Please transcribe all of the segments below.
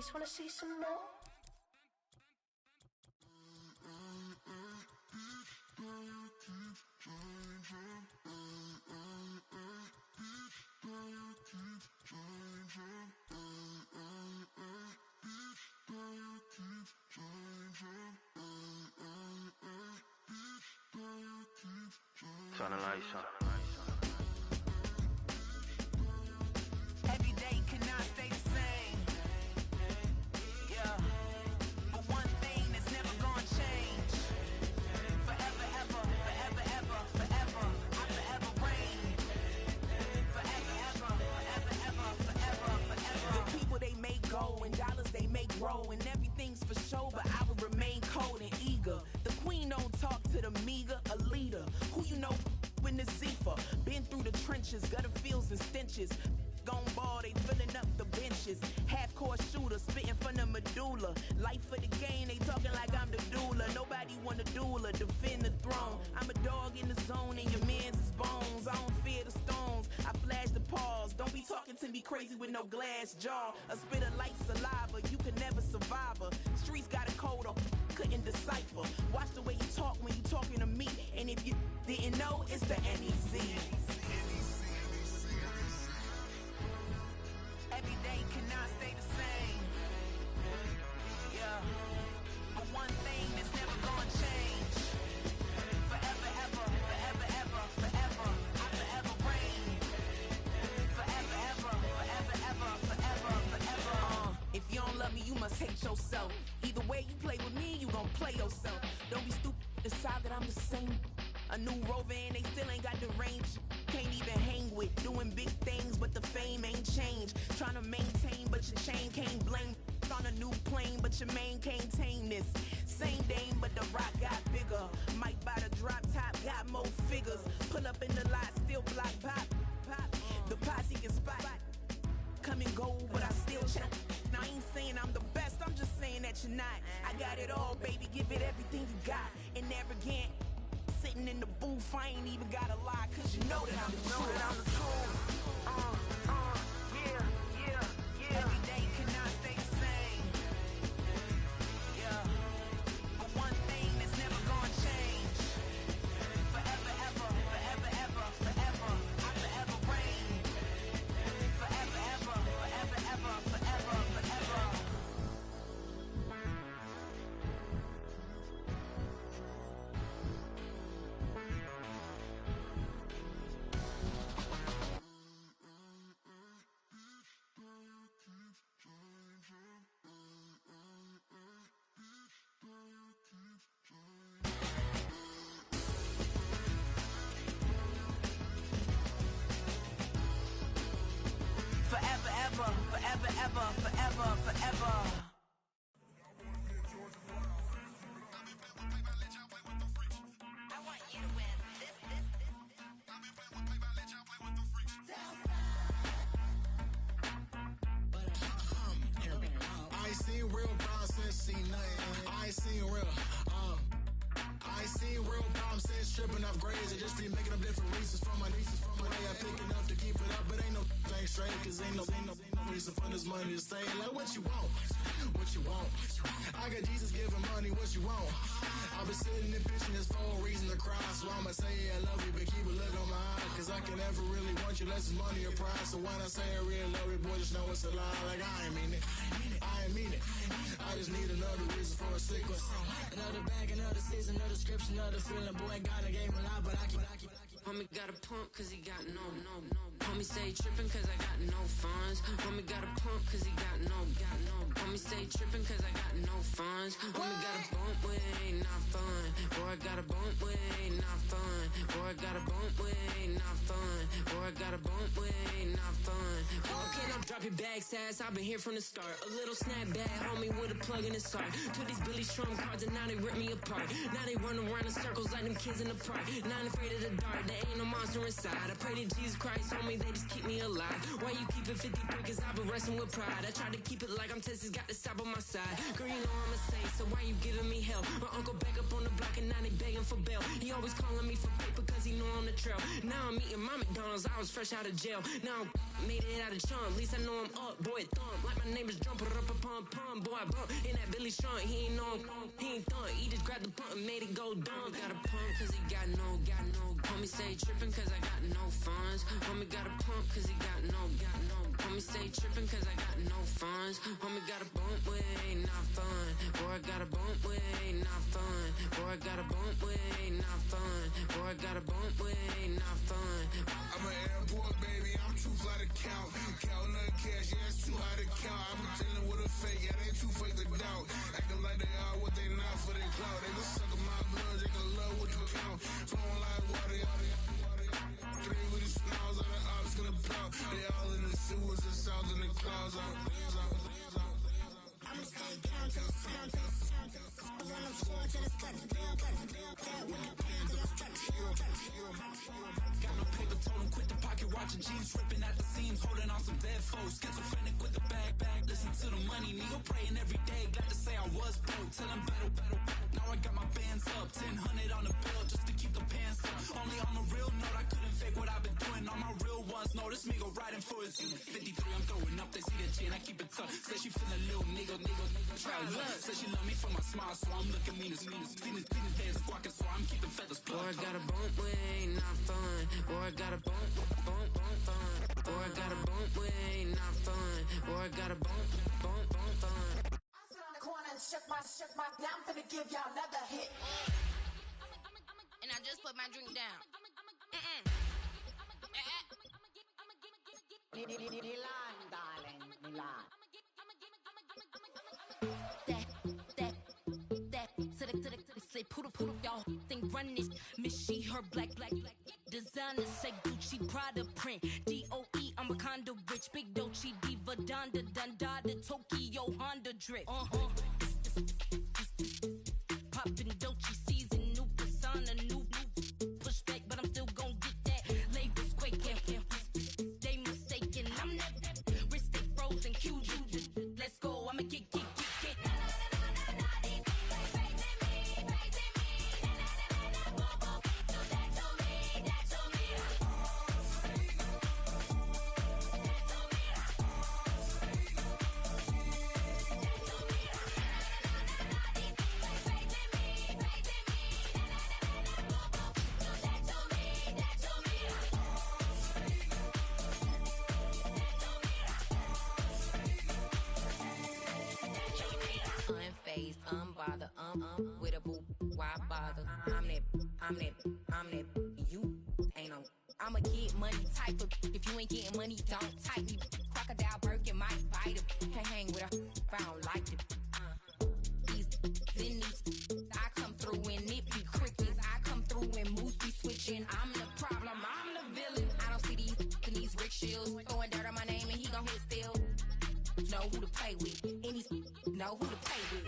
just wanna see some more. Turn the lights on. Every day cannot stay the same. Yeah. But one thing that's never gonna change. Forever, ever, forever, ever, forever. I forever reign. Forever, ever, forever, ever, forever, forever. The people they make go and dollars they make grow and everything's for show, but I will remain cold and eager. The queen don't talk to the meager, a leader. Who you know in the Zephyr? Been through the trenches, gutter fields and stenches. Gone ball, they filling up the benches. Half-court shooter, spitting from the medulla. Life for the game, they talking like I'm the doula. Nobody want a doula, defend the throne. I'm a dog in the zone and your man's is bones. I don't fear the stones, I flash the paws. Don't be talking to me crazy with no glass jaw. A spit of light saliva, you can never survive her. Streets got a code up, couldn't decipher. Watch the way you talk when you talking to me. And if you didn't know, it's the NEC. Every day cannot stay the same. Yeah. But one thing that's never gonna change. Forever, ever, forever, ever, forever. I forever reign. Forever, ever, forever, ever, forever, forever. If you don't love me, you must hate yourself. Either way you play with me, you gon' play yourself. Don't be stupid, decide that I'm the same. A new rover and they still ain't got the range. Can't even hang with, doing big things, but the fame ain't changed. Trying to maintain, but your chain can't blame. On a new plane, but your main can't tame this. Same dame, but the rock got bigger. Might buy the drop top, got more figures. Pull up in the lot, still block pop. The posse can spot. Come and go, but I still check. Now I ain't saying I'm the best, I'm just saying that you're not. I got it all, baby, give it everything you got. And never again. Sitting in the booth, I ain't even gotta lie, cause you know that I'm the truth. Yeah, yeah, yeah. Every day cannot stay the same. Yeah. But one thing that's never gonna change. Forever, ever, forever, ever, forever. I forever reign. Forever, ever, forever, ever, forever, forever. Forever, ever, forever, ever, forever, forever. I want you to win. This. I ain't seen real problems since seen nothing. I ain't seen real problems since tripping off grades. I just be making up different reasons for my nieces. From my way I pick it up to keep it up, but ain't no thing straight. Cause ain't no reason for this money to stay. Like what you want? What you want? I got Jesus giving money, what you want? I've been sitting and pitching this for a reason to cry. So I'ma say I love you, but keep a look on my eye. Cause I can never really want you unless it's money or pride. So when I say I really love you, boy, just know it's a lie. Like I ain't mean it. I just need another reason for a sequence. Another bag, another season, another description, another feeling. Boy, got a game a lot, but I keep. Homie got a pump cause he got no. Homie stay trippin' cause I got no funds. Homie got a pump cause he got no. Homie stay trippin' cause I got no funds. Homie got a bump with it ain't not fun. Boy, I got a bump with it ain't not fun. Boy, I got a bump with it ain't not fun. Boy, I got a bump with it ain't not fun. Okay, now drop your bag, sass. I've been here from the start. A little snapback, homie, with a plug in his heart. Took these Billy Strum cards and now they rip me apart. Now they run around in circles like them kids in the park. Not afraid of the dark, there ain't no monster inside. I pray to Jesus Christ, homie, they just keep me alive. Why you keep it 53? Cause I've been wrestling with pride. I try to keep it like I'm Texas, got the South on my side. Girl, you know I'm a saint, so why you giving me hell? My uncle back up on the block and now they begging for bail. He always calling me for paper cause he know I'm the trail. Now I'm eating my McDonald's, I was fresh out of jail. Now I made it out of chunk, at least I know I'm up, boy, thump. Like my neighbors jumping up a pump, boy, I bump. In that Billy Strunk, he ain't know, he ain't thunk. He just grabbed the pump and made it go dumb. Got a pump cause he got no. Homie say trippin' cause I got no funds. Homie got a pump cause he got no. Homie say trippin' cause I got no funds. Homie got a bump with ain't not fun. Boy, I got a bump with ain't not fun. Boy, I got a bump with ain't not fun. Boy, I got a bump with ain't not fun. I'm an airport baby, I'm too fly to count. Counting the cash, yeah, it's too high to count. I'm dealing with a fake, yeah, they too fake to doubt. Acting like they are what they not for their clout. They just suckin' my blood, they can love what you count. Flowing like water, three with the smiles on the ops gonna plow. They all in the sewers, the south in the clouds. I'ma stay down to the sound, to the sound, to the sound. On the floor to the steps, bill, with the pen to the steps. Got no paper, told him quit the pocket watching jeans, ripping at the seams, holding on some dead foes. Schizophrenic with the bag. Listen to the money, nigga praying every day. Glad to say I was broke, tell him battle. Now I got my bands up, 1000 on the bill just to keep the pants up. Only on the real note, I couldn't fake what I've been doing. All my real ones know this nigga riding for his youth. 53, I'm throwing up, they see the G and I keep it tough. Say she feeling little nigga, try love. Say she love me for my smile, so I'm looking mean as Feeling days and walking, so I'm keeping feathers plucked. Boy, I got a bump with ain't not fun. Boy, I got a bump fun. Boy, I got a bump with ain't not fun. Boy, I got a bump fun. I sit on the corner and shook my, now I'm finna give y'all another hit. And I just put my drink down. Milan, darling, Milan. Say poodle, y'all think run this. Miss she, her black. Designer say Gucci, Prada print. DOE, I'm a condo rich. Big Dolce, Diva, Donda, Tokyo, Honda drip. Poppin' Dolce season, new persona, new pushback, but I'm still gon' get that. Labels quaking, they mistaken. I'm that wrist stay frozen, QU. Let's go, I'ma get. Unbothered, with a boo, why bother? I'm that, you ain't no. I'ma get money type of, if you ain't getting money, don't type me. Crocodile Birkin might bite him. Can't hang with her if I don't like it. These, I come through and it be crickets. I come through and moves be switching. I'm the problem, I'm the villain. I don't see these rickshaws throwing dirt on my name and he gon' hit still. Know who to play with, and he's know who to play with.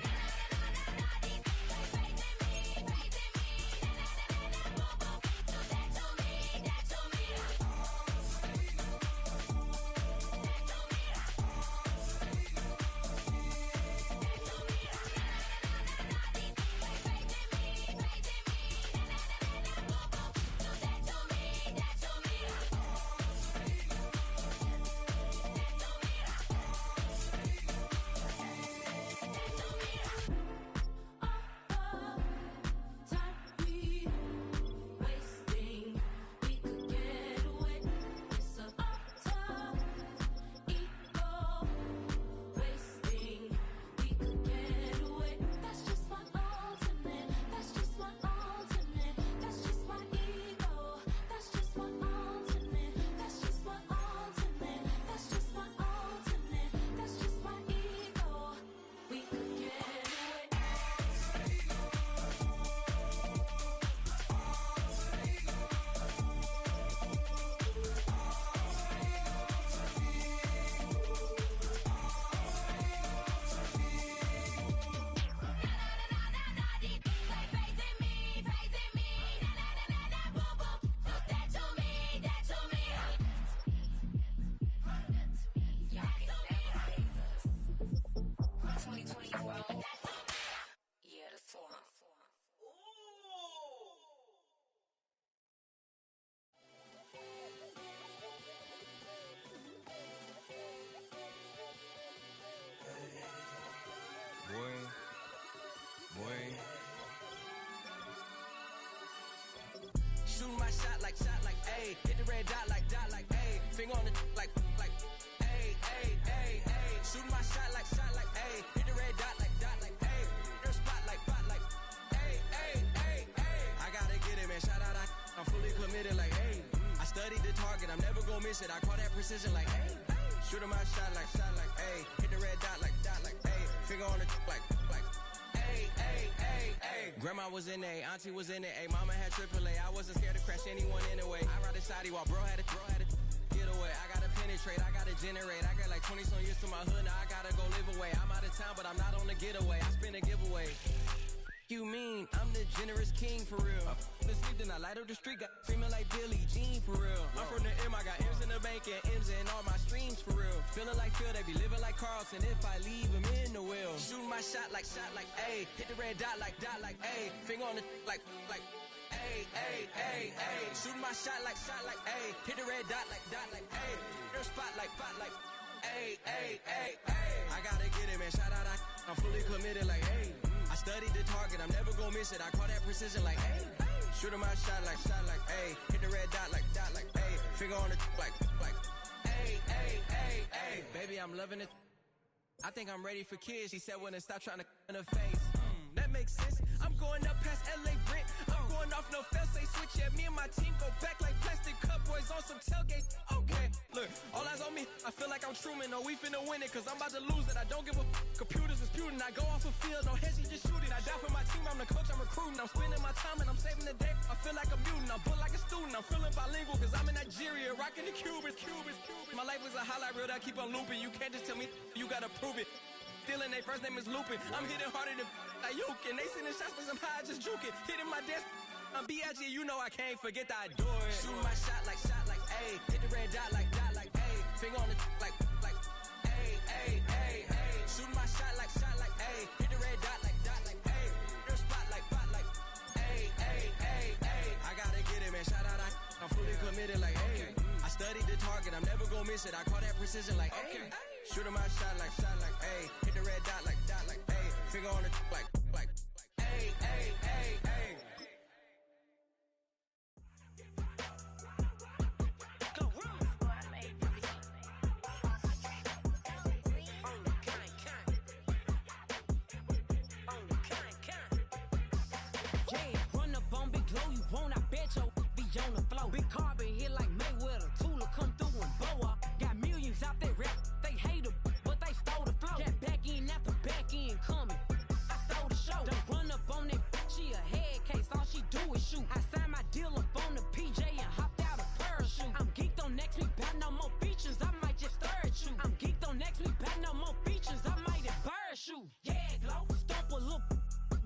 Shooting my shot like, ayy. Hit the red dot like, ayy. Finger on the like, ayy, ayy, ayy, ayy. Shooting my shot like, ayy. Hit the red dot like, ayy. Her spot like, ayy, ayy, ayy, ayy. I gotta get it, man. Shout out, I'm fully committed like, ayy. I studied the target, I'm never gonna miss it. I call that precision like, ayy. Shooting my shot like, ayy. Hit the red dot like, ayy. Finger on the like, ayy, ayy, ayy, ayy. Grandma was in A, auntie was in it, ayy. Mama had AAA, I wasn't scared to crash anyone anyway. I ride the side while bro had to get away. I gotta penetrate, I gotta generate. I got like 20 some years to my hood, now I gotta go live away. I'm out of town, but I'm not on the getaway. I spin a giveaway. You mean I'm the generous king for real? The sleep, then I light up the street, got screaming like Billie Jean for real. I'm from the M, I got M's in the bank and M's in all my streams for real. Feeling like Phil, they be living like Carlson if I leave him in the wheel. Shooting my shot like, ayy. Hit the red dot like, ayy. Finger on the like, ayy, ayy, ayy, ayy. Shooting my shot like, ayy. Hit the red dot like, ayy. Her spot like, ayy, ayy, ayy, ayy. I gotta get it, man. Shout out, I'm fully committed like, ayy. I studied the target, I'm never gonna miss it. I call that precision like, ayy. Shooting my shot like, ayy. Hit the red dot like, ayy. Finger on the like, ayy, ayy, ayy, ayy. Baby, I'm loving it. I think I'm ready for kids. She said when to stop trying to in her face. That makes sense. I'm going up past LA Brent. I'm going off no fail, say switch. Yeah, me and my team go back like plastic cup boys on some tailgate. Okay, look, all eyes on me. I feel like I'm Truman. No, we finna win it, cause I'm about to lose it. I don't give a computers disputing. I go off the field, no hesitate, just shoot it. I die for my team, I'm the coach, I'm recruiting. I'm spending my time and I'm saving the day. I feel like a mutant, I'm built like a student. I'm feeling bilingual, cause I'm in Nigeria, rocking the Cubans. My life is a highlight reel that I keep on looping. You can't just tell me you gotta prove it. Stealing, they first name is Lupin. I'm hitting harder than Ayuk, and they sending shots for some high, just juke it. Hitting my desk, I'm B.I.G., you know I can't forget that I do it. Shooting my shot like, ayy. Hit the red dot like, ayy. Finger on the like, ayy, ayy, ayy, ayy. Shooting my shot like, ayy. Hit the red dot like, ayy. Her spot like, ayy, ayy, ayy, ayy. I gotta get it, man. Shout out, I'm fully committed like, ayy. I studied the target, I'm never gonna miss it. I call that precision like, ayy. Shooting my shot like, ayy. Hit the red dot like, ayy. Finger on the like, ayy, ayy, ayy, ayy. Yeah, run up on Big Glow, you won't, I bet your be on the floor. Big carbon hit like Mayweather, Tula come through and blow up. Got millions out there rap, they hate her, but they stole the flow. Got back in after back in coming, I stole the show. Don't run up on that, she a head case, all she do is shoot. I signed my deal up on the PJ and hopped out a parachute. I'm geeked on next week, bout no more features, I might just stir at you. I'm geeked on next week, bout no more features, I might embarrass you. Yeah, Glow, stomp a little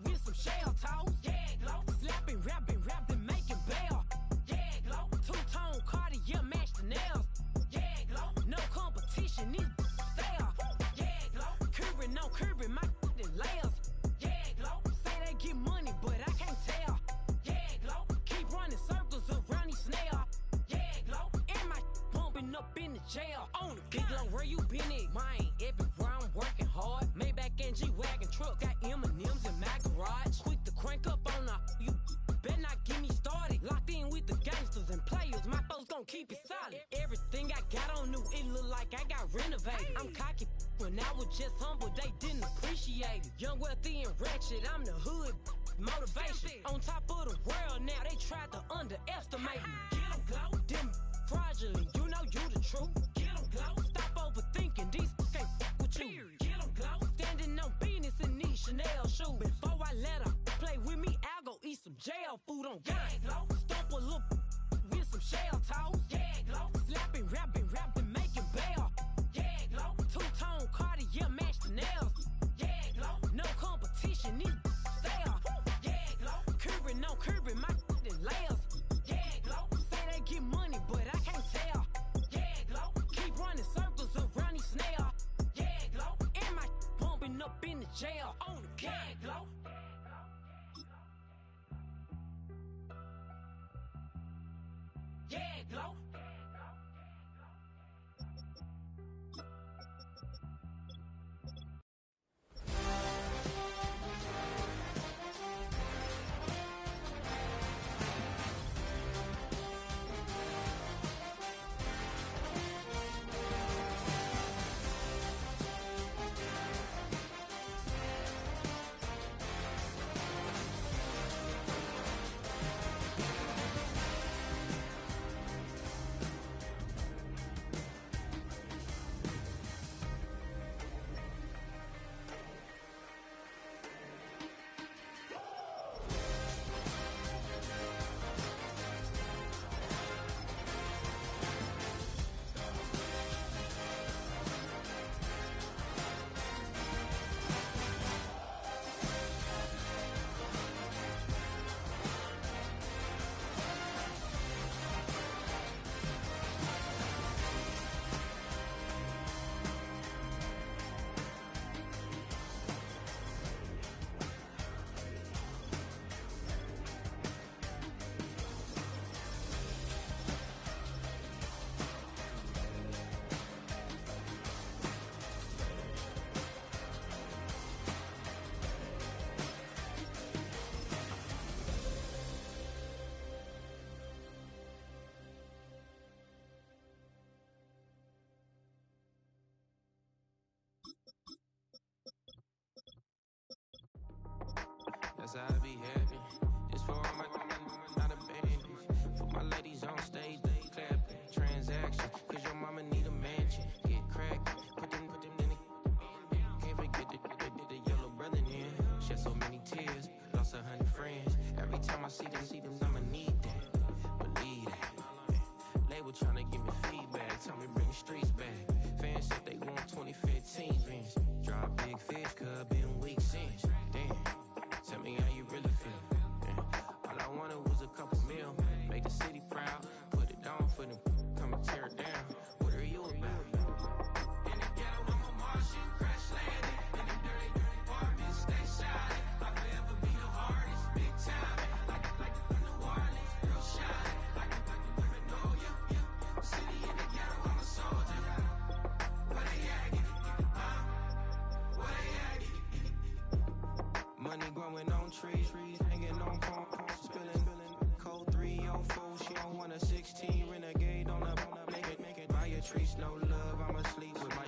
with some shell toes. Yeah, Glow, slapping, rapping, making bail. Yeah, Glow, two-tone Cartier match the nails. Yeah, Glow, no competition, these stale. Yeah, Glow, curving on curving, my layers. Yeah, Glow, say they get money, but I can't tell. Yeah, Glow, keep running circles around these snails. Yeah, Glow, and my bumping up in the jail. On the Big Glow, where you been at? Mine, everywhere I'm working hard. Maybach and G-Wagon truck, got M&M's in my garage. Quick to crank up on her, you better not get me started. Locked in with the gangsters and players, my folks gon' keep it solid. Everything I got on new, it look like I got renovated. I'm cocky when I was just humble, they didn't appreciate it. Young, wealthy, and ratchet, I'm the hood motivation. On top of the world now, they tried to underestimate me. Get 'em, Glow, them fraudulent, you know you the truth. Get 'em, Glow, stop overthinking, these can't with you. Get 'em, Glow, standing on business in these Chanel shoes. Before I let her play with me, I'll go eat some jail food on God. Yeah, Glow, stomp a little with some shell toes. Yeah, Glow, slapping, rapping, making bail. Yeah, Glow, two-tone Cartier match the nails. Yeah, Glow, no competition, these stale. Yeah, Glow, curving on curving, my layers. Yeah, Glow, say they get money, but I can't tell. Yeah, Glow, keep running circles around these snails. Yeah, Glow, and my bumping up in the jail. On the yeah, Glow. Yeah, Glow. time I see them, I'ma need that. Believe that. Label tryna give me feedback, tell me bring the streets back. Fans said they want 2015 Vince. Drop big fish, cuz been weeks since. Damn, tell me how you really feel. Yeah. All I wanted was a couple mil, make the city proud, put it down for them, come and tear it down. What are you about? In the ghetto, I'm a Martian, crash landing. In the dirty apartments, stay shining. I'll forever be the hardest, big time. Like New Orleans, real shine. Like know you. City in the ghetto, I'm a soldier. Where they at? Where they at? Money growing on trees, hanging on palm, spilling. Code 304, she don't want a 16 renegade on a make it. Buy your trees, no love. I'ma sleep with my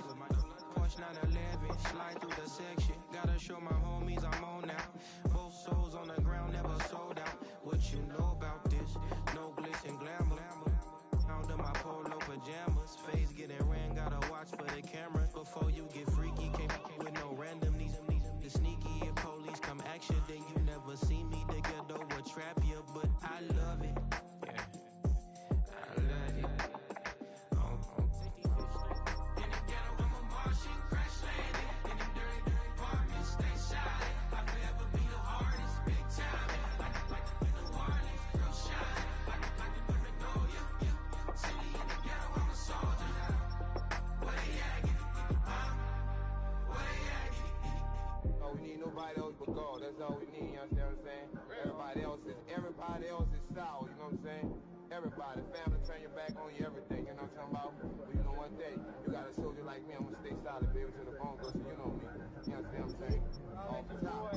Porsche 911, slide through the section. Gotta show my homies I'm on now. Both souls on the ground, never sold out. What you know about this? No glitz and glamour. Under my polo pajamas, face getting ran. Gotta watch for the cameras before you get freaky. Can't with no random these the sneaky. If police come action, then you never see me. The ghetto will trap you, but I love it. Yeah, I love it. In the ghetto, I'm a Martian, crash landing. In the dirty apartments, stay shining. I'll forever be the hardest, big time. Like New Orleans, real shine. Like know you. City in the ghetto, I'm a soldier. Where they at? Where they at? Oh, we need nobody else but God. That's all we need, you understand what I'm saying? Everybody else is sour, you know what I'm saying? Everybody, family, turn your back on you, everything, you know what I'm talking about? But you know one day, you got a soldier like me, I'm gonna stay solid, baby, to the bone, cause you know me. You understand what I'm saying? Off the top.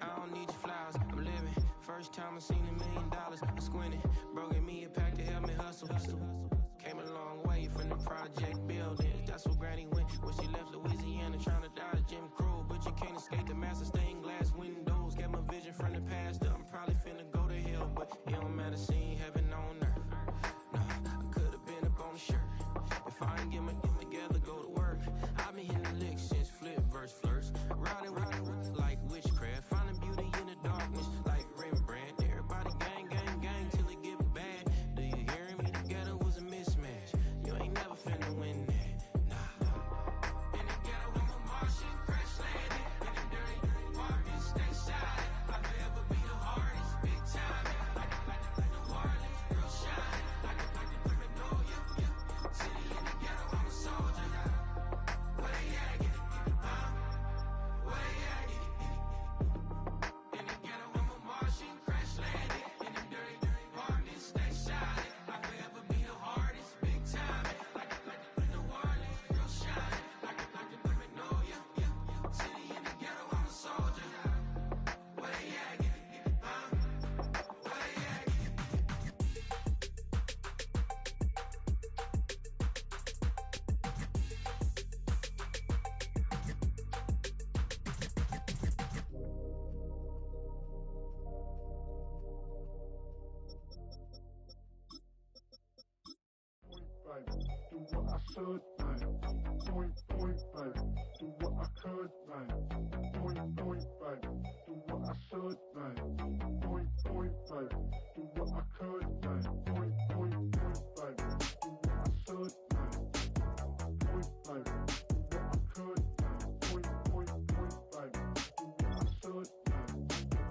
I don't need your flowers, I'm living. First time I seen $1 million, I squinted. Broken me a pack to help me hustle. Came a long way from the project buildings. That's where Granny went when she left Louisiana, trying to dodge Jim Crow. But you can't escape the master stained glass windows. Got my vision from the past. I'm probably finna go to hell, but it don't matter, seeing heaven on earth. No, I could've been up on the shirt. If I ain't get my together, go to work. I've been hitting the licks since flip verse flirts. Riding with like witchcraft, finding beauty in the darkness like Rembrandt. Everybody gang till it get bad. Do you hear me? The ghetto was a mismatch. You ain't never finna win that. Nah. In the ghetto, I'm a Martian, crash landing. In the dirty apartments, stay shining. I'll forever be the hardest, big time. Like New Orleans, real shine. Like know you. City in the ghetto, I'm a soldier. Where they at? Where they at? In the ghetto, I'm a Martian, crash landing. In the dirty apartments, stay shining. I'll forever be the hardest, big time. Like New Orleans, real shine. Like know you. City in the ghetto, I'm a soldier. Where they at? Where they at? Do what I should, man. Point, baby. Do what I could, man. Point, baby. Do what I should, man. Point, baby. Do what I could, man. Point, baby. Do what I should, man. Point, baby. Do what I could, man. Point, baby. Do what I should, man.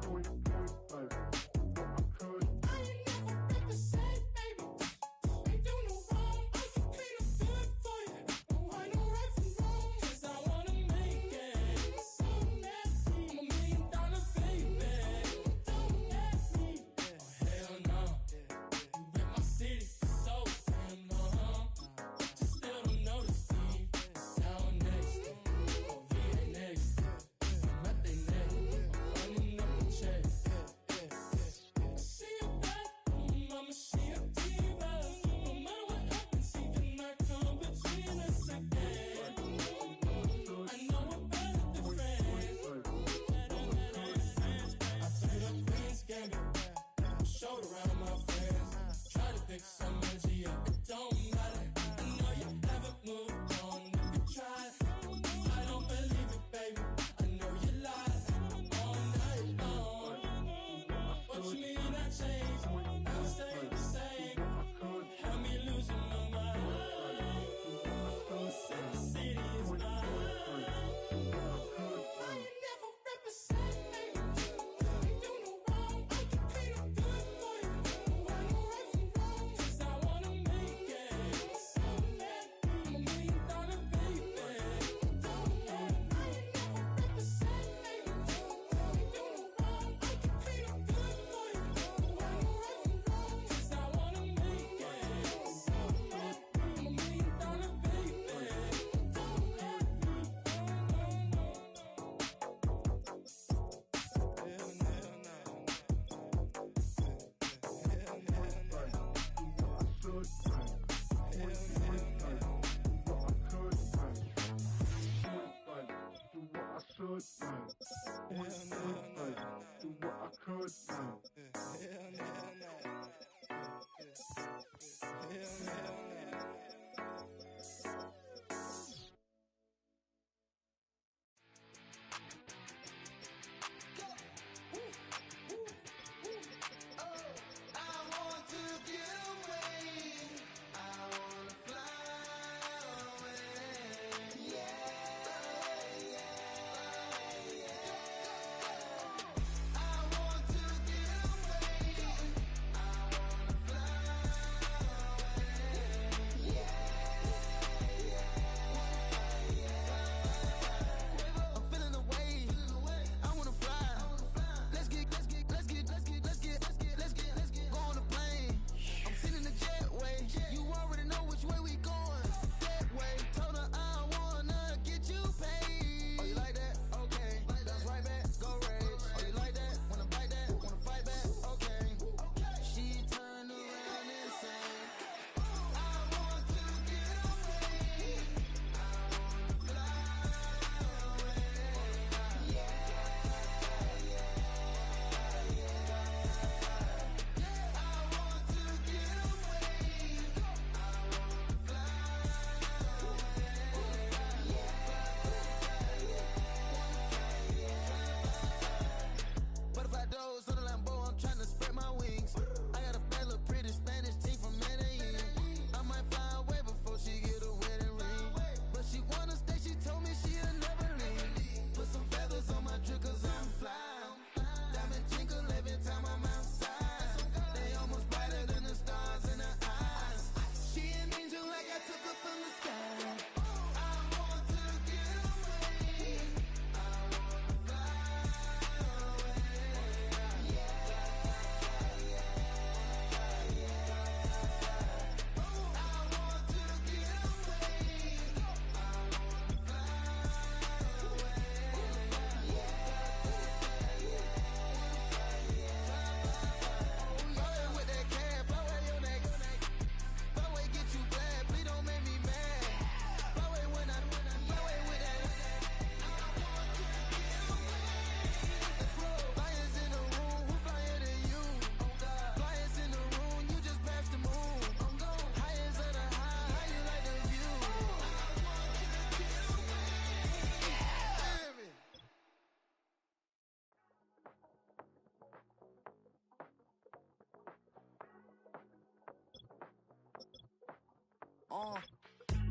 Point, baby. Do what I could. I ain't never been the same, baby. Ain't do no wrong. I can be the good for you. Don't want no right from wrong. 'Cause I wanna make it. So nasty. I'm $1 million baby. Don't at me. Oh, hell no.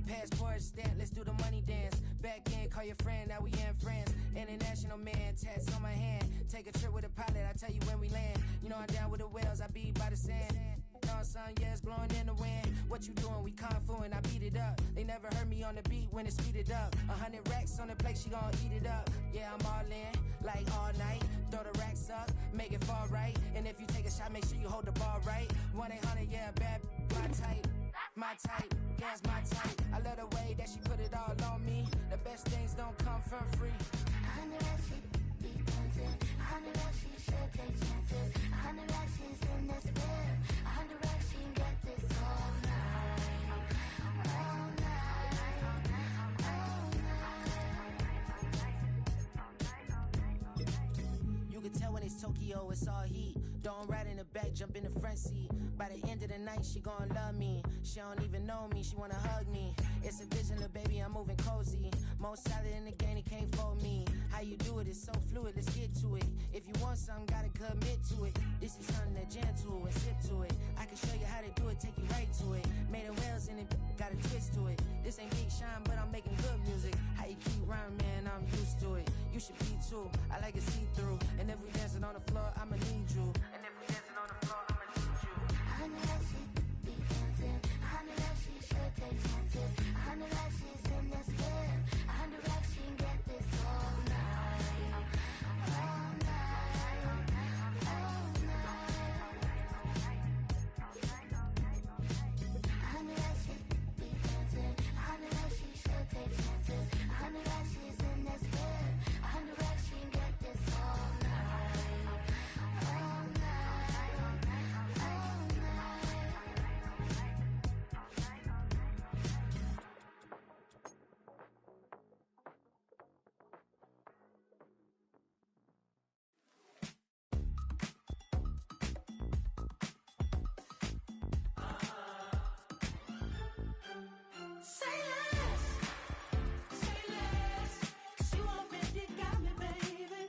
Passport stamp, let's do the money dance. Back in, call your friend, now we in France. International man, tats on my hand. Take a trip with a pilot, I tell you when we land. You know I'm down with the whales, I be by the sand. No, son, yeah, it's blowing in the wind. What you doing? We kung fu and I beat it up. They never heard me on the beat when it's speeded up. 100 racks on the plate, she gon' eat it up. Yeah, I'm all in, like all night. Throw the racks up, make it fall right. And if you take a shot, make sure you hold the ball right. 1-800, yeah, bad, my type. My type, yeah, it's my type. I love the way that she put it all on me. The best things don't come for free. 100 racks, she be dancing. 100 racks, she should take chances. 100 racks, she's in this bed. 100 racks, she can get this all night. All night. All night. You can tell when it's Tokyo, it's all heat. Don't ride in the back, jump in the front seat. By the end of the night, she gon' love me. She don't even know me, she wanna hug me. It's a vision, little baby, I'm moving cozy. Most solid in the game, he can't fold me. How you do it, it's so fluid, let's get to it. If you want something, gotta commit to it. This is something that gentle and sip to it. I can show you how to do it, take you right to it. Made of whales in it, got a twist to it. This ain't Big Shine, but I'm making good music. How you keep rhyming, man, I'm used to it. You should be too, I like it see-through. And if we dancing on the floor, I'ma need you. And if we dancing on the floor, I'ma need you. 100 racks, she be dancing. 100 racks, she should take chances. 100 racks, she's in this bed. 100 racks, she can get this all night. All night. All night. 100 racks, she be dancing. 100 racks, she should take chances. 100 racks, she's in this bed. 100 racks, she can get this all night. All night. All night. Say less, 'cause you already got me, baby.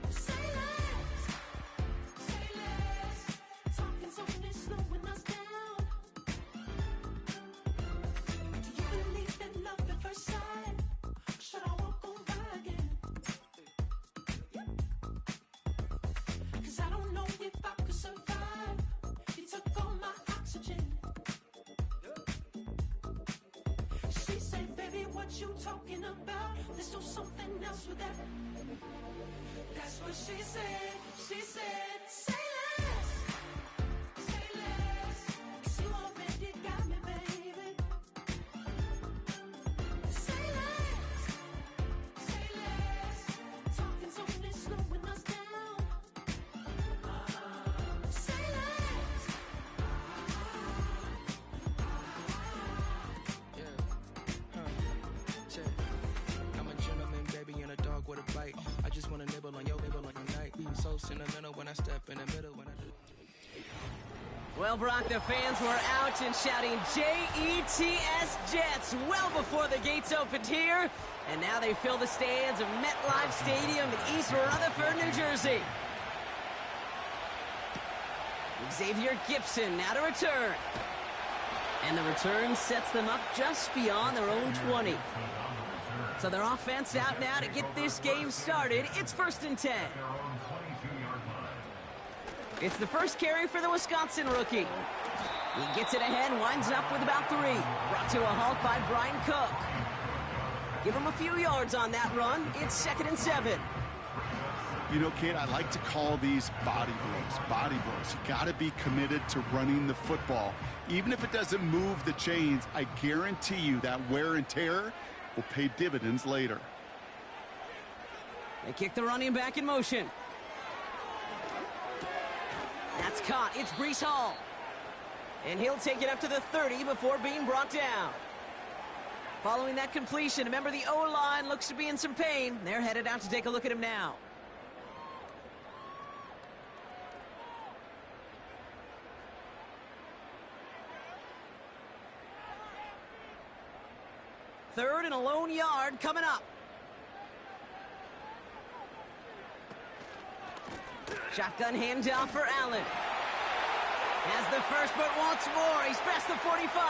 Say less, talking so when it's slowing us down. Do you believe in love at first sight? Should I walk on by again? 'Cause I don't know if I could survive. You took all my oxygen. She said, baby, what you talking about? Let's do something else with that. That's what she said. She said, say less, 'cause you already got me, baby. Say less, talking so when it's slowing us down. Say less. I'm a gentleman, baby, and a dog with a bite. I just wanna nibble on your night. So sentimental when I step in the middle. When I do. Well, Brock, the fans were out and shouting J-E-T-S Jets well before the gates opened here. And now they fill the stands of MetLife Stadium in East Rutherford, New Jersey. Xavier Gibson now to return. And the return sets them up just beyond their own 20. So their offense out now to get this game started. It's 1st and 10. It's the first carry for the Wisconsin rookie. He gets it ahead, winds up with about 3. Brought to a halt by Brian Cook. Give him a few yards on that run. It's 2nd and 7. You know, Kate, I like to call these body blows. Body blows. You got to be committed to running the football. Even if it doesn't move the chains, I guarantee you that wear and tear will pay dividends later. They kick the running back in motion. That's caught. It's Breece Hall. And he'll take it up to the 30 before being brought down. Following that completion, remember the O-line looks to be in some pain. They're headed out to take a look at him now. Third and a lone yard coming up. Shotgun handoff for Allen. Has the first, but wants more. He's past the 45.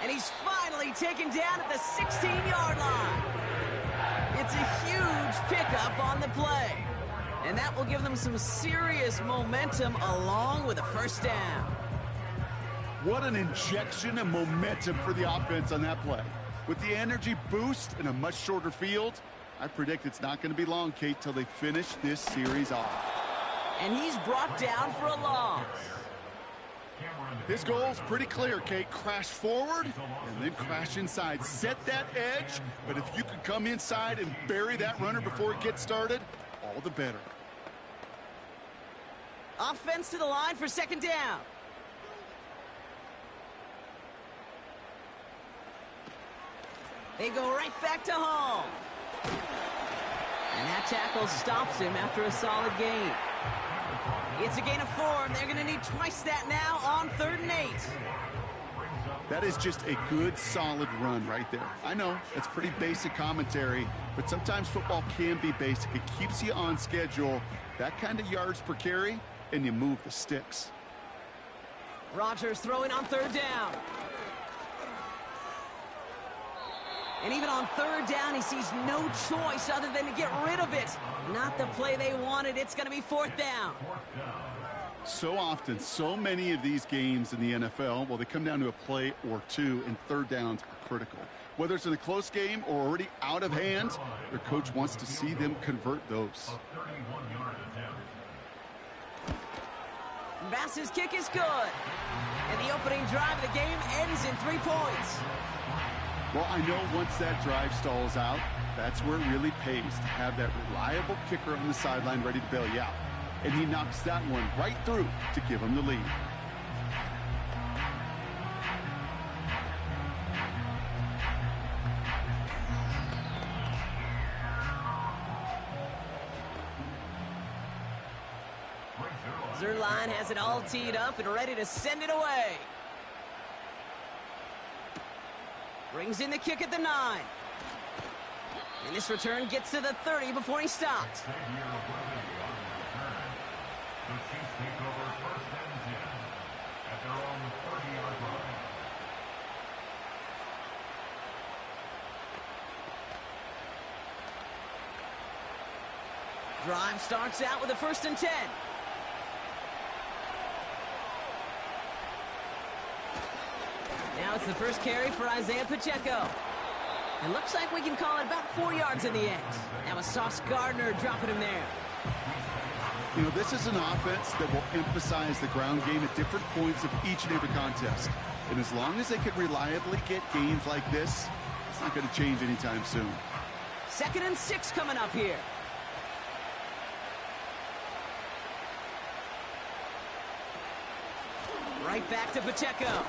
And he's finally taken down at the 16-yard line. It's a huge pickup on the play. And that will give them some serious momentum along with a first down. What an injection of momentum for the offense on that play. With the energy boost in a much shorter field, I predict it's not going to be long, Kate, till they finish this series off. And he's brought down for a loss. His goal's pretty clear, Kate. Crash forward and then crash inside. Set that edge, but if you can come inside and bury that runner before it gets started, all the better. Offense to the line for second down. They go right back to Hall. And that tackle stops him after a solid gain. It's a gain of 4, and they're going to need twice that now on 3rd and 8. That is just a good, solid run right there. I know, it's pretty basic commentary, but sometimes football can be basic. It keeps you on schedule, that kind of yards per carry, and you move the sticks. Rodgers throwing on 3rd down. And even on 3rd down, he sees no choice other than to get rid of it. Not the play they wanted. It's going to be 4th down. So often, so many of these games in the NFL, well, they come down to a play or two, and 3rd downs are critical. Whether it's in a close game or already out of hand, their coach wants to see them convert those. Bass's kick is good. And the opening drive of the game ends in 3 points. Well, I know once that drive stalls out, that's where it really pays to have that reliable kicker on the sideline ready to bail you out. And he knocks that one right through to give him the lead. Zerline has it all teed up and ready to send it away. Brings in the kick at the 9. And this return gets to the 30 before he stopped. Drive starts out with a 1st and 10. Now it's the first carry for Isaiah Pacheco. It looks like we can call it about 4 yards in the end. That was Sauce Gardner dropping him there. You know, this is an offense that will emphasize the ground game at different points of each and every contest. And as long as they can reliably get gains like this, it's not going to change anytime soon. 2nd and 6 coming up here. Right back to Pacheco.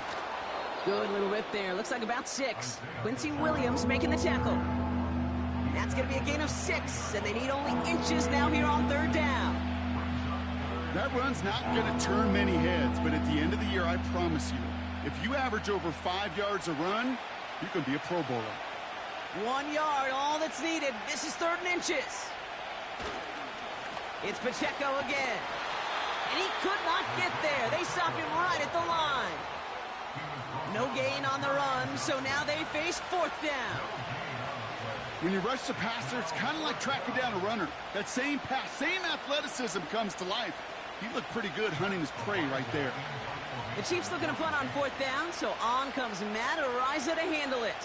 Good little rip there. Looks like about 6. Quincy Williams making the tackle. That's going to be a gain of 6, and they need only inches now here on 3rd down. That run's not going to turn many heads, but at the end of the year, I promise you, if you average over 5 yards a run, you can be a Pro Bowler. 1 yard, all that's needed. This is 3rd and inches. It's Pacheco again. And he could not get there. They stop him right at the line. No gain on the run, so now they face 4th down. When you rush the passer, it's kind of like tracking down a runner. That same pass, same athleticism comes to life. He looked pretty good hunting his prey right there. The Chiefs looking to punt on 4th down, so on comes Matt Araiza to handle it.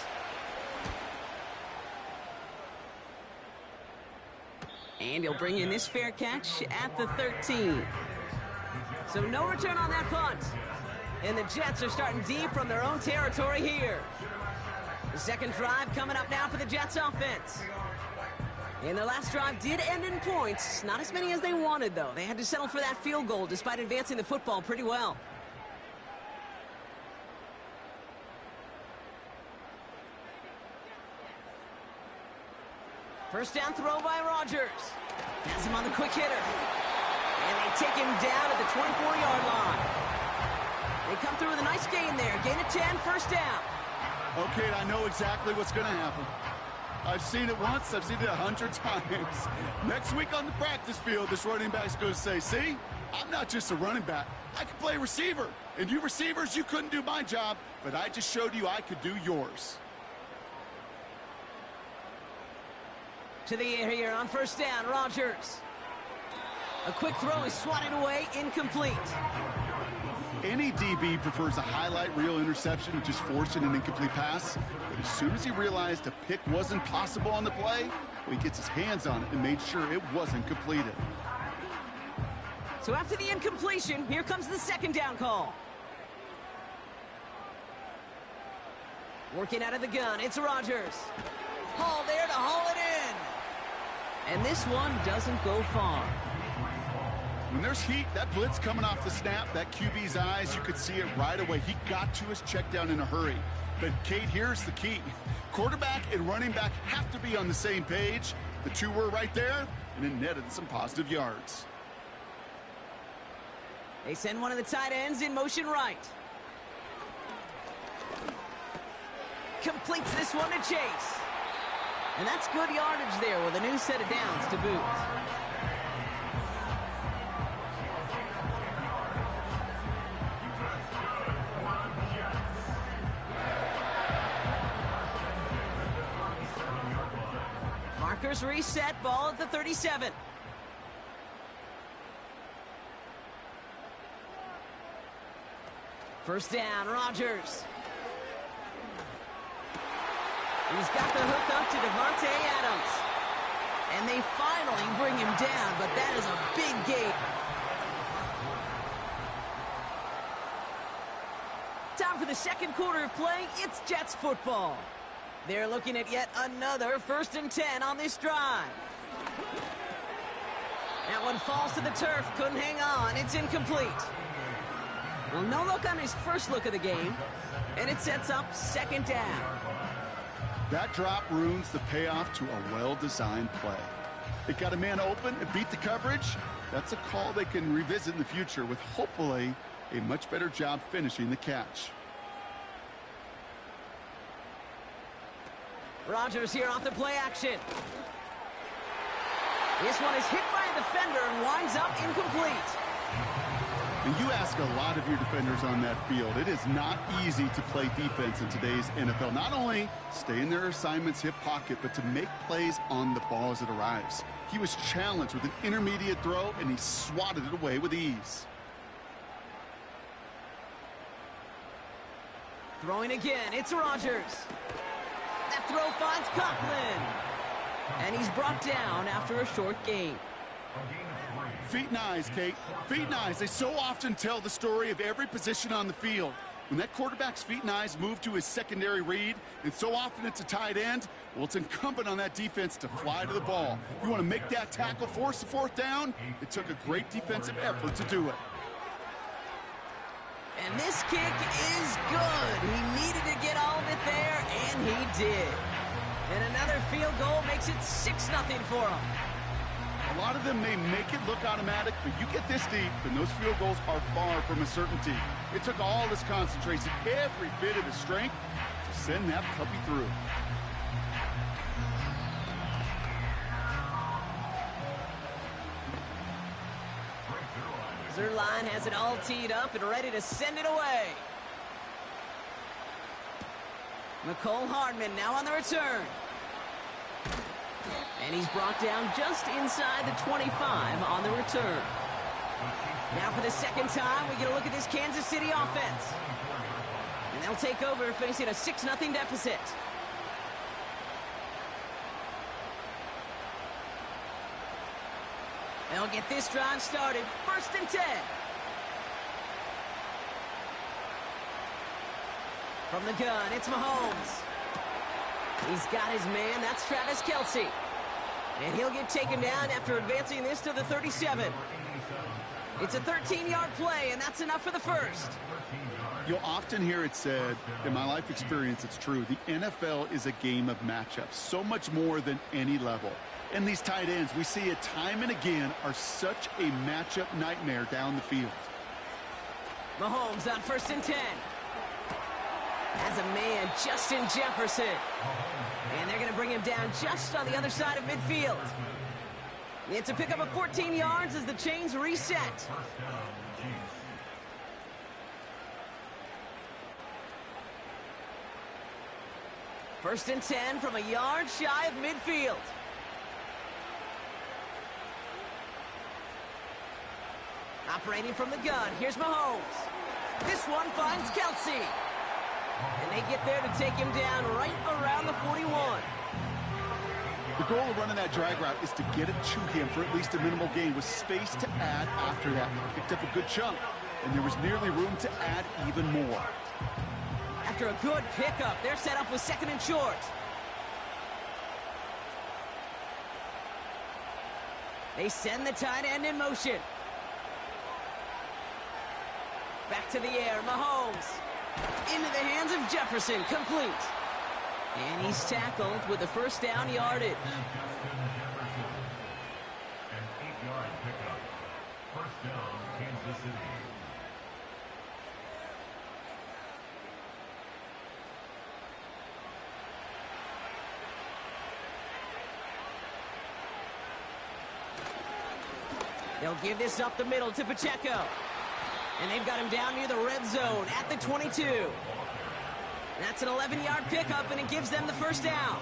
And he'll bring in this fair catch at the 13. So no return on that punt. And the Jets are starting deep from their own territory here. The second drive coming up now for the Jets offense. And their last drive did end in points. Not as many as they wanted, though. They had to settle for that field goal despite advancing the football pretty well. First down throw by Rodgers. Has him on the quick hitter. And they take him down at the 24-yard line. They come through with a nice gain there. Gain of 10, first down. Okay, I know exactly what's going to happen. I've seen it once. I've seen it 100 times. Next week on the practice field, this running back's going to say, see, I'm not just a running back. I can play receiver. And you receivers, you couldn't do my job, but I just showed you I could do yours. To the air here on first down, Rodgers. A quick throw is swatted away, incomplete. Any DB prefers a highlight reel interception to just forcing an incomplete pass. But as soon as he realized a pick wasn't possible on the play, well, he gets his hands on it and made sure it wasn't completed. So after the incompletion, here comes the second down call. Working out of the gun, it's Rodgers. Hall there to haul it in. And this one doesn't go far. When there's heat, that blitz coming off the snap, that QB's eyes, you could see it right away. He got to his check down in a hurry. But, Kate, here's the key. Quarterback and running back have to be on the same page. The two were right there, and it netted some positive yards. They send one of the tight ends in motion right. Completes this one to Chase. And that's good yardage there with a new set of downs to boot. Markers reset, ball at the 37. First down, Rodgers. He's got the hook up to Devontae Adams. And they finally bring him down, but that is a big gain. Time for the second quarter of play. It's Jets football. They're looking at yet another 1st and 10 on this drive. That one falls to the turf. Couldn't hang on. It's incomplete. Well, no look on his first look of the game. And it sets up second down. That drop ruins the payoff to a well-designed play. It got a man open, it beat the coverage. That's a call they can revisit in the future with hopefully a much better job finishing the catch. Rodgers here off the play action. This one is hit by a defender and winds up incomplete. And you ask a lot of your defenders on that field. It is not easy to play defense in today's NFL. Not only stay in their assignment's hip pocket, but to make plays on the ball as it arrives. He was challenged with an intermediate throw, and he swatted it away with ease. Throwing again, it's Rodgers. That throw finds Coughlin. And he's brought down after a short gain. Feet and eyes, Kate. Feet and eyes. They so often tell the story of every position on the field. When that quarterback's feet and eyes move to his secondary read, and so often it's a tight end, well, it's incumbent on that defense to fly to the ball. You want to make that tackle, force the fourth down? It took a great defensive effort to do it. And this kick is good. He needed to get all of it there, and he did. And another field goal makes it 6-0 for him. A lot of them may make it look automatic, but you get this deep, and those field goals are far from a certainty. It took all this concentration, every bit of his strength, to send that puppy through. Zerline has it all teed up and ready to send it away. McCole Hardman now on the return. And he's brought down just inside the 25 on the return. Now for the second time, we get a look at this Kansas City offense. And they'll take over facing a 6-0 deficit. They'll get this drive started. 1st and 10. From the gun, it's Mahomes. He's got his man. That's Travis Kelce. And he'll get taken down after advancing this to the 37. It's a 13-yard play, and that's enough for the first. You'll often hear it said, in my life experience, it's true, the NFL is a game of matchups, so much more than any level. And these tight ends, we see it time and again, are such a matchup nightmare down the field. Mahomes on 1st and 10. Has a man, Justin Jefferson. And they're going to bring him down just on the other side of midfield. It's a pickup of 14 yards as the chains reset. First and 10 from a yard shy of midfield. Operating from the gun, here's Mahomes. This one finds Kelsey. And they get there to take him down right around the 41. The goal of running that drag route is to get it to him for at least a minimal gain with space to add after that. He picked up a good chunk, and there was nearly room to add even more. After a good pickup, they're set up with second and short. They send the tight end in motion. Back to the air, Mahomes. Into the hands of Jefferson, complete. And he's tackled with the first down yardage. An 8-yard pickup. First down, Kansas City. They'll give this up the middle to Pacheco. And they've got him down near the red zone at the 22. That's an 11-yard pickup, and it gives them the first down.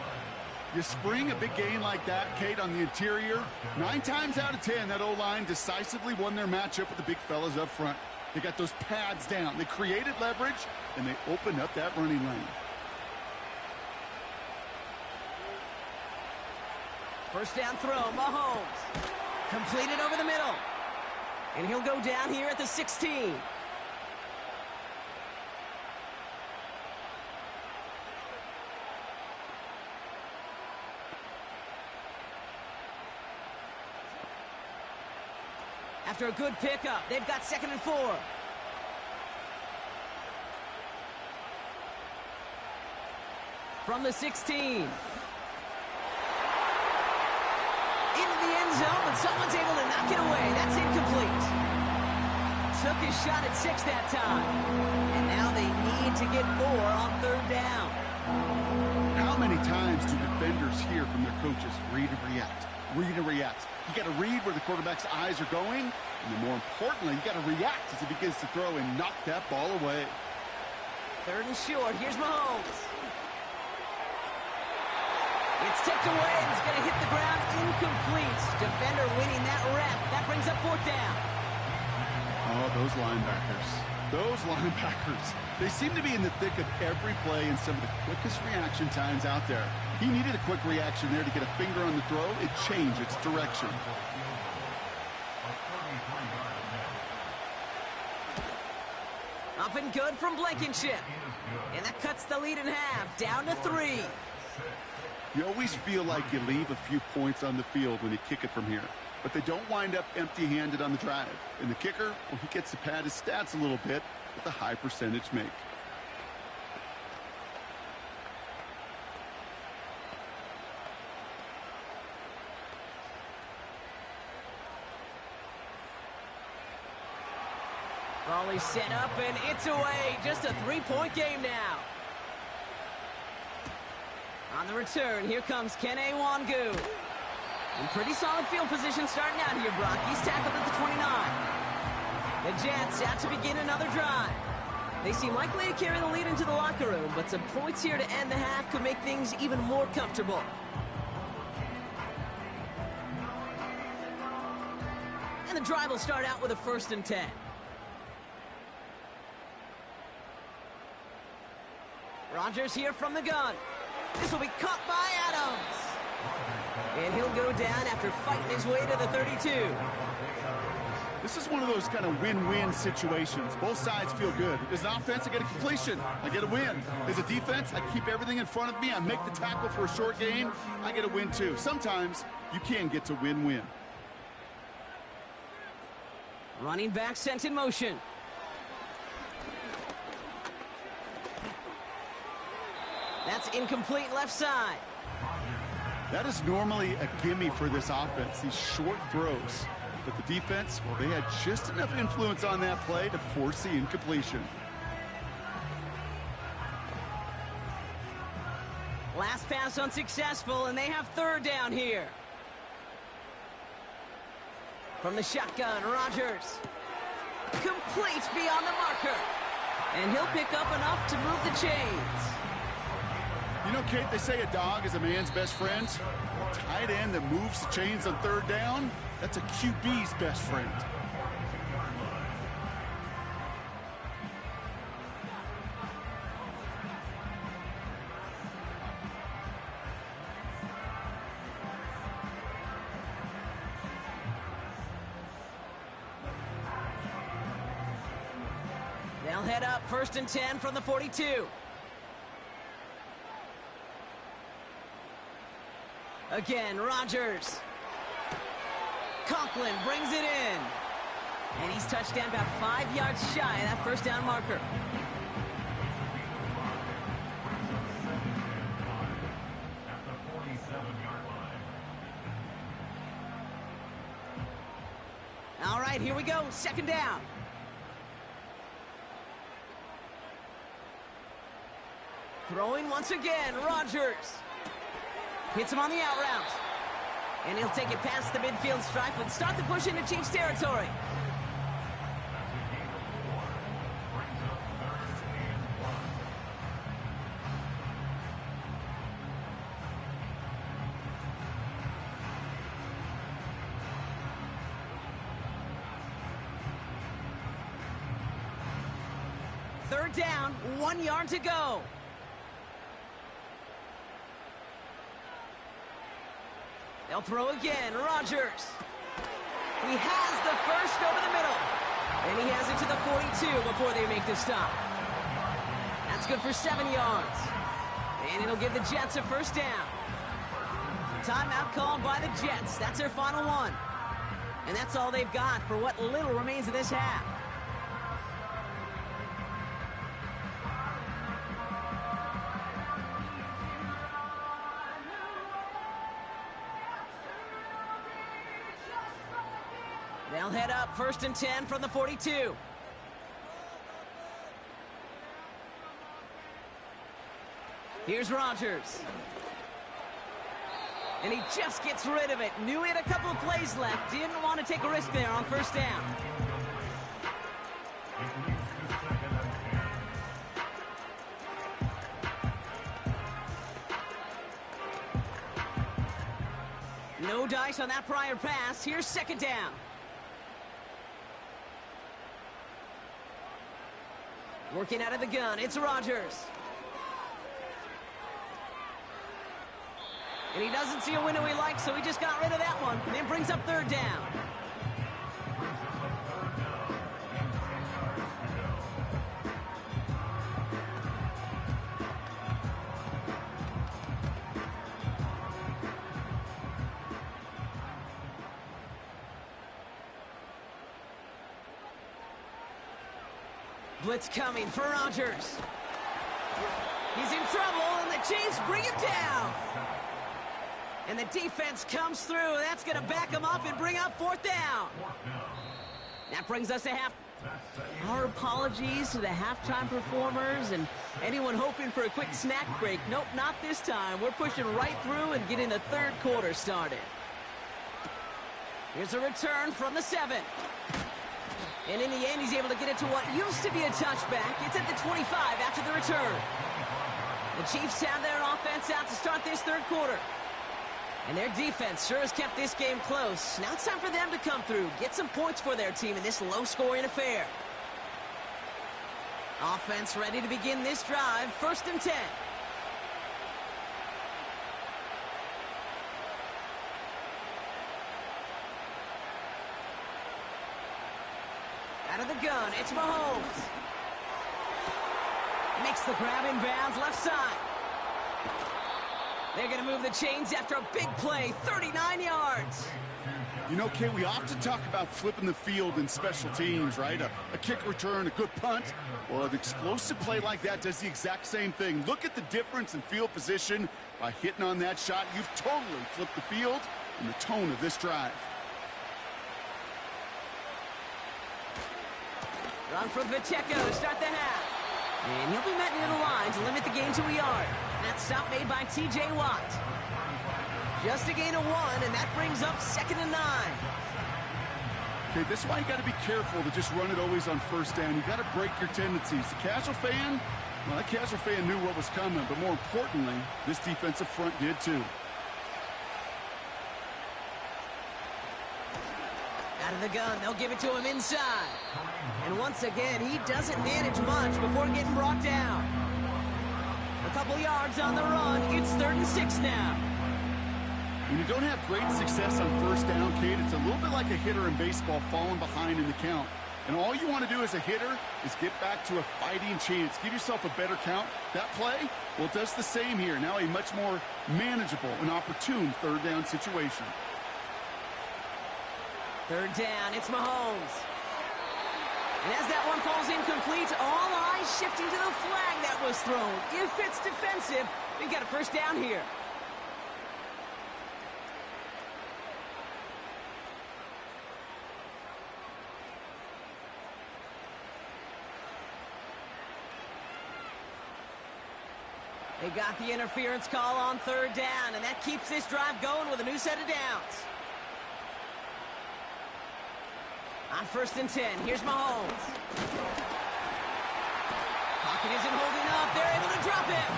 You spring a big gain like that, Kate, on the interior. 9 times out of 10, that O-line decisively won their matchup with the big fellas up front. They got those pads down. They created leverage, and they opened up that running lane. First down throw, Mahomes. Completed over the middle. And he'll go down here at the 16. After a good pickup, they've got second and 4. From the 16. Into the end zone, but someone's able to knock it away. That's incomplete. Took his shot at 6 that time. And now they need to get 4 on third down. How many times do defenders hear from their coaches, read and react, read and react? You got to read where the quarterback's eyes are going, and then more importantly, you got to react as he begins to throw and knock that ball away. Third and short, here's Mahomes. It's tipped away, and it's going to hit the ground incomplete. Defender winning that rep. That brings up 4th down. Oh, those linebackers. Those linebackers. They seem to be in the thick of every play and some of the quickest reaction times out there. He needed a quick reaction there to get a finger on the throw. It changed its direction. Up and good from Blankenship. And that cuts the lead in half, down to 3. You always feel like you leave a few points on the field when you kick it from here. But they don't wind up empty-handed on the drive. And the kicker, well, he gets to pad his stats a little bit with a high percentage make. Raleigh set up, and it's away. Just a 3-point game now. On the return, here comes Kene Wangu. In pretty solid field position starting out here, Brock. He's tackled at the 29. The Jets out to begin another drive. They seem likely to carry the lead into the locker room, but some points here to end the half could make things even more comfortable. And the drive will start out with a 1st and 10. Rodgers here from the gun. This will be caught by Adams. And he'll go down after fighting his way to the 32. This is one of those kind of win-win situations. Both sides feel good. As an offense, I get a completion. I get a win. As a defense, I keep everything in front of me. I make the tackle for a short gain. I get a win, too. Sometimes you can get to win-win. Running back sent in motion. That's incomplete left side. That is normally a gimme for this offense, these short throws. But the defense, well, they had just enough influence on that play to force the incompletion. Last pass unsuccessful, and they have third down here. From the shotgun, Rodgers. Complete beyond the marker. And he'll pick up enough to move the chains. You know, Kate, they say a dog is a man's best friend. A tight end that moves the chains on third down, that's a QB's best friend. They'll head up 1st and 10 from the 42. Again, Rodgers. Conklin brings it in. And he's touched down about 5 yards shy of that first down marker. All right, here we go. 2nd down. Throwing once again, Rodgers. Hits him on the out route. And he'll take it past the midfield stripe and start the push into Chiefs territory. Third down, 1 yard to go. They'll throw again, Rodgers. He has the first over the middle. And he has it to the 42 before they make the stop. That's good for 7 yards. And it'll give the Jets a first down. Timeout called by the Jets. That's their final one. And that's all they've got for what little remains of this half. They'll head up 1st and 10 from the 42. Here's Rodgers. And he just gets rid of it. Knew he had a couple of plays left. Didn't want to take a risk there on 1st down. No dice on that prior pass. Here's 2nd down. Working out of the gun, it's Rodgers. And he doesn't see a window he likes, so he just got rid of that one. And then brings up 3rd down. Blitz coming for Rodgers. He's in trouble, and the Chiefs bring him down. And the defense comes through. That's going to back him up and bring up 4th down. That brings us to half. Our apologies to the halftime performers and anyone hoping for a quick snack break. Nope, not this time. We're pushing right through and getting the 3rd quarter started. Here's a return from the 7. And in the end, he's able to get it to what used to be a touchback. It's at the 25 after the return. The Chiefs have their offense out to start this 3rd quarter. And their defense sure has kept this game close. Now it's time for them to come through, get some points for their team in this low-scoring affair. Offense ready to begin this drive, 1st and 10. Out of the gun, it's Mahomes. Makes the grab in bounds, left side. They're going to move the chains after a big play, 39 yards. You know, Kate, we often talk about flipping the field in special teams, right? A kick return, a good punt. Well, an explosive play like that does the exact same thing. Look at the difference in field position by hitting on that shot. You've totally flipped the field and the tone of this drive. Run from Pacheco to start the half. And he'll be met near the line to limit the game to a yard. That stop made by T.J. Watt. Just a gain of 1, and that brings up 2nd and 9. Okay, this is why you got to be careful to just run it always on first down. You got to break your tendencies. The casual fan, well, that casual fan knew what was coming, but more importantly, this defensive front did too. Out of the gun, they'll give it to him inside. And once again, he doesn't manage much before getting brought down. A couple yards on the run. It's 3rd and 6 now. When you don't have great success on first down, Kate, it's a little bit like a hitter in baseball falling behind in the count. And all you want to do as a hitter is get back to a fighting chance. Give yourself a better count. That play, well, it does the same here. Now a much more manageable and opportune 3rd down situation. 3rd down, it's Mahomes. And as that one falls incomplete, all eyes shifting to the flag that was thrown. If it's defensive, we've got a 1st down here. They got the interference call on 3rd down, and that keeps this drive going with a new set of downs. On 1st and 10, here's Mahomes. Pocket isn't holding up. They're able to drop it.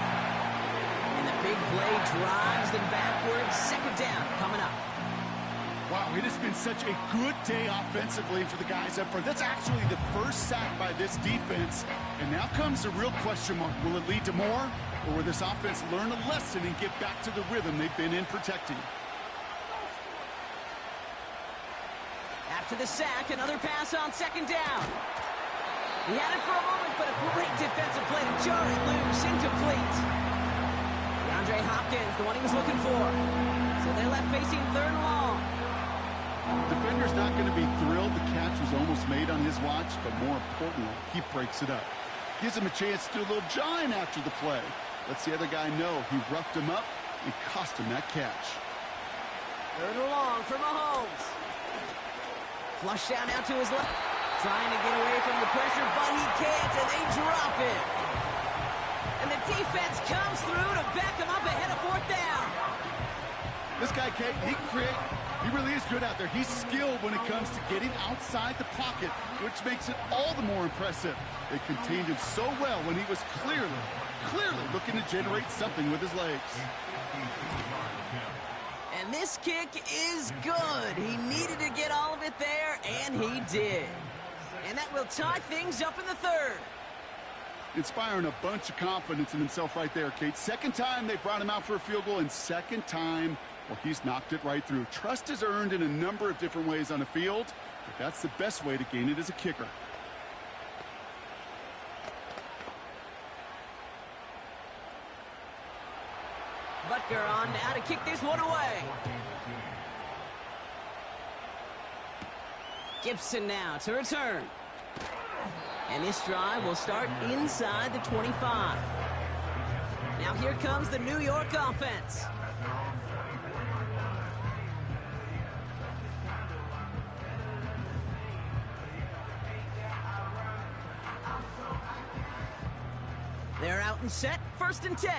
And the big play drives them backwards. 2nd down coming up. Wow, it has been such a good day offensively for the guys up front. That's actually the first sack by this defense. And now comes the real question mark. Will it lead to more? Or will this offense learn a lesson and get back to the rhythm they've been in protecting? After the sack, another pass on 2nd down. He had it for a moment, but a great defensive play to jar it loose, incomplete. DeAndre Hopkins, the one he was looking for. So they're left facing 3rd and long. Defender's not going to be thrilled the catch was almost made on his watch, but more importantly, he breaks it up. Gives him a chance to do a little jawing after the play. Lets the other guy know he roughed him up and cost him that catch. 3rd and long for Mahomes. Flush down out to his left. Trying to get away from the pressure, but he can't, and they drop it. And the defense comes through to back him up ahead of 4th down. This guy, Kate, he can create. He really is good out there. He's skilled when it comes to getting outside the pocket, which makes it all the more impressive. They contained him so well when he was clearly looking to generate something with his legs. And this kick is good. He needed to get all of it there, and he did. And that will tie things up in the 3rd. Inspiring a bunch of confidence in himself right there, Kate. 2nd time they brought him out for a field goal, and 2nd time, well, he's knocked it right through. Trust is earned in a number of different ways on the field, but that's the best way to gain it as a kicker. Butker on now to kick this one away. Gibson now to return. And this drive will start inside the 25. Now here comes the New York offense. They're out and set, 1st and 10.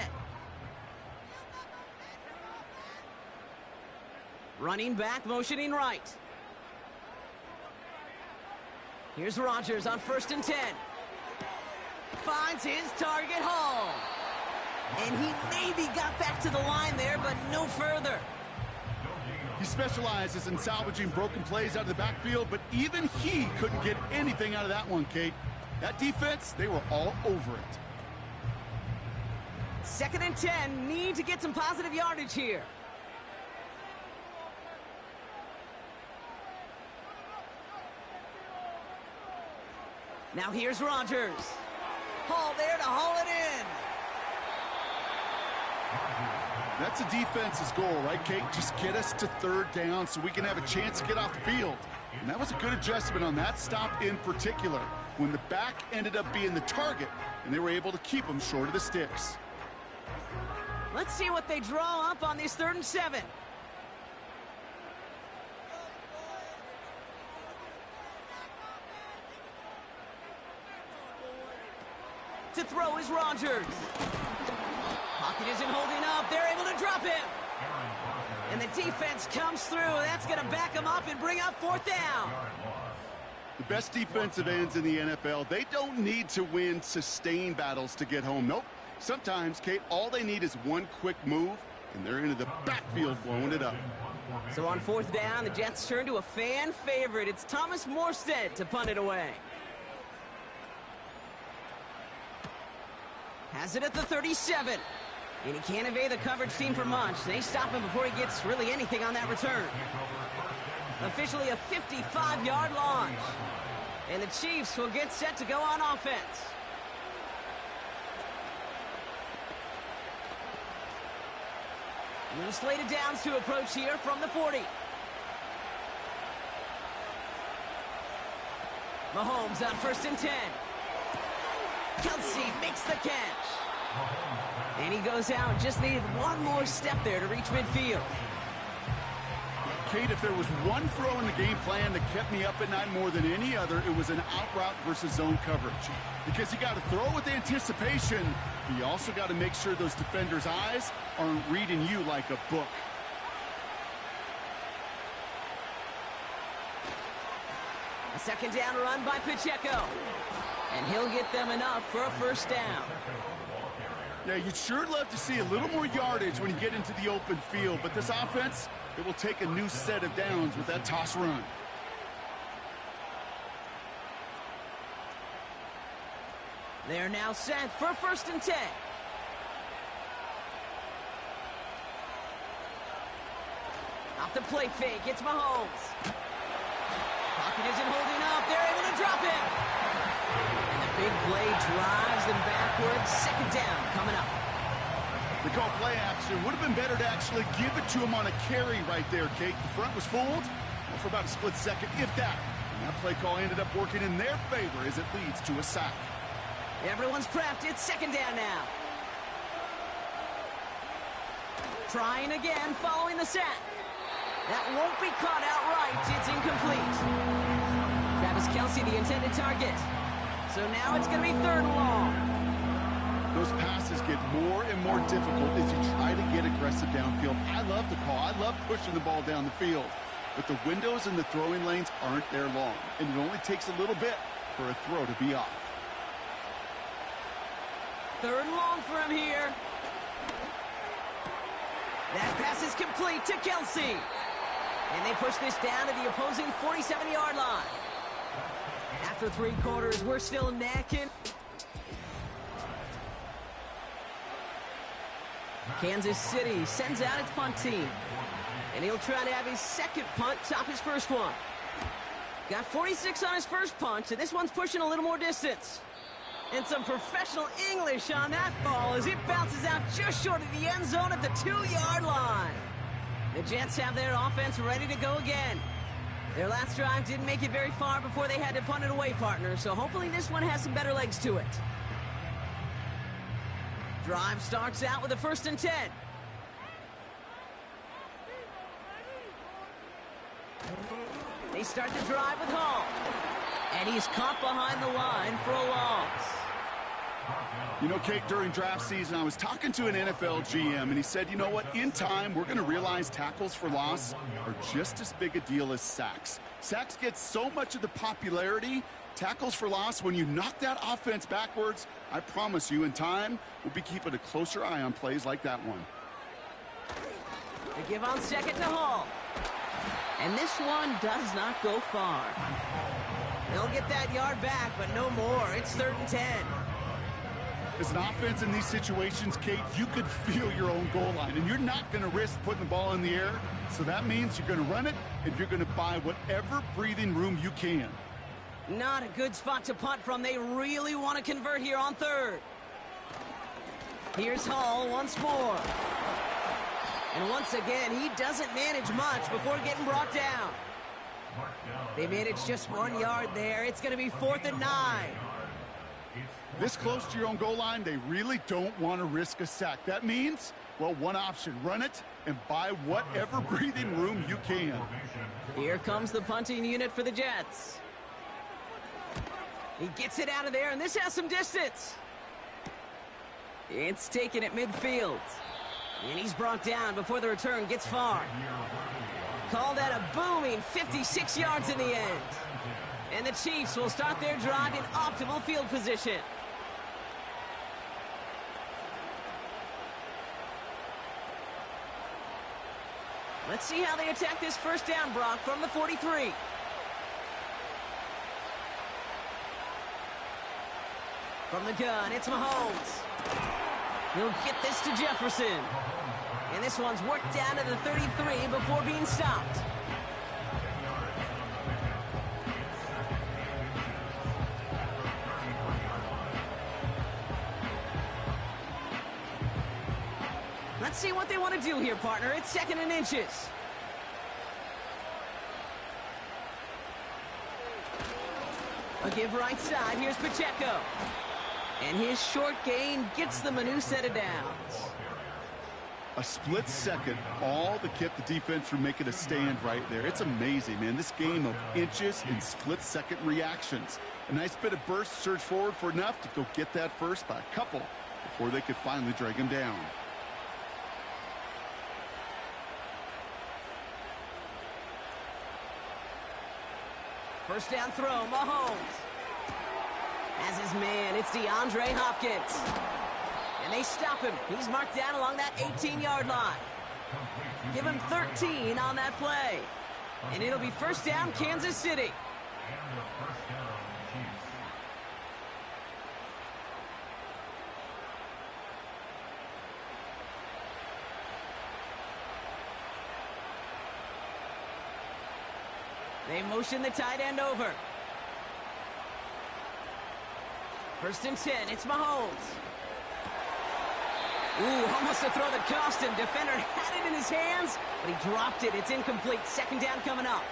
Running back, motioning right. Here's Rodgers on 1st and 10. Finds his target, Hall. And he maybe got back to the line there, but no further. He specializes in salvaging broken plays out of the backfield, but even he couldn't get anything out of that one, Kate. That defense, they were all over it. 2nd and 10, need to get some positive yardage here. Now here's Rodgers. Hall there to haul it in. That's a defense's goal, right, Kate? Just get us to 3rd down so we can have a chance to get off the field. And that was a good adjustment on that stop in particular, when the back ended up being the target, and they were able to keep him short of the sticks. Let's see what they draw up on this 3rd and 7. To throw is Rodgers. Pocket isn't holding up. They're able to drop him. And the defense comes through. That's going to back them up and bring up 4th down. The best defensive ends in the NFL, they don't need to win sustained battles to get home. Nope. Sometimes, Kate, all they need is one quick move, and they're into the backfield blowing it up. So on 4th down, the Jets turn to a fan favorite. It's Thomas Morstead to punt it away. Has it at the 37. And he can't evade the coverage team for much. They stop him before he gets really anything on that return. Officially a 55-yard launch. And the Chiefs will get set to go on offense. New slated downs to approach here from the 40. Mahomes on 1st and 10. Kelsey makes the catch. And he goes out, just needed one more step there to reach midfield. Kate, if there was one throw in the game plan that kept me up at night more than any other, it was an out route versus zone coverage. Because you got to throw with anticipation, but you also got to make sure those defenders' eyes aren't reading you like a book. A 2nd down run by Pacheco. And he'll get them enough for a 1st down. Yeah, you'd sure love to see a little more yardage when you get into the open field, but this offense, it will take a new set of downs with that toss run. They're now set for 1st and 10. Off the play fake, it's Mahomes. Pocket isn't holding up. They're able to drop him. And the big play drives them backwards. 2nd down coming up. They call play action. Would have been better to actually give it to him on a carry right there, Kate. The front was fooled for about a split second, if that. And that play call ended up working in their favor as it leads to a sack. Everyone's prepped. It's 2nd down now. Trying again following the sack. That won't be caught outright. It's incomplete. Travis Kelsey, the intended target. So now it's going to be 3rd and long. Those passes get more and more difficult as you try to get aggressive downfield. I love the call. I love pushing the ball down the field. But the windows in the throwing lanes aren't there long. And it only takes a little bit for a throw to be off. 3rd and long for him here. That pass is complete to Kelsey. And they push this down to the opposing 47-yard line. After 3 quarters, we're still necking. Kansas City sends out its punt team. And he'll try to have his 2nd punt top his 1st one. Got 46 on his 1st punt, and this one's pushing a little more distance. And some professional English on that ball as it bounces out just short of the end zone at the 2-yard line. The Jets have their offense ready to go again. Their last drive didn't make it very far before they had to punt it away, partner, so hopefully this one has some better legs to it. Drive starts out with a 1st and 10. They start the drive with Hall. And he's caught behind the line for a loss. You know, Kate, during draft season, I was talking to an NFL GM, and he said, you know what, in time, we're going to realize tackles for loss are just as big a deal as sacks. Sacks get so much of the popularity. Tackles for loss, when you knock that offense backwards, I promise you, in time, we'll be keeping a closer eye on plays like that one. They give on 2nd to Hall. And this one does not go far. They'll get that yard back, but no more. It's 3rd and 10. As an offense in these situations, Kate, you could feel your own goal line, and you're not going to risk putting the ball in the air. So that means you're going to run it, and you're going to buy whatever breathing room you can. Not a good spot to punt from. They really want to convert here on 3rd. Here's Hall once more. And once again, he doesn't manage much before getting brought down. They managed just 1 yard there. It's going to be 4th and 9. This close to your own goal line, they really don't want to risk a sack. That means, well, one option, run it and buy whatever breathing room you can. Here comes the punting unit for the Jets. He gets it out of there, and this has some distance. It's taken at midfield. And he's brought down before the return gets far. Called at a booming 56 yards in the end. And the Chiefs will start their drive in optimal field position. Let's see how they attack this first down, Brock, from the 43. From the gun, it's Mahomes. He'll get this to Jefferson. And this one's worked down to the 33 before being stopped. Let's see what they want to do here, partner. It's 2nd and inches. A give right side. Here's Pacheco. And his short gain gets them a new set of downs. A split second, all that kept the defense from making a stand right there. It's amazing, man. This game of inches and split-second reactions. A nice bit of burst, surge forward for enough to go get that first by a couple before they could finally drag him down. First down throw, Mahomes. As his man, it's DeAndre Hopkins. And they stop him. He's marked down along that 18-yard line. Give him 13 on that play. And it'll be first down, Kansas City. They motion the tight end over. First and 10, it's Mahomes. Ooh, almost a throw that cost him. Defender had it in his hands, but he dropped it. It's incomplete. Second down coming up.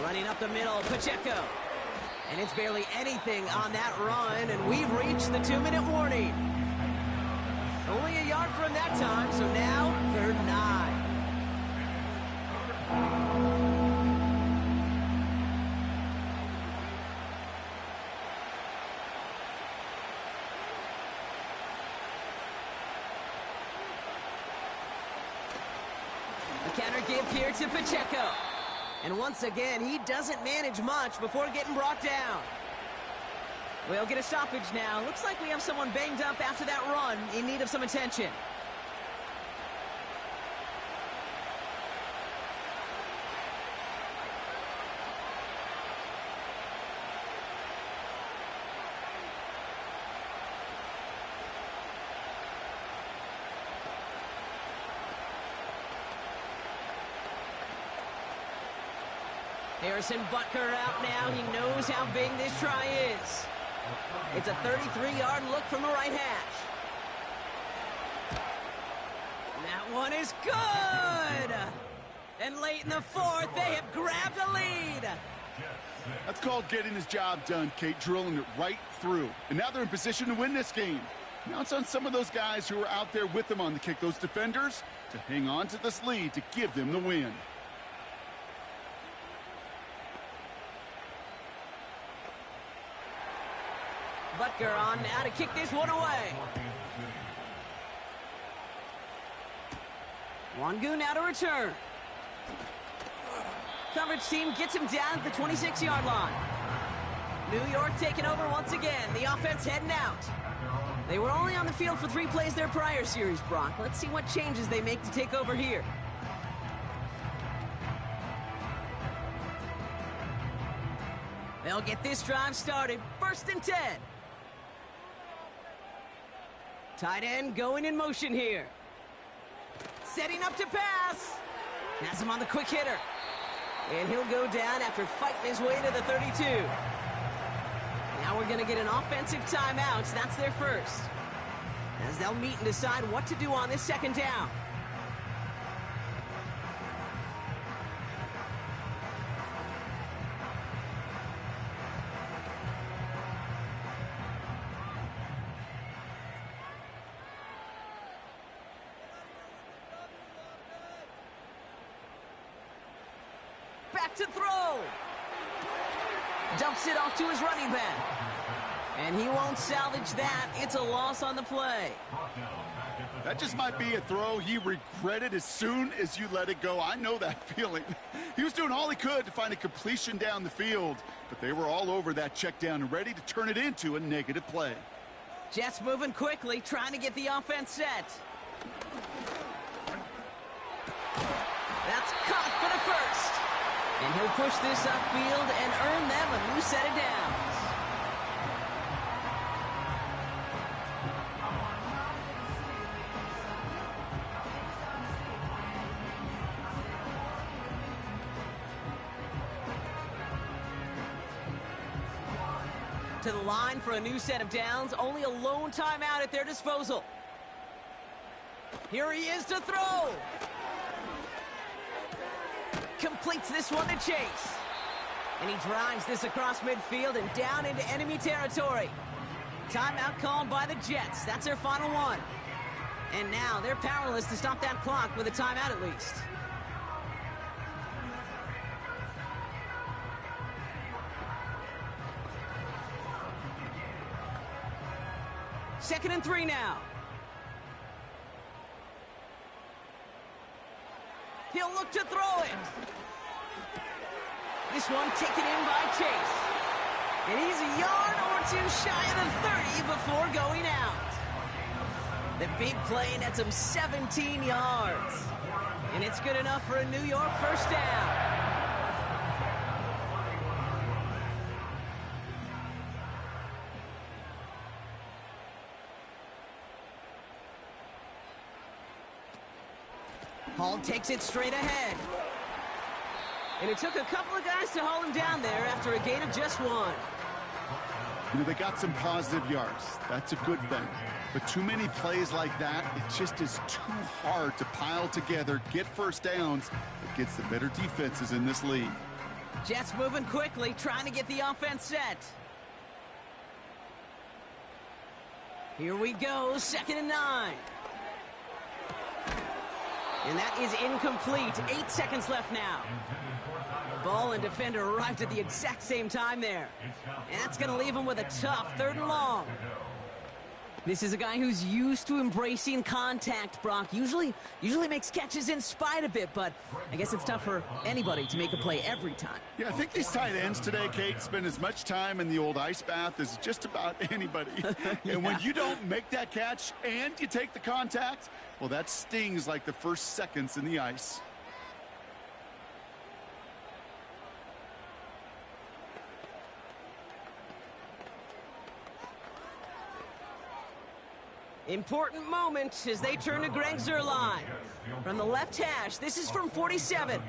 Running up the middle, Pacheco. And it's barely anything on that run, and we've reached the 2-minute warning. Only a yard from that time, so now 3rd and 9. A counter give here to Pacheco. And once again, he doesn't manage much before getting brought down. We'll get a stoppage now. Looks like we have someone banged up after that run in need of some attention. Harrison Butker out now. He knows how big this try is. It's a 33-yard look from the right hash. That one is good! And late in the 4th, they have grabbed a lead. That's called getting his job done, Kate, drilling it right through. And now they're in position to win this game. Now it's on some of those guys who are out there with them on the kick, those defenders, to hang on to this lead to give them the win. Butker on now to kick this one away. Wangu now to return. Coverage team gets him down at the 26-yard line. New York taking over once again. The offense heading out. They were only on the field for 3 plays their prior series, Brock. Let's see what changes they make to take over here. They'll get this drive started. First and 10. Tight end going in motion here. Setting up to pass. Has him on the quick hitter. And he'll go down after fighting his way to the 32. Now we're going to get an offensive timeout. That's their first. As they'll meet and decide what to do on this second down. to throw. Dumps it off to his running back. And he won't salvage that. It's a loss on the play. That just might be a throw he regretted as soon as you let it go. I know that feeling. He was doing all he could to find a completion down the field, but they were all over that check down and ready to turn it into a negative play. Jets moving quickly, trying to get the offense set. That's caught for the first. And he'll push this upfield and earn them a new set of downs. To the line for a new set of downs. Only a lone timeout at their disposal. Here he is to throw. Completes this one to Chase. And he drives this across midfield and down into enemy territory. Timeout called by the Jets. That's their final one. And now they're powerless to stop that clock with a timeout at least. Second and 3 now. He'll look to throw it. This one taken in by Chase. And he's a yard or two shy of the 30 before going out. The big play nets him 17 yards. And it's good enough for a New York first down. Hall takes it straight ahead. And it took a couple of guys to haul him down there after a gain of just 1. You know, they got some positive yards. That's a good thing. But too many plays like that, it just is too hard to pile together, get first downs against the better defenses in this league. Jets moving quickly, trying to get the offense set. Here we go, 2nd and 9. And that is incomplete. 8 seconds left now. Ball and defender arrived at the exact same time there. And that's going to leave him with a tough 3rd and long. This is a guy who's used to embracing contact, Brock. Usually makes catches in spite of it, but I guess it's tough for anybody to make a play every time. Yeah, I think these tight ends today, Kate, spend as much time in the old ice bath as just about anybody. Yeah. And when you don't make that catch and you take the contact, well, that stings like the first seconds in the ice. Important moment as they turn to Greg Zuerlein. From the left hash, this is from 47.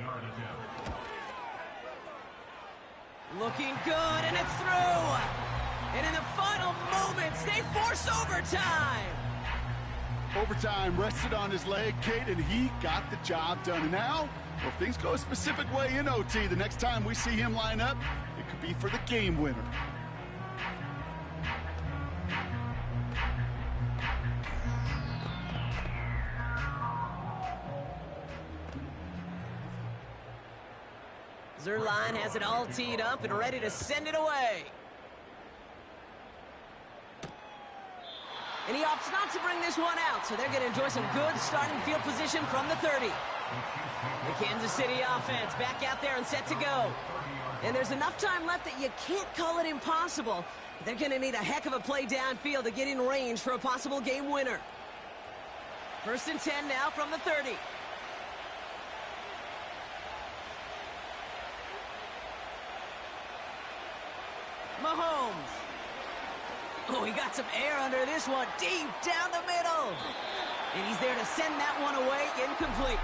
Looking good, and it's through. And in the final moments, they force overtime. Overtime rested on his leg, Kate, and he got the job done. And now, well, if things go a specific way in OT, the next time we see him line up, it could be for the game winner. Zuerlein has it all teed up and ready to send it away. And he opts not to bring this one out, so they're going to enjoy some good starting field position from the 30. The Kansas City offense back out there and set to go. And there's enough time left that you can't call it impossible. They're going to need a heck of a play downfield to get in range for a possible game winner. 1st and 10 now from the 30. Mahomes. Oh, he got some air under this one, deep down the middle. And he's there to send that one away, incomplete.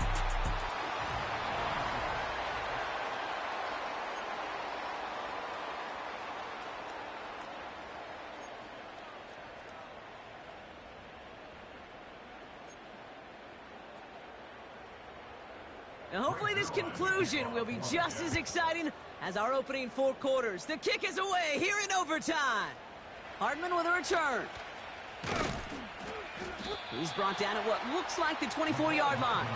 Now, hopefully this conclusion will be just as exciting as our opening 4 quarters. The kick is away here in overtime. Hardman with a return. He's brought down at what looks like the 24-yard line.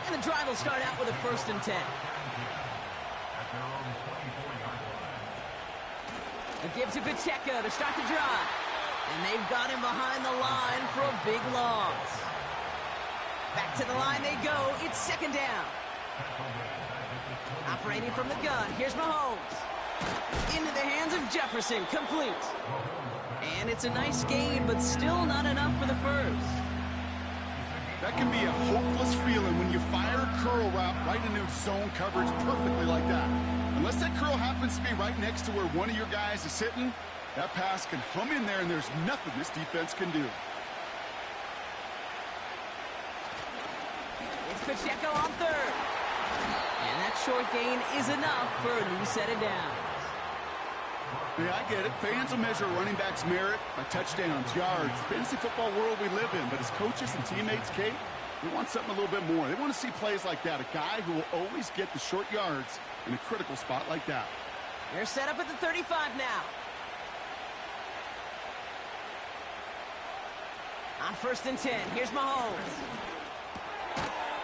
And the drive will start out with a 1st and 10. A give to Pacheco to start the drive. And they've got him behind the line for a big loss. Back to the line they go. It's second down. Operating from the gun. Here's Mahomes. Into the hands of Jefferson. Complete. And it's a nice gain, but still not enough for the first. That can be a hopeless feeling when you fire a curl route right into zone coverage perfectly like that. Unless that curl happens to be right next to where one of your guys is sitting, that pass can hum in there and there's nothing this defense can do. It's Pacheco on third. And that short gain is enough for a new set of downs. Yeah, I get it. Fans will measure running backs' merit by touchdowns, yards, the fantasy football world we live in. But as coaches and teammates, Kate, they want something a little bit more. They want to see plays like that. A guy who will always get the short yards in a critical spot like that. They're set up at the 35 now. On 1st and 10, here's Mahomes.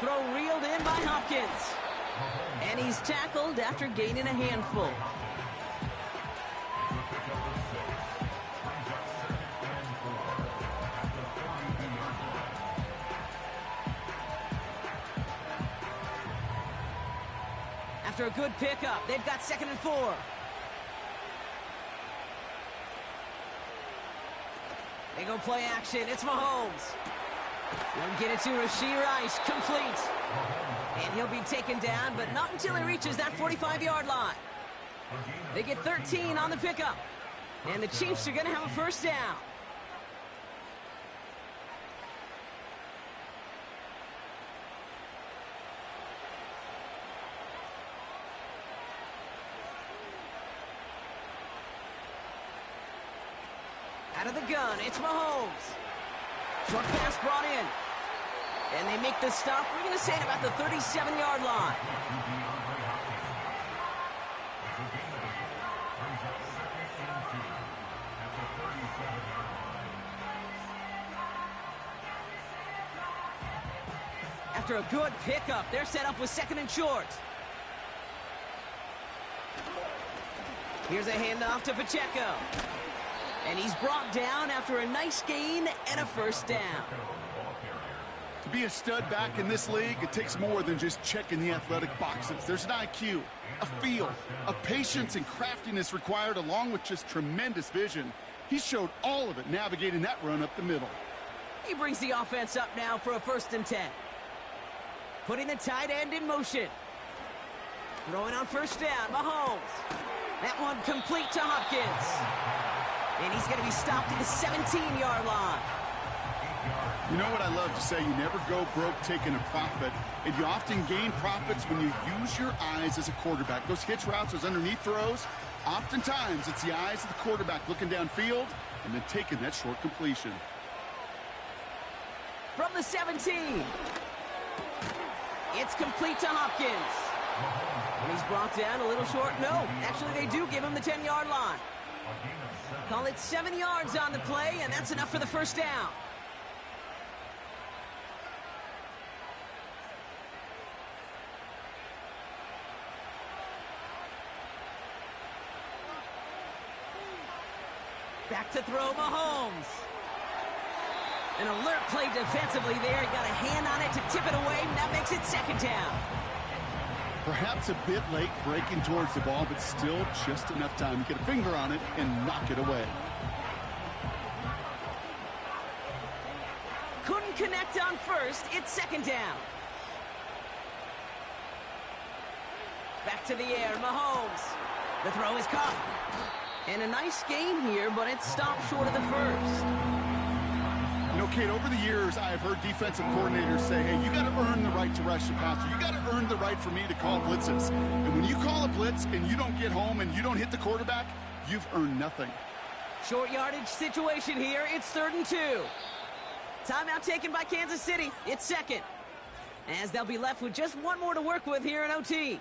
Throw reeled in by Hopkins. And he's tackled after gaining a handful. After a good pickup, they've got 2nd and 4. They go play action. It's Mahomes. They'll get it to Rashee Rice. Complete. And he'll be taken down, but not until he reaches that 45-yard line. They get 13 on the pickup. And the Chiefs are going to have a first down. Out of the gun, it's Mahomes. Short pass brought in. And they make the stop, we're going to say, at about the 37-yard line. After a good pickup, they're set up with 2nd and short. Here's a handoff to Pacheco. And he's brought down after a nice gain and a first down. To be a stud back in this league, it takes more than just checking the athletic boxes. There's an IQ, a feel, a patience and craftiness required along with just tremendous vision. He showed all of it navigating that run up the middle. He brings the offense up now for a 1st and 10. Putting the tight end in motion. Throwing on 1st down, Mahomes. That one complete to Hopkins. And he's going to be stopped at the 17-yard line. You know what I love to say? You never go broke taking a profit. And you often gain profits when you use your eyes as a quarterback. Those hitch routes, those underneath throws, oftentimes it's the eyes of the quarterback looking downfield and then taking that short completion. From the 17. It's complete to Hopkins. And he's brought down a little short. No, actually they do give him the 10-yard line. Call it 7 yards on the play, and that's enough for the first down. Back to throw, Mahomes. An alert play defensively there. He got a hand on it to tip it away, and that makes it 2nd down. Perhaps a bit late breaking towards the ball, but still just enough time to get a finger on it and knock it away. Couldn't connect on 1st. It's 2nd down. Back to the air, Mahomes. The throw is caught. And a nice gain here, but it's stopped short of the first. You know, Kate, over the years, I have heard defensive coordinators say, hey, you got to earn the right to rush the passer. You got to earn the right for me to call blitzes. And when you call a blitz and you don't get home and you don't hit the quarterback, you've earned nothing. Short yardage situation here. It's 3rd and 2. Timeout taken by Kansas City. It's 2nd. As they'll be left with just one more to work with here in OT.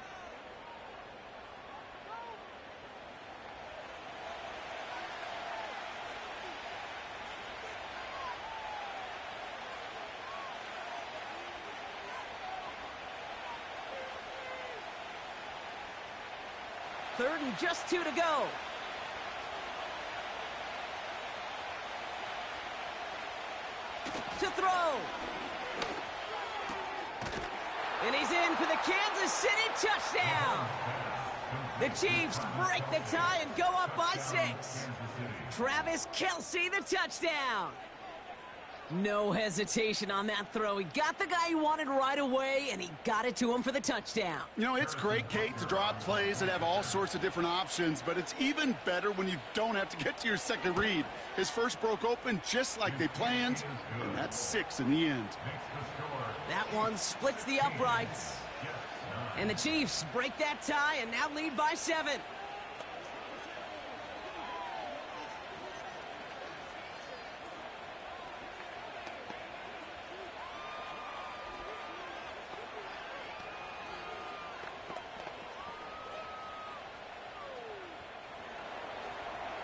Third and just 2 to go. throw. And he's in for the Kansas City touchdown. The Chiefs break the tie and go up by 6. Travis Kelce, the touchdown. No hesitation on that throw. He got the guy he wanted right away, and he got it to him for the touchdown. You know, it's great, Kate, to draw up plays that have all sorts of different options, but it's even better when you don't have to get to your second read. His first broke open just like they planned, and that's 6 in the end. That one splits the uprights. And the Chiefs break that tie and now lead by 7.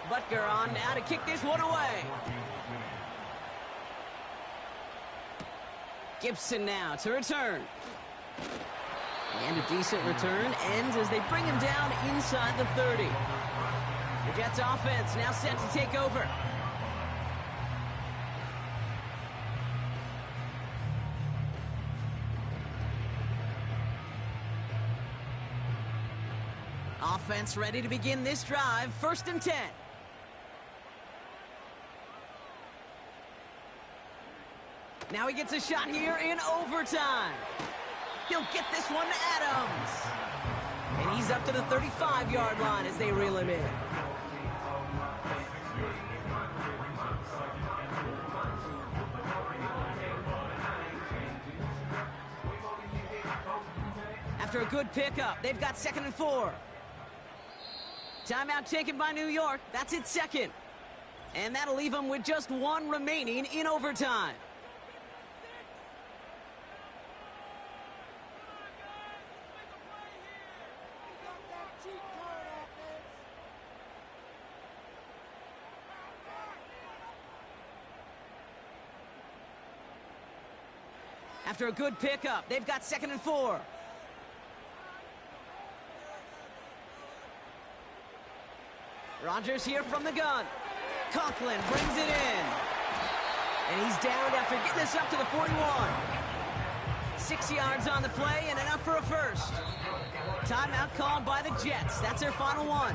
Butker on now to kick this one away. Gibson now to return. And a decent return ends as they bring him down inside the 30. The Jets offense now set to take over. Offense ready to begin this drive. 1st and 10. Now he gets a shot here in overtime. He'll get this one to Adams. And he's up to the 35-yard line as they reel him in. After a good pickup, they've got 2nd and 4. Timeout taken by New York. That's its 2nd. And that'll leave them with just 1 remaining in overtime. After a good pickup, they've got 2nd and 4. Rodgers here from the gun. Conklin brings it in. And he's down after getting this up to the 41. 6 yards on the play and enough for a first. Timeout called by the Jets. That's their final one,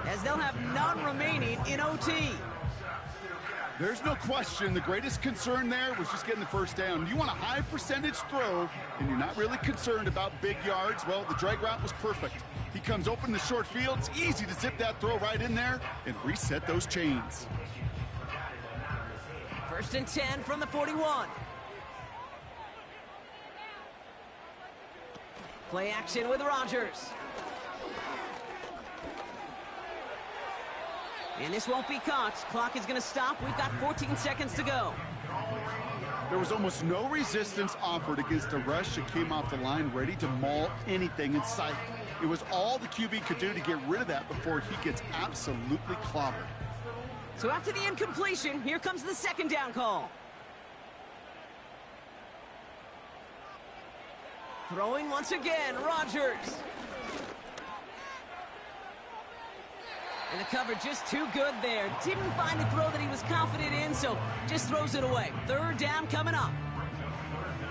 as they'll have none remaining in OT. There's no question the greatest concern there was just getting the first down. You want a high percentage throw, and you're not really concerned about big yards. Well, the drag route was perfect. He comes open the short field. It's easy to zip that throw right in there and reset those chains. 1st and 10 from the 41. Play action with Rodgers. And this won't be caught. Clock is going to stop. We've got 14 seconds to go. There was almost no resistance offered against a rush that came off the line ready to maul anything in sight. It was all the QB could do to get rid of that before he gets absolutely clobbered. So after the incompletion, here comes the 2nd down call. Throwing once again, Rodgers. And the coverage just too good there. Didn't find a throw that he was confident in, so just throws it away. 3rd down coming up.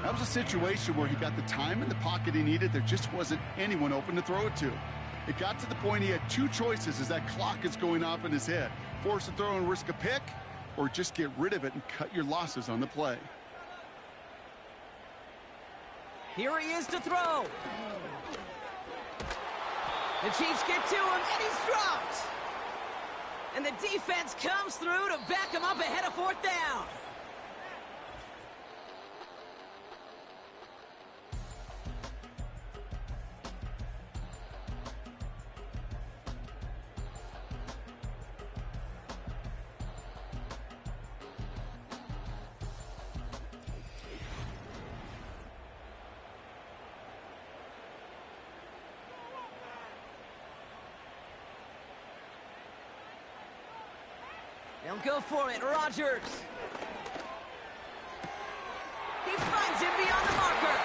That was a situation where he got the time in the pocket he needed. There just wasn't anyone open to throw it to. It got to the point he had 2 choices as that clock is going off in his head. Force a throw and risk a pick, or just get rid of it and cut your losses on the play. Here he is to throw. The Chiefs get to him, and he's dropped. And the defense comes through to back him up ahead of 4th down. They'll go for it, Rodgers. He finds him beyond the marker.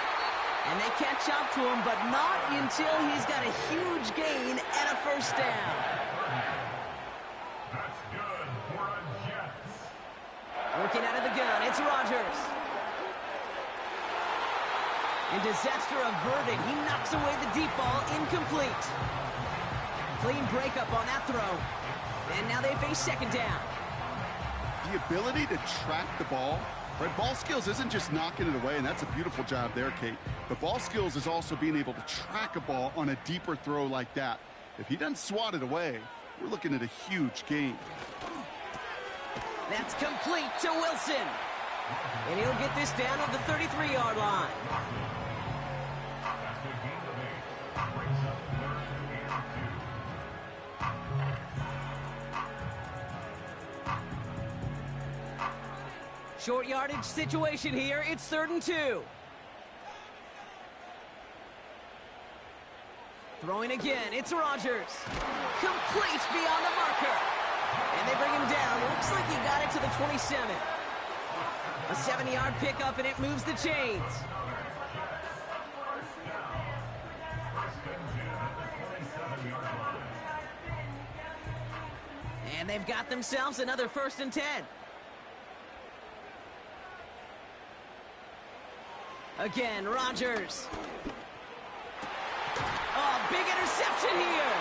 And they catch up to him, but not until he's got a huge gain and a 1st down. That's good for a Jets. Working out of the gun, it's Rodgers. And disaster averted. He knocks away the deep ball, incomplete. Clean breakup on that throw. And now they face second down. The ability to track the ball, right? Ball skills isn't just knocking it away, and that's a beautiful job there, Kate. But ball skills is also being able to track a ball on a deeper throw like that. If he doesn't swat it away, we're looking at a huge gain. That's complete to Wilson. And he'll get this down on the 33-yard line. Short yardage situation here. It's 3rd and 2. Throwing again. It's Rodgers. Complete beyond the marker. And they bring him down. Looks like he got it to the 27. A 7-yard pickup, and it moves the chains. And they've got themselves another 1st and 10. Again, Rodgers. Oh, big interception here.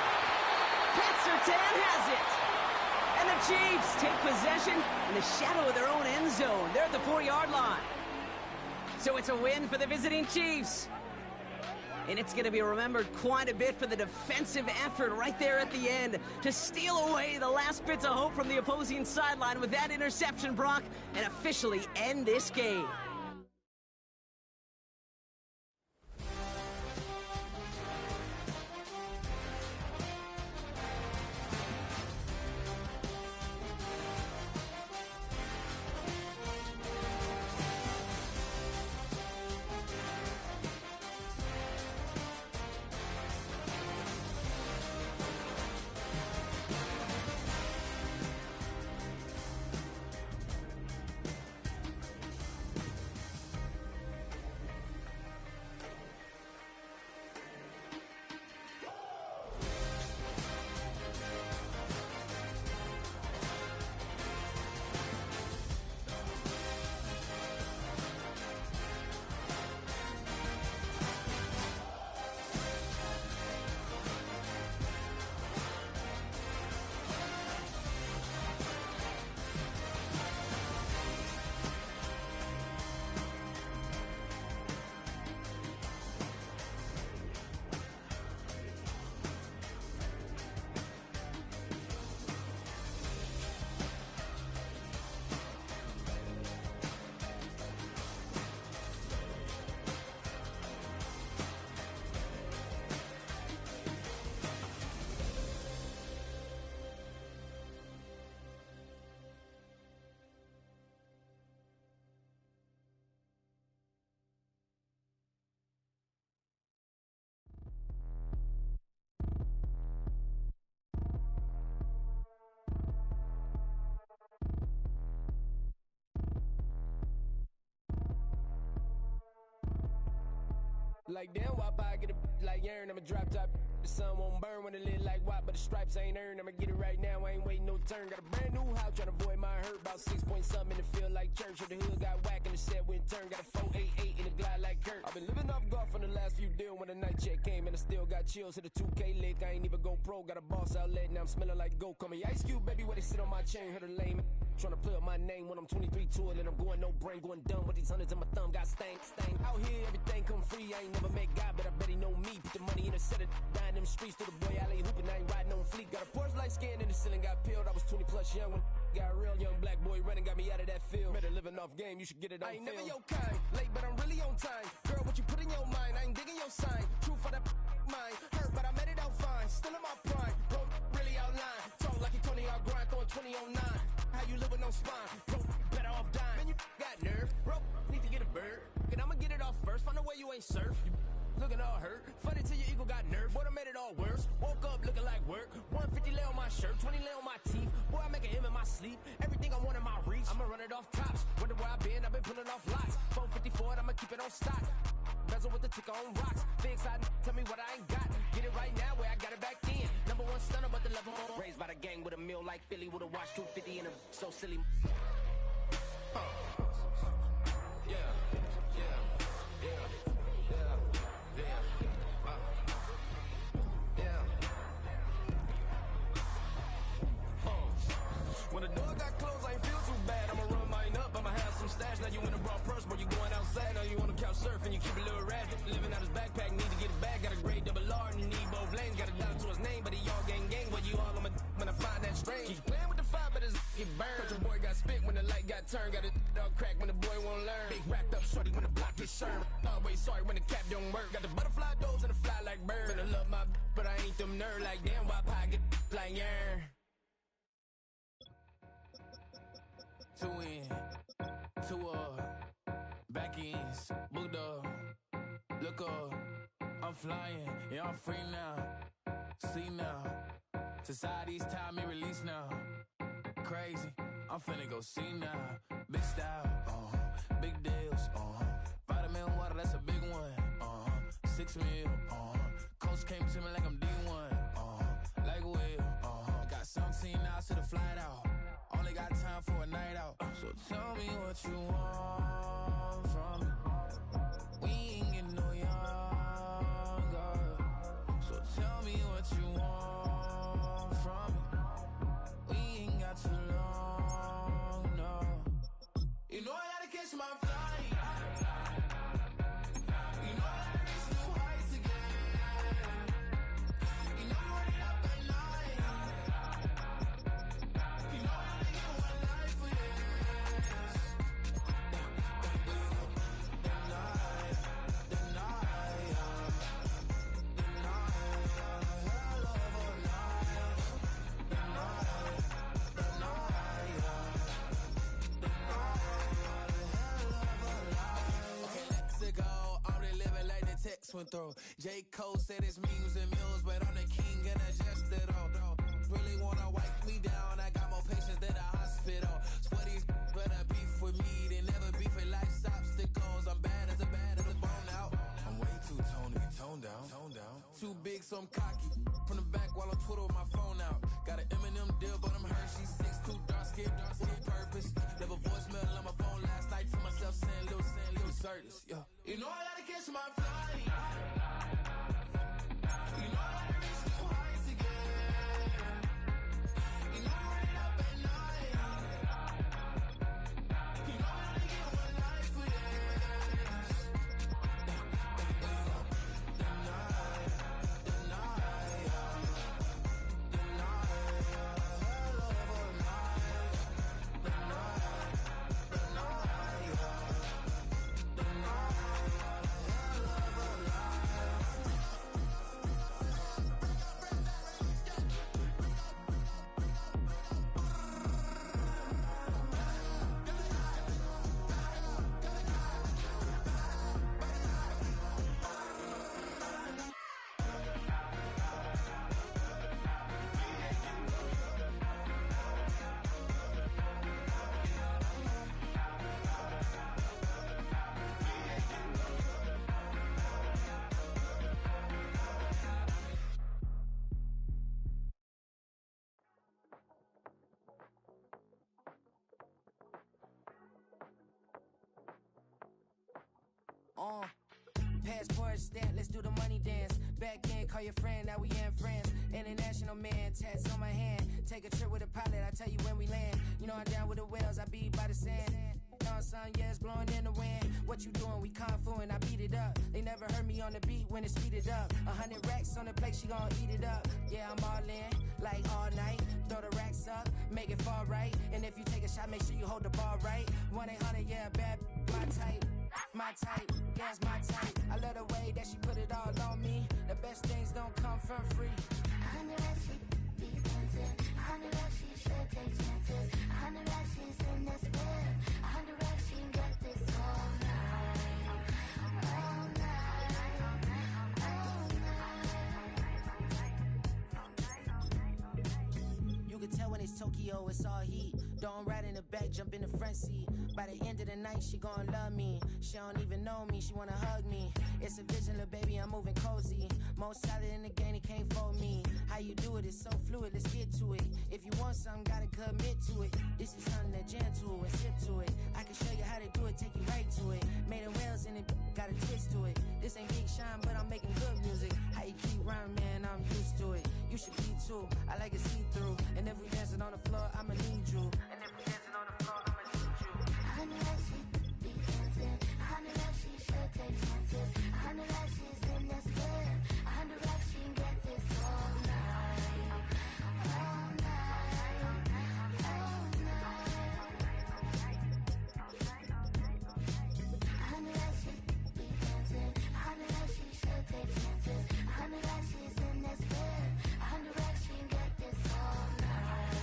Pat Surtain has it. And the Chiefs take possession in the shadow of their own end zone. They're at the 4-yard line. So it's a win for the visiting Chiefs. And it's going to be remembered quite a bit for the defensive effort right there at the end to steal away the last bits of hope from the opposing sideline with that interception, Brock, and officially end this game. Like damn, why I get a like urn? I'm a drop top. The sun won't burn when it lit like white, but the stripes ain't earned. I'ma get it right now, I ain't waiting no turn. Got a brand new house, tryna avoid my hurt. About 6 point something, and it feel like church. If the hood got whack and the set went turn. Got a 488 in a glide like Kurt. I've been living off golf from the last few deals. When the night check came and I still got chills. Hit a 2K lick, I ain't even go pro. Got a boss outlet, now I'm smelling like go. Call me Ice Cube, baby, where they sit on my chain. Heard a lame tryna play up my name when I'm 23 to it. And I'm going no brain, going dumb with these hundreds in my thumb. Got stank. Out here, everything come free. I ain't never met God, but I bet he know me. Put the money in a set of dying them streets to the boy alley hooping. I ain't riding on fleek. Got a Porsche light skin in the ceiling, got peeled. I was 20 plus young when got a real young black boy running, got me out of that field. Better living off game, you should get it on film. I ain't never your kind, late but I'm really on time. Girl, what you put in your mind, I ain't digging your sign. True for that mind, hurt but I made it out fine. Still in my prime, bro, really outline. Talk like you Tony out grind, throwing 20 on 9. How you live with no spine, bro, better off dying. Man, you got nerve, bro, need to get a bird. And I'ma get it off first, find a way you ain't surf. You looking all hurt, funny till your ego got nerve. Boy, I made it all worse, woke up looking like work. 150 lay on my shirt, 20 lay on my teeth. Boy, I make an M in my sleep, everything I want in my reach. I'ma run it off tops, wonder where I been, I've been pulling off lots. 454, I'ma keep it on stock. Bezel with the ticker on rocks. Big side, tell me what I ain't got. Get it right now where I got it back then. Number one stunner, but the level on. Raised by the gang with a meal like Philly with a watch 250 and a so silly. When the door got closed, I ain't feel too bad. I'ma run mine up, I'ma have some stash. Now you in a broad purse, bro, you going outside. Now you on the couch surfing, you keep a little rat. Living out his backpack, need to get it back. Got a grade double R, and you need both lanes. Got a dollar to his name, but he all gang. But you all on my when I find that strange. Keep playing with the fire, but his get burned. Cause your boy got spit when the light got turned. Got a dog crack when the boy won't learn. Big wrapped up shorty when the block gets shurned. Always sorry when the cap don't work. Got the butterfly doors and the fly like bird. Finna love my but I ain't them nerd like damn. Why pie get like yarn? Two in, two back ends, booked up, look up, I'm flying, yeah I'm free now, see now, society's time me release now, crazy, I'm finna go see now, big style, big deals, vitamin water, that's a big one, 6 mil, coach came to me like I'm D1, like Will, got 17 hours to the flight out. Only got time for a night out. So tell me what you want from me. We ain't getting no younger. So tell me what you want from me. We ain't got too long, no. You know I gotta catch my flight. You know I gotta reach new heights again. You know I'm running up at night. You know went through. J. Cole said it's memes and mules, but I'm the king and I just it all. Really wanna wipe me down, I got more patience than a hospital. Sweaty's better beef with me, they never beef with life's obstacles. I'm bad as a bone out. I'm way too toned to be toned down. Too big, so I'm cocky. From the back while I'm Twitter with my phone out. Got an Eminem deal, but I'm Hershey. 6'2", dark skin, with a purpose. Never voicemail on my phone last night to myself saying little Curtis, yeah. You know I gotta catch my flight. You know I gotta reach new heights again. You know I'm running up at night. You know I only get one life for this. Passport stamp, let's do the money dance. Back in, call your friend, now we in France. International man, tats on my hand. Take a trip with a pilot, I tell you when we land. You know I'm down with the whales, I be by the sand. On sun, yeah, it's blowing in the wind. What you doing? We kung fu and I beat it up. They never heard me on the beat when it's speeded up. 100 racks on the plate, she gon' eat it up. Yeah, I'm all in, like all night. Throw the racks up, make it fall right. And if you take a shot, make sure you hold the ball right. 1-800, yeah, bad, my type. My type, yeah, it's my type. I love the way that she put it all on me. The best things don't come for free. 100 racks, she be tempted. 100 racks, she should take chances. 100 racks, she's in this bed. 100 racks, she can get this all night. All night. All night. You can tell when it's Tokyo, it's all heat. Don't ride in the back, jump in the front seat. By the end of the night, she gon' love me. She don't even know me, she wanna hug me. It's a vision, little baby, I'm moving cozy. Most solid in the game, he can't fold me. How you do it, it's so fluid, let's get to it. If you want something, gotta commit to it. This is something that jam to and sip to it. I can show you how to do it, take you right to it. Made a rails in it, got a twist to it. This ain't Big Sean, but I'm making good music. How you keep rhyming, man, I'm used to it. You should be too, I like it see-through. And if we dancing on the floor, I'ma need you. And if we dancing on the floor, I'ma need you. I know that she be dancing. I know that she should take chances. I know that she's in this good. I know that she can get this all night. All night. All night. I know that she be dancing. I know that she should take chances. I know that she's in this good. I know that she can get this all night.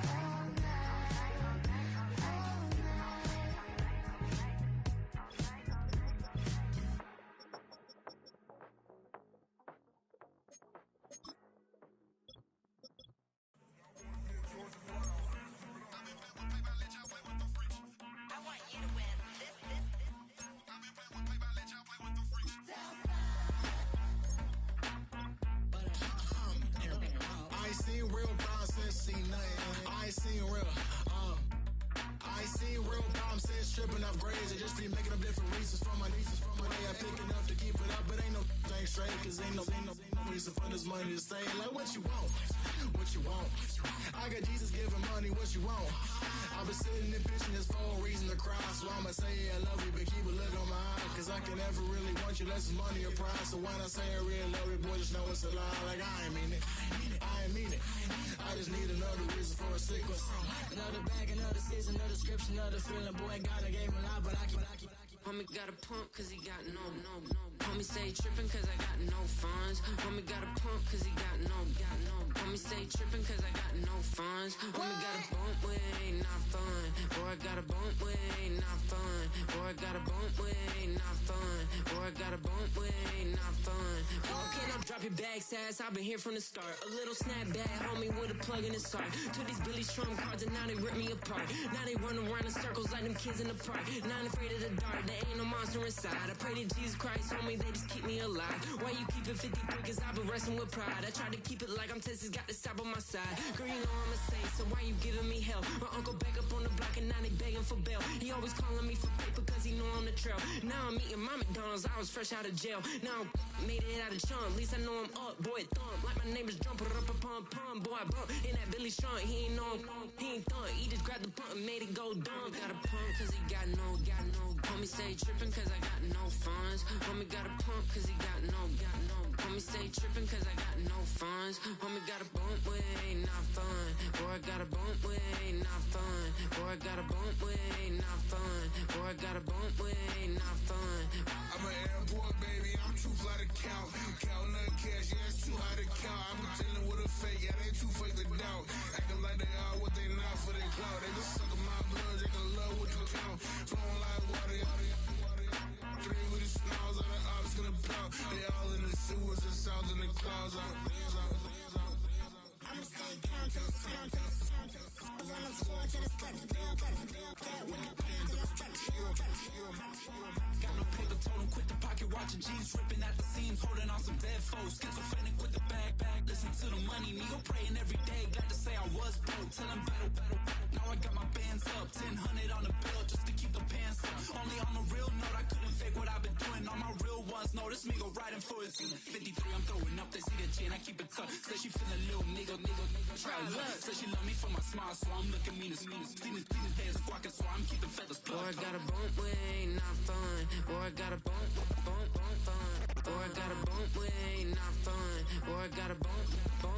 All night. All night. I ain't seen real problems since seen nothing. I ain't seen real, I ain't seen real problems since stripping off grades. I just be making up different reasons for my nieces, for my day. I pick enough to keep it up, but ain't no thing straight, cause ain't no reason for this money to stay. Like what you want, what you want. I got Jesus giving money, what you want. I've been sitting and pitching this for a reason to cry. So I'ma say I love you, but keep a look on my eye. Cause I can never really want you unless it's money or prize. So when I say I really love you, boy, just know it's a lie. Like I ain't mean it, I ain't mean it. I just need another reason for a sequence. Another bag, another season, another description, another feeling. Boy, God, I gave him a lot, but I keep. Homie got a pump cause he got no. Homie stay trippin' cause I got no funds. Homie got a pump cause he got no. Homie stay trippin' cause I got no funds. Homie got a bump with ain't not fun. Boy, I got a bump with ain't not fun. Boy, I got a bump with ain't not fun. Boy, I got a bump with ain't not fun. Okay, now drop your bag, sass. I've been here from the start. A little snapback, homie, with a plug in his heart. Took these Billy Trump cards and now they rip me apart. Now they run around in circles like them kids in the park. Now I'm afraid of the dark. There ain't no monster inside. I pray to Jesus Christ, homie, they just keep me alive. Why you keep it 53? Cause I've been wrestling with pride. I try to keep it like I'm Texas, got the stop on my side. Girl, you know I'm a saint, so why you giving me hell? My uncle back up on the block and now they begging for bail. He always calling me for paper cause he know I'm the trail. Now I'm eating my McDonald's, I was fresh out of jail. Now I made it out of chunk, at least I know I'm up. Boy, thump, like my name is Jumper, up a pump, pump. Boy, I bump in that Billy Sean, he ain't know, he ain't thump. He just grabbed the pump and made it go dumb. Got a pump cause he got no. Homie stay trippin' cause I got no funds. Homie got a pump cause he got no. Homie stay trippin' cause I got no funds. Homie got a bump with ain't not fun. Boy, I got a bump with ain't not fun. Boy, I got a bump with ain't not fun. Boy, I got a bump with ain't not fun. I'm an airport baby, I'm too fly to count. Counting up cash, yeah, it's too high to count. I've been dealing with a fake, yeah, they too fake to doubt. Acting like they are what they not for their clout. They just suckin' my blood, they can love what you count. Flowing like water, three with the smiles on the ops gonna pout. They all in the sewers and south in the clouds. I'ma stay down to the sound, to the sound, to the sound. On the floor to the steps, down, with the pain to the steps. Got no paper, told him quit the pocket watching jeans ripping at the seams, holding on some dead foes. Schizophrenic with the bag. Listen to the money, nigga praying every day. Glad to say I was broke, till I'm battle. Now I got my bands up, 1000 on the bill just to keep the pants up. Only on the real note, I couldn't fake what I've been doing. All my real ones know this me go riding for it. 53, I'm throwing up, they see the chain, I keep it tough. Say she feeling little nigga, try luck. Say she love me for my smile, so I'm looking mean as Seen his days squawking, so I'm keeping feathers plucked. Boy, I got a bump with ain't not fun. Boy, I got a bump fun. Boy, I got a bump with ain't not fun. Boy, I got a bump fun.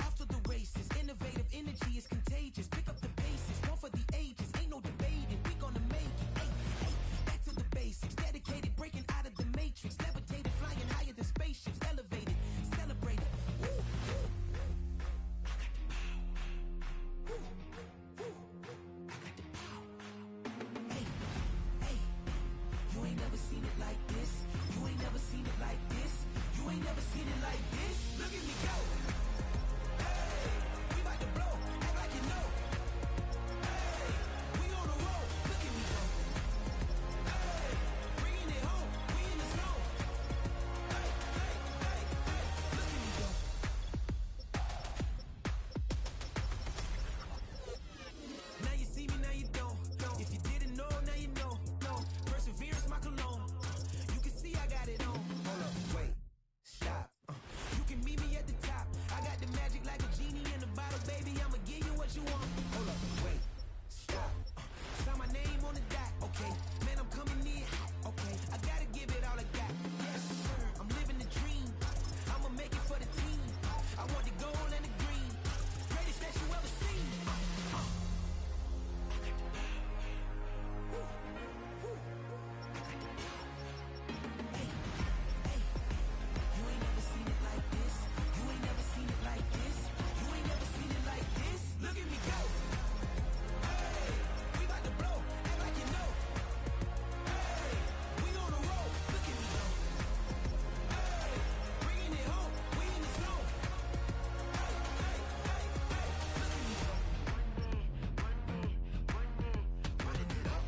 After the races, innovative energy is contagious. Pick up the paces, one for the ages. Ain't no debating, we gonna make it. Back to the basics, dedicated, breaking out of the matrix. Levitated, flying higher than spaceships. Elevated. seen it like this. Look at me go. Hey, we about to blow. Act like you know. Hey, we on the road. Look at me go. Hey, bringing it home. We in the zone. Hey, hey, hey, hey. Look at me go. Now you see me, now you don't. If you didn't know, now you know. Perseverance, my cologne. You can see I got it on. Hold up, wait, stop. You can meet me at the top. I got the magic like a genie in a bottle, baby. I'ma give you what you want. Hold up, wait, stop. Sign my name on the dot, okay. Man, I'm coming in hot, okay. I gotta give it all I got. Yes, sir. I'm living the dream. I'ma make it for the team. I want the gold and the green. Greatest that you ever seen. You ain't never seen it like this. You ain't never seen it like this. You ain't never seen it like this. Look at me go. Hey, we about to blow. Act like you know. Hey, we on the road. Look at me go. Hey, bringing it home. We in the zone. Hey, hey, hey, hey. Look at me go. Running it up.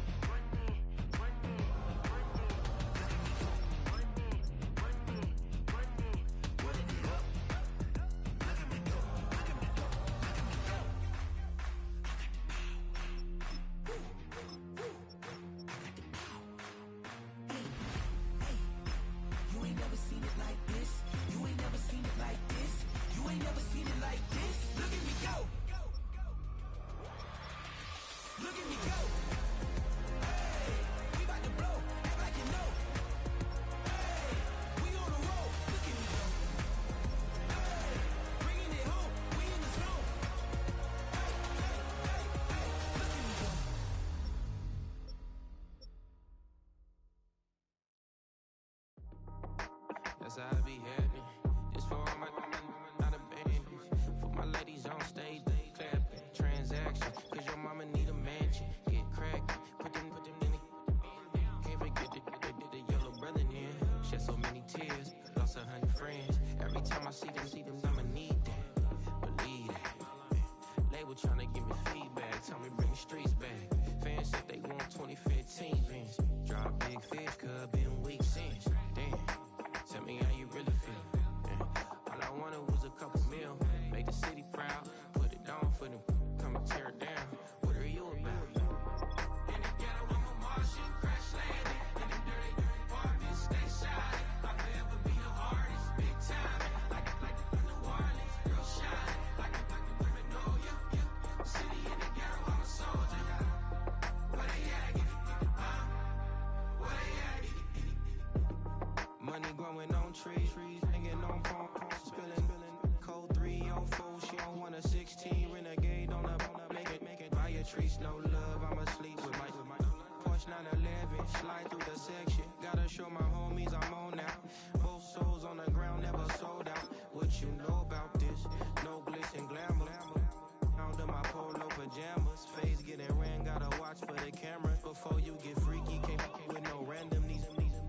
You ain't never seen it like this. You ain't never seen it like this. You ain't never seen it like this. Look at me go. Look at me go. Hey, we about to blow. Act like you know. Hey, we on the road. Look at me go. Hey, bringing it home. We in the zone. Hey, hey, hey, hey. Look at me go. That's how I be heading. Just for all my not a band. For my ladies on stage, they clap transaction. Cause your mama need a mansion. Get cracked, put them in the. Can't forget the yellow brother in. Shed so many tears, lost 100 friends. Every time I see them, I'ma need that. Believe that. Label tryna give me feedback, tell me bring the streets back. Fans said they want 2015 Vince. Drop big fish, cuz been weak since. Damn. Tell me how you really feel. Yeah. All I wanted was a couple mil. Make the city proud. Put it down for them. Come and tear it down. What are you about? In the ghetto, I'm a Martian. Crash landing. In the dirty apartments. Stay shiny. I'll forever be the hardest. Big time. Like New Orleans. Real shine. Like the women know you. City in the ghetto, I'm a soldier. Where they at? Where they at? Money growing on trees, hanging on palm, spilling, code 304, she don't want a 16, renegade on a make it, buy a trees, no love, I'ma sleep with my Porsche 911, slide through the section, gotta show my homies I'm on now, both souls on the ground, never sold out, what you know about this, no glitz and glamour, under my polo pajamas, face getting ran, gotta watch for the cameras, before you get freaky, can't with no random, these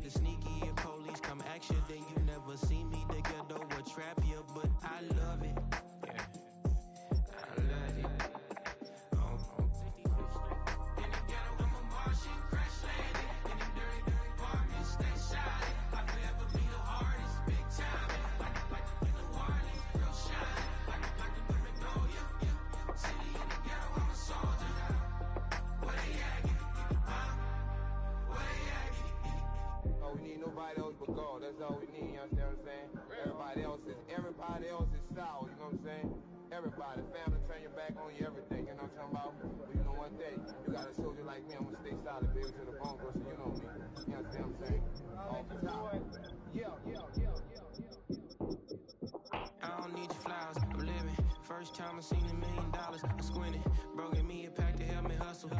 sneaky, if police come action, then you never see me, the ghetto will trap you, but I love it, yeah, I love it, in the ghetto, I'm a Martian, crash landing, in the dirty apartments, stay shiny, I'll forever be the hardest, big time, like New Orleans, real shine, like the women know you, city in the ghetto, I'm a soldier, where they at, where they at, Oh, we need nobody else but God. That's all we need, you understand what I'm saying? Everybody else is sour, you know what I'm saying? Everybody, family, turn your back on you, everything, you know what I'm talking about? But you know one day, you got a soldier like me, I'm gonna stay solid, baby, to the bone, so you know me. You understand what I'm saying? Off the top. Yeah. I don't need your flowers, I'm living. First time I seen $1 million, I squinted. Bro, give me a pack to help me hustle.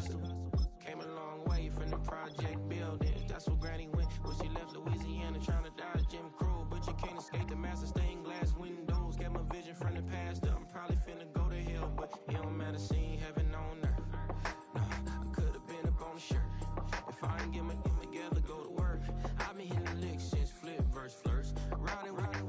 Came a long way from the project building. That's where Granny went when she left Louisiana, trying to dodge Jim Crow. But you can't escape the master stained glass windows. Get my vision from the past. I'm probably finna go to hell, but it don't matter, seeing heaven on earth. No, I could've been up on the shirt. If I ain't get my together, go to work. I've been hitting licks since flip verse flirts. Riding like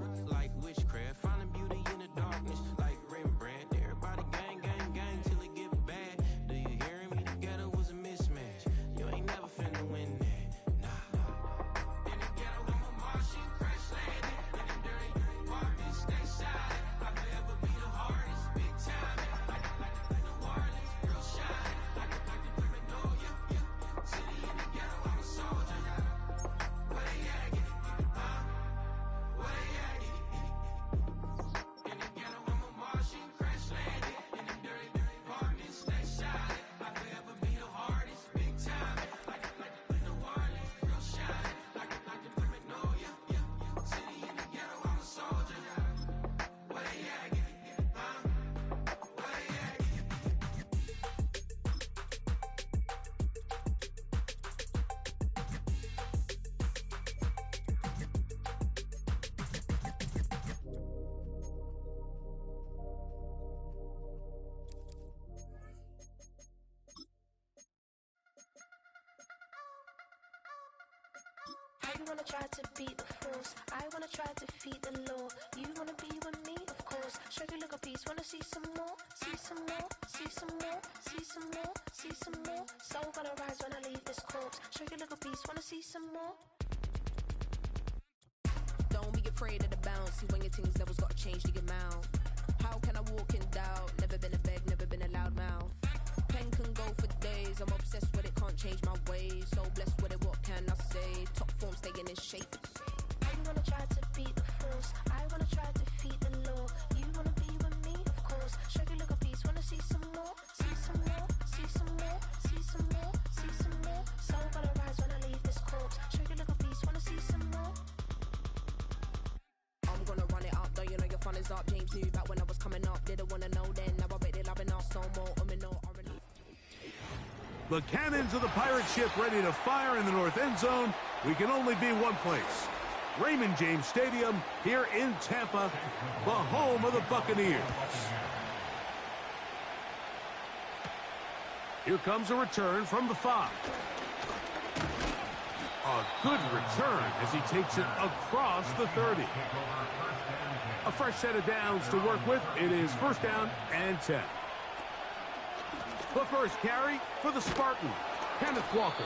You wanna try to beat the force, I wanna try to defeat the law. You wanna be with me, of course. Show you look a piece, wanna see some more, see some more, see some more, see some more, see some more. Soul gonna rise when I leave this corpse. Show you look a piece, wanna see some more. Don't be afraid of the bounce. See when your things levels gotta change to get mouth. How can I walk in doubt? Never been a beg, never been a loud mouth. Pen can go for days. I'm obsessed with it, can't change my ways. So blessed with it, what can I say? Top form staying in shape. You wanna try to beat the force, I wanna try to defeat the law. You wanna be with me, of course. Show you look a piece, wanna see some more, see some more, see some more, see some more, see some more. Soul gonna rise when I leave this corpse. Show you look a piece, wanna see some more. I'm gonna run it up, though you know your fun is up. James knew back when I was coming up. Didn't wanna know then, now I bet they're loving us no more. The cannons of the pirate ship ready to fire in the north end zone. We can only be one place. Raymond James Stadium here in Tampa, the home of the Buccaneers. Here comes a return from the 5. A good return as he takes it across the 30. A fresh set of downs to work with. It is first down and 10. The first carry for the Spartan, Kenneth Walker.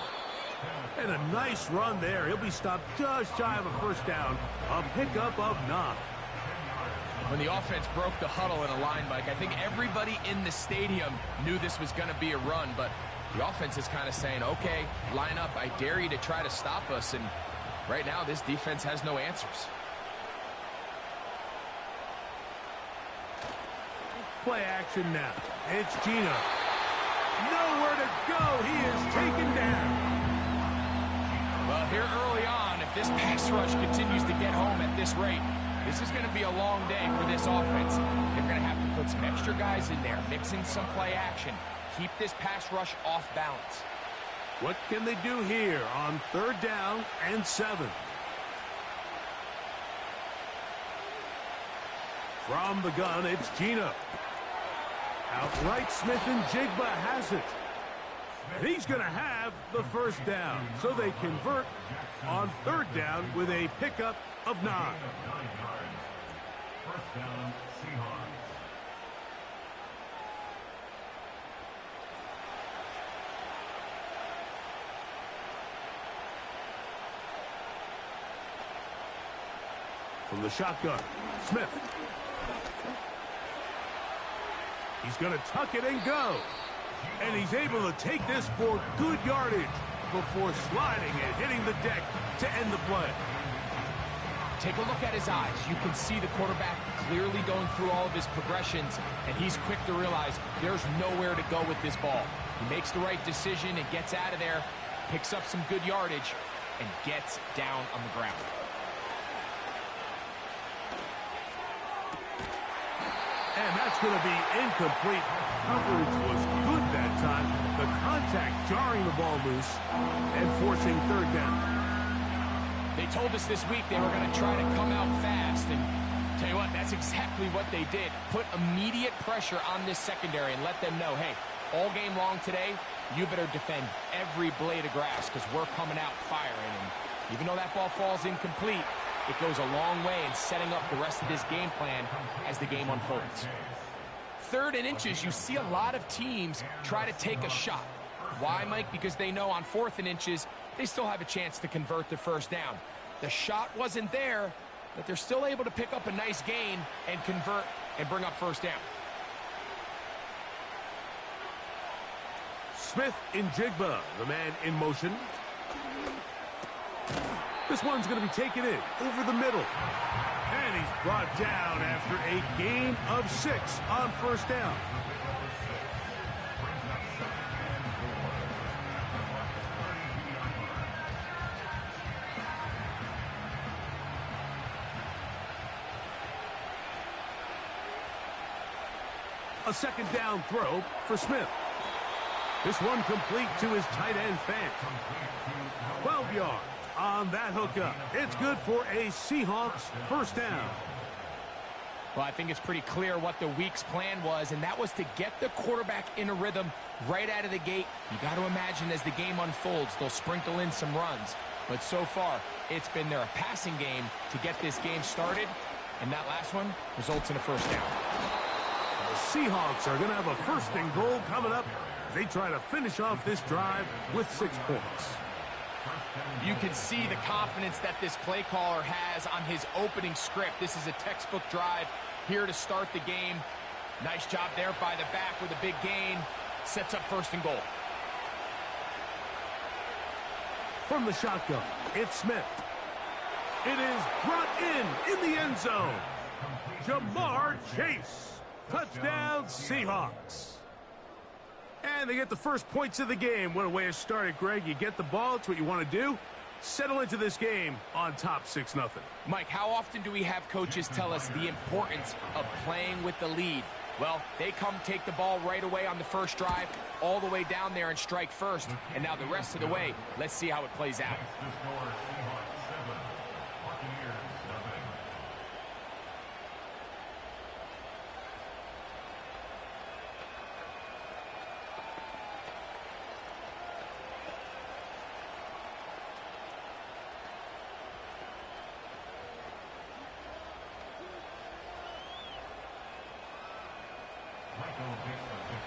And a nice run there. He'll be stopped just shy of a first down. A pickup of 9. When the offense broke the huddle in a line, Mike, I think everybody in the stadium knew this was going to be a run, but the offense is kind of saying, okay, line up, I dare you to try to stop us, and right now this defense has no answers. Play action now. It's Gino. Nowhere to go. He is taken down. Well, here early on, if this pass rush continues to get home at this rate, this is going to be a long day for this offense. They're going to have to put some extra guys in there, mix in some play action, keep this pass rush off balance. What can they do here on third down and 7? From the gun, it's Gino. Outright Smith and Jigba has it. And he's going to have the first down. So they convert on third down with a pickup of 9. First down, Seahawks. From the shotgun, Smith. He's going to tuck it and go. And he's able to take this for good yardage before sliding and hitting the deck to end the play. Take a look at his eyes. You can see the quarterback clearly going through all of his progressions, and he's quick to realize there's nowhere to go with this ball. He makes the right decision and gets out of there, picks up some good yardage, and gets down on the ground. And that's going to be incomplete. Coverage was good that time. The contact jarring the ball loose and forcing third down. They told us this week they were going to try to come out fast, and tell you what, that's exactly what they did. Put immediate pressure on this secondary and let them know, hey, all game long today, you better defend every blade of grass because we're coming out firing. And even though that ball falls incomplete, it goes a long way in setting up the rest of this game plan as the game unfolds. 3rd and inches, you see a lot of teams try to take a shot. Why, Mike? Because they know on 4th and inches, they still have a chance to convert the first down. The shot wasn't there, but they're still able to pick up a nice gain and convert and bring up first down. Smith in Jigba, the man in motion. This one's going to be taken in over the middle. And he's brought down after a gain of 6 on first down. A second down throw for Smith. This one complete to his tight end Fant. 12 yards on that hookup. It's good for a Seahawks first down. Well, I think it's pretty clear what the week's plan was, and that was to get the quarterback in a rhythm right out of the gate. You got to imagine as the game unfolds, they'll sprinkle in some runs. But so far, it's been their passing game to get this game started, and that last one results in a first down. The Seahawks are going to have a first and goal coming up. They try to finish off this drive with 6 points. You can see the confidence that this play caller has on his opening script. This is a textbook drive here to start the game. Nice job there by the back with a big gain. Sets up first and goal. From the shotgun, it's Smith. It is brought in the end zone. Jamar Chase. Touchdown, Seahawks. And they get the first points of the game. What a way to start it, Greg. You get the ball. It's what you want to do. Settle into this game on top 6-0. Mike, how often do we have coaches tell us the importance of playing with the lead? Well, they come take the ball right away on the first drive, all the way down there and strike first. And now the rest of the way, let's see how it plays out.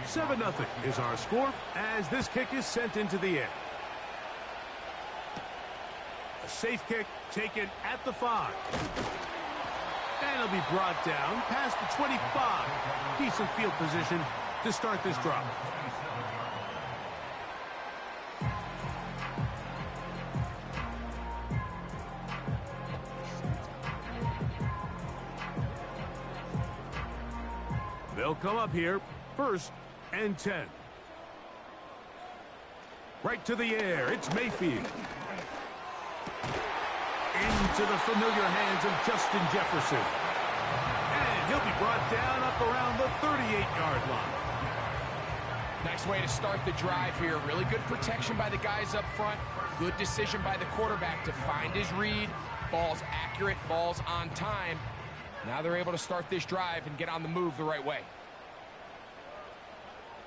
7-0 is our score as this kick is sent into the air. A safe kick taken at the 5. And it'll be brought down past the 25. Decent field position to start this drive. They'll come up here, 1st and 10. Right to the air, it's Mayfield. Into the familiar hands of Justin Jefferson. And he'll be brought down up around the 38-yard line. Nice way to start the drive here. Really good protection by the guys up front. Good decision by the quarterback to find his read. Ball's accurate, ball's on time. Now they're able to start this drive and get on the move the right way.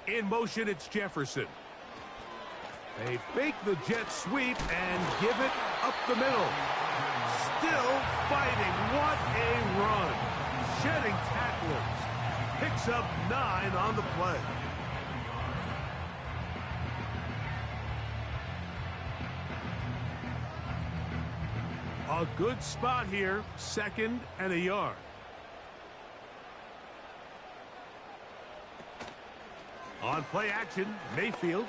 In motion, it's Jefferson. They fake the jet sweep and give it up the middle. Still fighting. What a run. Shedding tacklers. Picks up 9 on the play. A good spot here. 2nd and a yard. On play action, Mayfield.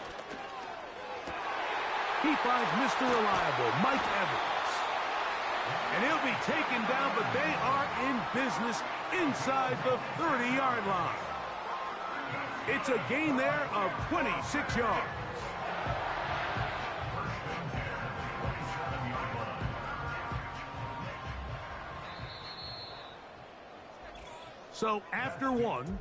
He finds Mr. Reliable, Mike Evans. And he'll be taken down, but they are in business inside the 30-yard line. It's a gain there of 26 yards. So after 1,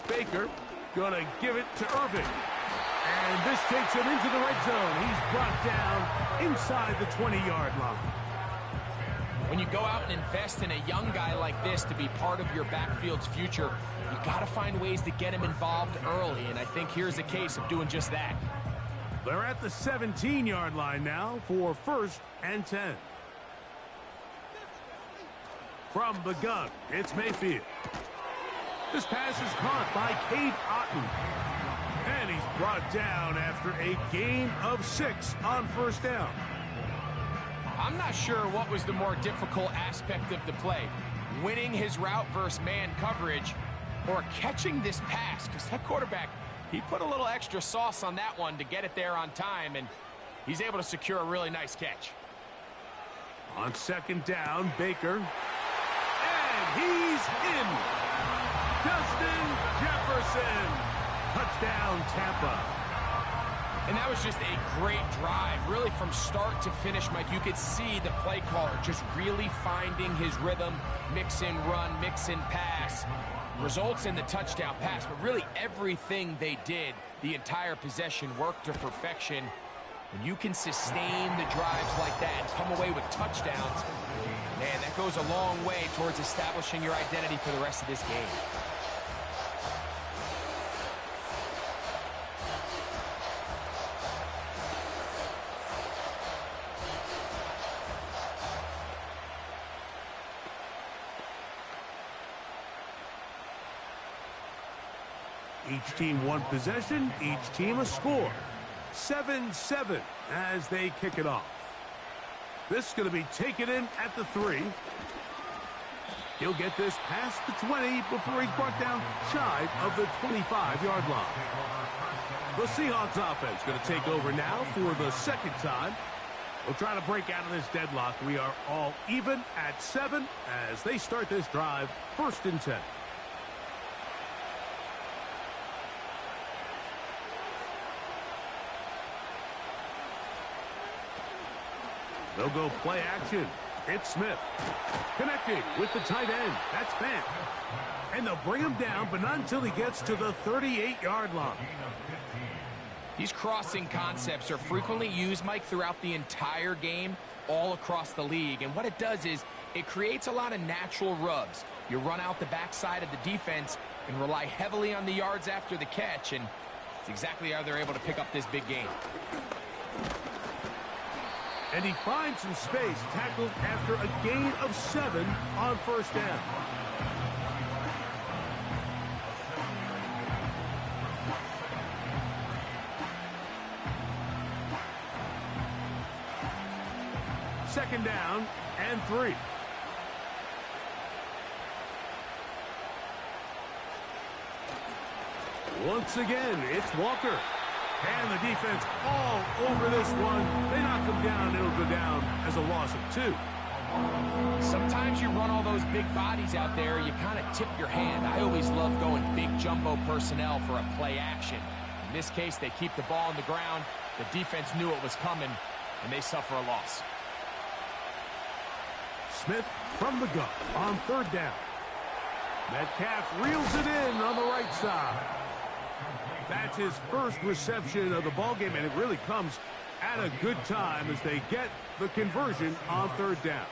Baker gonna give it to Irving. And this takes him into the red zone. He's brought down inside the 20-yard line. When you go out and invest in a young guy like this to be part of your backfield's future, you got to find ways to get him involved early, and I think here's a case of doing just that. They're at the 17-yard line now for 1st and 10. From the gun, it's Mayfield. This pass is caught by Cade Otton. And he's brought down after a gain of 6 on 1st down. I'm not sure what was the more difficult aspect of the play. Winning his route versus man coverage or catching this pass. Because that quarterback, he put a little extra sauce on that one to get it there on time. And he's able to secure a really nice catch. On 2nd down, Baker. And he's in. Justin Jefferson. Touchdown, Tampa. And that was just a great drive. Really from start to finish, Mike, you could see the play caller just really finding his rhythm. Mix in run, mix in pass. Results in the touchdown pass. But really everything they did, the entire possession, worked to perfection. When you can sustain the drives like that and come away with touchdowns, Man, that goes a long way towards establishing your identity for the rest of this game. Each team one possession, each team a score. 7-7 as they kick it off. This is going to be taken in at the 3. He'll get this past the 20 before he's brought down shy of the 25-yard line. The Seahawks offense going to take over now for the second time. We'll try to break out of this deadlock. We are all even at 7 as they start this drive, 1st and 10. They'll go play action. It's Smith. Connecting with the tight end. That's Fant. And they'll bring him down, but not until he gets to the 38-yard line. These crossing concepts are frequently used, Mike, throughout the entire game, all across the league. And what it does is it creates a lot of natural rubs. You run out the backside of the defense and rely heavily on the yards after the catch, and it's exactly how they're able to pick up this big game. And he finds some space, tackled after a gain of 7 on 1st down. Second down and 3. Once again, it's Walker. And the defense all over this one. They knock him down. It'll go down as a loss of 2. Sometimes you run all those big bodies out there, you kind of tip your hand. I always love going big jumbo personnel for a play action. In this case, they keep the ball on the ground. The defense knew it was coming, and they suffer a loss. Smith from the gun on 3rd down. Metcalf reels it in on the right side. That's his first reception of the ballgame, and it really comes at a good time as they get the conversion on 3rd down.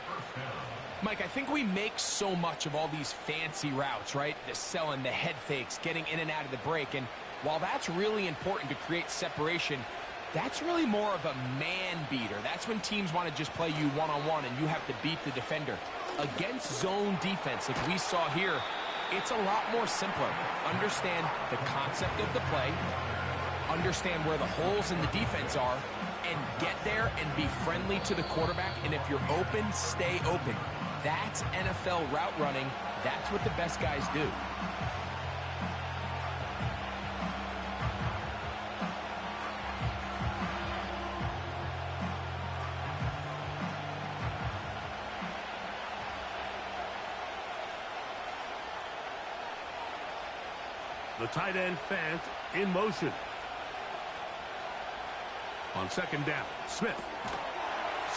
Mike, I think we make so much of all these fancy routes, right? The selling, the head fakes, getting in and out of the break. And while that's really important to create separation, that's really more of a man beater. That's when teams want to just play you one-on-one and you have to beat the defender. Against zone defense, like we saw here, it's a lot more simpler. Understand the concept of the play, understand where the holes in the defense are, and get there and be friendly to the quarterback. And if you're open, stay open. That's NFL route running. That's what the best guys do. The tight end Fant in motion. On 2nd down, Smith.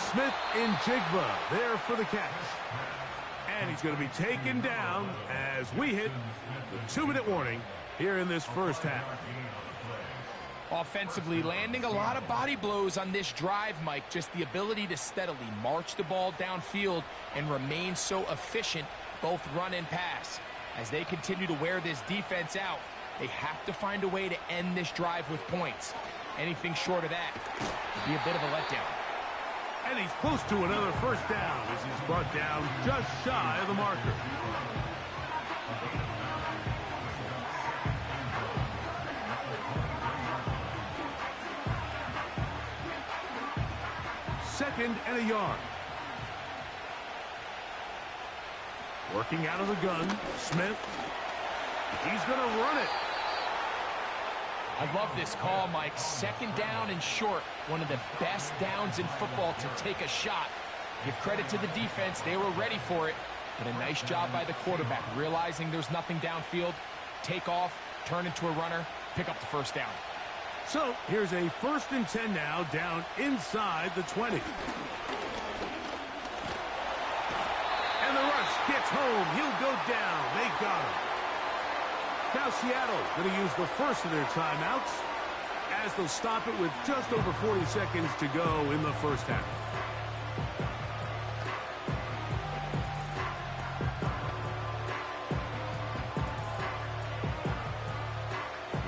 Smith in Jigba there for the catch. And he's going to be taken down as we hit the 2-minute warning here in this first half. Offensively, landing a lot of body blows on this drive, Mike. Just the ability to steadily march the ball downfield and remain so efficient, both run and pass. As they continue to wear this defense out, they have to find a way to end this drive with points. Anything short of that would be a bit of a letdown. And he's close to another 1st down as he's brought down just shy of the marker. Second and a yard. Working out of the gun, Smith. He's going to run it. I love this call, Mike. 2nd down and short. One of the best downs in football to take a shot. Give credit to the defense. They were ready for it. But a nice job by the quarterback, realizing there's nothing downfield. Take off, turn into a runner, pick up the 1st down. So here's a 1st and 10 now, down inside the 20. And the rush gets home. He'll go down. They got him. Now Seattle going to use the first of their timeouts as they'll stop it with just over 40 seconds to go in the first half.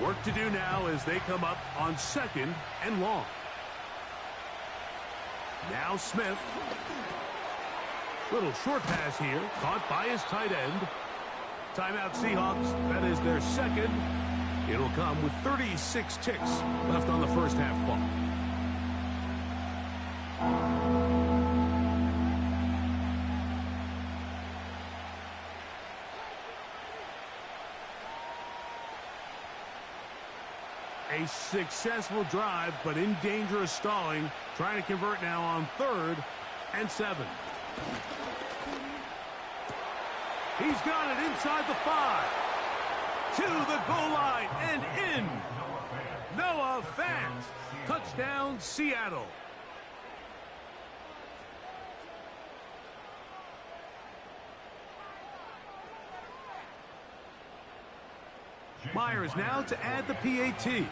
Work to do now as they come up on 2nd and long. Now Smith. Little short pass here, caught by his tight end. Timeout Seahawks, that is their second. It'll come with 36 ticks left on the first half clock. A successful drive, but in danger of stalling. Trying to convert now on 3rd and 7. He's got it inside the 5. To the goal line and in. Noah Fant. Touchdown, Seattle. Myers now to add the PAT.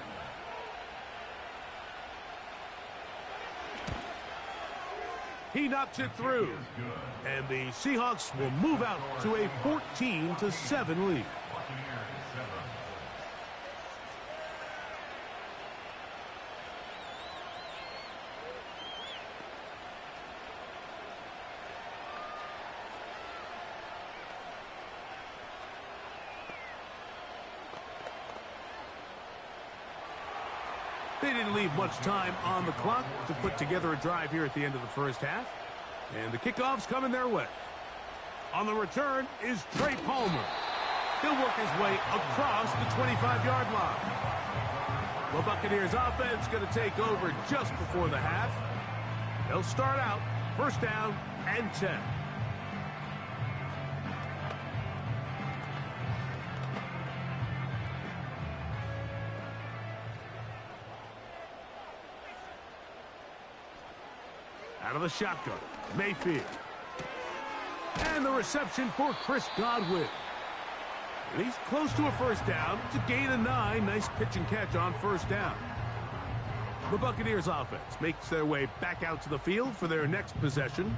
He knocks it through. And the Seahawks will move out to a 14-7 lead. They didn't leave much time on the clock to put together a drive here at the end of the first half. And the kickoff's coming their way. On the return is Trey Palmer. He'll work his way across the 25-yard line. The Buccaneers offense going to take over just before the half. They'll start out 1st down and 10. Out of the shotgun, Mayfield. And the reception for Chris Godwin. And he's close to a 1st down. It's a gain of 9. Nice pitch and catch on 1st down. The Buccaneers offense makes their way back out to the field for their next possession.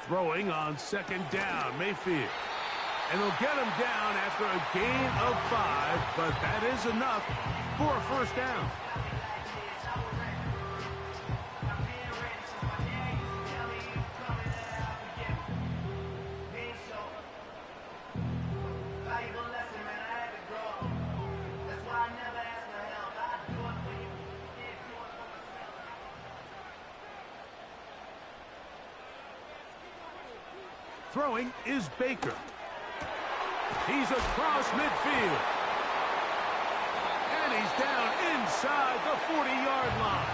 Throwing on 2nd down, Mayfield. And they'll get him down after a gain of 5, but that is enough for a 1st down. Throwing is Baker. He's across midfield. And he's down inside the 40-yard line.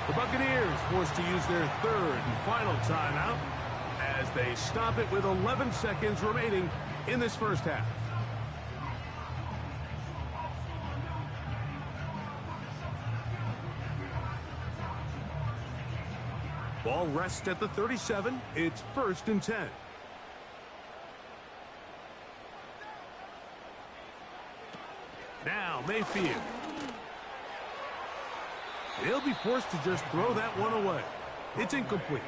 The Buccaneers forced to use their 3rd and final timeout as they stop it with 11 seconds remaining in this first half. Ball rests at the 37. It's 1st and 10. Now Mayfield. He'll be forced to just throw that one away. It's incomplete.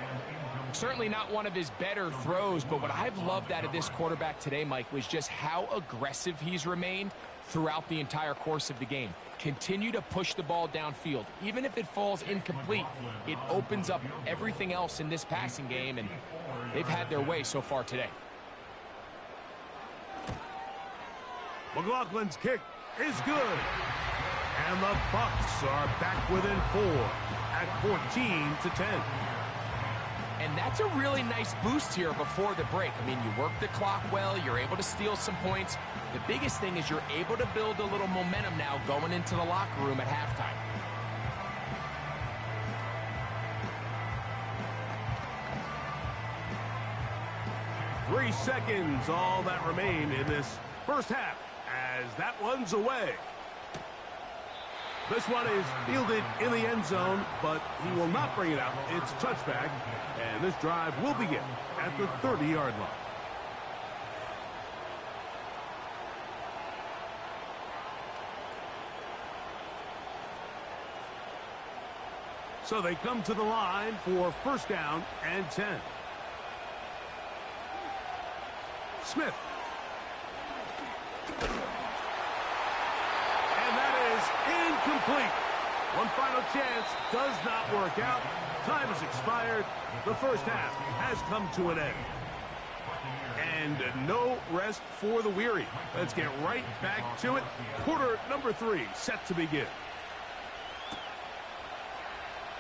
Certainly not one of his better throws, but what I've loved out of this quarterback today, Mike, was just how aggressive he's remained throughout the entire course of the game. Continue to push the ball downfield. Even if it falls incomplete, it opens up everything else in this passing game, and they've had their way so far today. McLaughlin's kick is good. And the Bucs are back within 4 at 14-10. And that's a really nice boost here before the break. I mean, you work the clock well, you're able to steal some points. The biggest thing is you're able to build a little momentum now going into the locker room at halftime. Three seconds, all that remain in this first half, as that one's away. This one is fielded in the end zone, but he will not bring it out. It's touchback, and this drive will begin at the 30-yard line. So they come to the line for first down and 10. Smith. And that is incomplete. One final chance does not work out. Time has expired. The first half has come to an end. And no rest for the weary. Let's get right back to it. Quarter number 3 set to begin.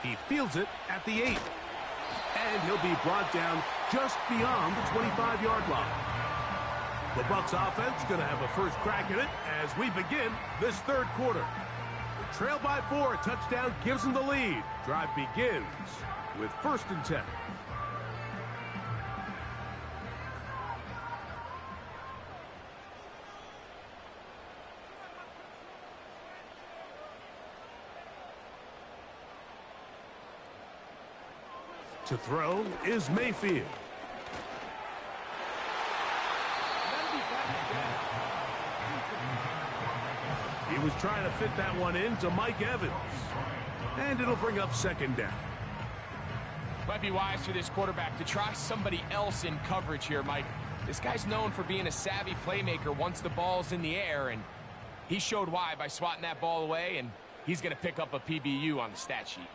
He fields it at the 8. And he'll be brought down just beyond the 25-yard line. The Bucs offense going to have a first crack at it as we begin this third quarter. The trail by 4, a touchdown gives them the lead. Drive begins with first and 10. To throw is Mayfield. He was trying to fit that one in to Mike Evans. And it'll bring up second down. Might be wise for this quarterback to try somebody else in coverage here, Mike. This guy's known for being a savvy playmaker once the ball's in the air, and he showed why by swatting that ball away, and he's going to pick up a PBU on the stat sheet.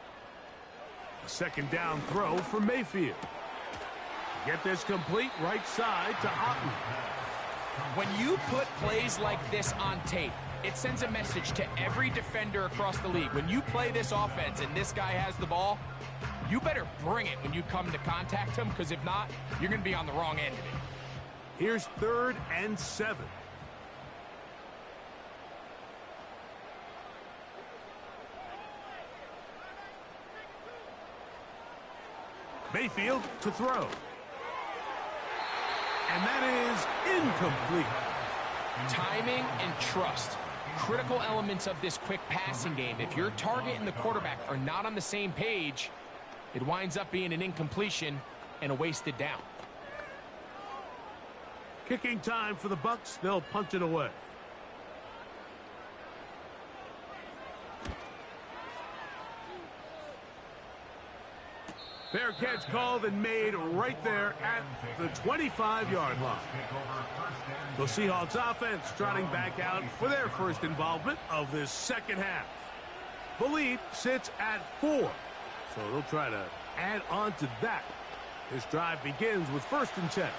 A second down throw for Mayfield. Get this complete right side to Otten. When you put plays like this on tape, it sends a message to every defender across the league. When you play this offense and this guy has the ball, you better bring it when you come to contact him, because if not, you're going to be on the wrong end of it. Here's 3rd and 7. Mayfield to throw. And that is incomplete. Timing and trust. Critical elements of this quick passing game. If your target and the quarterback are not on the same page, it winds up being an incompletion and a wasted down. Kicking time for the Bucs. They'll punt it away. Fair catch called and made right there at the 25-yard line. The Seahawks offense trotting back out for their first involvement of this second half. The lead sits at 4, so they'll try to add on to that. This drive begins with first and 10.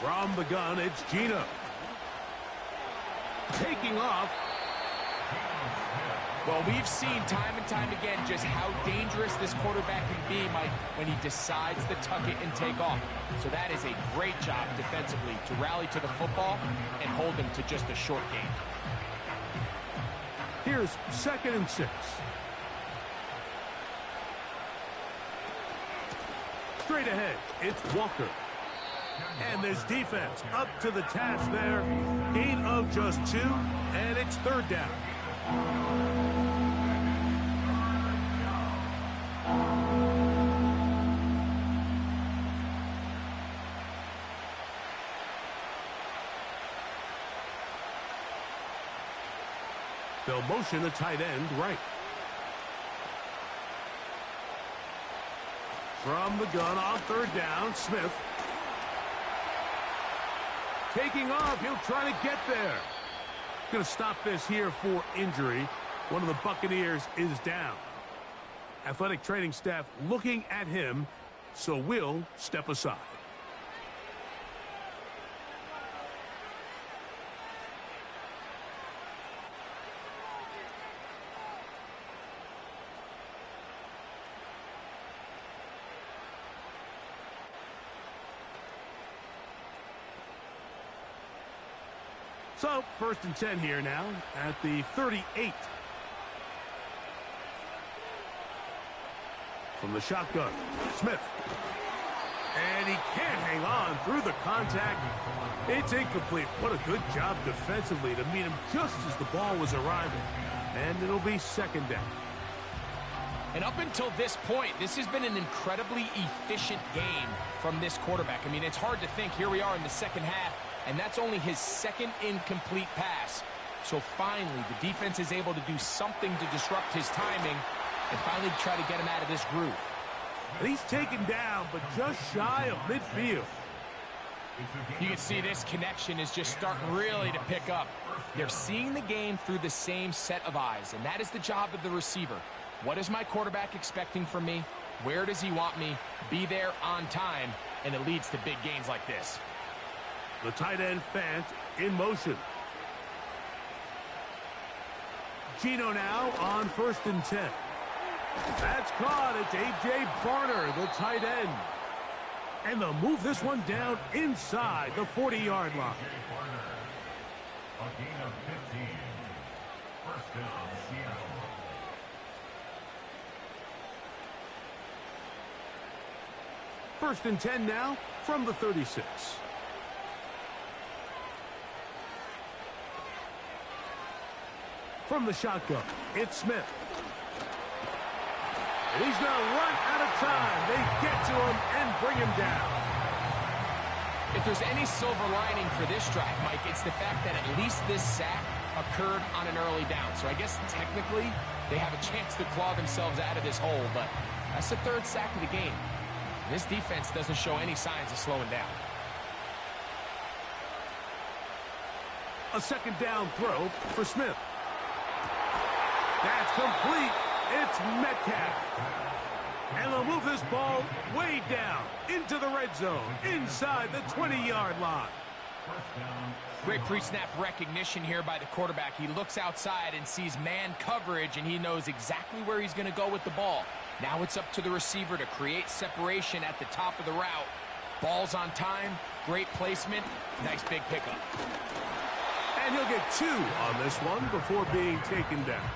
From the gun, it's Gino. Taking off. Well, we've seen time and time again just how dangerous this quarterback can be, Mike, when he decides to tuck it and take off. So that is a great job defensively to rally to the football and hold him to just a short game. Here's 2nd and 6. Straight ahead, it's Walker. And this defense up to the task there. Gain of just 2, and it's 3rd down. They'll motion a tight end right. From the gun on 3rd down, Smith. Taking off, he'll try to get there. Going to stop this here for injury. One of the Buccaneers is down. Athletic training staff looking at him, so we'll step aside. So, 1st and 10 here now at the 38. From the shotgun, Smith. And he can't hang on through the contact. It's incomplete. What a good job defensively to meet him just as the ball was arriving. And it'll be 2nd down. And up until this point, this has been an incredibly efficient game from this quarterback. I mean, it's hard to think. Here we are in the second half, and that's only his 2nd incomplete pass. So finally, the defense is able to do something to disrupt his timing and finally try to get him out of this groove. And he's taken down, but just shy of midfield. You can see this connection is just starting really to pick up. They're seeing the game through the same set of eyes, and that is the job of the receiver. What is my quarterback expecting from me? Where does he want me? Be there on time, and it leads to big gains like this. The tight end Fant in motion. Gino now on 1st and 10. That's caught. It's A.J. Barner, the tight end. And they'll move this one down inside the 40-yard line. A gain of 15. First down, Seattle. First and 10 now from the 36. From the shotgun, it's Smith. And he's going to run out of time. They get to him and bring him down. If there's any silver lining for this drive, Mike, it's the fact that at least this sack occurred on an early down. So I guess technically they have a chance to claw themselves out of this hole, but that's the 3rd sack of the game. This defense doesn't show any signs of slowing down. A 2nd down throw for Smith. That's complete. It's Metcalf. And they'll move this ball way down into the red zone, inside the 20-yard line. Great pre-snap recognition here by the quarterback. He looks outside and sees man coverage, and he knows exactly where he's going to go with the ball. Now it's up to the receiver to create separation at the top of the route. Ball's on time, great placement, nice big pickup. And he'll get 2 on this one before being taken down.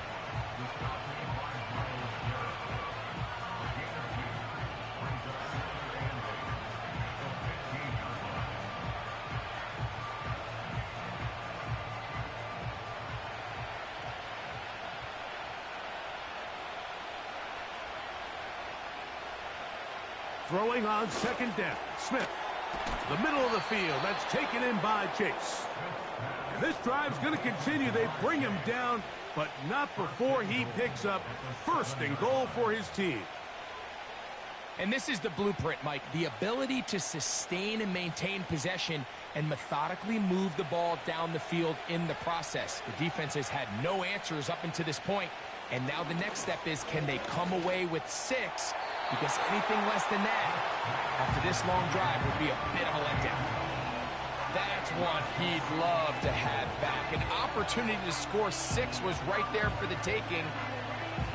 Throwing on 2nd down, Smith. The middle of the field, that's taken in by Chase. And this drive's going to continue. They bring him down, but not before he picks up 1st and goal for his team. And this is the blueprint, Mike. The ability to sustain and maintain possession and methodically move the ball down the field in the process. The defense has had no answers up until this point, and now the next step is, can they come away with 6? Because anything less than that, after this long drive, would be a bit of a letdown. That's one he'd love to have back. An opportunity to score 6 was right there for the taking.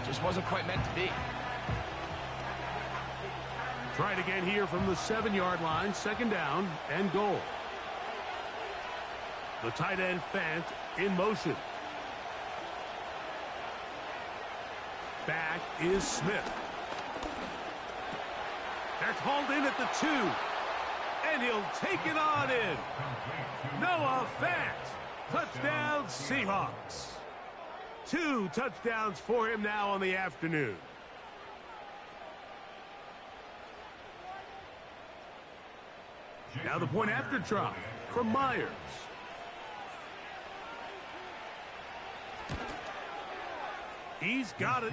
Just wasn't quite meant to be. Try it again here from the 7-yard line, 2nd down and goal. The tight end Fant in motion. Back is Smith. That's hauled in at the 2. And he'll take it on in. Noah Fant. Touchdown, Seahawks. 2 touchdowns for him now on the afternoon. Now the point after try from Myers. He's got it.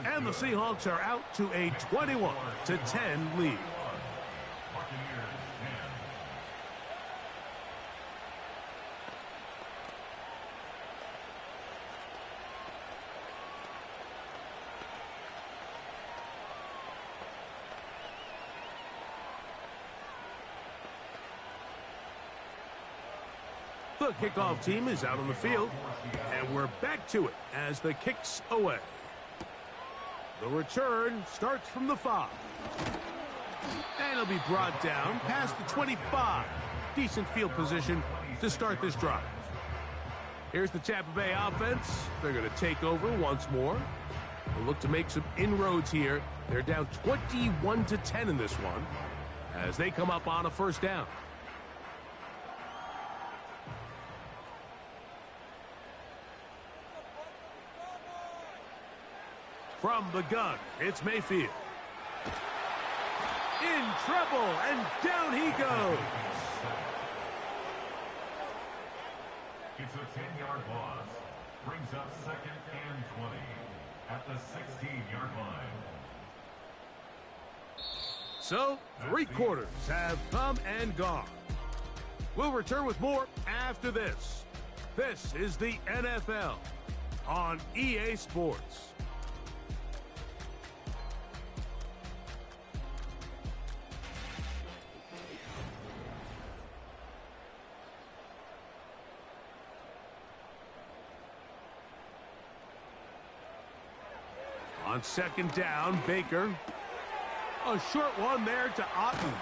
And the Seahawks are out to a 21-10 lead. The kickoff team is out on the field, and we're back to it as the kick's away. The return starts from the 5. And it'll be brought down past the 25. Decent field position to start this drive. Here's the Tampa Bay offense. They're going to take over once more. They'll look to make some inroads here. They're down 21-10 in this one as they come up on a 1st down. From the gun, it's Mayfield. In trouble, and down he goes. It's a 10-yard loss. Brings up 2nd and 20 at the 16-yard line. So, 3 quarters have come and gone. We'll return with more after this. This is the NFL on EA Sports. On 2nd down, Baker. A short one there to Otten.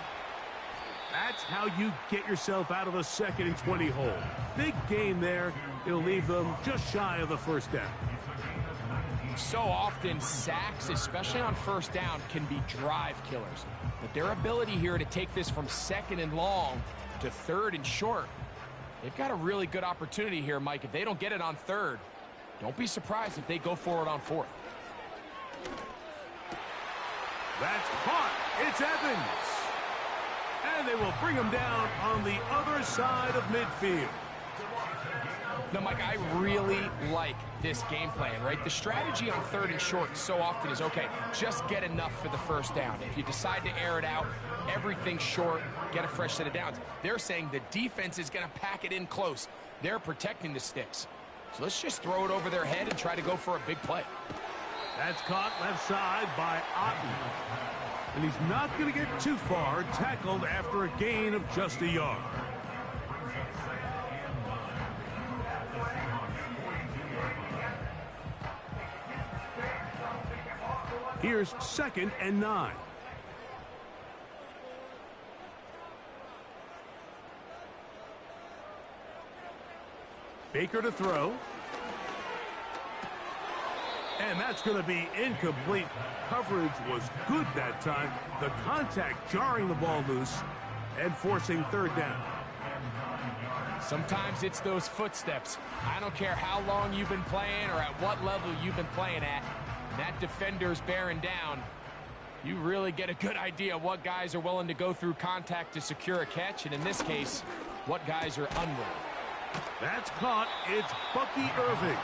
That's how you get yourself out of a 2nd and 20 hole. Big gain there. It'll leave them just shy of the first down. So often, sacks, especially on first down, can be drive killers. But their ability here to take this from 2nd and long to 3rd and short, they've got a really good opportunity here, Mike. If they don't get it on 3rd, don't be surprised if they go for it on 4th. That's caught. It's Evans. And they will bring him down on the other side of midfield. Now, Mike, I really like this game plan, right? The strategy on 3rd and short so often is, okay, just get enough for the first down. If you decide to air it out, everything short, get a fresh set of downs. They're saying the defense is going to pack it in close. They're protecting the sticks. So let's just throw it over their head and try to go for a big play. That's caught left side by Otten. And he's not going to get too far, tackled after a gain of just a yard. Here's 2nd and 9. Baker to throw. And that's going to be incomplete. Coverage was good that time. The contact jarring the ball loose and forcing 3rd down. Sometimes it's those footsteps. I don't care how long you've been playing or at what level you've been playing at. When that defender's bearing down, you really get a good idea of what guys are willing to go through contact to secure a catch, and in this case, what guys are unwilling. That's caught. It's Bucky Irving.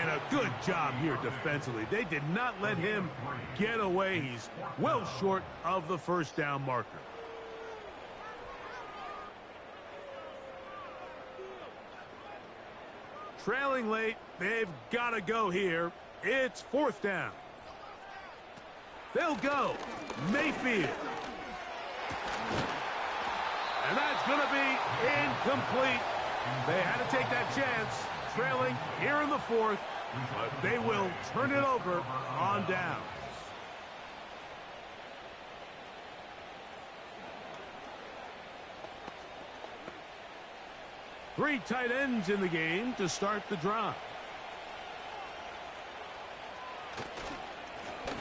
And a good job here defensively. They did not let him get away. He's well short of the first down marker. Trailing late, they've got to go here. It's 4th down. They'll go. Mayfield. And that's going to be incomplete. They had to take that chance. Trailing here in the 4th, but they will turn it over on downs. Three tight ends in the game to start the drive.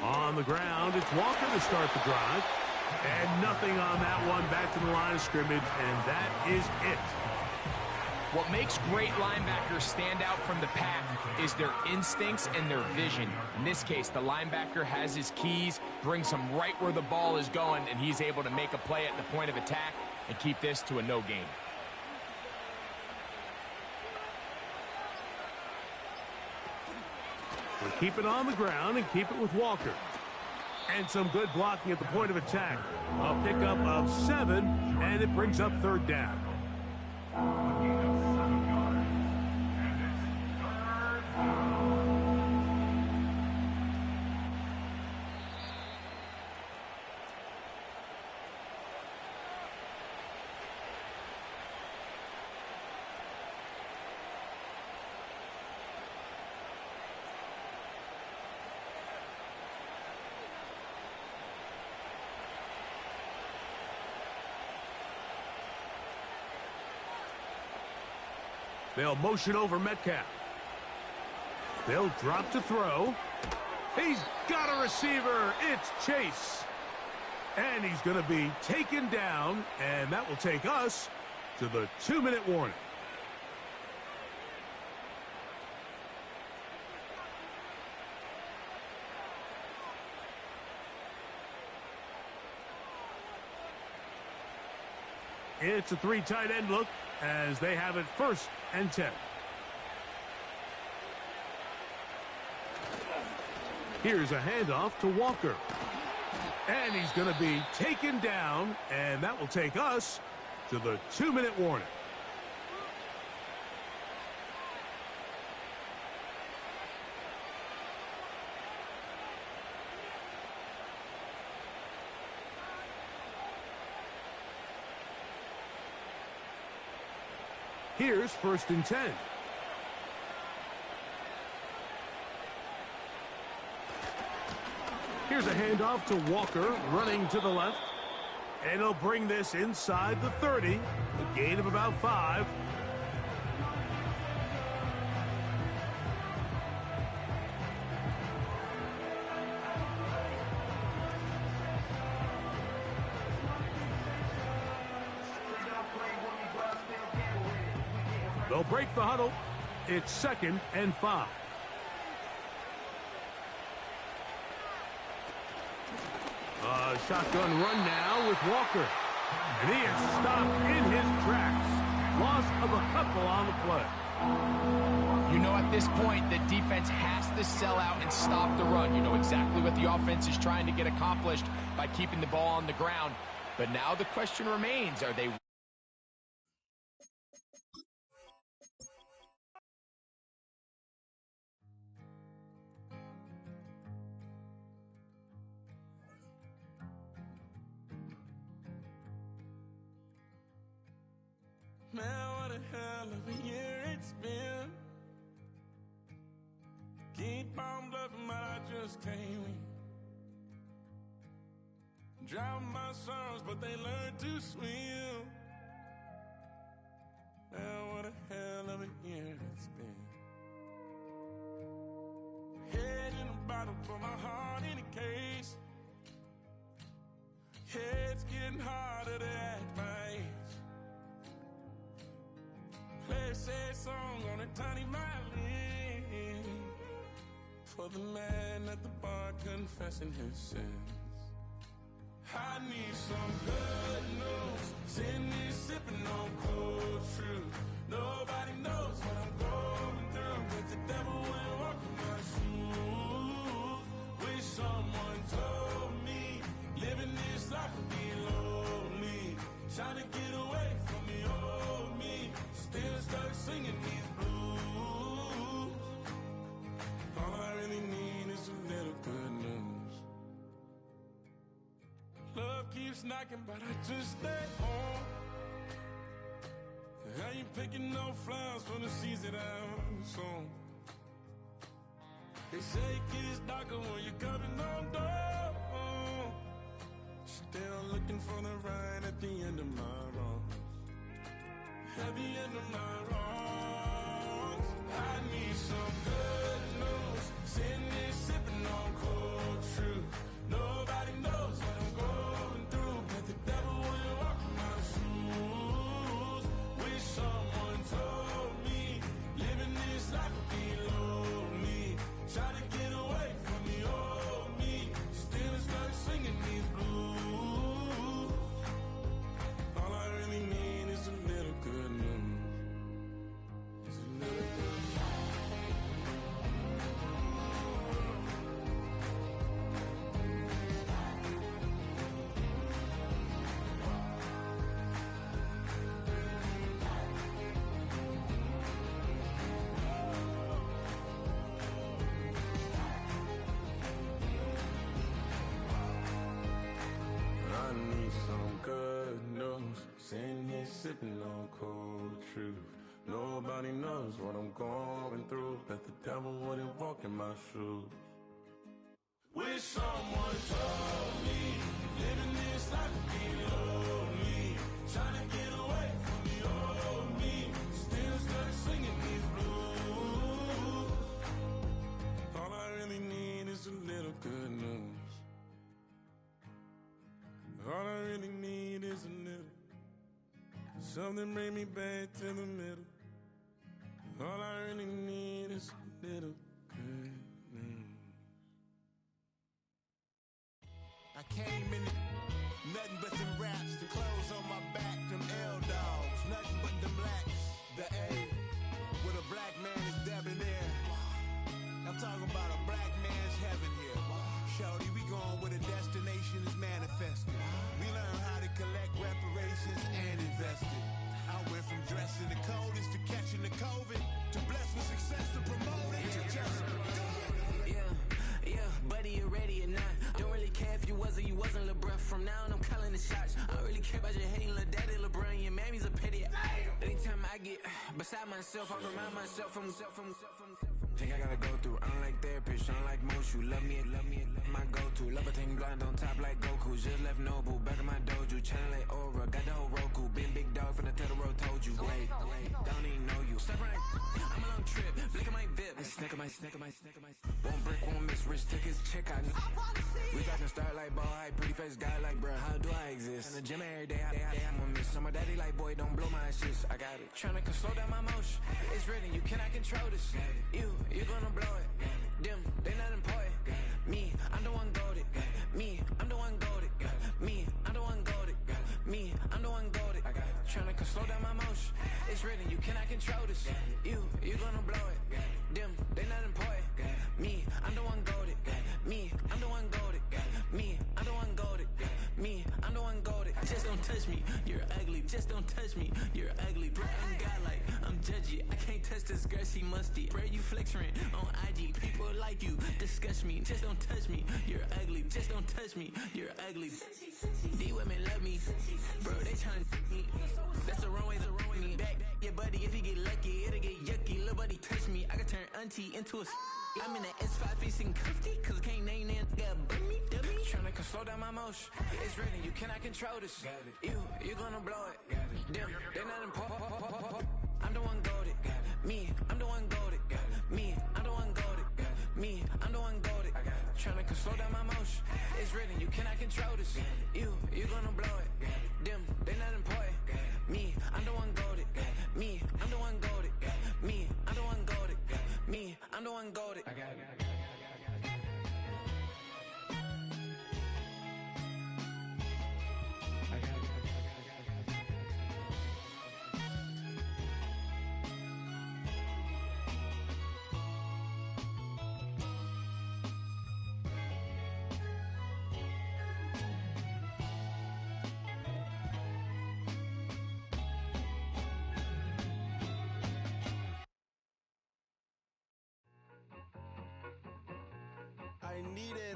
On the ground, it's Walker to start the drive. And nothing on that one, back to the line of scrimmage, and that is it. What makes great linebackers stand out from the pack is their instincts and their vision. In this case, the linebacker has his keys, brings him right where the ball is going, and he's able to make a play at the point of attack and keep this to a no gain. We'll keep it on the ground and keep it with Walker. And some good blocking at the point of attack. A pickup of 7, and it brings up 3rd down. They'll motion over Metcalf. They'll drop to throw. He's got a receiver. It's Chase. And he's going to be taken down, and that will take us to the 2-minute warning. It's a 3 tight end look as they have it 1st and 10. Here's a handoff to Walker. And he's going to be taken down, and that will take us to the 2-minute warning. Here's 1st and 10. Here's a handoff to Walker, running to the left. And he'll bring this inside the 30, a gain of about 5. They'll break the huddle. It's 2nd and 5. A shotgun run now with Walker. And he is stopped in his tracks. Loss of a couple on the play. You know, at this point, the defense has to sell out and stop the run. You know exactly what the offense is trying to get accomplished by keeping the ball on the ground. But now the question remains, are they... Man, what a hell of a year it's been. Keep on bluffing, but I just can't win. Drown my sorrows, but they learn to swim. Man, what a hell of a year it's been. Head in a bottle, put my heart in a case. Yeah, it's getting harder to act my age. Play a sad song on a tiny violin for the man at the bar confessing his sins. I need some good news. Sitting here sipping on cold truth. Nobody knows what I'm going through, but the devil will walk in my shoes. Wish someone told me living this life would be lonely. Trying to get away from the old me. Still stuck singing these blues. All I really need is a little good news. Love keeps knocking, but I just stay home. I ain't picking no flowers for the seeds that I've sown. They say it gets darker when you're coming on door. Still looking for the right at the end of my road. At the end of my wrongs, I need some good news. Sitting here sipping on cold truth. Nobody knows what I'm going through, but the devil will walk in my shoes. Wish someone told me living this life would be lonely. Try to get away from the old me. Still stuck singing these blues. All I really need is a little good news. It's a little good news. I need some good news. Sitting here sipping on cold truth. Nobody knows what I'm going through, but the devil wouldn't walk in my shoes. Wish someone told me living this life would be lonely. Trying to get away from the old me. Still stuck singing these blues. All I really need is a little good news. All I really need is a little. Something bring me back to the middle. All I really need is a little good news. I came in nothing but some raps, the clothes on my back, them L's just hating little daddy, LeBron, your mammy's a petty. Anytime I get beside myself, I remind myself from. Think I gotta go through. I don't like therapists, I don't like most. You love me, my go-to. Love a thing blind on top like Goku. Just left Noble, back in my dojo. Channel like Aura, got the whole Roku. Been big dog from the Tedero, told you. Wait, don't even know you. Step right, I'm a long trip. Blick of my VIP. Snack of my. One brick, one miss. Rich took his check, I know. We talking start like ball high, pretty face guy like bruh. How do I exist? In the gym every day, I'm a miss. I'm a daddy like boy, don't blow my assist. I got it. Tryna slow down my motion. It's written, you cannot control this. You gonna blow it. Them, they not important. Me, I'm the one goated. Me, I'm the one goated. Me, I'm the one goated. Me, I'm the one goated. Tryna slow down my motion. It's written, you cannot control this. You gonna blow it. Them, they not important. Me, I'm the one goated. Me, I'm the one goated. Me, I'm the one goated. Me, I'm the one goated. Just don't touch me, you're ugly. Just don't touch me, you're ugly. Bro, I'm godlike, I'm judgy. I can't touch this girl, she musty. Bro, you flexing on IG. People like you disgust me. Just don't touch me, you're ugly. Just don't touch me, you're ugly. These women love me, bro. They tryna me. That's the wrong way. Back your buddy, if he get lucky, it'll get yucky. Little buddy touch me, I can turn auntie into a. I'm in the S5 facing comfy, cause I can't name that dummy. Tryna slow down my motion. It's written, you cannot control this. You gonna blow it. Them, they're not important. I'm the one goated. Me, I'm the one goated. Me, I'm the one goated. Me, I'm the one goated. Tryna slow down my motion. It's written, you cannot control this. You gonna blow it. Them, they're not important. Me, I'm the one goated. Me, I'm the one goated. Me, I'm the one goated. Me, I'm the one goated.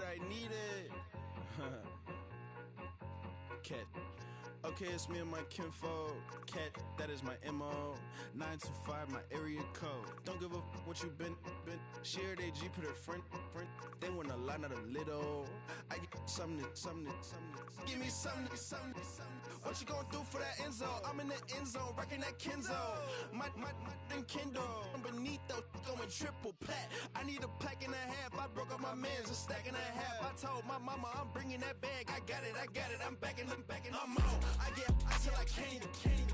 I need it. Cat. Okay, it's me and my kinfolk. Cat, that is my MO. 925, my area code. Don't give a what you been. Shared AG, put her friend. They want a lot, not a little. I get something. Give me something. What you gonna do for that Enzo? I'm in the end zone, rocking that Kenzo. My thing Kindle. I'm beneath though, going triple plat. I need a pack and a half. I broke up my man's a stack and a half. I told my mama I'm bringing that bag. I got it. I'm backing. I'm on. I get till I can't.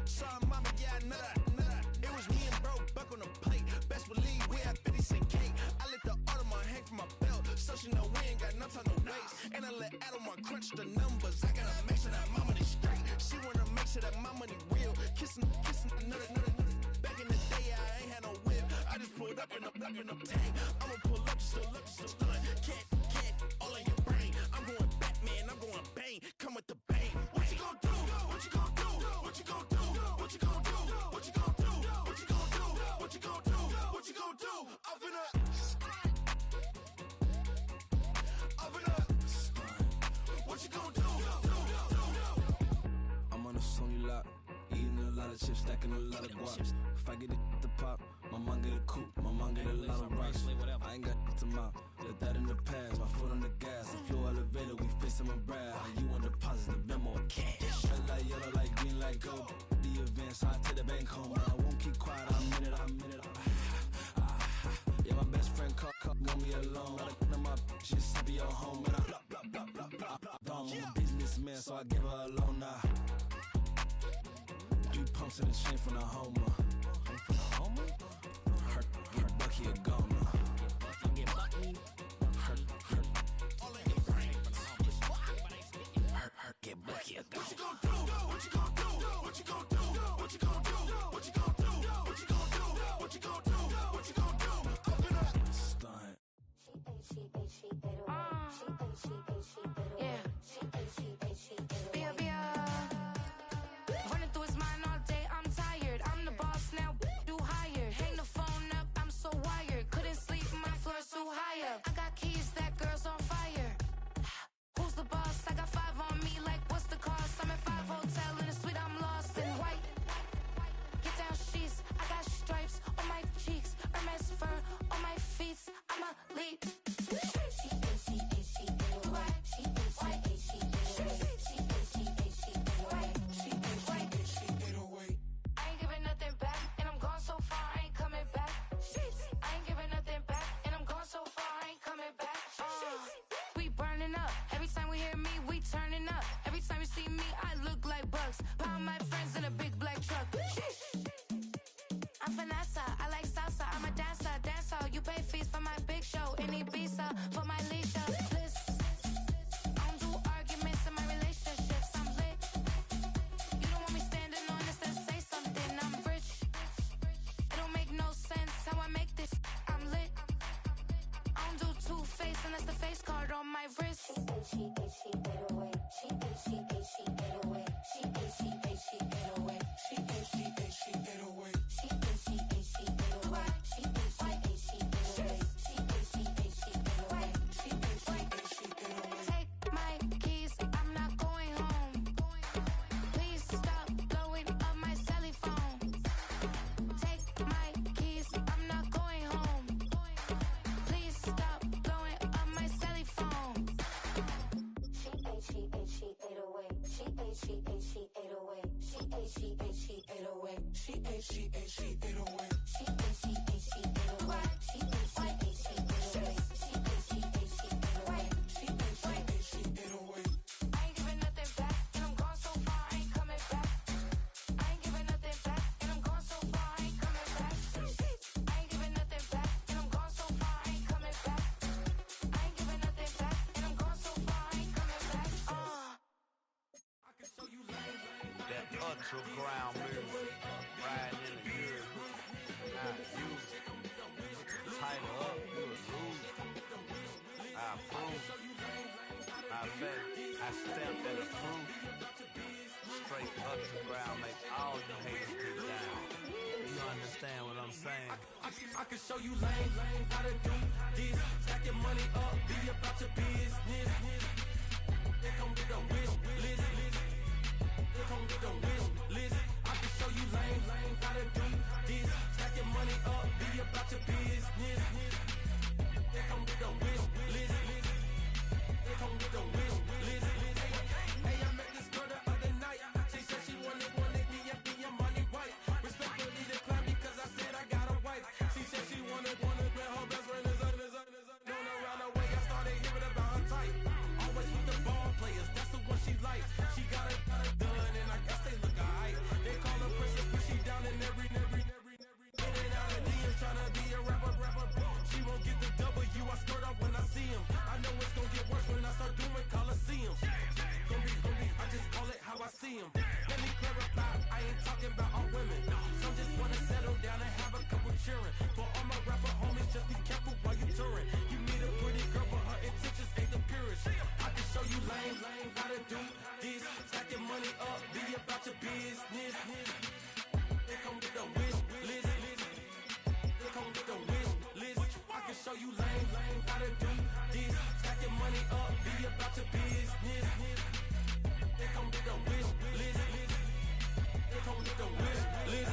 Sorry, mama, yeah, I know that. It was me and bro, buck on the plate. Best believe we had 50 cent cake. I let the Audemars hang from my belt, so she know we ain't got no time to waste. And I let Audemars crunch the numbers. I gotta make sure that my money straight. She wanna make sure that my money real. Kissing another. Back in the day, I ain't had no whip. I just pulled up in a tank. I'ma pull up just to stun. Cat, all in your brain. I'm going Batman, I'm going bang. Come with the bang. What you gonna do? What you gonna do? What you gonna do? What you gonna do? What you gonna do? What you gonna do? What you gonna do? What you gonna do? Up in a. What you gonna do? I'm on a Sony lot, eating a lot of chips, stacking a lot of guaps. If I get it to pop, my mom get a coupe, my mom get a lot of rocks. I ain't got to mouth, let that in the past. My foot on the gas, I flew elevator, we face some brad. You want deposit the memo, cash. Red like yellow, like green, like gold. The events, I take the bank home, but I won't keep quiet. I'm in it. Yeah, my best friend called, want me alone. None of my bitches be your home, and I blah. I'm a businessman, so I give her a loan now. 3 pumps in the chain from the Homer. Her Bucky a goner. Her get Bucky a goner. What you gonna do? What you gonna do? What you gonna do? What you gonna do? What you gonna do? What you gonna do? What you gonna do? What you gonna do? Open up. Stunt. Running through his mind all day, I'm tired. I'm the boss now, do higher. Hang the phone up, I'm so wired. Could and that's the face card on my wrist. She ate away. She ate away. She ate away. She ate away. She ate away. Take my keys, I'm not going home. Please stop blowing up my celly phone. Take my keys, I'm not going home. Please stop blowing up my celly phone. She ate away. She ate away. She ate away. She ate away. That ultra ground music, riding in the years, not used. Tighten up, you would lose. I approve. I bet, I step and approve. Straight ultra ground, make all you haters get down. You understand what I'm saying? I can show you lame, how to do this. Stack your money up, be about your business. They come with a wish list. They come with a wish list. I can show you lame, how to do this. Stack your money up, be about your business. They come with a wish list. They come with a wish list. Hey, I met this girl the other night. She said she wanted me and be a money white. Respectfully declined because I said I got a wife. She said she wanted when her best friend is known around the way. I started hearing about her type. Always with the ball players, that's the one she likes. She got it done, and I guess they look alright. They call her princess, but she down in every. In and out of DMs, tryna be a rapper. She won't get the W, I skirt up when I see him. I know it's gonna get worse when I start doing Coliseums. Gonna be, I just call it how I see him. Let me clarify, I ain't talking about all women. Some just wanna settle down and have a couple cheering. For all my rapper homies, just be careful while you touring. You meet a pretty girl, but her intentions ain't the purest. I can show you lame, how to do this. Stack your money up, be about your business. They come with a wish list. They come with a wish list. I can show you lame, how to do this. Stack your money up, be about your business. They come with a wish list. They come with a wish list.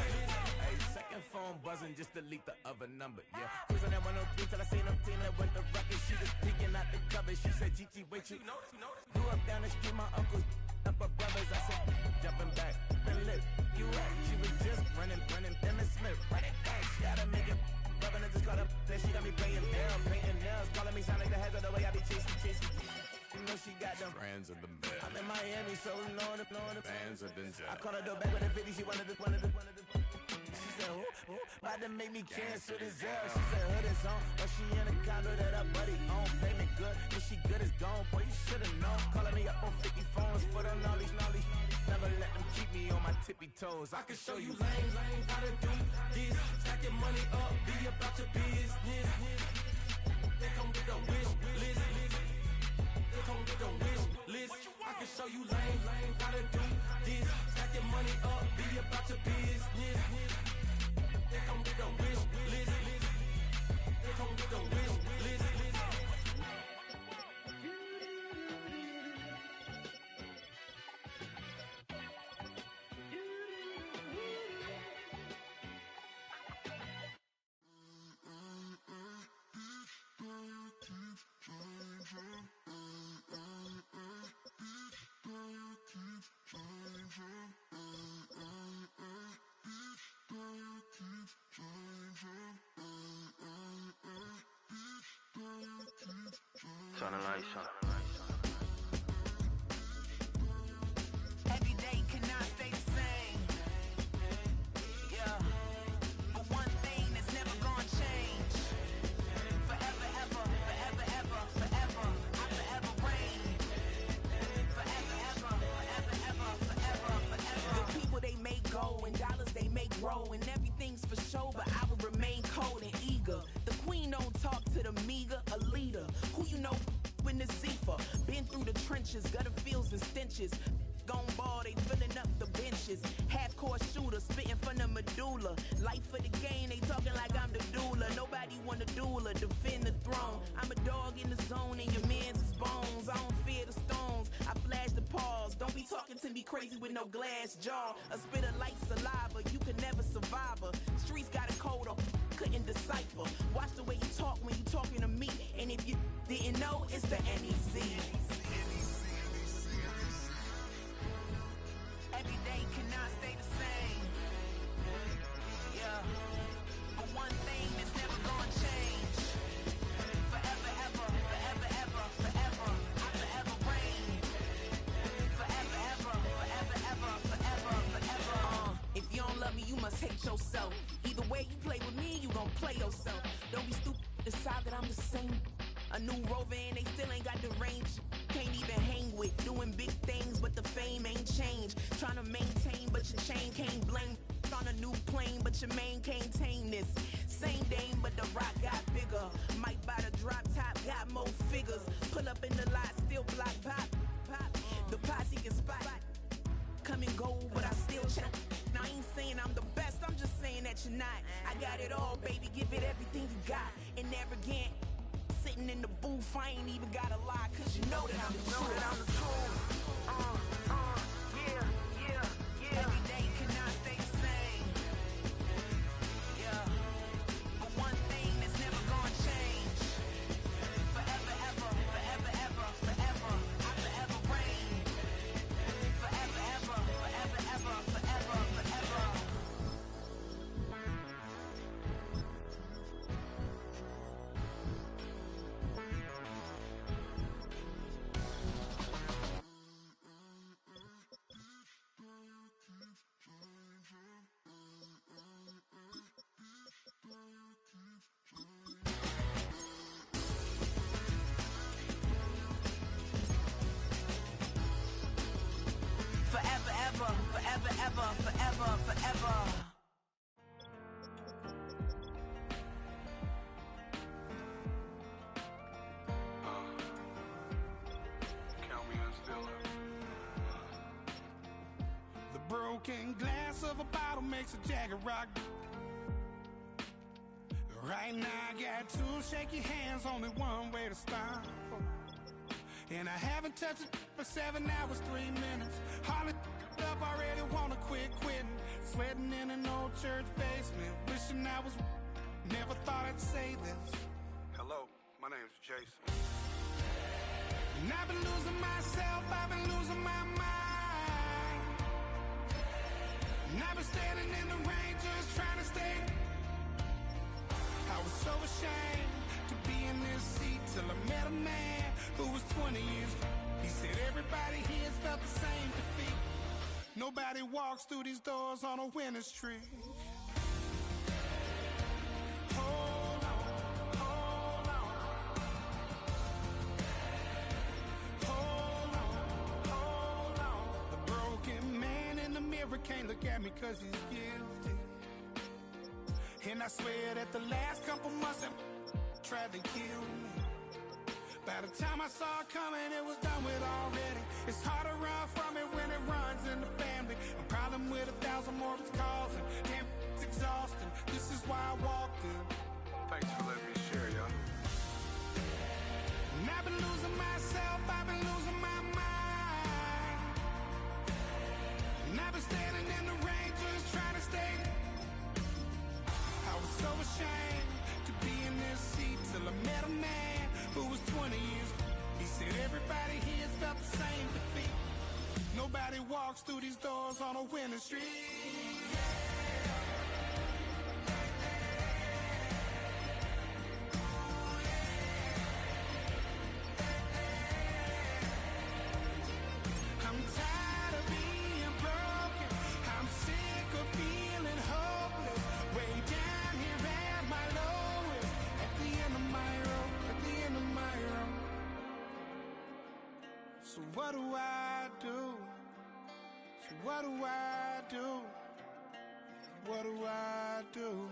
Hey, second phone buzzing, just delete the other number, yeah. Cruising at 103 till I seen them Tmiller with the record. She was peeking out the cover. She said, Gigi, wait, you grew up down the street, my uncles up her brothers. I said, jumping back, been lit. You at? She was just running, Emmett Smith. Right it back, she had to make it. Rubbing her just caught up. Then she got me playing down, painting nails. Calling me Sonic the Hedgehog, the way I be chasing. You know she got them Brands of the bed. I'm in Miami, so knowing the Bands of the I called her door back with a 50, she wanted the. She said, who? About to make me cancel this L. She said, hood is on, but she in a condo that her buddy on. Payment good, if she good is gone, boy, you should've known. Calling me up on 50 phones, foot on knowledge. Never let them keep me on my tippy toes. I can show you lame, how to do this. Stack your money up, be about your business. They come with a wish list. They come with a wish list. I can show you lame, how to do this. Stack your money up, be about your business. They come with a wish list. They come with a wish list. Turn the lights on. Every day cannot stay the same. Yeah. But one thing that's never gonna change. Forever, ever, forever, ever, forever. I forever reign. Forever, ever, forever, ever, forever, forever. The people they make go and dollars they make grow and everything's for show, but I will remain cold and eager. The queen don't talk to the meager, a leader. Who you know Life for the game, they talking like I'm the doula. Nobody wanna doula, defend the throne. I'm a dog in the zone and your man's is bones. I don't fear the stones, I flash the paws. Don't be talking to me crazy with no glass jaw. A spit of light saliva, you can never survive her. Streets got a code of couldn't decipher. Watch the way you talk when you talking to me. And if you didn't know, it's the NEC. Every day cannot stay the same. Yeah. But one thing that's never gonna change. Forever, ever, forever, ever, forever. I forever reign. Forever, ever, forever, ever, forever, forever. If you don't love me, you must hate yourself. Either way you play with me, you gon' play yourself. Don't be stupid, decide that I'm the same. A new rover and they still ain't got the range. Can't even hang with, doing big things, but the fame ain't changed. Trying to maintain, but your chain can't blame. On a new plane, but your main can't tame this. Same dame, but the rock got bigger. Might buy the drop top, got more figures. Pull up in the lot, still block pop, pop. The posse can spot. Come and go, but I still check. Now I ain't saying I'm the best, I'm just saying that you're not. I got it all, baby, give it everything you got. And never again, sitting in the booth, I ain't even gotta lie, cause you know that I'm the truth. Yeah. Every day cannot stay the same. Yeah. But one thing that's never gonna change. Forever, ever, forever, ever, forever. I forever reign. Forever, ever, forever, ever, forever, forever. Forever, ever, forever, ever, forever, forever. Count me in still. The broken glass of a bottle makes a jagged rock. Right now I got two shaky hands, only one way to stop. And I haven't touched it for 7 hours, 3 minutes. Hardly up, already wanna quitting. Sweating in an old church basement, wishing I was. Never thought I'd say this. Hello, my name's Jason. And I've been losing myself, I've been losing my mind. And I've been standing in the rain just trying to stay. I was so ashamed to be in this seat till I met a man who was 20 years. He said everybody here's felt the same defeat. Nobody walks through these doors on a winning streak. Hold on, hold on. Hold on, hold on. The broken man in the mirror can't look at me cause he's guilty. And I swear that the last couple months have tried to kill me. By the time I saw it coming, it was done with already. It's hard to run from it when it runs in the family. A problem with 1,000 more it's causing. Damn, it's exhausting. This is why I walked in. Thanks for letting me share, y'all. And I've been losing myself, I've been losing my mind. And I've been standing in the rain just trying to stay. I was so ashamed to be in this seat till I met a man who was 20 years. He said everybody here's felt the same defeat. Nobody walks through these doors on a winning streak. I'm tired of being broken. I'm sick of feeling hopeless. Way down here at my lowest. At the end of my road, at the end of my road. So what do I do? So what do I do? What do I do?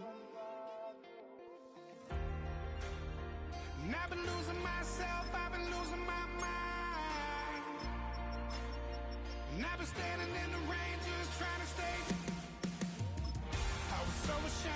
And I've been losing myself, I've been losing my mind. And I've been standing in the rain just trying to stay. I was so ashamed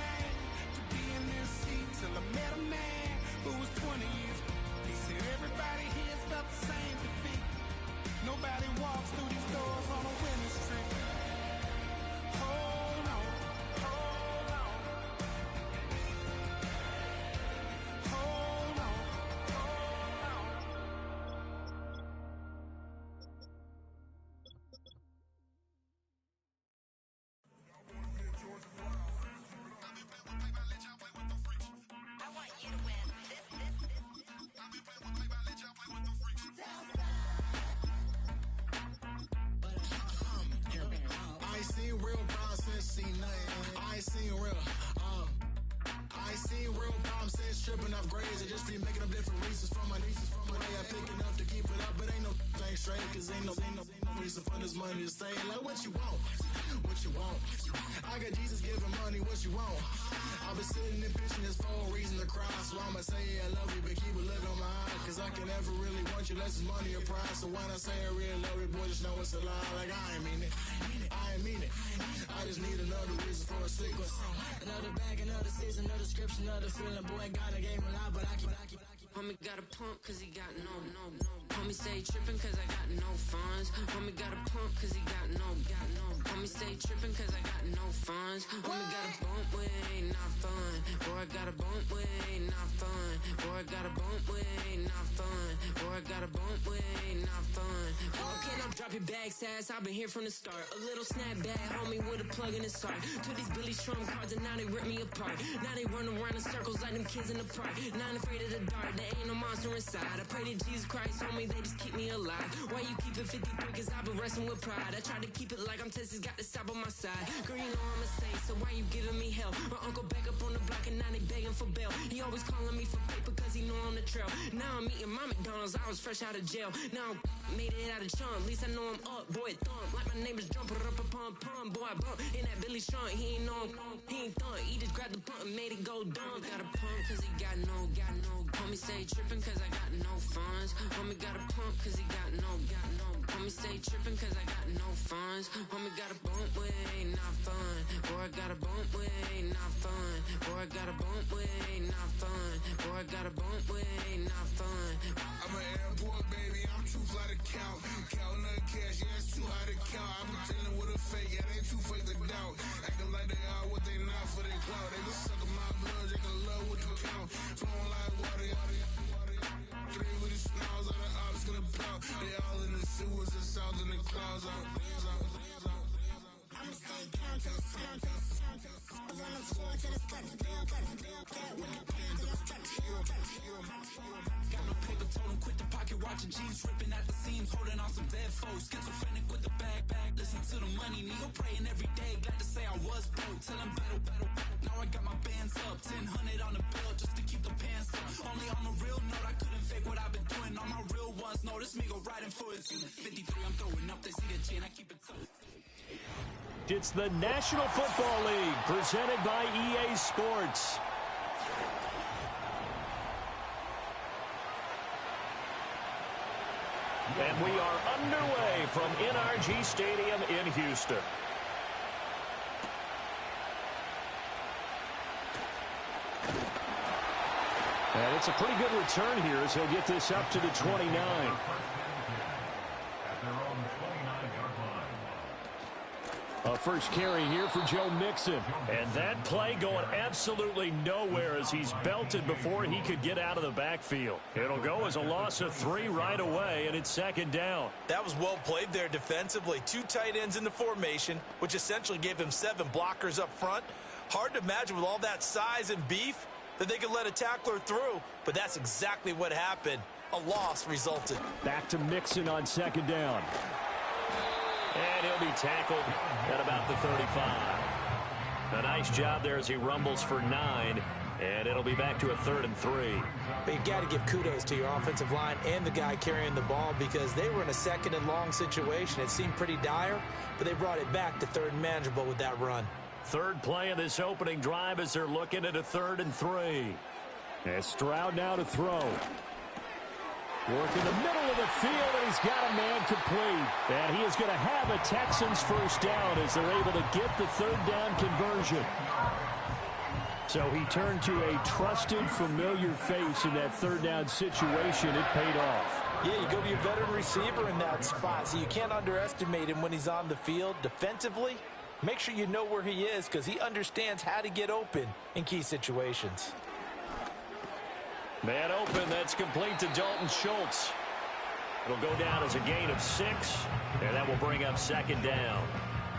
off grades, I just be making up different reasons for my nieces. From my day I pick enough to keep it up, but ain't no thing straight, cause ain't no reason for this money to stay. Like what you want, what you want. I got Jesus giving money, what you want. I've been sitting and pitching this for a reason to cry, so I'ma say I love you, but keep a look on my eye, cause I can never really want you unless it's money or prize. So when I say I really love you, boy, just know it's a lie. Like I ain't mean it, I ain't mean it. I just need another reason for a sequence. Another bag, another season, another description, another feeling. Boy, God, I gave him a lot, but I keep. Homie got a pump cause he got no. Homie stay trippin' cause I got no funds. Homie got a pump cause he got no. Homie stay trippin' cause I got no funds. Homie got a bump with ain't not fun. Boy, I got a bump with ain't not fun. Boy, I got a bump with ain't not fun. Boy, I got a bump with ain't not fun. Okay, now drop your bag, sass. I've been here from the start. A little snapback, homie, with a plug in his heart. To these Billy Strum cards and now they rip me apart. Now they run around in circles like them kids in the park. Now I'm afraid of the dark. Ain't no monster inside. I pray to Jesus Christ, homie, they just keep me alive. Why you keep it 53? Cause I've been wrestling with pride. I try to keep it like I'm Texas, got the South on my side. Girl, you know I'm a saint, so why you giving me hell? My uncle back up on the block and now they begging for bail. He always calling me for paper cause he know I'm the trail. Now I'm eating my McDonald's, I was fresh out of jail. Now I'm made it out of chunk, at least I know I'm up. Boy, thump, like my neighbor's jumper up a pum. Boy, I bump in that Billy Strong, he ain't know he ain't thump. He just grabbed the pump and made it go dumb. Got a pump cause he got no. Homie stay trippin' cause I got no funds. Homie got a pump cause he got no. Homie stay trippin' cause I got no funds. Homie got a bump with ain't not fun. Boy, I got a bump with ain't not fun. Boy, I got a bump with ain't not fun. Boy, I got a bump with ain't not fun. I'm an airport baby, I'm too fly to count. Counting the cash, yeah, it's too high to count. I be dealing with a fake, yeah, they too fake to doubt. Acting like they are what they not for their clout. They been sucking my blood, they can love what you count. Flowing like water. Three with the smiles, all the ops gonna plow. They all in the sewers and south in the clouds. I'ma stay down to the sound, to the sound, to the sound. On the floor to the cut, to the cut, to the cut. With the pound to the cut, Got no paper, told him quit the pocket watching jeans, ripping at the seams, holding on some dead foes. Schizophrenic with the bag. Listen to the money, nigga praying every day. Glad to say I was broke, tell him battle. Now I got my bands up, 1000 on the bill just to keep the pants up. Only on the real note, I couldn't fake what I've been doing. All my real ones know this nigga riding for his 53. I'm throwing up, they see the chain, I keep it tough. It's the National Football League presented by EA Sports. And we are underway from NRG Stadium in Houston. And it's a pretty good return here as he'll get this up to the 29. A first carry here for Joe Mixon. And that play going absolutely nowhere as he's belted before he could get out of the backfield. It'll go as a loss of 3 right away, and it's second down. That was well played there defensively. 2 tight ends in the formation, which essentially gave him 7 blockers up front. Hard to imagine with all that size and beef that they could let a tackler through, but that's exactly what happened. A loss resulted. Back to Mixon on second down. And he'll be tackled at about the 35. A nice job there as he rumbles for 9. And it'll be back to a 3rd and 3. But you got to give kudos to your offensive line and the guy carrying the ball because they were in a 2nd and long situation. It seemed pretty dire, but they brought it back to 3rd and manageable with that run. 3rd play of this opening drive as they're looking at a 3rd and 3. And Stroud now to throw. Work in the middle of the field, and he's got a man complete. And he is going to have a Texans first down as they're able to get the 3rd down conversion. So he turned to a trusted, familiar face in that 3rd down situation. It paid off. Yeah, you go to your veteran receiver in that spot, so you can't underestimate him when he's on the field. Defensively, make sure you know where he is because he understands how to get open in key situations. Man open, that's complete to Dalton Schultz. It'll go down as a gain of 6, and that will bring up 2nd down.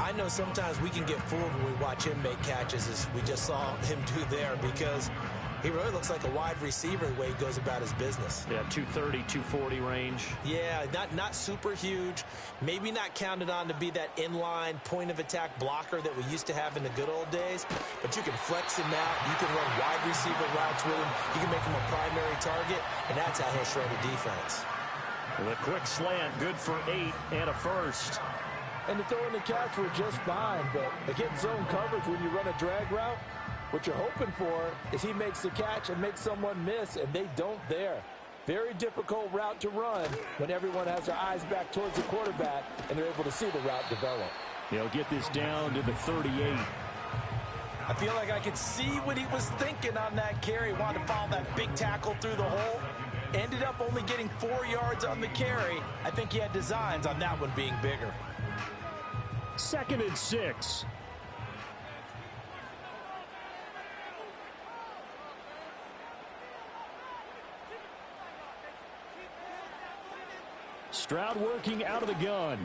I know sometimes we can get fooled when we watch him make catches, as we just saw him do there, because He really looks like a wide receiver the way he goes about his business. Yeah, 230, 240 range. Yeah, not super huge. Maybe not counted on to be that inline point-of-attack blocker that we used to have in the good old days. But you can flex him out. You can run wide receiver routes with him. You can make him a primary target, and that's how he'll shred a defense. The quick slant, good for 8 and a first. And the throw and the catch were just fine, but against zone coverage when you run a drag route, what you're hoping for is he makes the catch and makes someone miss, and they don't there. Very difficult route to run when everyone has their eyes back towards the quarterback and they're able to see the route develop. He'll get this down to the 38. I feel like I could see what he was thinking on that carry. Wanted to follow that big tackle through the hole. Ended up only getting 4 yards on the carry. I think he had designs on that one being bigger. 2nd and 6. Stroud working out of the gun.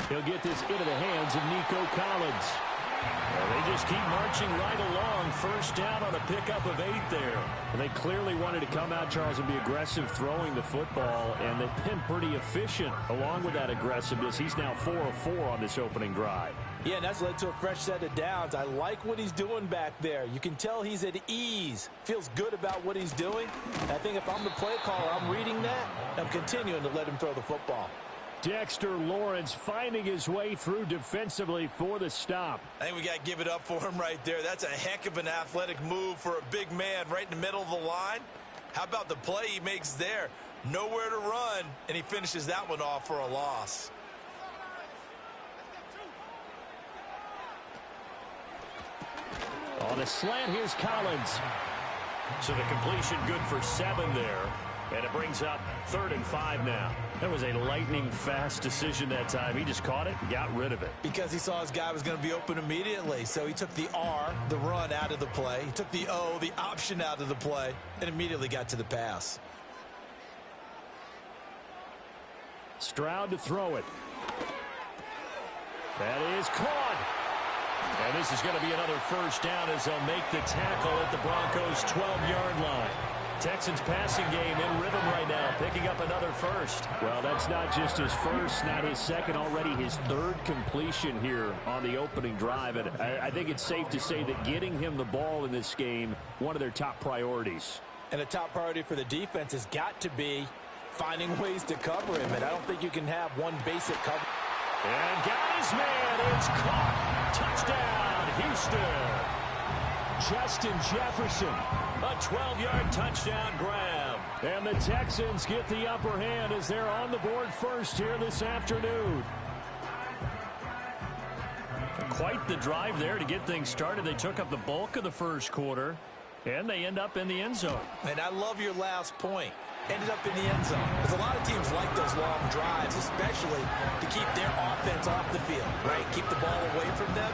He'll get this into the hands of Nico Collins. Well, they just keep marching right along. First down on a pickup of 8 there. And they clearly wanted to come out, Charles, and be aggressive throwing the football, and they've been pretty efficient along with that aggressiveness. He's now 4 of 4 on this opening drive. Yeah, and that's led to a fresh set of downs. I like what he's doing back there. You can tell he's at ease. Feels good about what he's doing. And I think if I'm the play caller, I'm reading that. I'm continuing to let him throw the football. Dexter Lawrence finding his way through defensively for the stop. I think we got to give it up for him right there. That's a heck of an athletic move for a big man right in the middle of the line. How about the play he makes there? Nowhere to run, and he finishes that one off for a loss. On the slant, here's Collins. So the completion good for 7 there. And it brings up 3rd and 5 now. That was a lightning-fast decision that time. He just caught it and got rid of it. Because he saw his guy was going to be open immediately. So he took the R, the run, out of the play. He took the O, the option, out of the play, and immediately got to the pass. Stroud to throw it. That is caught. And this is going to be another first down as they'll make the tackle at the Broncos' 12-yard line. Texans passing game in rhythm right now, picking up another first. Well, that's not just his first, not his second, already his 3rd completion here on the opening drive. And I think it's safe to say that getting him the ball in this game, one of their top priorities. And a top priority for the defense has got to be finding ways to cover him. And I don't think you can have one basic cover. And got his man. It's caught. Touchdown, Houston. Justin Jefferson, a 12-yard touchdown grab. And the Texans get the upper hand as they're on the board first here this afternoon. Quite the drive there to get things started. They took up the bulk of the first quarter, and they end up in the end zone. And I love your last point. Ended up in the end zone. Because a lot of teams like those long drives, especially to keep their offense off the field, right? Keep the ball away from them.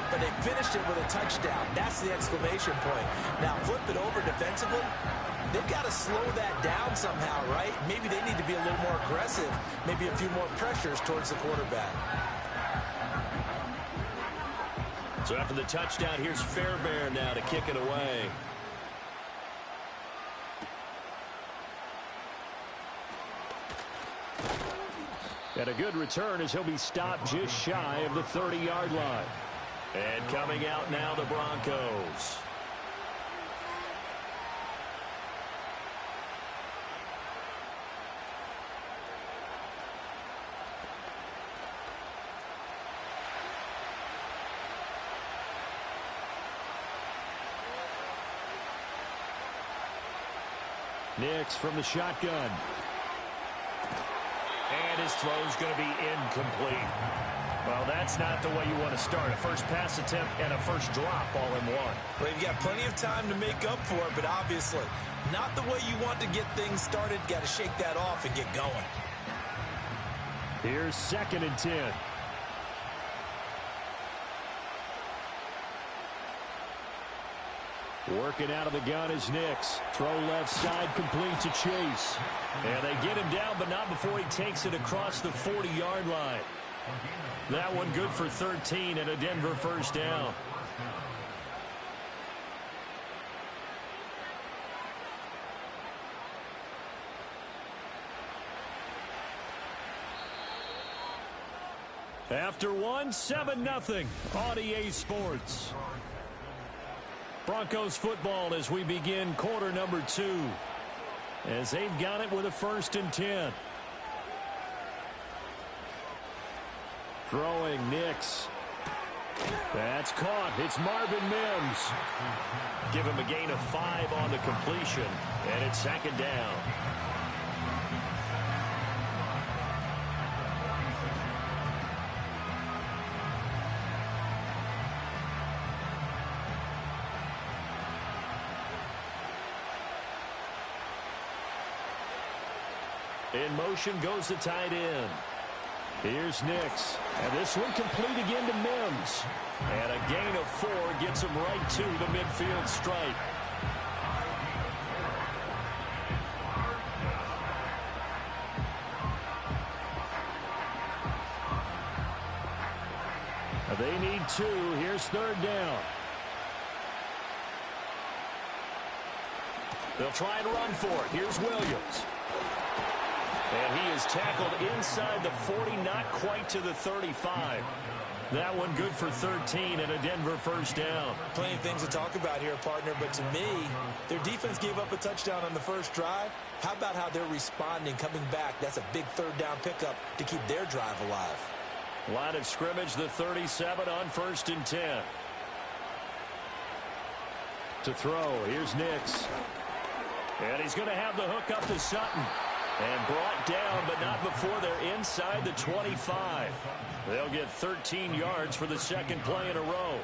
But they finished it with a touchdown. That's the exclamation point. Now, flip it over defensively. They've got to slow that down somehow, right? Maybe they need to be a little more aggressive. Maybe a few more pressures towards the quarterback. So after the touchdown, here's Fairbairn now to kick it away. And a good return as he'll be stopped just shy of the 30-yard line. And coming out now, the Broncos. Nix from the shotgun. And his throw's going to be incomplete. Well, that's not the way you want to start. A first pass attempt and a first drop all in one. Well, you've got plenty of time to make up for it, but obviously not the way you want to get things started. Got to shake that off and get going. Here's 2nd and 10. Working out of the gun is Nix. Throw left side complete to Chase. And they get him down, but not before he takes it across the 40-yard line. That one good for 13 and a Denver first down. After one, 7-0 on EA Sports. Broncos football as we begin quarter number 2. As they've got it with a 1st and 10. Throwing Nix. That's caught. It's Marvin Mims. Give him a gain of 5 on the completion. And it's 2nd down. In motion goes the tight end. Here's Nix. And this one complete again to Mims. And a gain of 4 gets him right to the midfield stripe. They need 2. Here's 3rd down. They'll try and run for it. Here's Williams. And he is tackled inside the 40, not quite to the 35. That one good for 13 and a Denver 1st down. Plenty of things to talk about here, partner, but to me, their defense gave up a touchdown on the first drive. How about how they're responding, coming back? That's a big 3rd down pickup to keep their drive alive. Line of scrimmage, the 37 on 1st and 10. To throw, here's Nix. And he's going to have the hook up to Sutton. And brought down, but not before they're inside the 25. They'll get 13 yards for the 2nd play in a row.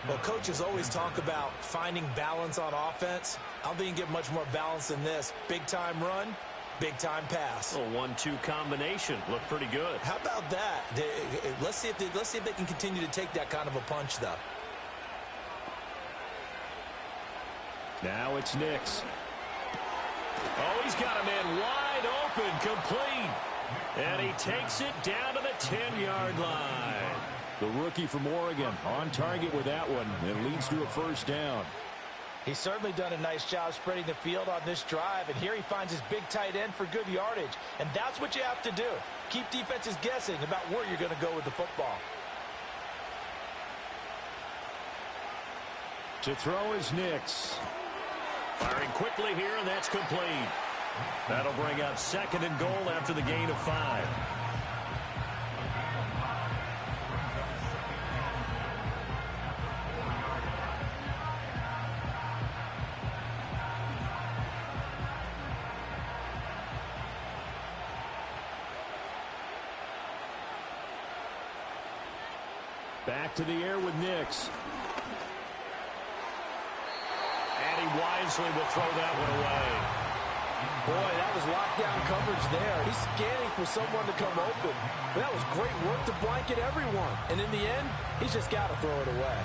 Well, coaches always talk about finding balance on offense. I don't think you can get much more balance than this. Big-time run, big-time pass. A 1-2 combination. Looked pretty good. How about that? Let's see if they can continue to take that kind of a punch, though. Now it's Nix. Oh, he's got a man wide open, complete. And he takes it down to the 10-yard line. The rookie from Oregon on target with that one. It leads to a 1st down. He's certainly done a nice job spreading the field on this drive, and here he finds his big tight end for good yardage. And that's what you have to do. Keep defenses guessing about where you're going to go with the football. To throw is Nix. Firing quickly here, and that's complete. That'll bring up 2nd and goal after the gain of 5. Back to the air with Nix. And he wisely will throw that one away. Boy, that was lockdown coverage there. He's scanning for someone to come open. But that was great work to blanket everyone. And in the end, he's just got to throw it away.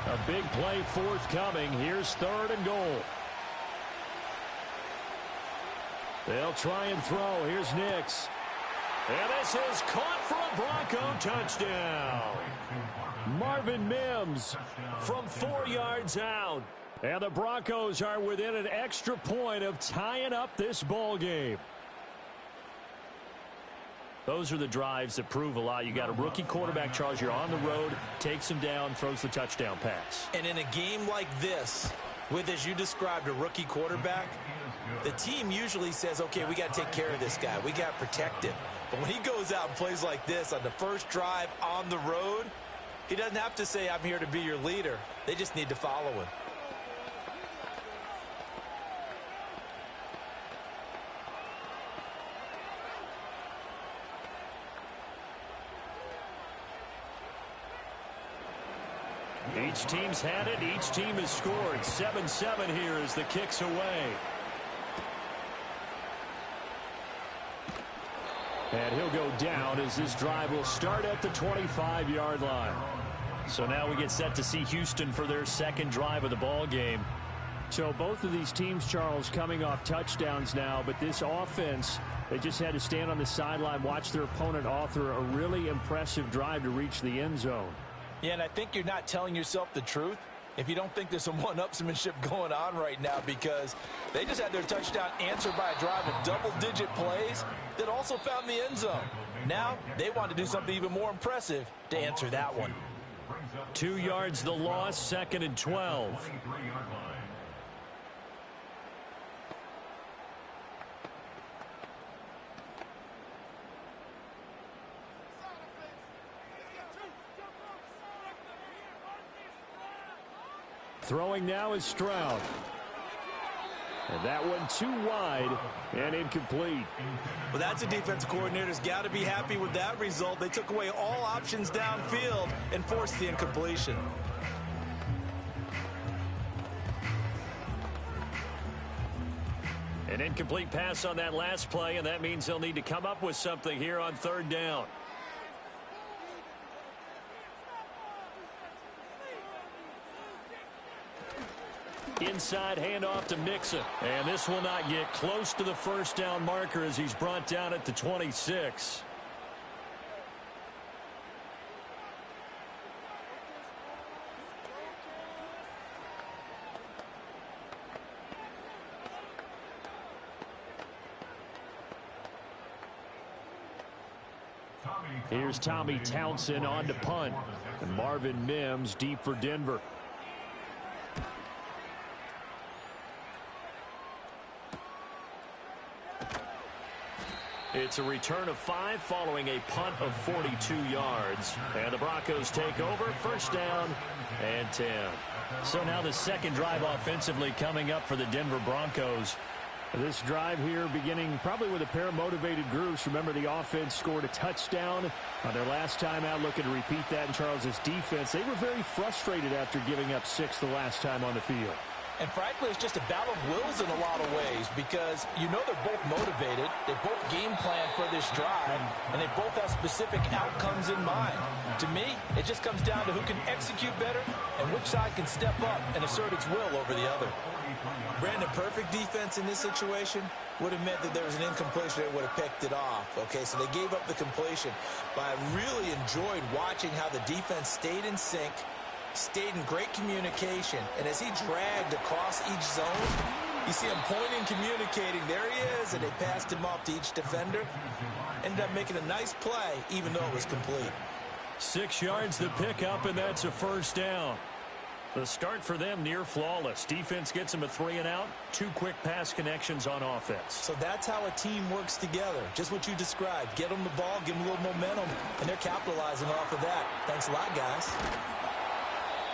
A big play forthcoming. Here's 3rd and goal. They'll try and throw. Here's Nix. And this is caught for a Bronco touchdown. Marvin Mims from 4 yards out. And the Broncos are within an extra point of tying up this ball game. Those are the drives that prove a lot. You got a rookie quarterback, Charles. You're on the road, takes him down, throws the touchdown pass. And in a game like this, with, as you described, a rookie quarterback, the team usually says, okay, we got to take care of this guy. We got to protect him. But when he goes out and plays like this on the first drive on the road, he doesn't have to say, I'm here to be your leader. They just need to follow him. Each team's had it. Each team has scored. 7-7 here as the kick's away. And he'll go down as this drive will start at the 25-yard line. So now we get set to see Houston for their 2nd drive of the ball game. So both of these teams, Charles, coming off touchdowns now, but this offense, they just had to stand on the sideline, watch their opponent author a really impressive drive to reach the end zone. Yeah, and I think you're not telling yourself the truth if you don't think there's some one-upsmanship going on right now, because they just had their touchdown answered by a drive of double-digit plays that also found the end zone. Now they want to do something even more impressive to answer that one. 2 yards the loss, 2nd and 12. Throwing now is Stroud. And that one too wide and incomplete. Well, that's a defensive coordinator's got to be happy with that result. They took away all options downfield and forced the incompletion. An incomplete pass on that last play, and that means they'll need to come up with something here on 3rd down. Inside handoff to Mixon. And this will not get close to the 1st down marker as he's brought down at the 26. Here's Tommy Townsend on to punt. And Marvin Mims deep for Denver. It's a return of 5 following a punt of 42 yards. And the Broncos take over, 1st down and 10. So now the 2nd drive offensively coming up for the Denver Broncos. This drive here beginning probably with a pair of motivated groups. Remember, the offense scored a touchdown on their last time out, looking to repeat that in Charles's defense. They were very frustrated after giving up 6 the last time on the field. And frankly, it's just a battle of wills in a lot of ways, because you know they're both motivated, they both game plan for this drive, and they both have specific outcomes in mind. To me, it just comes down to who can execute better and which side can step up and assert its will over the other. Brandon, perfect defense in this situation would have meant that there was an incompletion that would have picked it off. Okay, so they gave up the completion. But I really enjoyed watching how the defense stayed in sync, stayed in great communication, and as he dragged across each zone, you see him pointing, communicating, there he is, and they passed him off to each defender. Ended up making a nice play, even though it was complete. 6 yards the pickup, and that's a 1st down. The start for them near flawless. Defense gets them a 3 and out, 2 quick pass connections on offense. So that's how a team works together. Just what you described. Get them the ball, give them a little momentum, and they're capitalizing off of that. Thanks a lot, guys.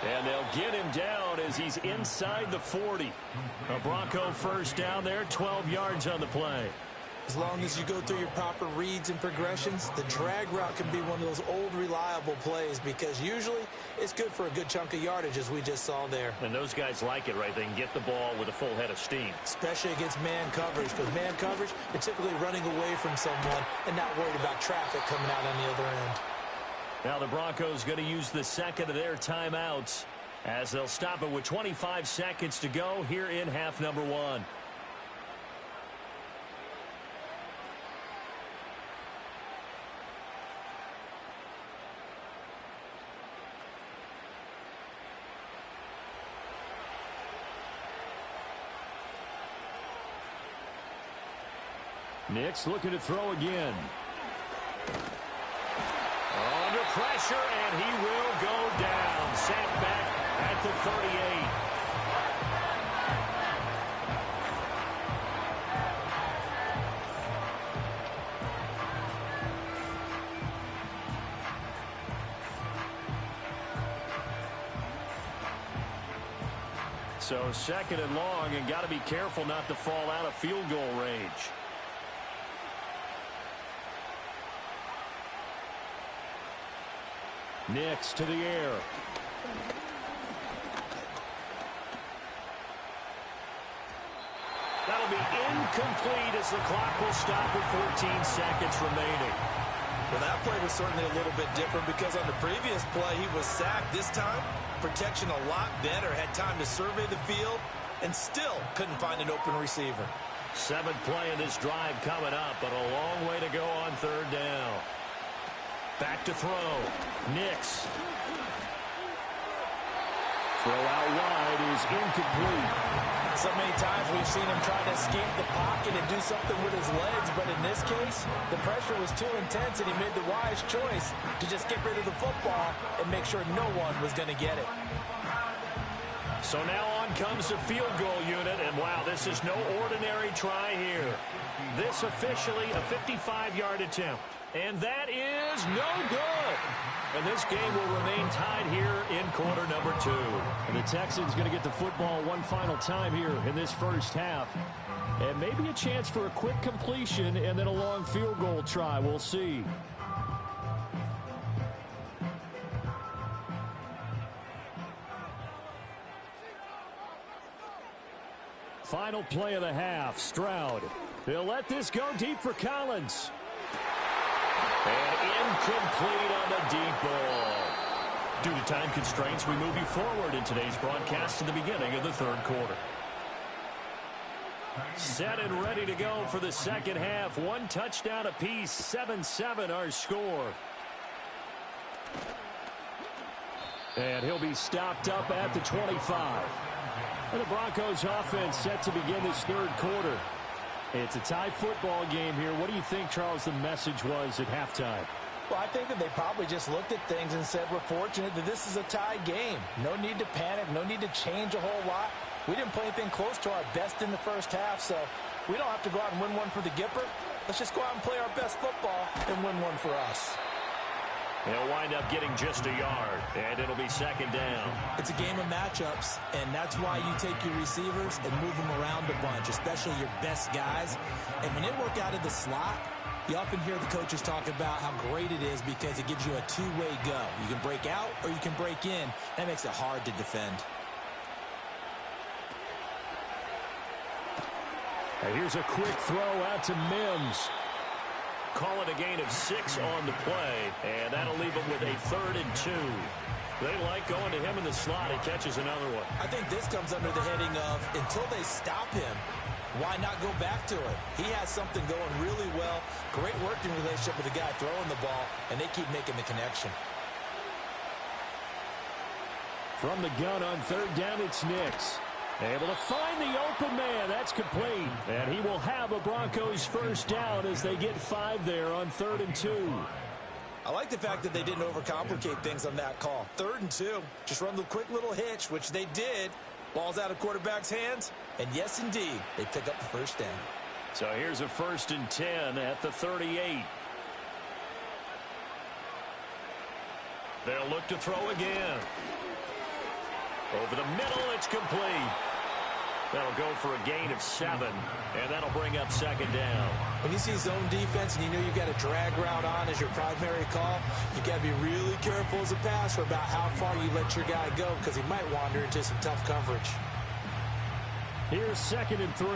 And they'll get him down as he's inside the 40. A Bronco 1st down there, 12 yards on the play. As long as you go through your proper reads and progressions, the drag route can be one of those old reliable plays, because usually it's good for a good chunk of yardage, as we just saw there. And those guys like it, right? They can get the ball with a full head of steam. Especially against man coverage, because man coverage, they're typically running away from someone and not worried about traffic coming out on the other end. Now the Broncos going to use the 2nd of their timeouts as they'll stop it with 25 seconds to go here in half number 1. Nix looking to throw again. Under pressure, and he will go down. Sacked back at the 38. So 2nd and long, and got to be careful not to fall out of field goal range. Nix to the air. That'll be incomplete as the clock will stop with 14 seconds remaining. Well, that play was certainly a little bit different, because on the previous play he was sacked. This time, protection a lot better. Had time to survey the field and still couldn't find an open receiver. 7th play in this drive coming up, but a long way to go on 3rd down. Back to throw. Nix. throw out wide is incomplete. So many times we've seen him try to escape the pocket and do something with his legs, but in this case, the pressure was too intense and he made the wise choice to just get rid of the football and make sure no one was going to get it. So now on comes the field goal unit, and wow, this is no ordinary try here. This officially a 55-yard attempt, and that is no good. And this game will remain tied here in quarter number 2. And the Texans going to get the football one final time here in this first half. And maybe a chance for a quick completion and then a long field goal try. We'll see. Final play of the half, Stroud. He'll let this go deep for Collins. And incomplete on the deep ball. Due to time constraints, we move you forward in today's broadcast to the beginning of the third quarter. Set and ready to go for the second half. One touchdown apiece, 7-7 our score. And he'll be stopped up at the 25. And the Broncos offense set to begin this third quarter. It's a tie football game here. What do you think, Charles, the message was at halftime? Well, I think that they probably just looked at things and said, we're fortunate that this is a tie game. No need to panic, no need to change a whole lot. We didn't play anything close to our best in the first half, so we don't have to go out and win one for the Gipper. Let's just go out and play our best football and win one for us. They'll wind up getting just a yard, and it'll be second down. It's a game of matchups, and that's why you take your receivers and move them around a bunch, especially your best guys. And when they work out of the slot, you often hear the coaches talk about how great it is because it gives you a two-way go. You can break out or you can break in. That makes it hard to defend. And here's a quick throw out to Mims. Call it a gain of 6 on the play, and that'll leave them with a 3rd and 2. They like going to him in the slot. He catches another one. I think this comes under the heading of until they stop him, why not go back to it? He has something going really well. Great working relationship with the guy throwing the ball, and they keep making the connection. From the gun on 3rd down, it's Nix. Able to find the open man. That's complete. And he will have a Broncos first down as they get 5 there on 3rd and 2. I like the fact that they didn't overcomplicate things on that call. 3rd and 2. Just run the quick little hitch, which they did. Ball's out of quarterback's hands. And yes, indeed, they pick up the first down. So here's a 1st and 10 at the 38. They'll look to throw again. Over the middle, it's complete. That'll go for a gain of 7, and that'll bring up 2nd down. When you see zone defense and you know you've got a drag route on as your primary call, you've got to be really careful as a passer about how far you let your guy go because he might wander into some tough coverage. Here's 2nd and 3.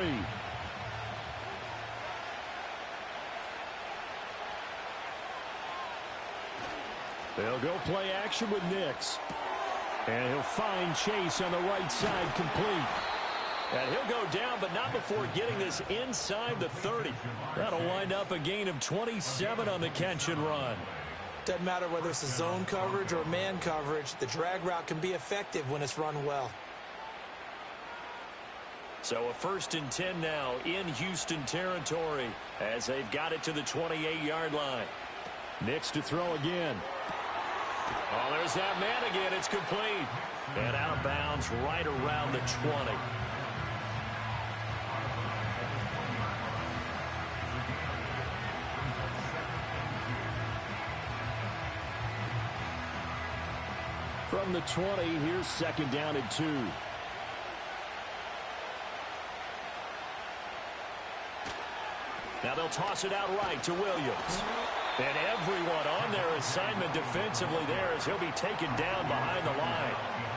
They'll go play action with Nix. And he'll find Chase on the right side, complete. And he'll go down, but not before getting this inside the 30. That'll wind up a gain of 27 on the catch and run. Doesn't matter whether it's a zone coverage or man coverage, the drag route can be effective when it's run well. So a 1st and 10 now in Houston territory as they've got it to the 28-yard line. Nix to throw again. Oh, there's that man again. It's complete. And out of bounds right around the 20. From the 20, here's 2nd down and 2. Now they'll toss it out right to Williams. And everyone on their assignment defensively there as he'll be taken down behind the line.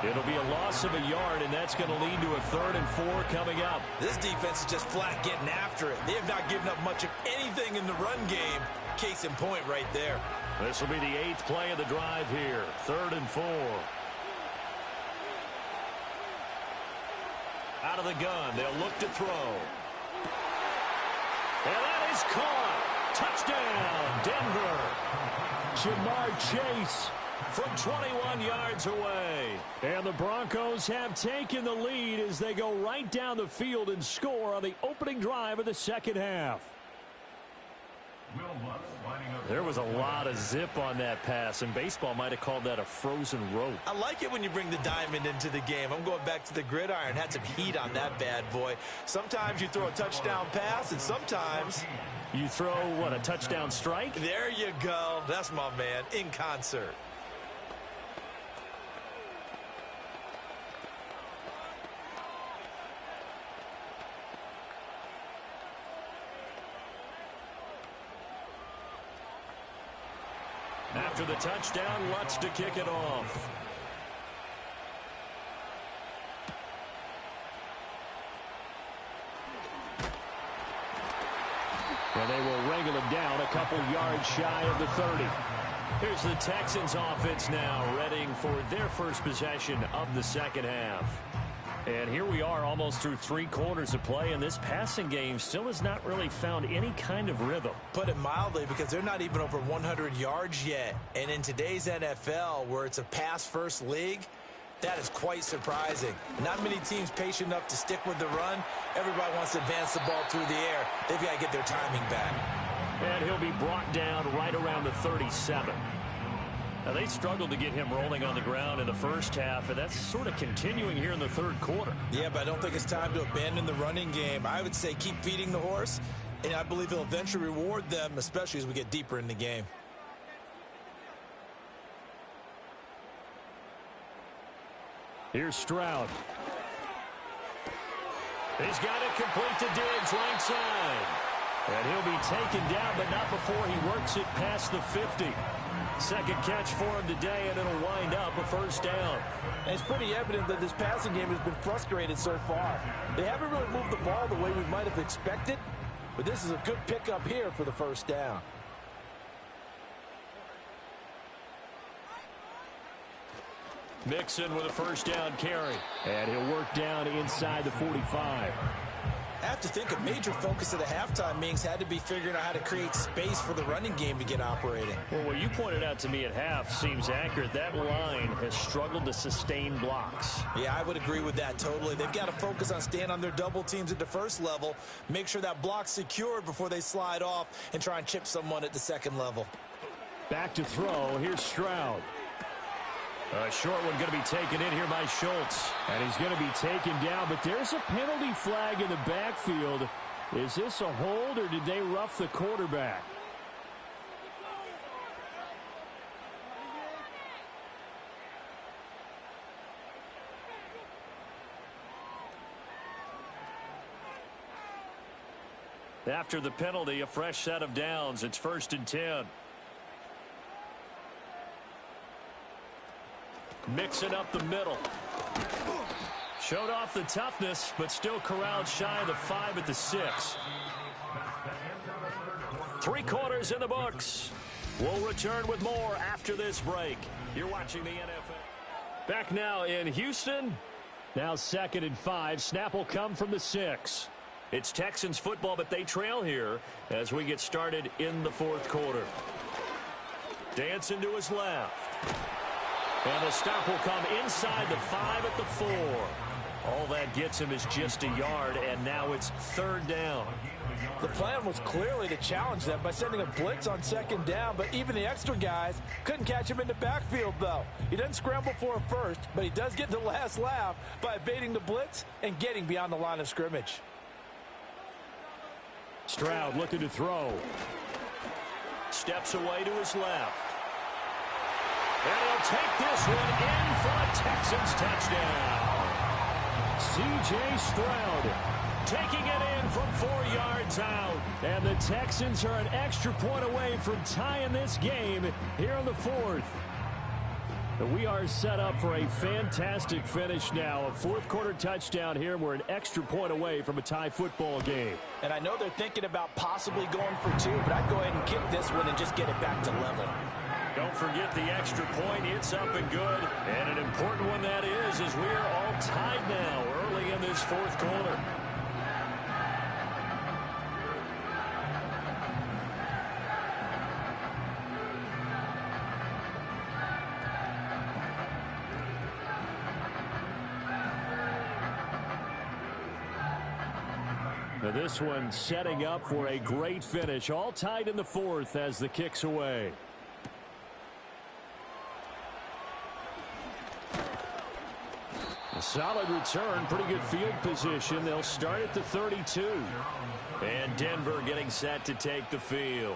It'll be a loss of a yard, and that's going to lead to a 3rd and 4 coming up. This defense is just flat getting after it. They have not given up much of anything in the run game. Case in point right there. This will be the 8th play of the drive here. 3rd and 4. Out of the gun, they'll look to throw. And that is caught. Touchdown, Denver. Jamar Chase from 21 yards away. And the Broncos have taken the lead as they go right down the field and score on the opening drive of the second half. There was a lot of zip on that pass, and baseball might have called that a frozen rope. I like it when you bring the diamond into the game. I'm going back to the gridiron. Had some heat on that bad boy. Sometimes you throw a touchdown pass, and sometimes you throw, what, a touchdown strike? There you go. That's my man, in concert. After the touchdown, Lutz to kick it off. And they will wrangle him down a couple yards shy of the 30. Here's the Texans offense now, readying for their first possession of the second half. And here we are almost through 3 quarters of play, and this passing game still has not really found any kind of rhythm. Put it mildly, because they're not even over 100 yards yet. And in today's NFL, where it's a pass-first league, that is quite surprising. Not many teams patient enough to stick with the run. Everybody wants to advance the ball through the air. They've got to get their timing back. And he'll be brought down right around the 37. Now, they struggled to get him rolling on the ground in the first half, and that's sort of continuing here in the third quarter. Yeah, but I don't think it's time to abandon the running game. I would say keep feeding the horse, and I believe he'll eventually reward them, especially as we get deeper in the game. Here's Stroud. He's got it complete to Diggs, right side. And he'll be taken down, but not before he works it past the 50. Second catch for him today, and it'll wind up a first down. And it's pretty evident that this passing game has been frustrated so far. They haven't really moved the ball the way we might have expected, but this is a good pickup here for the first down. Mixon with a first down carry. And he'll work down inside the 45. I have to think a major focus of the halftime meetings had to be figuring out how to create space for the running game to get operating. Well, what you pointed out to me at half seems accurate. That line has struggled to sustain blocks. Yeah, I would agree with that totally. They've got to focus on staying on their double teams at the first level, make sure that block's secured before they slide off and try and chip someone at the second level. Back to throw. Here's Stroud. A short one going to be taken in here by Schultz. And he's going to be taken down, but there's a penalty flag in the backfield. Is this a hold, or did they rough the quarterback? After the penalty, a fresh set of downs. It's 1st and 10. Mixing up the middle. Showed off the toughness, but still corralled shy of the 5 at the 6. 3 quarters in the books. We'll return with more after this break. You're watching the NFL. Back now in Houston. Now 2nd and 5. Snap will come from the 6. It's Texans football, but they trail here as we get started in the 4th quarter. Dancing to his left. And the stop will come inside the 5 at the 4. All that gets him is just a yard, and now it's 3rd down. The plan was clearly to challenge them by sending a blitz on 2nd down, but even the extra guys couldn't catch him in the backfield, though. He doesn't scramble for a first, but he does get the last laugh by evading the blitz and getting beyond the line of scrimmage. Stroud looking to throw. Steps away to his left. And he'll take this one in for a Texans touchdown. C.J. Stroud taking it in from 4 yards out. And the Texans are an extra point away from tying this game here in the 4th. We are set up for a fantastic finish now. A 4th quarter touchdown here. We're an extra point away from a tie football game. And I know they're thinking about possibly going for 2, but I'd go ahead and kick this one and just get it back to level. Don't forget the extra point. It's up and good. And an important one that is, as we are all tied now early in this 4th quarter. Now this one setting up for a great finish. All tied in the fourth as the kick's away. A solid return, pretty good field position. They'll start at the 32. And Denver getting set to take the field.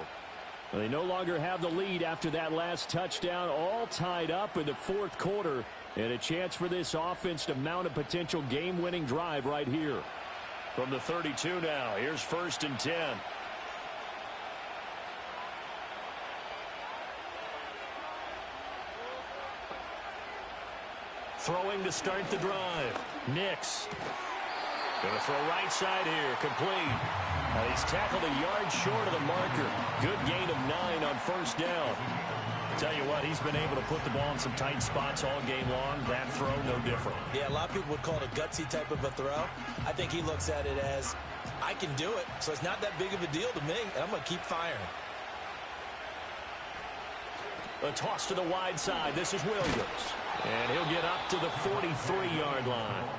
Well, they no longer have the lead after that last touchdown. All tied up in the fourth quarter. And a chance for this offense to mount a potential game-winning drive right here. From the 32 now, here's 1st and 10. Throwing to start the drive. Nix. Going to throw right side here. Complete. And he's tackled a yard short of the marker. Good gain of 9 on 1st down. Tell you what, he's been able to put the ball in some tight spots all game long. That throw, no different. Yeah, a lot of people would call it a gutsy type of a throw. I think he looks at it as, I can do it, so it's not that big of a deal to me, and I'm going to keep firing. A toss to the wide side. This is Williams. And he'll get up to the 43-yard line.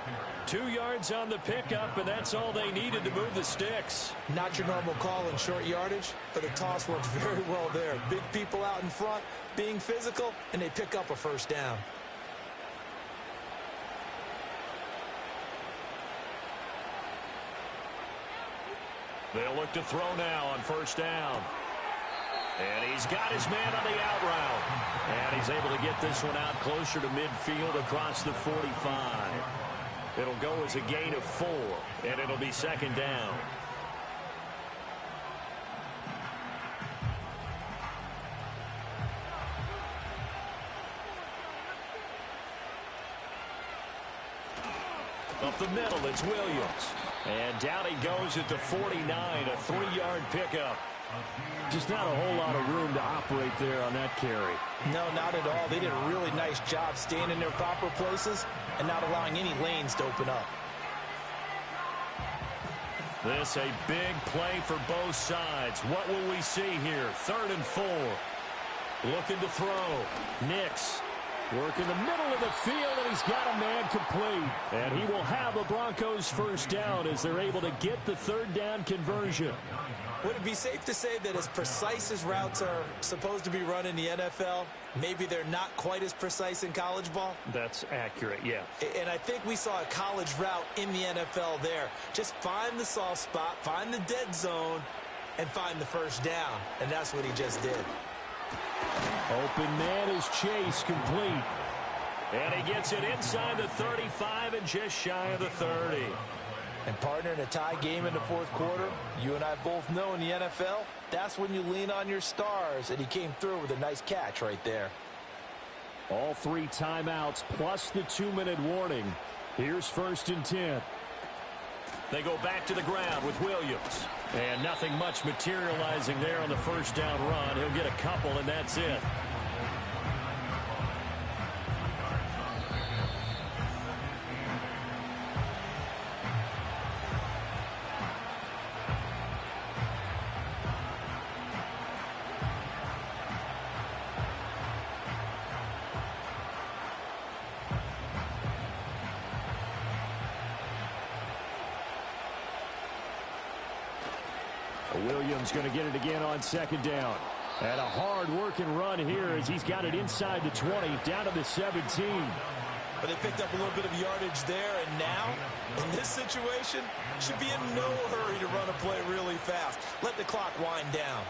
2 yards on the pickup, and that's all they needed to move the sticks. Not your normal call in short yardage, but the toss works very well there. Big people out in front, being physical, and they pick up a 1st down. They'll look to throw now on 1st down. And he's got his man on the out route. And he's able to get this one out closer to midfield across the 45. It'll go as a gain of 4, and it'll be 2nd down. Up the middle, it's Williams. And down he goes at the 49, a 3-yard pickup. Just not a whole lot of room to operate there on that carry. No, not at all. They did a really nice job staying in their proper places and not allowing any lanes to open up. This a big play for both sides. What will we see here? 3rd and 4. Looking to throw. Nix. Work in the middle of the field, and he's got a man complete. And he will have a Broncos 1st down as they're able to get the 3rd down conversion. Would it be safe to say that as precise as routes are supposed to be run in the NFL, maybe they're not quite as precise in college ball? That's accurate, yeah. And I think we saw a college route in the NFL there. Just find the soft spot, find the dead zone, and find the 1st down. And that's what he just did. Open man is Chase, complete. And he gets it inside the 35 and just shy of the 30. And partner, in a tie game in the 4th quarter, you and I both know in the NFL, that's when you lean on your stars, and he came through with a nice catch right there. All 3 timeouts plus the 2-minute warning. Here's 1st and 10. They go back to the ground with Williams. And nothing much materializing there on the 1st down run. He'll get a couple, and that's it. Williams going to get it again on 2nd down. And a hard-working run here as he's got it inside the 20, down to the 17. But they picked up a little bit of yardage there, and now, in this situation, should be in no hurry to run a play really fast. Let the clock wind down.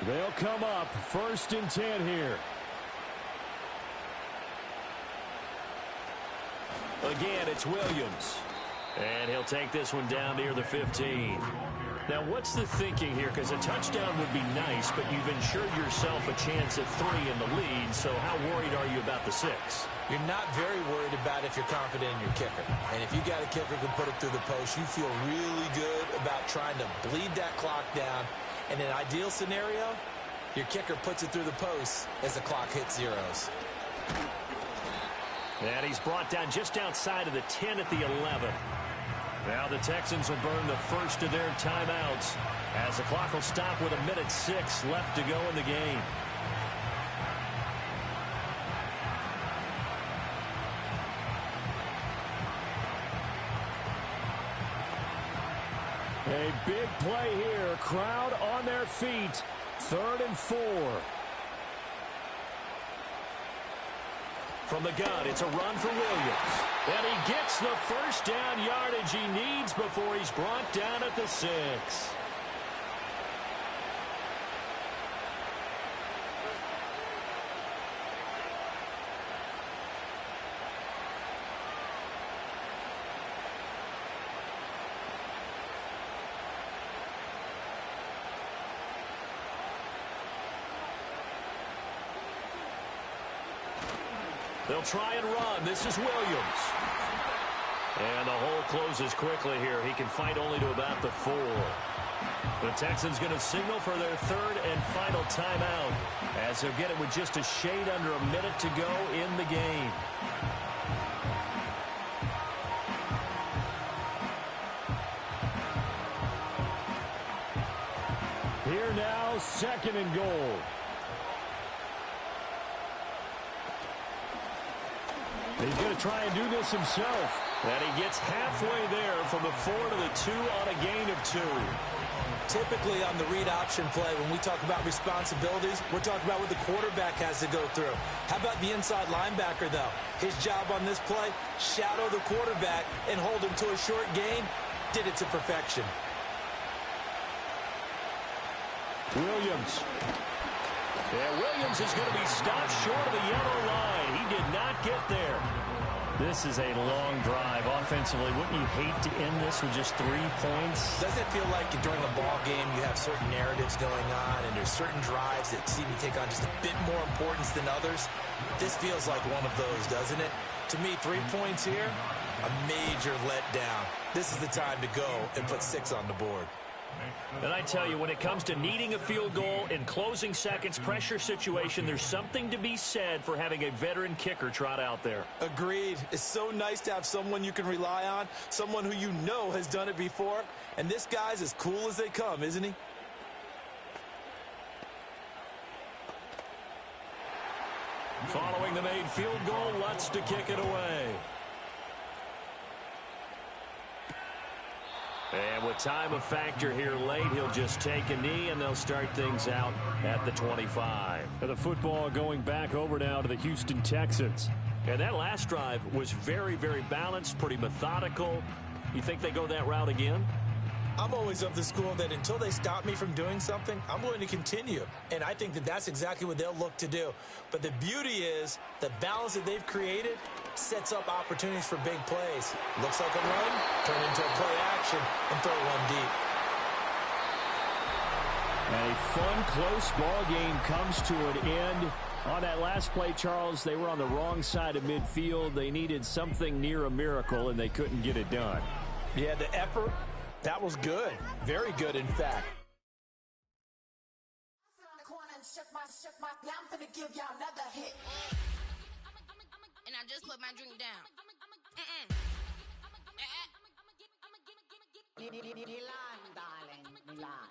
They'll come up 1st and 10 here. Again, it's Williams. And he'll take this one down near the 15. Now, what's the thinking here? Because a touchdown would be nice, but you've ensured yourself a chance at 3 in the lead, so how worried are you about the 6? You're not very worried about if you're confident in your kicker. And if you got a kicker who can put it through the post, you feel really good about trying to bleed that clock down. In an ideal scenario, your kicker puts it through the post as the clock hits zeros. And he's brought down just outside of the 10 at the 11. Now the Texans will burn the first of their timeouts as the clock will stop with 1:06 left to go in the game. A big play here. Crowd on their feet. 3rd and 4. From the gun, it's a run for Williams. And he gets the first down yardage he needs before he's brought down at the 6. They'll try and run. This is Williams. And the hole closes quickly here. He can fight only to about the 4. The Texans going to signal for their 3rd and final timeout as they'll get it with just a shade under a minute to go in the game. Here now, 2nd and goal. He's going to try and do this himself. And he gets halfway there from the 4 to the 2 on a gain of 2. Typically on the read option play, when we talk about responsibilities, we're talking about what the quarterback has to go through. How about the inside linebacker, though? His job on this play, shadow the quarterback and hold him to a short gain. Did it to perfection. Williams. Yeah, Williams is going to be stopped short of the yellow line. He did not get there. This is a long drive offensively. Wouldn't you hate to end this with just 3 points? Doesn't it feel like during a ball game you have certain narratives going on and there's certain drives that seem to take on just a bit more importance than others? This feels like one of those, doesn't it? To me, 3 points here, a major letdown. This is the time to go and put 6 on the board. And I tell you, when it comes to needing a field goal in closing seconds, pressure situation, there's something to be said for having a veteran kicker trot out there. Agreed. It's so nice to have someone you can rely on, someone who you know has done it before. And this guy's as cool as they come, isn't he? Following the made field goal, Lutz to kick it away. And with time a factor here late, he'll just take a knee, and they'll start things out at the 25. And the football going back over now to the Houston Texans. And that last drive was very, very balanced, pretty methodical. You think they go that route again? I'm always of the school that until they stop me from doing something, I'm going to continue. And I think that that's exactly what they'll look to do. But the beauty is the balance that they've created sets up opportunities for big plays. Looks like a run, turn into a play action, and throw one deep. And a fun, close ball game comes to an end. On that last play, Charles, they were on the wrong side of midfield. They needed something near a miracle, and they couldn't get it done. Yeah, the effort, that was good. Very good, in fact. And I just put my drink down. Milan, darling, Milan.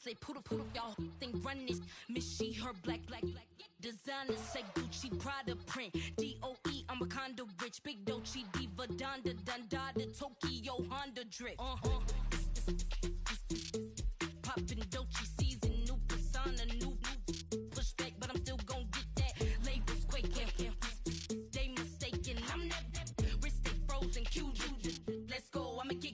Say poodle, y'all think run this. Miss she, her black. Designer say Gucci, Prada print. DOE, I'm a condo rich. Big Dolce, Diva, Donda, Dundada, Tokyo, Honda drip. Poppin' Dolce season, new persona, new pushback, but I'm still gon' get that. Labels quaking, they mistaken. I'm that wrist stay frozen, Q. Let's go, I'ma get.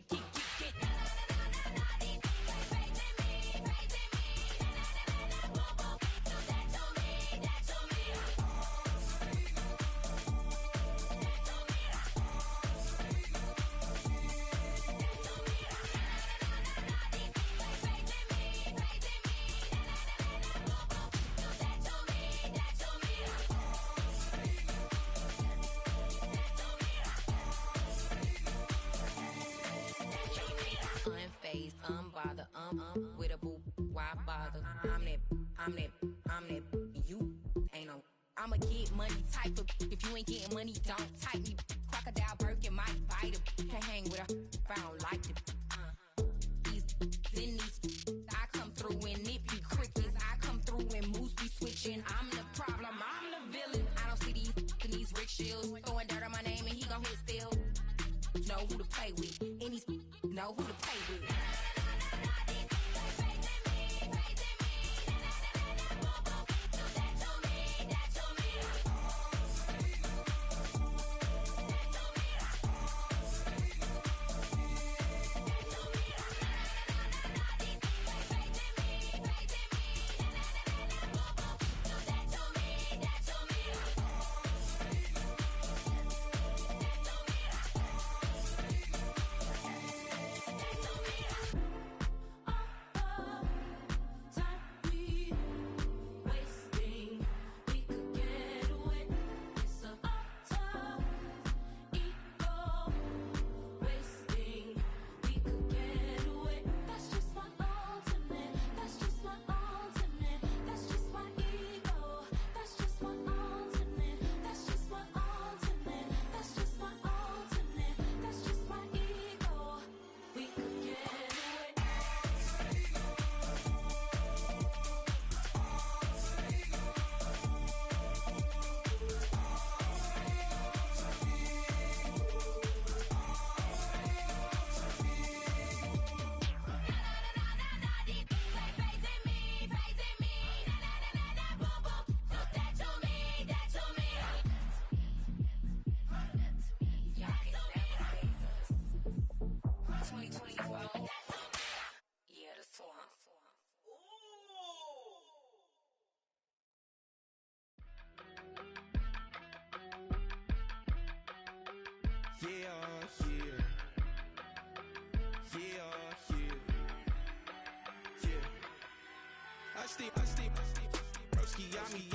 Broski, yummy.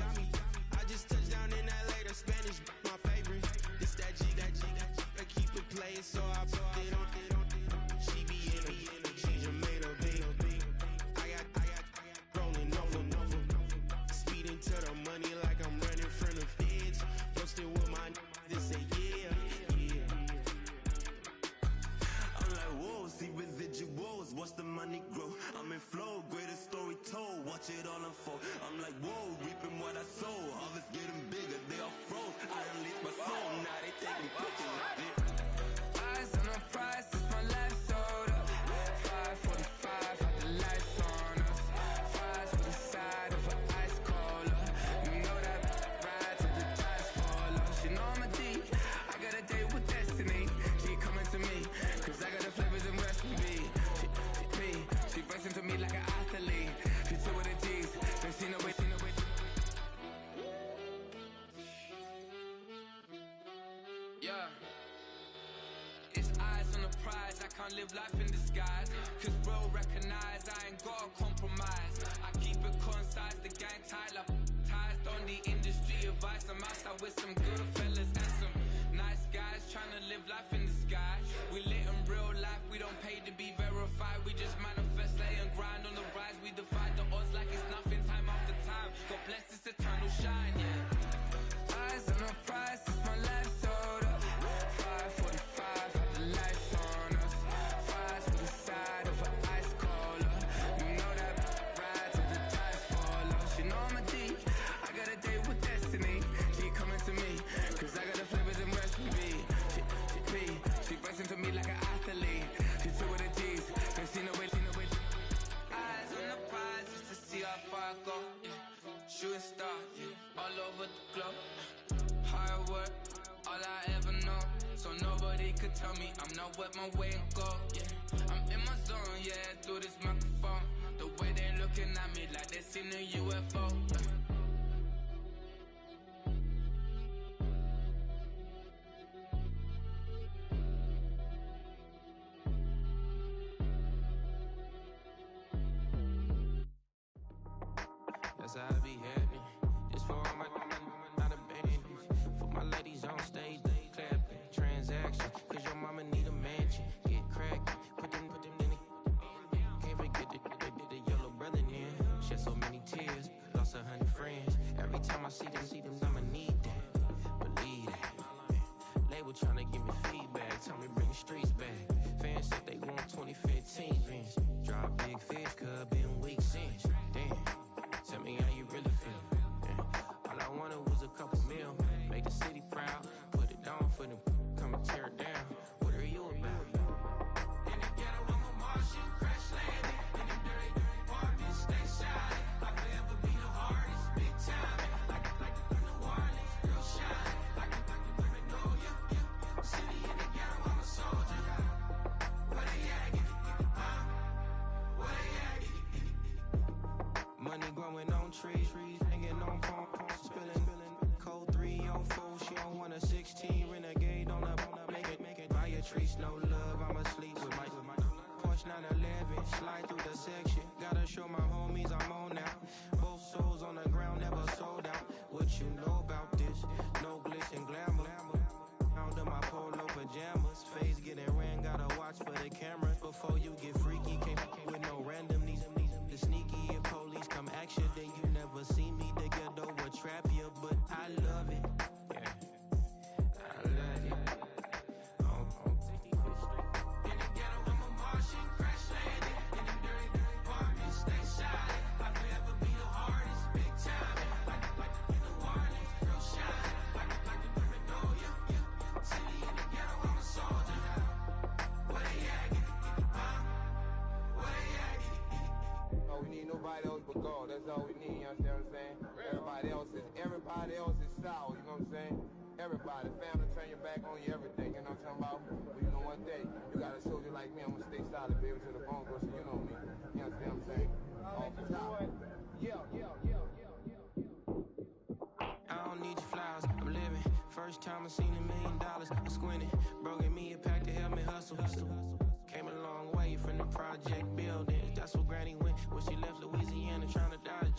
I just touched down in LA, the Spanish, my favorite. This that G. I keep it playing, so I put it on. She be in a she just made a beat. I got rolling over. Speeding to the money like I'm running from the feds. Posted with my they say yeah. I'm like, whoa, see residuals, watch the money grow. I'm in flow, greatest story told, watch it all unfold. I'm like, whoa, reaping what I sow. Harvest getting bigger, they all froze. I unleashed my soul, now they taking pictures of it. Eyes on the prize, it's my life sold up. 5:45, had the lights on us. Fries with the side of an ice cola. You know that ride till the tires fall off. She know I'm a D, I got a date with destiny. She coming to me, cause I got the flavors and recipe. She racing to me like an athlete. She two with the G's, then she know it. Yeah. It's eyes on the prize, I can't live life in disguise. Cause bro recognize I ain't gotta compromise. I keep it concise, the gang tight like ties on the industry advice. I'm outside with some good fellas and some nice guys trying to live life in the sky. We lit in real life, we don't pay to be verified. We just manifest, lay and grind on the rise. We defy the odds like it's nothing, time after time. God bless this eternal shine, yeah. Eyes on the prize, it's my life sold up. 5:45, had the lights on us. Fries with the side of an ice cola. You know that ride till the tires fall off. She know I'm a D, I got a date with destiny. She coming to me, cause I got the flavors and recipe. She racing to me like an athlete. She two with the G's, then she know it. Eyes on the prize just to see how far I go. Yeah. Shooting star, yeah. All over the globe. Hard work, all I ever know. So nobody could tell me I'm not wet my way and go. Yeah, I'm in my zone, yeah, through this microphone. The way they looking at me like they seen a UFO. That's how I be happening. Just for all my not abandoned. For my ladies on stage, they clapping. Transaction, cause your mama need a mansion. Get cracked, put them in the. Can't forget the yellow brother in. Shed so many tears, lost 100 friends. Every time I see them, I'ma need that. Believe that. Label tryna give me feedback, tell me bring the streets back. Fans said they want 2015 Vince. Drop big fish, cuz been weak since. Damn. Tell me how you really feel. Yeah. All I wanted was a couple mil. Make the city proud. Put it down for them. Come and tear it down. What are you about? In the ghetto, I'm a Martian. Crash landing. In them dirty apartments. Stay shining. I'll forever be the hardest. Big time. Like the New Orleans. Real shine. Like the women know you. City in the ghetto, I'm a soldier. Where they at? Where they at? Money growing on trees, hanging on palm, spilling, code 3 on 4, she don't want a 16, renegade on up, make it, buy a trees, no love, I'ma sleep with my Porsche 911, slide through the section, gotta show my homies I'm on now, both souls on the ground, never sold out, what you know about this, no glitz and glamour, under my polo pajamas, face getting ran, gotta watch for the cameras, before you get freaky, can't with no random, these sneaky, if police come action, then you never see me, the ghetto will trap you, but I love it, yeah, I love it, in the ghetto, I'm a Martian, crash landing, in them dirty apartments, stay shining, I'll forever be the hardest, big time, like the New Orleans, real shine, like the women know you, city in the ghetto, I'm a soldier, where they at, where they at, we need nobody else but God. That's all we need, you understand what I'm saying? Everybody else is sour, you know what I'm saying? Everybody, family turn your back on you, everything, you know what I'm talking about? But you know one thing, you got a soldier like me, I'm gonna stay solid, baby, to the bone, bro, so you know me. You understand what I'm saying? Off the top. Yeah. I don't need your flowers, I'm living. First time I seen $1 million, I'm squinting. Bro, give me a pack to help me hustle. Came a long way from the project buildings. That's where Granny went when she left Louisiana trying to dodge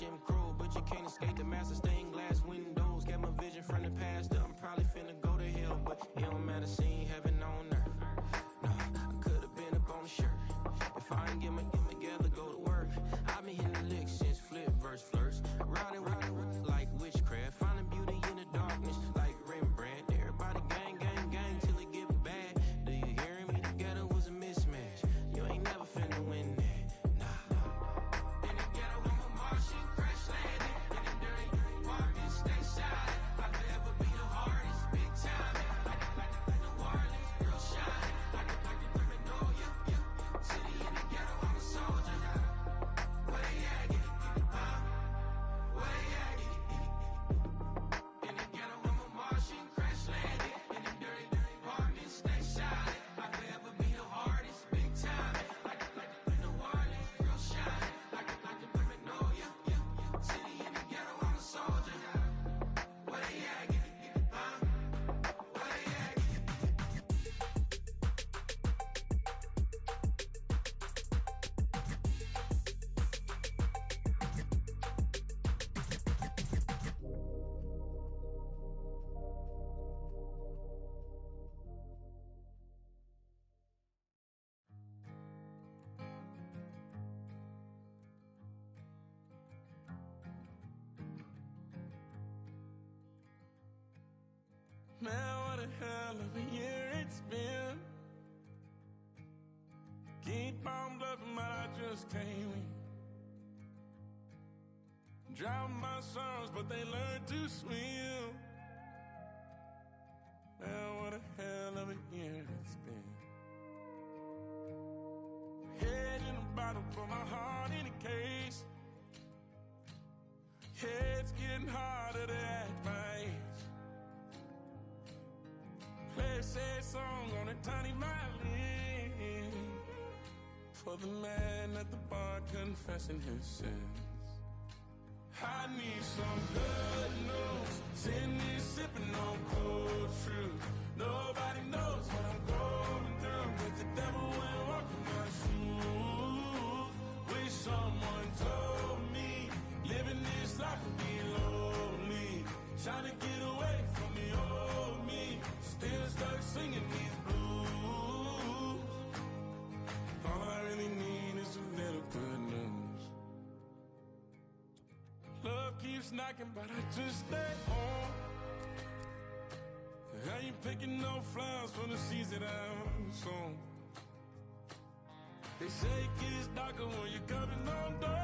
of a year it's been. Keep on bluffing, but I just can't win. Drown my songs, but they learn to swim. Man, what a hell of a year it's been. Head in a bottle, put my heart in a case. It's getting harder to act my age. Play a sad song on a tiny violin for the man at the bar confessing his sins. I need some good news. Sitting here sipping on cold truth. Nobody knows what I'm going through, but the devil will walk in my shoes. Wish someone told me living this life would be lonely. Trying to get away from the old me. Still stuck singing these blues. All I really need is a little good news. Love keeps knocking, but I just stay home. I ain't picking no flowers for the seeds that I've sown. They say it gets darker when you're coming on door.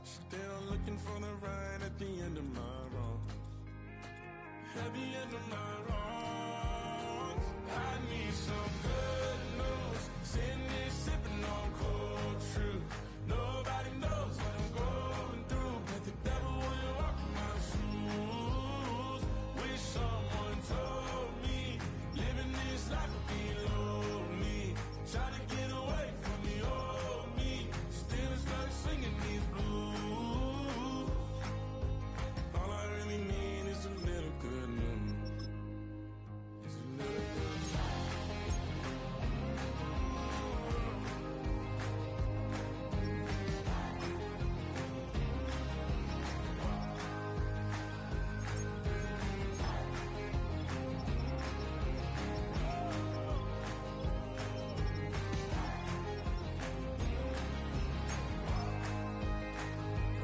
Still looking for the right at the end of my wrongs. At the end of my wrongs, I need some good news. Sitting here sipping on cold truth. Nobody knows what I'm going through, but the devil will walk in my shoes. Wish someone told me living this life would be lonely. Trying to get away from the old me. Still stuck singing these blues. All I really need is a little good news. It's a little good news.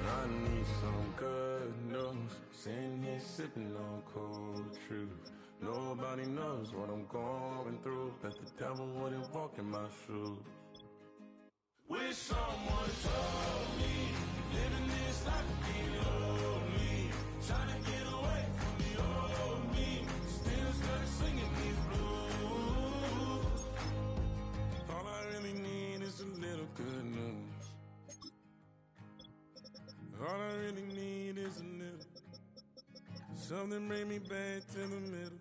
I need some good news. Sitting here sipping on cold truth. Nobody knows what I'm going through. Bet the devil wouldn't walk in my shoes. Wish someone told me living this life would be lonely. Trying to get away from the old me. Still stuck singing these blues. All I really need is a little good news. All I really need is a little. Something bring me back to the middle.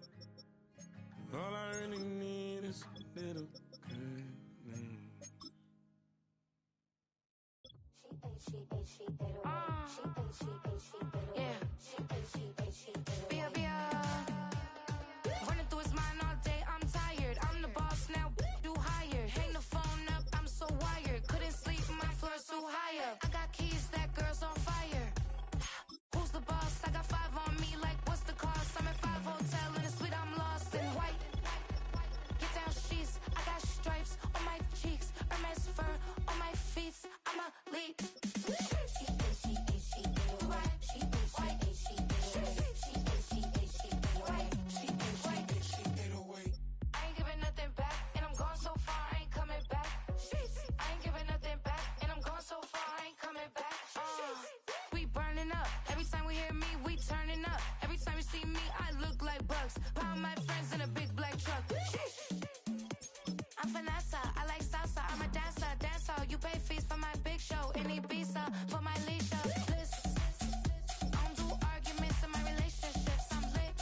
All I really need is a little good news. Running through his mind all day, I'm tired. I'm the boss now, do higher. Hang the phone up, I'm so wired. Couldn't sleep, my floor's too high up. I got keys, that girl's on fire. Who's the boss? I got 5 on me, like what's the cost? I'm at 5 hotel in a suite, I'm lost in white. Get down sheets, I got stripes on my cheeks, Hermes fur on my feet. I'm a lead. I ain't giving nothing back, and I'm gone so far, I ain't coming back. I ain't giving nothing back, and I'm gone so far, I ain't coming back. We burning up. Every time we hear me, we turning up. Every time you see me, I look like bugs. Pound my friends in a big black truck. I'm Vanessa, I like salsa, I'm a dancer, dancer. You pay fees for my big show in Ibiza, for my leisure. I don't do arguments in my relationships, I'm lit.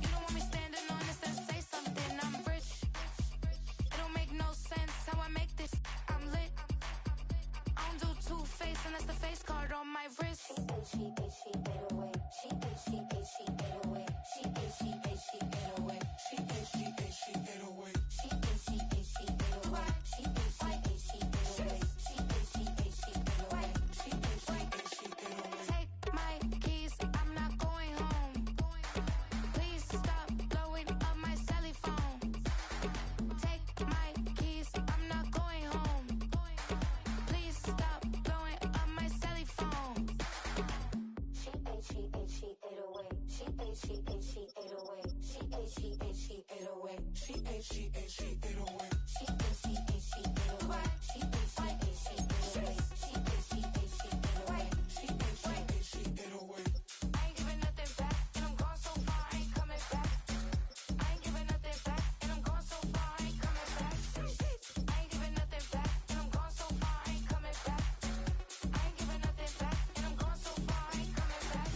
You don't want me standing on this and say something, I'm rich. It don't make no sense how I make this, I'm lit. I don't do two-face unless the face card on my wrist. Take my keys, I'm not going home. Please stop blowing up my celly phone. Take my keys, I'm not going home. Please stop blowing up my celly phone. She ate away. She ate away. She ate, she ate, she ate away. She ate, she ate, she ate away. She ate, she ate, she ate away. She ate, she ate, she ate away. She ate, she ate, she ate away. I ain't giving nothing back, and I'm gone so far, I ain't coming back. I ain't giving nothing back, and I'm gone so far, I ain't coming back. I ain't giving nothing back, and I'm gone so far, I ain't coming back. I ain't giving nothing back, and I'm gone so far, I ain't coming back.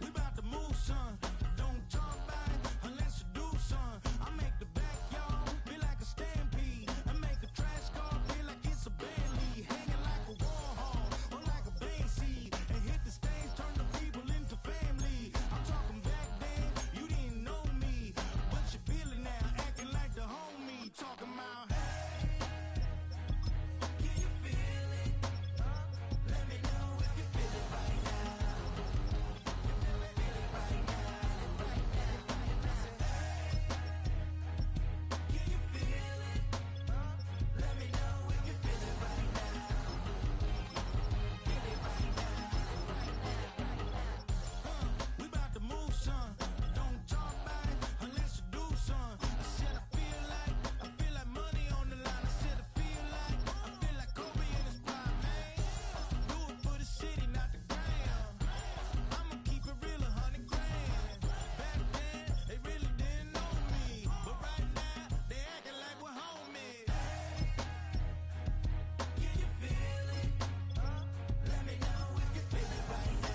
We about to move, son. Don't talk back unless you do, son. I make the backyard feel like a stampede. I make a trash car feel like it's a Bentley. Hanging like a Warhol or like a Banksy. And hit the stage, turn the people into family. I'm talking back then, you didn't know me. But you feel it now, acting like the homie. Talking about, hey, can you feel it? Let me know if you feel it right now. We about to move, son. Don't talk back unless you do, son. I said I feel like money on the line. I said I feel like Kobe in his prime, man. Do it for the city, not the gram. I'ma keep it real, 100 grand. Back then, they really didn't know me, but right now, they acting like we're homies. Can you feel it? Let me know if you feel it right now.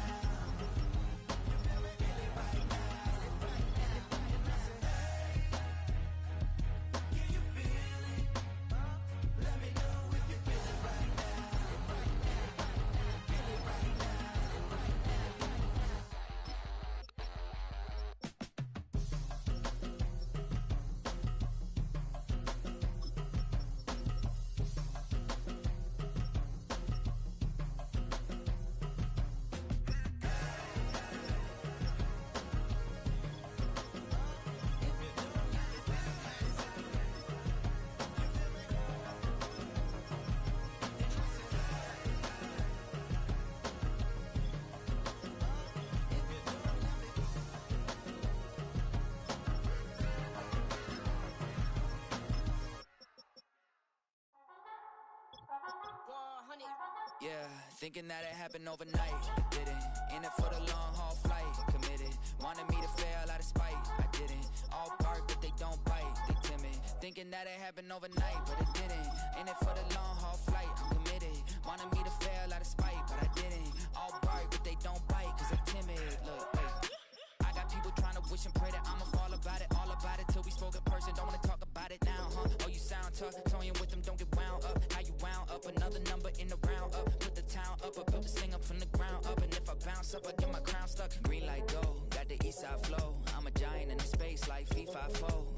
Yeah, thinking that it happened overnight. It didn't. In it for the long haul flight. Committed. Wanted me to fail out of spite. I didn't. All bark, but they don't bite. They timid. Thinking that it happened overnight, but it didn't. In it for the long haul flight. I'm committed. Wanted me to fail out of spite, but I didn't. All bark, but they don't bite, cause they timid. Look, hey. I got people trying to wish and pray that I'ma fall about it. All about it till we spoke in person. Don't wanna talk about it now, huh? Oh, you sound tough. Toying with them, don't get wound up. How you wound up? Another number in the round up. Put the town up. I built this thing up from the ground up. And if I bounce up, I get my crown stuck. Green light go. Got the east side flow. I'm a giant in the space like FIFA.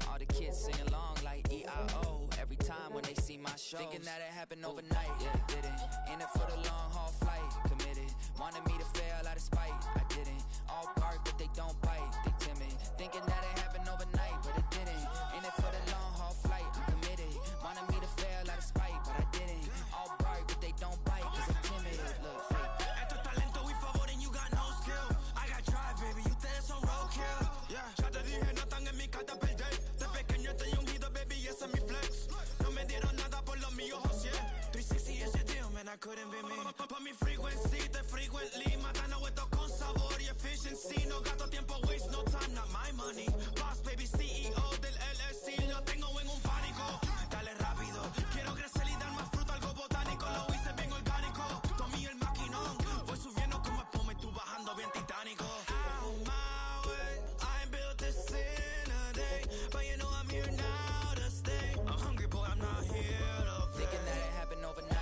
All the kids sing along like EIO. Every time when they see my show. Thinking that it happened overnight. Yeah, it didn't. In it for the long haul flight. Committed. Wanted me to fail out of spite. I didn't. All bark, but they don't bite. They timid. Thinking that it happened overnight, but it didn't. In it for the long haul flight. I'm committed. Wanted me to fail out of spite, but I didn't. All bark, but they don't bite, cause they timid. Look, hey. Esto es talento, we favor and you got no skill. I got drive, baby, ustedes son roadkill. Yeah, ya te dije, no están en mi carta perder. De pequeño estoy ungido, baby, ese es mi flex. No me dieron nada por los míos, José. 360 is your deal, man, I couldn't be me. Pa' mi frequency, te frequently. Matando esto con sabor y efficiency. No gasto tiempo, waste no time, not my money. Boss, baby, CEO del LLC. Lo tengo en un pánico. Dale rápido, quiero crecer y dar más fruto, algo botánico. Lo hice bien orgánico. Tomé el maquinón. Voy subiendo como espuma y tú bajando bien titánico. Out my way, I ain't built this in a day. But you know I'm here now to stay. I'm hungry, boy, I'm not here to play. Thinking that it happened overnight.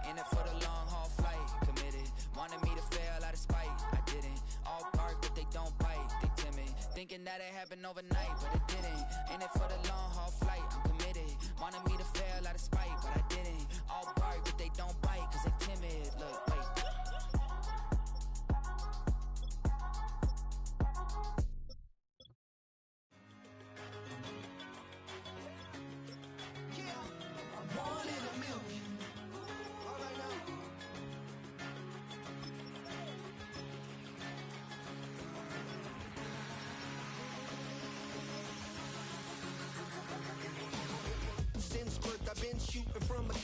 In it for the long haul flight. Committed. Wanted me to fail out of spite. I didn't. All bark, but they don't bite. They timid. Thinking that it happened overnight, but it didn't. In it for the long haul flight. I'm committed. Wanted me to fail out of spite, but I didn't. All bark, but they don't bite, cause they timid. Look, wait.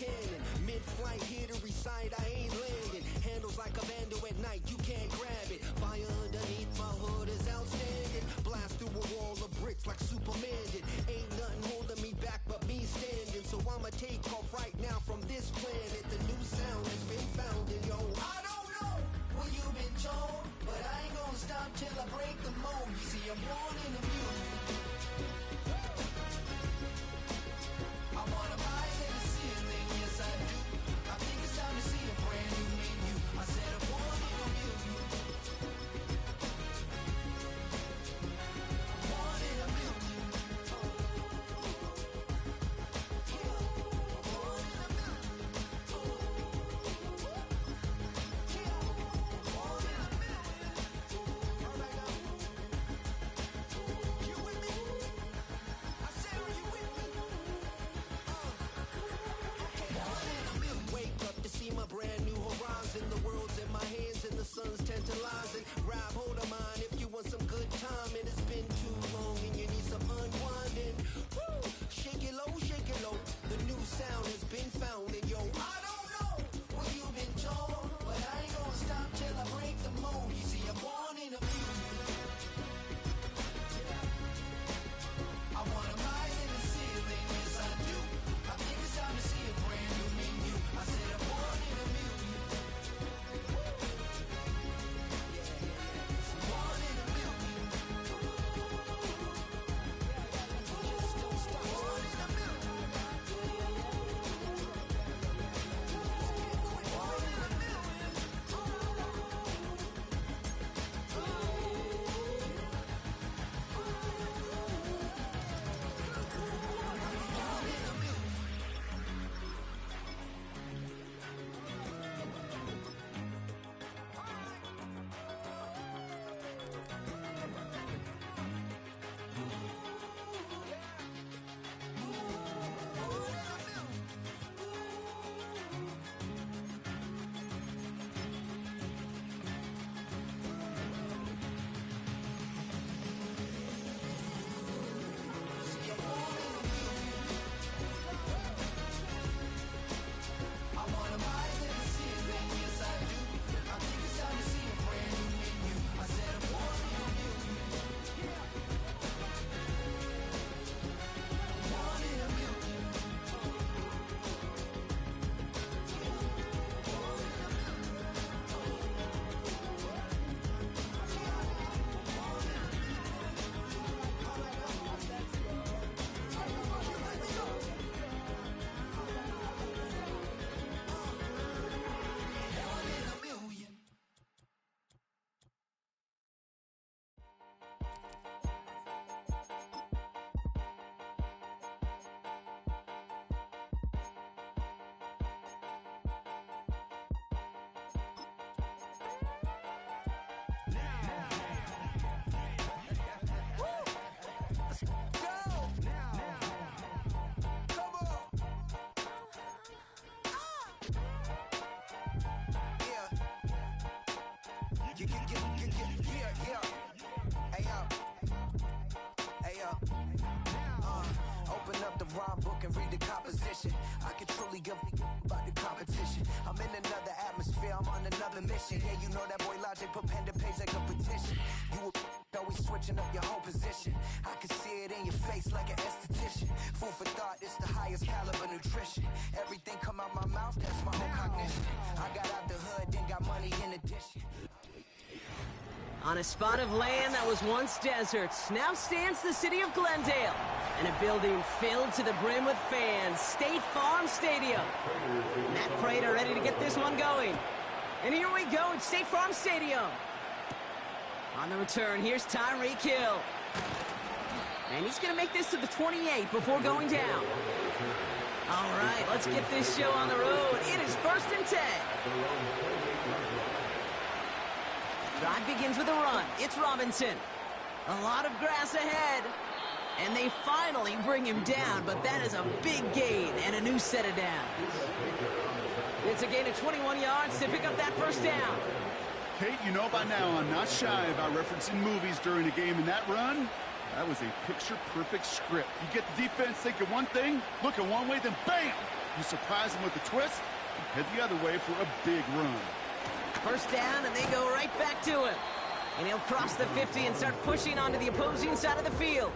cannon. Mid-flight, here to recite, I ain't landing. Handles like a vandal at night, you can't grab it. Fire underneath my hood is outstanding. Blast through a wall of bricks like Superman did. Ain't nothing holding me back but me standing. So I'ma take off right now from this planet. The new sound has been found in yo. I don't know what you've been told, but I ain't gonna stop till I break the mold. You see, I'm born in the music. I wanna rise in the ceiling, yes I do. I think it's time to see a brand new menu. I said I'm born in the music. I'm born in the music. My brand new horizon, the world's in my hands and the sun's tantalizing. Grab hold of mine if you want some good time, and it's been too long and you need some unwinding. Woo! Shake it low, the new sound has been found, and yo, I don't know what you've been told, but I ain't gonna stop till I break the mold. You see, I'm born in the music. I wanna rise in the ceiling, yes I do. I think it's time to see a brand new menu. I said I'm born in the music. Born in the music. Open up the rhyme book and read the composition. I can truly give about the competition. I'm in another atmosphere, I'm on another mission. Yeah, you know that boy Logic put pen to page like a petition. You always switching up your whole position. I can see it in your face like an esthetician. Food for thought, it's the highest caliber nutrition. Everything come out my mouth, that's my own cognition. I got out the hood, then got money in addition. On a spot of land that was once deserts, now stands the city of Glendale. And a building filled to the brim with fans, State Farm Stadium. Matt Prater ready to get this one going. And here we go at State Farm Stadium. On the return, here's Tyreek Hill. And he's going to make this to the 28 before going down. All right, let's get this show on the road. It is 1st and 10. Drive begins with a run. It's Robinson. A lot of grass ahead. And they finally bring him down, but that is a big gain and a new set of downs. It's a gain of 21 yards to pick up that first down. Kate, you know by now I'm not shy about referencing movies during a game, and that run, that was a picture-perfect script. You get the defense thinking one thing, looking one way, then bam! You surprise them with a twist, head the other way for a big run. First down, and they go right back to him. And he'll cross the 50 and start pushing onto the opposing side of the field.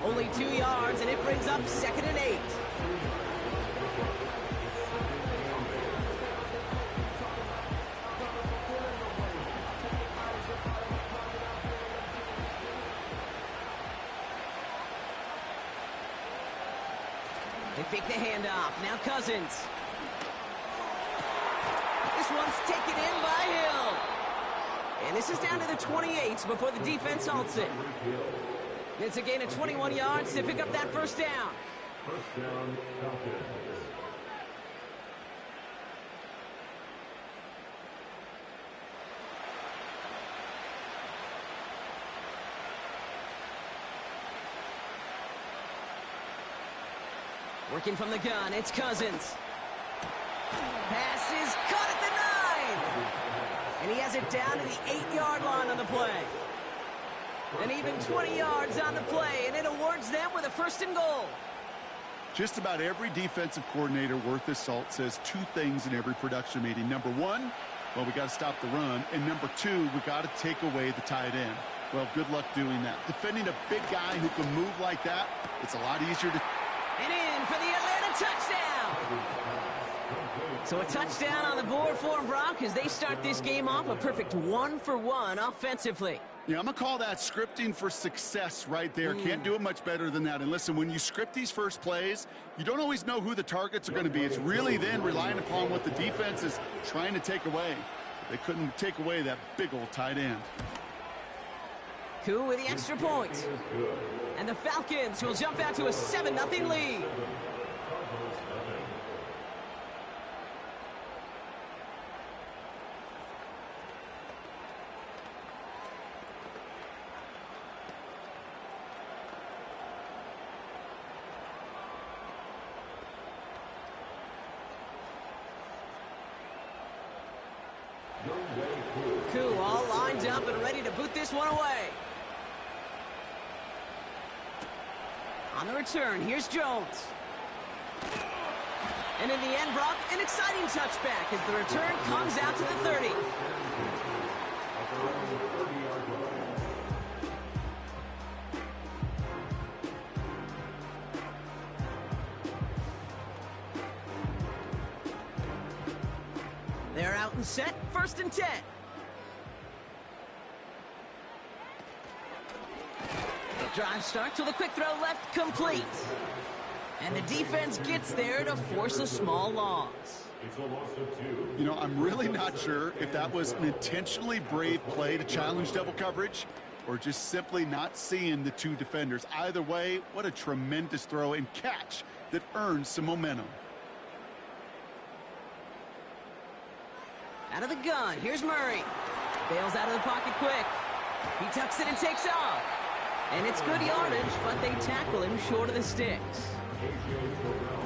Only 2 yards, and it brings up 2nd and 8. They fake the handoff. Now Cousins. This one's taken in by Hill. And this is down to the 28 before the defense halts it. It's a gain of 21 yards to pick up that first down. First down, Falcons. Working from the gun, it's Cousins. Pass is caught at the 9. And he has it down to the 8-yard line on the play. And even 20 yards on the play, and it awards them with a 1st and goal. Just about every defensive coordinator worth his salt says 2 things in every production meeting. Number 1, well, we got to stop the run. And number 2, we got to take away the tight end. Well, good luck doing that. Defending a big guy who can move like that, it's a lot easier to... And in for the Atlanta touchdown. So a touchdown on the board for them, Brock, as they start this game off a perfect 1-for-1 offensively. Yeah, I'm going to call that scripting for success right there. Can't do it much better than that. And listen, when you script these first plays, you don't always know who the targets are going to be. It's really then relying upon what the defense is trying to take away. They couldn't take away that big old tight end. Koo with the extra point. And the Falcons will jump out to a 7-0 lead. Koo all lined up and ready to boot this one away. On the return, here's Jones. And in the end, Brock, an exciting touchback as the return comes out to the 30. They're out and set, 1st and 10. Drive starts with a quick throw left, complete. And the defense gets there to force a small loss. You know, I'm really not sure if that was an intentionally brave play to challenge double coverage or just simply not seeing the 2 defenders. Either way, what a tremendous throw and catch that earns some momentum. Out of the gun, here's Murray. Bails out of the pocket quick. He tucks it and takes off. And it's good yardage, but they tackle him short of the sticks.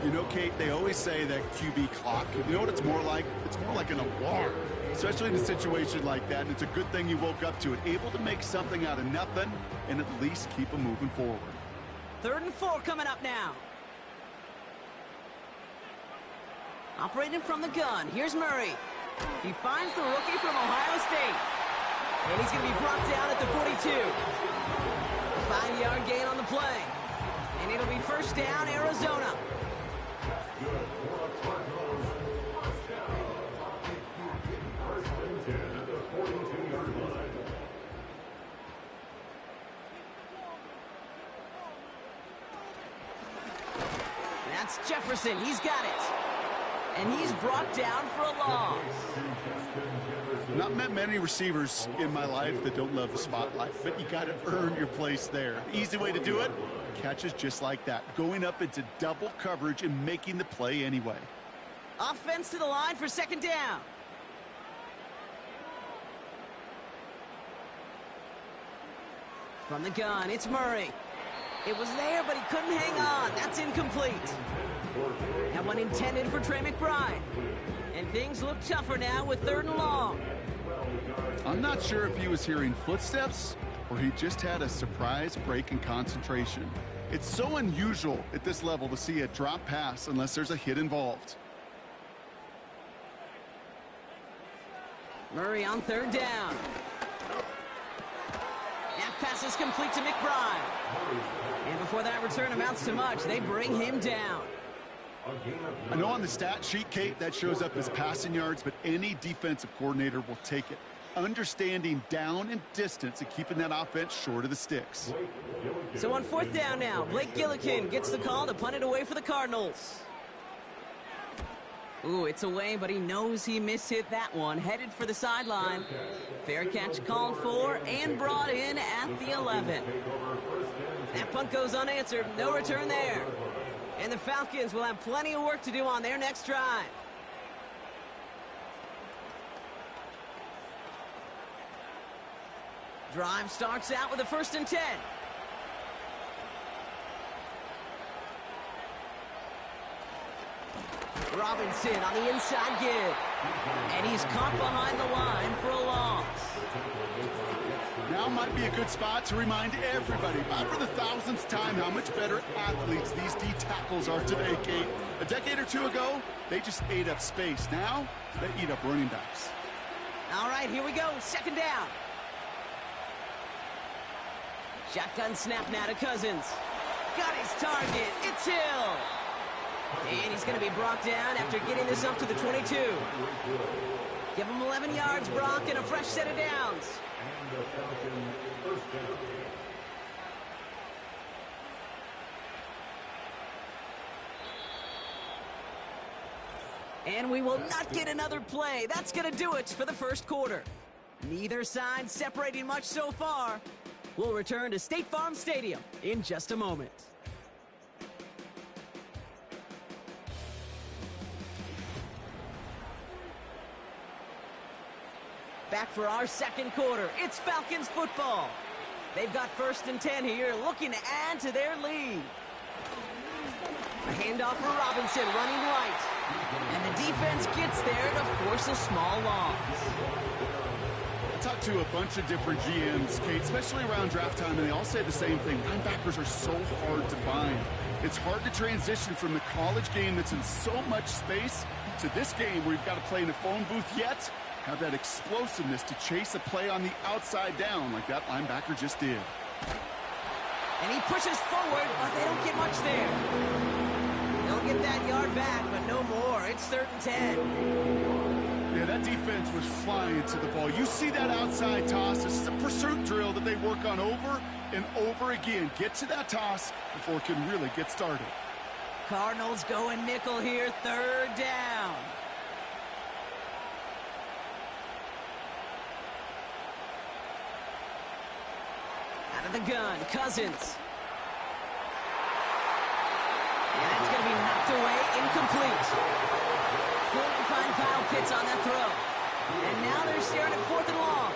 You know, Kate, they always say that QB clock. You know what it's more like? It's more like an alarm, especially in a situation like that. And it's a good thing you woke up to it, able to make something out of nothing and at least keep them moving forward. 3rd and 4 coming up now. Operating from the gun, here's Murray. He finds the rookie from Ohio State. And he's going to be brought down at the 42. 5-yard gain on the play. And it'll be 1st down, Arizona. That's Jefferson. He's got it. And he's brought down for a loss. Not met many receivers in my life that don't love the spotlight, but you got to earn your place there. Easy way to do it, catches just like that, going up into double coverage and making the play anyway. Offense to the line for 2nd down. From the gun, it's Murray. It was there, but he couldn't hang on. That's incomplete. That one intended for Trey McBride. And things look tougher now with 3rd and long. I'm not sure if he was hearing footsteps or he just had a surprise break in concentration. It's so unusual at this level to see a drop pass unless there's a hit involved. Murray on third down. That pass is complete to McBride. And before that return amounts to much, they bring him down. I know on the stat sheet, Kate, that shows up as passing yards, but any defensive coordinator will take it. Understanding down and distance and keeping that offense short of the sticks. So on fourth down now, Blake Gillikin gets the call to punt it away for the Cardinals. Ooh, it's away, but he knows he mishit that one. Headed for the sideline. Fair catch called for and brought in at the 11. That punt goes unanswered. No return there. And the Falcons will have plenty of work to do on their next drive. Drive starts out with a 1st and 10. Robinson on the inside give. And he's caught behind the line for a loss. Now might be a good spot to remind everybody, not for the 1000th time, how much better athletes these D tackles are today, Kate. A decade or two ago, they just ate up space. Now, they eat up running backs. All right, here we go. 2nd down. Shotgun snap now to Cousins. Got his target. It's Hill. And he's going to be brought down after getting this up to the 22. Give him 11 yards, Brock, and a fresh set of downs. And we will not get another play. That's going to do it for the first quarter. Neither side separating much so far. We'll return to State Farm Stadium in just a moment. Back for our second quarter. It's Falcons football. They've got 1st and 10 here, looking to add to their lead. A handoff for Robinson, running right. And the defense gets there to force a small loss. I talked to a bunch of different GMs, Kate, especially around draft time, and they all say the same thing. Linebackers are so hard to find. It's hard to transition from the college game that's in so much space to this game where you've got to play in a phone booth, yet have that explosiveness to chase a play on the outside down like that linebacker just did. And he pushes forward, but they don't get much there. They'll get that yard back, but no more. It's 3rd and 10. Yeah, that defense was flying to the ball. You see that outside toss. This is a pursuit drill that they work on over and over again. Get to that toss before it can really get started. Cardinals going nickel here, 3rd down. Out of the gun, Cousins. And that's going to be knocked away, incomplete. Couldn't find Kyle Pitts on that throw. And now they're staring at 4th and long.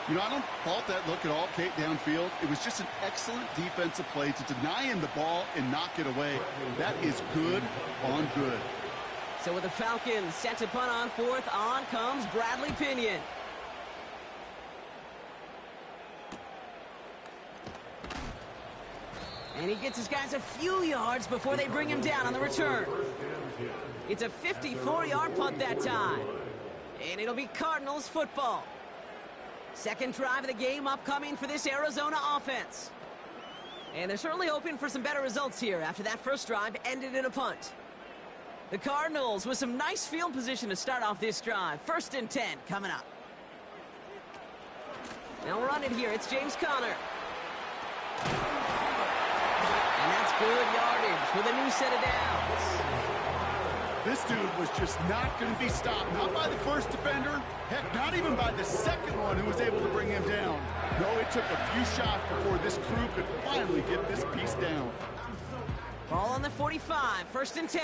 You know, I don't fault that look at all, Kate, downfield. It was just an excellent defensive play to deny him the ball and knock it away. That is good on good. So with the Falcons set to punt on 4th, on comes Bradley Pinion. And he gets his guys a few yards before they bring him down on the return. It's a 54-yard punt that time. And it'll be Cardinals football. Second drive of the game upcoming for this Arizona offense. And they're certainly hoping for some better results here after that first drive ended in a punt. The Cardinals with some nice field position to start off this drive. 1st and 10 coming up. They'll run it here. It's James Conner. And that's good yardage with a new set of downs. This dude was just not going to be stopped. Not by the first defender. Heck, not even by the second one who was able to bring him down. No, it took a few shots before this crew could finally get this piece down. Ball on the 45. 1st and 10.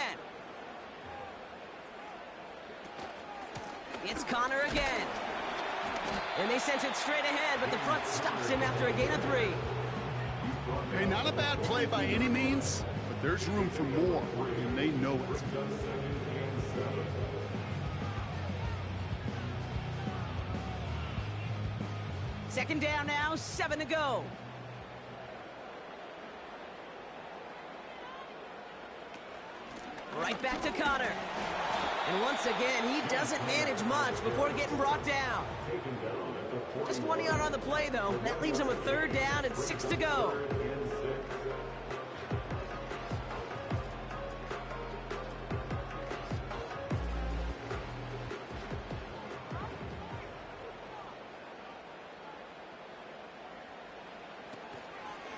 It's Conner again. And they sent it straight ahead, but the front stops him after a gain of 3. Hey, not a bad play by any means, but there's room for more, and they know it. Second down now, 7 to go. Right back to Connor. And once again, he doesn't manage much before getting brought down. Just 1 yard on the play, though. That leaves him with 3rd down and 6 to go.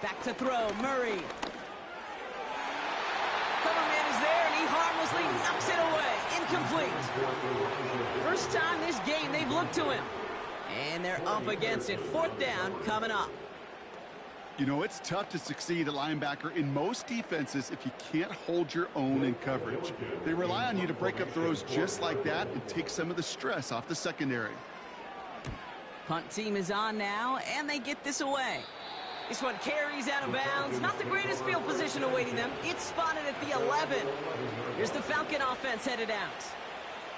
Back to throw, Murray. Cover man is there, and he harmlessly knocks it away. Incomplete. First time this game they've looked to him. And they're up against it. 4th down coming up. You know, it's tough to succeed at linebacker in most defenses if you can't hold your own in coverage. They rely on you to break up throws just like that and take some of the stress off the secondary. Punt team is on now, and they get this away. This one carries out of bounds. Not the greatest field position awaiting them. It's spotted at the 11. Here's the Falcon offense headed out.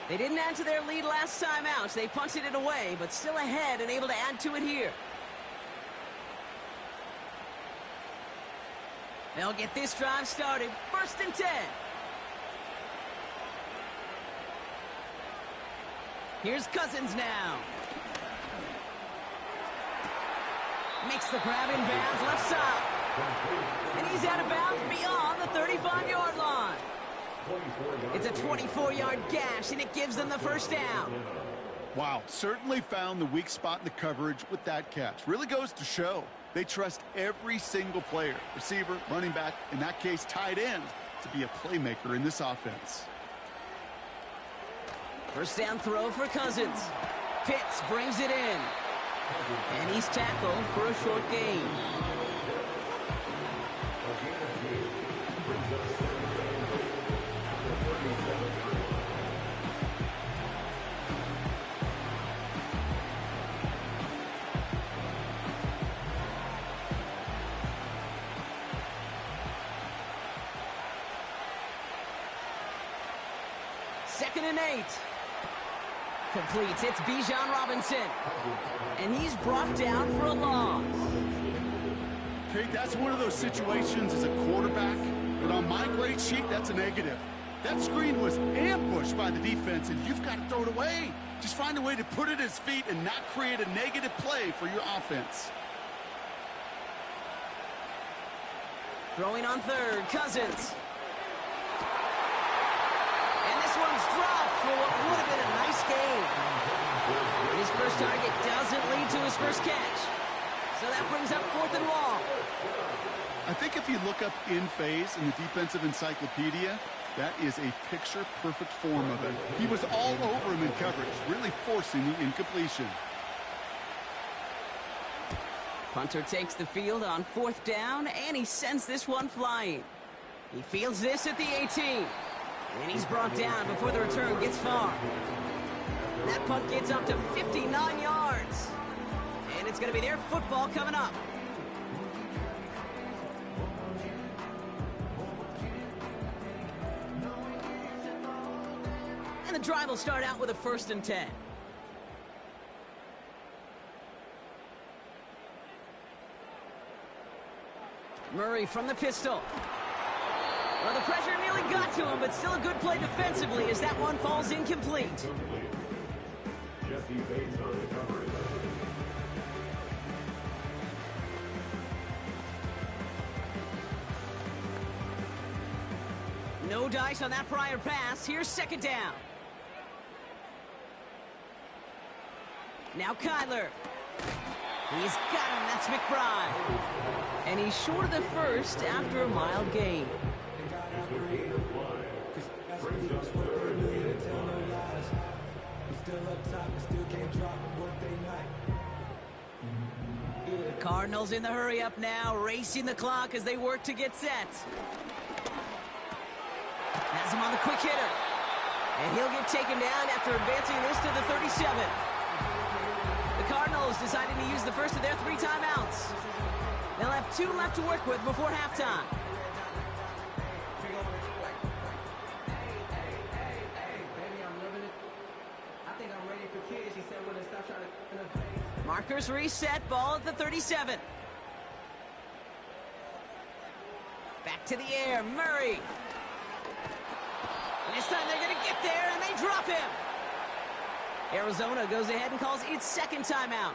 They didn't add to their lead last time out. They punted it away, but still ahead and able to add to it here. They'll get this drive started. 1st and 10. Here's Cousins now. Makes the grab in bounds left side. And he's out of bounds beyond the 35-yard line. It's a 24-yard gash, and it gives them the 1st down. Wow, certainly found the weak spot in the coverage with that catch. Really goes to show they trust every single player, receiver, running back, in that case tight end, to be a playmaker in this offense. 1st down throw for Cousins. Pitts brings it in. And he's tackled for a short gain. Second and 8. Completes. It's Bijan Robinson. And he's brought down for a loss. Okay, that's one of those situations as a quarterback, but on my grade sheet, that's a negative. That screen was ambushed by the defense, and you've got to throw it away. Just find a way to put it at his feet and not create a negative play for your offense. Throwing on 3rd, Cousins. And this one's dropped for what would have been a nice game. His first target doesn't lead to his first catch. So that brings up 4th and long. I think if you look up in phase in the defensive encyclopedia, that is a picture-perfect form of it. He was all over him in coverage, really forcing the incompletion. Punter takes the field on 4th down, and he sends this one flying. He fields this at the 18. And he's brought down before the return gets far. That punt gets up to 59 yards. And it's going to be their football coming up. And the drive will start out with a 1st and 10. Murray from the pistol. Well, the pressure nearly got to him, but still a good play defensively as that one falls incomplete. No dice on that prior pass. Here's 2nd down. Now Kyler. He's got him. That's McBride. And he's short of the 1st after a mild gain. The Cardinals in the hurry up now, racing the clock as they work to get set. Has him on the quick hitter. And he'll get taken down after advancing this to the 37. The Cardinals decided to use the first of their 3 timeouts. They'll have 2 left to work with before halftime. Markers reset, ball at the 37. Back to the air, Murray. And this time they're going to get there, and they drop him. Arizona goes ahead and calls its second timeout.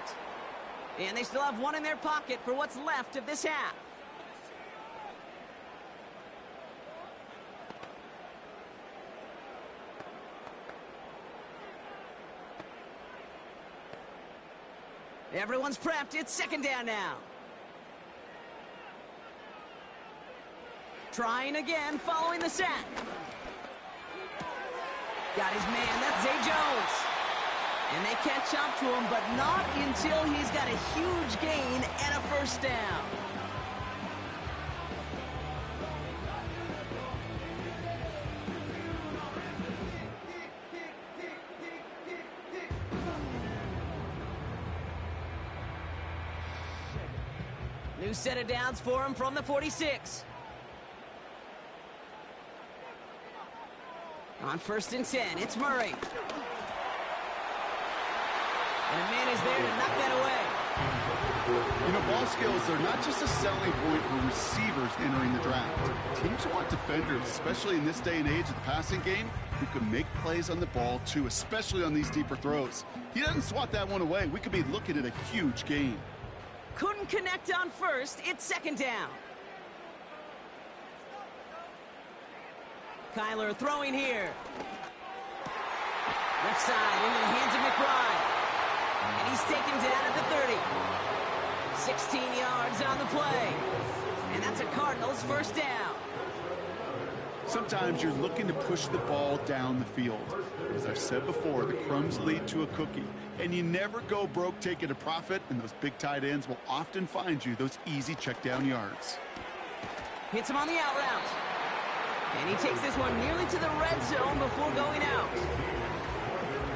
And they still have one in their pocket for what's left of this half. Everyone's prepped. It's second down now. Trying again, following the sack. Got his man, that's Zay Jones. And they catch up to him, but not until he's got a huge gain and a first down. New set of downs for him from the 46. On 1st and 10, it's Murray. And a man is there to knock that away. You know, ball skills are not just a selling point for receivers entering the draft. Teams want defenders, especially in this day and age of the passing game, who can make plays on the ball too, especially on these deeper throws. He doesn't swat that one away. We could be looking at a huge gain. Couldn't connect on first. It's second down. Kyler throwing here. Left side into the hands of McBride. And he's taken down at the 30. 16 yards on the play. And that's a Cardinals first down. Sometimes you're looking to push the ball down the field. As I've said before, the crumbs lead to a cookie. And you never go broke taking a profit, and those big tight ends will often find you those easy check down yards. Hits him on the out route. And he takes this one nearly to the red zone before going out.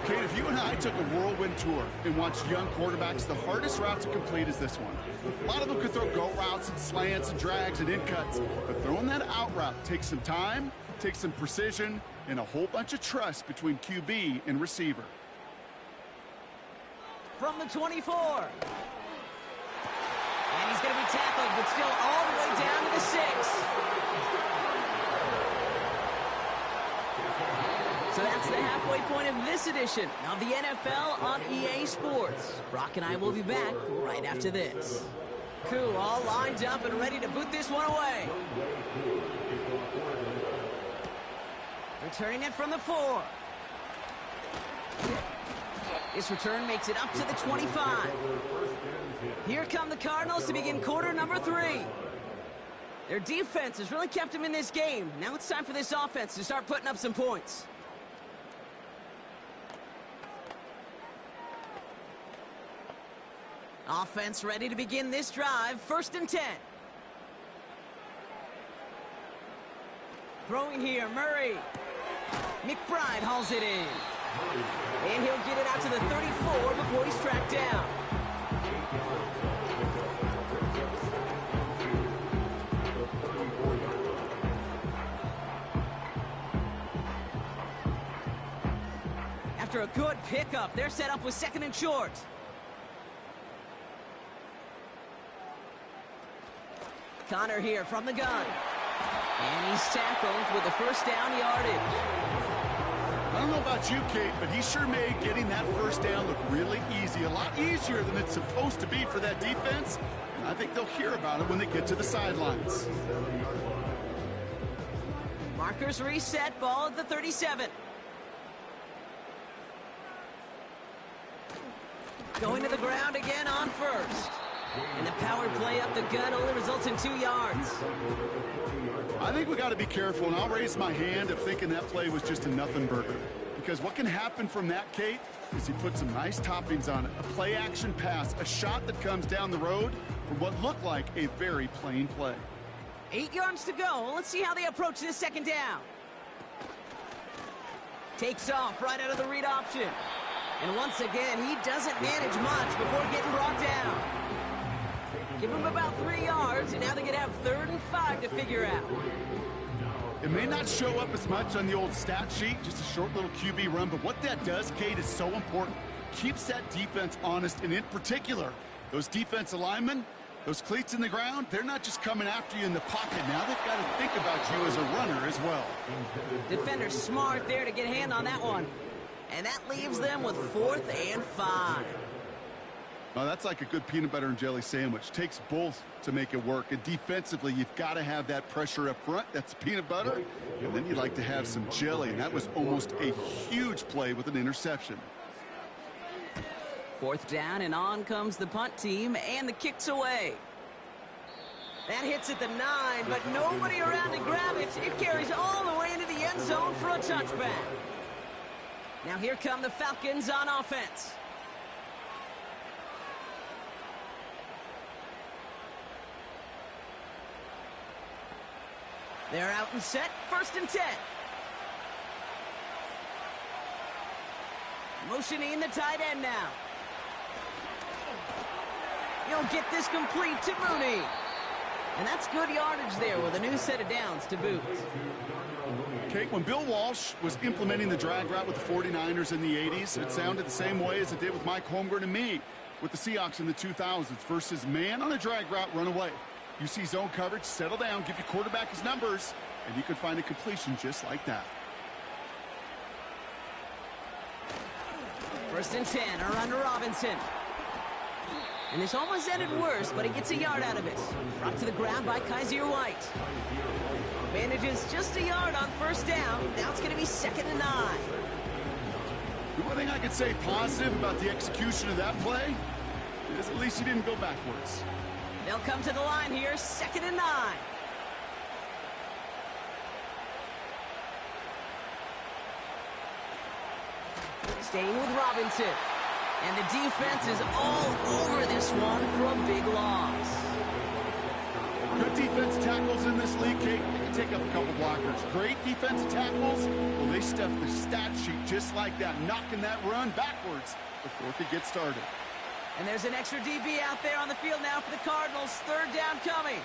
Kate, if you and I took a whirlwind tour and watched young quarterbacks, the hardest route to complete is this one. A lot of them could throw go routes and slants and drags and in cuts, but throwing that out route takes some time, takes some precision, and a whole bunch of trust between QB and receiver. From the 24. And he's going to be tackled, but still all the way down to the 6. So that's the halfway point of this edition of the NFL on EA Sports. Brock and I will be back right after this. Cool, all lined up and ready to boot this one away. Returning it from the 4. This return makes it up to the 25. Here come the Cardinals to begin quarter number 3. Their defense has really kept them in this game. Now it's time for this offense to start putting up some points. Offense ready to begin this drive. 1st and 10. Throwing here, Murray. McBride hauls it in. And he'll get it out to the 34 before he's tracked down. After a good pickup, they're set up with 2nd and short. Connor here from the gun. And he's tackled with the first down yardage. I don't know about you, Kate, but he sure made getting that first down look really easy. A lot easier than it's supposed to be for that defense. And I think they'll hear about it when they get to the sidelines. Markers reset, ball at the 37. Going to the ground again on first. And the power play up the gut only results in 2 yards. I think we got to be careful, and I'll raise my hand if thinking that play was just a nothing burger. Because what can happen from that, Kate, is he put some nice toppings on it. A play-action pass, a shot that comes down the road from what looked like a very plain play. 8 yards to go. Let's see how they approach this second down. Takes off right out of the read option. And once again, he doesn't manage much before getting brought down. Give him about 3 yards, and now they're going to have 3rd and 5 to figure out. It may not show up as much on the old stat sheet, just a short little QB run, but what that does, Kate, is so important. Keeps that defense honest, and in particular, those defensive linemen, Those cleats in the ground, they're not just coming after you in the pocket now. They've got to think about you as a runner as well. Defender's smart there to get a hand on that one. And that leaves them with 4th and 5. Well, that's like a good peanut butter and jelly sandwich. Takes both to make it work. And defensively, you've got to have that pressure up front. That's peanut butter. And then you'd like to have some jelly. And that was almost a huge play with an interception. 4th down, and on comes the punt team, and the kick's away. That hits at the 9, but nobody around to grab it. It carries all the way into the end zone for a touchback. Now here come the Falcons on offense. They're out and set, 1st and 10. Motioning the tight end now. He'll get this complete to Mooney. And that's good yardage there with a new set of downs to boot. Okay, when Bill Walsh was implementing the drag route with the 49ers in the 80s, it sounded the same way as it did with Mike Holmgren and me with the Seahawks in the 2000s versus man on a drag route, run away. You see zone coverage, settle down, give your quarterback his numbers, and you can find a completion just like that. 1st and 10, a run to Robinson. And this almost ended worse, but he gets a yard out of it. Brought to the ground by Kaiser White. Manages just a yard on 1st down. Now it's going to be 2nd and 9. The one thing I could say positive about the execution of that play is at least he didn't go backwards. They'll come to the line here, 2nd and 9. Staying with Robinson. And the defense is all over this one for a big loss. Good defense tackles in this league, Kate. They can take up a couple blockers. Great defensive tackles, well, they stuff the stat sheet just like that, knocking that run backwards before it could get started. And there's an extra DB out there on the field now for the Cardinals. 3rd down coming.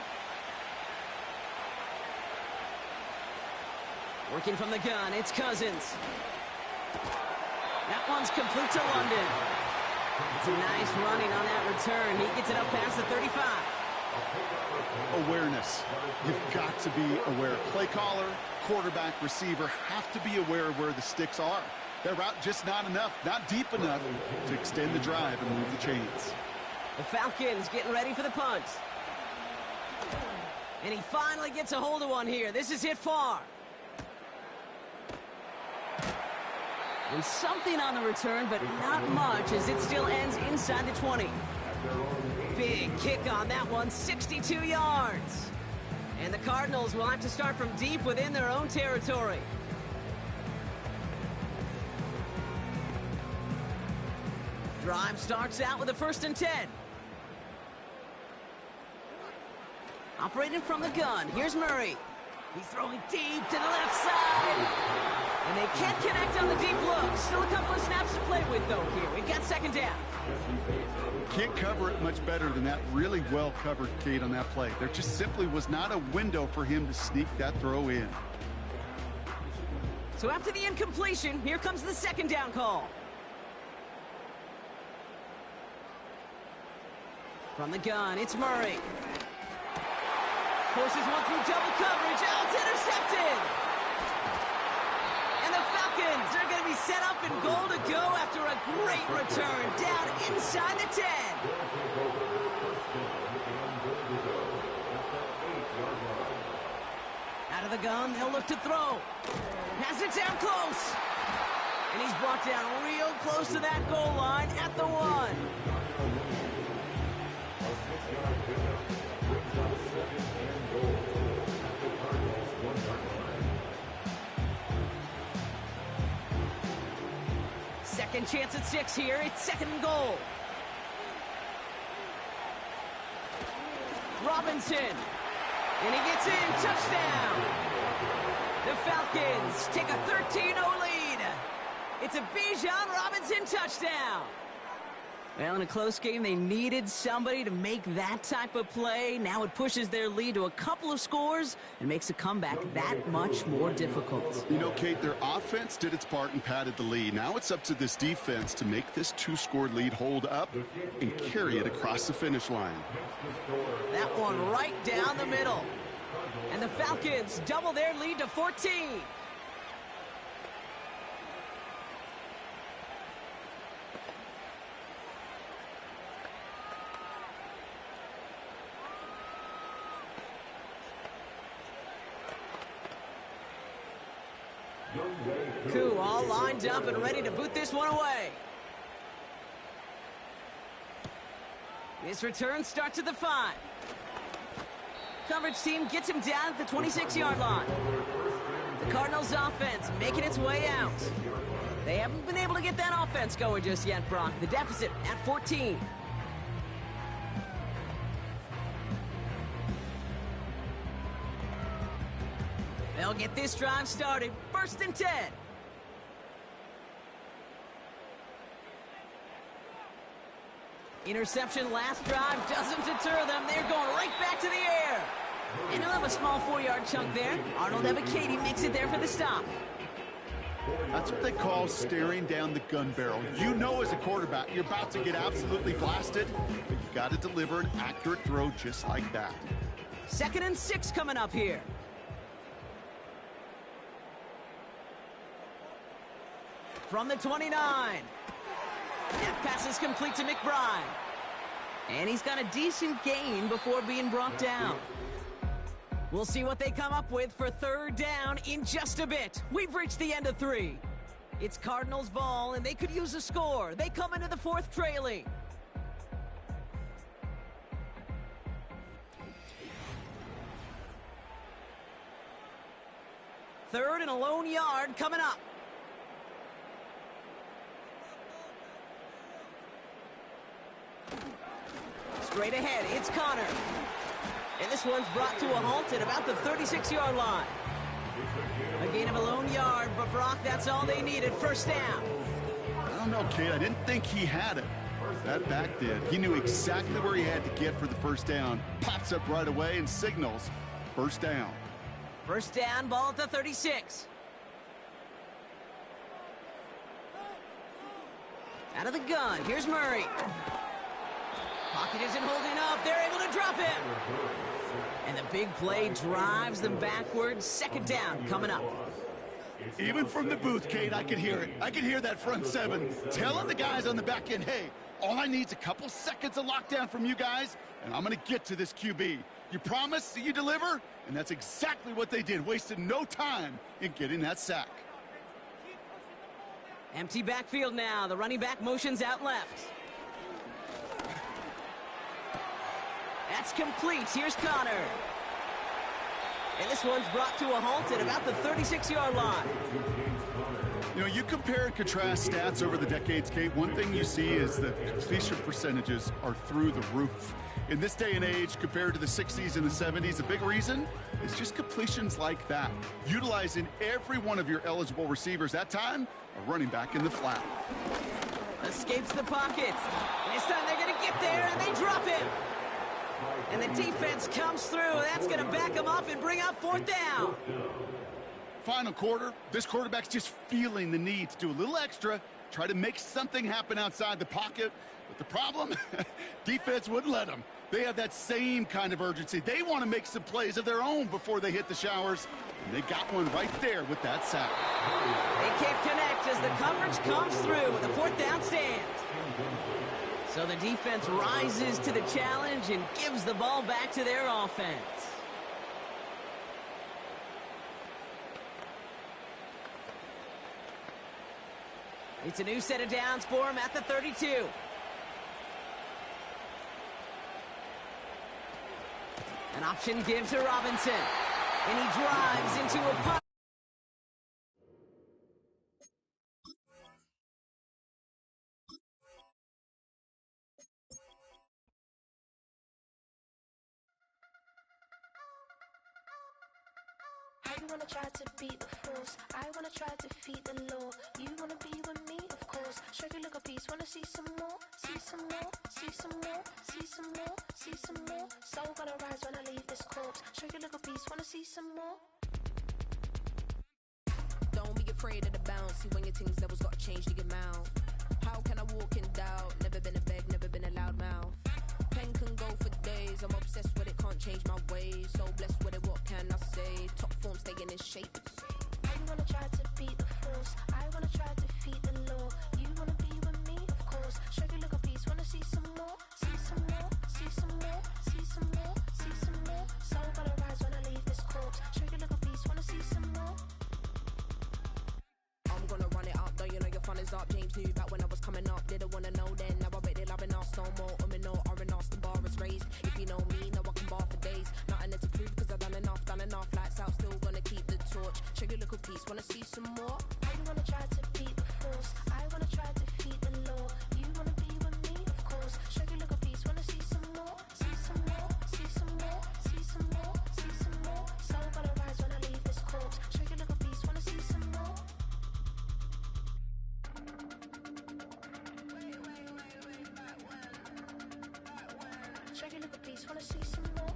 Working from the gun, it's Cousins. That one's complete to London. It's a nice running on that return. He gets it up past the 35. Awareness. You've got to be aware. Play caller, quarterback, receiver have to be aware of where the sticks are. Their route just not enough, not deep enough to extend the drive and move the chains. The Falcons getting ready for the punt. And he finally gets a hold of one here. This is hit far. And something on the return, but not much, as it still ends inside the 20. Big kick on that one, 62 yards. And the Cardinals will have to start from deep within their own territory. Drive starts out with a 1st and 10. Operating from the gun, here's Murray. He's throwing deep to the left side. And they can't connect on the deep look. Still a couple of snaps to play with, though, here. We've got 2nd down. Can't cover it much better than that. Really well covered, Kate, on that play. There just simply was not a window for him to sneak that throw in. So after the incompletion, here comes the 2nd down call. From the gun, it's Murray. Forces one through double coverage. Oh, it's intercepted. And the Falcons are going to be set up in goal to go after a great return down inside the 10. Out of the gun, they'll look to throw. Has it down close. And he's brought down real close to that goal line at the 1. Second chance at 6 here. It's 2nd and goal. Robinson. And he gets in. Touchdown. The Falcons take a 13-0 lead. It's a Bijan Robinson touchdown. Well, in a close game, they needed somebody to make that type of play. Now it pushes their lead to a couple of scores and makes a comeback that much more difficult. You know, Kate, their offense did its part and padded the lead. Now it's up to this defense to make this 2-score lead hold up and carry it across the finish line. That one right down the middle. And the Falcons double their lead to 14. Koo all lined up and ready to boot this one away. This return starts at the 5. Coverage team gets him down at the 26-yard line. The Cardinals offense making its way out. They haven't been able to get that offense going just yet, Brock. The deficit at 14. They'll get this drive started. 1st and 10. Interception last drive doesn't deter them. They're going right back to the air. And he'll have a small 4-yard chunk there. Arnold Ebiketie makes it there for the stop. That's what they call staring down the gun barrel. You know as a quarterback, you're about to get absolutely blasted, but you got to deliver an accurate throw just like that. 2nd and 6 coming up here. From the 29. That pass is complete to McBride. And he's got a decent gain before being brought down. We'll see what they come up with for 3rd down in just a bit. We've reached the end of 3. It's Cardinals ball, and they could use a score. They come into the 4th trailing. Third and a lone yard coming up. Straight ahead, it's Connor. And this one's brought to a halt at about the 36-yard line. A gain of a lone yard, but Brock, that's all they needed. 1st down. I don't know, kid. I didn't think he had it. That back did. He knew exactly where he had to get for the 1st down. Pops up right away and signals 1st down. 1st down, ball at the 36. Out of the gun, here's Murray. Pocket isn't holding up. They're able to drop him. And the big play drives them backwards. 2nd down coming up. Even from the booth, Kate, I could hear it. I could hear that front 7 telling the guys on the back end, hey, all I need is a couple seconds of lockdown from you guys, and I'm going to get to this QB. You promise that you deliver? And that's exactly what they did. Wasted no time in getting that sack. Empty backfield now. The running back motions out left. That's complete. Here's Connor. And this one's brought to a halt at about the 36-yard line. You know, you compare and contrast stats over the decades, Kate. One thing you see is that completion percentages are through the roof. In this day and age, compared to the 60s and the 70s, the big reason is just completions like that. Utilizing every one of your eligible receivers. That time, a running back in the flat. Escapes the pocket. And this time they're going to get there, and they drop it. And the defense comes through. That's going to back them up and bring up 4th down. Final quarter, this quarterback's just feeling the need to do a little extra, try to make something happen outside the pocket. But the problem, defense wouldn't let them. They have that same kind of urgency. They want to make some plays of their own before they hit the showers. And they got one right there with that sack. They can't connect as the coverage comes through with a 4th down stand. So the defense rises to the challenge and gives the ball back to their offense. It's a new set of downs for him at the 32. An option gives to Robinson. And he drives into a punt. You wanna try to beat the force, I wanna try to defeat the law. You wanna be with me, of course. Show you look a piece, wanna see some more, see some more, see some more, see some more, see some more. Soul gonna rise when I leave this corpse. Show you look a piece, wanna see some more. Don't be afraid of the bounce. See when your things levels gotta change to your mouth. How can I walk in doubt? Never been a beg, never been a loud mouth. Pen can go for days. I'm obsessed with it, can't change my ways. So blessed with it, what can I say? Top form staying in shape. I wanna try to beat the force. I wanna try to defeat the law. You wanna be with me, of course. Show you look a piece, wanna see some more, see some more, see some more, see some more, see some more. Soul gonna rise when I leave this corpse. Show you look a piece, wanna see some more. I'm gonna run it up, though you know your fun is up. James knew back when I was coming up, didn't wanna know then. Now I bet they loving us no more. No R&R's, the bar is raised. If you know me, know I can bar for days. Nothing there to prove, cause I've done enough. Lights out, still gonna keep the torch. Check your little piece, wanna see some more? I wanna try to beat the force. I wanna try to defeat the law. You wanna be with me, of course. Show you look a piece, wanna see some more, see some more, see some more, see some more, see some more. Soul gonna rise when I leave this corpse. Show you look a piece, wanna see some more. Show you look a piece, wanna see some more.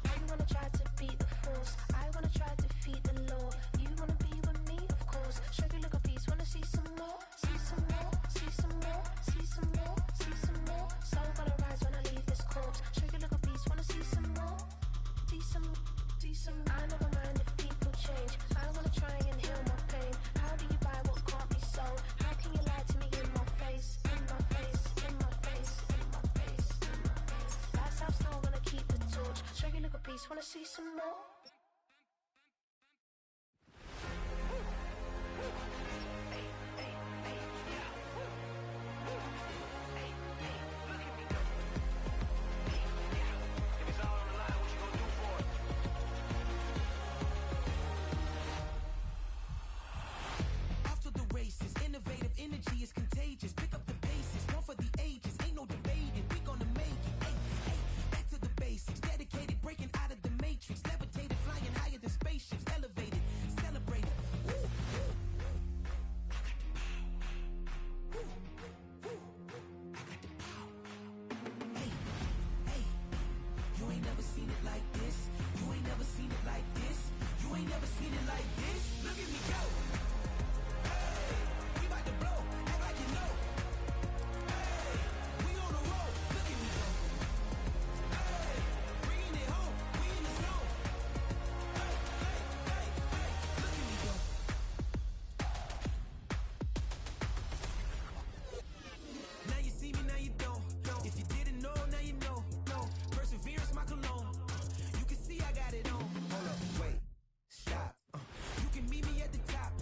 I wanna try to beat the force. I wanna try to defeat the law. You wanna be with me, of course. Show you look a piece, wanna see some more, see some more, see some more, see some more, see some more. Soul gonna rise when I leave this corpse. Show you look a piece, wanna see some more, see some, see some. I never mind if people change. I wanna try and heal my pain. How do you buy what can't be sold? How can you lie to me in my face, in my face, in my face, in my face, in my face? That's how still gonna keep the torch. Show you look a piece, wanna see some more. After the races, innovative energy is contagious. Pick up the paces, one for the ages. Ain't no debating, we gonna make it. Hey, hey, back to the basics. Dedicated, breaking out of the matrix. Levitated, flying higher than spaceships. Elevated, celebrated. Woo, woo. I got the power. Woo, woo. I got the power. Hey, hey, you ain't never seen it like this. You ain't never seen it like this. You ain't never seen it like this. Look at me go. We about to blow, act like you know. Hey, we on the road, look at me go. Hey, bringing it home, we in the zone. Hey, hey, hey, hey, look at me go. Now you see me, now you don't. If you didn't know, now you know. No, perseverance, my cologne. You can see I got it on. Hold up, wait, stop. You can meet me at the top.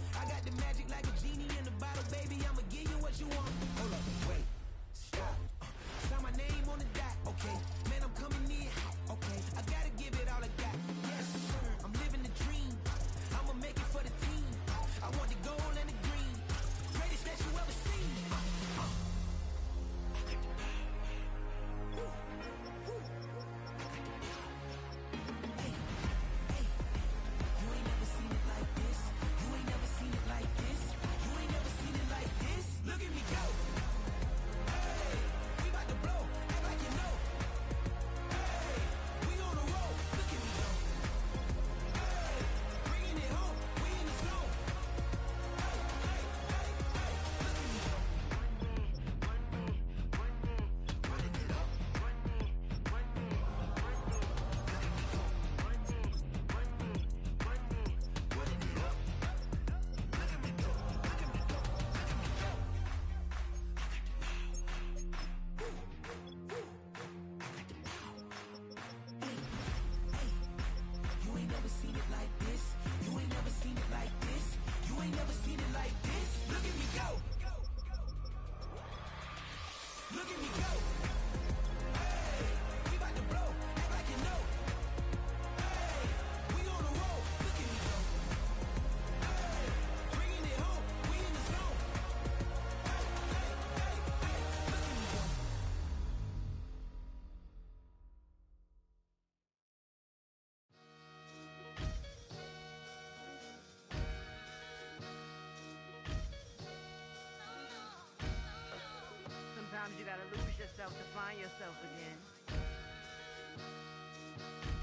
gotta lose yourself to find yourself again.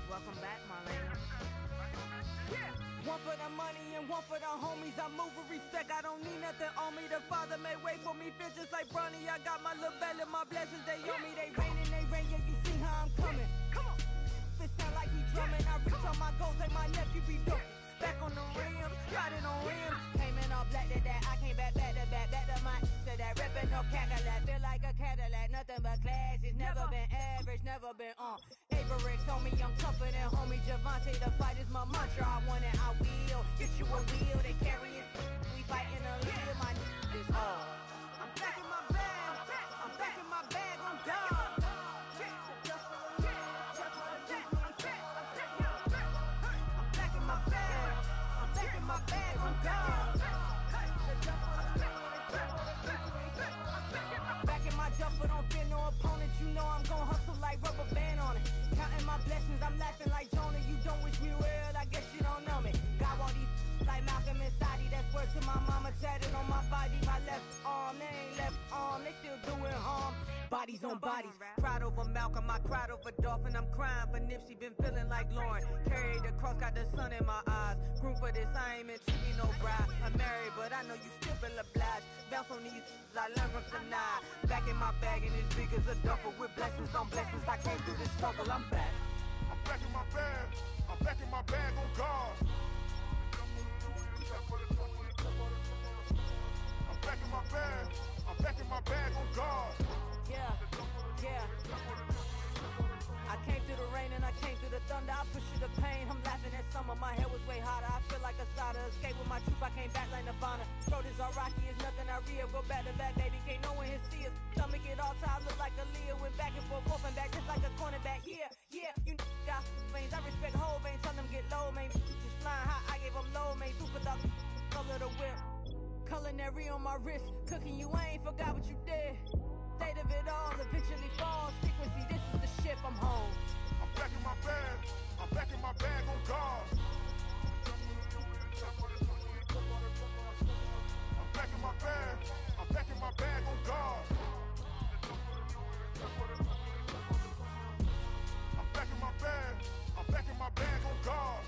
Welcome back, Marlena. Yeah. One for the money and one for the homies. I move with respect, I don't need nothing on me. The Father may wait for me, feel just like Bronny. I got my little belly, my blessings, they on me. They rain, yeah, you see how I'm coming. Come on. It sound like he drumming. I reach on my goals like my nephew be dope. Back on the rims, riding on rims. Came in all black to that, I came back to my to that ripping off Cadillac. Feel like a Cadillac, nothing but class. It's never been average, never been on. Avery told me I'm tougher than homie Javante. The fight is my mantra. I want it, I will. Get you a wheel, they carry it. We fighting a little, my is all. I'm back in my bag, I'm back in my bag on God. My bag on God. Back in my duffel, don't fear no opponent. You know I'm gon' hustle like rubber band on it. Counting my blessings, I'm laughing like Jonah. You don't wish me well, I guess you don't know me. Got all these like Malcolm and Sadie. That's word to my mama, tatted on my body. My left arm, they ain't left arm, they still doing harm. Bodies on bodies, cried over Malcolm, I cried over Dolphin. I'm crying for Nipsey, been feeling like Lauren. Carried the cross, got the sun in my eyes. Room for this, I ain't meant to be no bride. I'm married, but I know you still feel obliged. Bounce on these, I learned from tonight. Back in my bag, and it's big as a duffel. With blessings on blessings, I came through the struggle, I'm back. I'm back in my bag, I'm back in my bag on God. I'm back in my bag, I'm back in my bag on God. Yeah, yeah. I came through the rain and I came through the thunder. I pushed through the pain, I'm laughing at summer. My head was way hotter, I feel like a cider. Escape with my truth, I came back like Nirvana. Throat is all rocky, it's nothing I real. Go back to back, baby, can't no one here see us. Stomach it all tied, look like a Leah. Went back and forth and back, just like a cornerback. Yeah, yeah, you got veins, I respect whole veins. Tell them get low, man. Just flying high, I gave them low, man. Super the color the whip. Culinary on my wrist, cooking you, I ain't forgot what you did. State of it all, eventually falls. Frequency, this is the ship, I'm home. I'm back in my bag, I'm back in my bag on God. I'm back in my bag, I'm back in my bag on God. I'm back in my bag, I'm back in my bag on God.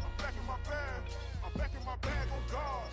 I'm back in my bag, I'm back in my bag on God.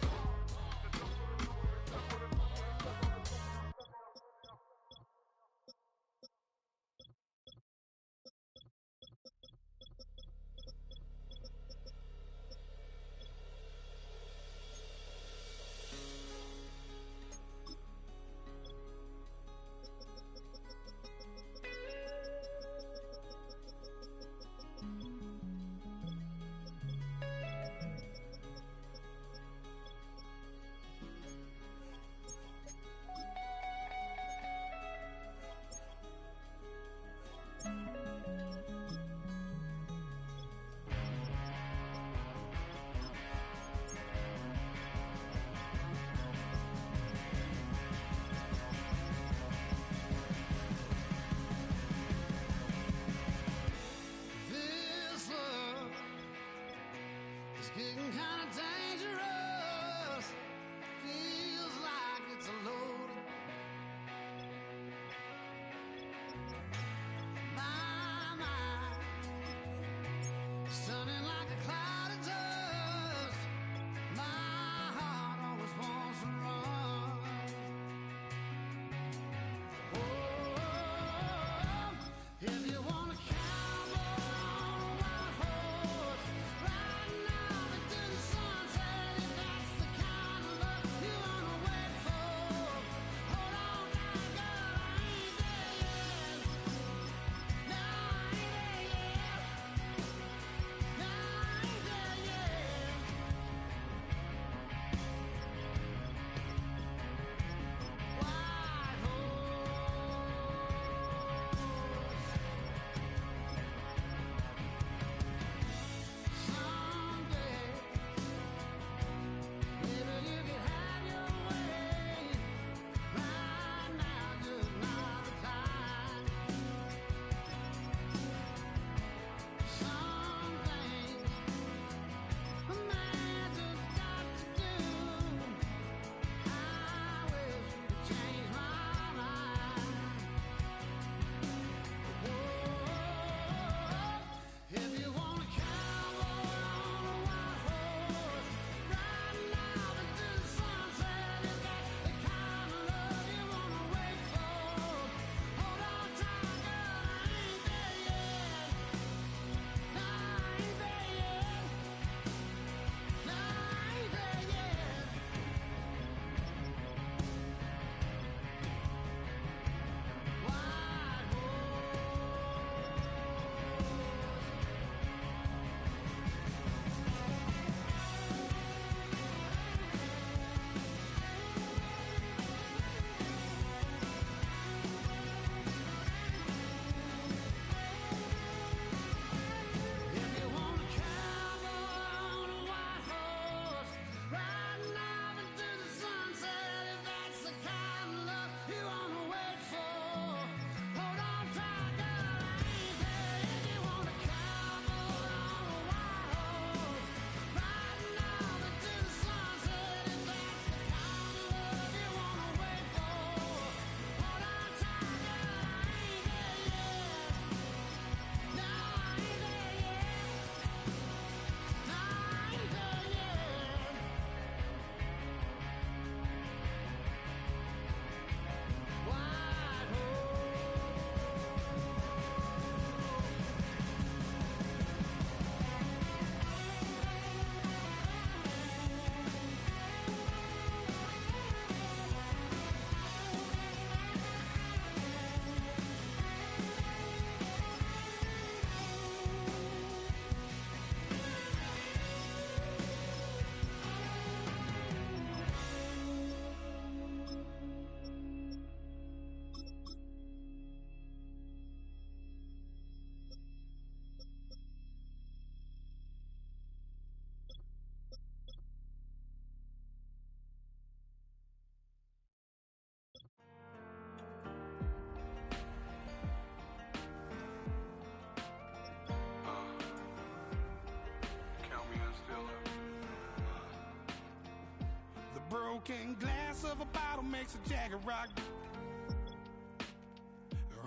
broken glass of a bottle makes a Jagger rock.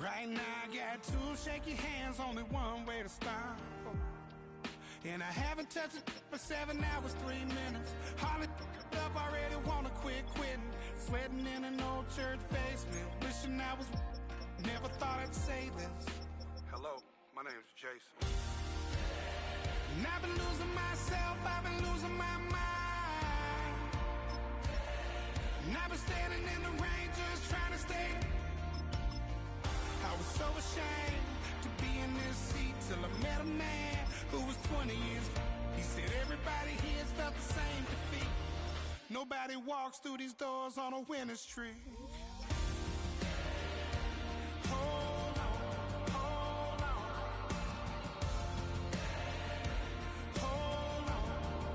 Right now I got two shaky hands, only one way to stop. And I haven't touched it for 7 hours, 3 minutes. Hardly up, already wanna quit quitting. Sweating in an old church basement, wishing I was. Never thought I'd say this. Hello, my name's Jason. And I've been losing myself, I've been losing my mind. And I've been standing in the rain just trying to stay. I was so ashamed to be in this seat till I met a man who was 20 years. He said everybody here felt the same defeat. Nobody walks through these doors on a winning streak. Hold on, hold on. Hold on,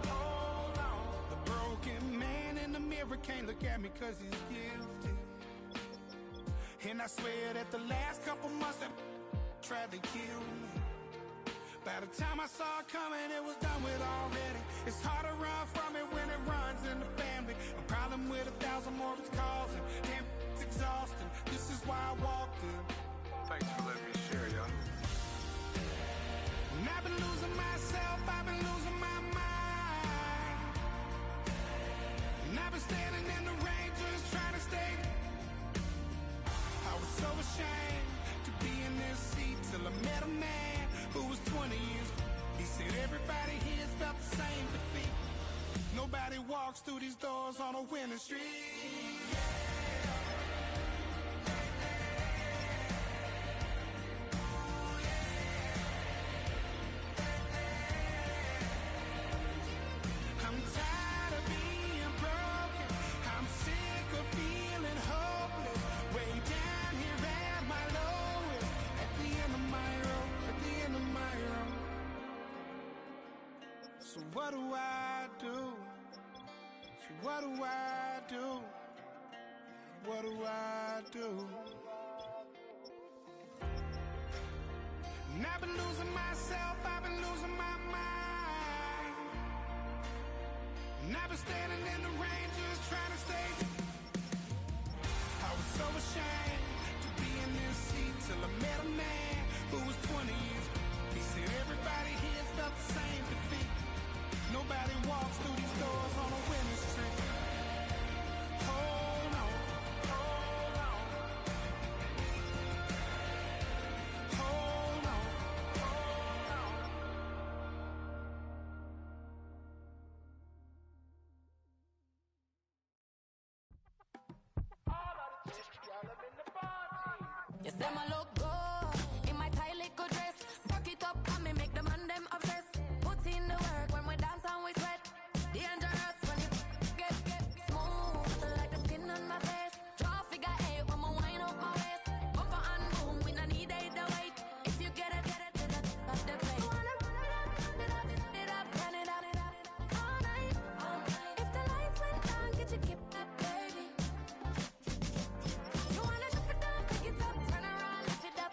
hold on. The broken man in the mirror can't look at me 'cause he's guilty. And I swear that the last couple months that tried to kill me. By the time I saw it coming, it was done with already. It's hard to run from it when it runs in the family. A problem with 1,000 more it's causing. Damn, it's exhausting. This is why I walked in. Thanks for letting me share, y'all. And I've been losing myself, I've been losing my mind. And I've been standing in the rain just trying to stay. I was so ashamed to be in this seat till I met a man who was 20 years. He said everybody here felt the same defeat. Nobody walks through these doors on a winning streak. I'm tired of being broken. I'm sick of feeling hopeless. Way down here at my lowest. At the end of my road. At the end of my road. So what do I do? So what do I do? What do I do? And I've been losing myself, I've been losing my mind. And I've been standing in the rain just trying to stay. I was so ashamed to be in this seat till I met a man who was 20 years. He said everybody here felt the same defeat. Nobody walks through these doors on a winning streak. Hold on, hold on. Hold on, hold on. You say my look good in my tight little dress. Fuck it up and me make the man them obsessed. Put in the work when we dance and we sweat. Dangerous when you get smooth like the skin on my face. Draw figure 8 when me wind up my waist. Bumper and boom, we no need either wait. If you get it, off the plate. Wanna run it up, run it up, all night. If the lights went down, get your kip up, baby. You wanna drop it down, pick it up, turn around, lift it up.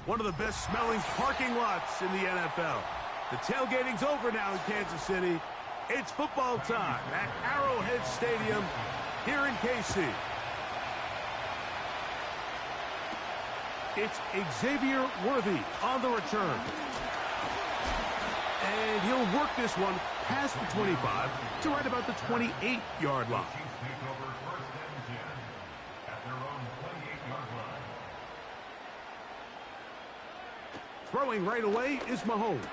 one of the best smelling parking lots in the NFL. The tailgating's over now in Kansas City. It's football time at Arrowhead Stadium here in KC. It's Xavier Worthy on the return. And he'll work this one past the 25 to right about the 28-yard line. Throwing right away is Mahomes.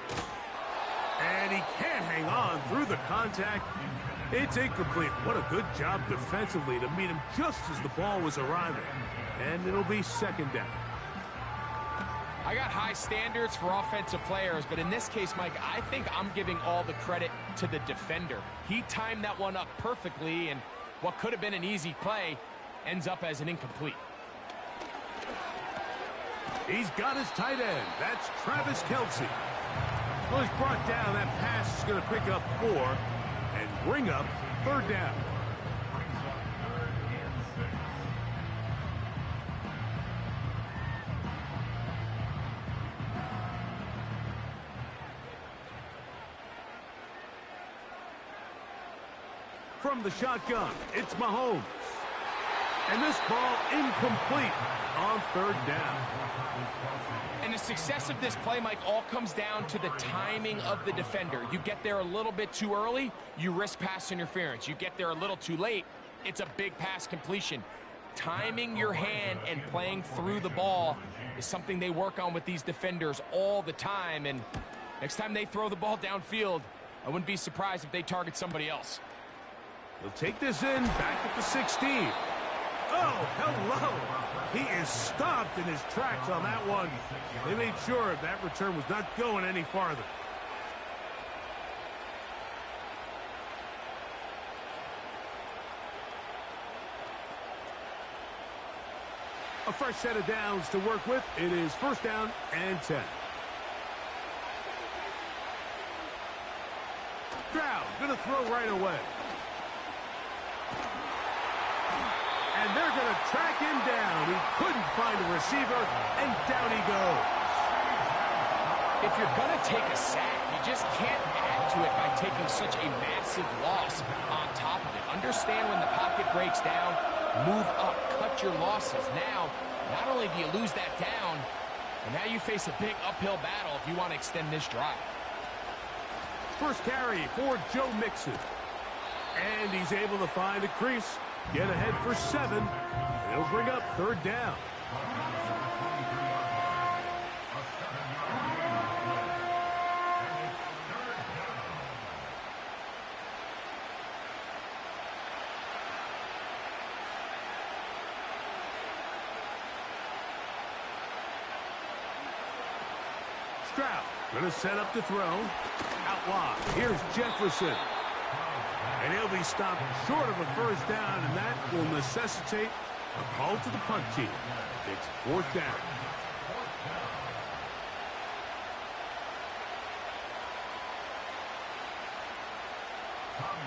And he can't hang on through the contact. It's incomplete. What a good job defensively to meet him just as the ball was arriving. And it'll be second down. I got high standards for offensive players, but in this case, Mike, I think I'm giving all the credit to the defender. He timed that one up perfectly, and what could have been an easy play ends up as an incomplete. He's got his tight end. That's Travis Kelce. Well, he's brought down. That pass is going to pick up 4 and bring up third down. From the shotgun, it's Mahomes. And this ball incomplete on third down. And the success of this play, Mike, all comes down to the timing of the defender. You get there a little bit too early, you risk pass interference. You get there a little too late, it's a big pass completion. Timing your hand and playing through the ball is something they work on with these defenders all the time. And next time they throw the ball downfield, I wouldn't be surprised if they target somebody else. He'll take this in back at the 16. Oh, hello. He is stopped in his tracks on that one. They made sure that return was not going any farther. A fresh set of downs to work with. It is first down and 10. Stroud going to throw right away. And they're going to track him down. He couldn't find a receiver, and down he goes. If you're going to take a sack, you just can't add to it by taking such a massive loss on top of it. Understand when the pocket breaks down, move up, cut your losses. Now, not only do you lose that down, but now you face a big uphill battle if you want to extend this drive. First carry for Joe Mixon. And he's able to find a crease. Get ahead for 7. And he'll bring up third down. Stroud going to set up to throw. Out wide. Here's Jefferson. And he'll be stopped short of a first down, and that will necessitate a call to the punt team. It's fourth down.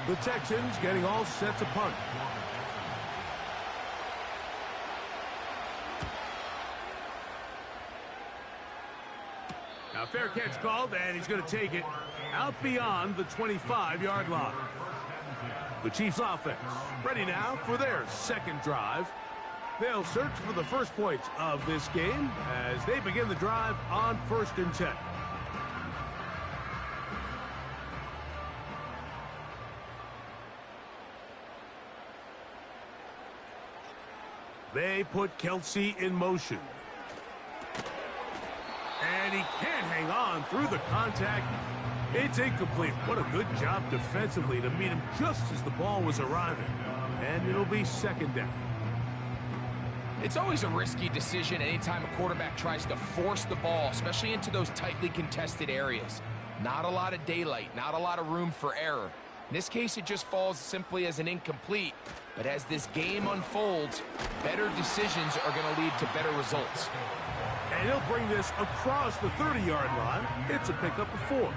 The Texans getting all set to punt. Now fair catch called, and he's going to take it out beyond the 25-yard line. The Chiefs offense ready now for their second drive. They'll search for the first points of this game as they begin the drive on 1st and 10. They put Kelce in motion. And he can't hang on through the contact. It's incomplete. What a good job defensively to meet him just as the ball was arriving. And it'll be second down. It's always a risky decision anytime a quarterback tries to force the ball, especially into those tightly contested areas. Not a lot of daylight, not a lot of room for error. In this case, it just falls simply as an incomplete. But as this game unfolds, better decisions are going to lead to better results. And he'll bring this across the 30-yard line. It's a pickup of 4.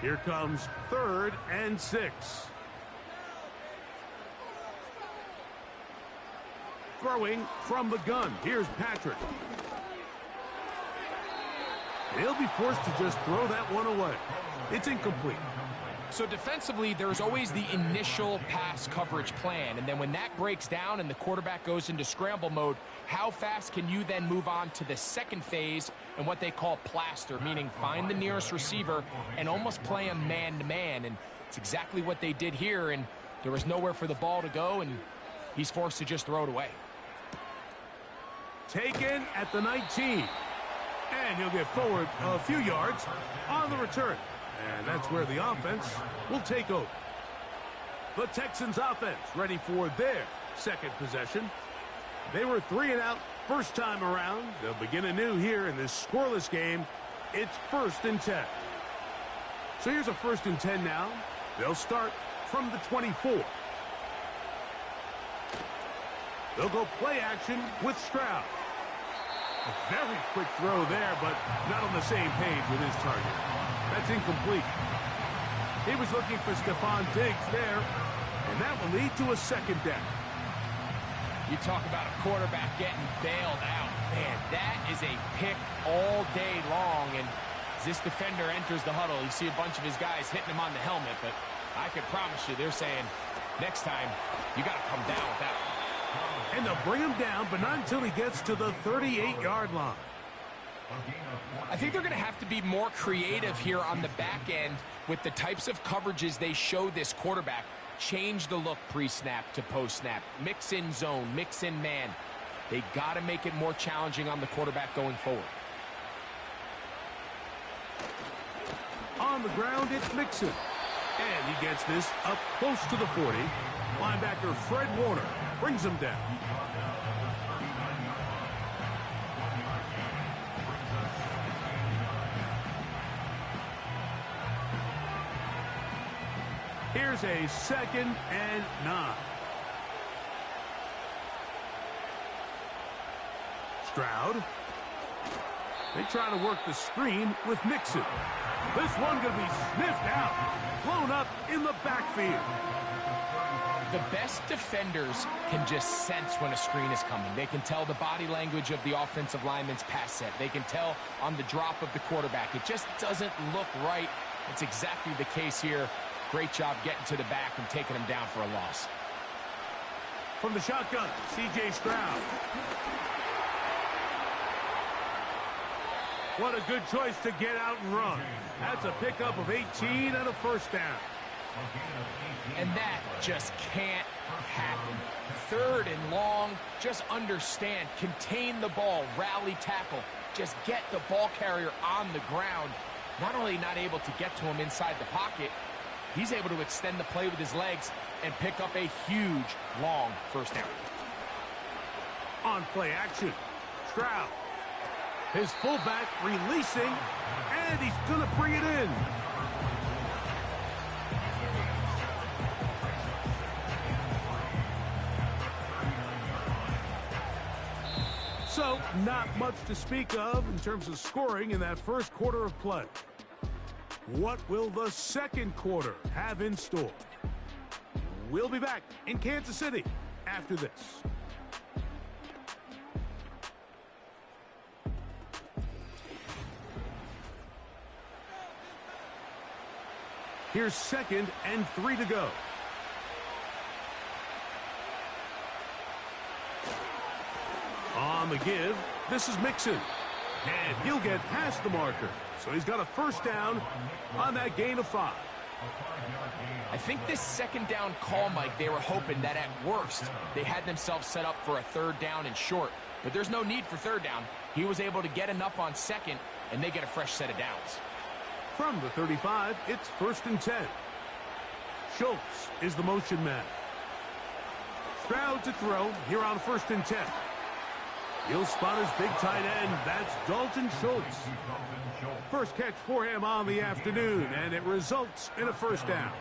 Here comes 3rd and 6. Throwing from the gun. Here's Patrick. He'll be forced to just throw that one away. It's incomplete. So defensively, there's always the initial pass coverage plan, and then when that breaks down and the quarterback goes into scramble mode, how fast can you then move on to the second phase and what they call plaster, meaning find the nearest receiver and almost play him man-to-man, and it's exactly what they did here, and there was nowhere for the ball to go, and he's forced to just throw it away. Taken at the 19, and he'll get forward a few yards on the return. And that's where the offense will take over. The Texans offense ready for their second possession. They were 3 and out first time around. They'll begin anew here in this scoreless game. It's 1st and 10. So here's a 1st and 10 now. They'll start from the 24. They'll go play action with Stroud. A very quick throw there, but not on the same page with his target. That's incomplete. He was looking for Stephon Diggs there, and that will lead to a 2nd down. You talk about a quarterback getting bailed out. Man, that is a pick all day long, and as this defender enters the huddle, you see a bunch of his guys hitting him on the helmet, but I can promise you they're saying, next time, you got to come down with that one. And they'll bring him down, but not until he gets to the 38-yard line. I think they're going to have to be more creative here on the back end with the types of coverages they show this quarterback. Change the look pre-snap to post-snap. Mix in zone, mix in man. They got to make it more challenging on the quarterback going forward. On the ground, it's Mixon. And he gets this up close to the 40. Linebacker Fred Warner brings him down. Here's a 2nd and 9. Stroud. They try to work the screen with Mixon. This one going to be sniffed out, blown up in the backfield. The best defenders can just sense when a screen is coming. They can tell the body language of the offensive lineman's pass set. They can tell on the drop of the quarterback. It just doesn't look right. It's exactly the case here. Great job getting to the back and taking him down for a loss. From the shotgun, C.J. Stroud. What a good choice to get out and run. That's a pickup of 18 and a 1st down. And that just can't happen. 3rd and long, just understand, contain the ball, rally tackle, just get the ball carrier on the ground. Not only not able to get to him inside the pocket, he's able to extend the play with his legs and pick up a huge, long 1st down. On play action, Stroud. His fullback releasing, and he's going to bring it in. So, not much to speak of in terms of scoring in that first quarter of play. What will the second quarter have in store? We'll be back in Kansas City after this. Here's 2nd and 3 to go. On the give, this is Mixon. And he'll get past the marker. So he's got a 1st down on that gain of 5. I think this 2nd down call, Mike, they were hoping that at worst they had themselves set up for a 3rd down and short. But there's no need for 3rd down. He was able to get enough on 2nd, and they get a fresh set of downs. From the 35, it's 1st and 10. Schultz is the motion man. Stroud to throw here on 1st and 10. He'll spot his big tight end. That's Dalton Schultz. First catch for him on the afternoon, and it results in a 1st down.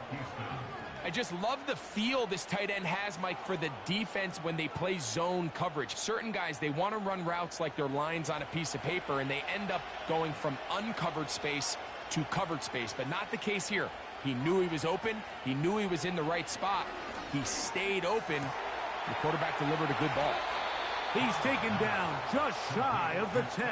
I just love the feel this tight end has, Mike, for the defense when they play zone coverage. Certain guys, they want to run routes like they're lines on a piece of paper, and they end up going from uncovered space to covered space, but not the case here. He knew he was open. He knew he was in the right spot. He stayed open. The quarterback delivered a good ball. He's taken down just shy of the 10.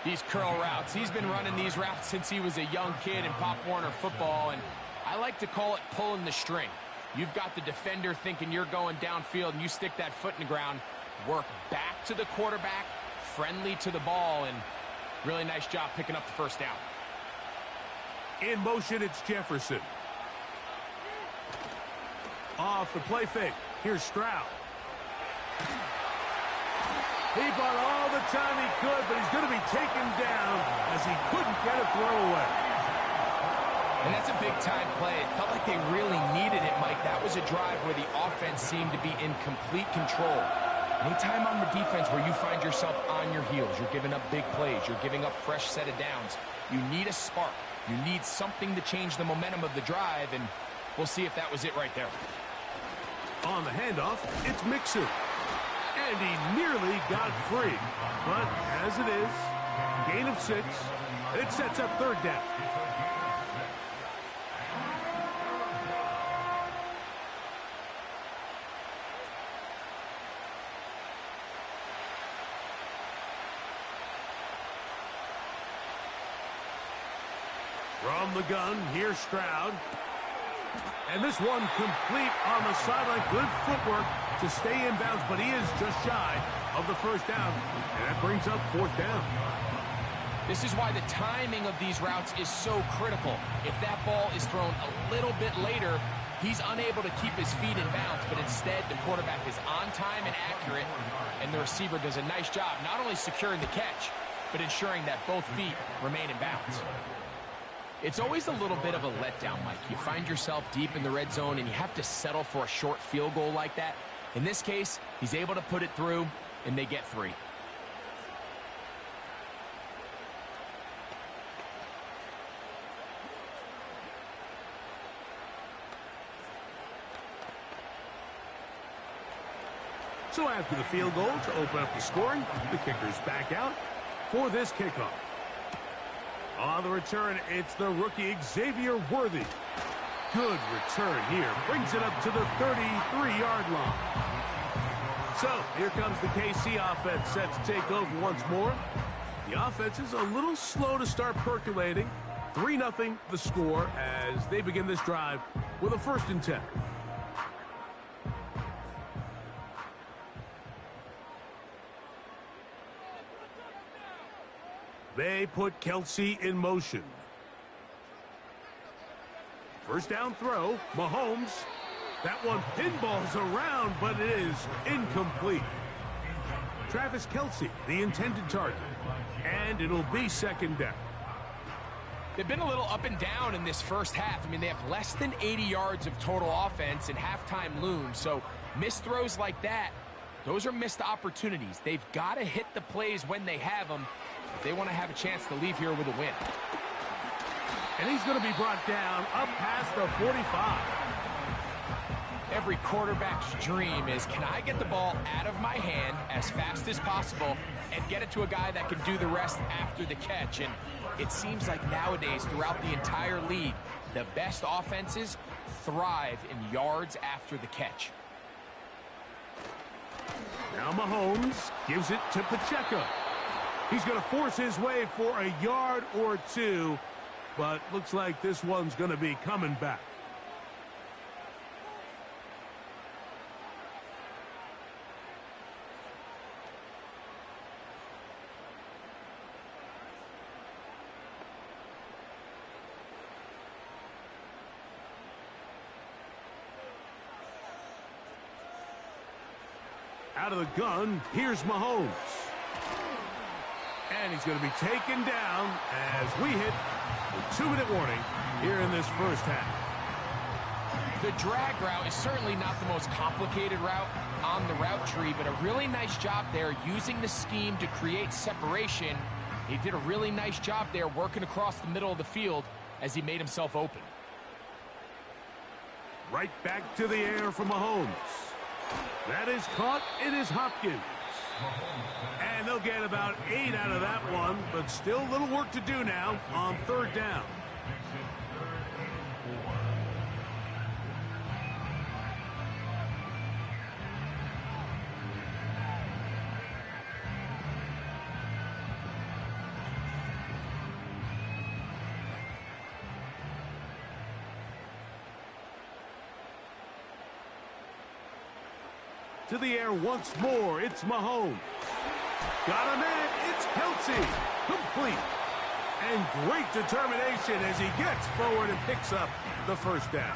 These curl routes, he's been running these routes since he was a young kid in Pop Warner football, and I like to call it pulling the string. You've got the defender thinking you're going downfield, and you stick that foot in the ground, work back to the quarterback, friendly to the ball, and really nice job picking up the first down. In motion, it's Jefferson. Off the play fake. Here's Stroud. He bought all the time he could, but he's going to be taken down as he couldn't get a throw away. And that's a big-time play. It felt like they really needed it, Mike. That was a drive where the offense seemed to be in complete control. Anytime on the defense where you find yourself on your heels, you're giving up big plays, you're giving up fresh set of downs, you need a spark. You need something to change the momentum of the drive, and we'll see if that was it right there. On the handoff, it's Mixon. And he nearly got free. But as it is, gain of 6, and it sets up third down. From the gun, here's Stroud. And this one complete on the sideline. Good footwork to stay in bounds, but he is just shy of the first down. And that brings up fourth down. This is why the timing of these routes is so critical. If that ball is thrown a little bit later, he's unable to keep his feet in bounds, but instead the quarterback is on time and accurate, and the receiver does a nice job not only securing the catch, but ensuring that both feet remain in bounds. It's always a little bit of a letdown, Mike. You find yourself deep in the red zone, and you have to settle for a short field goal like that. In this case, he's able to put it through, and they get 3. So after the field goal to open up the scoring, the kicker's back out for this kickoff. On the return, it's the rookie Xavier Worthy. Good return here. Brings it up to the 33-yard line. So here comes the KC offense set to take over once more. The offense is a little slow to start percolating. 3-0 the score as they begin this drive with a 1st and 10. They put Kelsey in motion. First down throw, Mahomes. That one pinballs around, but it is incomplete. Travis Kelsey, the intended target. And it'll be 2nd down. They've been a little up and down in this first half. I mean, they have less than 80 yards of total offense and halftime looms. So missed throws like that, those are missed opportunities. They've got to hit the plays when they have them if they want to have a chance to leave here with a win. And he's going to be brought down up past the 45. Every quarterback's dream is, can I get the ball out of my hand as fast as possible and get it to a guy that can do the rest after the catch? And it seems like nowadays, throughout the entire league, the best offenses thrive in yards after the catch. Now Mahomes gives it to Pacheco. He's going to force his way for a yard or 2, but looks like this one's going to be coming back. Out of the gun, here's Mahomes. And he's going to be taken down as we hit the 2-minute warning here in this first half. The drag route is certainly not the most complicated route on the route tree, but a really nice job there using the scheme to create separation. He did a really nice job there working across the middle of the field as he made himself open. Right back to the air for Mahomes. That is caught. It is Hopkins. And they'll They'll get about 8 out of that one, but still a little work to do now on third down. To the air once more, it's Mahomes. Got a man, it's Kelsey. Complete. And great determination as he gets forward and picks up the first down.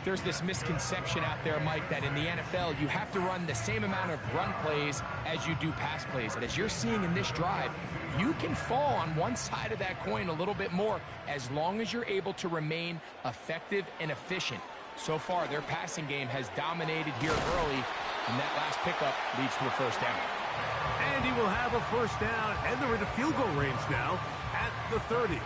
There's this misconception out there, Mike, that in the NFL, you have to run the same amount of run plays as you do pass plays. And as you're seeing in this drive, you can fall on one side of that coin a little bit more as long as you're able to remain effective and efficient. So far, their passing game has dominated here early, and that last pickup leads to a first down. And he will have a first down, and they're in the field goal range now at the 30.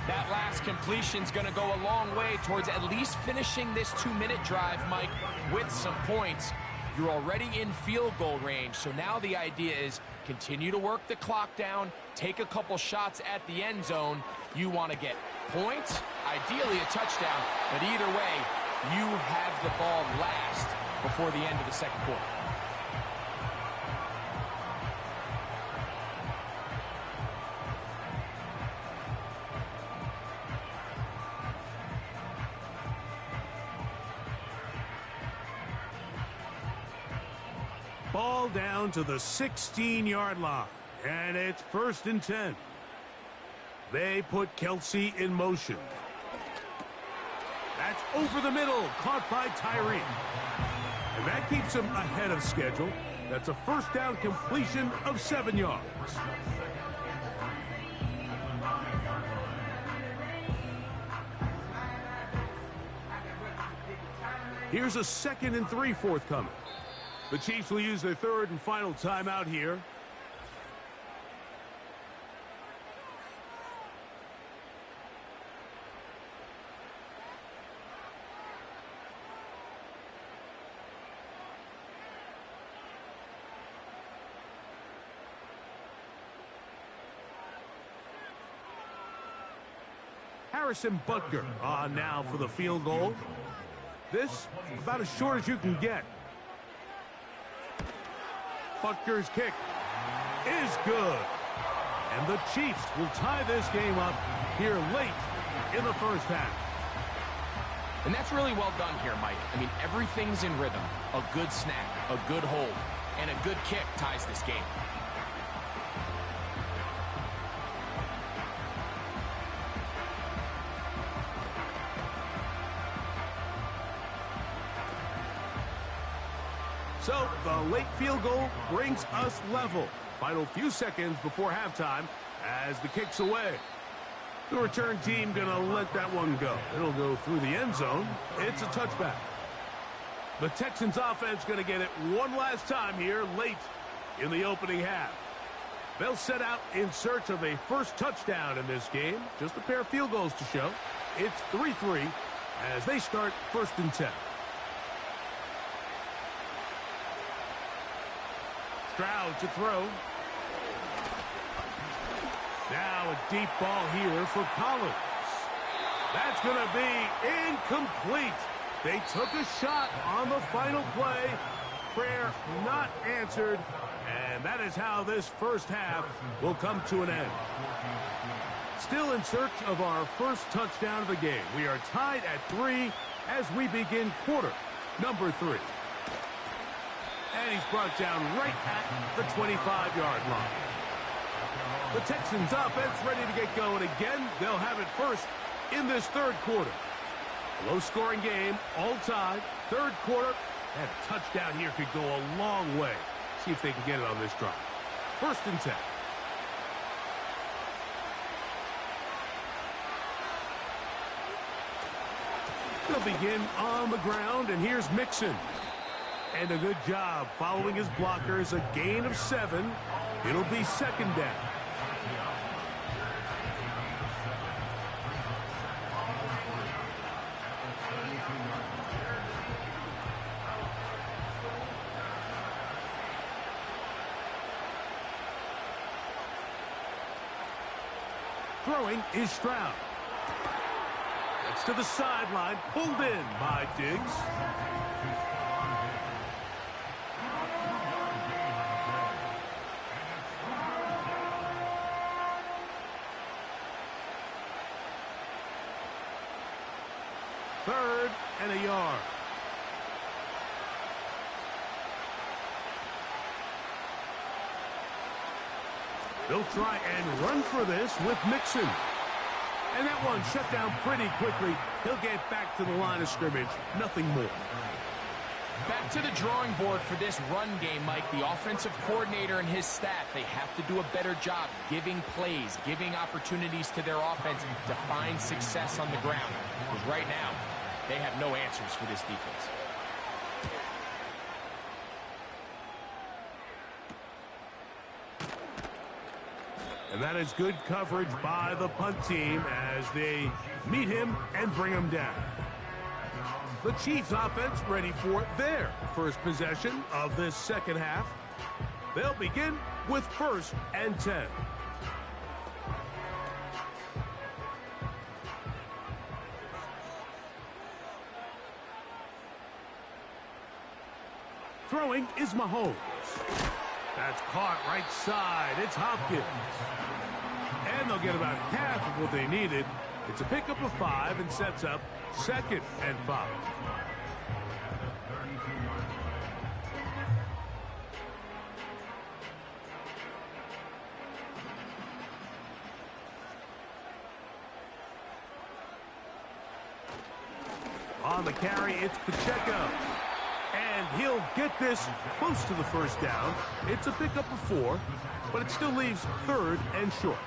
That last completion's going to go a long way towards at least finishing this 2-minute drive, Mike, with some points. You're already in field goal range, so now the idea is continue to work the clock down, take a couple shots at the end zone. You want to get points, ideally a touchdown, but either way, you have the ball last before the end of the second quarter. Ball down to the 16-yard line, and it's 1st and 10. They put Kelsey in motion. That's over the middle, caught by Tyree. And that keeps him ahead of schedule. That's a first down completion of 7 yards. Here's a 2nd and 3 forthcoming. The Chiefs will use their third and final timeout here. Harrison Butker on now for the field goal. This about as short as you can get. Butker's kick is good. And the Chiefs will tie this game up here late in the first half. And that's really well done here, Mike. I mean, everything's in rhythm. A good snap, a good hold, and a good kick ties this game. So the late field goal brings us level. Final few seconds before halftime as the kick's away. The return team going to let that one go. It'll go through the end zone. It's a touchback. The Texans offense going to get it one last time here late in the opening half. They'll set out in search of a first touchdown in this game. Just a pair of field goals to show. It's 3-3 as they start 1st and 10. Stroud to throw. Now a deep ball here for Collins. That's going to be incomplete. They took a shot on the final play. Prayer not answered. And that is how this first half will come to an end. Still in search of our first touchdown of the game. We are tied at 3 as we begin quarter number 3. And he's brought down right at the 25-yard line. The Texans offense ready to get going again. They'll have it first in this third quarter. Low-scoring game, all tied. Third quarter, and a touchdown here could go a long way. See if they can get it on this drive. 1st and 10. They'll begin on the ground, and here's Mixon. And a good job following his blockers. A gain of 7. It'll be 2nd down. Throwing is Stroud. That's to the sideline, pulled in by Diggs. Third and a yard. They'll try and run for this with Mixon. And that one shut down pretty quickly. He'll get back to the line of scrimmage. Nothing more. Back to the drawing board for this run game, Mike. The offensive coordinator and his staff, they have to do a better job giving plays, giving opportunities to their offense to find success on the ground. Because right now, they have no answers for this defense. And that is good coverage by the punt team as they meet him and bring him down. The Chiefs offense ready for their first possession of this second half. They'll begin with 1st and 10. Throwing is Mahomes. That's caught right side. It's Hopkins. And they'll get about half of what they needed. It's a pickup of 5 and sets up 2nd and 5. On the carry, it's Pacheco. And he'll get this close to the first down. It's a pickup of 4, but it still leaves 3rd and short.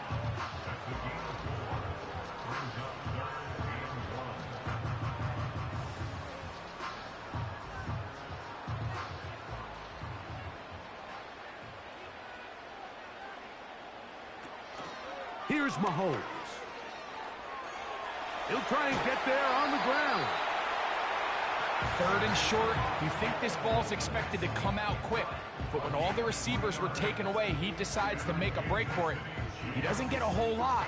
Here's Mahomes. He'll try and get there on the ground. 3rd and short. You think this ball's expected to come out quick, but when all the receivers were taken away, he decides to make a break for it. He doesn't get a whole lot,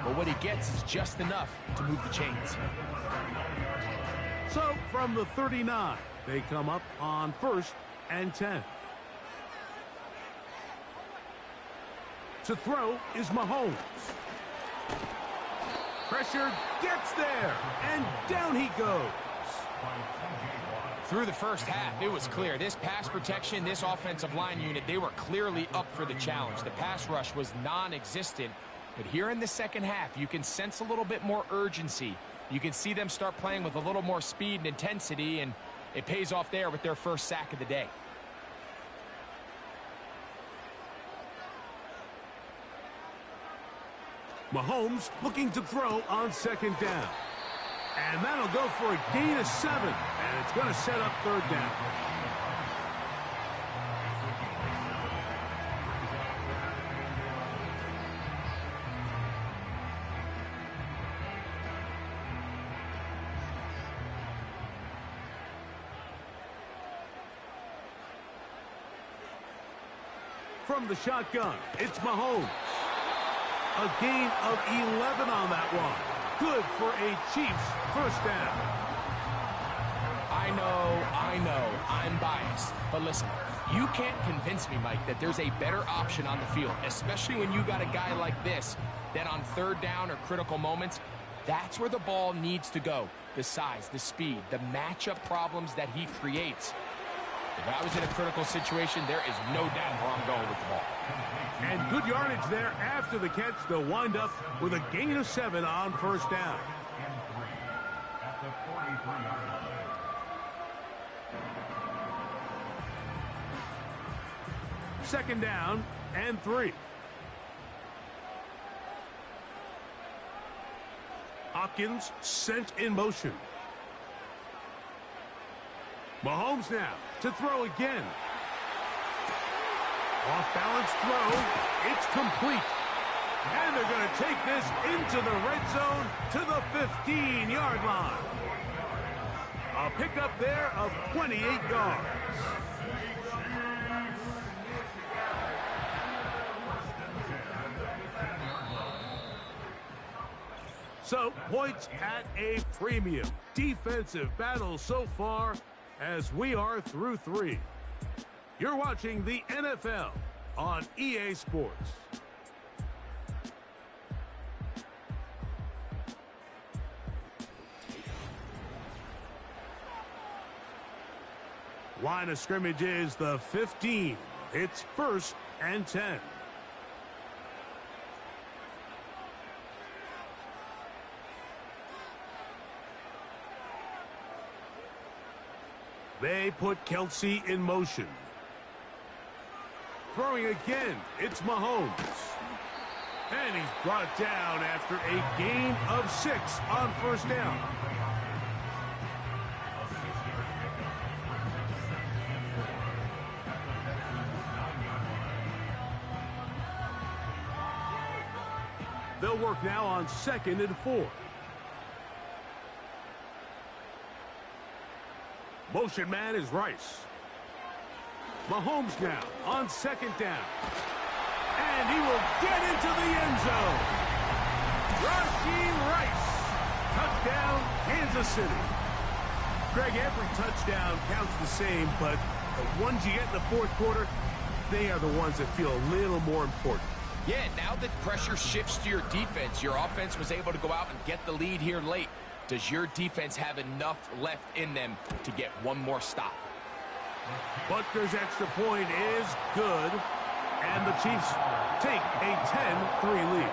but what he gets is just enough to move the chains. So from the 39, they come up on 1st and 10. To throw is Mahomes. Pressure gets there, and down he goes. Through the first half, it was clear. This pass protection, this offensive line unit, they were clearly up for the challenge. The pass rush was non-existent. But here in the second half, you can sense a little bit more urgency. You can see them start playing with a little more speed and intensity, and it pays off there with their first sack of the day. Mahomes looking to throw on 2nd down. And that'll go for a gain of 7. And it's going to set up 3rd down. From the shotgun, it's Mahomes. A gain of 11 on that one. Good for a Chiefs first down. I know, I'm biased. But listen, you can't convince me, Mike, that there's a better option on the field, especially when you got a guy like this, that on 3rd down or critical moments, that's where the ball needs to go. The size, the speed, the matchup problems that he creates. If I was in a critical situation, there is no doubt where I'm going with the ball. And good yardage there after the catch. They'll wind up with a gain of 7 on 1st down. Second down and 3. Hopkins sent in motion. Mahomes now to throw again. Off-balance throw. It's complete. And they're going to take this into the red zone to the 15-yard line. A pickup there of 28 yards. So, points at a premium. Defensive battle so far as we are through 3. You're watching the NFL on EA Sports. Line of scrimmage is the 15. It's 1st and 10. They put Kelsey in motion. Throwing again, it's Mahomes. And he's brought down after a gain of 6 on 1st down. They'll work now on 2nd and 4. Motion man is Rice. Mahomes now on 2nd down. And he will get into the end zone. Rasheed Rice. Touchdown, Kansas City. Greg, every touchdown counts the same, but the ones you get in the 4th quarter, they are the ones that feel a little more important. Yeah, now that pressure shifts to your defense, your offense was able to go out and get the lead here late. Does your defense have enough left in them to get one more stop? Butker's extra point is good, and the Chiefs take a 10-3 lead.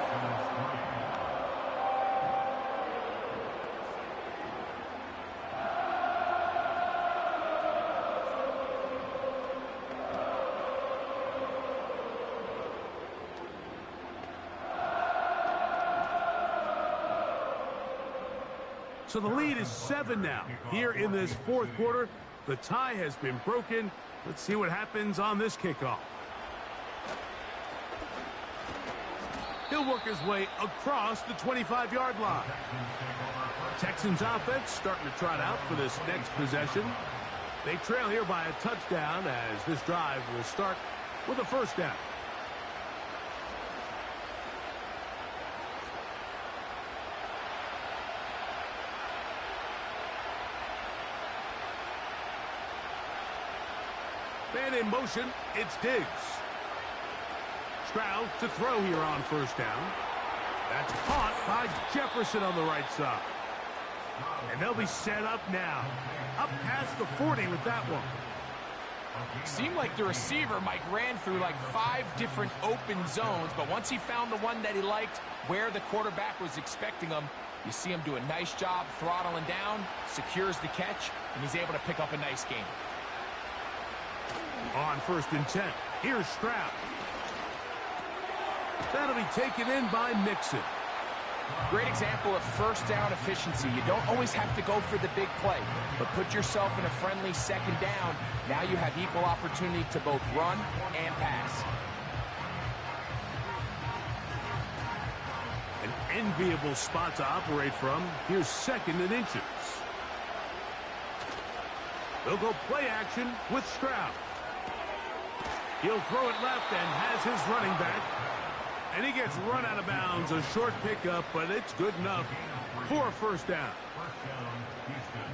So the lead is 7 now. Here in this 4th quarter, the tie has been broken. Let's see what happens on this kickoff. He'll work his way across the 25-yard line. Texans offense starting to trot out for this next possession. They trail here by a touchdown as this drive will start with a 1st down. Man in motion, it's Diggs. Stroud to throw here on 1st down. That's caught by Jefferson on the right side. And they'll be set up now. Up past the 40 with that one. Seemed like the receiver, Mike, ran through like 5 different open zones, but once he found the one that he liked, where the quarterback was expecting him, you see him do a nice job throttling down, secures the catch, and he's able to pick up a nice gain. On 1st and 10, here's Stroud. That'll be taken in by Mixon. Great example of 1st down efficiency. You don't always have to go for the big play, but put yourself in a friendly 2nd down. Now you have equal opportunity to both run and pass. An enviable spot to operate from. Here's 2nd and inches. They'll go play action with Stroud. He'll throw it left and has his running back. And he gets run out of bounds. A short pickup, but it's good enough for a 1st down.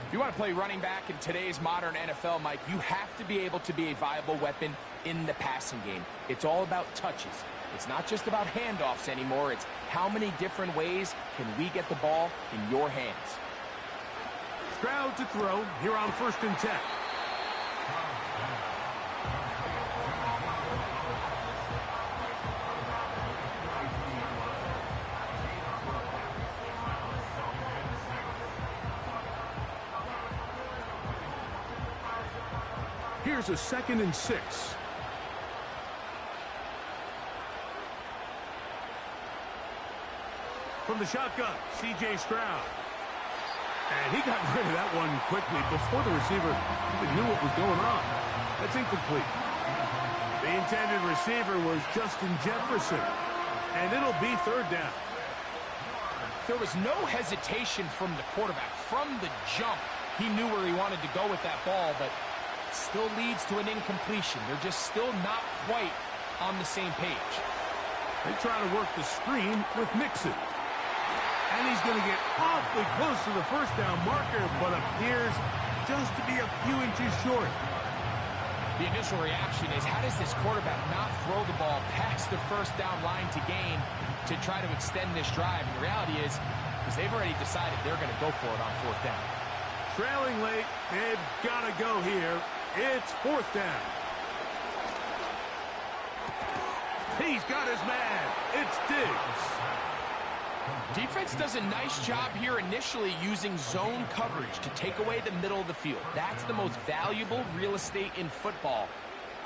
If you want to play running back in today's modern NFL, Mike, you have to be able to be a viable weapon in the passing game. It's all about touches. It's not just about handoffs anymore. It's how many different ways can we get the ball in your hands. Stroud to throw here on 1st and 10. Here's a 2nd and 6. From the shotgun, C.J. Stroud. And he got rid of that one quickly before the receiver even knew what was going on. That's incomplete. The intended receiver was Justin Jefferson. And it'll be 3rd down. There was no hesitation from the quarterback. From the jump, he knew where he wanted to go with that ball, but still leads to an incompletion. They're just still not quite on the same page. They try to work the screen with Mixon. And he's going to get awfully close to the first down marker, but appears just to be a few inches short. The initial reaction is, how does this quarterback not throw the ball past the first down line to gain to try to extend this drive? And the reality is they've already decided they're going to go for it on fourth down. Trailing late, they've got to go here. It's fourth down. He's got his man. It's Diggs. Defense does a nice job here initially using zone coverage to take away the middle of the field. That's the most valuable real estate in football.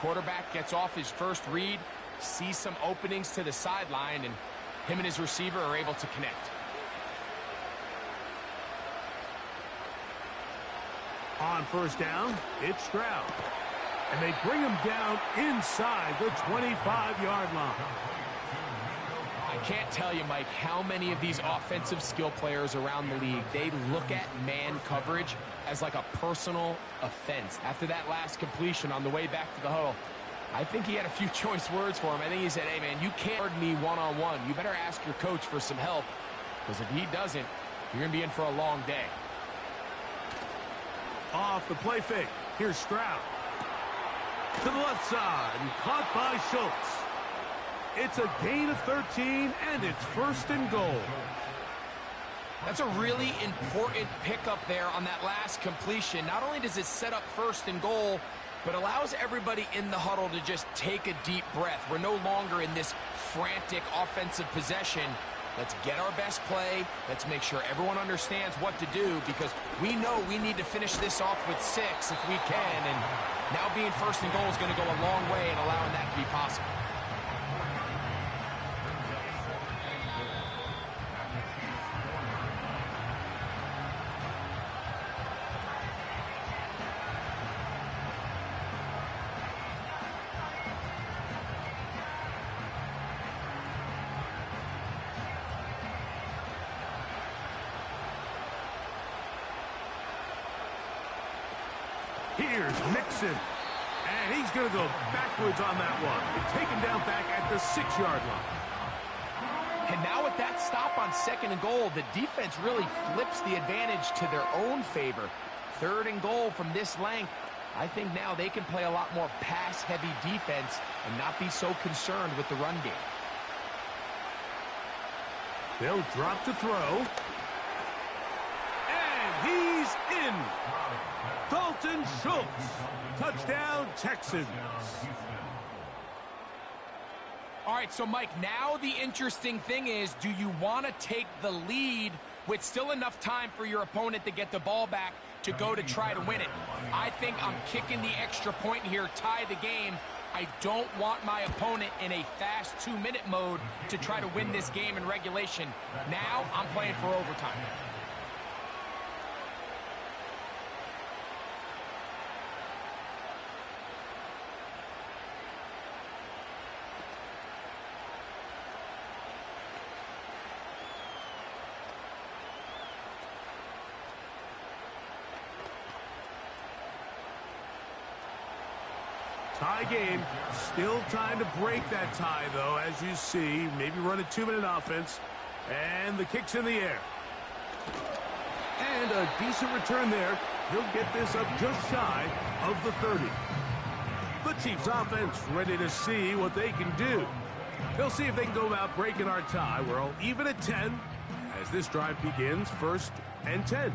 Quarterback gets off his first read, sees some openings to the sideline, and him and his receiver are able to connect. On first down, it's Stroud. And they bring him down inside the 25-yard line. I can't tell you, Mike, how many of these offensive skill players around the league, they look at man coverage as like a personal offense. After that last completion on the way back to the huddle, I think he had a few choice words for him. I think he said, hey, man, you can't guard me one-on-one. You better ask your coach for some help, because if he doesn't, you're going to be in for a long day. Off the play fake. Here's Stroud. To the left side, and caught by Schultz. It's a gain of 13, and it's first and goal. That's a really important pickup there on that last completion. Not only does it set up first and goal, but allows everybody in the huddle to just take a deep breath. We're no longer in this frantic offensive possession. Let's get our best play. Let's make sure everyone understands what to do, because we know we need to finish this off with 6 if we can. And now being first and goal is going to go a long way in allowing that to be possible. Here's Mixon. And he's going to go backwards on that one. And taken down back at the 6-yard line. And now with that stop on second and goal, the defense really flips the advantage to their own favor. Third and goal from this length. I think now they can play a lot more pass-heavy defense and not be so concerned with the run game. They'll drop to throw. And he's in. Dalton Schultz. Touchdown, Texans. All right, so Mike, now the interesting thing is, do you want to take the lead with still enough time for your opponent to get the ball back to go to try to win it? I think I'm kicking the extra point here, tie the game. I don't want my opponent in a fast 2-minute mode to try to win this game in regulation. Now I'm playing for overtime. Tie game. Still time to break that tie, though, as you see. Maybe run a 2-minute offense. And the kick's in the air. And a decent return there. He'll get this up just shy of the 30. The Chiefs offense ready to see what they can do. They'll see if they can go about breaking our tie. We're all even at 10 as this drive begins, 1st and 10.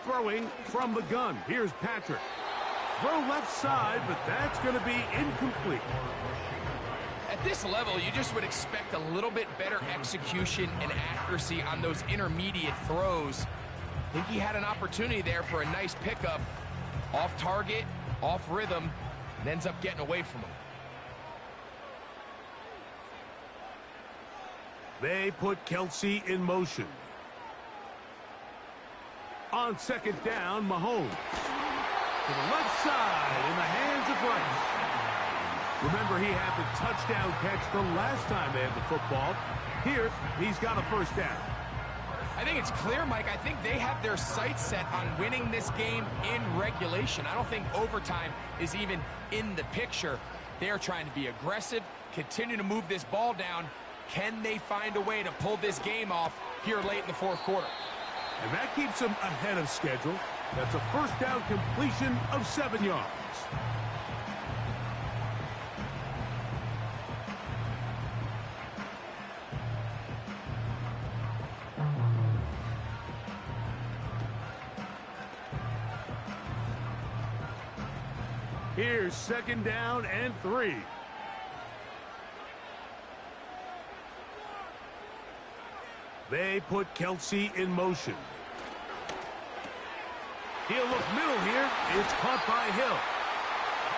Throwing from the gun. Here's Patrick. Throw left side, but that's going to be incomplete. At this level, you just would expect a little bit better execution and accuracy on those intermediate throws. I think he had an opportunity there for a nice pickup. Off target, off rhythm, and ends up getting away from him. They put Kelsey in motion. On second down, Mahomes. To the left side in the hands of Rice. Remember, he had the touchdown catch the last time they had the football. Here, he's got a first down. I think it's clear, Mike. I think they have their sights set on winning this game in regulation. I don't think overtime is even in the picture. They are trying to be aggressive, continue to move this ball down. Can they find a way to pull this game off here late in the fourth quarter? And that keeps them ahead of schedule. That's a first down completion of 7 yards. Here's 2nd down and 3. They put Kelsey in motion. He'll look middle here. It's caught by Hill.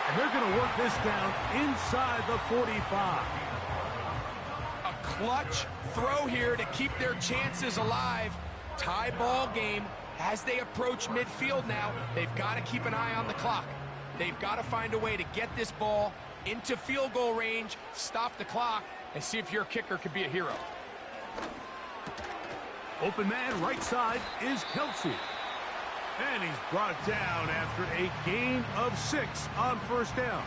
And they're going to work this down inside the 45. A clutch throw here to keep their chances alive. Tie ball game as they approach midfield now. They've got to keep an eye on the clock. They've got to find a way to get this ball into field goal range, stop the clock, and see if your kicker could be a hero. Open man right side is Kelsey. And he's brought down after a gain of 6 on first down.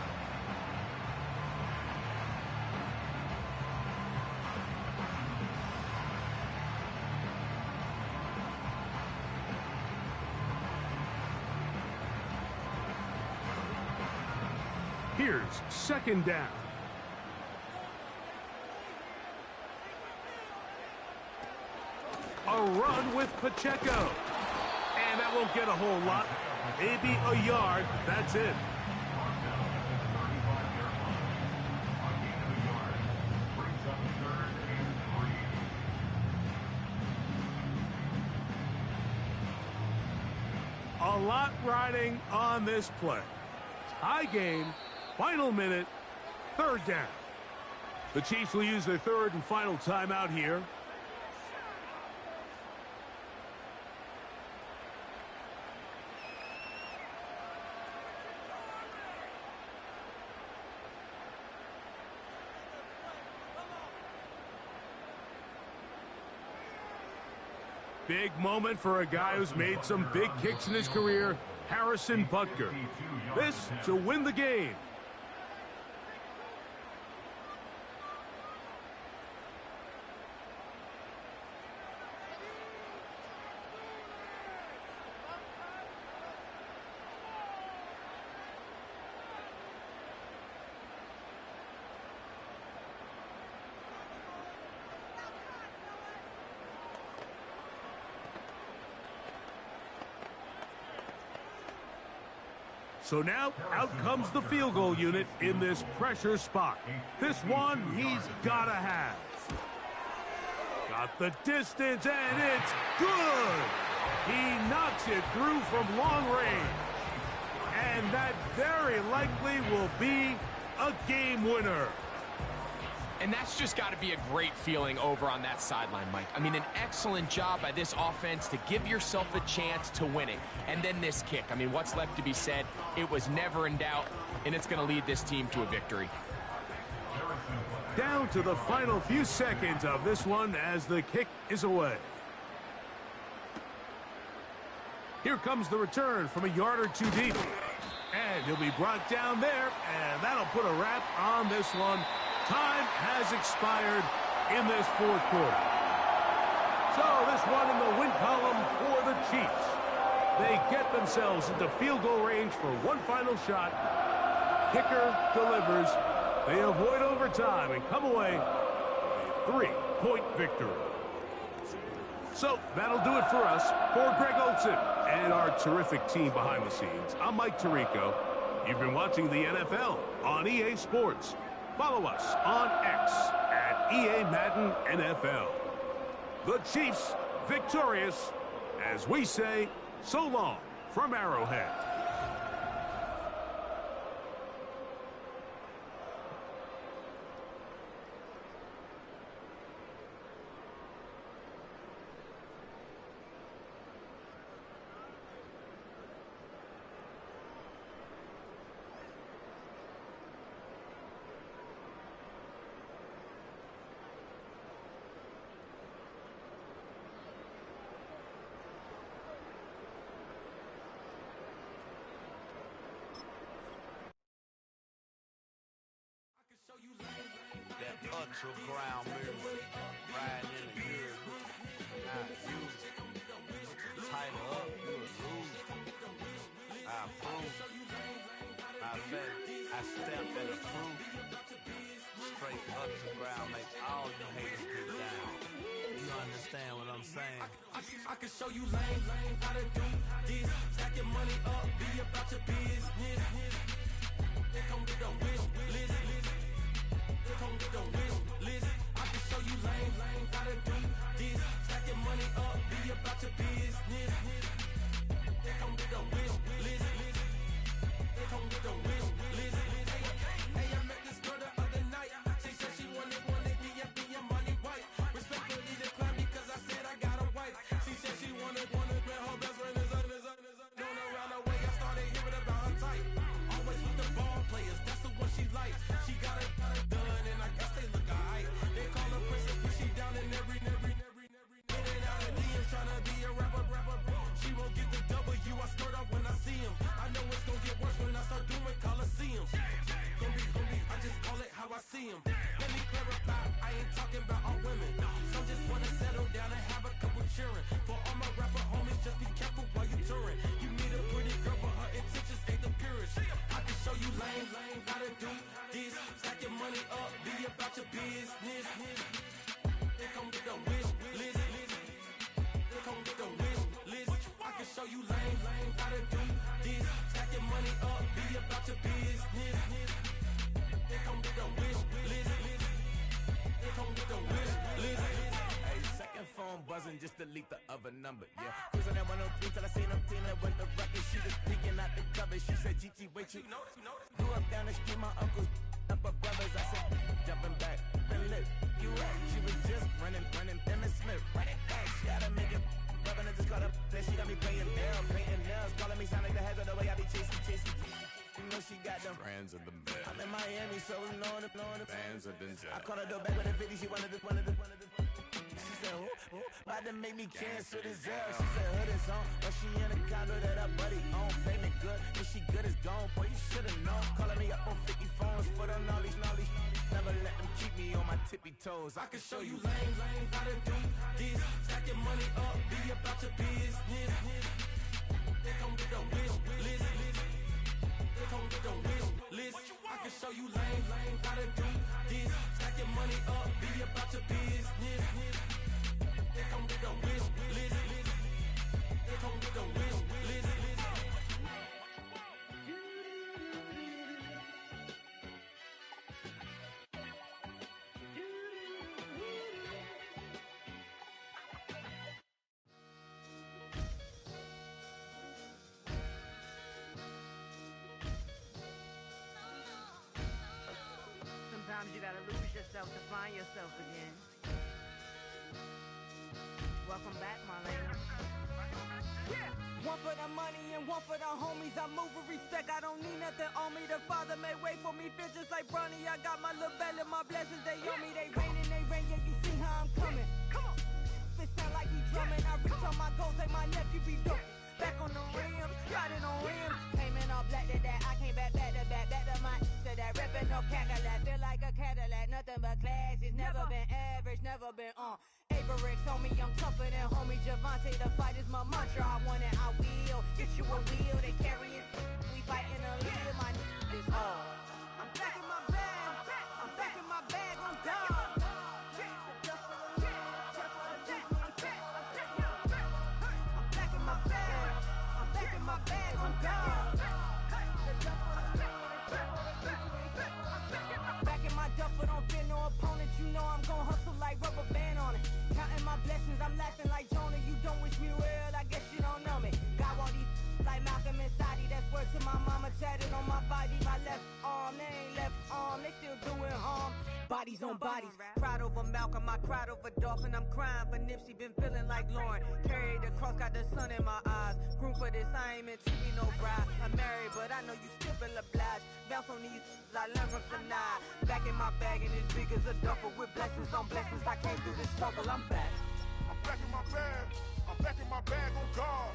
Here's 2nd down. A run with Pacheco. And that won't get a whole lot. Maybe a yard. That's it. A lot riding on this play. Tie game. Final minute. 3rd down. The Chiefs will use their 3rd and final timeout here. Big moment for a guy who's made some big kicks in his career, Harrison Butker. This to win the game. So now, out comes the field goal unit in this pressure spot. This one he's got to have. Got the distance, and it's good! He knocks it through from long range. And that very likely will be a game winner. And that's just got to be a great feeling over on that sideline, Mike. I mean, an excellent job by this offense to give yourself a chance to win it. And then this kick. I mean, what's left to be said? It was never in doubt, and it's going to lead this team to a victory. Down to the final few seconds of this one as the kick is away. Here comes the return from a yard or 2 deep. And he'll be brought down there, and that'll put a wrap on this one. Time has expired in this 4th quarter. So this one in the win column for the Chiefs. They get themselves into field goal range for one final shot. Kicker delivers. They avoid overtime and come away with a 3-point victory. So that'll do it for us. For Greg Olson and our terrific team behind the scenes, I'm Mike Tirico. You've been watching the NFL on EA Sports. Follow us on X at EA Madden NFL. The Chiefs victorious as we say so long from Arrowhead. underground music, riding in the years, not used. Tighten up, you would lose. I approve. I bet I step in the proof. Straight underground, make all you haters get down. You understand what I'm saying? I can show you lame, how to do this. Stack your money up, be about your business. They come with a wish list. They come with a wish list. I can show you lame, how to do this. Stack your money up, be about your business. They come with a wish list. They come with a wish list. Hey, I met this girl the other night. She said she wanted me and be a money white. Respectfully declined because I said I got a wife. She said she wanted me, her best friend is known around the way. I started hearing about her type. Always with the ball players, that's the one she likes. She got it done, and I guess they look alright. They call her princess, but she down in every. In and out of DMs, trying to be a rapper. She won't get the W, I skirt off when I see him. I know it's gonna get worse when I start doing Coliseums. Gonna be, I just call it how I see him. Let me clarify, I ain't talking about all women. Some just wanna settle down and have a couple cheering. For all my rapper homies, just be careful while you touring. You meet a pretty girl, but her intentions ain't the purest. I can show you lame, how to do this. Stack your money up, be about your business. They come with a wish list. They come with a wish list. I can show you lame, how to do this. Stack your money up, be about your business. They come with a wish list. They come with a wish list. Hey, second phone buzzing, just delete the other number, yeah. Cruising at 103 till I seen them team that went the record. She was peeking out the cover. She said, Gigi, wait, you grew up down the street, my uncles up her brothers. I said, jumping back, and lit, you up. She was just running, Emmett Smith, run it back. She had to make it, rubbing it, just caught up. Then she got me playing Daryl, painting nails, calling me sound like the heads of the way I be chasing. You know she got them Brands of the bed. I'm in Miami, so knowing the Bands of the jet. I called her door back with a 50, she wanted the. She said, ooh, about to make me cancel this L. She said, hood is on, but she in a condo that her buddy own. Payment good, and she good as gone. Boy, you should've known. Calling me up on 50 phones, foot on all these. Never let them keep me on my tippy toes. I can show you lame, how to do this. Stack your money up, be about your business. They come with a wish list. They come with a wish list. I can show you lame, how to do this. Stack your money up, be about your business. They come with a wish list. They come with a wish list. Sometimes you gotta lose yourself to find yourself again. Welcome back, Marlena. Yeah. One for the money and one for the homies. I move with respect, I don't need nothing on me. The Father may wait for me, feel just like Bronny. I got my little belly, my blessings, they on me. They rain, yeah, you see how I'm coming. Come on. It sound like we drumming. I reach on my goals, like my nephew be dope. Back on the rims, riding on rims. Came in all black to that, I came back to my to that ripping off Cadillac. Feel like a Cadillac, nothing but class. It's never been average, never been on. Averix on me, I'm tougher than homie Javante. The fight is my mantra, I want it, I will. Get you a wheel, they carry it. We fighting a little, my is all. I'm back in my bag on God. My bag on God. Back in my duffel, don't fear no opponent. You know I'm gon' hustle like rubber band on it. Counting my blessings, I'm laughing like Jonah. You don't wish me well, I guess you don't know me. Got all these like Malcolm and Sadie. That's word to my mama, tatted on my body. My left arm, they ain't left arm, they still doing harm. Bodies on bodies. Cried over Malcolm, I cried over Dolphin. I'm crying for Nipsey, been feeling like Lauren. Carried the cross, got the sun in my eyes. Grew for this, I ain't meant to be no bride. I'm married, but I know you still feel obliged. Bounce on these, I learned from Sanaa. Back in my bag, and it's big as a duffel. With blessings on blessings, I came through this struggle, I'm back. I'm back in my bag. I'm back in my bag on God.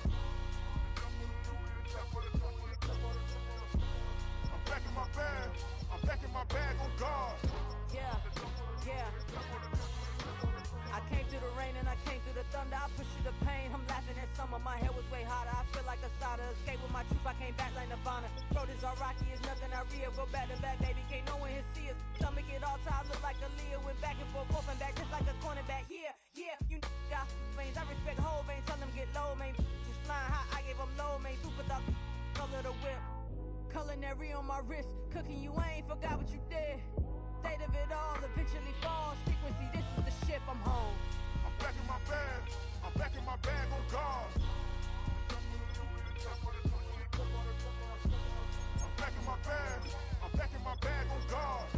I'm back in my bag. I'm back in my bag on God. Yeah. Yeah. I came through the rain and I came through the thunder. I push through the pain. I'm laughing at summer. My hair was way hotter. I feel like a soda. Escape with my truth. I came back like Nirvana. Road is all rocky. It's nothing I real. Go back to back, baby. Can't no one here see us. Stomach it all tied. Look like a Leah. Went back and forth and back just like a cornerback. Yeah, yeah. You got veins. I respect whole veins. Tell them get low, man. Just flying high. I gave them low, man. Super thought color the whip. Culinary on my wrist. Cooking you. I ain't forgot what you did. State of it all eventually falls. Frequency, this is the ship, I'm home. I'm back in my bag. I'm back in my bag on guard. I'm back in my bag. I'm back in my bag on guard.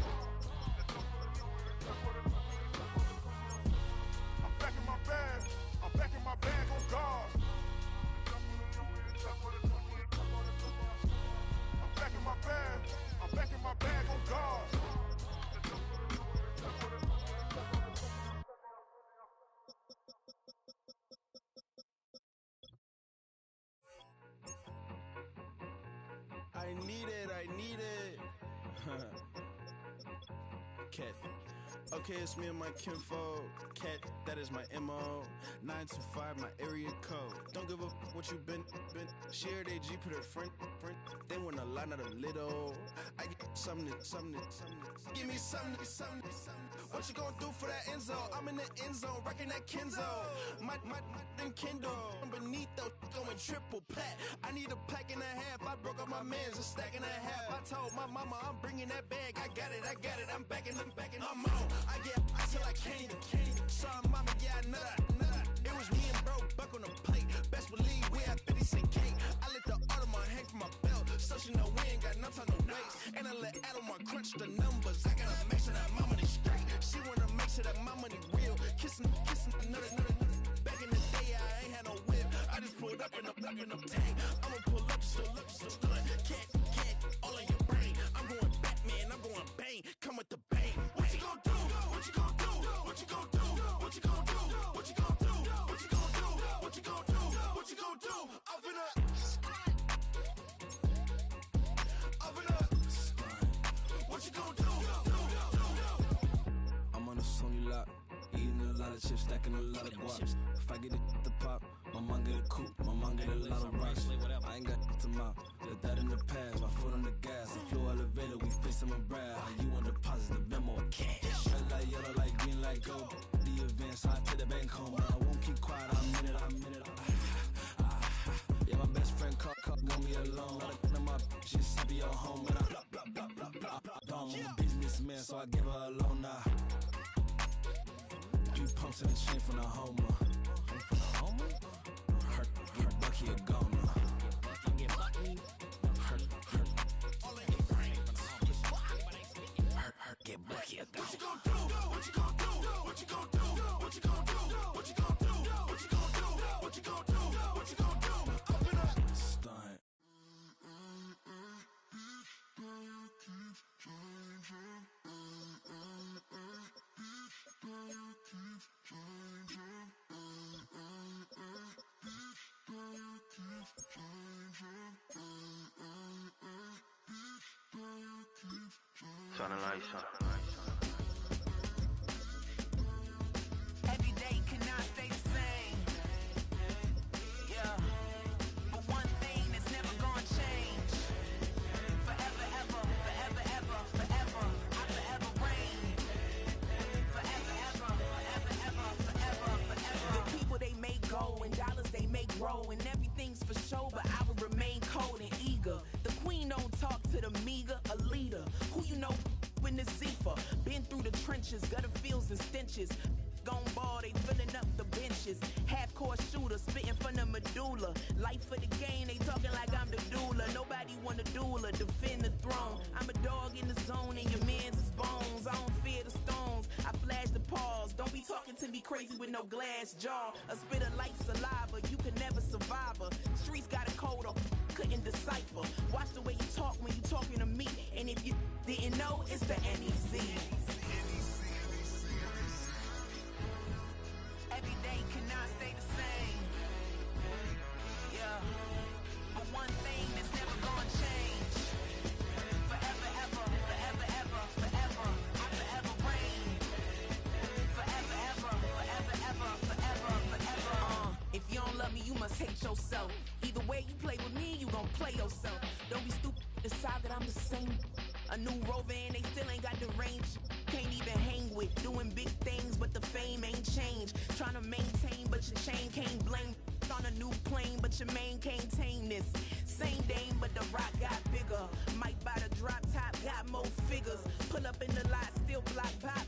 I'm back in my bag. I'm back in my bag on guard. I'm back in my bag. I'm back in my bag on guard. I need it. Cat. Okay, it's me and my kinfolk. Cat, that is my MO. 925, my area code. Don't give a what you been. Shared AG, put her friend. They want a lot, not a little. I get something. Give me something. What you gonna do for that end zone? I'm in the end zone, wrecking that Kenzo. My Kindle. Beneath though, going triple plat. I need a pack and a half. I broke up my mans, a stack and a half. I told my mama I'm bringing that bag. I got it. I'm backing, I'm on. I get till I can't even. Saw mama, yeah, I know that. It was me and bro, buck on the plate. Best believe we had 50 cent cake. I let the Audemars hang from my belt, so she know we ain't got no time to waste. And I let Adelmar crunch the numbers. I gotta make sure that my money straight. She wanna make sure that my money real. Kissing another. Back in the day, I ain't had no whip. I just pulled up in a tank. I'ma pull up, just stunt. Cat, all in your brain. I'm going Batman, I'm going bang. Come with the bang. What you gonna do? What you gonna do? What you gonna do? What you gonna do? What you gonna do? What you gonna do? What you gonna do? What you gonna do? I'm finna. What you gonna do? I'm on a Sony lot, eating a lot of chips, stacking a lot of guaps. If I get it the pop, my mom get a coupe, my mom get a lot of rocks. I ain't got to mouth, let that in the past. My foot on the gas, I flew elevator, we facing my brad. How you want deposit the memo or cash? Red light, yellow light, green light, go. The event, so I take the bank home. I won't keep quiet, I'm in it. Yeah, my best friend called, want me alone. Let my bitches be your home, and I'm a businessman, so I give her a loan now. You pumps in the chain from the Homer. Her Bucky a goner. Get Bucky a goner. What you gonna do? What you gonna do? What you gonna do? What you gonna do? What you gonna do? What you gonna do? What you gonna do? What you gonna do? Up in a stunt. Turn the lights on. Every day cannot stay the same. Yeah. But one thing that's never gonna change. Forever, ever. I forever reign. Forever. The people they make go and dollars they make grow and everything's for show, but I will remain cold and eager. The queen don't talk to the meager, a leader. Who you know in the Zephyr? Been through the trenches, gutter fields and stenches. Gone ball, they filling up the benches. Half-court shooter, spitting from the medulla. Life for the game, they talking like I'm the doula. Nobody want a doula, defend the throne. I'm a dog in the zone and your man's is bones. I don't fear the stones, I flash the paws. Don't be talking to me crazy with no glass jaw. A spit of light saliva, you can never survive her. Streets got a code up, couldn't decipher. Watch the way you talk when you talking to me. And if you didn't know, it's the NEC. Every day cannot stay the same. Yeah. But one thing that's never gonna change. Forever. I forever reign. play yourself. Don't be stupid, decide that I'm the same. A new rover and they still ain't got the range. Can't even hang with, doing big things, but the fame ain't changed. Trying to maintain, but your chain can't blame. On a new plane, but your main can't tame this. Same dame, but the rock got bigger. Might buy the drop top, got more figures. Pull up in the lot, still block pop.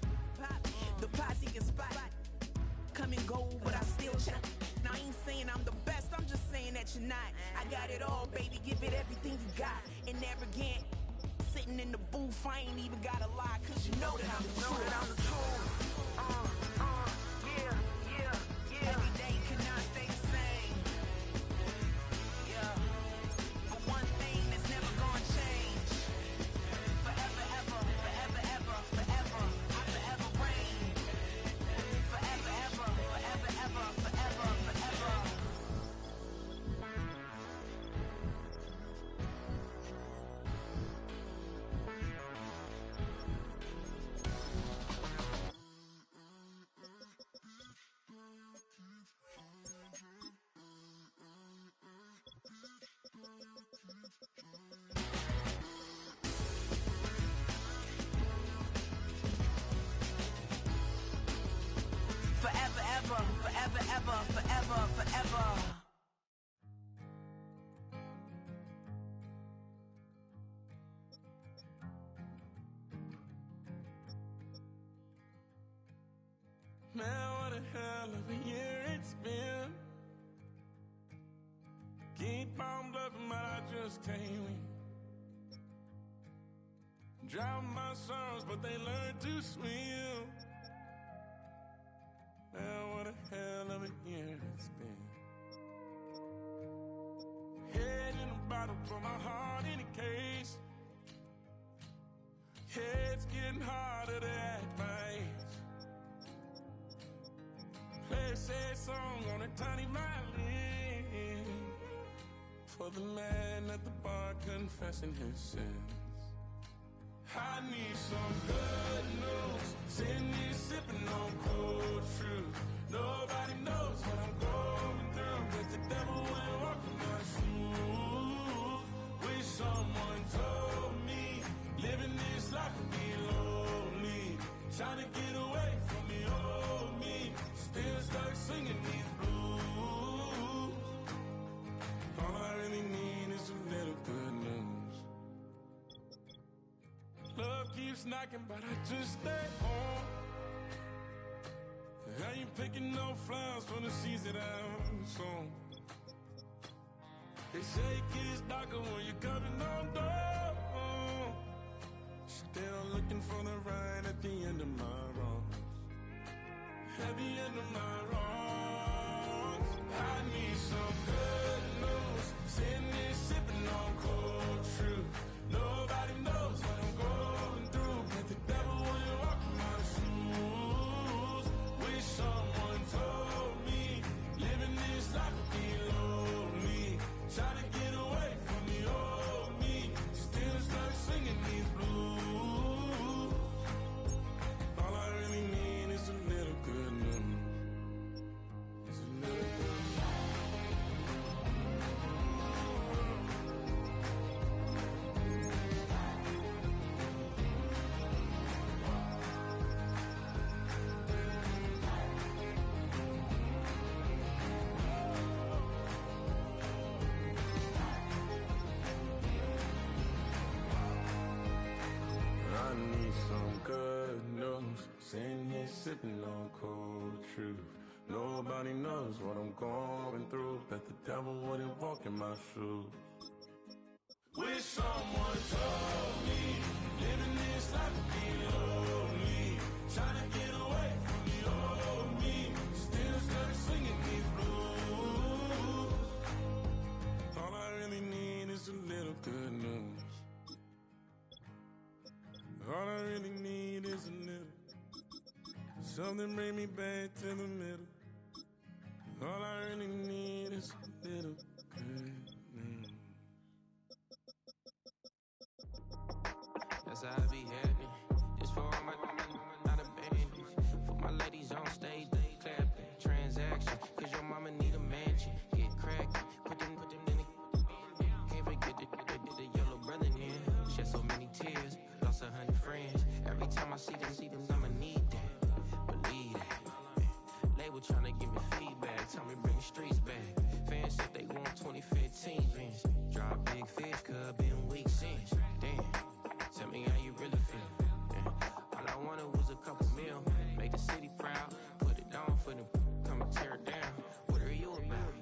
The posse can spot. Come and go, but I still check. Now I ain't saying I'm the best, I'm just saying that you're not. I got it all, baby, give it everything you got. And arrogant, sitting in the booth, I ain't even gotta lie, cause you know that I'm the truth. Yeah. Every day cannot stay the same. Yeah. But one thing that's never gonna change. Forever, ever, forever, ever, forever. I forever reign. Forever, ever, forever, ever, forever, forever. Forever, ever, forever, ever, forever, forever. Man, what a hell of a year it's been. Keep on bluffing, but I just can't win. Drown my sorrows, but they learn to swim. Man, what a hell of a year it's been. Head in a bottle, put my heart in a case. It's getting harder to act my age. Play a sad song on a tiny violin for the man at the bar confessing his sins. I need some good news. Sitting here sipping on cold truth. Nobody knows what I'm going through, but the devil ain't walking my shoes. Wish someone told me living this life would be lonely. Trying to get away from the old me. Still stuck singing these blues. All I really need is a little good news. Love keeps knocking, but I just stay home. I ain't picking no flowers from the seeds that I'm sown. They say it gets darker when you're coming on door. Still looking for the right at the end of my wrongs. At the end of my wrongs. I need some good news. Sitting here sipping on cold truth. Nobody knows what I'm going through, but the devil wouldn't walk in my shoes. Wish someone told me living this life would be lonely. Trying to get away from the old me. Still stuck singing these blues. All I really need is a little good news. It's a little good news. I need some good news. Sitting here sipping on cold truth. Nobody knows what I'm going through, but the devil wouldn't walk in my shoes. Wish someone told me living this life would be lonely. Trying to get away from the old me. Still stuck singing these blues. All I really need is a little good news. All I really need is a little. Something bring me back to the middle. All I really need is a little good news. That's how I be happening. Just for all my not abandoned. For my ladies on stage, they clapping. Transaction, cause your mama need a mansion. Get cracking, put them in the. Can't forget make sense. Damn, tell me how you really feel. Yeah. All I wanted was a couple meal, make the city proud, put it down for them, come and tear it down. What are you about?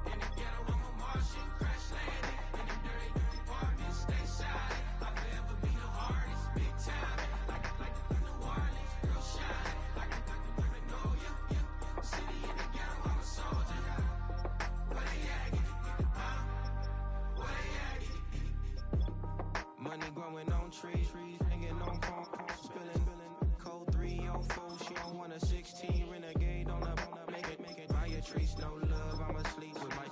In the ghetto, I'm a Martian, crash landing. In the dirty, dirty apartment, stay silent. I'll forever be the hardest, big time. Like New Orleans, real shine. Like women know you. City in the ghetto, I'm a soldier. Where they at? Where they at? Money growing on trees, hanging on palm, spilling, code 304. She don't want a 16, renegade on up, make it. Buy a tree, no love, I'm asleep with my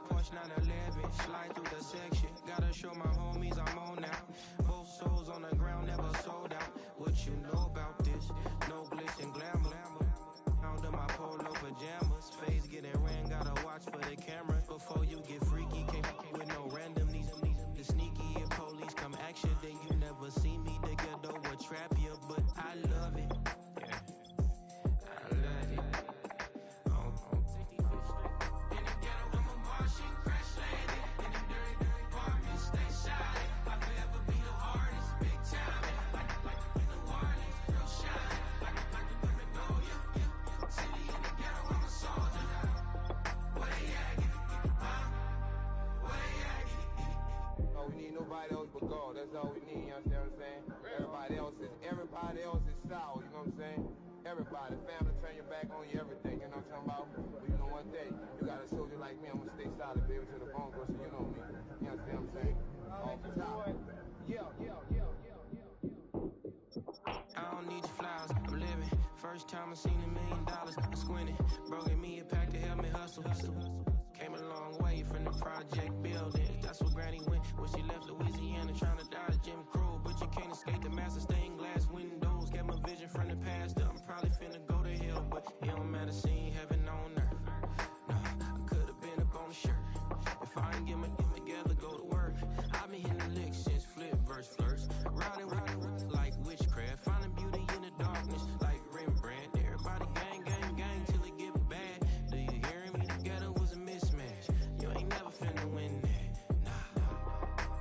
Porsche 911, slide through the section. Gotta show my homies I'm on now. Both souls on the ground, never sold out. What you know about this? No glitz and glamour. Under my polo pajamas, face getting ran, gotta watch for the cameras. Before you get freaky, can't with no random these sneaky. If police come action, then you never see me. The ghetto will trap you, but I love it. Yeah, I love it. In the ghetto, I'm a Martian, crash landing. In the dirty, dirty apartment, stay silent. I'll forever be the hardest, big time. Like New Orleans, real shine. Like women know you. City in the ghetto, I'm a soldier. Where they at? Where they at? Oh, we need nobody else but God. That's all we need, you understand what I'm saying? Everybody else is sour, you know what I'm saying? Everybody, family, turn your back on you, everything, you know what I'm talking about? But you know one thing, you got a soldier like me, I'm gonna stay solid, baby, to the bone, so you know me. You understand what I'm saying? Off the top. I don't need your flowers, I'm living. First time I seen $1 million, I squinted. Broke in me, it packed to help me hustle. Came a long way from the project building. That's where Granny went when she left Louisiana, trying to dodge Jim Crow. But you can't escape the master stained glass windows. Got my vision from the past. I'm probably finna go to hell, but it don't matter, seeing heaven on earth. No, I could have been up on the shirt. If I ain't get my together, go to work. I've been hitting the licks since flip verse flirts. Riding like witchcraft, finding beauty in the darkness like Rembrandt. Everybody gang, gang, gang till it get bad. Do you hear me? The ghetto was a mismatch. You ain't never finna win that. Nah.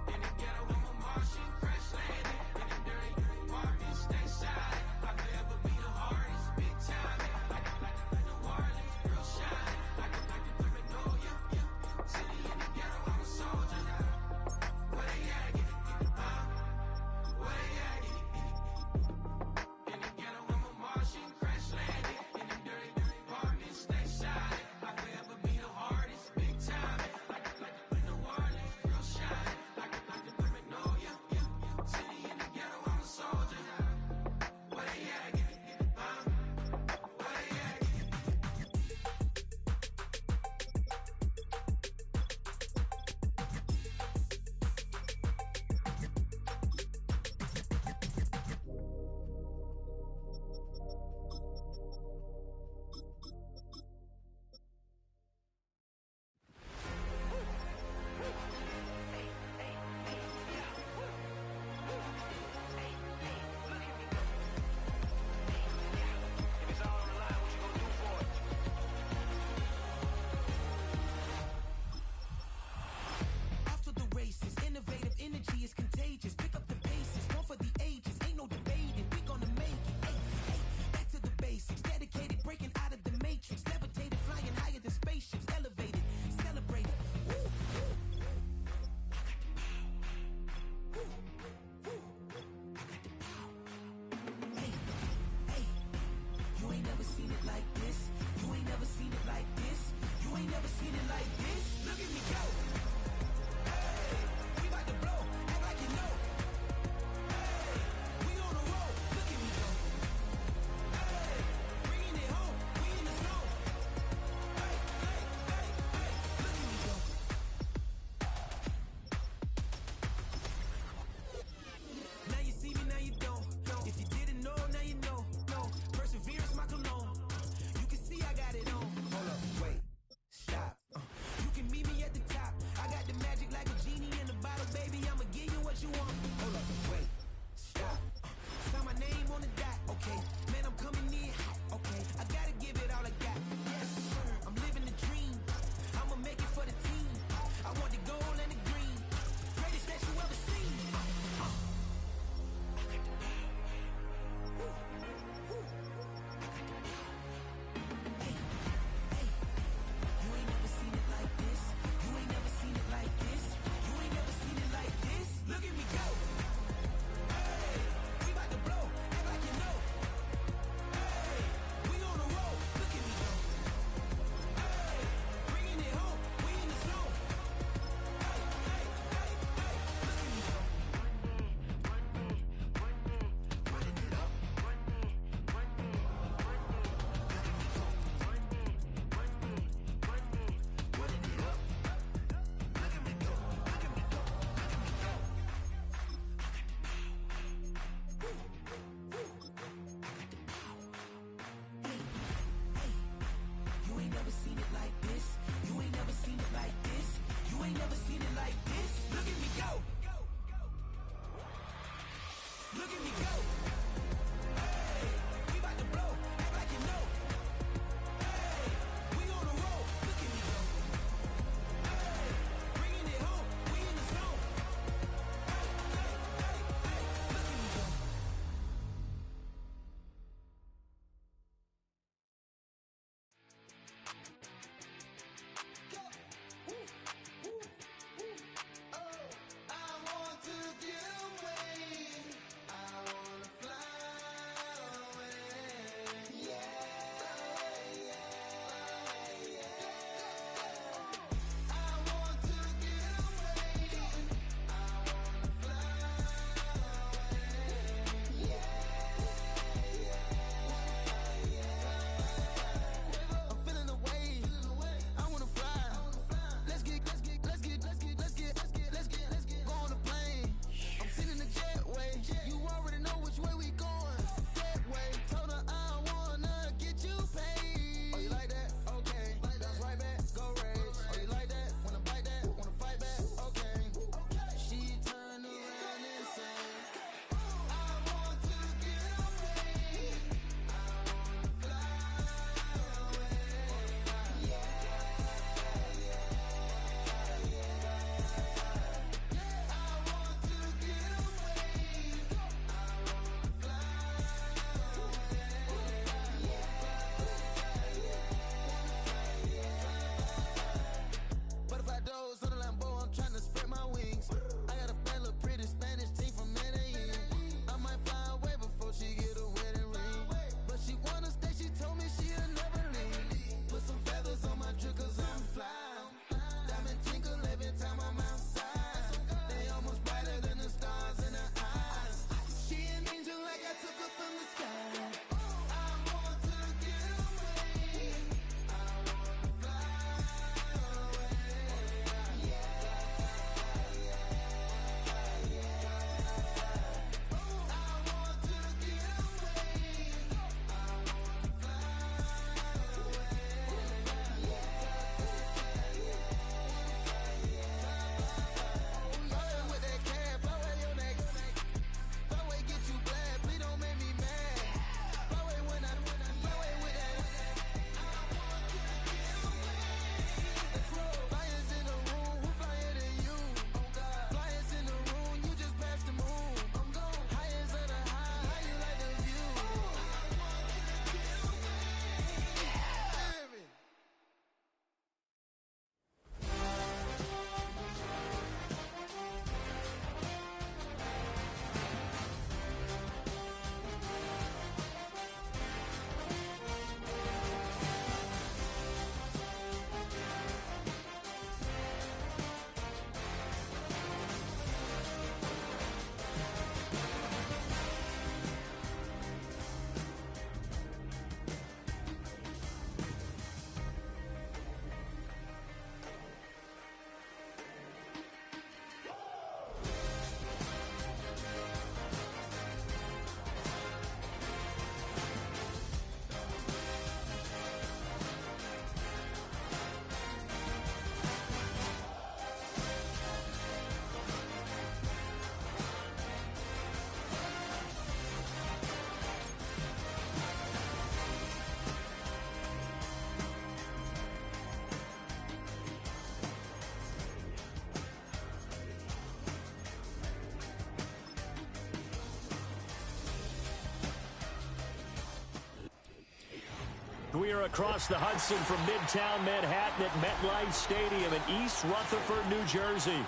We are across the Hudson from Midtown Manhattan at MetLife Stadium in East Rutherford, New Jersey.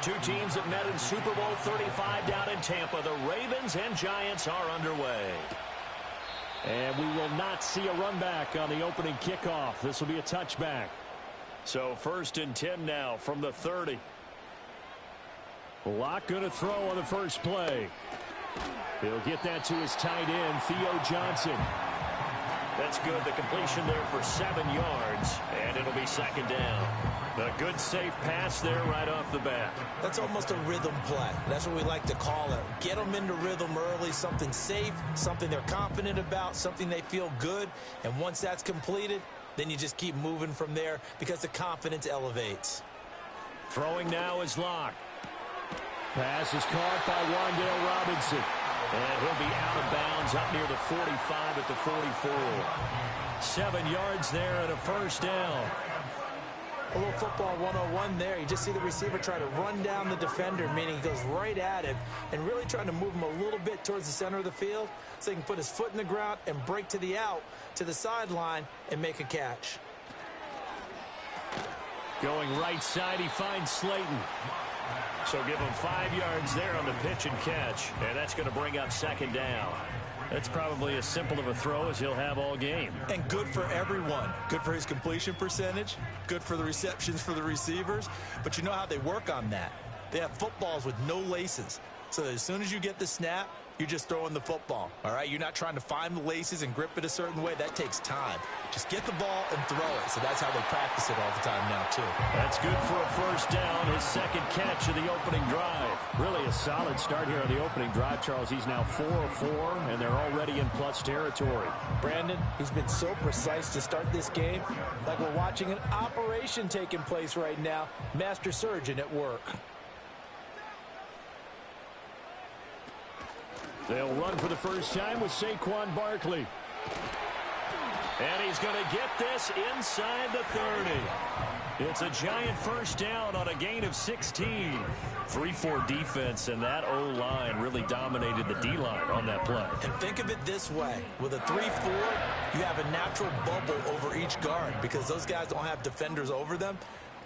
Two teams that met in Super Bowl 35 down in Tampa. The Ravens and Giants are underway. And we will not see a run back on the opening kickoff. This will be a touchback. So 1st and 10 now from the 30. Locke going to throw on the first play. He'll get that to his tight end, Theo Johnson. That's good. The completion there for 7 yards, and it'll be 2nd down. A good, safe pass there right off the bat. That's almost a rhythm play. That's what we like to call it. Get them into rhythm early, something safe, something they're confident about, something they feel good. And once that's completed, then you just keep moving from there because the confidence elevates. Throwing now is Locke. Pass is caught by Wan'Dale Robinson. And he'll be out of bounds up near the 45 at the 44. 7 yards there and a 1st down. A little football 101 there. You just see the receiver try to run down the defender, meaning he goes right at him and really trying to move him a little bit towards the center of the field so he can put his foot in the ground and break to the out, to the sideline, and make a catch. Going right side, he finds Slayton. So give him 5 yards there on the pitch and catch, and that's going to bring up 2nd down. That's probably as simple of a throw as he'll have all game. And good for everyone. Good for his completion percentage. Good for the receptions for the receivers. But you know how they work on that. They have footballs with no laces. So that as soon as you get the snap, you're just throwing the football. All right? You're not trying to find the laces and grip it a certain way. That takes time. Just get the ball and throw it. So that's how they practice it all the time now, too. That's good for a 1st down. His 2nd catch of the opening drive. Really a solid start here on the opening drive, Charles. He's now 4 of 4, and they're already in plus territory. Brandon, he's been so precise to start this game. Like we're watching an operation taking place right now. Master surgeon at work. They'll run for the first time with Saquon Barkley. And he's going to get this inside the 30. It's a giant 1st down on a gain of 16. 3-4 defense, and that O-line really dominated the D-line on that play. And think of it this way. With a 3-4, you have a natural bubble over each guard because those guys don't have defenders over them.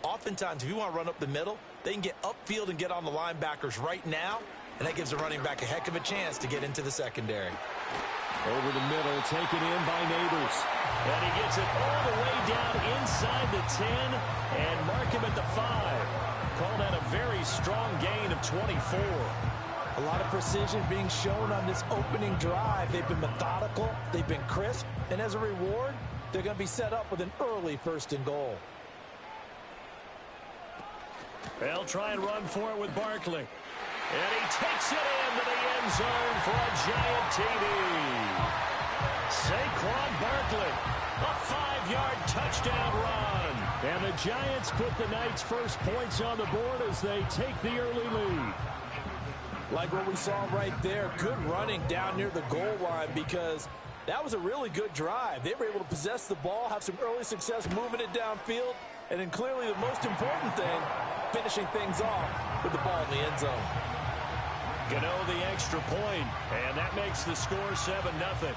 Oftentimes, if you want to run up the middle, they can get upfield and get on the linebackers right now, and that gives the running back a heck of a chance to get into the secondary. Over the middle, taken in by Neighbors. And he gets it all the way down inside the 10 and mark him at the 5. Called out a very strong gain of 24. A lot of precision being shown on this opening drive. They've been methodical, they've been crisp, and as a reward, they're going to be set up with an early 1st and goal. They'll try and run for it with Barkley. And he takes it into the end zone for a giant TD. Saquon Barkley, a 5-yard touchdown run. And the Giants put the Knights' first points on the board as they take the early lead. Like what we saw right there, good running down near the goal line because that was a really good drive. They were able to possess the ball, have some early success moving it downfield, and then clearly the most important thing, finishing things off with the ball in the end zone. Gano the extra point, and that makes the score 7-0.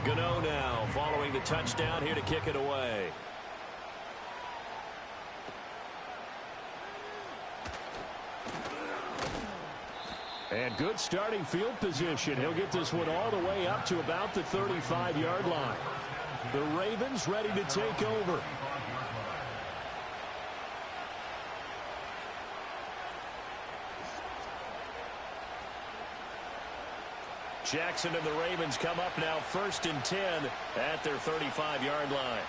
Gano now following the touchdown here to kick it away. And good starting field position. He'll get this one all the way up to about the 35-yard line. The Ravens ready to take over. Jackson and the Ravens come up now 1st and 10 at their 35-yard line.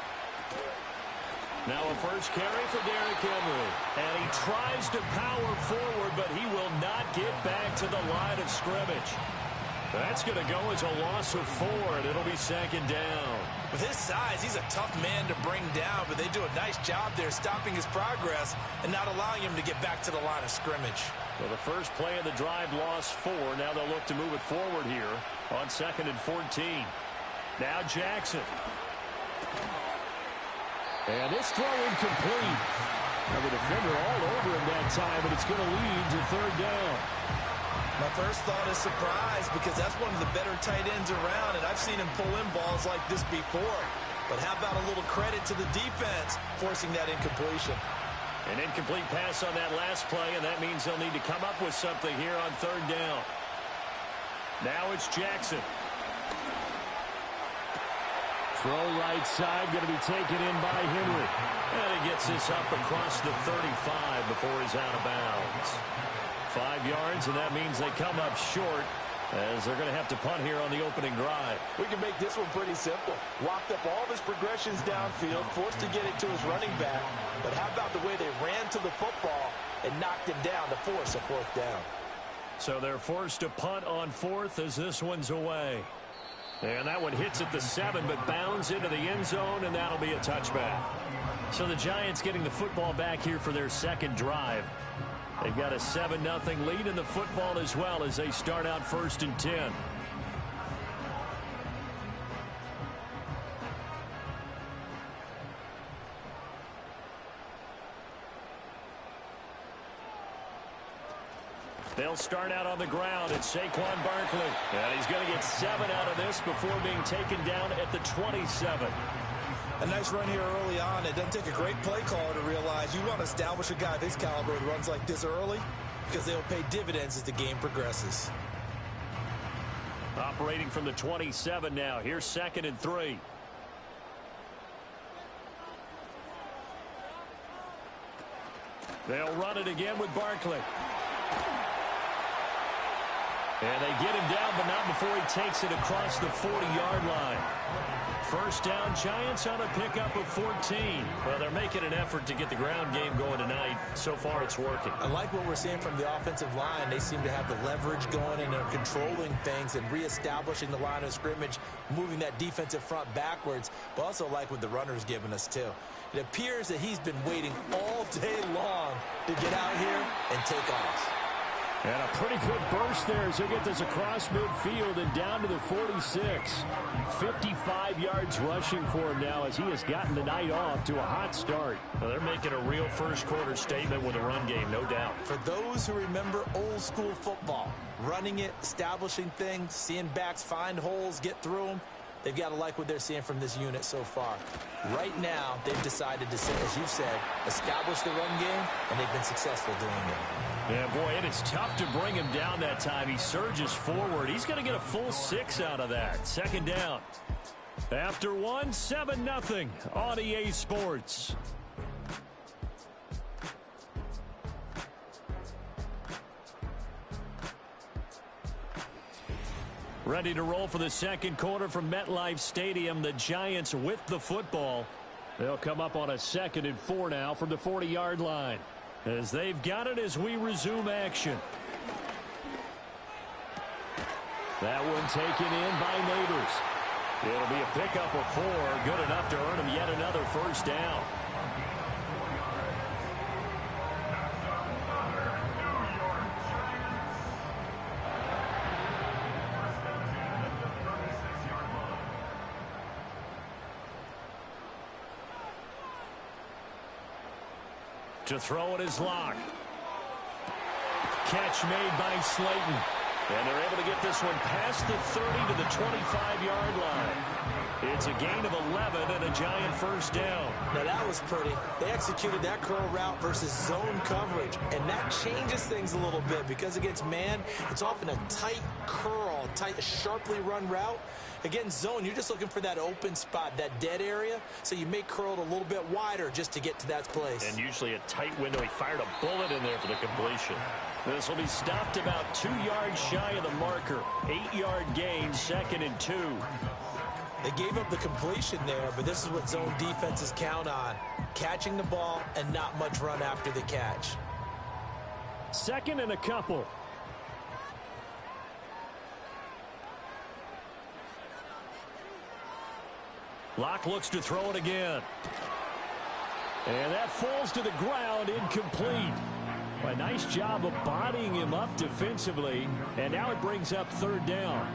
Now a first carry for Derrick Henry. And he tries to power forward, but he will not get back to the line of scrimmage. That's going to go as a loss of 4, and it'll be second down. With his size, he's a tough man to bring down, but they do a nice job there stopping his progress and not allowing him to get back to the line of scrimmage. Well, the first play of the drive lost 4. Now they'll look to move it forward here on 2nd and 14. Now Jackson. And this throw incomplete. Now the defender all over him that time, but it's going to lead to 3rd down. My first thought is surprise because that's one of the better tight ends around, and I've seen him pull in balls like this before. But how about a little credit to the defense forcing that incompletion? An incomplete pass on that last play, and that means they'll need to come up with something here on 3rd down. Now it's Jackson. Throw right side, going to be taken in by Henry. And he gets this up across the 35 before he's out of bounds. 5 yards, and that means they come up short as they're going to have to punt here on the opening drive. We can make this one pretty simple. Locked up all of his progressions downfield, forced to get it to his running back. But how about the way they ran to the football and knocked him down to force a 4th down? So they're forced to punt on 4th as this one's away. And that one hits at the 7, but bounds into the end zone, and that'll be a touchback. So the Giants getting the football back here for their 2nd drive. They've got a 7-0 lead in the football as well as they start out 1st and 10. They'll start out on the ground. It's Saquon Barkley. And he's going to get 7 out of this before being taken down at the 27. A nice run here early on. It doesn't take a great play caller to realize you want to establish a guy of his caliber that runs like this early because they'll pay dividends as the game progresses. Operating from the 27 now. Here's 2nd and 3. They'll run it again with Barkley. And they get him down, but not before he takes it across the 40-yard line. 1st down, Giants on a pickup of 14. Well, they're making an effort to get the ground game going tonight. So far, it's working. I like what we're seeing from the offensive line. They seem to have the leverage going and are controlling things and reestablishing the line of scrimmage, moving that defensive front backwards, but also like what the runner's giving us, too. It appears that he's been waiting all day long to get out here and take off. And a pretty good burst there as he'll get this across midfield and down to the 46. 55 yards rushing for him now as he has gotten the night off to a hot start. Well, they're making a real first-quarter statement with a run game, no doubt. For those who remember old-school football, running it, establishing things, seeing backs find holes, get through them, they've got to like what they're seeing from this unit so far. Right now, they've decided to, as you said, establish the run game, and they've been successful doing it. Yeah, boy, it is tough to bring him down that time. He surges forward. He's going to get a full 6 out of that. 2nd down. After 1, 7-0 on EA Sports. Ready to roll for the 2nd quarter from MetLife Stadium. The Giants with the football. They'll come up on a 2nd and 4 now from the 40-yard line. As they've got it as we resume action. That one taken in by Neighbors. It'll be a pickup of 4. Good enough to earn him yet another 1st down. To throw it is Locke. Catch made by Slayton. And they're able to get this one past the 30 to the 25-yard line. It's a gain of 11 and a Giant 1st down. Now that was pretty. They executed that curl route versus zone coverage, and that changes things a little bit because against man, it's often a tight curl, tight, sharply run route. Against zone, you're just looking for that open spot, that dead area, so you may curl it a little bit wider just to get to that place. And usually a tight window. He fired a bullet in there for the completion. This will be stopped about 2 yards shy of the marker. 8-yard gain, 2nd and 2. They gave up the completion there, but this is what zone defenses count on. Catching the ball and not much run after the catch. 2nd and a couple. Locke looks to throw it again. And that falls to the ground, incomplete. A nice job of bodying him up defensively, and now it brings up third down.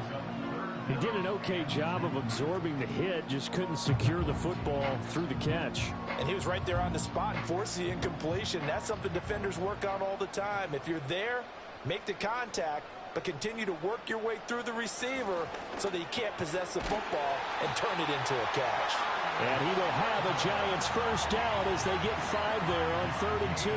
He did an okay job of absorbing the hit, just couldn't secure the football through the catch. And he was right there on the spot and forced the incompletion. That's something defenders work on all the time. If you're there, make the contact, but continue to work your way through the receiver so that he can't possess the football and turn it into a catch. And he will have a Giants first down as they get 5 there on 3rd and 2.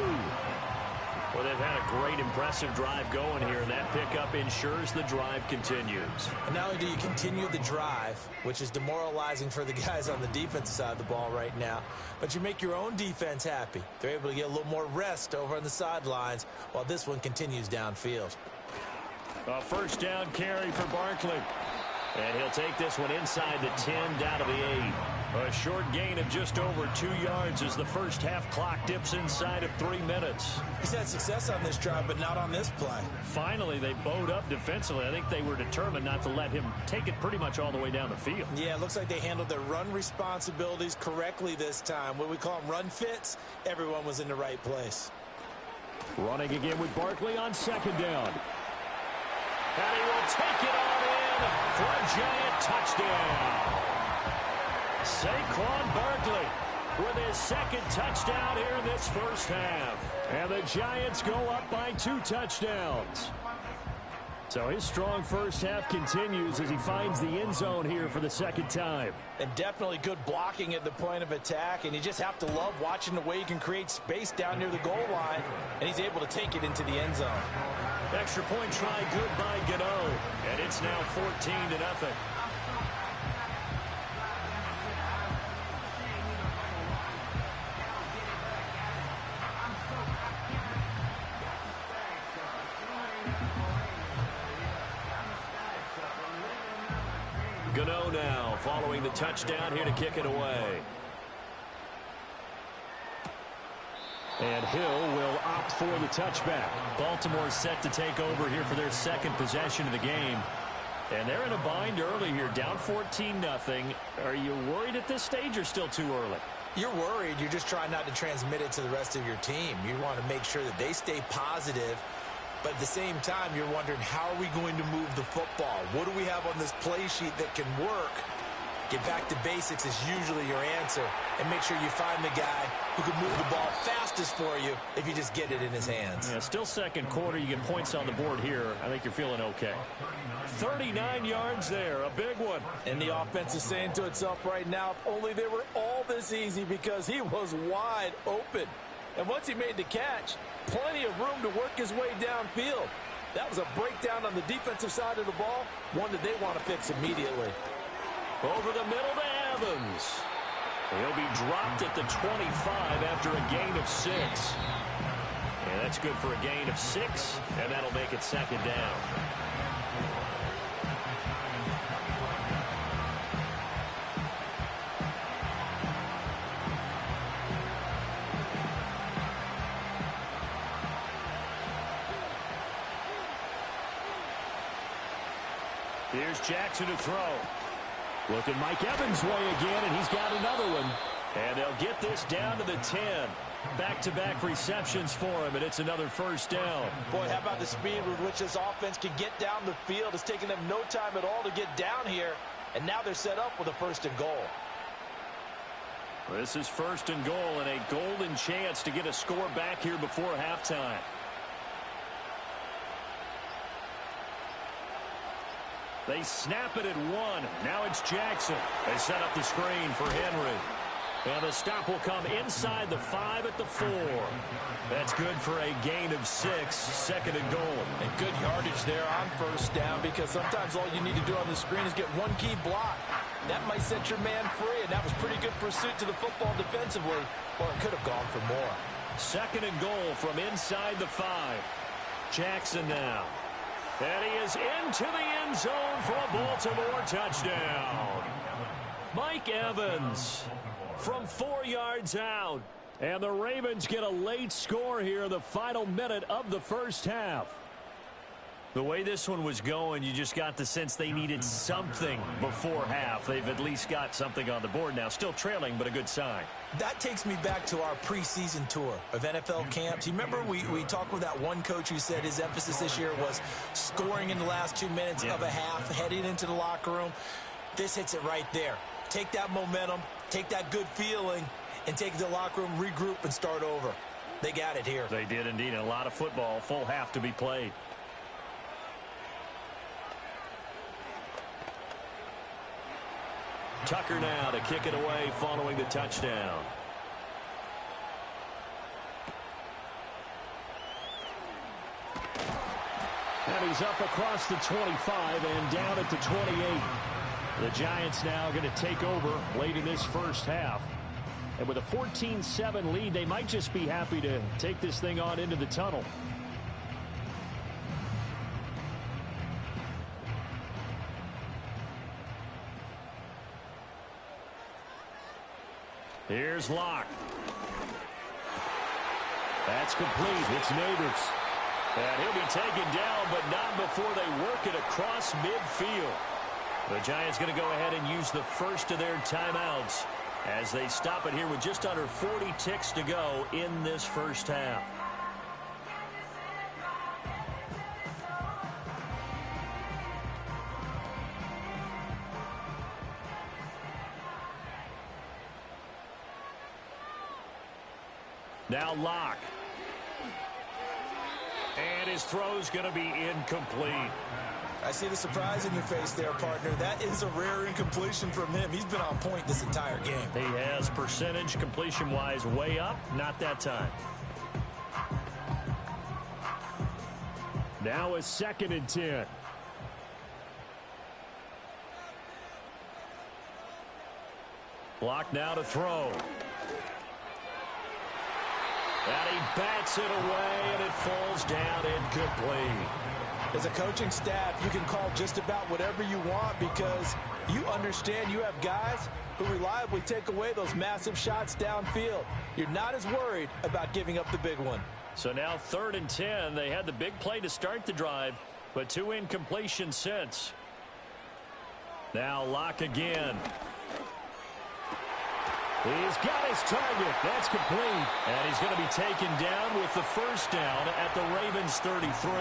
Well, they've had a great, impressive drive going here, and that pickup ensures the drive continues. And not only do you continue the drive, which is demoralizing for the guys on the defensive side of the ball right now, but you make your own defense happy. They're able to get a little more rest over on the sidelines while this one continues downfield. A first down carry for Barkley. And he'll take this one inside the 10 down to the 8. A short gain of just over 2 yards as the first half clock dips inside of 3 minutes. He's had success on this drive, but not on this play. Finally, they bowed up defensively. I think they were determined not to let him take it pretty much all the way down the field. Yeah, it looks like they handled their run responsibilities correctly this time. What we call them run fits, everyone was in the right place. Running again with Barkley on 2nd down. And he will take it on in for a Giant touchdown. Saquon Barkley with his 2nd touchdown here in this first half. And the Giants go up by 2 touchdowns. So his strong first half continues as he finds the end zone here for the 2nd time. And definitely good blocking at the point of attack. And you just have to love watching the way he can create space down near the goal line. And he's able to take it into the end zone. Extra point try good by Gano. And it's now 14-0. Gano now following the touchdown here to kick it away. And Hill will opt for the touchback. Baltimore set to take over here for their 2nd possession of the game. And they're in a bind early here, down 14-0. Are you worried at this stage or still too early? You're worried. You're just trying not to transmit it to the rest of your team. You want to make sure that they stay positive. But at the same time, you're wondering, how are we going to move the football? What do we have on this play sheet that can work? Get back to basics is usually your answer. And make sure you find the guy who can move the ball fastest for you if you just get it in his hands. Yeah, still 2nd quarter. You get points on the board here. I think you're feeling okay. 39 yards there, a big one. And the offense is saying to itself right now, if only they were all this easy, because he was wide open. And once he made the catch, plenty of room to work his way downfield. That was a breakdown on the defensive side of the ball, one that they want to fix immediately. Over the middle to Evans. He'll be dropped at the 25 after a gain of 6. And that's good for a gain of 6, and that'll make it 2nd down. Here's Jackson to throw. Looking Mike Evans' way again, and he's got another one. And they'll get this down to the 10. Back-to-back receptions for him, and it's another first down. Boy, how about the speed with which this offense can get down the field? It's taken them no time at all to get down here, and now they're set up with a 1st and goal. This is 1st and goal, and a golden chance to get a score back here before halftime. They snap it at 1. Now it's Jackson. They set up the screen for Henry. And the stop will come inside the 5 at the 4. That's good for a gain of 6, 2nd and goal. And good yardage there on 1st down, because sometimes all you need to do on the screen is get one key block. That might set your man free, and that was pretty good pursuit to the football defensively, or it could have gone for more. 2nd and goal from inside the 5. Jackson now. And he is into the end zone for a Baltimore touchdown. Mike Evans from 4 yards out. And the Ravens get a late score here in the final minute of the first half. The way this one was going, you just got the sense they needed something before half. They've at least got something on the board now. Still trailing, but a good sign. That takes me back to our preseason tour of NFL camps. You remember we talked with that one coach who said his emphasis this year was scoring in the last 2 minutes of a half, heading into the locker room. This hits it right there. Take that momentum, take that good feeling, and take it to the locker room, regroup, and start over. They got it here. They did indeed. And a lot of football, full half to be played. Tucker now to kick it away following the touchdown. And he's up across the 25 and down at the 28. The Giants now going to take over late in this first half. And with a 14-7 lead, they might just be happy to take this thing on into the tunnel. Here's Locke. That's complete. It's Neighbors. And he'll be taken down, but not before they work it across midfield. The Giants going to go ahead and use the first of their timeouts as they stop it here with just under 40 ticks to go in this first half. Now Locke. And his throw's going to be incomplete. I see the surprise in your face there, partner. That is a rare incompletion from him. He's been on point this entire game. He has percentage completion-wise way up. Not that time. Now a 2nd and 10. Locke now to throw. And he bats it away, and it falls down incomplete. As a coaching staff, you can call just about whatever you want because you understand you have guys who reliably take away those massive shots downfield. You're not as worried about giving up the big one. So now 3rd and 10. They had the big play to start the drive, but 2 incompletions since. Now Locke again. He's got his target. That's complete. And he's going to be taken down with the first down at the Ravens 33.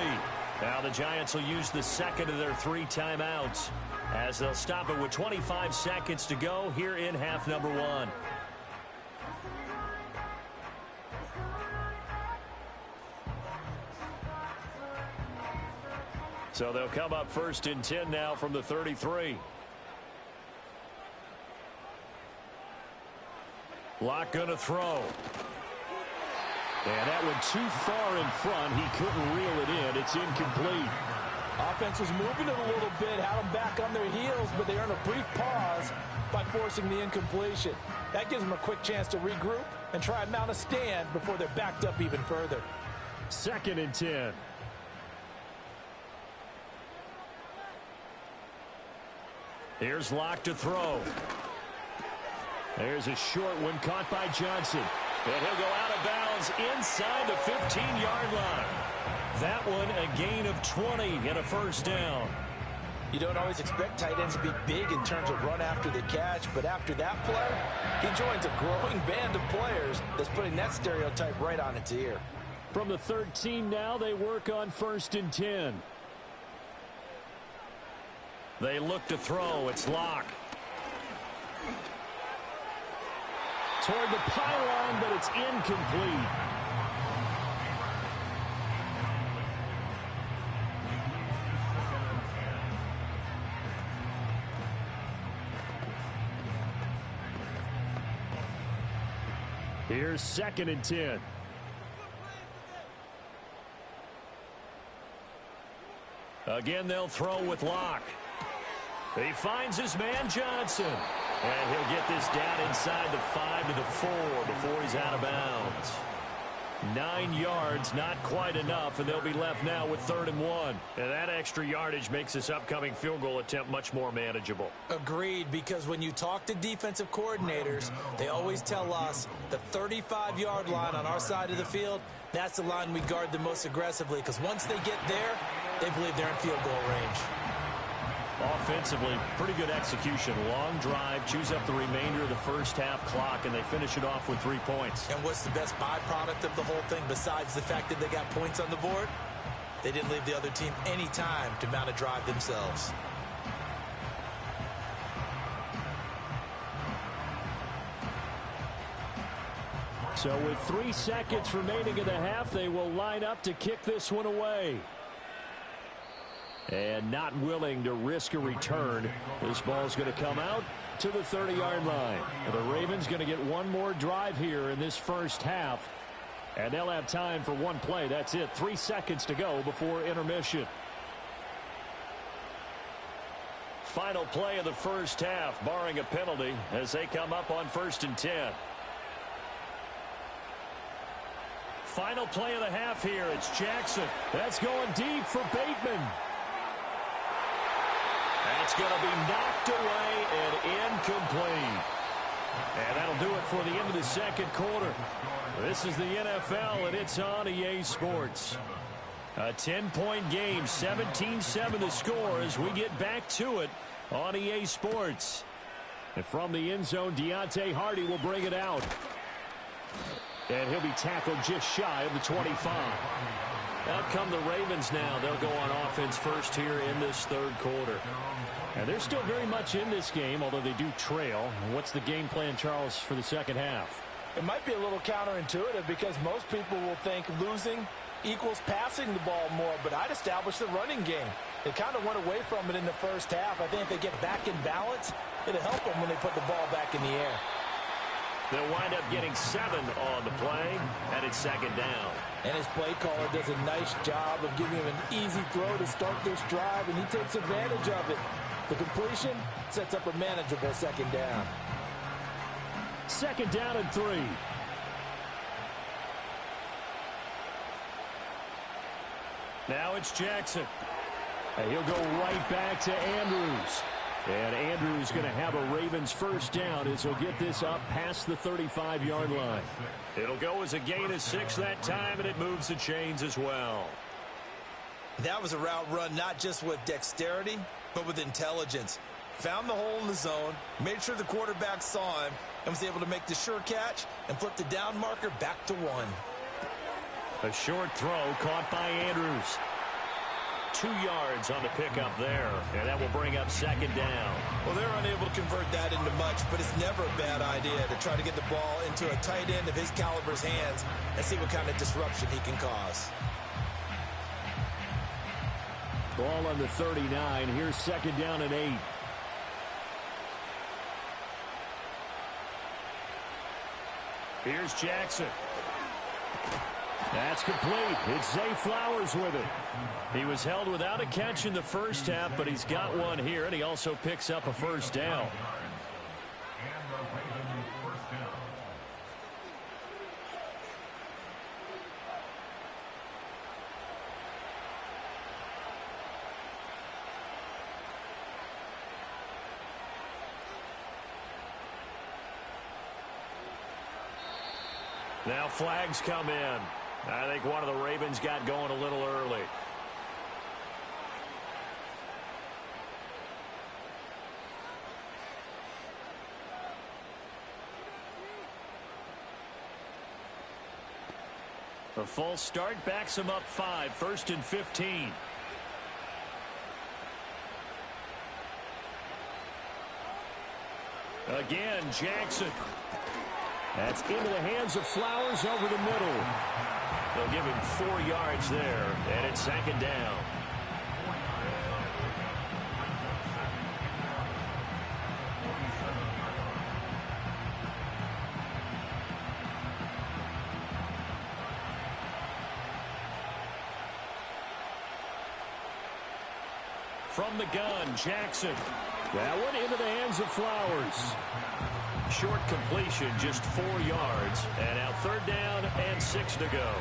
Now the Giants will use the second of their 3 timeouts as they'll stop it with 25 seconds to go here in half number 1. So they'll come up 1st and 10 now from the 33. Locke going to throw. And that went too far in front. He couldn't reel it in. It's incomplete. Offense was moving it a little bit, had them back on their heels, but they earned a brief pause by forcing the incompletion. That gives them a quick chance to regroup and try and mount a stand before they're backed up even further. 2nd and 10. Here's Locke to throw. There's a short one caught by Johnson. And he'll go out of bounds inside the 15-yard line. That one a gain of 20 and a first down. You don't always expect tight ends to be big in terms of run after the catch, but after that play, he joins a growing band of players that's putting that stereotype right on its ear. From the 13 now, they work on 1st and 10. They look to throw. It's Locke. Toward the pylon, but it's incomplete. Here's 2nd and 10. Again, they'll throw with Locke. He finds his man Johnson. And he'll get this down inside the 5 to the 4 before he's out of bounds. 9 yards, not quite enough, and they'll be left now with 3rd and 1. And that extra yardage makes this upcoming field goal attempt much more manageable. Agreed, because when you talk to defensive coordinators, they always tell us the 35-yard line on our side of the field, that's the line we guard the most aggressively, because once they get there, They believe they're in field goal range. Offensively, pretty good execution. Long drive, chews up the remainder of the first half clock, and they finish it off with 3 points. And what's the best byproduct of the whole thing besides the fact that they got points on the board? They didn't leave the other team any time to mount a drive themselves. So with 3 seconds remaining in the half, they will line up to kick this one away. And not willing to risk a return. This ball's going to come out to the 30-yard line. The Ravens going to get one more drive here in this first half. And they'll have time for one play. That's it. 3 seconds to go before intermission. Final play of the first half, barring a penalty, as they come up on 1st and 10. Final play of the half here. It's Jackson. That's going deep for Bateman. That's going to be knocked away and incomplete. And that'll do it for the end of the second quarter. This is the NFL, and it's on EA Sports. A 10-point game, 17-7 the score as we get back to it on EA Sports. And from the end zone, Deontay Hardy will bring it out. And he'll be tackled just shy of the 25. Out come the Ravens now. They'll go on offense first here in this third quarter. And they're still very much in this game, although they do trail. What's the game plan, Charles, for the second half? It might be a little counterintuitive because most people will think losing equals passing the ball more, but I'd establish the running game. They kind of went away from it in the first half. I think if they get back in balance, it'll help them when they put the ball back in the air. They'll wind up getting 7 on the play, and it's second down. And his play caller does a nice job of giving him an easy throw to start this drive, and he takes advantage of it. The completion sets up a manageable second down. Second down and 3. Now it's Jackson. And he'll go right back to Andrews. And Andrews going to have a Ravens first down as he'll get this up past the 35-yard line. It'll go as a gain of 6 that time, and it moves the chains as well. That was a route run not just with dexterity, but with intelligence. Found the hole in the zone, made sure the quarterback saw him, and was able to make the sure catch and flip the down marker back to 1. A short throw caught by Andrews. 2 yards on the pickup there, and that will bring up second down. Well, they're unable to convert that into much, but it's never a bad idea to try to get the ball into a tight end of his caliber's hands and see what kind of disruption he can cause. Ball on the 39. Here's second down and 8. Here's Jackson. That's complete. It's Zay Flowers with it. He was held without a catch in the first half, but he's got one here, and he also picks up a first down. Now flags come in. I think one of the Ravens got going a little early. A false start backs him up 5, 1st and 15. Again, Jackson. That's into the hands of Flowers over the middle. They'll give him 4 yards there, and it's second down. From the gun, Jackson. That one into the hands of Flowers. Short completion, just 4 yards. And now third down and 6 to go.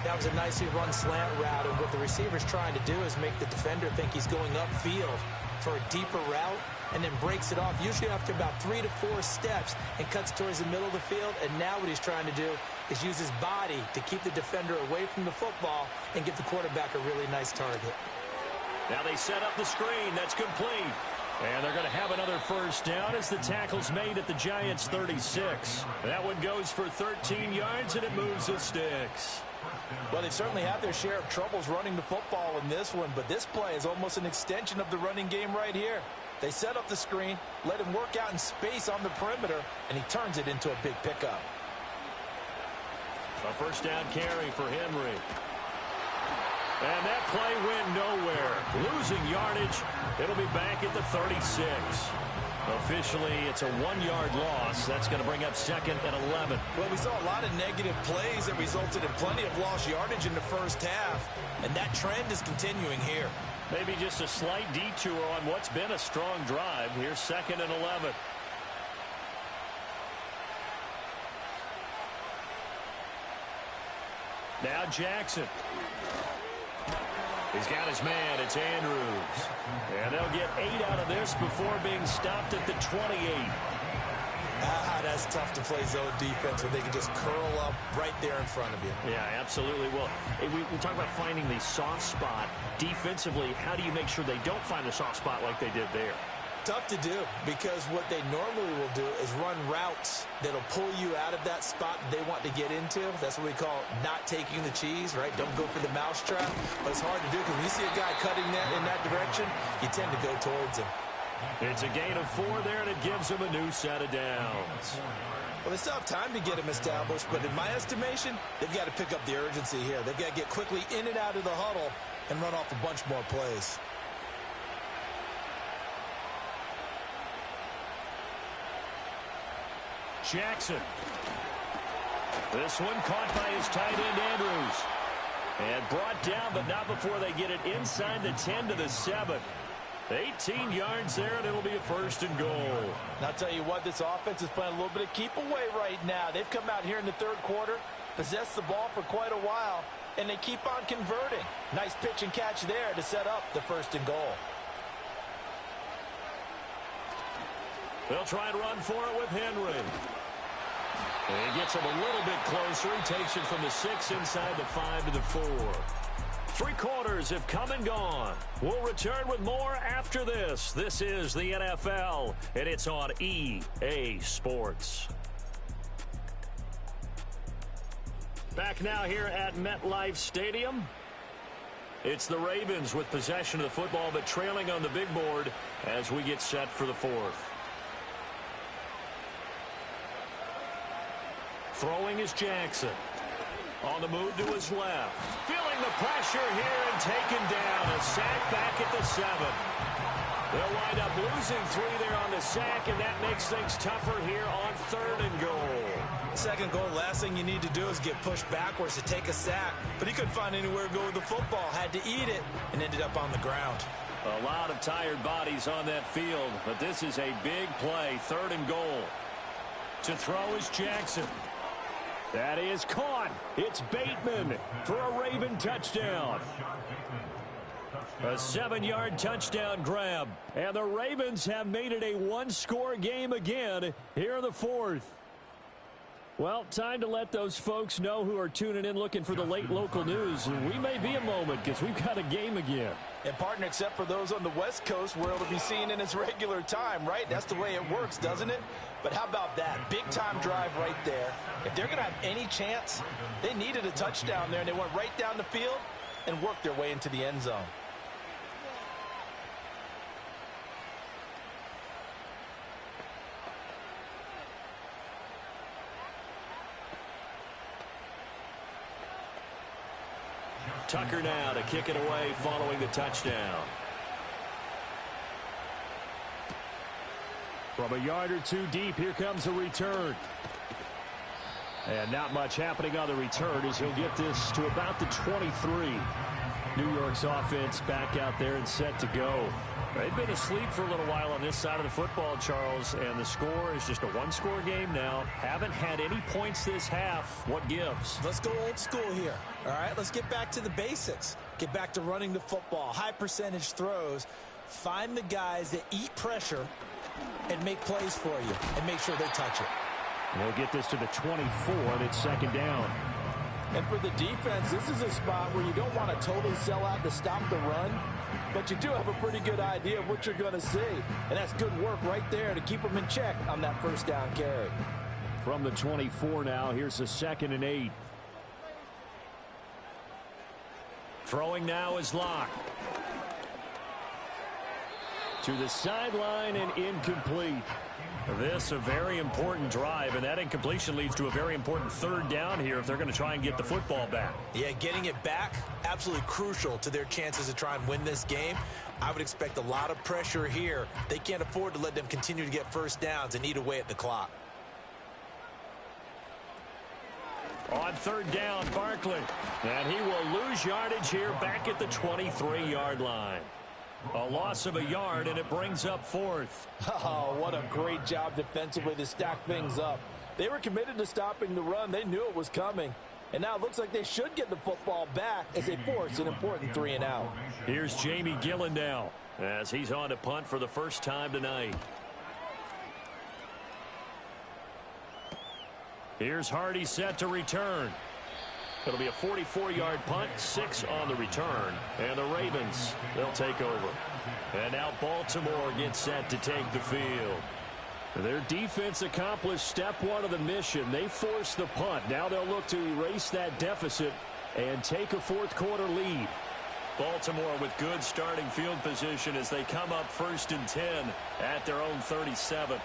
That was a nicely run slant route, and what the receiver's trying to do is make the defender think he's going upfield for a deeper route and then breaks it off, usually after about 3 to 4 steps, and cuts towards the middle of the field. And now what he's trying to do is use his body to keep the defender away from the football and give the quarterback a really nice target. Now they set up the screen. That's complete. And they're going to have another first down as the tackle's made at the Giants' 36. That one goes for 13 yards, and it moves the sticks. Well, they certainly have their share of troubles running the football in this one, but this play is almost an extension of the running game right here. They set up the screen, let him work out in space on the perimeter, and he turns it into a big pickup. A first down carry for Henry. And that play went nowhere. Losing yardage. It'll be back at the 36. Officially, it's a 1-yard loss. That's going to bring up 2nd and 11. Well, we saw a lot of negative plays that resulted in plenty of lost yardage in the first half, and that trend is continuing here. Maybe just a slight detour on what's been a strong drive. Here's 2nd and 11. Now Jackson. He's got his man. It's Andrews. And they'll get 8 out of this before being stopped at the 28. That's tough to play zone defense when they can just curl up right there in front of you. Yeah, absolutely. Well, we talk about finding the soft spot. Defensively, how do you make sure they don't find the soft spot like they did there? Tough to do, because what they normally will do is run routes that'll pull you out of that spot they want to get into. That's what we call not taking the cheese, right? Don't go for the mousetrap. But it's hard to do because when you see a guy cutting that in that direction, you tend to go towards him. It's a gain of 4 there, and it gives them a new set of downs. Well, they still have time to get him established, but in my estimation, they've got to pick up the urgency here. They've got to get quickly in and out of the huddle and run off a bunch more plays. Jackson. This one caught by his tight end, Andrews. And brought down, but not before they get it inside the 10 to the 7. 18 yards there, and it'll be a 1st and goal. And I'll tell you what, this offense is playing a little bit of keep away right now. They've come out here in the 3rd quarter, possessed the ball for quite a while, and they keep on converting. Nice pitch and catch there to set up the 1st and goal. They'll try and run for it with Henry. And he gets him a little bit closer. He takes it from the 6 inside the 5 to the 4. 3 quarters have come and gone. We'll return with more after this. This is the NFL, and it's on EA Sports. Back now here at MetLife Stadium. It's the Ravens with possession of the football, but trailing on the big board as we get set for the 4th. Throwing is Jackson. On the move to his left. Feeling the pressure here and taken down. A sack back at the 7. They'll wind up losing 3 there on the sack, and that makes things tougher here on 3rd and goal. 2nd goal, last thing you need to do is get pushed backwards to take a sack. But he couldn't find anywhere to go with the football. Had to eat it and ended up on the ground. A lot of tired bodies on that field, but this is a big play. 3rd and goal. To throw is Jackson. That is caught. It's Bateman for a Raven touchdown. A 7-yard touchdown grab. And the Ravens have made it a 1-score game again here in the 4th. Well, time to let those folks know who are tuning in looking for the late local news. And we may be a moment because we've got a game again. And, partner, except for those on the West Coast where it'll be seen in its regular time, right? That's the way it works, doesn't it? But how about that? Big-time drive right there. If they're going to have any chance, they needed a touchdown there, and they went right down the field and worked their way into the end zone. Tucker now to kick it away following the touchdown. From a yard or 2 deep, here comes a return. And not much happening on the return as he'll get this to about the 23. New York's offense back out there and set to go. They've been asleep for a little while on this side of the football, Charles, and the score is just a 1-score game now. Haven't had any points this half. What gives? Let's go old school here. All right, let's get back to the basics. Get back to running the football, high percentage throws. Find the guys that eat pressure and make plays for you and make sure they touch it. And they'll get this to the 24, and it's 2nd down. And for the defense, this is a spot where you don't want to totally sell out to stop the run, but you do have a pretty good idea of what you're going to see. And that's good work right there to keep them in check on that first down carry. From the 24 now, here's a 2nd and 8. Throwing now is Locke. To the sideline and incomplete. This a very important drive, and that incompletion leads to a very important 3rd down here if they're going to try and get the football back. Yeah, getting it back, absolutely crucial to their chances to try and win this game. I would expect a lot of pressure here. They can't afford to let them continue to get first downs and eat away at the clock. On 3rd down, Barkley. And he will lose yardage here back at the 23-yard line. A loss of a yard, and it brings up 4th. Oh, what a great job defensively to stack things up. They were committed to stopping the run. They knew it was coming. And now it looks like they should get the football back as they force an important 3 and out. Here's Jamie Gillen now as he's on to punt for the first time tonight. Here's Hardy set to return. It'll be a 44-yard punt, 6 on the return. And the Ravens, they'll take over. And now Baltimore gets set to take the field. Their defense accomplished step 1 of the mission. They forced the punt. Now they'll look to erase that deficit and take a 4th quarter lead. Baltimore with good starting field position as they come up 1st and 10 at their own 37.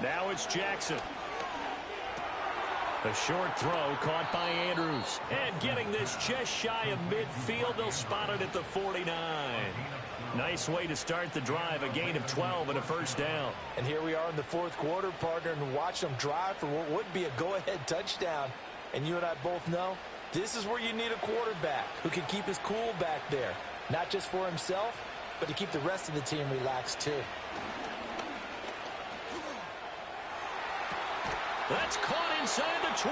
Now it's Jackson. A short throw caught by Andrews. And getting this just shy of midfield, they'll spot it at the 49. Nice way to start the drive, a gain of 12 and a first down. And here we are in the 4th quarter, partner, and watch them drive for what would be a go-ahead touchdown. And you and I both know this is where you need a quarterback who can keep his cool back there. Not just for himself, but to keep the rest of the team relaxed too. That's caught inside the 20.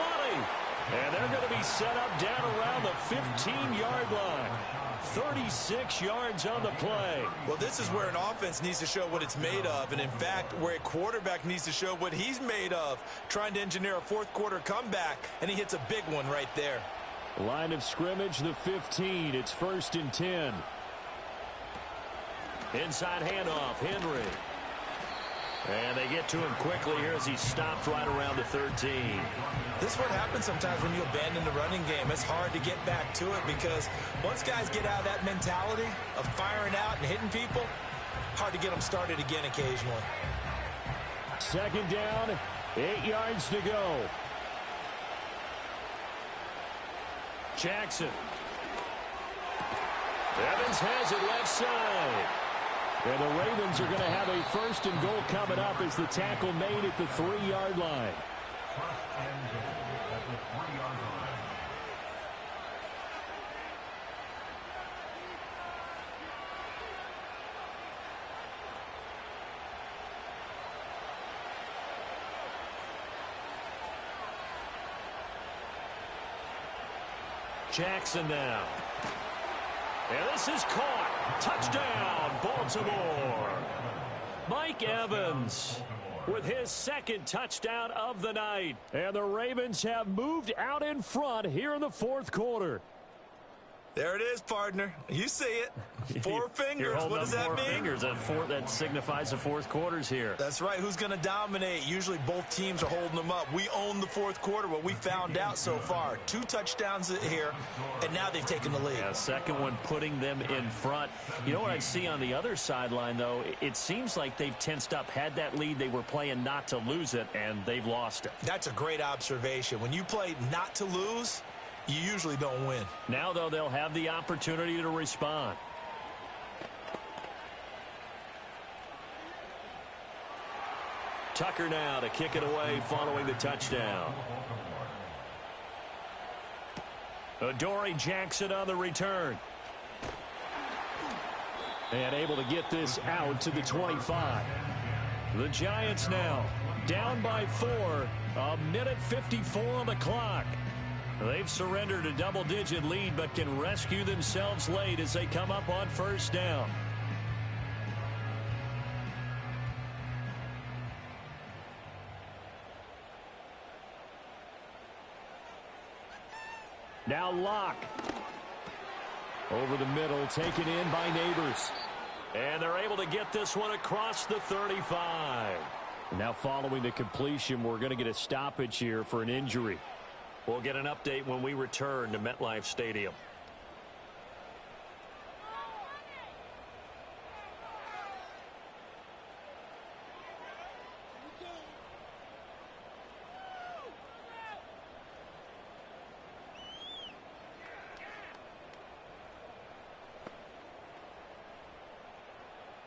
And they're going to be set up down around the 15-yard line. 36 yards on the play. Well, this is where an offense needs to show what it's made of. And, in fact, where a quarterback needs to show what he's made of. Trying to engineer a 4th quarter comeback, and he hits a big one right there. Line of scrimmage, the 15. It's 1st and 10. Inside handoff, Henry. And they get to him quickly here as he stopped right around the 13. This is what happens sometimes when you abandon the running game. It's hard to get back to it because once guys get out of that mentality of firing out and hitting people, hard to get them started again occasionally. 2nd down, 8 yards to go. Jackson. Evans has it left side. And the Ravens are going to have a 1st and goal coming up as the tackle made at the 3-yard line. Jackson now. And this is caught. Touchdown, Baltimore. Mike Evans with his 2nd touchdown of the night. And the Ravens have moved out in front here in the 4th quarter. There it is, partner. You see it. 4 fingers. What does that mean? 4 fingers. That signifies the 4th quarter's here. That's right. Who's going to dominate? Usually both teams are holding them up. We own the 4th quarter, what we found out so far. 2 touchdowns here, and now they've taken the lead. Yeah, 2nd one putting them in front. You know what I see on the other sideline, though? It seems like they've tensed up. Had that lead, they were playing not to lose it, and they've lost it. That's a great observation. When you play not to lose, you usually don't win. Now, though, they'll have the opportunity to respond. Tucker now to kick it away following the touchdown. Adoree Jackson on the return. And able to get this out to the 25. The Giants now down by 4. A minute 54 on the clock. They've surrendered a double-digit lead, but can rescue themselves late as they come up on 1st down. Now Locke. Over the middle, taken in by Neighbors. And they're able to get this one across the 35. Now following the completion, we're going to get a stoppage here for an injury. We'll get an update when we return to MetLife Stadium.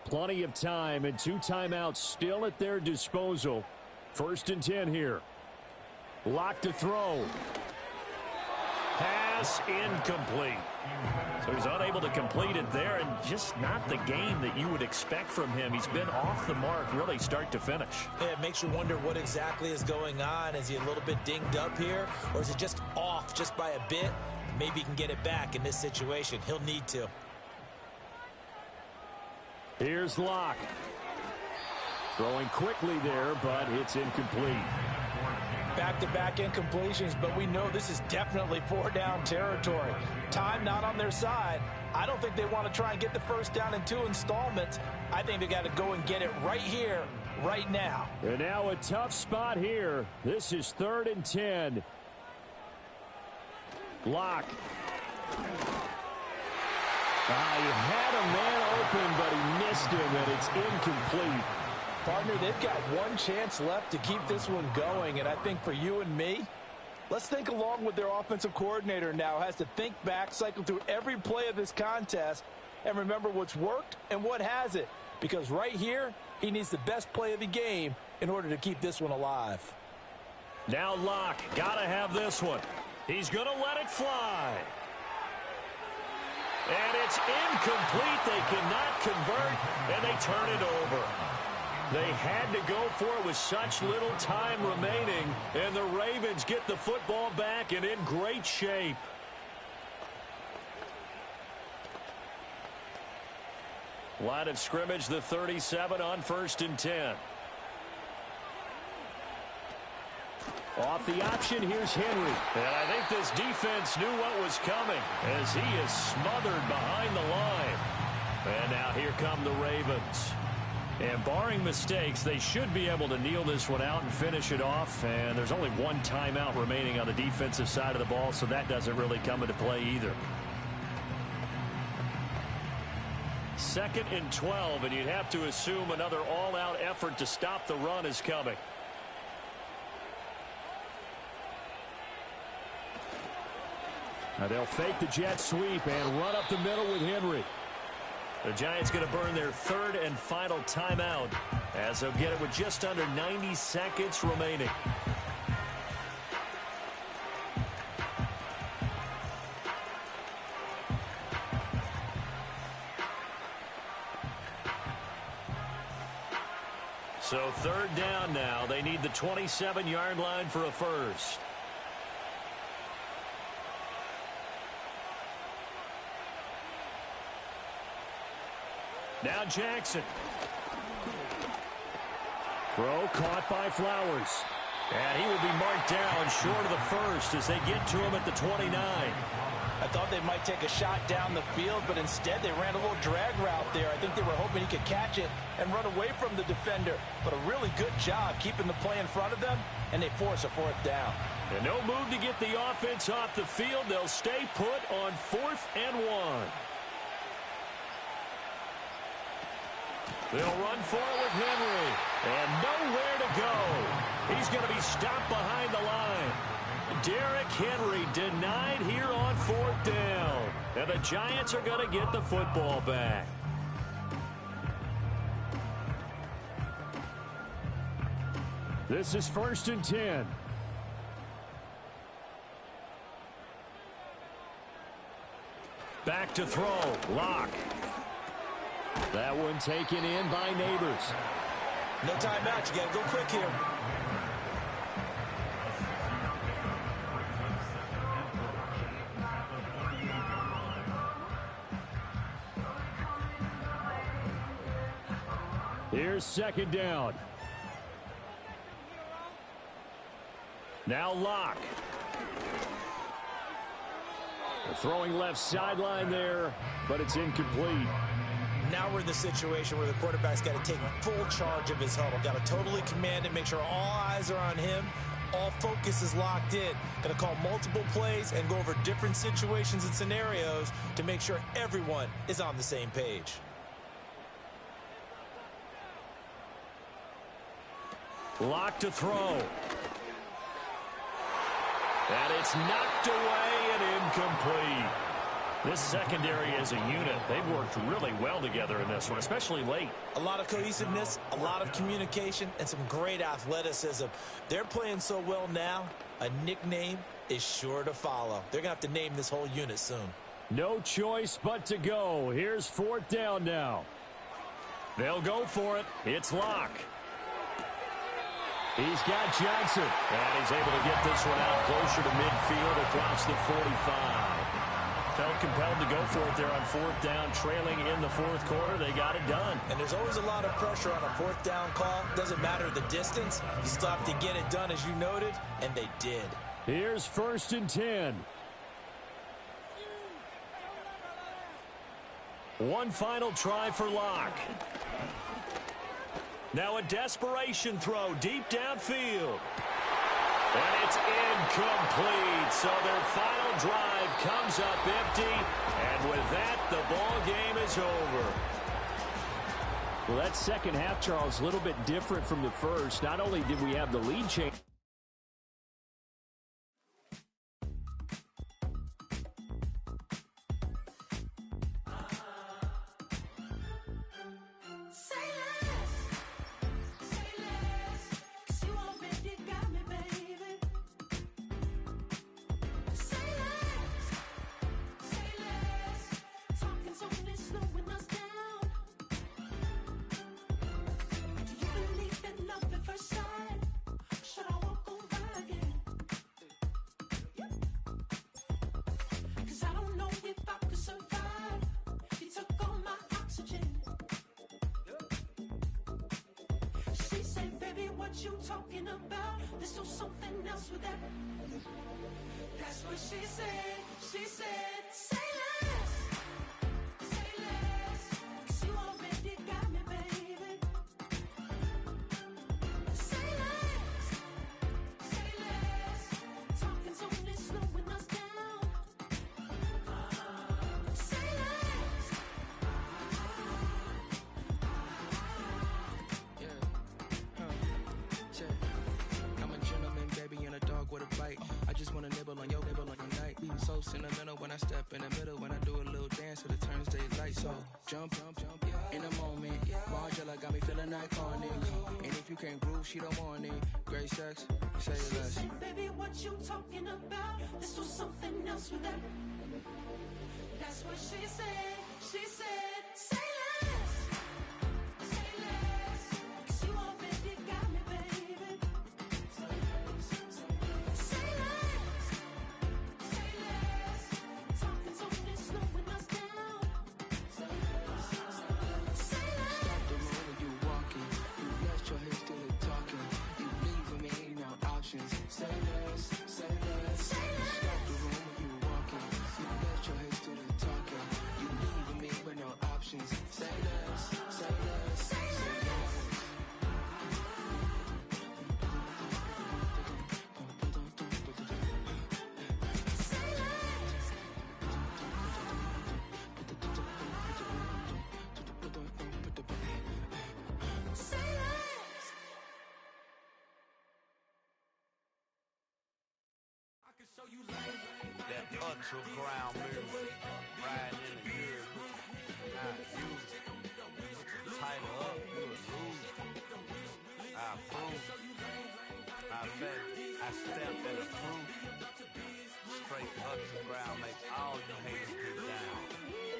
Plenty of time and 2 timeouts still at their disposal. 1st and 10 here. Locke to throw. Pass incomplete. So he's unable to complete it there, and just not the game that you would expect from him. He's been off the mark really start to finish. Yeah, it makes you wonder what exactly is going on. Is he a little bit dinged up here, or is it just off just by a bit? Maybe he can get it back in this situation. He'll need to. Here's Locke. Throwing quickly there, but it's incomplete. Back-to-back incompletions, but we know this is definitely 4-down territory. Time not on their side. I don't think they want to try and get the first down in 2 installments. I think they got to go and get it right here, right now. And now a tough spot here. This is 3rd and 10. Locke. He had a man open, but he missed him, and it's incomplete. Partner, they've got one chance left to keep this one going, and I think for you and me, let's think along with their offensive coordinator now. Has to think back, cycle through every play of this contest, and remember what's worked and what hasn't. Because right here, he needs the best play of the game in order to keep this one alive. Now Locke, gotta have this one. He's gonna let it fly. And it's incomplete. They cannot convert, and they turn it over. They had to go for it with such little time remaining, and the Ravens get the football back and in great shape. Line of scrimmage, the 37 on 1st and 10. Off the option, here's Henry. And I think this defense knew what was coming as he is smothered behind the line. And now here come the Ravens. And barring mistakes, they should be able to kneel this one out and finish it off. And there's only 1 timeout remaining on the defensive side of the ball, so that doesn't really come into play either. 2nd and 12, and you'd have to assume another all-out effort to stop the run is coming. Now they'll fake the jet sweep and run up the middle with Henry. The Giants going to burn their 3rd and final timeout as they'll get it with just under 90 seconds remaining. So 3rd down now. They need the 27-yard line for a first. Now Jackson. Throw caught by Flowers. And he will be marked down short of the first as they get to him at the 29. I thought they might take a shot down the field, but instead they ran a little drag route there. I think they were hoping he could catch it and run away from the defender. But a really good job keeping the play in front of them, and they force a 4th down. And no move to get the offense off the field. They'll stay put on 4th and 1. They'll run for it with Henry. And nowhere to go. He's going to be stopped behind the line. Derrick Henry denied here on 4th down. And the Giants are going to get the football back. This is 1st and 10. Back to throw. Locke. That one taken in by Neighbors. No timeout. You got to go quick here. Here's 2nd down. Now Locke. Throwing left sideline there, but it's incomplete. Now we're in the situation where the quarterback's got to take full charge of his huddle. Got to totally command it, make sure all eyes are on him. All focus is locked in. Got to call multiple plays and go over different situations and scenarios to make sure everyone is on the same page. Lock to throw. And it's knocked away and incomplete. This secondary as a unit, they've worked really well together in this one, especially late. A lot of cohesiveness, a lot of communication, and some great athleticism. They're playing so well now, a nickname is sure to follow. They're going to have to name this whole unit soon. No choice but to go. Here's 4th down now. They'll go for it. It's Locke. He's got Johnson. And he's able to get this one out closer to midfield across the 45. Felt compelled to go for it there on 4th down, trailing in the 4th quarter. They got it done. And there's always a lot of pressure on a 4th down call. Doesn't matter the distance. You still have to get it done, as you noted, and they did. Here's 1st and 10. One final try for Locke. Now a desperation throw deep downfield. And it's incomplete. So their final drive comes up empty. And with that, the ball game is over. Well, that second half, Charles, a little bit different from the first. Not only did we have the lead change. You talking about? Let's do something else with that. That's what she said. She said, say less. Say less. 'Cause you already got me, baby. Say less. Say less. Talking's only slowing us down. Say less. I'm a gentleman, baby, and a dog with a bite. I just wanna nibble on your night. Be so sentimental when I step in the middle. When I do a little dance till it turns daylight. So jump, in a moment. Margella got me feeling iconic. And if you can't groove, she don't want it. Great sex, say less. She said, baby, what you talking about? Let's do something else with that. That's what she said. She said, say less. Say less. 'Cause you already got me, baby. Say less. Say less. Talking's only slowing us down. Say less. Say less. Stop the room when you walking. You rest your hips till it talking. You leaving me no options. Say less. Say less. Stop the room when you walking. You rest your hips till it talking. You leaving me with no options. Say less. Say less. Say less. That ultra crown music, riding in the years, I use it. Tighten up, you'll lose. I approve. I bet, I step and approve. Straight ultra crown make all you haters get down.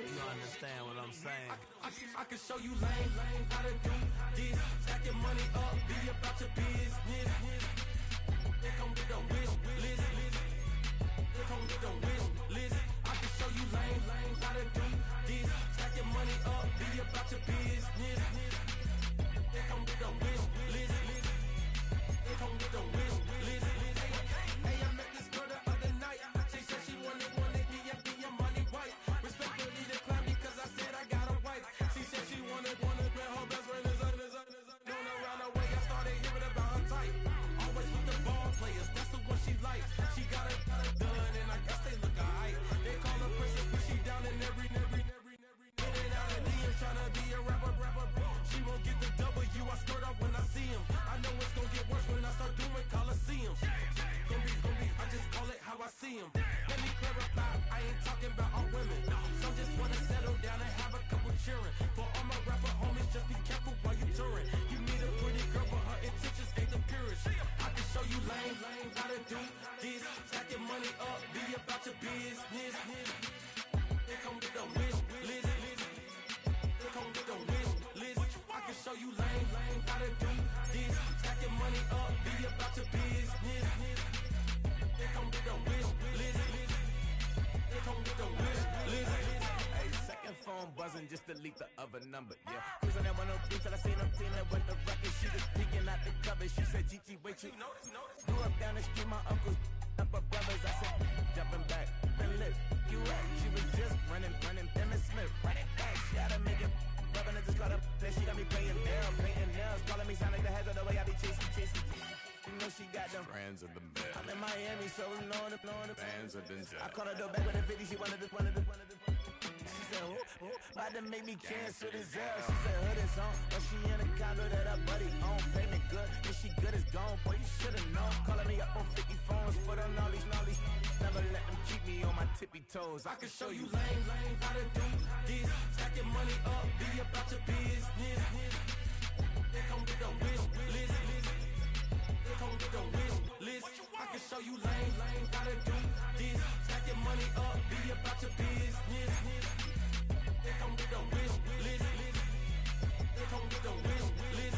You understand what I'm saying? I can show you lame, how to do this. Stack your money up, be about your business. They come with a wish list. They come with a wish list. I can show you lame, how to do this. Stack your money up, be about your business. They come with a wish list. They come with a wish list. Hey, I met this girl the other night. She said she wanted me, lane, gotta do this. Stack your money up, be about your business. They come with the wish list. They come with the wish list. I can show you lane, gotta do this. Stack your money up, be about your business. They come with the wish list. They come with the wish list. Hey, second phone buzzing, just delete the other number, yeah. Cruising at 103 till I seen them Tmiller with the record. She was peeking out the cover. She said, Gigi, wait, you grew up down the street, my uncles up her brothers. I said, jumping back, and lit, you at. She was just running, Dennis Smith, run it back. She had to make it, rubbing it, just caught up. Then she got me playing nails, painting nails, calling me Sonic the Hedgehog, the way I be chasing. You know she got them Brands of the bed. I'm in Miami, so knowing the Bands of the I called her door back with a 50, she wanted the. She said, who, about to make me cancel this L. She said, hood is on, but she in a condo that her buddy own. Payment good, and she good as gone. Boy, you should've known. Calling me up on 50 phones, foot on all these. Never let them keep me on my tippy toes. I can show you lane, gotta do this. Stack your money up, be about your business. They come with the wish list. They come with the wish list. I can show you lane, gotta do this. Stack your money up, be about your business. They come with the wish list. They come with the wish list.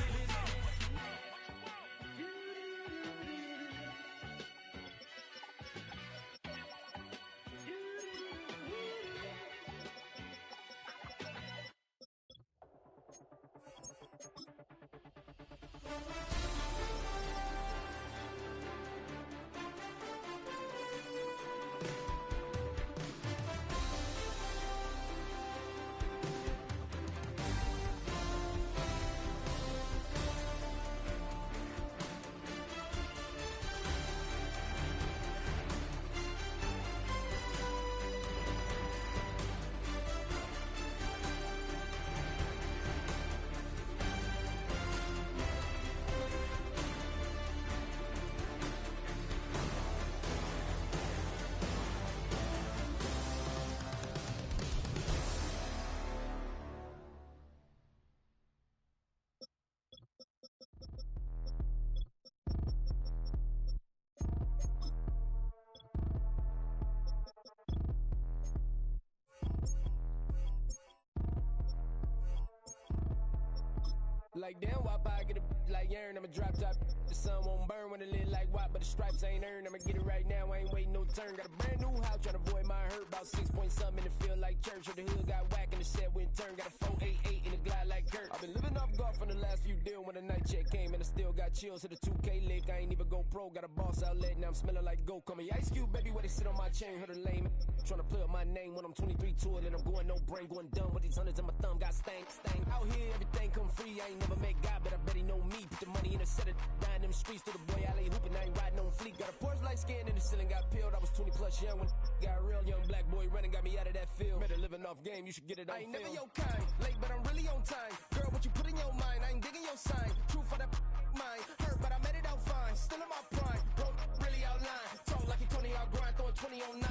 Like damn, why I get a like Aaron, I'ma drop top. The sun won't burn when it lit like white, but the stripes ain't earned. I'ma get it right now, I ain't waiting no turn. Got a brand new house, tryna avoid my hurt. About 6 point something, and it feel like church. Or the hood got whack and the set went turn. Got a 488 in a glide like Kurt. I've been living off golf on the last few deals. When the night check came and I still got chills. Hit a 2K lick, I ain't even go pro. Got a boss outlet, now I'm smelling like go. Call me Ice Cube, baby, where they sit on my chain. Heard a lame tryna play up my name when I'm 23 to it. And I'm going no brain, going dumb with these hundreds in my thumb. Got stank. Out here, everything come free. I ain't never met God, but I bet he know me. Put the money in a set of dying them streets to the boy alley hooping. I ain't riding on fleek. Got a Porsche light skin in the ceiling, got peeled. I was 20 plus young when got a real young black boy running, got me out of that field. Better living off game, you should get it on film. I ain't never your kind, late but I'm really on time. Girl, what you put in your mind, I ain't digging your sign. True for that mind, hurt but I made it out fine. Still in my prime, bro, really outline. Talk like you Tony out grind, throwing 20 on 9.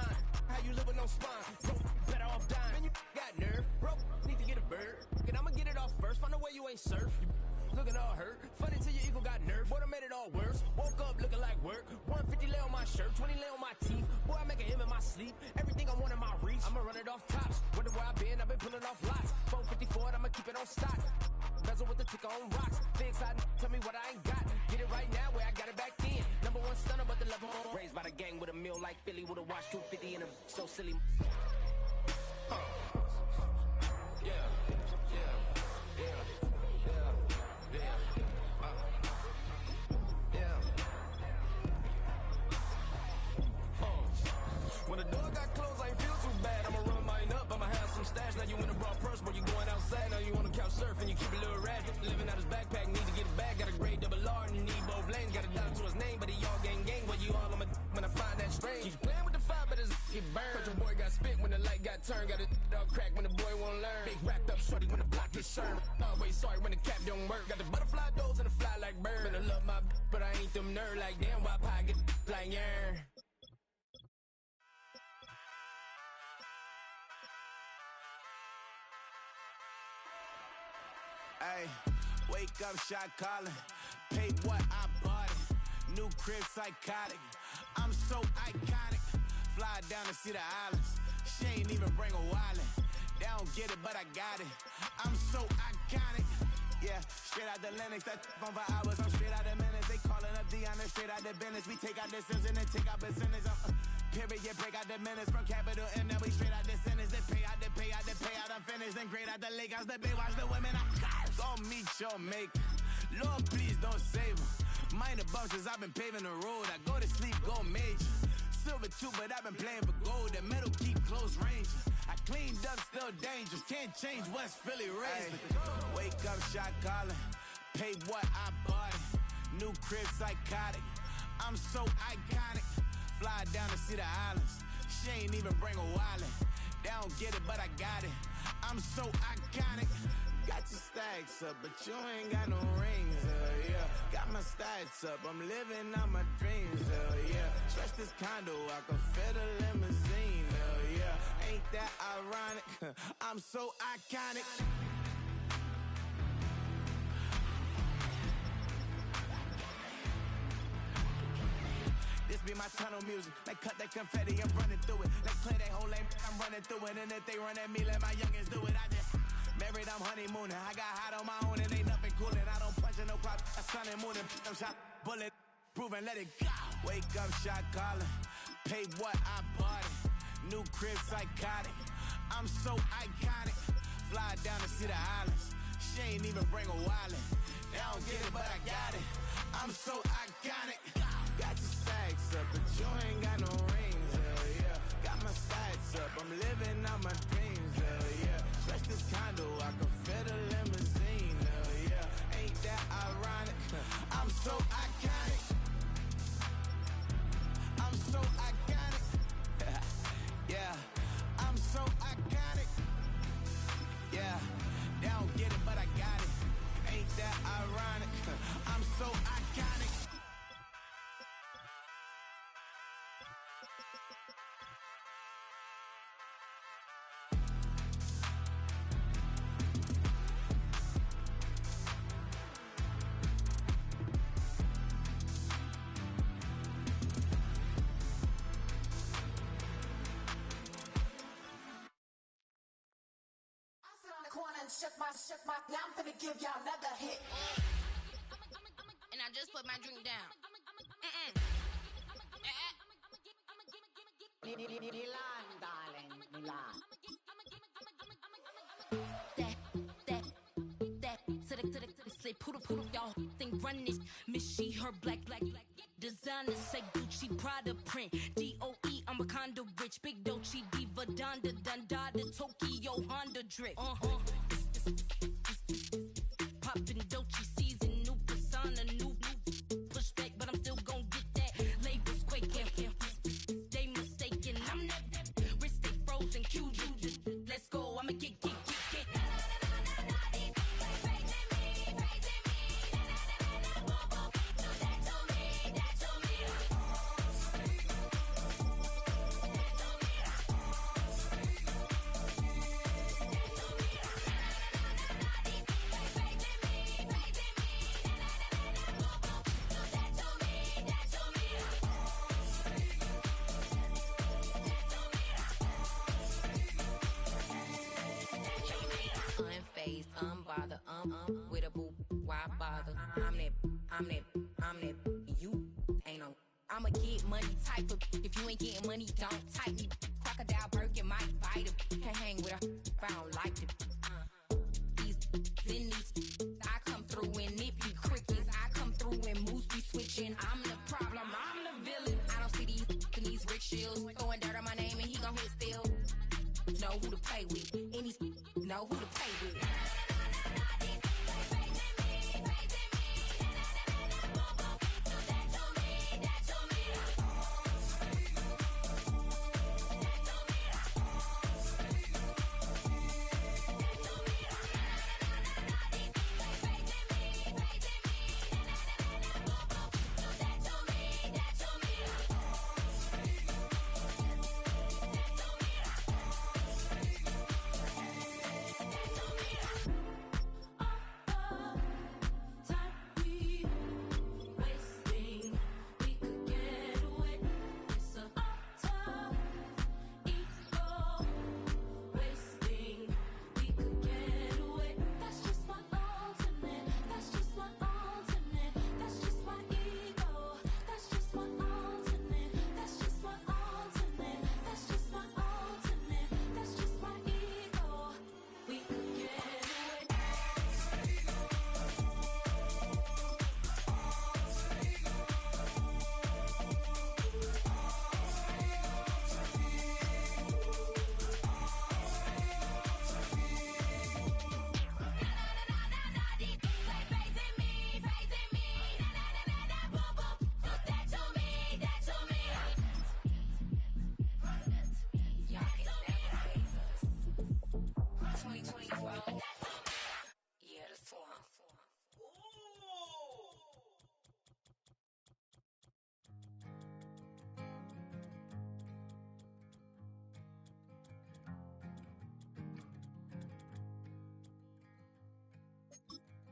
How you live with no spine, bro, better off dying. Man, you got nerve, bro, need to get a bird. And I'ma get it off first, find a way you ain't surf. Looking all hurt, funny till your ego got nerve. Boy, I made it all worse. Woke up looking like work. 150 lay on my shirt, 20 lay on my teeth. Boy, I make an M in my sleep. Everything I want in my reach. I'ma run it off tops. Wonder where I've been pulling off lots. 454, I'ma keep it on stock. Bezel with the ticker on rocks. Big side, tell me what I ain't got. Get it right now where I got it back then. Number one stunner, but the level on. Raised by the gang with a meal like Philly with a watch 250 and a so silly. When the door got closed, I ain't feel too bad. I'ma run mine up, I'ma have some stash. Now you in a broad purse, but you going outside. Now you on the couch surfing, you keep a little rat. Living out his backpack, need to get it back. Got a grade double R and you need both lanes. Got a dollar to his name, but he all gang. But you all on my when I find that strange. Keep playing with the fire, but his get burned. But your boy got spit when the light got turned. Got it all crack when the boy won't learn. Big wrapped up shorty when the block gets served. Always sorry when the cap don't work. Got the butterfly doors and the fly like bird. And I love my but I ain't them nerd like damn. Why pie get like yarn? Hey, wake up, shot calling. Pay what I bought it. New crib psychotic. I'm so iconic. Fly down to see the islands. She ain't even bring a wallet. They don't get it, but I got it. I'm so iconic. Yeah, straight out the Lennox. That phone for hours. I'm straight out the minutes. They calling up Dion and straight out the business. We take out the sins and then take out percentage. Period, break out the minutes from capital M. Now we straight out the sentence. They pay out, they pay out, they pay out. I'm finished. Then grade out the lake house. The bay watch the women. I gon' meet your mate. Lord, please don't save them. Minor bumps as I've been paving the road. I go to sleep, go major. Silver too, but I've been playing for gold. The metal keep close range. I cleaned up, still dangerous. Can't change West Philly raised. Wake up, shot calling. Pay what I bought it. New crib psychotic. I'm so iconic. Fly down to see the islands. She ain't even bring a wallet. They don't get it, but I got it. I'm so iconic. Got your stacks up, but you ain't got no rings, yeah. Got my stats up, I'm living out my dreams, yeah. Stretch this condo, I can fit a limousine, yeah. Ain't that ironic? I'm so iconic. This be my tunnel music. Like cut that confetti, I'm running through it. Like clear that whole lane, I'm running through it. And if they run at me, let my youngins do it. I just married, I'm honeymooning. I got hot on my own and ain't nothing coolin'. I don't punch in no clock, a sun and moon and I'm shot, bullet, proven, let it go. Wake up, shot calling. Pay what I bought it. New crib psychotic. I'm so iconic. Fly down to see the islands. She ain't even bring a wallet. They don't get it, but I got it. I'm so iconic. Got your stacks up, but you ain't got no rings, yeah. Got my stats up, I'm living out my dreams, yeah. Stretch this condo, I can fit a limousine, yeah. Ain't that ironic? I'm so iconic. I'm so iconic. Yeah, I'm so iconic. Yeah, they don't get it, but I got it. Ain't that ironic? I'm so iconic. Shook my, now I'm finna give y'all another hit. And I just put my drink down. Milan, darling, Milan. That, say poodle, y'all think run this. Miss she, her black. Designer say Gucci, Prada print. DOE, I'm a condo rich. Big Dolce, Diva, Donda, Dundada, Tokyo, Honda drip. Poppin' Dolce season, new persona, new pushback, but I'm still gon' get that. Labels quaking, they mistaken. I'm that wrist stay frozen, QU. Let's go, I'ma get. Unbothered, with a boo, why bother? I'm that, you ain't no. I'ma get money type of, if you ain't getting money, don't type me. Crocodile Birkin might bite him. Can't hang with her if I don't like them. These, I come through and nip you crickets. I come through and moves be switching. I'm the problem, I'm the villain. I don't see these rickshaws throwing dirt on my name and he gon' hit still. Know who to play with, and these know who to play with.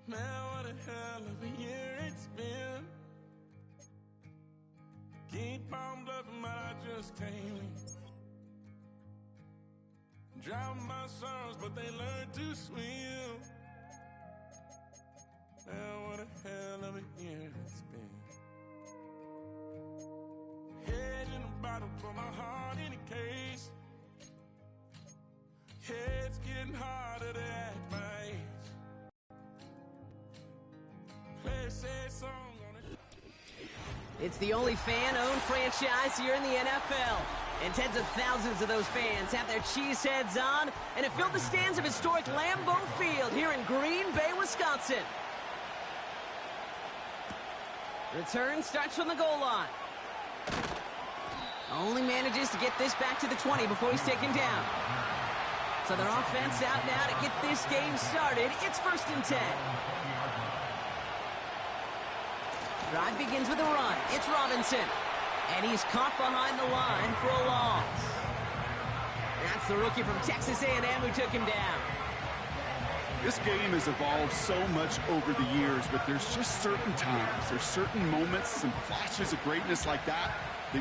Man, what a hell of a year it's been. Keep on bluffing, but I just can't win. Drown my sorrows, but they learn to swim. Man, what a hell of a year it's been. Head in a bottle, put my heart in a case. It's getting harder to act my age. Play a sad song on it. It's the only fan-owned franchise here in the NFL. And tens of thousands of those fans have their cheeseheads on and have filled the stands of historic Lambeau Field here in Green Bay, Wisconsin. Return starts from the goal line. Only manages to get this back to the 20 before he's taken down. So their offense out now to get this game started. It's 1st and 10. Drive begins with a run. It's Robinson. And he's caught behind the line for a loss. That's the rookie from Texas A&M who took him down. This game has evolved so much over the years, but there's just certain times, there's certain moments, some flashes of greatness like that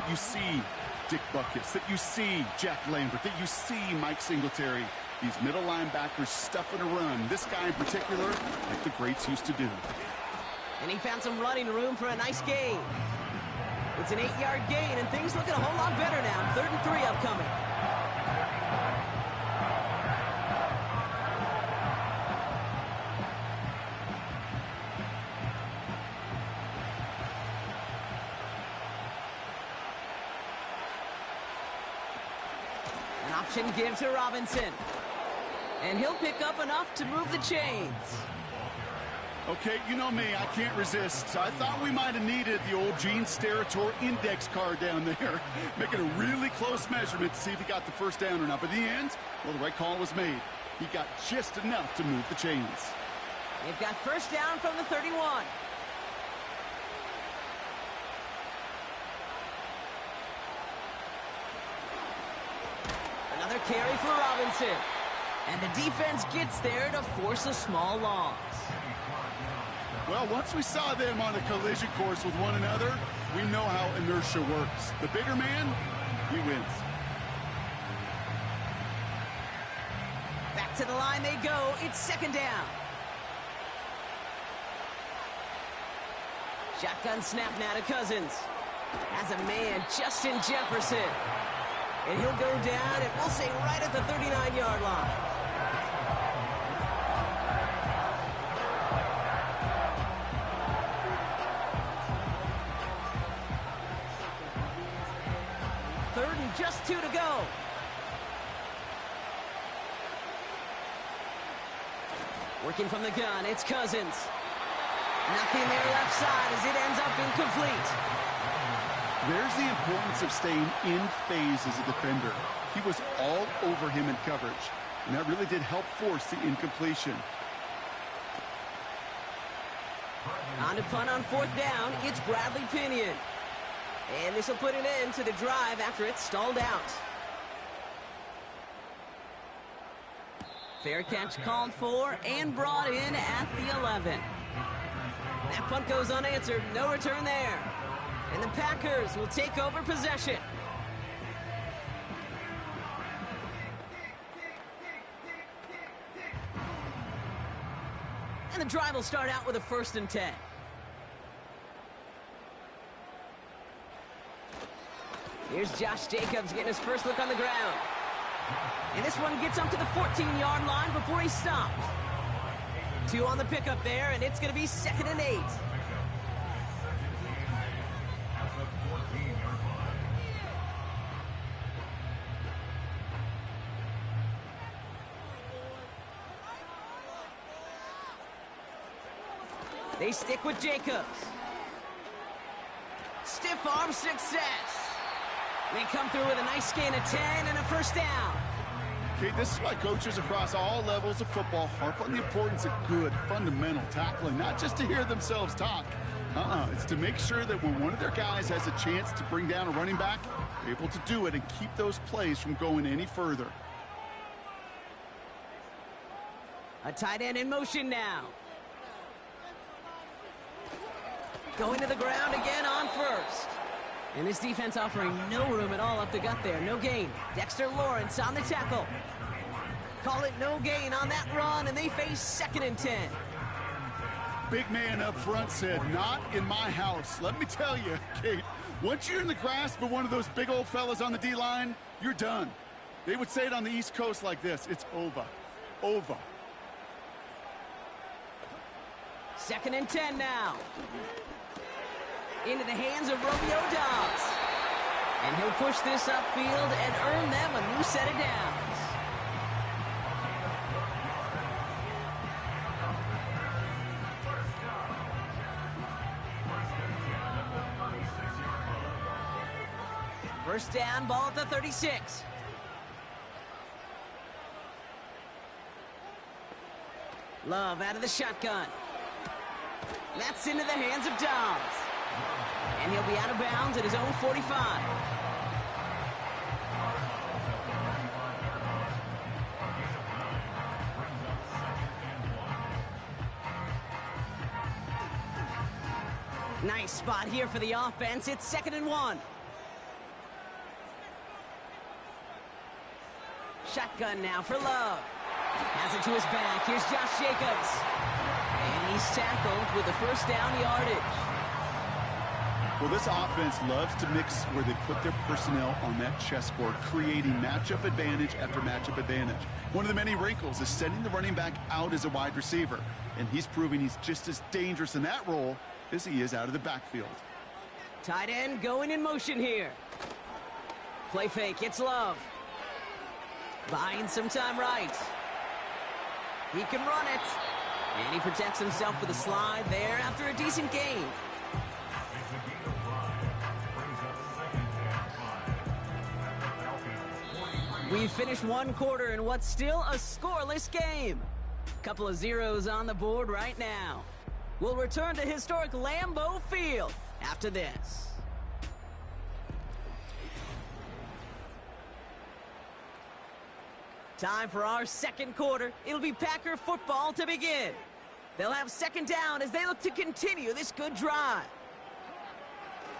you see Dick Butkus, that you see Jack Lambert, that you see Mike Singletary. These middle linebackers stuffing a run. This guy in particular, like the greats used to do. And he found some running room for a nice gain. It's an 8-yard gain, and things looking a whole lot better now. 3rd and 3 upcoming. An option gives to Robinson. And he'll pick up enough to move the chains. Okay, you know me, I can't resist. I thought we might have needed the old Gene Steratore index card down there, making a really close measurement to see if he got the first down or not. But in the end, well, the right call was made. He got just enough to move the chains. They've got first down from the 31. Another carry for Robinson. And the defense gets there to force a small loss. Well, once we saw them on a collision course with one another, we know how inertia works. The bigger man, he wins. Back to the line they go. It's 2nd down. Shotgun snap now to Cousins. Has a man, Justin Jefferson. And he'll go down, and we'll say right at the 39-yard line. Just 2 to go. Working from the gun, it's Cousins. Nothing there left side as it ends up incomplete. There's the importance of staying in phase as a defender. He was all over him in coverage, and that really did help force the incompletion. On to punt on 4th down, it's Bradley Pinion. And this will put an end to the drive after it's stalled out. Fair catch called for and brought in at the 11. That punt goes unanswered. No return there. And the Packers will take over possession. And the drive will start out with a 1st and 10. Here's Josh Jacobs getting his first look on the ground. And this one gets up to the 14-yard line before he stopped. 2 on the pickup there, and it's going to be 2nd and 8. They stick with Jacobs. Stiff arm success. They come through with a nice gain of 10 and a first down. Okay, this is why coaches across all levels of football harp on the importance of good, fundamental tackling, not just to hear themselves talk. It's to make sure that when one of their guys has a chance to bring down a running back, they're able to do it and keep those plays from going any further. A tight end in motion now. Going to the ground again on first. And this defense offering no room at all up the gut there. No gain. Dexter Lawrence on the tackle. Call it no gain on that run, and they face 2nd and 10. Big man up front said, not in my house. Let me tell you, Kate, once you're in the grasp of one of those big old fellas on the D-line, you're done. They would say it on the East Coast like this. It's over. Over. 2nd and 10 now. Into the hands of Romeo Dobbs. And he'll push this upfield and earn them a new set of downs. First down, ball at the 36. Love out of the shotgun. That's into the hands of Dobbs. And he'll be out of bounds at his own 45. Nice spot here for the offense. It's 2nd and 1. Shotgun now for Love. Has it to his back. Here's Josh Jacobs. And he's tackled with the first down yardage. Well, this offense loves to mix where they put their personnel on that chessboard, creating matchup advantage after matchup advantage. One of the many wrinkles is sending the running back out as a wide receiver, and he's proving he's just as dangerous in that role as he is out of the backfield. Tight end going in motion here. Play fake, it's Love. Buying some time right. He can run it. And he protects himself with a slide there after a decent gain. We've finished one quarter in what's still a scoreless game. Couple of zeros on the board right now. We'll return to historic Lambeau Field after this. Time for our second quarter. It'll be Packer football to begin. They'll have 2nd down as they look to continue this good drive.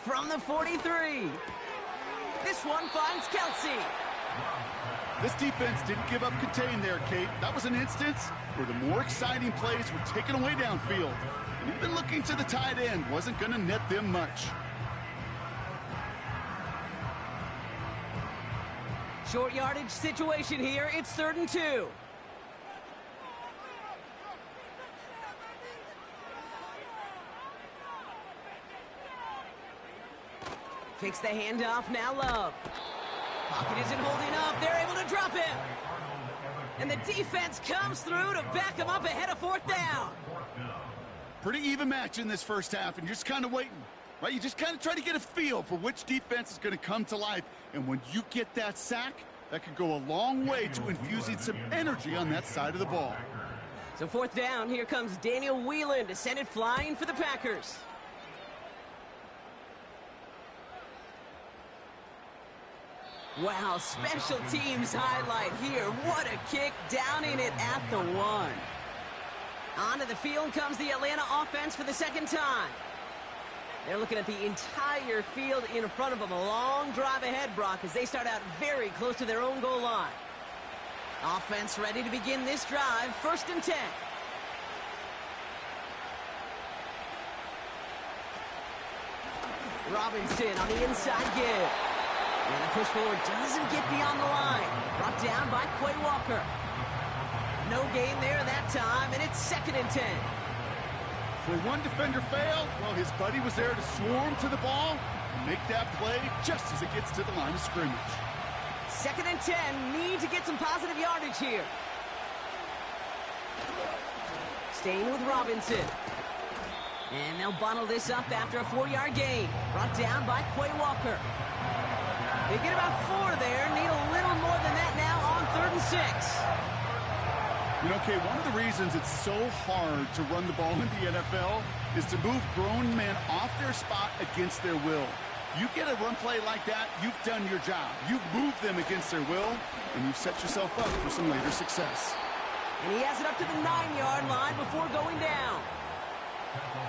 From the 43. This one finds Kelsey. This defense didn't give up contain there, Kate. That was an instance where the more exciting plays were taken away downfield. And even looking to the tight end wasn't going to net them much. Short yardage situation here. It's 3rd and 2. Fakes the handoff, now Love. Pocket isn't holding up. They're able to drop him. And the defense comes through to back him up ahead of 4th down. Pretty even match in this first half, and you're just kind of waiting, right? You just kind of try to get a feel for which defense is going to come to life. And when you get that sack, that could go a long way to infusing some energy on that side of the ball. So 4th down, here comes Daniel Whelan to send it flying for the Packers. Wow, special teams highlight here. What a kick, downing it at the 1. Onto the field comes the Atlanta offense for the 2nd time. They're looking at the entire field in front of them. A long drive ahead, Brock, as they start out very close to their own goal line. Offense ready to begin this drive. 1st and 10. Robinson on the inside give. And the push forward doesn't get beyond the line. Brought down by Quay Walker. No gain there that time, and it's 2nd and 10. Where one defender failed, well, his buddy was there to swarm to the ball and make that play just as it gets to the line of scrimmage. 2nd and 10, need to get some positive yardage here. Staying with Robinson. And they'll bundle this up after a 4-yard gain. Brought down by Quay Walker. They get about 4 there. Need a little more than that now on 3rd and 6. You know, Kay, one of the reasons it's so hard to run the ball in the NFL is to move grown men off their spot against their will. You get a run play like that, you've done your job. You've moved them against their will, and you've set yourself up for some later success. And he has it up to the 9-yard line before going down.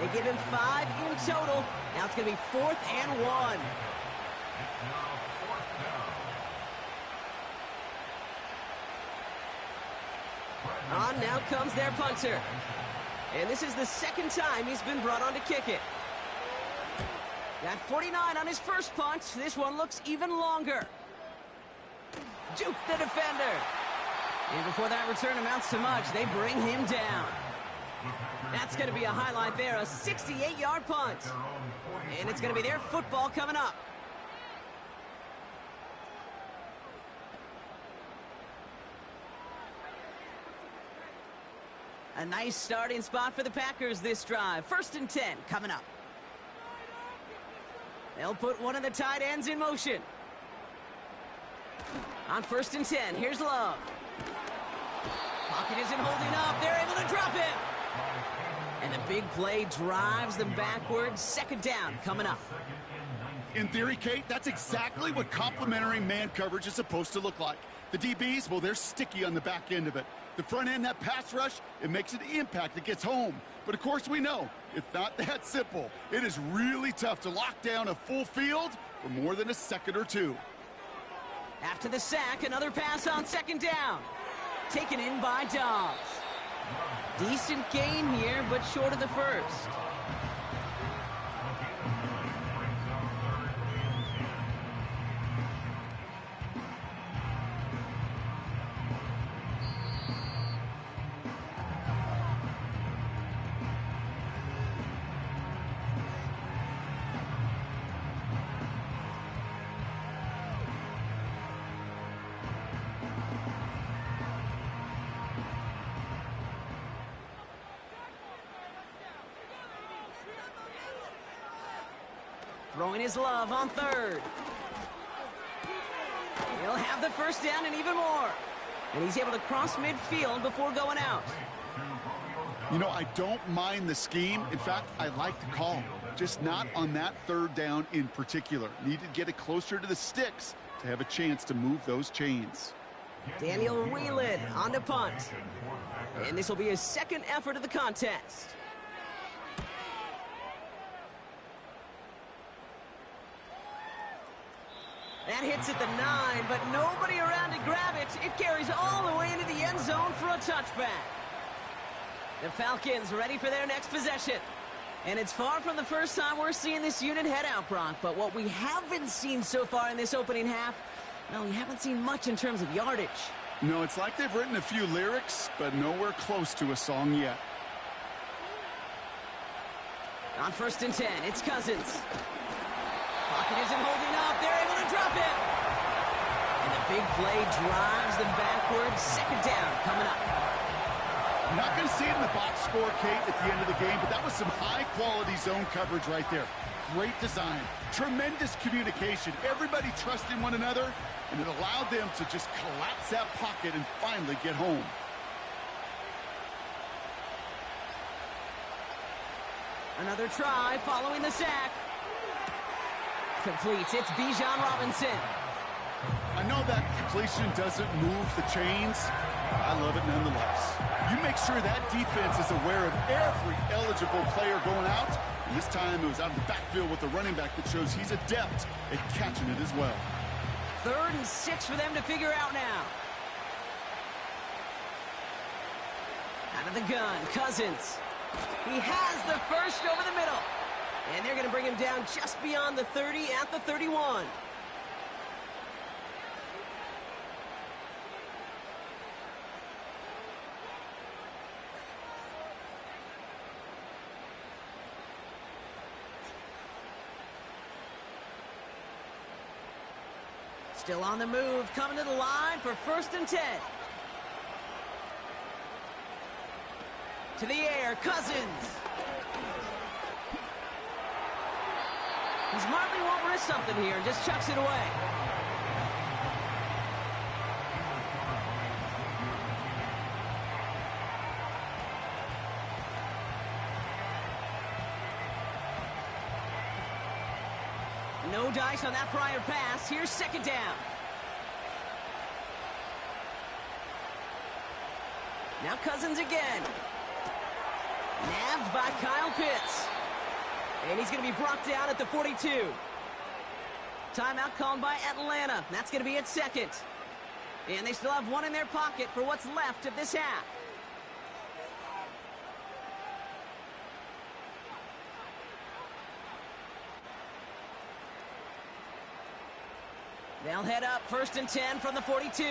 They give him 5 in total. Now it's going to be 4th and 1. On now comes their punter. And this is the second time he's been brought on to kick it. Got 49 on his first punt. This one looks even longer. Juke the defender. And before that return amounts to much, they bring him down. That's going to be a highlight there, a 68-yard punt. And it's going to be their football coming up. A nice starting spot for the Packers this drive. 1st and 10 coming up. They'll put one of the tight ends in motion. On 1st and 10, here's Love. Pocket isn't holding up. They're able to drop him. And the big play drives them backwards. 2nd down coming up. In theory, Kate, that's exactly what complementary man coverage is supposed to look like. The DBs, well, they're sticky on the back end of it. The front end, that pass rush, it makes an impact that gets home. But, of course, we know it's not that simple. It is really tough to lock down a full field for more than a second or two. After the sack, another pass on 2nd down. Taken in by Dobbs. Decent gain here, but short of the first. Throwing his Love on 3rd. He'll have the 1st down and even more. And he's able to cross midfield before going out. You know, I don't mind the scheme. In fact, I like the call. Just not on that 3rd down in particular. Need to get it closer to the sticks to have a chance to move those chains. Daniel Whelan on to punt. And this will be his 2nd effort of the contest. That hits at the 9, but nobody around to grab it. It carries all the way into the end zone for a touchback. The Falcons ready for their next possession. And it's far from the first time we're seeing this unit head out, Brock. But what we haven't seen so far in this opening half, well, we haven't seen much in terms of yardage. No, it's like they've written a few lyrics, but nowhere close to a song yet. On 1st and 10, it's Cousins. Pocket isn't holding up. They're able to drop it. And the big play drives them backwards. 2nd down coming up. You're not going to see it in the box score, Kate, at the end of the game, but that was some high-quality zone coverage right there. Great design. Tremendous communication. Everybody trusting one another, and it allowed them to just collapse that pocket and finally get home. Another try following the sack. Completes. It's Bijan Robinson. I know that completion doesn't move the chains. I love it nonetheless. You make sure that defense is aware of every eligible player going out. And this time it was out of the backfield with the running back that shows he's adept at catching it as well. 3rd and 6 for them to figure out now. Out of the gun, Cousins. He has the 1st over the middle. And they're going to bring him down just beyond the 30 at the 31. Still on the move, coming to the line for 1st and 10. To the air, Cousins. He smartly won't risk something here, just chucks it away. No dice on that prior pass. Here's 2nd down. Now Cousins again. Nabbed by Kyle Pitts. And he's going to be brought down at the 42. Timeout called by Atlanta. That's going to be at second. And they still have one in their pocket for what's left of this half. They'll head up 1st and 10 from the 42.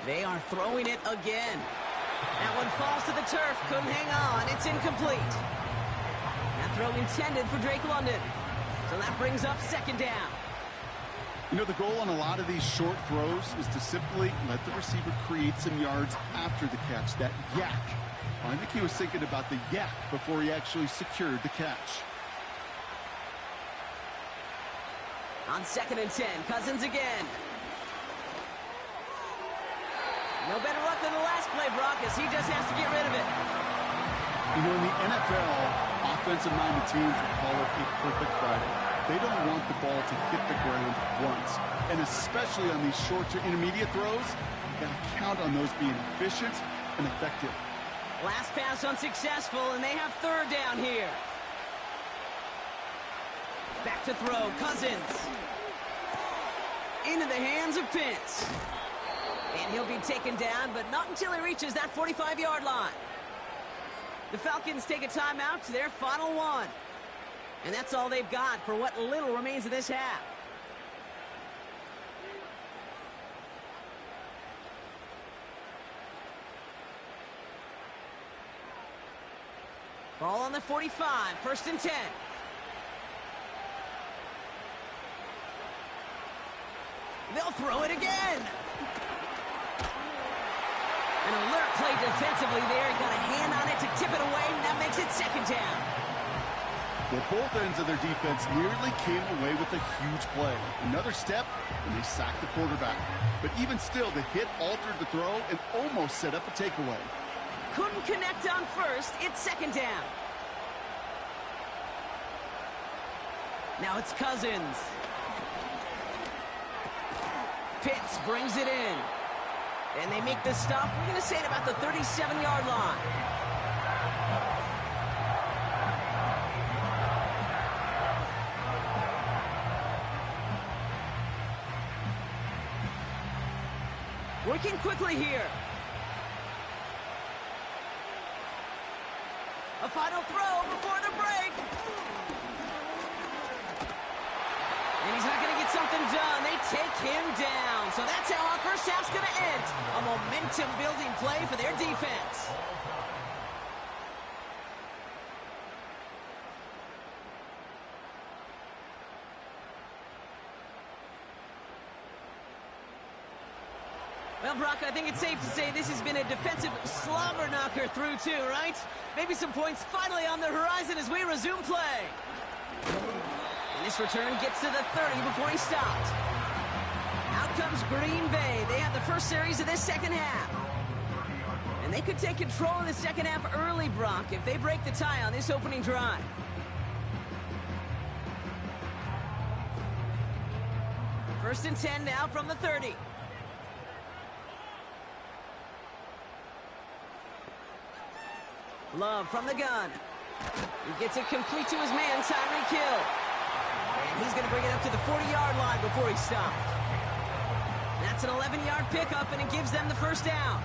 They are throwing it again. That one falls to the turf. Couldn't hang on. It's incomplete. That throw intended for Drake London. So that brings up 2nd down. You know, the goal on a lot of these short throws is to simply let the receiver create some yards after the catch. That yak. I think he was thinking about the yak before he actually secured the catch. On 2nd and 10, Cousins again. No better luck than the last play, Brock, as he just has to get rid of it. You know, in the NFL, offensive-minded teams will call it a perfect Friday. They don't want the ball to hit the ground once. And especially on these short to intermediate throws, you got to count on those being efficient and effective. Last pass unsuccessful, and they have 3rd down here. Back to throw, Cousins. Into the hands of Pitts. And he'll be taken down, but not until he reaches that 45-yard line. The Falcons take a timeout to their final one. And that's all they've got for what little remains of this half. Ball on the 45, 1st and 10. They'll throw it again. An alert play defensively there. Got a hand on it to tip it away, and that makes it 2nd down. Well, both ends of their defense nearly came away with a huge play. Another step, and they sacked the quarterback. But even still, the hit altered the throw and almost set up a takeaway. Couldn't connect on 1st. It's 2nd down. Now it's Cousins. Pitts brings it in. And they make the stop. We're going to say at about the 37-yard line. Working quickly here. A final throw before the break. And he's not going to get something done. They take him down. So that's how our first half's going to end. A momentum-building play for their defense. Well, Brock, I think it's safe to say this has been a defensive slobber knocker through two, right? Maybe some points finally on the horizon as we resume play. And this return gets to the 30 before he stopped. Out comes Green Bay. They have the first series of this second half. And they could take control of the second half early, Brock, if they break the tie on this opening drive. First and 10 now from the 30. Love from the gun. He gets it complete to his man, Tyreek Hill. And he's going to bring it up to the 40-yard line before he stopped. That's an 11-yard pickup, and it gives them the first down.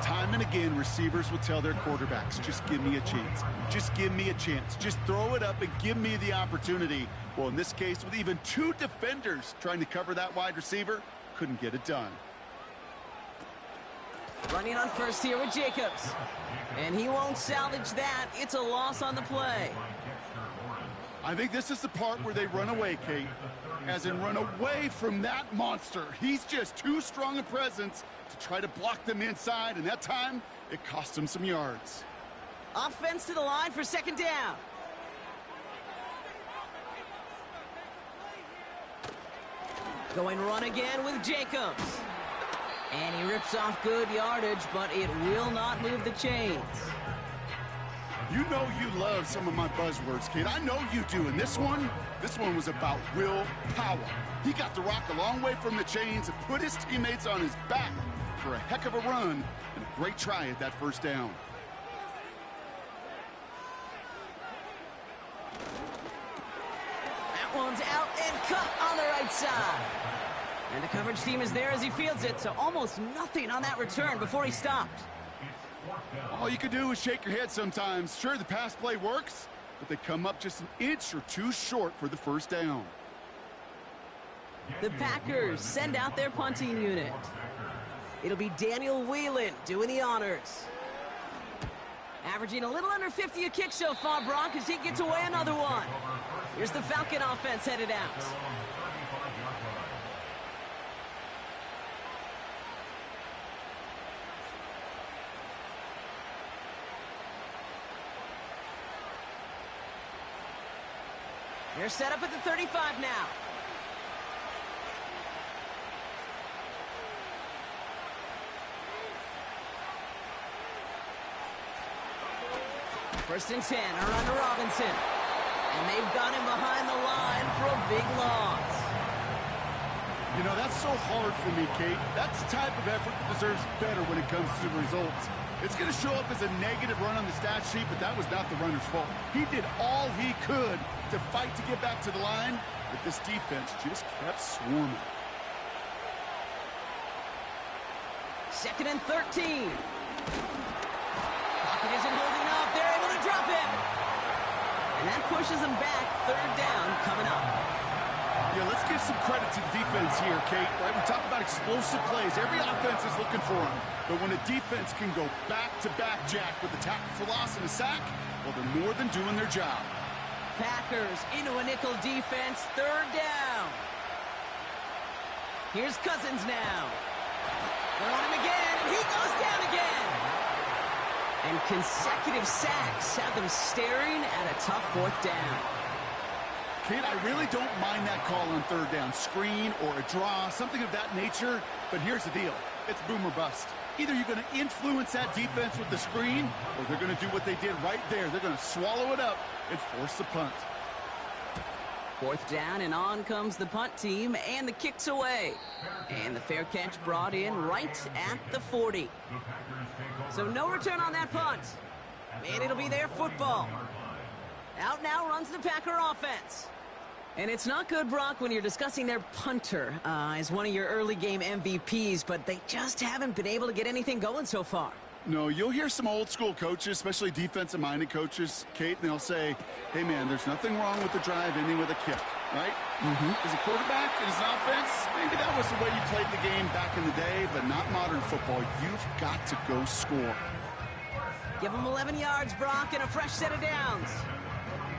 Time and again, receivers will tell their quarterbacks, just give me a chance. Just give me a chance. Just throw it up and give me the opportunity. Well, in this case, with even two defenders trying to cover that wide receiver, couldn't get it done. Running on first here with Jacobs. And he won't salvage that. It's a loss on the play. I think this is the part where they run away, Kate. As in run away from that monster. He's just too strong a presence to try to block them inside, and that time, it cost him some yards. Offense to the line for second down. Going run again with Jacobs. And he rips off good yardage, but it will not move the chains. You know you love some of my buzzwords, kid. I know you do. And this one was about will power. He got the rock a long way from the chains and put his teammates on his back for a heck of a run and a great try at that first down. That one's out and cut on the right side. And the coverage team is there as he fields it, so almost nothing on that return before he stopped. All you can do is shake your head sometimes. Sure, the pass play works, but they come up just an inch or two short for the first down. The Packers send out their punting unit. It'll be Daniel Whelan doing the honors. Averaging a little under 50 a kick so far, Brock, as he gets away another one. Here's the Falcon offense headed out. They're set up at the 35 now. First and 10 are under Robinson. And they've got him behind the line for a big loss. You know, that's so hard for me, Kate. That's the type of effort that deserves better when it comes to the results. It's going to show up as a negative run on the stat sheet, but that was not the runner's fault. He did all he could to fight to get back to the line, but this defense just kept swarming. Second and 13. Pocket isn't holding up. They're able to drop him. And that pushes them back. Third down coming up. Yeah, let's give some credit to the defense here, Kate. Right? We talk about explosive plays. Every offense is looking for them. But when a defense can go back-to-back, Jack, with a tackle for loss and a sack, well, they're more than doing their job. Packers into a nickel defense. Third down. Here's Cousins now. They're on him again, and he goes down again. And consecutive sacks have them staring at a tough fourth down. Kate, I really don't mind that call on third down. Screen or a draw, something of that nature. But here's the deal. It's boom or bust. Either you're going to influence that defense with the screen, or they're going to do what they did right there. They're going to swallow it up and force the punt. Fourth down, and on comes the punt team, and the kick's away. And the fair catch brought in right at the 40. So no return on that punt. And it'll be their football. Out now runs the Packer offense. And it's not good, Brock, when you're discussing their punter as one of your early game MVPs, but they just haven't been able to get anything going so far. No, you'll hear some old school coaches, especially defensive-minded coaches, Kate, and they'll say, hey, man, there's nothing wrong with the drive ending with a kick, right? As a quarterback, as an offense, maybe that was the way you played the game back in the day, but not modern football. You've got to go score. Give them 11 yards, Brock, and a fresh set of downs.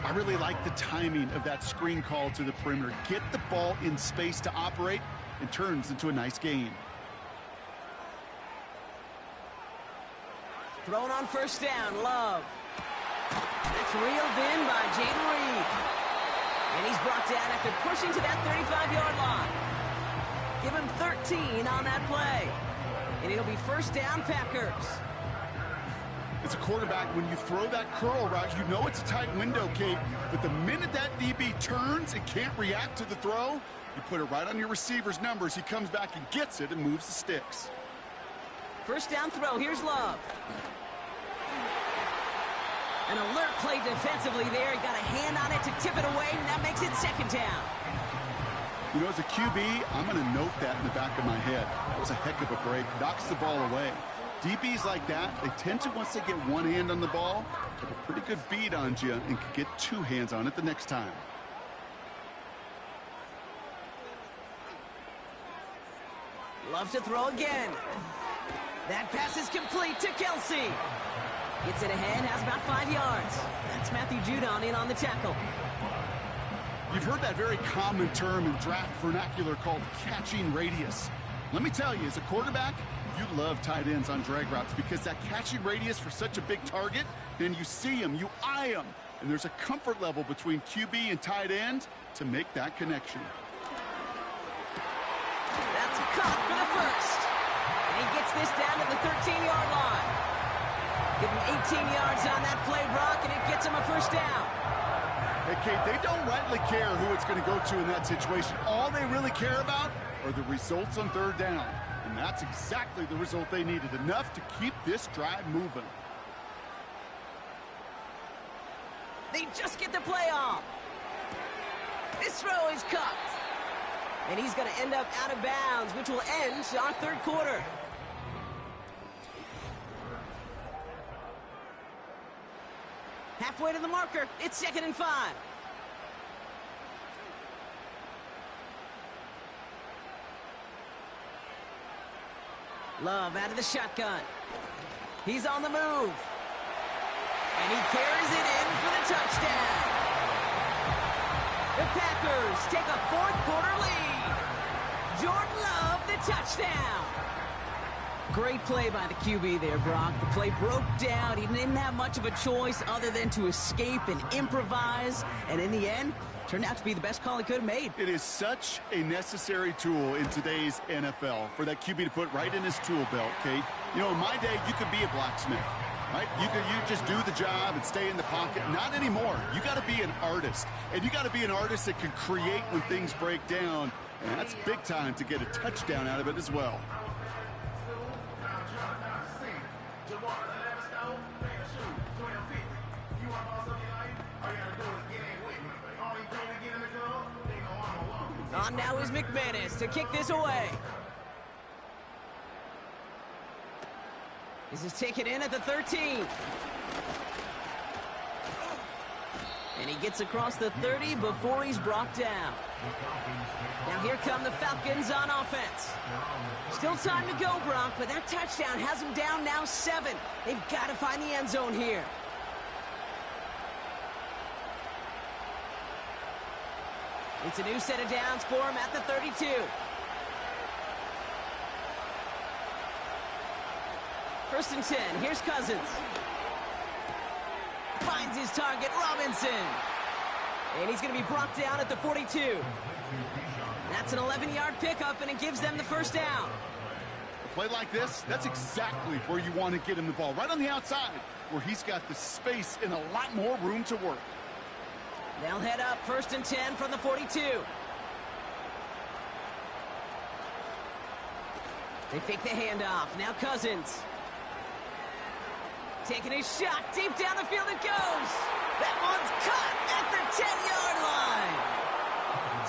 I really like the timing of that screen call to the perimeter. Get the ball in space to operate, and turns into a nice gain. Thrown on first down, Love. That's reeled in by Jaden Reed. And he's brought down after pushing to that 35-yard line. Give him 13 on that play. And it'll be first down, Packers. As a quarterback, when you throw that curl route, you know it's a tight window, Kate. But the minute that DB turns and can't react to the throw, you put it right on your receiver's numbers. He comes back and gets it and moves the sticks. First down throw. Here's Love. An alert play defensively there. He got a hand on it to tip it away, and that makes it second down. You know, as a QB, I'm going to note that in the back of my head. That was a heck of a break. Knocks the ball away. DBs like that, they tend to, once they get one hand on the ball, have a pretty good beat on you and can get two hands on it the next time. Love to throw again. That pass is complete to Kelsey. Gets it ahead, has about 5 yards. That's Matthew Judon in on the tackle. You've heard that very common term in draft vernacular called catching radius. Let me tell you, as a quarterback, you love tight ends on drag routes because that catching radius for such a big target, then you see him, you eye him, and there's a comfort level between QB and tight end to make that connection. That's a cut for the first. And he gets this down to the 13-yard line. Give him 18 yards on that play, Brock, and it gets him a first down. Hey, Kate, they don't rightly care who it's going to go to in that situation. All they really care about are the results on third down. And that's exactly the result they needed, enough to keep this drive moving. They just get the play off. This throw is cut. And he's going to end up out of bounds, which will end our third quarter. Halfway to the marker. It's 2nd and 5. Love out of the shotgun. He's on the move. And he carries it in for the touchdown. The Packers take a fourth-quarter lead. Jordan Love, the touchdown. Great play by the QB there, Brock. The play broke down. He didn't have much of a choice other than to escape and improvise. And in the end, turned out to be the best call he could have made. It is such a necessary tool in today's NFL for that QB to put right in his tool belt, Kate. You know, in my day, you could be a blacksmith, right? You just do the job and stay in the pocket. Not anymore. You got to be an artist. And you got to be an artist that can create when things break down. And that's big time to get a touchdown out of it as well. On now is McManus to kick this away. This is taken in at the 13. And he gets across the 30 before he's brought down. Now here come the Falcons on offense. Still time to go, Brock, but that touchdown has them down now 7. They've got to find the end zone here. It's a new set of downs for him at the 32. First and 10. Here's Cousins. Finds his target, Robinson. And he's going to be brought down at the 42. That's an 11-yard pickup, and it gives them the first down. A play like this, that's exactly where you want to get him the ball. Right on the outside, where he's got the space and a lot more room to work. They'll head up 1st and 10 from the 42. They fake the handoff. Now Cousins. Taking a shot. Deep down the field it goes. That one's caught at the 10-yard line.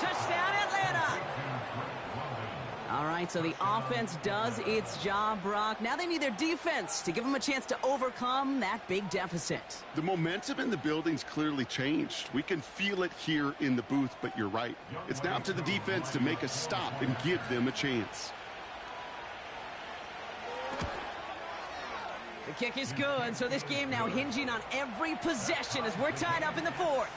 Touchdown, Atlanta. All right, so the offense does its job, Brock. Now they need their defense to give them a chance to overcome that big deficit. The momentum in the building's clearly changed. We can feel it here in the booth, but you're right. It's now up to the defense to make a stop and give them a chance. The kick is good, so this game now hinging on every possession as we're tied up in the 4th.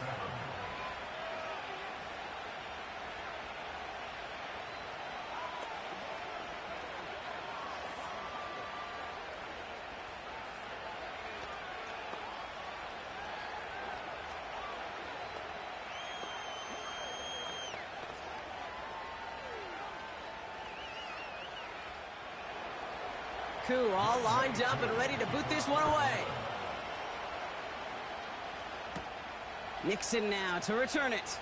All lined up and ready to boot this one away. Nixon now to return it.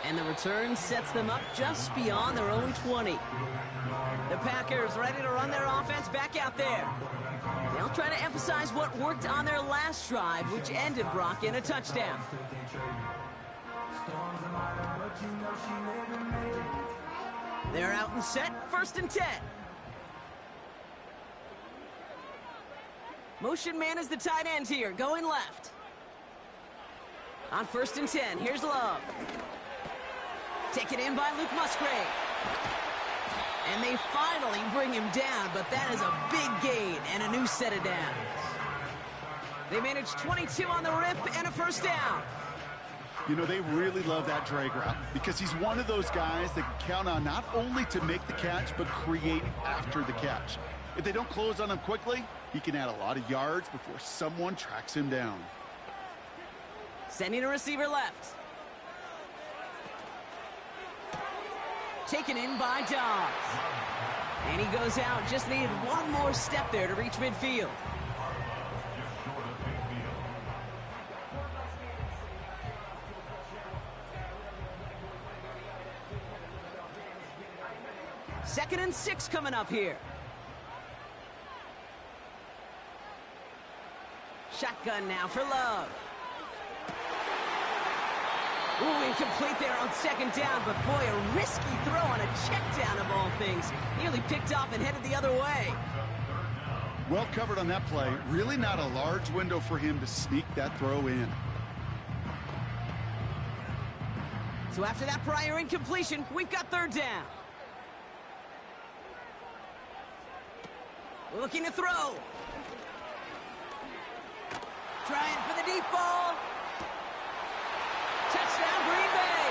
And the return sets them up just beyond their own 20. The Packers ready to run their offense back out there. They'll try to emphasize what worked on their last drive, which ended, Brock, in a touchdown. They're out and set, 1st and 10. Motion man is the tight end here, going left. On 1st and 10, here's Love. Taken in by Luke Musgrave. And they finally bring him down, but that is a big gain and a new set of downs. They managed 22 on the rip and a first down. You know, they really love that drag route because he's one of those guys that can count on not only to make the catch, but create after the catch. If they don't close on him quickly, he can add a lot of yards before someone tracks him down. Sending a receiver left. Taken in by Dobbs. And he goes out. Just needed one more step there to reach midfield. 2nd and 6 coming up here. Shotgun now for Love. Ooh, incomplete there on 2nd down, but boy, a risky throw on a check down of all things. Nearly picked off and headed the other way. Well covered on that play. Really not a large window for him to sneak that throw in. So after that prior incompletion, we've got 3rd down. Looking to throw. Trying for the deep ball. Touchdown, Green Bay.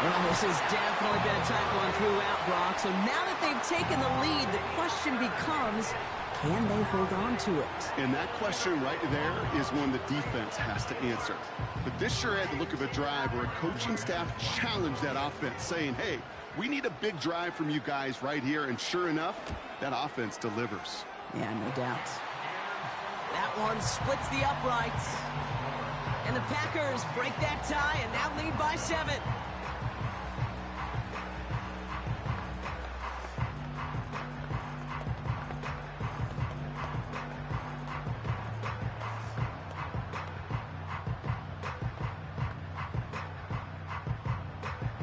Well, this has definitely been a tight one throughout, Brock. So now that they've taken the lead, the question becomes, can they hold on to it? And that question right there is one the defense has to answer. But this sure had the look of a drive where a coaching staff challenged that offense, saying, hey, we need a big drive from you guys right here. And sure enough, that offense delivers. Yeah, no doubt. That one splits the uprights. And the Packers break that tie and now lead by 7.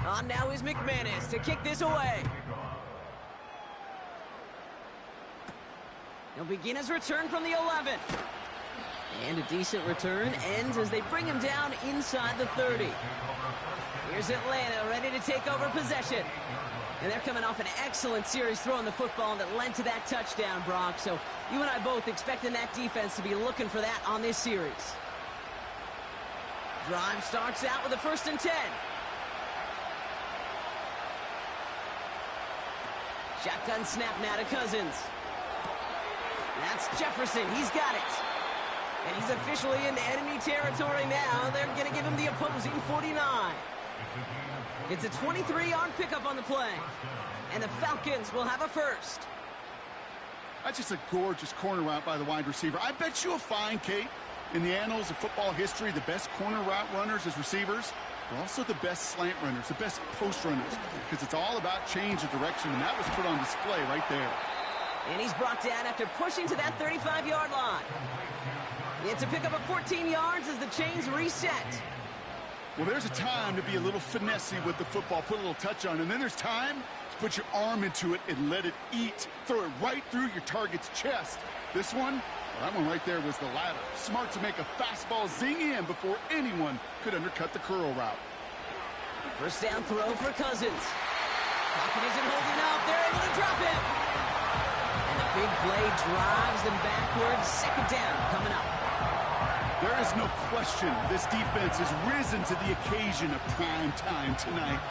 On now is McManus to kick this away. He'll begin his return from the 11. And a decent return ends as they bring him down inside the 30. Here's Atlanta ready to take over possession. And they're coming off an excellent series throwing the football that led to that touchdown, Brock. So you and I both expecting that defense to be looking for that on this series. Drive starts out with a 1st and 10. Shotgun snap now to Cousins. That's Jefferson. He's got it. And he's officially into enemy territory now. They're going to give him the opposing 49. It's a 23-yard pickup on the play. And the Falcons will have a 1st. That's just a gorgeous corner route by the wide receiver. I bet you'll find, Kate, in the annals of football history, the best corner route runners as receivers are also the best slant runners, the best post runners, because it's all about change of direction, and that was put on display right there. And he's brought down after pushing to that 35-yard line. It's a pickup of 14 yards as the chains reset. Well, there's a time to be a little finessey with the football, put a little touch on, and then there's time to put your arm into it and let it eat. Throw it right through your target's chest. This one, well, that one right there was the latter. Smart to make a fastball zing in before anyone could undercut the curl route. 1st down throw for Cousins. Pocket isn't holding up. They're able to drop him. And the big play drives them backwards. 2nd down coming up. There is no question this defense has risen to the occasion of prime time tonight.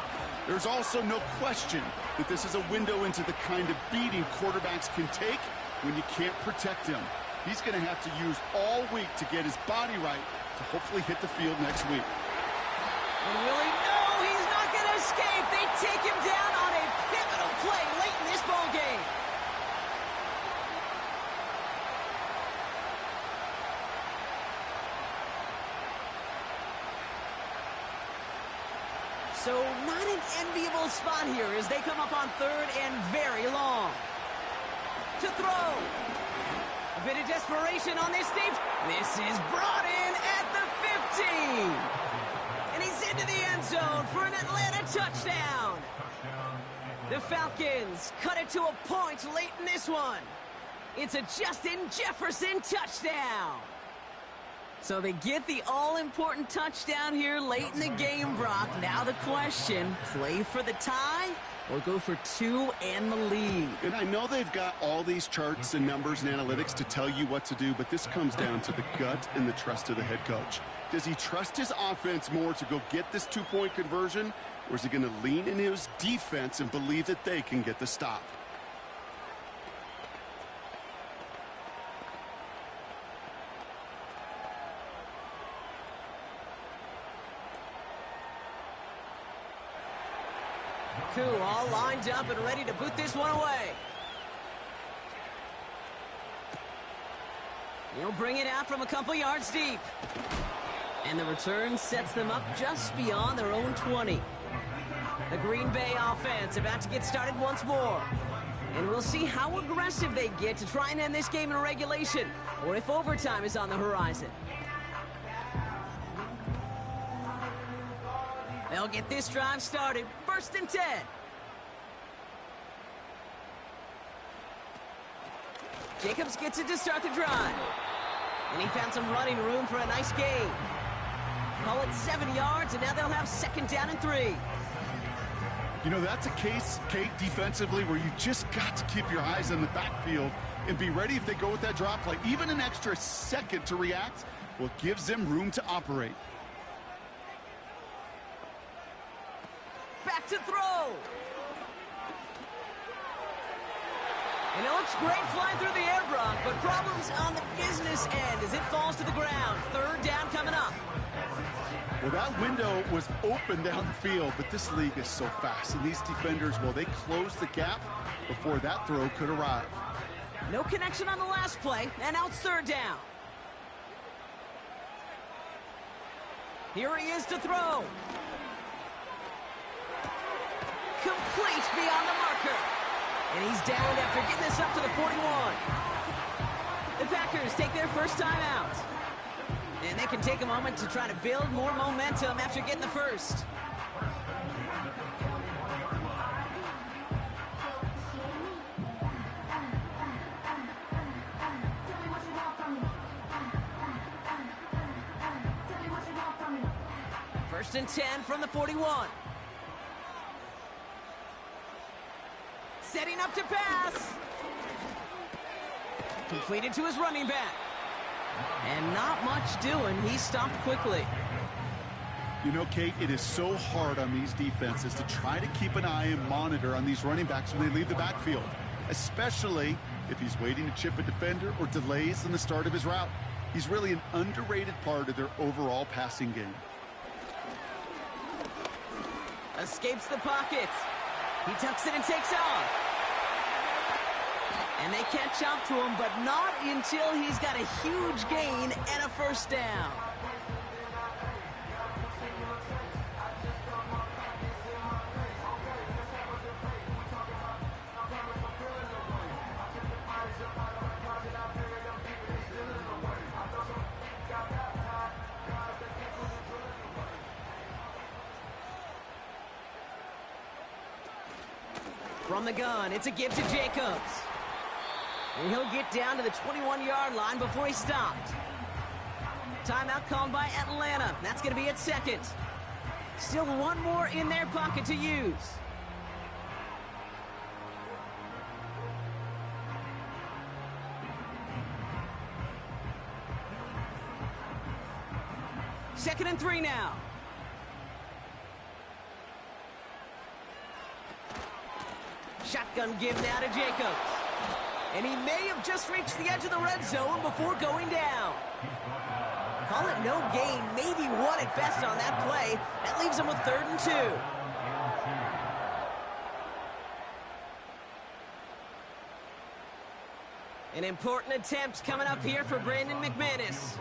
There's also no question that this is a window into the kind of beating quarterbacks can take when you can't protect him. He's going to have to use all week to get his body right to hopefully hit the field next week. And Willie, no, he's not going to escape. They take him down on a pivotal play late in this ball game. So not an enviable spot here as they come up on 3rd and very long. To throw. A bit of desperation on this stage. This is brought in at the 15. And he's into the end zone for an Atlanta touchdown. The Falcons cut it to a point late in this one. It's a Justin Jefferson touchdown. So they get the all-important touchdown here late in the game, Brock. Now the question, play for the tie or go for 2 and the lead? And I know they've got all these charts and numbers and analytics to tell you what to do, but this comes down to the gut and the trust of the head coach. Does he trust his offense more to go get this 2-point conversion, or is he going to lean in his defense and believe that they can get the stop? All lined up and ready to boot this one away. He'll bring it out from a couple yards deep. And the return sets them up just beyond their own 20. The Green Bay offense about to get started once more. And we'll see how aggressive they get to try and end this game in regulation, or if overtime is on the horizon. They'll get this drive started. 1st and 10. Jacobs gets it to start the drive. And he found some running room for a nice gain. Call it 7 yards, and now they'll have 2nd down and 3. You know, that's a case, Kate, defensively, where you just got to keep your eyes on the backfield and be ready if they go with that drop play. Even an extra second to react, well, gives them room to operate. Back to throw. And it looks great flying through the air, Brock, but problems on the business end as it falls to the ground. 3rd down coming up. Well, that window was open down the field, but this league is so fast. And these defenders, well, they closed the gap before that throw could arrive. No connection on the last play, and now it's 3rd down. Here he is to throw. Complete beyond the marker. And he's down after getting this up to the 41. The Packers take their first time out. And they can take a moment to try to build more momentum after getting the first. First and 10 from the 41. Setting up to pass. Completed to his running back. And not much doing. He stopped quickly. You know, Kate, it is so hard on these defenses to try to keep an eye and monitor on these running backs when they leave the backfield, especially if he's waiting to chip a defender or delays in the start of his route. He's really an underrated part of their overall passing game. Escapes the pocket. He tucks it and takes off. And they catch up to him, but not until he's got a huge gain and a 1st down. From the gun, it's a give to Jacobs. And he'll get down to the 21-yard line before he stopped. Timeout called by Atlanta. That's going to be at 2nd. Still one more in their pocket to use. Second and 3 now. Shotgun give now to Jacobs. And he may have just reached the edge of the red zone before going down. Call it no gain, maybe 1 at best on that play. That leaves him with 3rd and 2. An important attempt coming up here for Brandon McManus.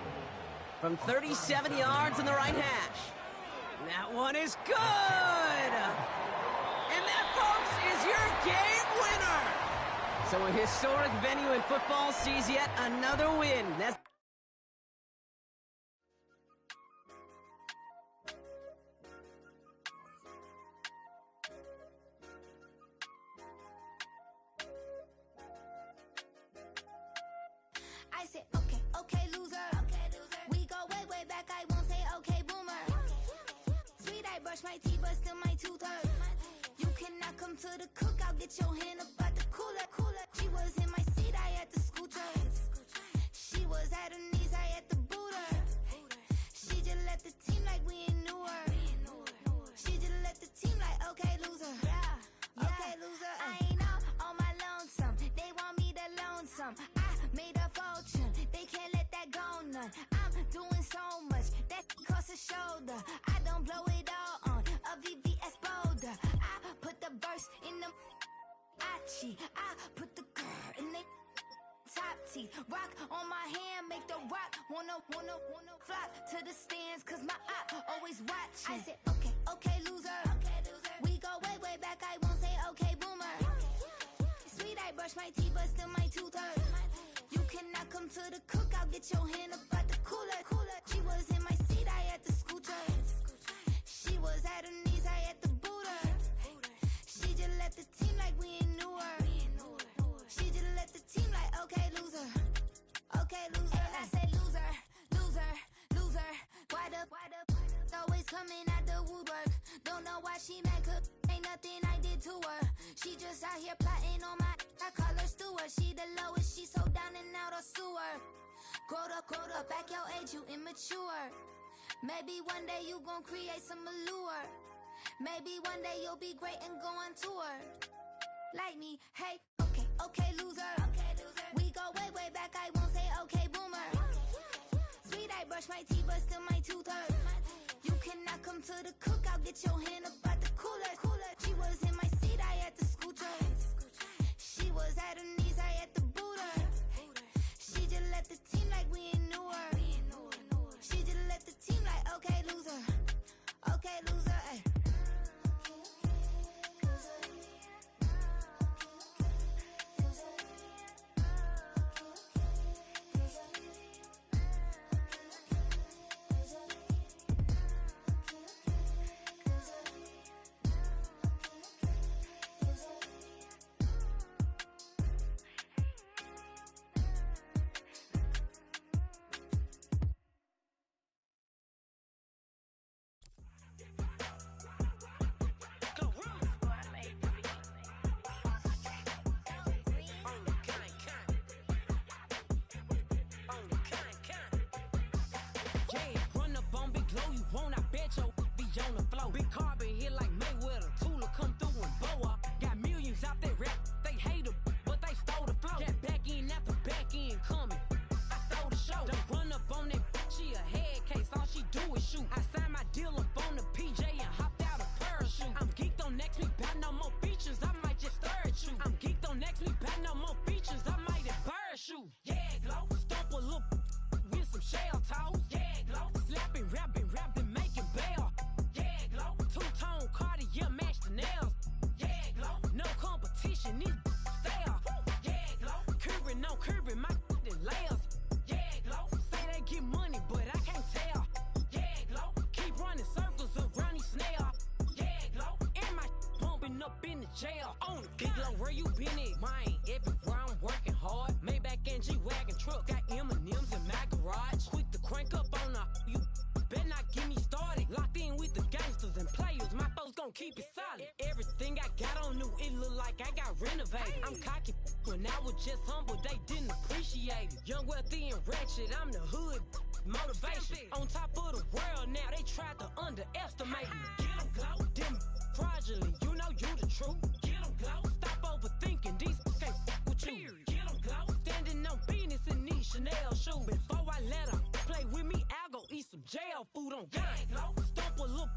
From 37 yards in the right hash. And that one is good! And that, folks, is your game winner! So a historic venue in football sees yet another win. That's I said, okay, loser. We go way back, I won't say okay, boomer. Sweet, I brush my teeth, but still my tooth hurt. You cannot come to the cookout, get your hand up at the cooler. She was in my seat, I had to scoot her. She was at her knees, I had to boot her. She just left the team like we ain't knew her. She just left the team like, okay, loser. Okay, loser. I ain't out on my lonesome. They want me to loan some. I made a fortune. They can't let that go none. I'm doing so much that costs a shoulder. I don't blow it all on a VVS boulder. I put the verse in the I put the girl in the top teeth. Rock on my hand, make the rock wanna flock to the stands, cause my eye always watching. I said, okay, loser. We go brush my teeth, but still my tooth hurt. You cannot come to the cookout, get your hand up out the cooler. She was in my seat, I had to scoot her. She was at her knees, I had to boot her. She just left the team like we ain't knew her. She just left the team like, okay, loser. Okay, loser. And I say loser, loser, loser. Why the always coming out the woodwork? Don't know why she mad, cause ain't nothing I did to her. She just out here plotting on my, I call her steward. She the lowest, she so down and out of sewer. Growed up, back your age, you immature. Maybe one day you gon' create some allure. Maybe one day you'll be great and go on tour. Like me, hey, okay, loser. We go way back, I won't say okay, boomer. Sweet, I brush my teeth, but still my tooth hurt. You cannot come to the cookout, get your hand up out the cooler. She was in my seat, I had to scoot her. She was at her knees, I had to boot her. She just left the team like we ain't knew her. She just left the team like, okay, loser. Okay, loser, ay. Jail on the big low, where you been at? Mine, everywhere I'm working hard. Maybach and G-Wagon truck, got M&M's in my garage. Quick to crank up on her, you better not get me started. Locked in with the gangsters and players, my folks gon' keep it solid. Everything I got on new, it look like I got renovated. I'm cocky when I was just humble, they didn't appreciate it. Young, wealthy, and ratchet, I'm the hood motivation. On top of the world now, they tried to underestimate me. Get 'em, glow, them fraudulent, you know you the truth. Get 'em, glow, stop overthinking, these can't with you. Get 'em, glow, standing on business in these Chanel shoes. Before I let her play with me, I'll go eat some jail food on gang. Glow, stomp a little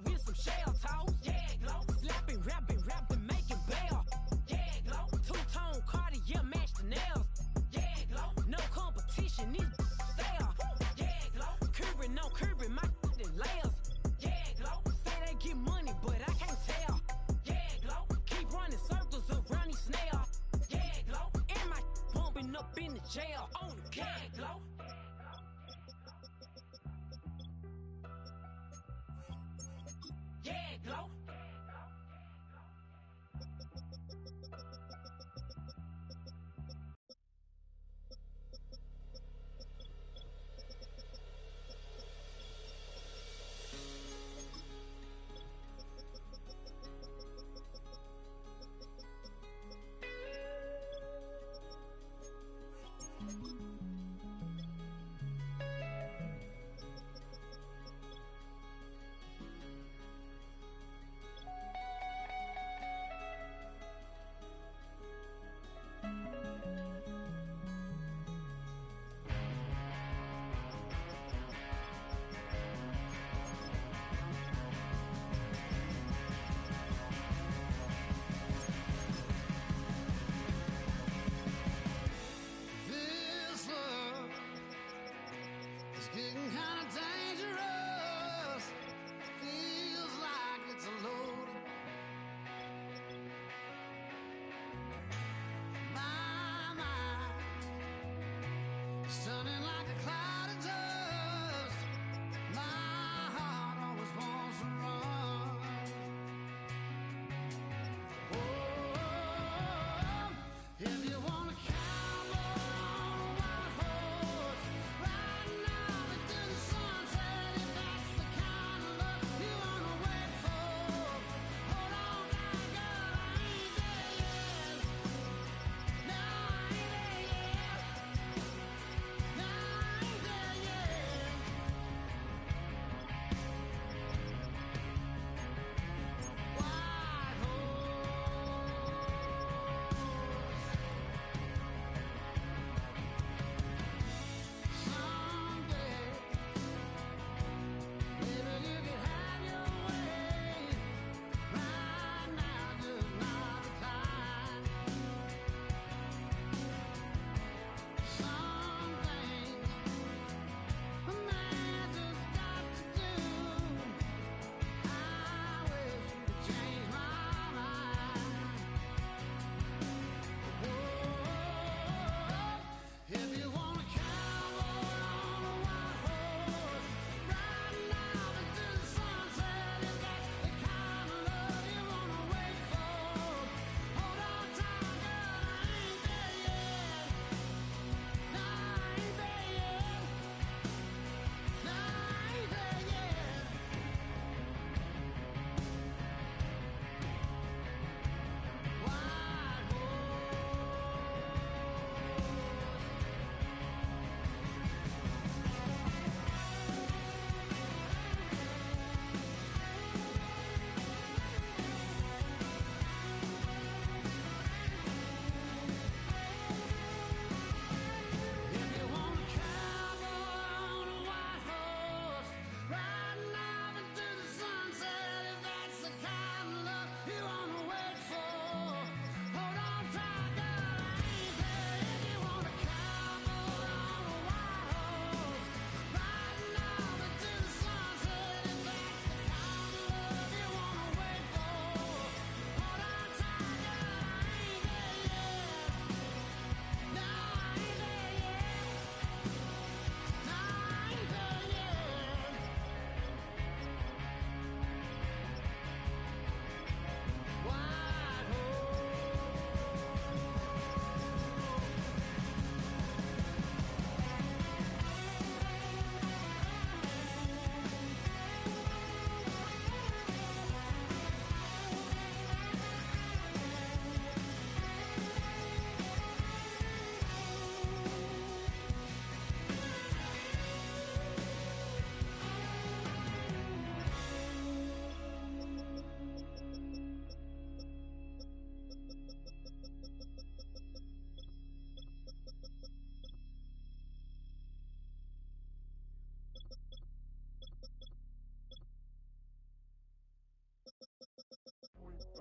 with some shell toes. Yeah, glow, slapping, rapping, making bail. Yeah, glow, two-tone Cartier match the nails. Yeah, glow, no competition, these stale. Yeah, glow, curbing, no curbing, my layers. Yeah, glow, say they get money, but I can't tell. Yeah, glow, keep running circles around these snails. Yeah, glow, and my bumping up in the jail on the gang, glow. Yeah, glow.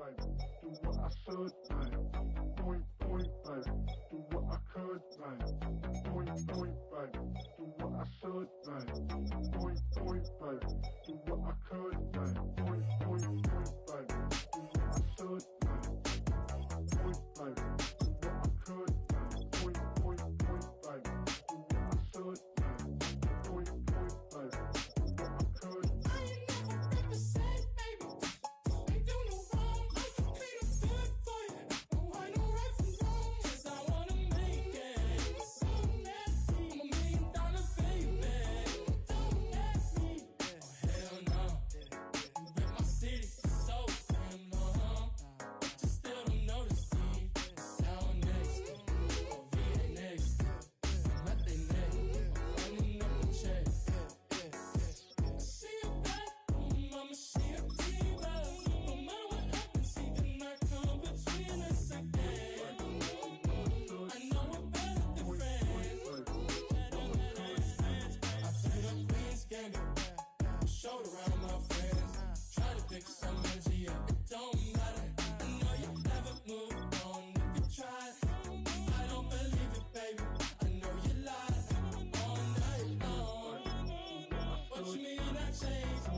Do what I should, baby. Point, point, baby. Do what I could, baby. Point, point, baby. Do what I should, baby. Point, point, baby. Do what I could, baby. Point, point, point, baby. Do what I should, baby. Point, baby. Do what I could, baby. Point, point, point, baby. Do what I should, baby. Point, point, baby. Do what I could. I ain't never represent, baby. Ain't do no wrong. I can plead a good for you. No right, no right from wrong. 'Cause I wanna make it. So nasty. I'm $1 million baby. Don't ask me. Oh hell no. You rip my city so damn long. But you still don't notice me. Sound next. Oh VA next. I'm at they neck. I'm running up a check. See you back, mama, she a diva. No matter what happens, she cannot come between us again. I know we're better than friends. I played up Queen's Gambit, showed around my friends. Try to pick some energy up, it don't matter. I know you never move on if you try. I don't believe it, baby. I know you lied all night long. What you mean I changed? I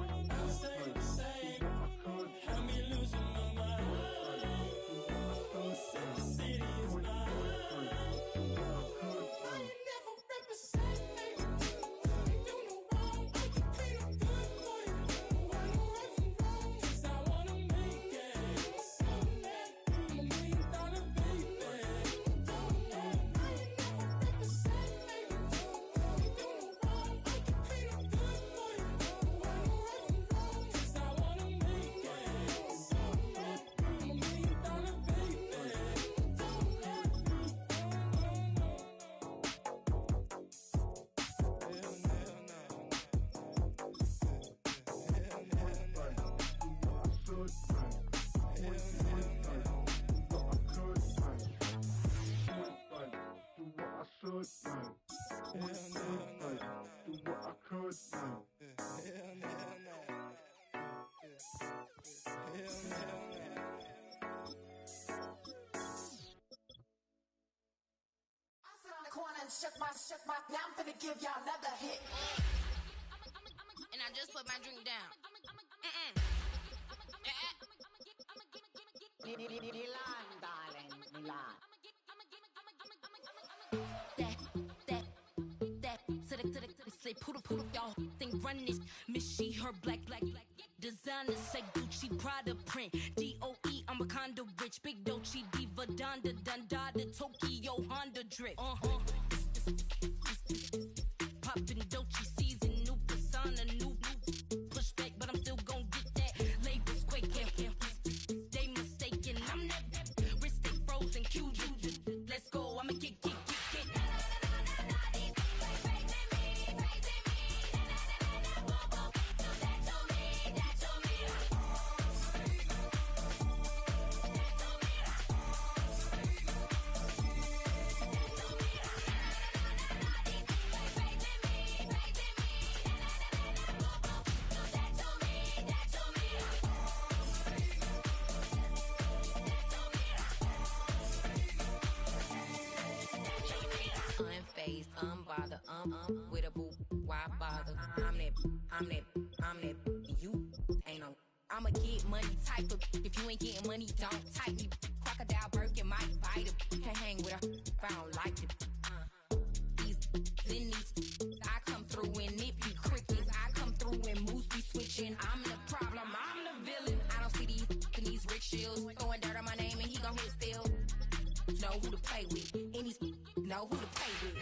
stay the same. Had me losing my mind. Sin City is mine. I ain't never represent, baby. Ain't do no wrong. I can plead a good for you. No right, no right from wrong. 'Cause I wanna make it. So nasty. I'm $1 million baby. Don't let me. I ain't never represent, baby. Ain't do no wrong. I can plead a good for you. No right, no right from wrong. 'Cause I wanna make it. So nasty. I'm $1 million baby. Don't let me. Shook my, now I'm finna give y'all another hit. And I just put my drink down. Milan, darling, Milan. That, to the say, poodle, y'all think run this. Miss she, her black, designer, say Gucci, Prada print. DOE, I'm a condo rich, big Dolce, Diva, Donda, the Tokyo, Honda drip. Poppin' Dolce season, new persona, new pushback, but I'm still gon' get that. Labels quaking, they mistaken. I'm that wrist stay frozen, cute. Let's go, I'ma get. Unfazed, unbothered, with a boo, why bother? I'm that, you ain't no. I'm a get money type of, if you ain't getting money, don't type me. Crocodile Birkin might bite him. Can't hang with her if I don't like it. These, I come through and it be crickets. I come through and moves be switching. I'm the problem, I'm the villain. I don't see these rickshaws throwing dirt on my name and he gon' hit still. Know who to play with, and he's know who to play with.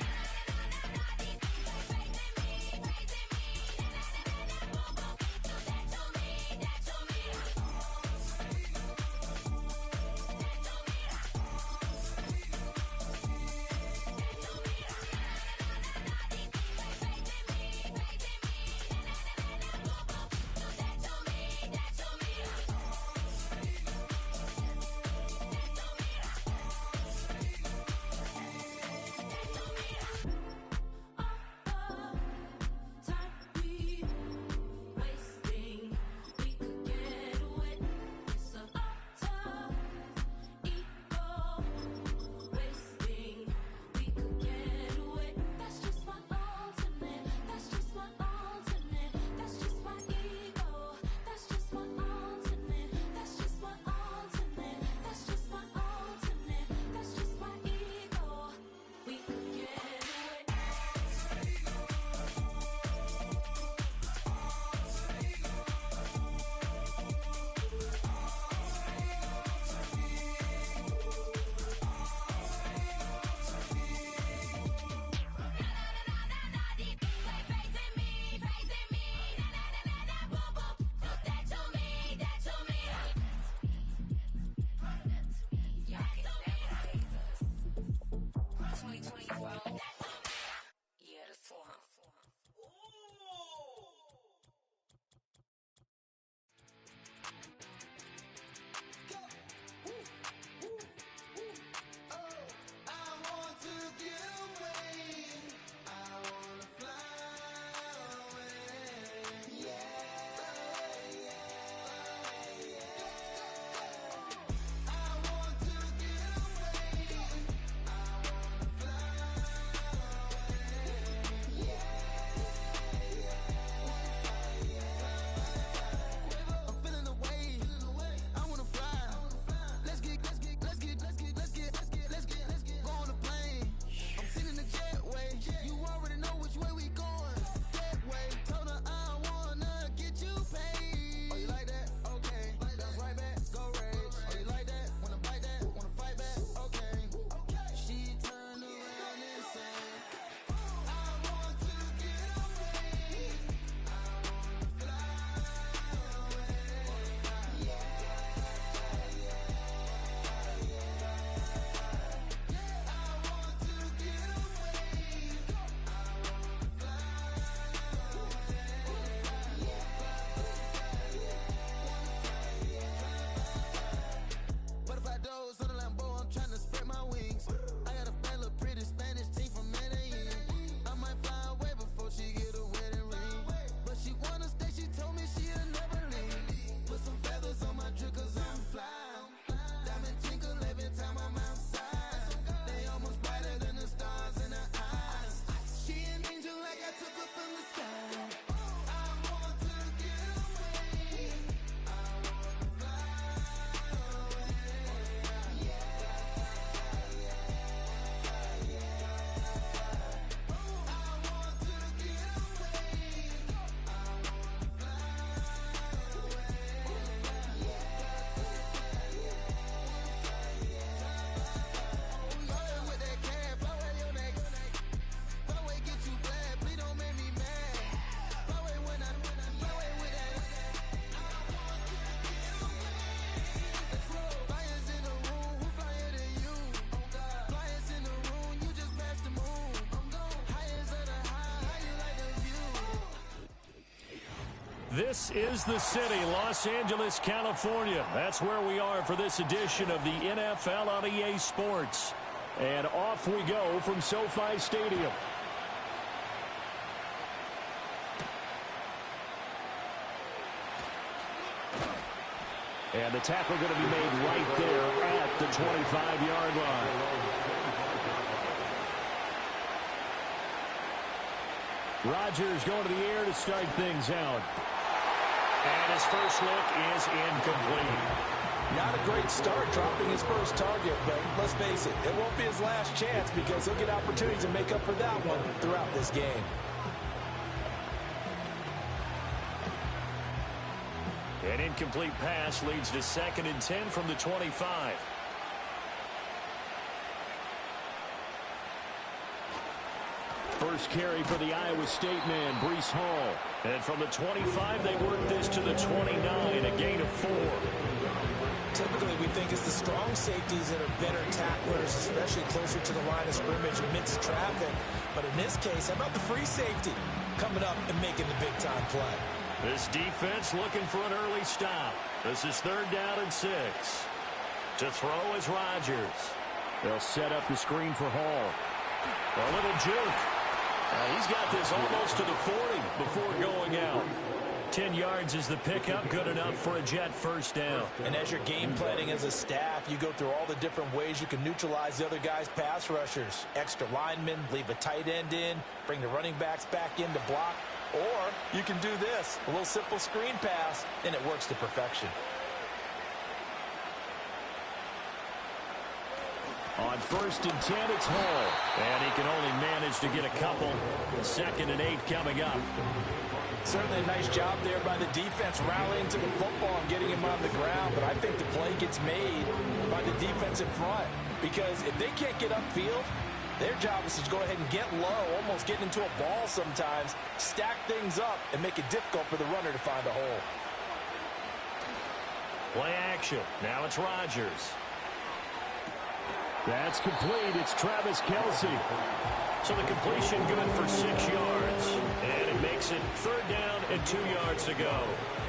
This is the city, Los Angeles, California. That's where we are for this edition of the NFL on EA Sports. And off we go from SoFi Stadium. And the tackle going to be made right there at the 25-yard line. Rodgers going to the air to start things out. And his first look is incomplete. Not a great start dropping his first target, but let's face it, it won't be his last chance because he'll get opportunities to make up for that one throughout this game. An incomplete pass leads to 2nd and 10 from the 25. First carry for the Iowa State man, Breece Hall. And from the 25, they work this to the 29, a gain of 4. Typically, we think it's the strong safeties that are better tacklers, especially closer to the line of scrimmage amidst traffic. But in this case, how about the free safety coming up and making the big-time play? This defense looking for an early stop. This is 3rd down and 6. To throw is Rodgers. They'll set up the screen for Hall. A little juke. He's got this almost to the 40 before going out. 10 yards is the pickup, good enough for a Jet first down. And as you're game planning as a staff, you go through all the different ways you can neutralize the other guy's pass rushers. Extra linemen, leave a tight end in, bring the running backs back in to block. Or you can do this, a little simple screen pass, and it works to perfection. On 1st and 10, it's Hall. And he can only manage to get a couple. 2nd and 8 coming up. Certainly a nice job there by the defense rallying to the football and getting him on the ground. But I think the play gets made by the defense in front. Because if they can't get upfield, their job is to go ahead and get low, almost get into a ball sometimes, stack things up, and make it difficult for the runner to find a hole. Play action. Now it's Rodgers. That's complete. It's Travis Kelce. So the completion good for 6 yards. And it makes it 3rd down and 2 yards to go.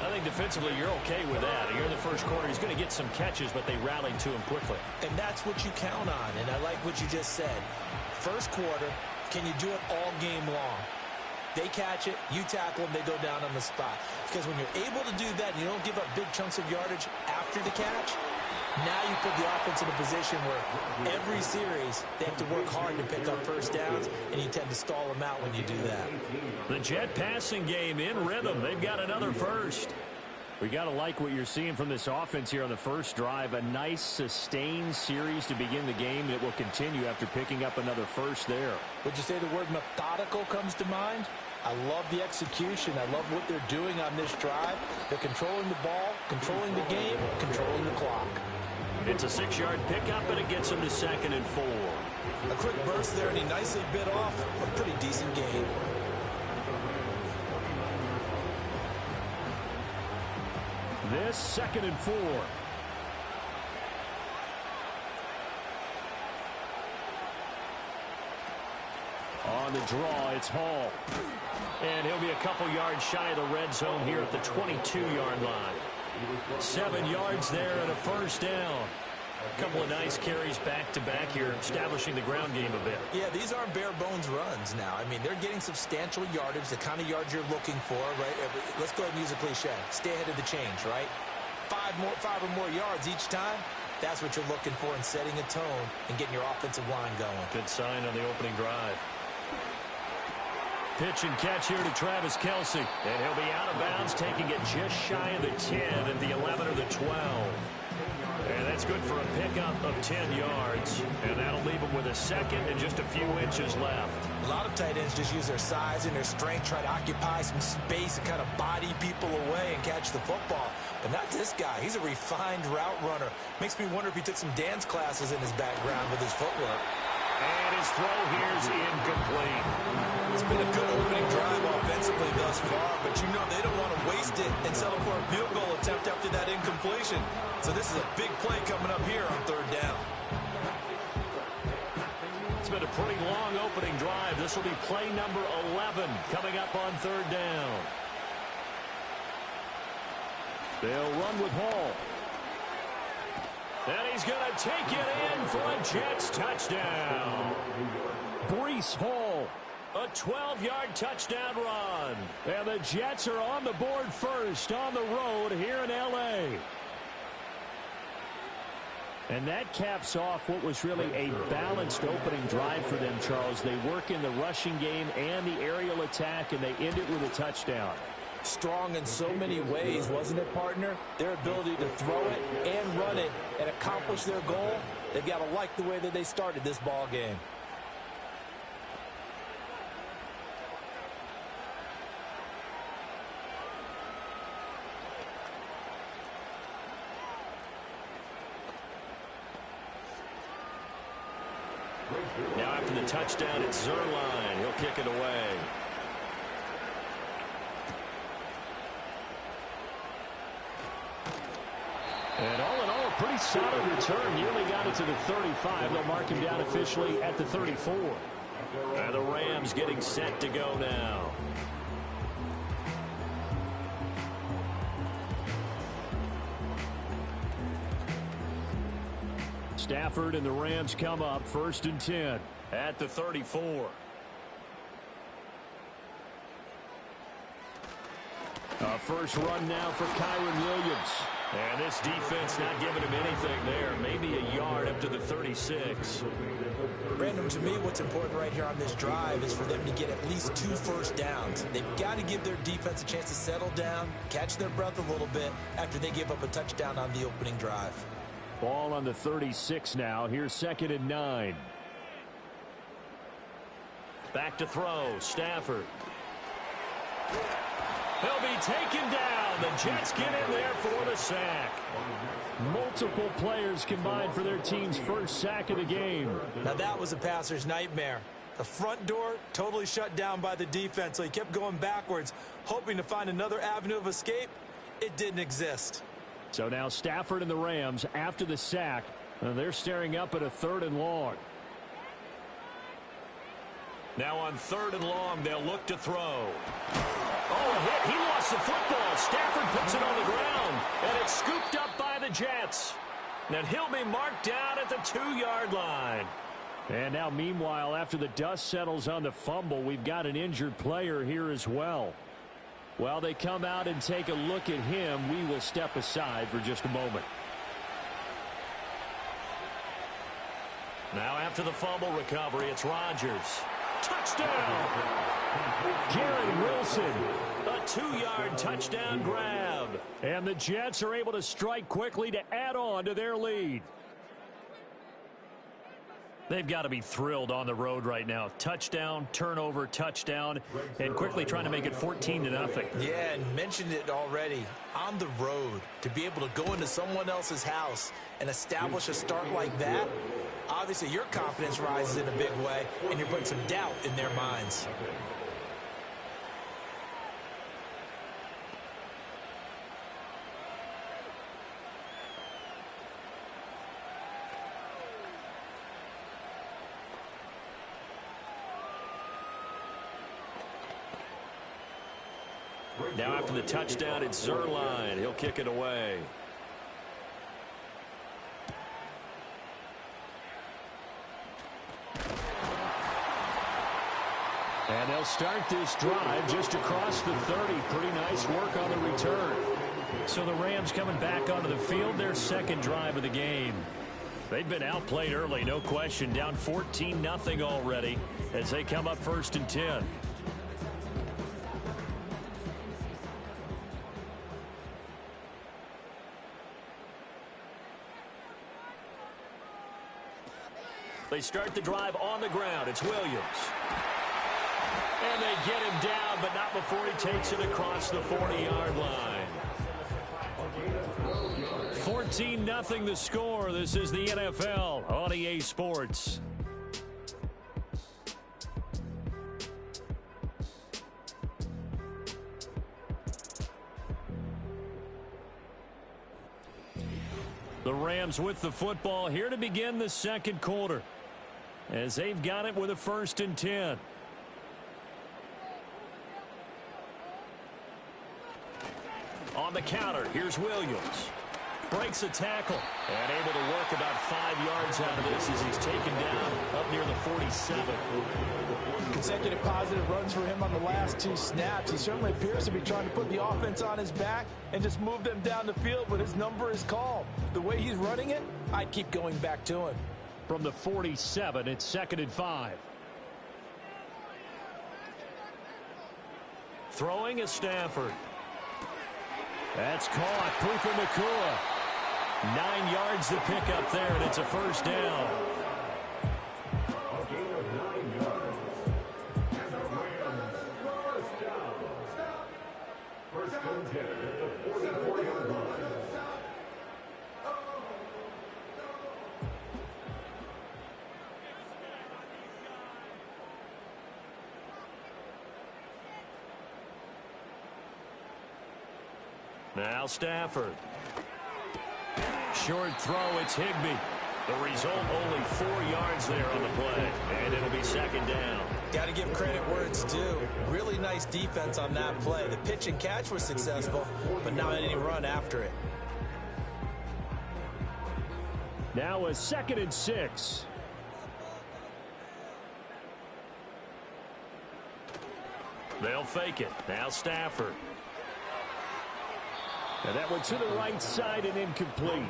I think defensively you're okay with that. You're in the first quarter. He's going to get some catches, but they rallied to him quickly. And that's what you count on. And I like what you just said. First quarter, can you do it all game long? They catch it, you tackle them, they go down on the spot. Because when you're able to do that and you don't give up big chunks of yardage after the catch, now you put the offense in a position where every series they have to work hard to pick up first downs, and you tend to stall them out when you do that. The Jet passing game in rhythm. They've got another first. We got to like what you're seeing from this offense here on the first drive. A nice sustained series to begin the game that will continue after picking up another first there. Would you say the word methodical comes to mind? I love the execution. I love what they're doing on this drive. They're controlling the ball, controlling the game, controlling the clock. It's a 6-yard pickup, and it gets him to 2nd and 4. A quick burst there, and he nicely bit off a pretty decent gain. This 2nd and 4. On the draw, it's Hall. And he'll be a couple yards shy of the red zone here at the 22-yard line. 7 yards there and a first down. A couple of nice carries back-to-back here, establishing the ground game a bit. Yeah, these aren't bare-bones runs now. I mean, they're getting substantial yardage, the kind of yards you're looking for, right? Let's go ahead and use a cliche. Stay ahead of the change, right? 5 or more yards each time. That's what you're looking for in setting a tone and getting your offensive line going. Good sign on the opening drive. Pitch and catch here to Travis Kelce. And he'll be out of bounds, taking it just shy of the 10 at the 11 or the 12. And that's good for a pickup of 10 yards. And that'll leave him with a 2nd and just a few inches left. A lot of tight ends just use their size and their strength, try to occupy some space and kind of body people away and catch the football. But not this guy. He's a refined route runner. Makes me wonder if he took some dance classes in his background with his footwork. And his throw here's incomplete. It's been a good opening drive offensively thus far, but you know they don't want to waste it and settle for a field goal attempt after that incompletion. So this is a big play coming up here on 3rd down. It's been a pretty long opening drive. This will be play number 11 coming up on 3rd down. They'll run with Hall. And he's going to take it in for a Jets touchdown. Breece Hall, a 12-yard touchdown run. And the Jets are on the board first on the road here in L.A. And that caps off what was really a balanced opening drive for them, Charles. They work in the rushing game and the aerial attack, and they end it with a touchdown. Strong in so many ways, wasn't it, partner? Their ability to throw it and run it and accomplish their goal, they've got to like the way that they started this ball game. Now after the touchdown, it's Zerline. He'll kick it away. And all in all, a pretty solid return. Nearly got it to the 35. They'll mark him down officially at the 34. And the Rams getting set to go now. Stafford and the Rams come up 1st and 10 at the 34. A first run now for Kyren Williams. And this defense not giving him anything there. Maybe a yard up to the 36. Brandon, to me, what's important right here on this drive is for them to get at least 2 first downs. They've got to give their defense a chance to settle down, catch their breath a little bit after they give up a touchdown on the opening drive. Ball on the 36 now. Here's 2nd and 9. Back to throw. Stafford. He'll be taken down. The Jets get in there for the sack. Multiple players combined for their team's first sack of the game. Now that was a passer's nightmare. The front door totally shut down by the defense, so he kept going backwards, hoping to find another avenue of escape. It didn't exist. So now Stafford and the Rams, after the sack, they're staring up at a 3rd and long. Now on 3rd and long, they'll look to throw. Oh, a hit. He lost the football. Stafford puts it on the ground, and it's scooped up by the Jets. And he'll be marked down at the 2-yard line. And now, meanwhile, after the dust settles on the fumble, we've got an injured player here as well. While they come out and take a look at him, we will step aside for just a moment. Now after the fumble recovery, it's Rodgers. Touchdown! Garrett Wilson, a 2-yard touchdown grab. And the Jets are able to strike quickly to add on to their lead. They've got to be thrilled on the road right now. Touchdown, turnover, touchdown, and quickly trying to make it 14-0. Yeah, and mentioned it already. On the road, to be able to go into someone else's house and establish a start like that, obviously your confidence rises in a big way, and you're putting some doubt in their minds. Now after the touchdown, it's Zerline. He'll kick it away. And they'll start this drive just across the 30. Pretty nice work on the return. So the Rams coming back onto the field, their 2nd drive of the game. They've been outplayed early, no question. Down 14-0 already as they come up 1st and 10. They start the drive on the ground. It's Williams. And they get him down, but not before he takes it across the 40-yard line. 14-0 the score. This is the NFL on EA Sports. The Rams with the football here to begin the 2nd quarter, as they've got it with a 1st and 10. On on the counter. Here's Williams. Breaks a tackle and able to work about 5 yards out of this as he's taken down up near the 47. Consecutive positive runs for him on the last 2 snaps. He certainly appears to be trying to put the offense on his back and just move them down the field when his number is called. The way he's running it, I'd keep going back to him. From the 47, it's 2nd and 5. Throwing is Stafford. That's caught. Puka Nacua. 9 yards to pick up there, and it's a first down. Now Stafford. Short throw, it's Higbee. The result, only 4 yards there on the play, and it'll be 2nd down. Got to give credit where it's due. Really nice defense on that play. The pitch and catch was successful, but not any run after it. Now a 2nd and 6. They'll fake it. Now Stafford. And that went to the right side and incomplete.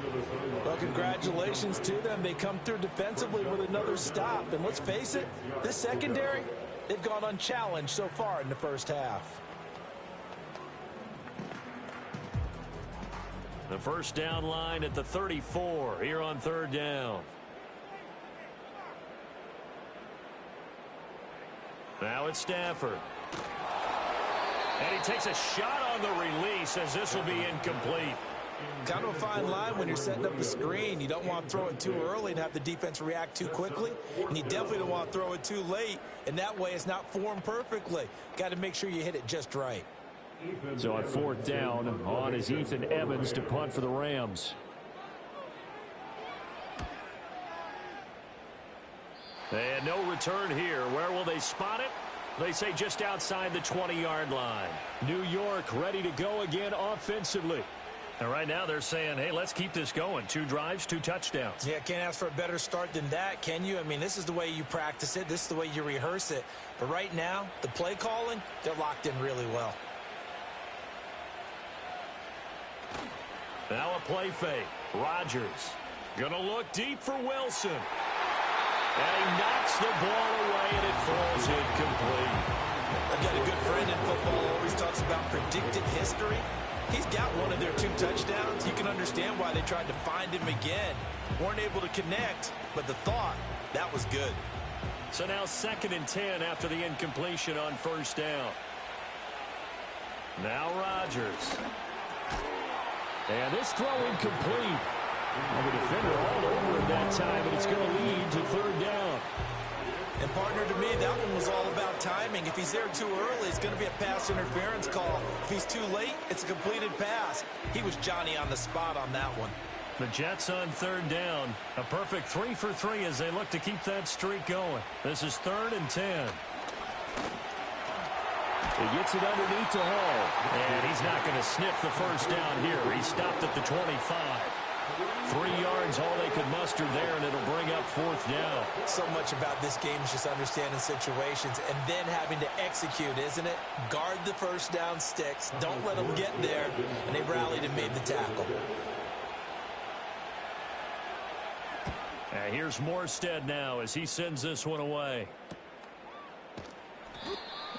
Well, congratulations to them. They come through defensively with another stop. And let's face it, this secondary, they've gone unchallenged so far in the first half. The first down line at the 34 here on 3rd down. Now it's Stafford. And he takes a shot on the release as this will be incomplete. Kind of a fine line when you're setting up the screen. You don't want to throw it too early and have the defense react too quickly. And you definitely don't want to throw it too late. And that way it's not formed perfectly. Got to make sure you hit it just right. So on 4th down, on is Ethan Evans to punt for the Rams. And no return here. Where will they spot it? They say just outside the 20-yard line. New York ready to go again offensively. And right now they're saying, hey, let's keep this going. 2 drives, 2 touchdowns. Yeah, can't ask for a better start than that, can you? I mean, this is the way you practice it. This is the way you rehearse it. But right now, the play calling, they're locked in really well. Now a play fake. Rodgers gonna look deep for Wilson. And he knocks the ball away, and it falls incomplete. I've got a good friend in football who always talks about predictive history. He's got one of their 2 touchdowns. You can understand why they tried to find him again. Weren't able to connect, but the thought, that was good. So now 2nd and 10 after the incompletion on 1st down. Now Rodgers. And this throw incomplete. And the defender all over him that time, and it's going to lead to 3rd down. And partner, to me, that one was all about timing. If he's there too early, it's going to be a pass interference call. If he's too late, it's a completed pass. He was Johnny on the spot on that one. The Jets on 3rd down. A perfect 3 for 3 as they look to keep that streak going. This is 3rd and 10. He gets it underneath to Hall. And he's not going to sniff the first down here. He stopped at the 25. 3 yards, all they could muster there, and it'll bring up 4th down. So much about this game is just understanding situations and then having to execute, isn't it? Guard the first down sticks. Don't let them get there. And they rallied and made the tackle. And here's Morstead now as he sends this one away.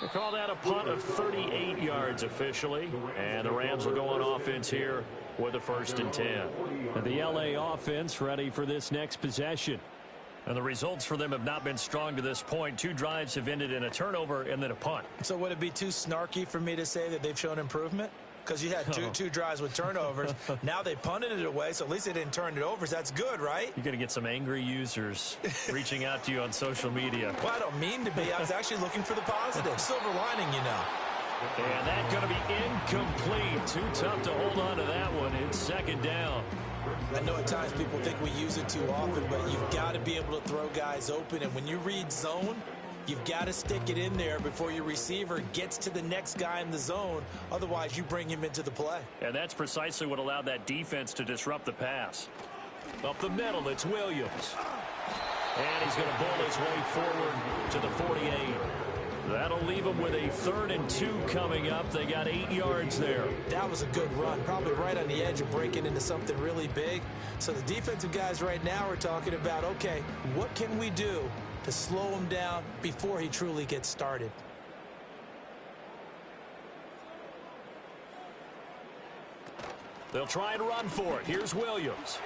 They call that a punt of 38 yards officially. And the Rams will go on offense here with a 1st and 10. And the LA offense ready for this next possession. And the results for them have not been strong to this point. 2 drives have ended in a turnover and then a punt. So would it be too snarky for me to say that they've shown improvement? Because you had two drives with turnovers. Now they punted it away, so at least they didn't turn it over. So that's good, right? You're going to get some angry users reaching out to you on social media. Well, I don't mean to be. I was actually looking for the positive. Silver lining, you know. And that's going to be incomplete. Too tough to hold on to that one. It's 2nd down. I know at times people think we use it too often, but you've got to be able to throw guys open. And when you read zone, You've got to stick it in there before your receiver gets to the next guy in the zone. Otherwise, you bring him into the play. And that's precisely what allowed that defense to disrupt the pass. Up the middle, it's Williams. And he's going to bull his way forward to the 48. That'll leave them with a 3rd and 2 coming up. They got 8 yards there. That was a good run, probably right on the edge of breaking into something really big. So the defensive guys right now are talking about, okay, what can we do to slow him down before he truly gets started? They'll try and run for it. Here's Williams.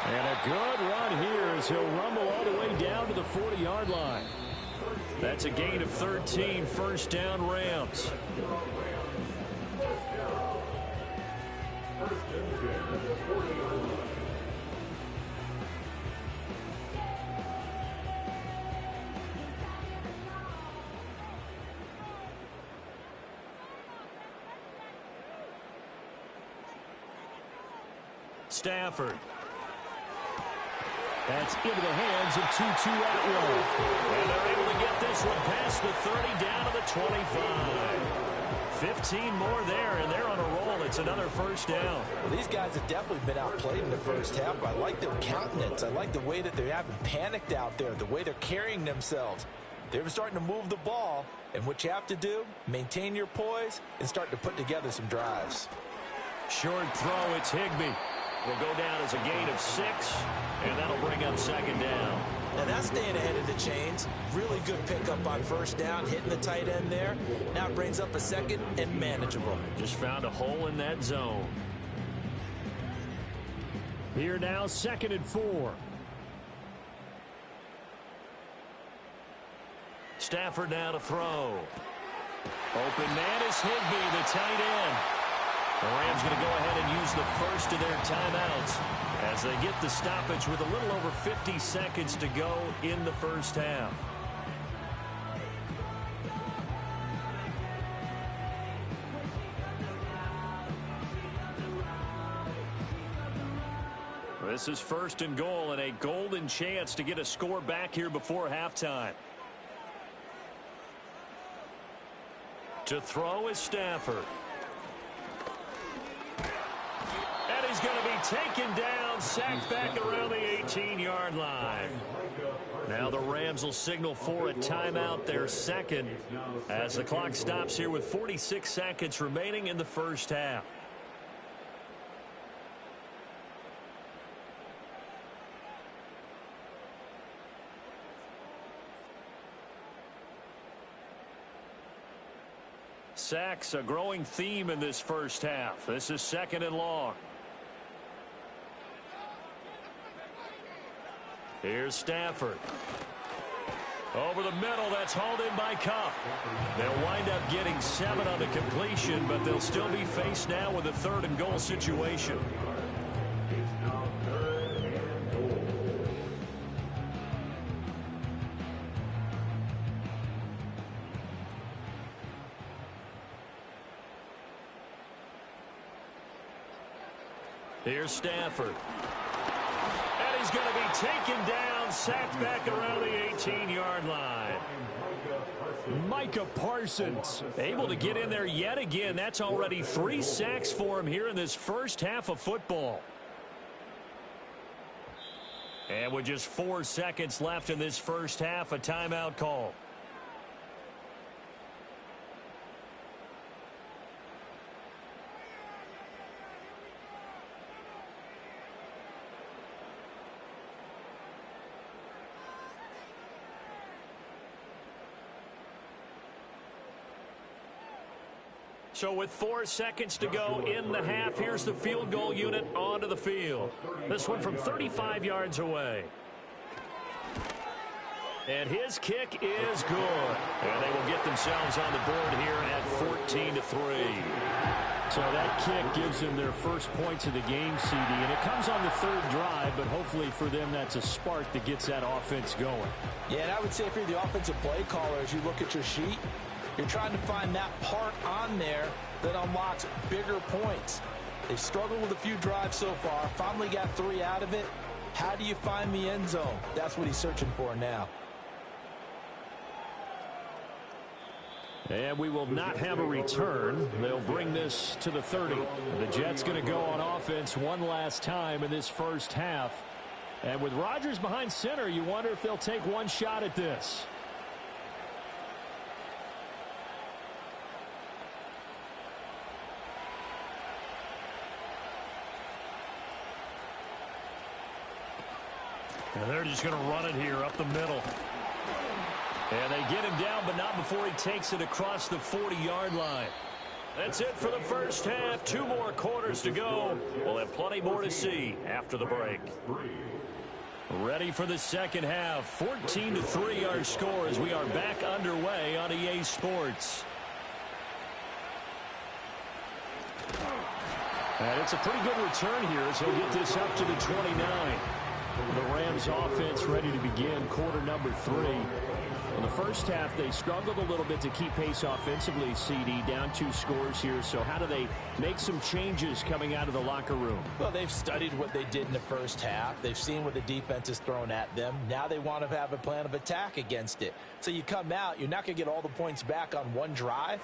And a good run here as he'll rumble all the way down to the 40-yard line. That's a gain of 13, first down Rams. Stafford. That's into the hands of Tutu Atwell. And they're able to get this one past the 30 down to the 25. 15 more there, and they're on a roll. It's another first down. Well, these guys have definitely been outplayed in the first half. I like their countenance. I like the way that they haven't panicked out there, the way they're carrying themselves. They're starting to move the ball, and what you have to do, maintain your poise and start to put together some drives. Short throw, it's Higbee. Will go down as a gain of 6, and that'll bring up second down. Now that's staying ahead of the chains. Really good pickup on first down, hitting the tight end there. Now it brings up a second and manageable. Just found a hole in that zone. Here now, 2nd and 4. Stafford now to throw. Open man is Higbee, the tight end. The Rams going to go ahead and use the first of their timeouts as they get the stoppage with a little over 50 seconds to go in the first half. This is 1st and goal and a golden chance to get a score back here before halftime. To throw is Stafford. And he's going to be taken down, sacked back around the 18-yard line. Now the Rams will signal for a timeout, their second, as the clock stops here with 46 seconds remaining in the first half. Sacks, a growing theme in this first half. This is 2nd and long. Here's Stafford. Over the middle, that's hauled in by Cup. They'll wind up getting 7 on the completion, but they'll still be faced now with a 3rd and goal situation. Here's Stafford. And he's going to be taken down, sacked back around the 18-yard line. Micah Parsons able to get in there yet again. That's already 3 sacks for him here in this first half of football. And with just 4 seconds left in this first half, a timeout call. So with 4 seconds to go in the half, here's the field goal unit onto the field. This one from 35 yards away. And his kick is good. And they will get themselves on the board here at 14-3. So that kick gives them their first points of the game, CD. And it comes on the 3rd drive, but hopefully for them that's a spark that gets that offense going. Yeah, and I would say if you're the offensive play caller, as you look at your sheet, you're trying to find that part on there that unlocks bigger points. They've struggled with a few drives so far. Finally got 3 out of it. How do you find the end zone? That's what he's searching for now. And we will not have a return. They'll bring this to the 30. The Jets going to go on offense one last time in this first half. And with Rodgers behind center, you wonder if they'll take one shot at this. And they're just going to run it here up the middle. And they get him down, but not before he takes it across the 40-yard line. That's it for the first half. 2 more quarters to go. We'll have plenty more to see after the break. Ready for the second half. 14-3 our score as we are back underway on EA Sports. And it's a pretty good return here as he'll get this up to the 29. The Rams offense ready to begin quarter number 3. In the first half, they struggled a little bit to keep pace offensively, CD, down 2 scores here. So how do they make some changes coming out of the locker room? Well, they've studied what they did in the first half. They've seen what the defense has thrown at them. Now they want to have a plan of attack against it. So you come out, you're not going to get all the points back on one drive,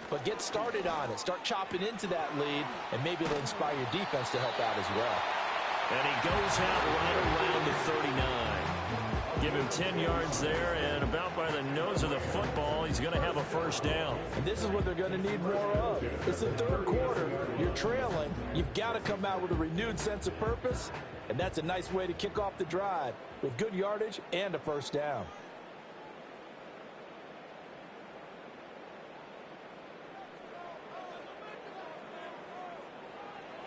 but get started on it. Start chopping into that lead, and maybe it'll inspire your defense to help out as well. And he goes out right around the 39. Give him 10 yards there, and about by the nose of the football, he's going to have a first down. And this is what they're going to need more of. It's the third quarter. You're trailing. You've got to come out with a renewed sense of purpose, and that's a nice way to kick off the drive with good yardage and a first down.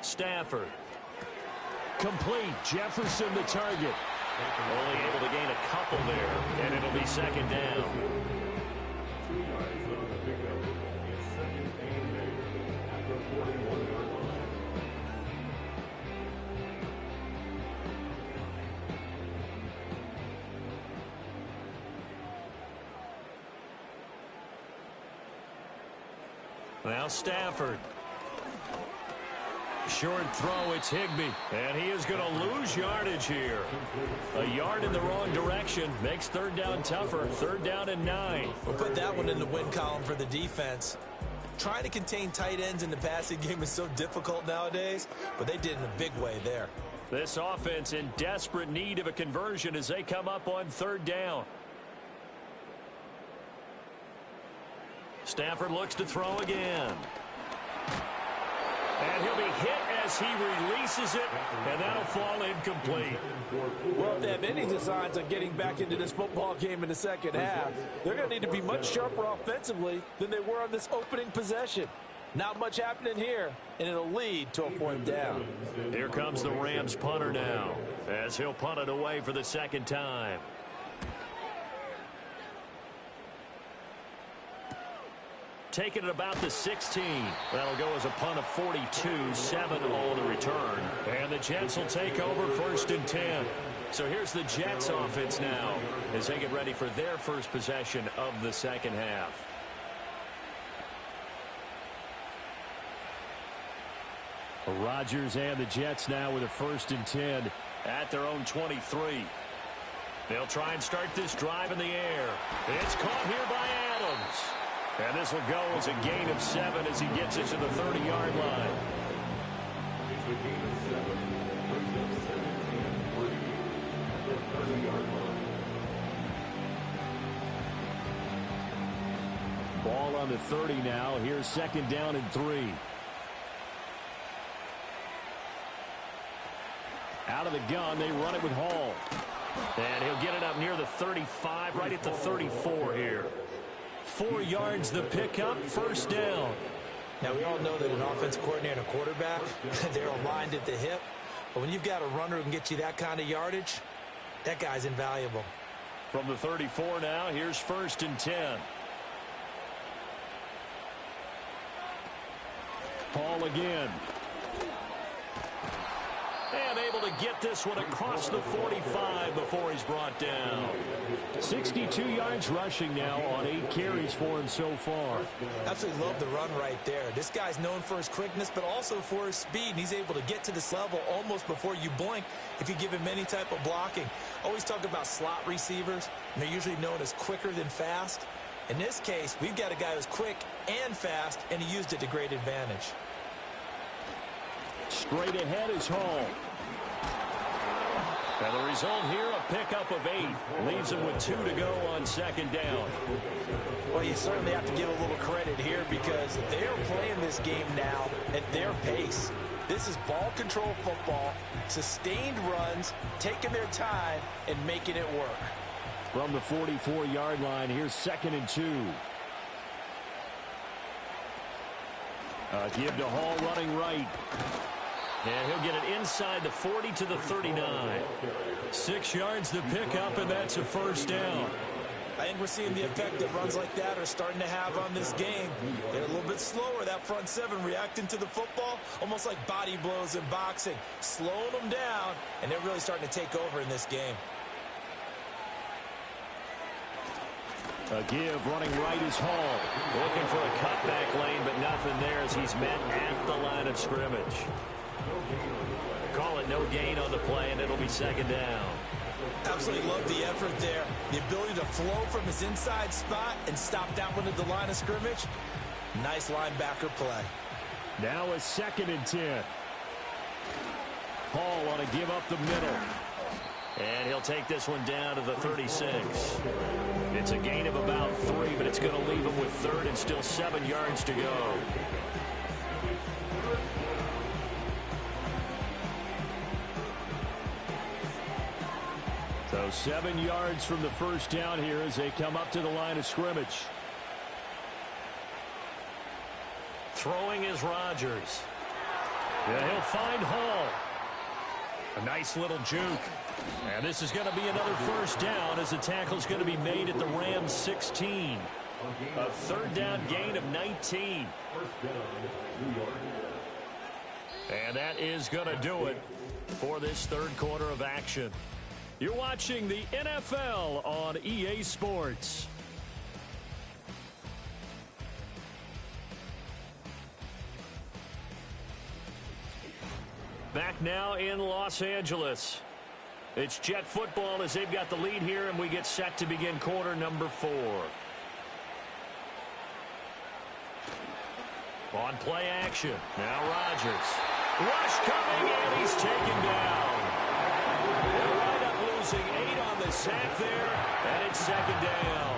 Stafford. Complete. Jefferson the target. Only able to gain a couple there, and it'll be second down. Now Stafford. Short throw, it's Higbee, and he is going to lose yardage here. A yard in the wrong direction makes third down tougher. Third down and 9. We'll put that one in the win column for the defense. Trying to contain tight ends in the passing game is so difficult nowadays, but they did in a big way there. This offense in desperate need of a conversion as they come up on third down. Stafford looks to throw again. And he'll be hit as he releases it, and that'll fall incomplete. Well, if they have any designs on getting back into this football game in the second half, they're going to need to be much sharper offensively than they were on this opening possession. Not much happening here, and it'll lead to a fourth down. Here comes the Rams punter now, as he'll punt it away for the second time. Taking it about the 16. That'll go as a punt of 42, 7 all the return. And the Jets will take over first and 10. So here's the Jets offense now as they get ready for their first possession of the second half. Rodgers and the Jets now with a first and 10 at their own 23. They'll try and start this drive in the air. It's caught here by Adams. And this will go as a gain of 7 as he gets it to the 30-yard line. Ball on the 30 now. Here's second down and 3. Out of the gun, they run it with Hall. And he'll get it up near the 35, right at the 34 here. 4 yards the pickup, first down. Now, we all know that an offensive coordinator and a quarterback, they're aligned at the hip. But when you've got a runner who can get you that kind of yardage, that guy's invaluable. From the 34 now, here's first and 10. Hall again. And able to get this one across the 45 before he's brought down. 62 yards rushing now on 8 carries for him so far. Absolutely love the run right there. This guy's known for his quickness, but also for his speed. And he's able to get to this level almost before you blink if you give him any type of blocking. Always talk about slot receivers, and they're usually known as quicker than fast. In this case, we've got a guy who's quick and fast, and he used it to great advantage. Straight ahead is Hall. And the result here, a pickup of 8. Leaves him with 2 to go on second down. Well, you certainly have to give a little credit here because they're playing this game now at their pace. This is ball control football, sustained runs, taking their time, and making it work. From the 44-yard line, here's 2nd and 2. Give to Hall running right. And he'll get it inside the 40 to the 39. 6 yards to pick up, and that's a first down. I think we're seeing the effect that runs like that are starting to have on this game. They're a little bit slower, that front seven, reacting to the football, almost like body blows in boxing, slowing them down, and they're really starting to take over in this game. A give running right is Hall. Looking for a cutback lane, but nothing there as he's met at the line of scrimmage. Call it no gain on the play, and it'll be second down. Absolutely love the effort there. The ability to flow from his inside spot and stop that one at the line of scrimmage. Nice linebacker play. Now a 2nd and 10. Hall on a give up the middle. And he'll take this one down to the 36. It's a gain of about 3, but it's going to leave him with 3rd and still 7 yards to go. So 7 yards from the first down here as they come up to the line of scrimmage. Throwing is Rodgers. Yeah, he'll find Hall. A nice little juke. And this is going to be another first down as the tackle's going to be made at the Rams 16. A 3rd down gain of 19. And that is going to do it for this 3rd quarter of action. You're watching the NFL on EA Sports. Back now in Los Angeles. It's Jet football as they've got the lead here, and we get set to begin quarter number 4. On play action. Now Rodgers. Rush coming, and he's taken down. They'll wind up losing 8 on the sack there, and it's second down.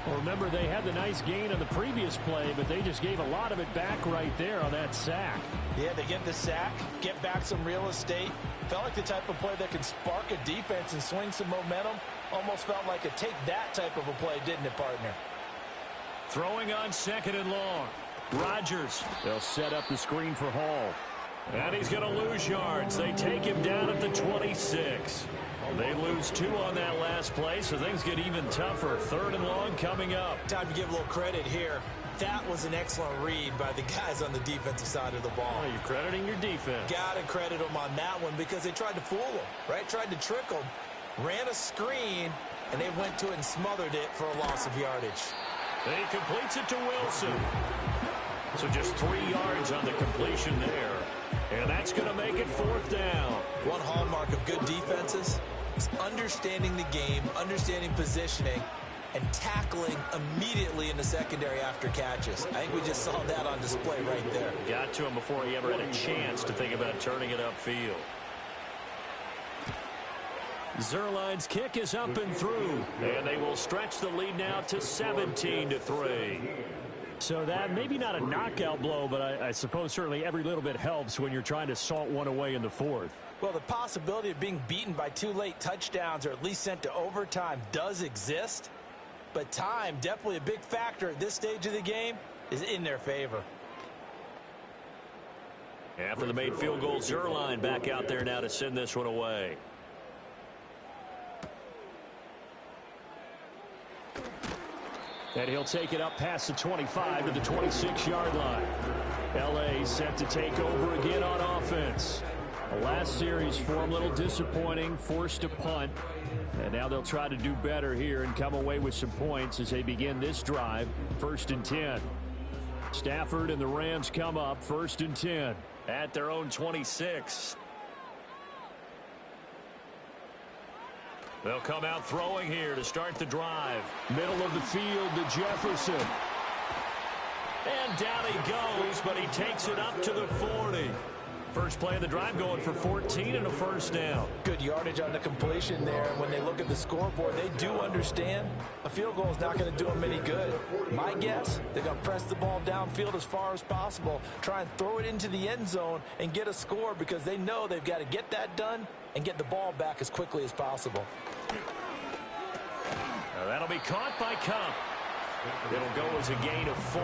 Well, remember, they had the nice gain on the previous play, but they just gave a lot of it back right there on that sack. Yeah, they get the sack, get back some real estate. Felt like the type of play that can spark a defense and swing some momentum. Almost felt like a take that type of a play, didn't it, partner? Throwing on 2nd and long. Rodgers. They'll set up the screen for Hall. And he's going to lose yards. They take him down at the 26. They lose 2 on that last play, so things get even tougher. 3rd and long coming up. Time to give a little credit here. That was an excellent read by the guys on the defensive side of the ball. Oh, you're crediting your defense. Got to credit them on that one because they tried to fool them, right? Tried to trick them. Ran a screen, and they went to it and smothered it for a loss of yardage. He completes it to Wilson. So just 3 yards on the completion there. And that's going to make it 4th down. One hallmark of good defenses is understanding the game, understanding positioning, and tackling immediately in the secondary after catches. I think we just saw that on display right there. Got to him before he ever had a chance to think about turning it upfield. Zerline's kick is up and through, and they will stretch the lead now to 17-3. So that maybe not a knockout blow, but I suppose certainly every little bit helps when you're trying to salt one away in the 4th. Well, the possibility of being beaten by 2 late touchdowns or at least sent to overtime does exist, but time, definitely a big factor at this stage of the game, is in their favor. After the made field goal, Zerline back out there now to send this one away. And he'll take it up past the 25 to the 26-yard line. L.A. set to take over again on offense. The last series for him, a little disappointing, forced a punt. And now they'll try to do better here and come away with some points as they begin this drive. 1st and 10. Stafford and the Rams come up 1st and 10. At their own 26. They'll come out throwing here to start the drive. Middle of the field to Jefferson. And down he goes, but he takes it up to the 40. First play of the drive going for 14 and a first down. Good yardage on the completion there. And when they look at the scoreboard, they do understand a field goal is not going to do them any good. My guess, they're going to press the ball downfield as far as possible, try and throw it into the end zone and get a score because they know they've got to get that done and get the ball back as quickly as possible. Now that'll be caught by Cup. It'll go as a gain of 4,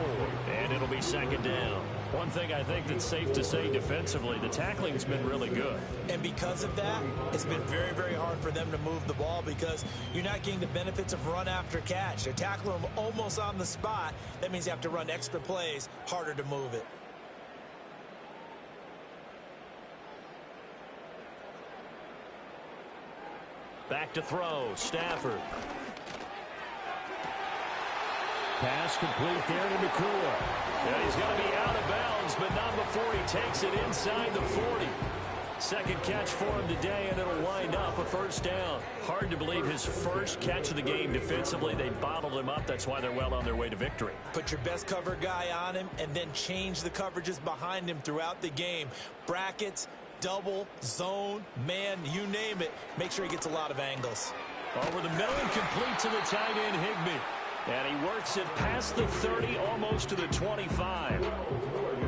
and it'll be second down. One thing I think that's safe to say defensively, the tackling's been really good. And because of that, it's been very, very hard for them to move the ball because you're not getting the benefits of run after catch. They're tackling them almost on the spot. That means you have to run extra plays, harder to move it. Back to throw, Stafford. Pass complete there to Nakua. And he's going to be out of bounds, but not before he takes it inside the 40. Second catch for him today, and it'll wind up a first down. Hard to believe his first catch of the game defensively. They bottled him up. That's why they're well on their way to victory. Put your best cover guy on him and then change the coverages behind him throughout the game. Brackets, double, zone, man, you name it. Make sure he gets a lot of angles. Over the middle and complete to the tight end, Higbee. And he works it past the 30, almost to the 25.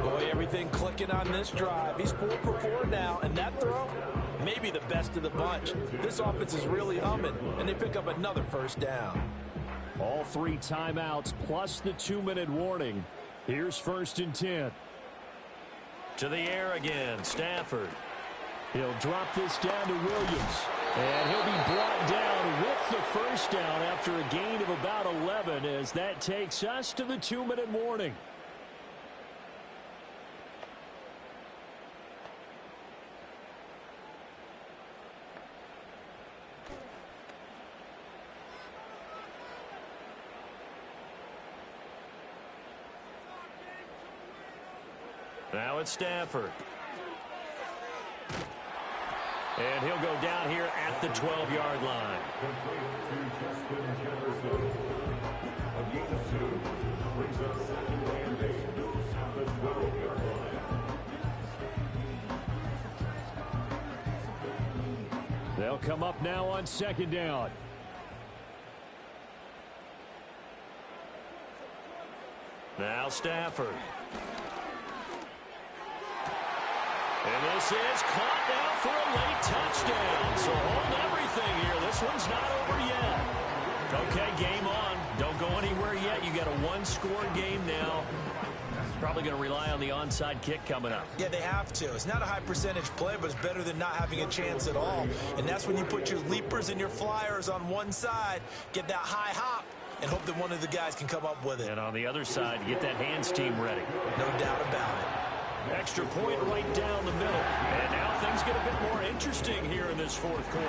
Boy, everything clicking on this drive. He's 4 for 4 now, and that throw, maybe the best of the bunch. This offense is really humming, and they pick up another first down. All 3 timeouts plus the 2-minute warning. Here's 1st and 10. To the air again, Stafford. He'll drop this down to Williams. And he'll be brought down with the first down after a gain of about 11 as that takes us to the 2-minute warning. Now it's Stafford. And he'll go down here at the 12-yard line. They'll come up now on 2nd down. Now Stafford. And this is caught now for a late touchdown. So hold everything here. This one's not over yet. Okay, game on. Don't go anywhere yet. You got a 1-score game now. Probably going to rely on the onside kick coming up. Yeah, they have to. It's not a high percentage play, but it's better than not having a chance at all. And that's when you put your leapers and your flyers on one side, get that high hop, and hope that one of the guys can come up with it. And on the other side, get that hands team ready. No doubt about it. Extra point right down the middle. And now things get a bit more interesting here in this 4th quarter.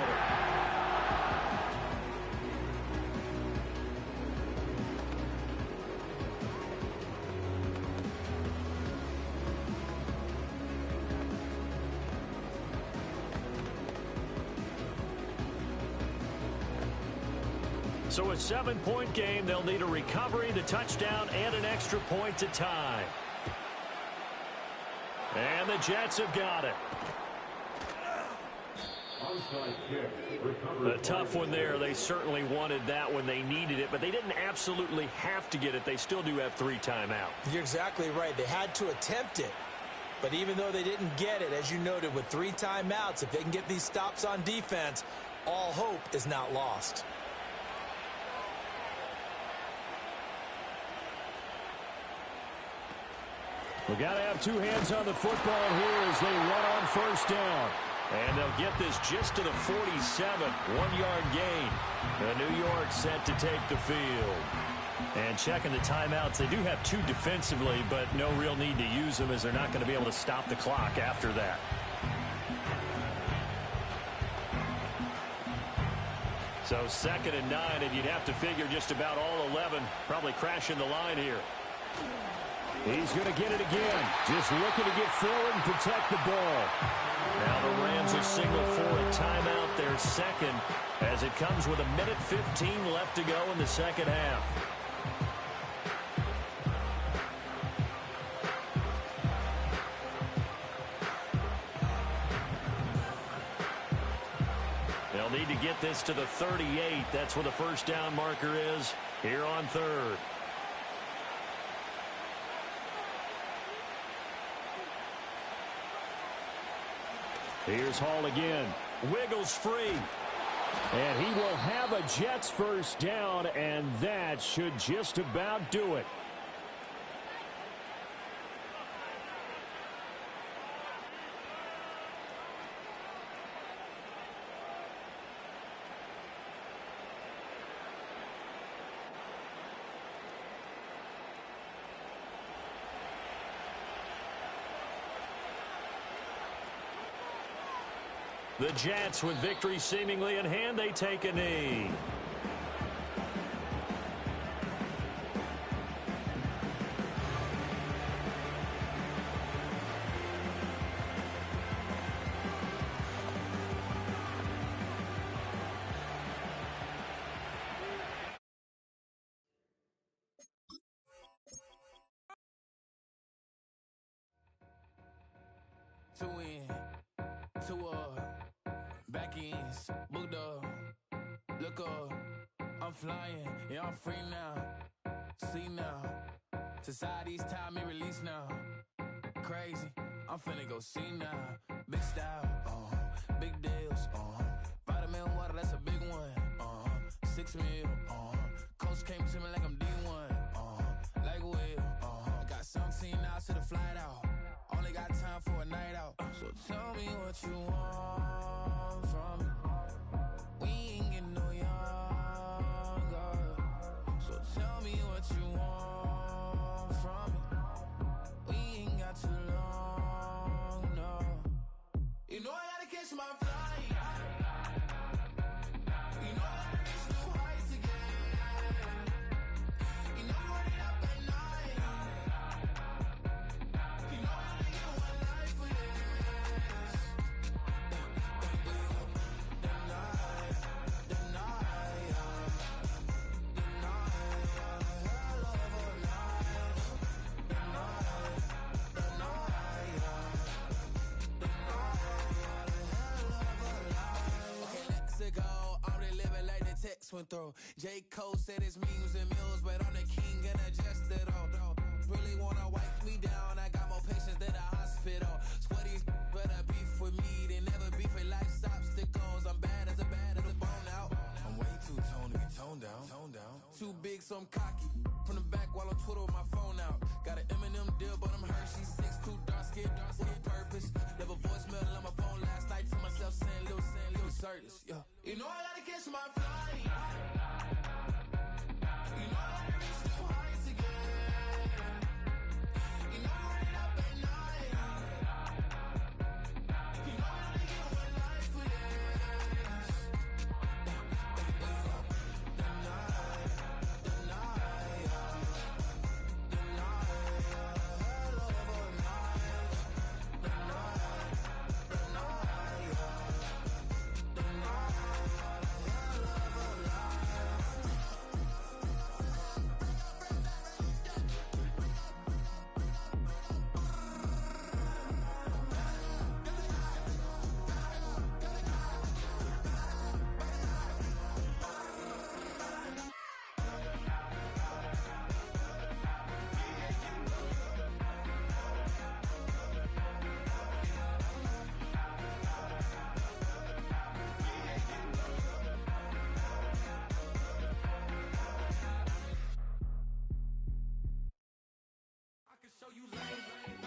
So a 7-point game. They'll need a recovery, the touchdown, and an extra point to tie. And the Jets have got it. A tough one there. They certainly wanted that when they needed it, but they didn't absolutely have to get it. They still do have 3 timeouts. You're exactly right. They had to attempt it. But even though they didn't get it, as you noted, with 3 timeouts, if they can get these stops on defense, all hope is not lost. We got to have 2 hands on the football here as they run on 1st down. And they'll get this just to the 47, 1-yard gain. The New York set to take the field. And checking the timeouts, they do have 2 defensively, but no real need to use them as they're not going to be able to stop the clock after that. So 2nd and 9, and you'd have to figure just about all 11 probably crashing the line here. He's going to get it again. Just looking to get forward and protect the ball. Now the Rams will signal for a timeout, their second, as it comes with 1:15 left to go in the second half. They'll need to get this to the 38. That's where the first down marker is here on third. Here's Hall again. Wiggles free. And he will have a Jets first down, and that should just about do it. The Jets, with victory seemingly in hand, they take a knee. Two in, two back ends, booked up, look up, I'm flying, yeah, I'm free now, see now, society's time me release now, crazy, I'm finna go see now, big style, big deals, vitamin water, that's a big one, 6 mil, coach came to me like I'm D1, like Will, got 17 hours to the flight out, only got time for a night out, so tell me what you want from me. We ain't getting no younger, so tell me what you want from me. We ain't got too long, no. You know I gotta catch my flight. You know I gotta reach new heights again. You know I run it up at night. You know I gotta get one life for this. Went through. J. Cole said it's memes and mills, but I'm the king and I just it all. Really wanna wipe me down, I got more patience than a hospital. Sweaties better beef with me than never beef with life's obstacles. I'm bad as a bone out. I'm way too toned to be toned down. Too big, so I'm cocky. From the back while I'm Twitter with my phone out. Got an Eminem deal, but I'm Hershey's 6'2", dark skin, with a purpose. Never voicemail on my phone last night to myself saying little Curtis, yeah. You know I gotta catch my flight. You know I gotta reach new heights again. You know I run it up at night. You know I only get one life for this. The night, hell of a night. The night.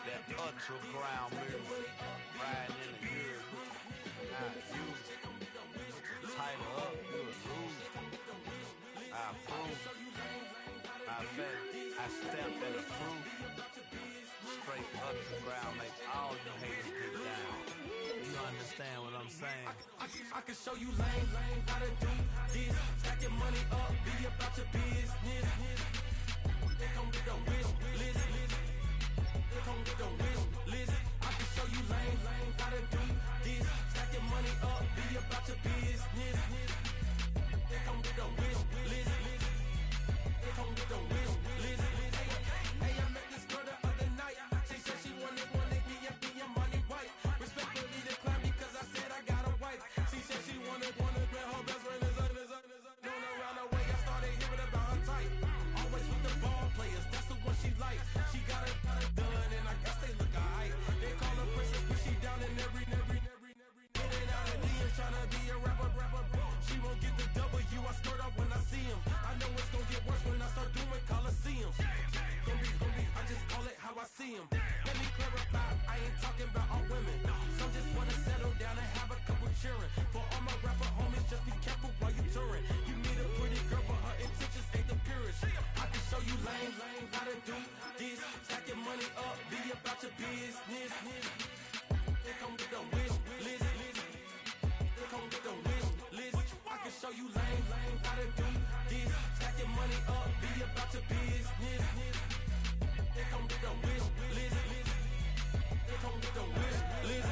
That underground music, riding in the years, I use it. Tighten up, you'll lose. I approve. I bet, I stamp and approve. Straight underground, make all you haters get down. You understand what I'm saying? I can show you lame, how to do this. Stack your money up, be about your business. They come with a wish list. They come with a wish list. I can show you lame, how to do In and out of DMs, tryna be a rapper. She won't get the W, I skirt off when I see him. I know it's gonna get worse when I start doing Coliseums. Gonna be, I just call it how I see him. Let me clarify, I ain't talking about all women. Some just wanna settle down and have a couple cheering. For all my rapper homies, just be careful while you touring. You meet a pretty girl, but her intentions ain't the purest. I can show you lame, how to do this. Stack your money up, be about your business. They come with the wish list. They come with the wish list. I can show you lame, how to do this. Stack your money up, be about your business. They come with the wish list. They come with the wish list.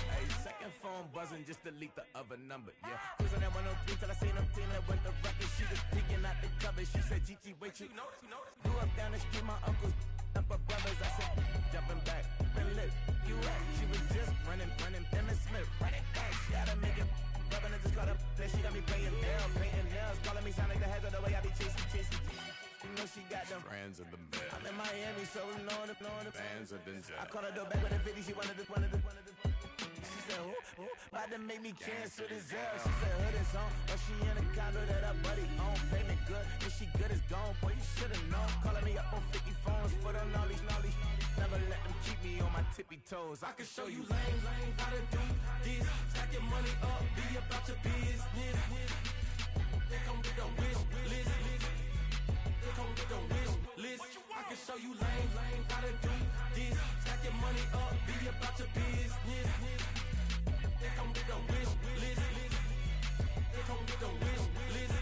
Hey, second phone buzzing, just delete the other number, yeah. Cruising at 103 till I seen them Tmiller with the record. She was peeking out the cover. She said, Gigi, wait, you grew up down the street, my uncles, up her brothers. I said, jumping back, been lit. You at? She was just running, Emmett Smith, running back. She had to make it, rubbing it, just caught up. Then she got me painting nails, calling me sound like the heads of the way I be chasing. You know she got them Brands of the bed. I'm in Miami, so we know the Bands of the I called her door back with a 50, she wanted the. She said, who? About to make me cancel this L. She said, hood is on, but she in a condo that her buddy own. Payment good, if she good is gone, boy, you should've known. Calling me up on 50 phones for the knowledge. Never let them keep me on my tippy toes. I can show you lame, how to do this. Stack your money up, be about your business. They come with the wish list. They come with the wish list. I can show you lame, how to do this. Stack your money up, be about your business. They come with the wish list. They come with the wish list.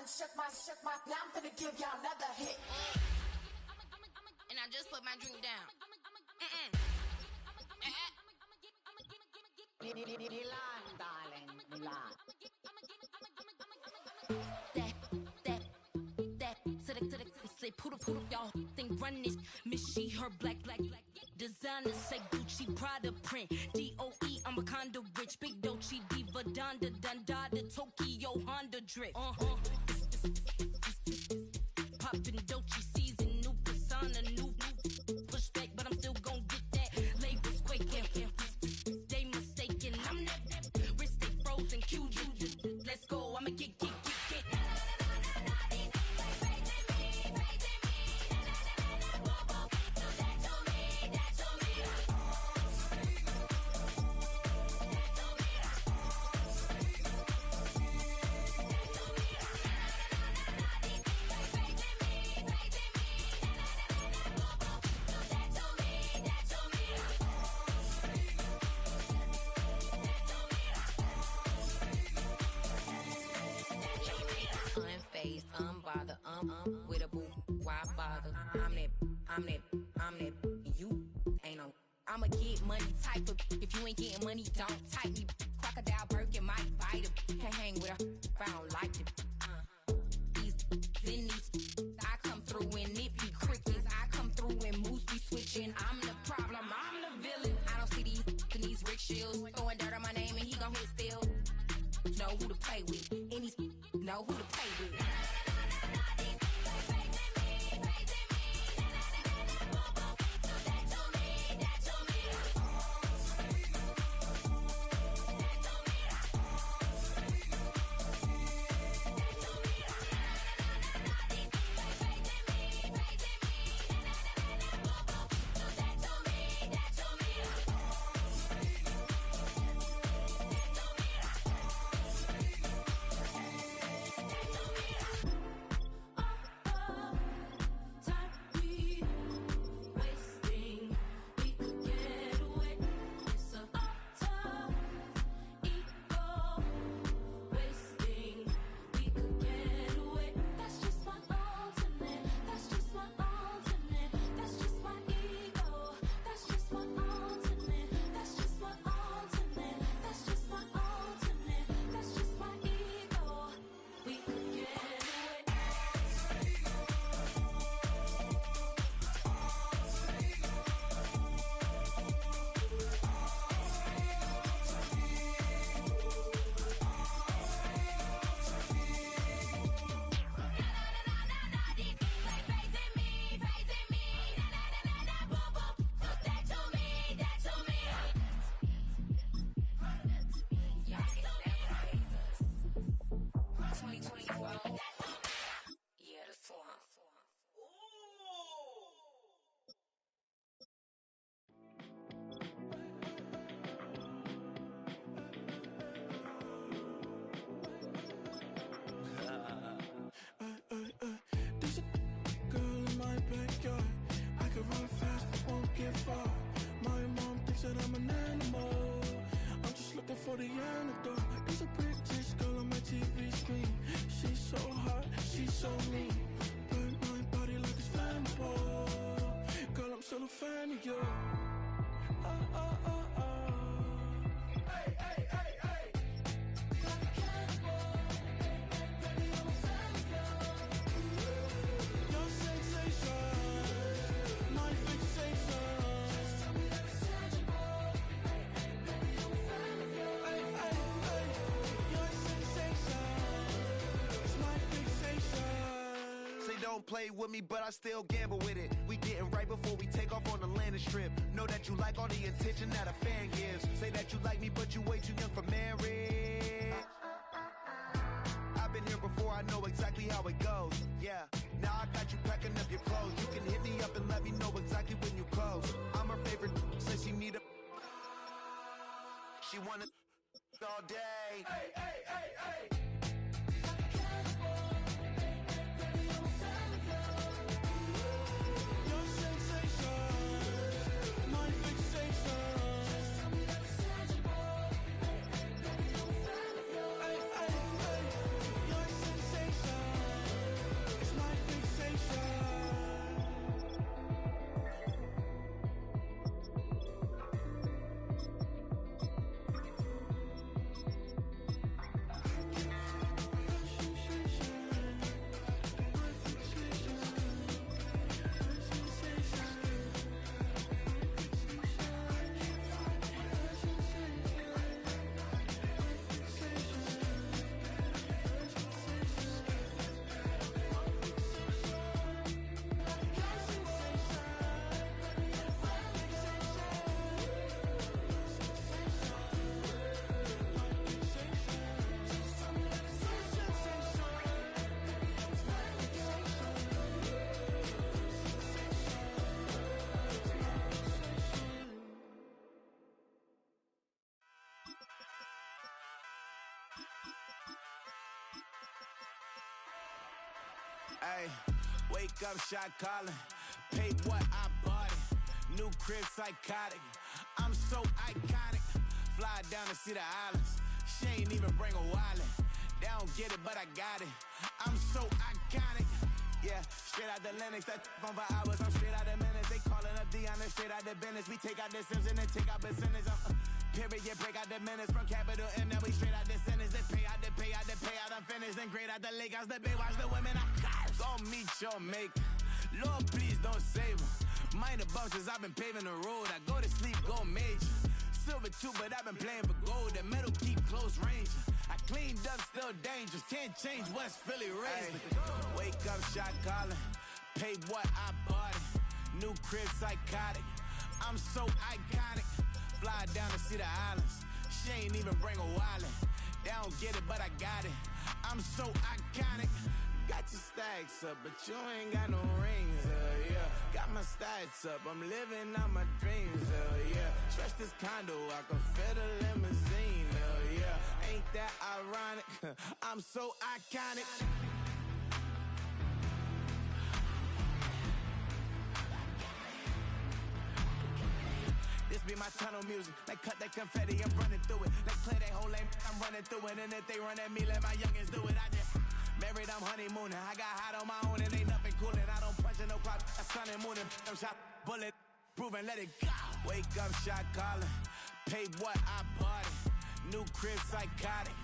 Now I'm finna give y'all another hit. And I just put my drink down. Milan, darling, Milan. That, to the, say, poodle, y'all think run this. Miss she, her black, designer, say Gucci, Prada print. DOE, I'm a condo rich. Big Dolce, Diva, Donda, Dundada, Tokyo, Honda drip. Poppin' Dolce season, new persona, new pushback, but I'm still gon' get that. Labels quaking, they mistaken. I'm that wrist stay frozen, QU. Let's go, I'ma get. Unfazed, unbothered, with a boo, why bother? I'm that, you ain't no. I'ma get money type of, if you ain't getting money, don't type me. Crocodile Birkin might bite him. Can't hang with her if I don't like it. These, I come through in nippy crickets. I come through when moves be switching. I'm the problem, I'm the villain. I don't see these rickshaws throwing dirt on my name and he gon' hit still. Know who to play with, and these know who to play with. For the antidote, there's a British girl on my TV screen. She's so hot, she's so mean. Burn my body like it's flammable. Girl, I'm still a fan of you. Hey, hey, hey, hey. Like a cannibal. Baby, I'm a fan of you. Your sensation, my fixation. Just tell me that it's tangible. Baby, I'm a fan of you. Don't play with me, but I still gamble with it. We getting right before we take off on the landing strip. Know that you like all the attention that a fan gives. Say that you like me, but you way too young for marriage. I've been here before, I know exactly how it goes. Yeah, now I got you packing up your clothes. You can hit me up and let me know exactly when you close. I'm her favorite, says she need a. She wanna all day. Hey, hey, hey, hey. Ay, wake up, shot calling. Paid what I bought it. New crib, psychotic. I'm so iconic. Fly down to see the islands. She ain't even bring a wallet. They don't get it, but I got it. I'm so iconic. Yeah, straight out the Linux, that on for hours, I'm straight out the minutes. They calling up Dion, straight out the business. We take out the Sims and then take out percentage. Period, break out the minutes from capital M, now we straight out the sentence. They pay out, I'm finished. Then grade out the Lakers, the big watch the women, I got it. Go meet your maker. Lord, please don't save them. Minor bumps as I've been paving the road. I go to sleep, go major. Silver too, but I've been playing for gold. The metal keep close range. I cleaned up, still dangerous. Can't change West Philly raised. Wake up, shot calling. Paid what I bought it. New crib, psychotic. I'm so iconic. Fly down to see the islands. She ain't even bring a wallet. They don't get it, but I got it. I'm so iconic. Got your stacks up, but you ain't got no rings, yeah. Got my stats up, I'm living out my dreams, yeah. Stretch this condo, I can fit a limousine, yeah. Ain't that ironic? I'm so iconic. This be my tunnel music. Like cut that confetti, I'm running through it. Like play that whole lane, I'm running through it. And if they run at me, let my youngins do it. I just married, I'm honeymooning. I got hot on my own and ain't nothing coolin'. I don't punch in no clock, I sun and moonin'. I'm shot, bullet, proven, let it go. Wake up, shot calling. Paid what I bought it. New crib, psychotic.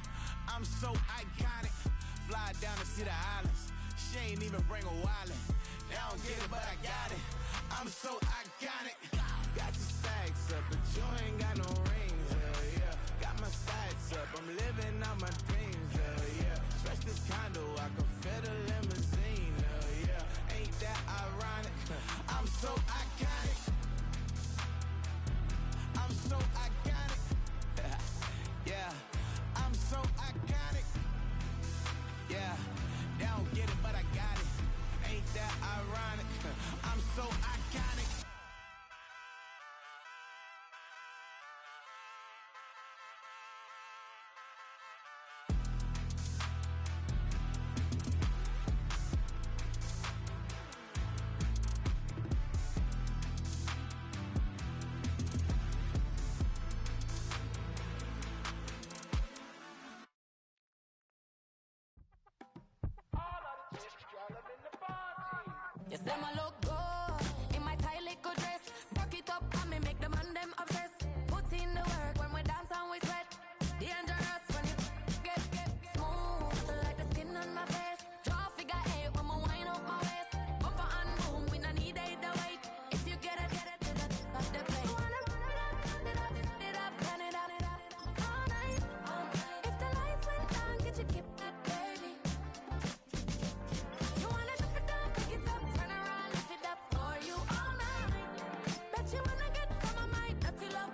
I'm so iconic. Fly down to see the islands. She ain't even bring a wallet. They don't get it, but I got it. I'm so iconic. Got your stacks up, but you ain't got no rings, yeah. Got my stats up, I'm living out my dreams, yeah. Stretch this condo, I can fit a limousine, yeah. Ain't that ironic? I'm so iconic. I'm so iconic. Yeah, I'm so iconic. Yeah, they don't get it, but I got it. Ain't that ironic? I'm so iconic. Yes, them a look good in my tight little dress. Rock it up and me make the man them obsessed. Put in the work when we dance and we sweat. Dangerous when it get smooth like the skin on my face. Draw figure eight when we wind up my waist. Bumper and boom, we no need either wait. If you get it to the top of the plate. You wanna run it up, turn it up all night. If the lights went down, get your kip that baby. You wanna drop it down, pick it up, turn around, lift it up for you all night. Bet you wanna get some of my dirty love.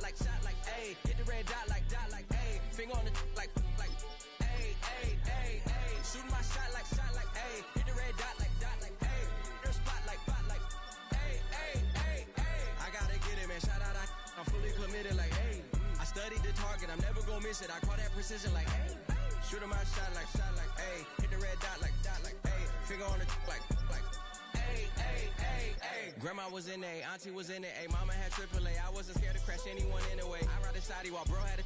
like, ayy. Hit the red dot like, ayy. Finger on the like, ayy, ayy, ayy, ayy. Shooting my shot like, ayy. Hit the red dot like, ayy. Her spot like, ayy, ayy, ayy, ayy. I gotta get it, man. Shout out, I'm fully committed like, ayy. I studied the target, I'm never gonna miss it. I call that precision like, ayy. Shooting my shot like, ayy. Hit the red dot like, ayy. Finger on the like, ayy, ayy, ayy, ayy. Grandma was in A, auntie was in it, ayy. Mama had AAA, I wasn't scared to crash anyone anyway. I ride a shotty while bro had a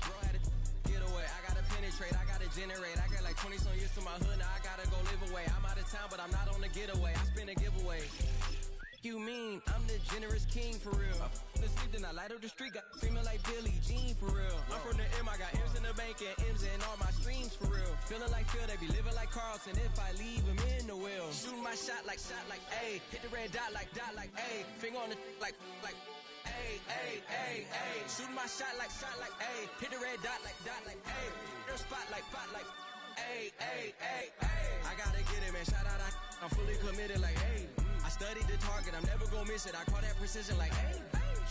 get away. I gotta penetrate, I gotta generate. I got like 20 some years to my hood, now I gotta go live away. I'm out of town, but I'm not on the getaway. I spin a giveaway. You mean I'm the generous king for real? The sleep, then I light up the street, got screaming like Billie Jean for real. I'm from the M, I got M's in the bank and M's in all my streams for real. Feeling like Phil, they be living like Carlson if I leave him in the wheel. Shooting my shot like, ayy. Hit the red dot like, ayy. Finger on the like, ayy, ayy, ayy, ayy. Shooting my shot like, ayy. Hit the red dot like, ayy. Her spot like, ayy, ayy, ayy, ayy. I gotta get it, man. Shout out, I'm fully committed like, ayy. I studied the target, I'm never gonna miss it. I call that precision like, ayy.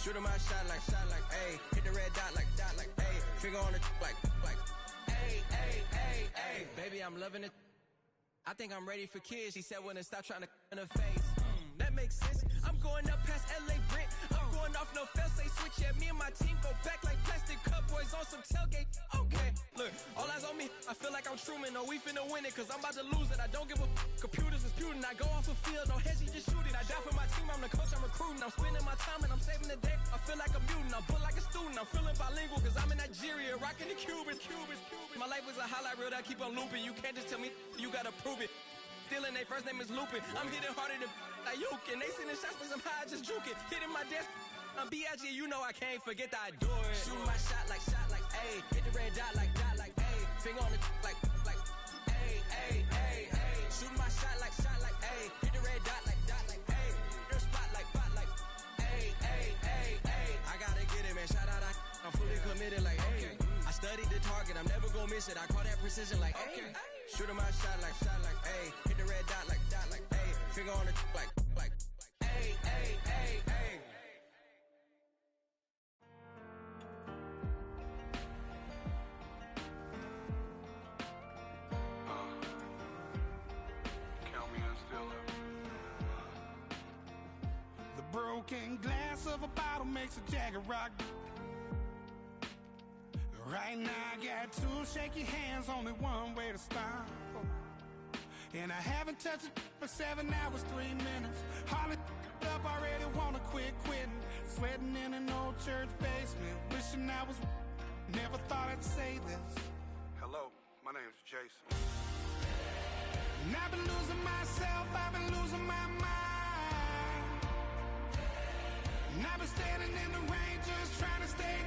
Shooting my shot like, ayy. Hit the red dot like, ayy. Finger on the like, ayy, ayy, ayy, ayy. Baby, I'm loving it. I think I'm ready for kids. She said when to stop trying to in her face. That makes sense. I'm going up past LA Brent. I'm going off no fail, say switch. Yeah, me and my team go back like plastic cup boys on some tailgate. Okay, look, all eyes on me. I feel like I'm Truman. No, we finna win it, cause I'm about to lose it. I don't give a computers disputing. I go off a field, no heads, just shooting. I die for my team, I'm the coach, I'm recruiting. I'm spending my time and I'm saving the day. I feel like a mutant, I'm built like a student. I'm feeling bilingual, cause I'm in Nigeria, rocking the Cubans. My life is a highlight reel that I keep on looping. You can't just tell me, you gotta prove it. Stealing, they first name is Lupin. I'm hitting harder than like Yukin. They sending shots for some high, just juke it. Hitting my desk, I'm B.I.G. You know I can't forget that I do it. Shooting my shot like, ayy. Hit the red dot like, ayy. Finger on the like, ayy, ayy, ayy, ayy. Shooting my shot like, ayy. Hit the red dot like, ayy. Her spot like, ayy, ayy, ayy, ayy. I gotta get it, man. Shout out, I'm fully committed like, ayy. I studied the target, I'm never gonna miss it. I call that precision like, ayy. Shooting my shot like, ayy. Hit the red dot like, ayy. Finger on the like, ayy, ayy, ayy, ayy. Count me in still up. The broken glass of a bottle makes a Jagger rock. Right now I got two shaky hands, only one way to stop. And I haven't touched it for 7 hours, 3 minutes. Hardly up, already wanna quit quitting. Sweating in an old church basement, wishing I was. Never thought I'd say this. Hello, my name's Jason. And I've been losing myself, I've been losing my mind. And I've been standing in the rain, just trying to stay.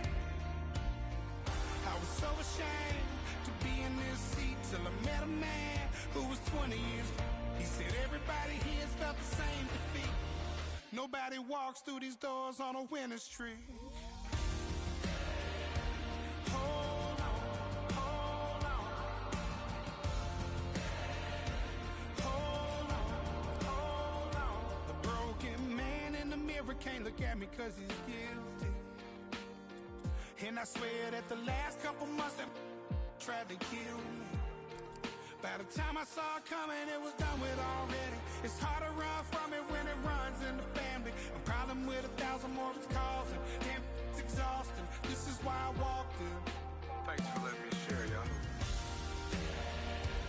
I was so ashamed to be in this seat till I met a man who was 20 years. He said everybody here's felt the same defeat. Nobody walks through these doors on a winning streak. Hold on, hold on. Hold on, hold on. The broken man in the mirror can't look at me cause he's guilty. And I swear that the last couple months that tried to kill me. By the time I saw it coming, it was done with already. It's hard to run from it when it runs in the family. A problem with 1,000 more it's causing. Damn, it's exhausting. This is why I walked in. Thanks for letting me share, y'all.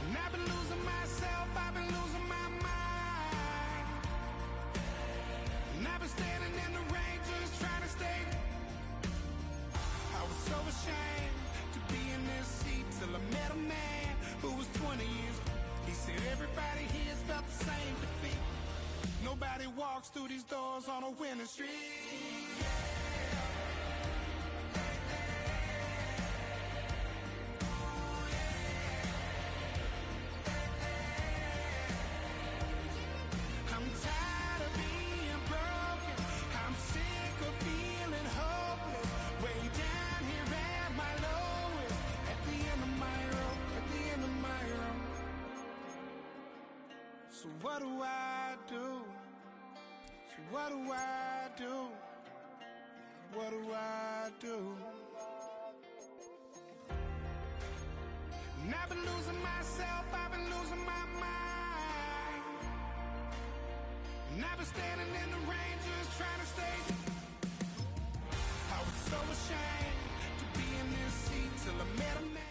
And I've been losing myself, I've been losing my mind. And I've been standing in the rain, just trying to stay. I was so ashamed to be in this seat till I met a man who was 20 years. He said everybody here's felt the same defeat. Nobody walks through these doors on a winning streak. I'm tired of being broken. I'm sick of feeling hopeless. Way down here at my lowest. At the end of my rope, at the end of my rope. So what do I do? So what do I do? what do I do? And I've been losing myself, I've been losing my mind. And I've been standing in the rain just trying to stay. I was so ashamed to be in this seat till I met a man.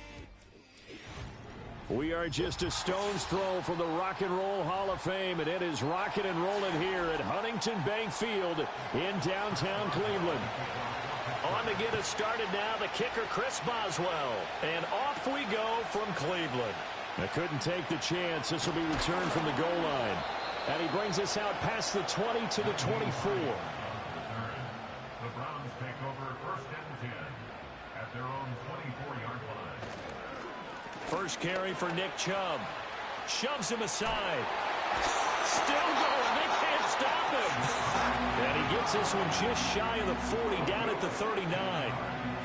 We are just a stone's throw from the Rock and Roll Hall of Fame, and it is rocking and rolling here at Huntington Bank Field in downtown Cleveland. On to get us started now, the kicker, Chris Boswell. And off we go from Cleveland. I couldn't take the chance. This will be returned from the goal line. And he brings us out past the 20 to the 24. The Browns take over 1st and 10 at their own 24-yard line. First carry for Nick Chubb. Shoves him aside. Still going. They can't stop him. And he gets this one just shy of the 40, down at the 39.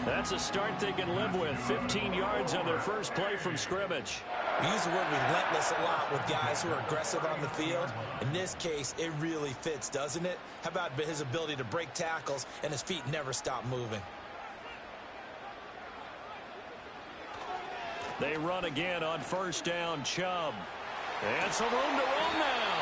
That's a start they can live with. 15 yards on their first play from scrimmage. We use the word relentless a lot with guys who are aggressive on the field. In this case, it really fits, doesn't it? How about his ability to break tackles and his feet never stop moving? They run again on first down, Chubb. And some room to run now.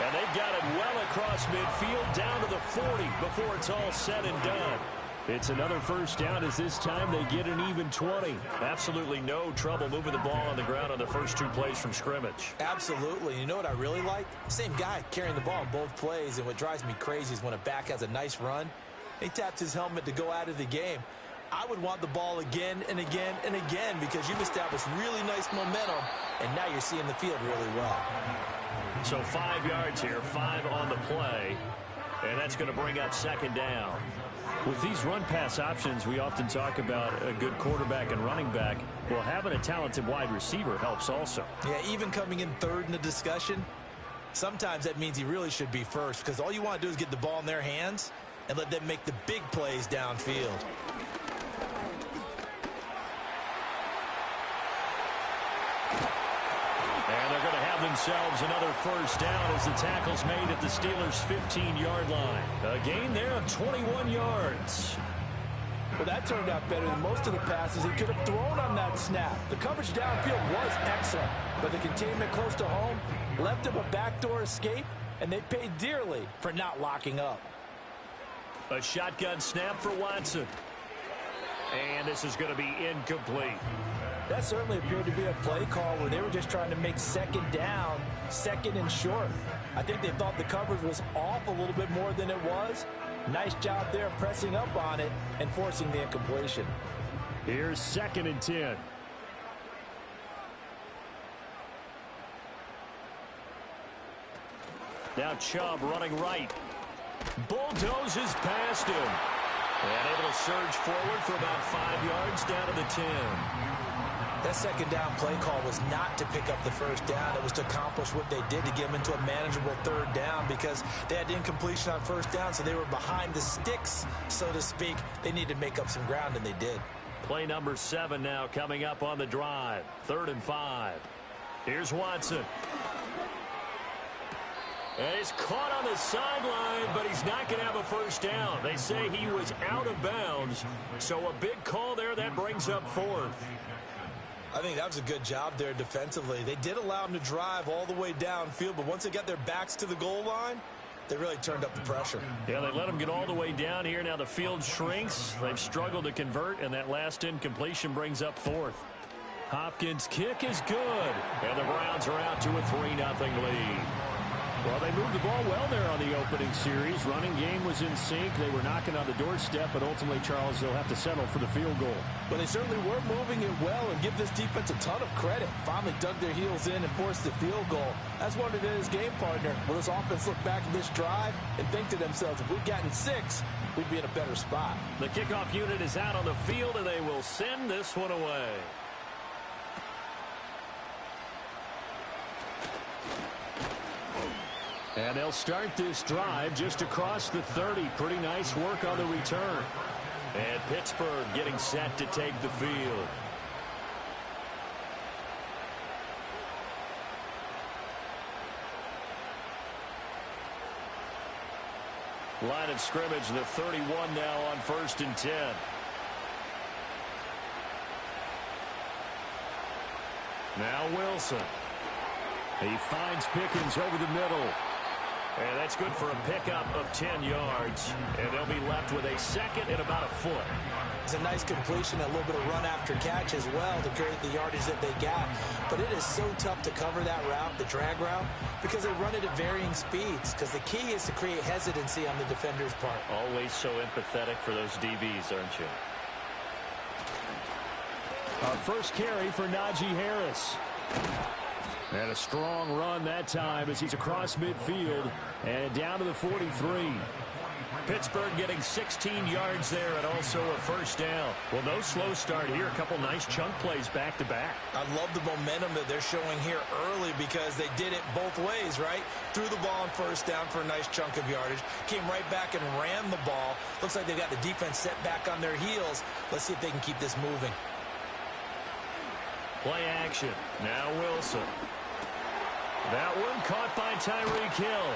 And they've got it well across midfield down to the 40 before it's all said and done. It's another first down as this time they get an even 20. Absolutely no trouble moving the ball on the ground on the first two plays from scrimmage. Absolutely. You know what I really like? Same guy carrying the ball in both plays, and what drives me crazy is when a back has a nice run, he taps his helmet to go out of the game. I would want the ball again and again and again because you've established really nice momentum, and now you're seeing the field really well. So 5 yards here, 5 on the play, and that's going to bring up second down. With these run-pass options, we often talk about a good quarterback and running back. Well, having a talented wide receiver helps also. Yeah, even coming in third in the discussion, sometimes that means he really should be first because all you want to do is get the ball in their hands and let them make the big plays downfield. And they're going to have themselves another first down as the tackle's made at the Steelers' 15-yard line. A gain there of 21 yards. Well, that turned out better than most of the passes he could have thrown on that snap. The coverage downfield was excellent, but the containment close to home left him a backdoor escape, and they paid dearly for not locking up. A shotgun snap for Watson. And this is going to be incomplete. That certainly appeared to be a play call where they were just trying to make second down, second and short. I think they thought the coverage was off a little bit more than it was. Nice job there pressing up on it and forcing the incompletion. Here's 2nd and 10. Now Chubb running right. Bulldozes past him. And able to surge forward for about 5 yards down to the 10. That second down play call was not to pick up the first down. It was to accomplish what they did to get them into a manageable third down because they had incompletion on first down, so they were behind the sticks, so to speak. They needed to make up some ground, and they did. Play number 7 now coming up on the drive. 3rd and 5. Here's Watson. And he's caught on the sideline, but he's not going to have a first down. They say he was out of bounds, so a big call there that brings up 4th. I think that was a good job there defensively. They did allow him to drive all the way downfield, but once they got their backs to the goal line, they really turned up the pressure. Yeah, they let him get all the way down here. Now the field shrinks. They've struggled to convert, and that last incompletion brings up 4th. Hopkins' kick is good, and the Browns are out to a 3-0 lead. Well, they moved the ball well there on the opening series. Running game was in sync. They were knocking on the doorstep, but ultimately, Charles, they'll have to settle for the field goal. But they certainly were moving it well and give this defense a ton of credit. Finally dug their heels in and forced the field goal. That's what it is, game partner. Will this offense look back at this drive and think to themselves, if we'd gotten 6, we'd be in a better spot. The kickoff unit is out on the field, and they will send this one away. And they'll start this drive just across the 30. Pretty nice work on the return. And Pittsburgh getting set to take the field. Line of scrimmage, the 31 now on 1st and 10. Now Wilson. He finds Pickens over the middle. And that's good for a pickup of 10 yards. And they'll be left with a second and about a foot. It's a nice completion, a little bit of run after catch as well to create the yardage that they got. But it is so tough to cover that route, the drag route, because they run it at varying speeds. Because the key is to create hesitancy on the defender's part. Always so empathetic for those DBs, aren't you? Our first carry for Najee Harris. And a strong run that time as he's across midfield and down to the 43. Pittsburgh getting 16 yards there and also a first down. Well, no slow start here. A couple nice chunk plays back-to-back. I love the momentum that they're showing here early because they did it both ways, right? Threw the ball on first down for a nice chunk of yardage. Came right back and ran the ball. Looks like they've got the defense set back on their heels. Let's see if they can keep this moving. Play action. Now Wilson. That one caught by Tyreek Hill.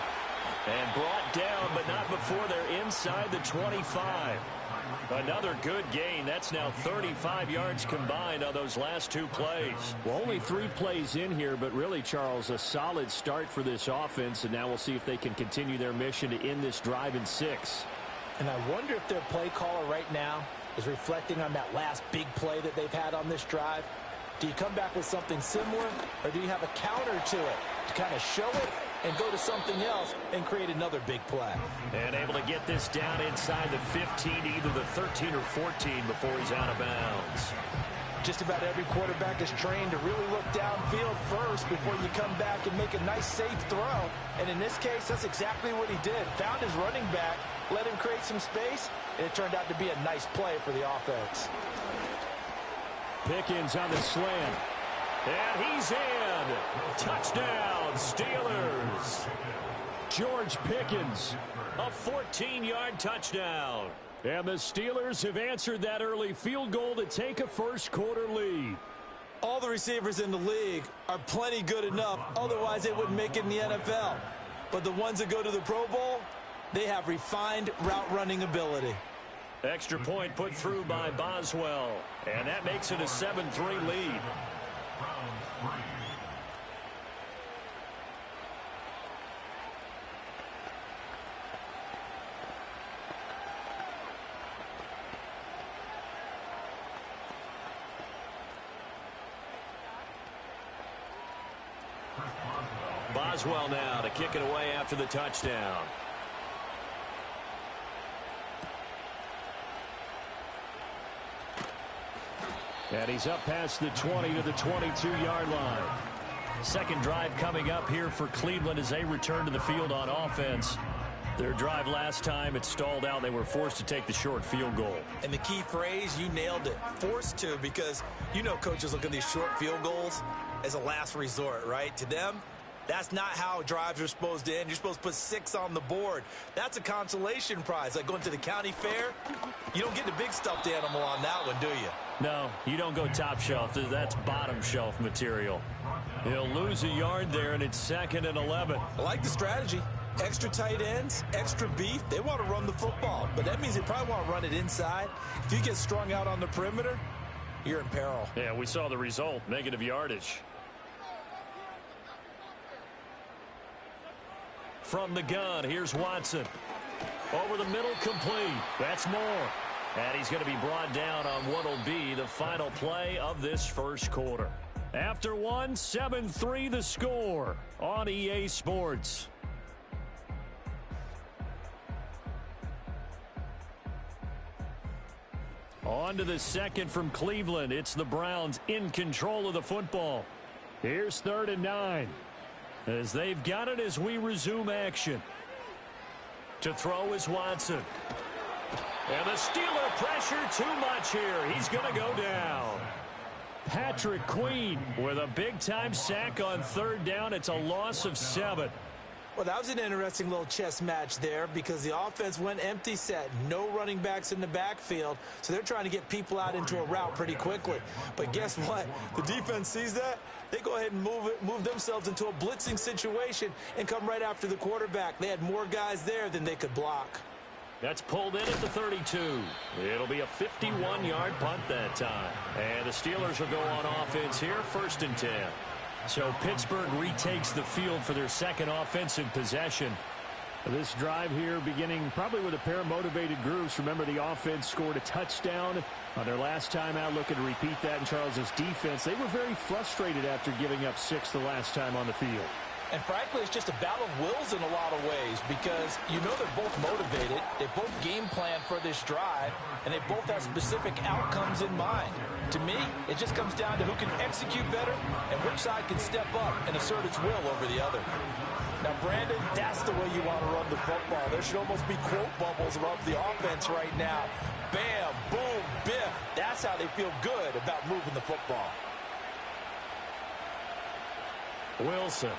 And brought down, but not before they're inside the 25. Another good gain. That's now 35 yards combined on those last two plays. Well, only 3 plays in here, but really, Charles, a solid start for this offense. And now we'll see if they can continue their mission to end this drive in 6. And I wonder if their play caller right now is reflecting on that last big play that they've had on this drive. Do you come back with something similar, or do you have a counter to it to kind of show it and go to something else and create another big play? And able to get this down inside the 15, either the 13 or 14 before he's out of bounds. Just about every quarterback is trained to really look downfield first before you come back and make a nice, safe throw. And in this case, that's exactly what he did. Found his running back, let him create some space, and it turned out to be a nice play for the offense. Pickens on the slant. And he's in. Touchdown, Steelers. George Pickens. A 14-yard touchdown. And the Steelers have answered that early field goal to take a first-quarter lead. All the receivers in the league are plenty good enough. Otherwise, they wouldn't make it in the NFL. But the ones that go to the Pro Bowl, they have refined route-running ability. Extra point put through by Boswell. And that makes it a 7-3 lead. Boswell now to kick it away after the touchdown. And he's up past the 20 to the 22-yard line. Second drive coming up here for Cleveland as they return to the field on offense. Their drive last time, it stalled out. They were forced to take the short field goal. And the key phrase, you nailed it, forced to, because you know coaches look at these short field goals as a last resort, right? To them, that's not how drives are supposed to end. You're supposed to put 6 on the board. That's a consolation prize. Like going to the county fair, you don't get the big stuffed animal on that one, do you? No, you don't go top shelf. That's bottom shelf material. He'll lose a yard there, and it's 2nd and 11. I like the strategy. Extra tight ends, extra beef. They want to run the football, but that means they probably want to run it inside. If you get strung out on the perimeter, you're in peril. Yeah, we saw the result, negative yardage. From the gun, here's Watson. Over the middle, complete. That's Moore. And he's going to be brought down on what will be the final play of this first quarter. After one, 7-3 the score on EA Sports. On to the second from Cleveland. It's the Browns in control of the football. Here's 3rd and 9. As they've got it as we resume action. To throw is Watson. And the Steeler pressure too much here. He's going to go down. Patrick Queen with a big-time sack on 3rd down. It's a loss of 7. Well, that was an interesting little chess match there because the offense went empty set. No running backs in the backfield, so they're trying to get people out into a route pretty quickly. But guess what? The defense sees that. They go ahead and move themselves into a blitzing situation and come right after the quarterback. They had more guys there than they could block. That's pulled in at the 32. It'll be a 51-yard punt that time. And the Steelers will go on offense here, 1st and 10. So Pittsburgh retakes the field for their second offensive possession. This drive here beginning probably with a pair of motivated groups. Remember, the offense scored a touchdown on their last time out, looking to repeat that in Charles's defense. They were very frustrated after giving up 6 the last time on the field. And frankly, it's just a battle of wills in a lot of ways because you know they're both motivated. They both game plan for this drive, and they both have specific outcomes in mind. To me, it just comes down to who can execute better and which side can step up and assert its will over the other. Now, Brandon, that's the way you want to run the football. There should almost be quote bubbles above the offense right now. Bam, boom, biff. That's how they feel good about moving the football. Wilson.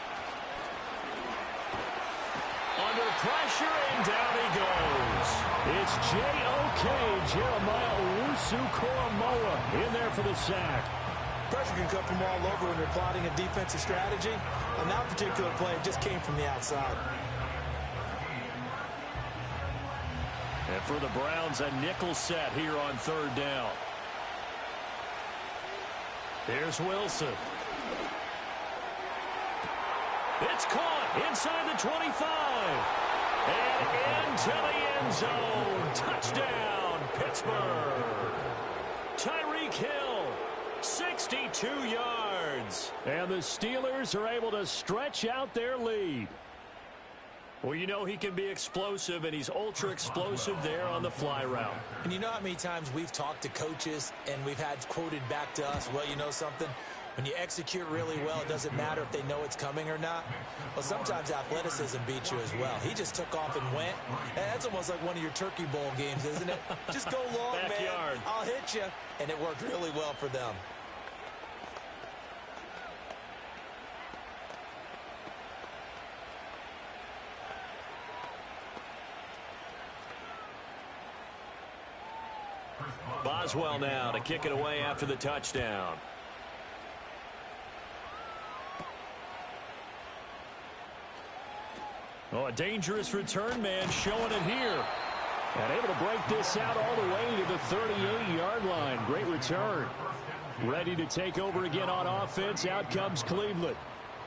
Under pressure, and down he goes. It's J.O.K. Jeremiah Owusu-Koramoah in there for the sack. Pressure can come from all over when you're plotting a defensive strategy. On that particular play, it just came from the outside. And for the Browns, a nickel set here on 3rd down. Here's Wilson. It's caught inside the 25. And into the end zone. Touchdown, Pittsburgh. Tyreek Hill, 62 yards. And the Steelers are able to stretch out their lead. Well, you know he can be explosive, and he's ultra-explosive there on the fly route. And you know how many times we've talked to coaches and we've had quoted back to us, well, you know something? When you execute really well, it doesn't matter if they know it's coming or not. Well, sometimes athleticism beats you as well. He just took off and went. That's almost like one of your Turkey Bowl games, isn't it? Just go long, Backyard. man. I'll hit you. And it worked really well for them. Boswell now to kick it away after the touchdown. Oh, a dangerous return man showing it here. And able to break this out all the way to the 38-yard line. Great return. Ready to take over again on offense. Out comes Cleveland.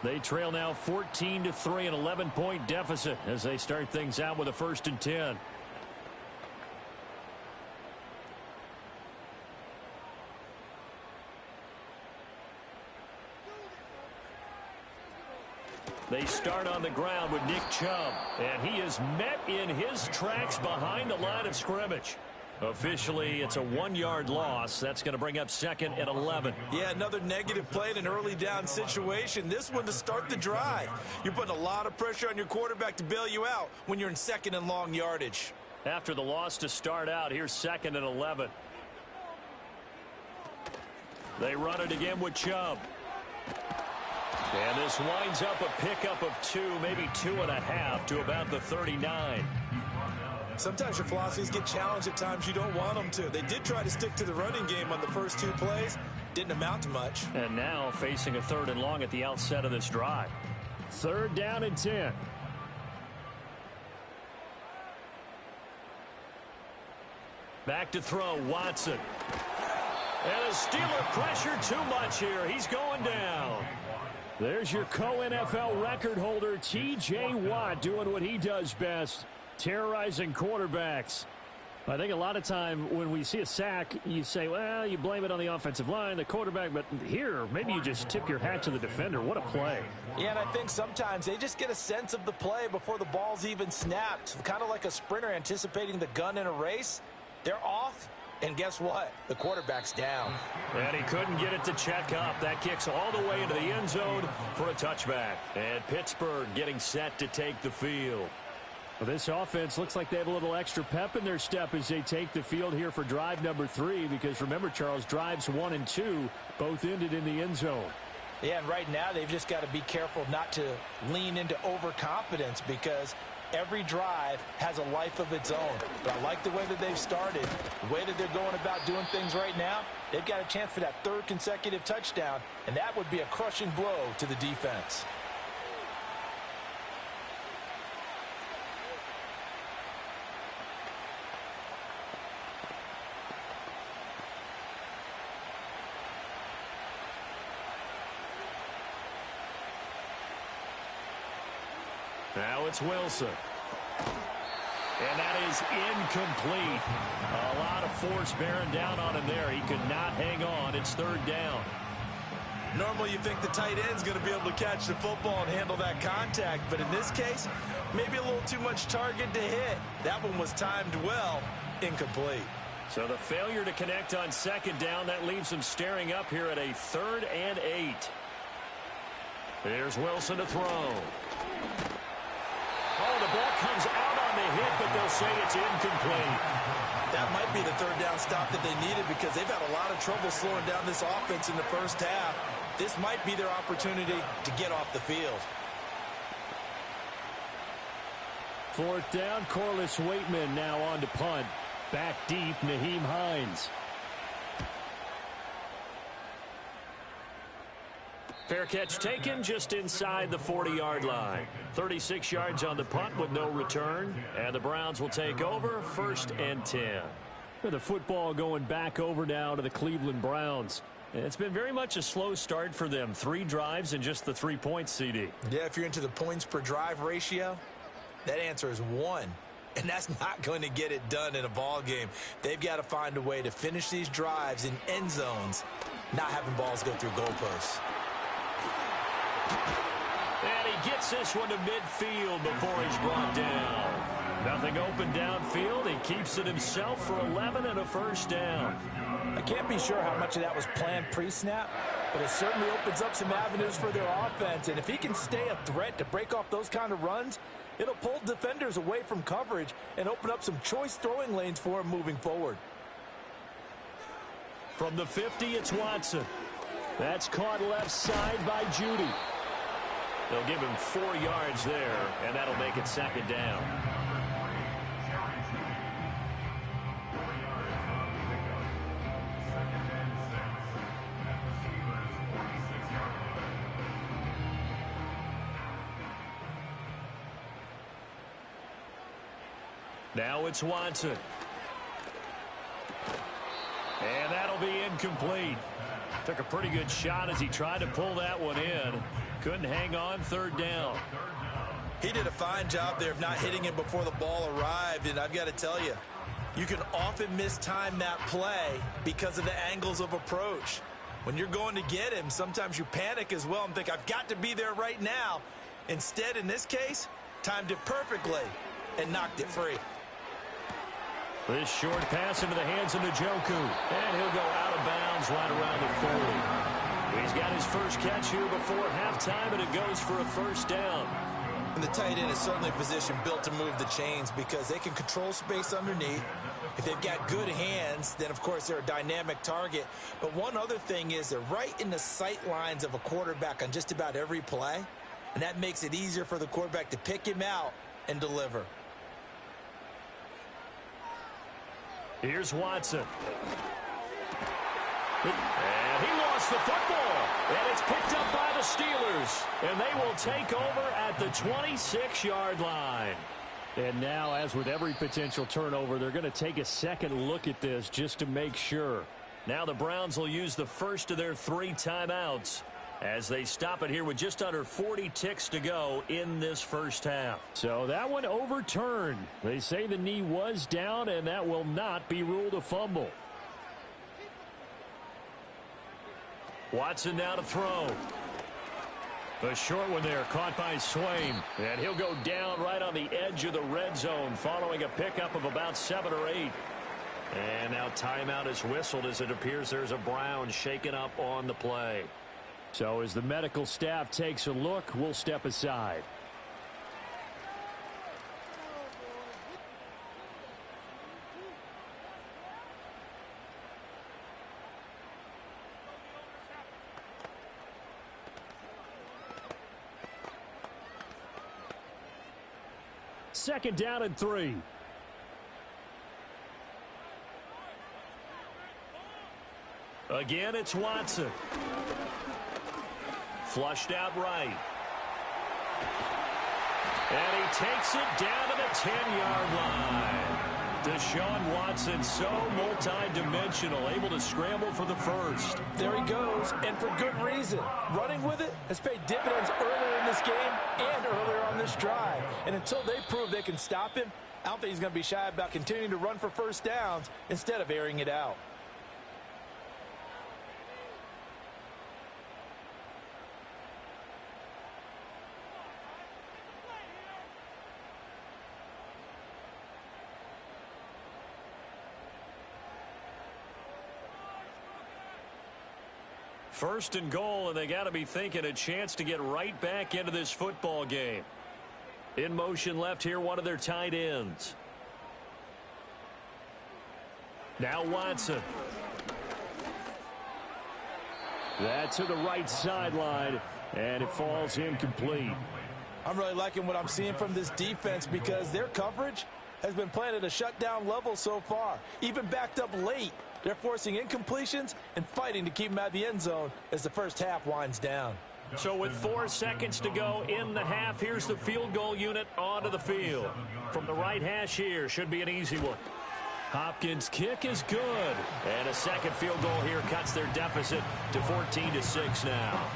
They trail now 14-3, an 11-point deficit as they start things out with a 1st and 10. They start on the ground with Nick Chubb, and he is met in his tracks behind the line of scrimmage. Officially, it's a 1-yard loss. That's going to bring up 2nd and 11. Yeah, another negative play in an early down situation. This one to start the drive. You're putting a lot of pressure on your quarterback to bail you out when you're in 2nd and long yardage. After the loss to start out, here's 2nd and 11. They run it again with Chubb. And this winds up a pickup of 2, maybe 2.5 to about the 39. Sometimes your philosophies get challenged at times you don't want them to. They did try to stick to the running game on the first 2 plays. Didn't amount to much. And now facing a 3rd and long at the outset of this drive. 3rd down and 10. Back to throw, Watson. And a Steeler pressure too much here. He's going down. There's your co-NFL record holder, T.J. Watt, doing what he does best, terrorizing quarterbacks. I think a lot of time when we see a sack, you say, well, you blame it on the offensive line, the quarterback, but here, maybe you just tip your hat to the defender. What a play. Yeah, and I think sometimes they just get a sense of the play before the ball's even snapped, kind of like a sprinter anticipating the gun in a race. They're off. And guess what? The quarterback's down. And he couldn't get it to check up. That kicks all the way into the end zone for a touchback. And Pittsburgh getting set to take the field. Well, this offense looks like they have a little extra pep in their step as they take the field here for drive number 3. Because remember, Charles, drives 1 and 2 both ended in the end zone. Yeah, and right now they've just got to be careful not to lean into overconfidence because every drive has a life of its own. But I like the way that they've started, the way that they're going about doing things right now. They've got a chance for that 3rd consecutive touchdown, and that would be a crushing blow to the defense. Now it's Wilson. And that is incomplete. A lot of force bearing down on him there. He could not hang on. It's third down. Normally you think the tight end's going to be able to catch the football and handle that contact, but in this case, maybe a little too much target to hit. That one was timed well, incomplete. So the failure to connect on second down, that leaves him staring up here at a 3rd and 8. Here's Wilson to throw. Oh, the ball comes out on the hit, but they'll say it's incomplete. That might be the third down stop that they needed because they've had a lot of trouble slowing down this offense in the first half. This might be their opportunity to get off the field. 4th down, Corliss Waitman now on to punt. Back deep, Nyheim Hines. Fair catch taken just inside the 40-yard line. 36 yards on the punt with no return. And the Browns will take over 1st and 10. With the football going back over now to the Cleveland Browns. It's been very much a slow start for them. 3 drives and just the 3 points, CD. Yeah, if you're into the points per drive ratio, that answer is 1. And that's not going to get it done in a ball game. They've got to find a way to finish these drives in end zones, not having balls go through goalposts. And he gets this one to midfield before he's brought down. Nothing open downfield. He keeps it himself for 11 and a 1st down. I can't be sure how much of that was planned pre-snap, but it certainly opens up some avenues for their offense. And if he can stay a threat to break off those kind of runs, it'll pull defenders away from coverage and open up some choice throwing lanes for him moving forward. From the 50, it's Watson. That's caught left side by Judy. They'll give him 4 yards there, and that'll make it 2nd down. Now it's Watson. And that'll be incomplete. Took a pretty good shot as he tried to pull that one in. Couldn't hang on, 3rd down. He did a fine job there of not hitting him before the ball arrived, and I've got to tell you, you can often mistime that play because of the angles of approach. When you're going to get him, sometimes you panic as well and think, I've got to be there right now. Instead, in this case, timed it perfectly and knocked it free. This short pass into the hands of Njoku. And he'll go out of bounds right around the 40. He's got his first catch here before halftime, and it goes for a 1st down. And the tight end is certainly a position built to move the chains because they can control space underneath. If they've got good hands, then, of course, they're a dynamic target. But one other thing is they're right in the sight lines of a quarterback on just about every play, and that makes it easier for the quarterback to pick him out and deliver. Here's Watson. And he lost the football. And it's picked up by the Steelers. And they will take over at the 26-yard line. And now, as with every potential turnover, they're going to take a second look at this just to make sure. Now the Browns will use the first of their 3 timeouts as they stop it here with just under 40 ticks to go in this first half. So that one overturned. They say the knee was down, and that will not be ruled a fumble. Watson now to throw. A short one there, caught by Swain. And he'll go down right on the edge of the red zone following a pickup of about 7 or 8. And now timeout is whistled as it appears there's a Brown shaken up on the play. So as the medical staff takes a look, we'll step aside. Second down and 3. Again, it's Watson. Flushed out right. And he takes it down to the 10-yard line. Deshaun Watson, so multi-dimensional, able to scramble for the first. There he goes, and for good reason. Running with it has paid dividends earlier in this game and earlier on this drive. And until they prove they can stop him, I don't think he's going to be shy about continuing to run for first downs instead of airing it out. First and goal, and they got to be thinking a chance to get right back into this football game. In motion left here, one of their tight ends. Now Watson. That to the right sideline, and it falls incomplete. I'm really liking what I'm seeing from this defense because their coverage has been playing at a shutdown level so far. Even backed up late, they're forcing incompletions and fighting to keep them out of the end zone as the first half winds down. So with 4 seconds to go in the half, here's the field goal unit onto the field. From the right hash here, should be an easy one. Hopkins' kick is good. And a second field goal here cuts their deficit to 14-6 now.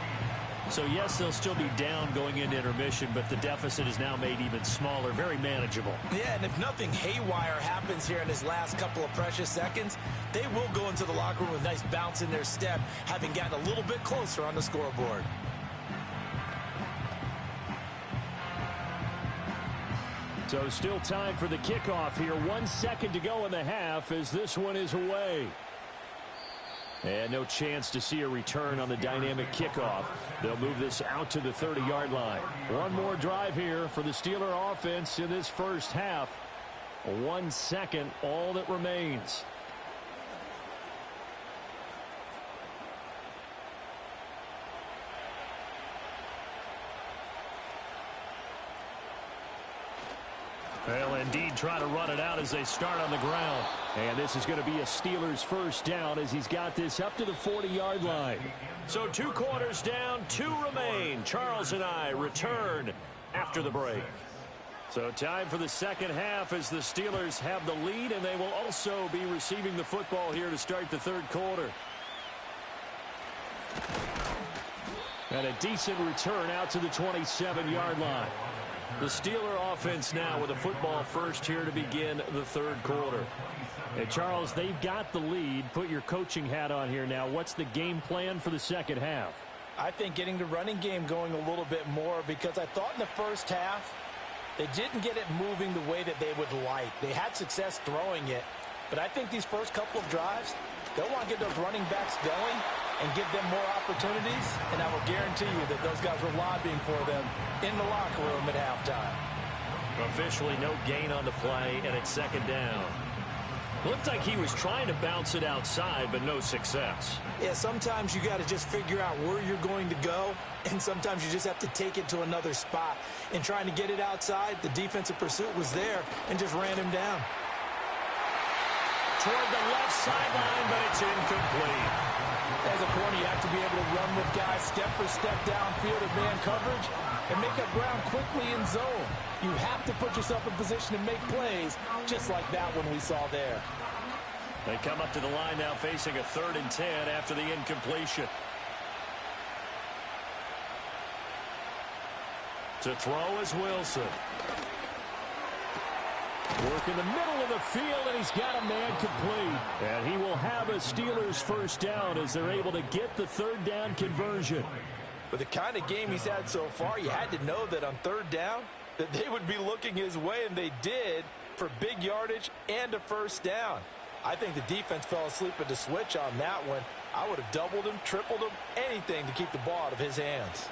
So, yes, they'll still be down going into intermission, but the deficit is now made even smaller, very manageable. Yeah, and if nothing haywire happens here in his last couple of precious seconds, they will go into the locker room with a nice bounce in their step, having gotten a little bit closer on the scoreboard. So still time for the kickoff here. 1 second to go in the half as this one is away. And no chance to see a return on the dynamic kickoff. They'll move this out to the 30-yard line. One more drive here for the Steeler offense in this first half. 1 second, all that remains. They'll indeed try to run it out as they start on the ground. And this is going to be a Steelers first down as he's got this up to the 40-yard line. So 2 quarters down, 2 remain. Charles and I return after the break. So time for the second half as the Steelers have the lead, and they will also be receiving the football here to start the third quarter. And a decent return out to the 27-yard line. The Steeler offense now with a football first here to begin the third quarter. And Charles, they've got the lead. Put your coaching hat on here now. What's the game plan for the second half? I think getting the running game going a little bit more because I thought in the first half they didn't get it moving the way that they would like. They had success throwing it, but I think these first couple of drives, they'll want to get those running backs going and give them more opportunities, and I will guarantee you that those guys were lobbying for them in the locker room at halftime. Officially no gain on the play, and it's second down. Looked like he was trying to bounce it outside, but no success. Yeah, sometimes you got to just figure out where you're going to go, and sometimes you just have to take it to another spot. In trying to get it outside, the defensive pursuit was there and just ran him down. Toward the left sideline, but it's incomplete. As a corner, you have to be able to run with guys step for step downfield of man coverage and make up ground quickly in zone. You have to put yourself in position to make plays, just like that one we saw there. They come up to the line now facing a 3rd and 10 after the incompletion. To throw is Wilson. Work in the middle of the field, and he's got a man complete. And he will have a Steelers first down as they're able to get the 3rd down conversion. With the kind of game he's had so far, you had to know that on 3rd down, that they would be looking his way, and they did, for big yardage and a first down. I think the defense fell asleep at the switch on that one. I would have doubled him, tripled him, anything to keep the ball out of his hands.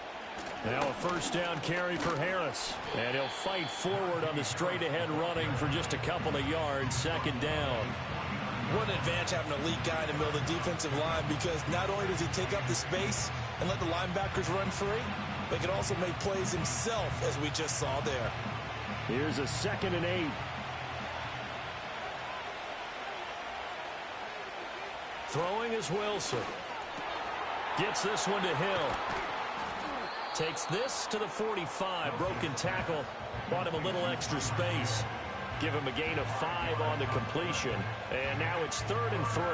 Now a first down carry for Harris. And he'll fight forward on the straight-ahead running for just a couple of yards. Second down. What an advantage having an elite guy in the middle of the defensive line, because not only does he take up the space and let the linebackers run free, but he can also make plays himself, as we just saw there. Here's a 2nd and 8. Throwing is Wilson. Gets this one to Hill. Takes this to the 45. Broken tackle. Bought him a little extra space. Give him a gain of 5 on the completion. And now it's 3rd and 3.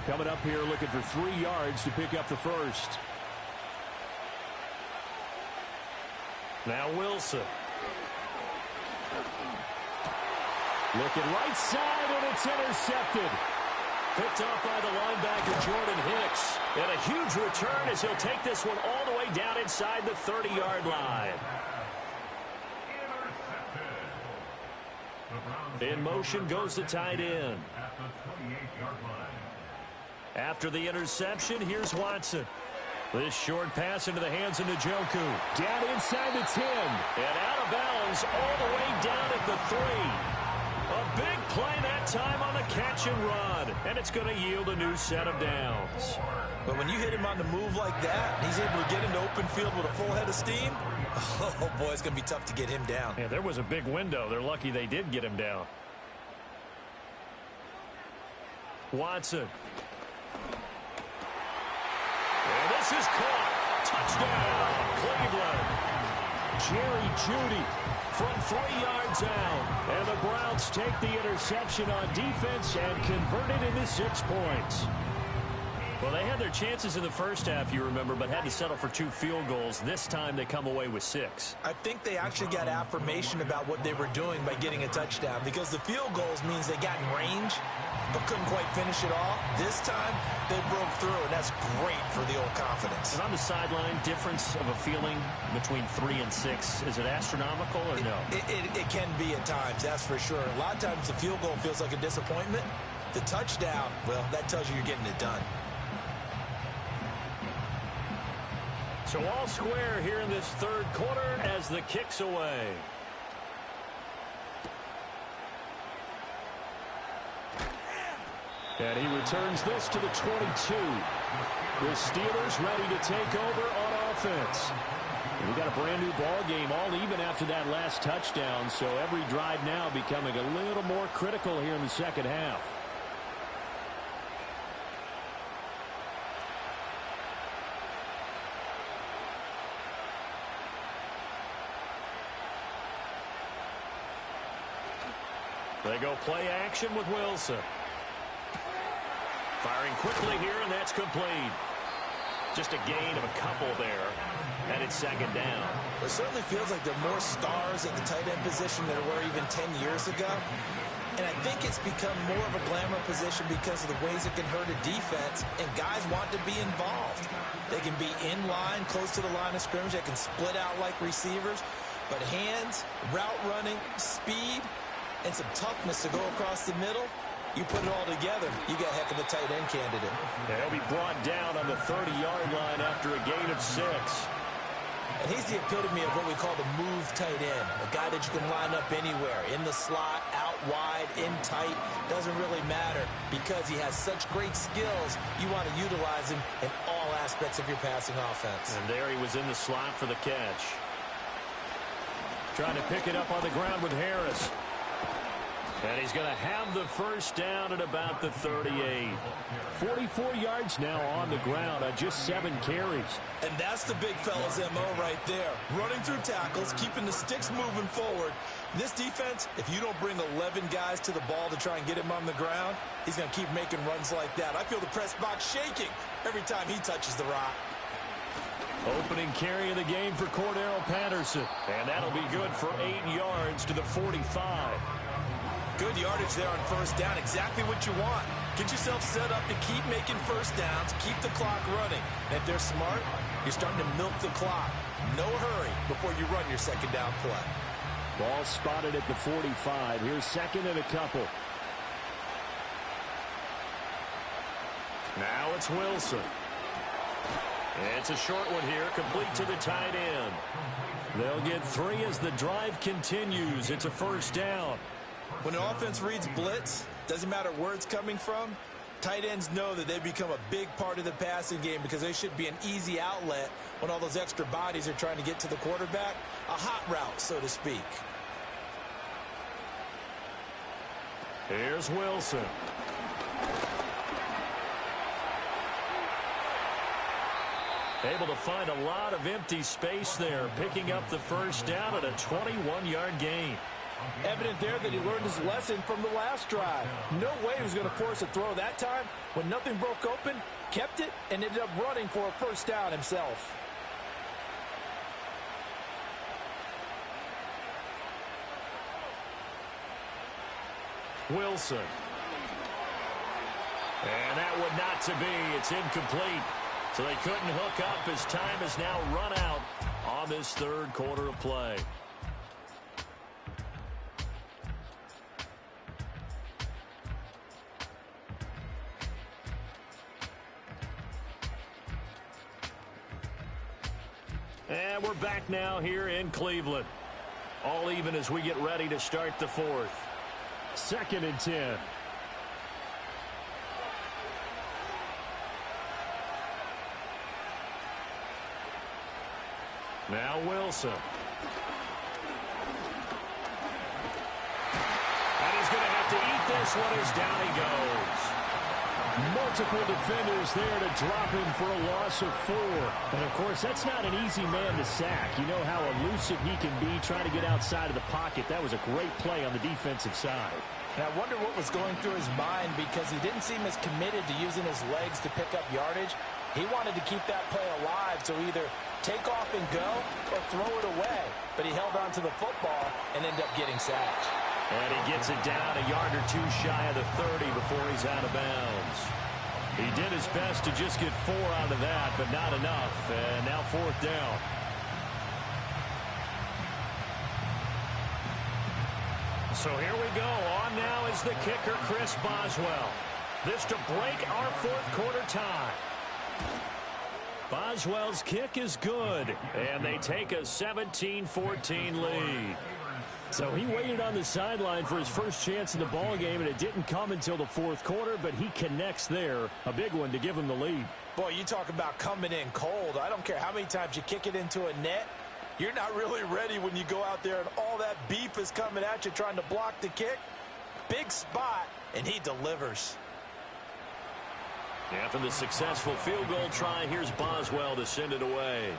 Coming up here looking for 3 yards to pick up the first. Now Wilson. Looking right side, and it's intercepted. Picked off by the linebacker, Jordan Hicks. And a huge return as he'll take this one all the way down inside the 30-yard line. In motion goes the tight end. After the interception, here's Watson. This short pass into the hands of Njoku. Down inside the 10. And out of bounds all the way down at the 3. A big play that time on the catch and run. And it's going to yield a new set of downs. But when you hit him on the move like that, he's able to get into open field with a full head of steam. Oh, boy, it's going to be tough to get him down. Yeah, there was a big window. They're lucky they did get him down. Watson. And this is caught. Touchdown, Cleveland. Jerry Jeudy from 3 yards out. And the Browns take the interception on defense and convert it into 6 points. Well, they had their chances in the first half, you remember, but had to settle for 2 field goals. This time they come away with 6. I think they actually got affirmation about what they were doing by getting a touchdown, because the field goals means they got in range but couldn't quite finish it off. This time they broke through, and that's great for the old confidence. And on the sideline, difference of a feeling between 3 and 6, is it astronomical or no? It can be at times, that's for sure. A lot of times the field goal feels like a disappointment. The touchdown, well, that tells you you're getting it done. So all square here in this 3rd quarter as the kick's away. And he returns this to the 22. The Steelers ready to take over on offense. And we got a brand new ball game, all even after that last touchdown. So every drive now becoming a little more critical here in the second half. They go play action with Wilson. Firing quickly here, and that's complete. Just a gain of a couple there, and it's 2nd down. It certainly feels like there are more stars at the tight end position than there were even 10 years ago. And I think it's become more of a glamour position because of the ways it can hurt a defense, and guys want to be involved. They can be in line, close to the line of scrimmage. They can split out like receivers. But hands, route running, speed, and some toughness to go across the middle, you put it all together, you got a heck of a tight end candidate. Yeah, he'll be brought down on the 30-yard line after a gain of 6. And he's the epitome of what we call the move tight end, a guy that you can line up anywhere, in the slot, out wide, in tight, doesn't really matter because he has such great skills. You want to utilize him in all aspects of your passing offense. And there he was in the slot for the catch. Trying to pick it up on the ground with Harris. And he's going to have the first down at about the 38. 44 yards now on the ground on just 7 carries. And that's the big fella's MO right there. Running through tackles, keeping the sticks moving forward. This defense, if you don't bring 11 guys to the ball to try and get him on the ground, he's going to keep making runs like that. I feel the press box shaking every time he touches the rock. Opening carry of the game for Cordero Patterson. And that'll be good for 8 yards to the 45. Good yardage there on first down. Exactly what you want. Get yourself set up to keep making first downs, keep the clock running. And if they're smart, you're starting to milk the clock. No hurry before you run your second down play. Ball spotted at the 45. Here's 2nd and a couple. Now it's Wilson. It's a short one here, complete to the tight end. They'll get 3 as the drive continues. It's a first down. When an offense reads blitz, doesn't matter where it's coming from, tight ends know that they become a big part of the passing game because they should be an easy outlet when all those extra bodies are trying to get to the quarterback. A hot route, so to speak. Here's Wilson. Able to find a lot of empty space there, picking up the first down at a 21-yard gain. Evident there that he learned his lesson from the last drive. No way he was going to force a throw that time. When nothing broke open, kept it, and ended up running for a first down himself. Wilson. And that would not to be. It's incomplete. So they couldn't hook up as time has now run out on this third quarter of play. And we're back now here in Cleveland. All even as we get ready to start the fourth. 2nd and 10. Now Wilson. And he's going to have to eat this one as down he goes. Multiple defenders there to drop him for a loss of 4. And, of course, that's not an easy man to sack. You know how elusive he can be trying to get outside of the pocket. That was a great play on the defensive side. And I wonder what was going through his mind because he didn't seem as committed to using his legs to pick up yardage. He wanted to keep that play alive, so either take off and go or throw it away. But he held on to the football and ended up getting sacked. And he gets it down a yard or two shy of the 30 before he's out of bounds. He did his best to just get 4 out of that, but not enough. And now 4th down. So here we go. On now is the kicker, Chris Boswell. This to break our 4th quarter tie. Boswell's kick is good, and they take a 17-14 lead. So he waited on the sideline for his first chance in the ball game, and it didn't come until the 4th quarter, but he connects there. A big one to give him the lead. Boy, you talk about coming in cold. I don't care how many times you kick it into a net. You're not really ready when you go out there and all that beef is coming at you trying to block the kick. Big spot, and he delivers. After the successful field goal try, here's Boswell to send it away.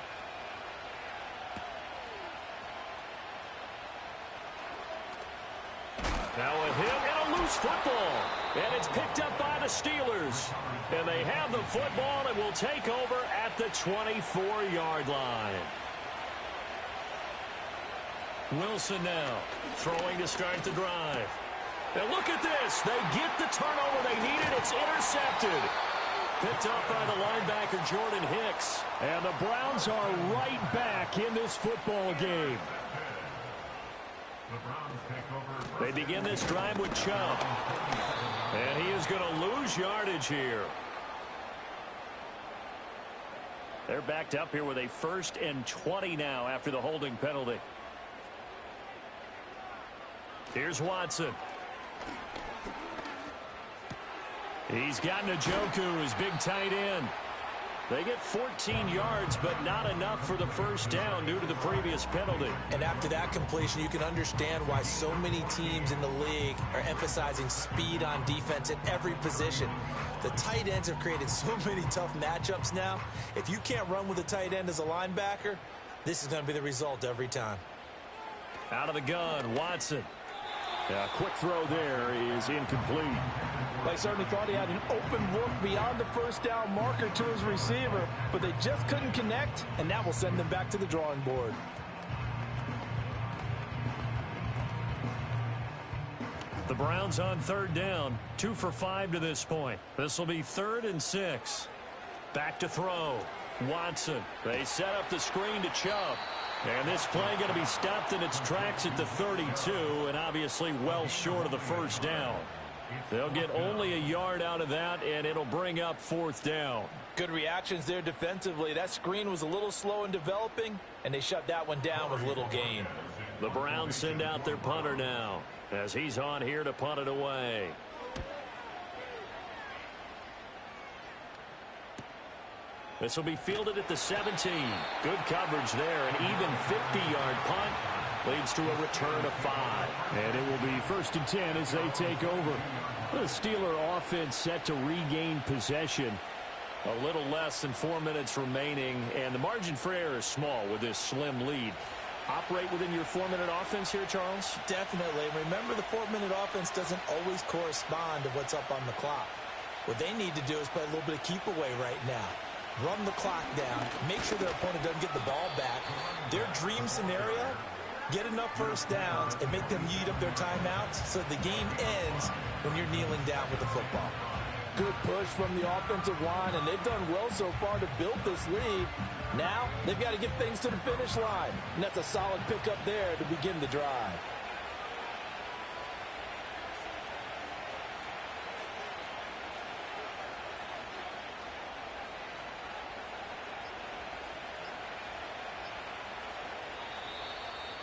Now a hit and a loose football. And it's picked up by the Steelers. And they have the football and will take over at the 24-yard line. Wilson now throwing to start the drive. And look at this. They get the turnover they needed. It's intercepted. Picked up by the linebacker, Jordan Hicks. And the Browns are right back in this football game. They begin this drive with Chubb. And he is going to lose yardage here. They're backed up here with a 1st and 20 now after the holding penalty. Here's Watson. He's got Njoku, his big tight end. They get 14 yards, but not enough for the first down due to the previous penalty. And after that completion, you can understand why so many teams in the league are emphasizing speed on defense at every position. The tight ends have created so many tough matchups now. If you can't run with a tight end as a linebacker, this is going to be the result every time. Out of the gun, Watson. A quick throw there is incomplete. They certainly thought he had an open look beyond the first down marker to his receiver, but they just couldn't connect, and that will send them back to the drawing board. The Browns on 3rd down, 2 for 5 to this point. This will be 3rd and 6. Back to throw. Watson. They set up the screen to Chubb. And this play going to be stopped in its tracks at the 32, and obviously well short of the first down. They'll get only a yard out of that, and it'll bring up 4th down. Good reactions there defensively. That screen was a little slow in developing, and they shut that one down with little gain. The Browns send out their punter now, as he's on here to punt it away. This will be fielded at the 17. Good coverage there. An even 50-yard punt leads to a return of 5. And it will be 1st and 10 as they take over. The Steeler offense set to regain possession. A little less than 4 minutes remaining, and the margin for error is small with this slim lead. Operate within your 4-minute offense here, Charles? Definitely. Remember, the 4-minute offense doesn't always correspond to what's up on the clock. What they need to do is play a little bit of keep away right now. Run the clock down. Make sure their opponent doesn't get the ball back. Their dream scenario, get enough first downs and make them eat up their timeouts so the game ends when you're kneeling down with the football. Good push from the offensive line, and they've done well so far to build this lead. Now, they've got to get things to the finish line, and that's a solid pickup there to begin the drive.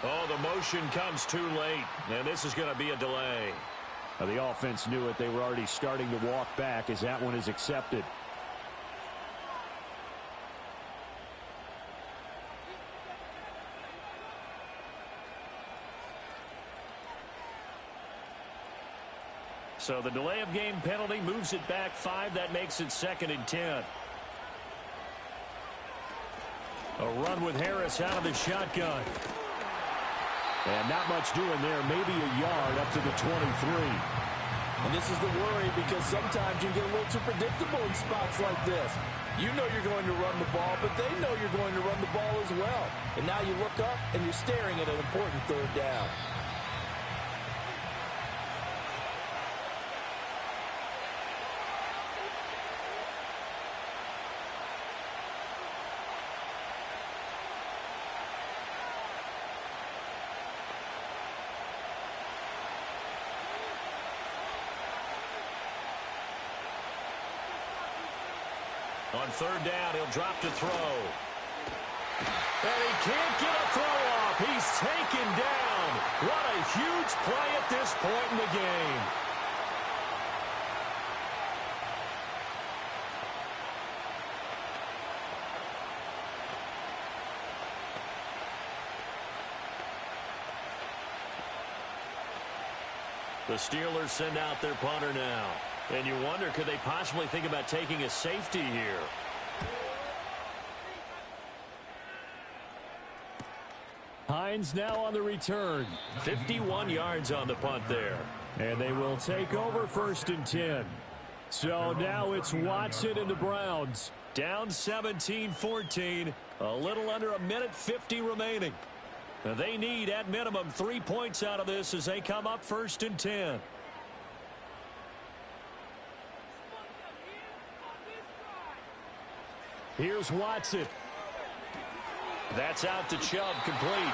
Oh, the motion comes too late, and this is going to be a delay. The offense knew it. They were already starting to walk back as that one is accepted. So the delay of game penalty moves it back 5. That makes it 2nd and 10. A run with Harris out of the shotgun. And not much doing there. Maybe a yard up to the 23. And this is the worry because sometimes you get a little too predictable in spots like this. You know you're going to run the ball, but they know you're going to run the ball as well. And now you look up and you're staring at an important 3rd down. On 3rd down, he'll drop to throw. And he can't get a throw off. He's taken down. What a huge play at this point in the game. The Steelers send out their punter now. And you wonder, could they possibly think about taking a safety here? Hines now on the return. 51 yards on the punt there. And they will take over 1st and 10. So now it's Watson and the Browns. Down 17-14. A little under a minute 50 remaining. They need, at minimum, 3 points out of this as they come up 1st and 10. Here's Watson. That's out to Chubb, complete.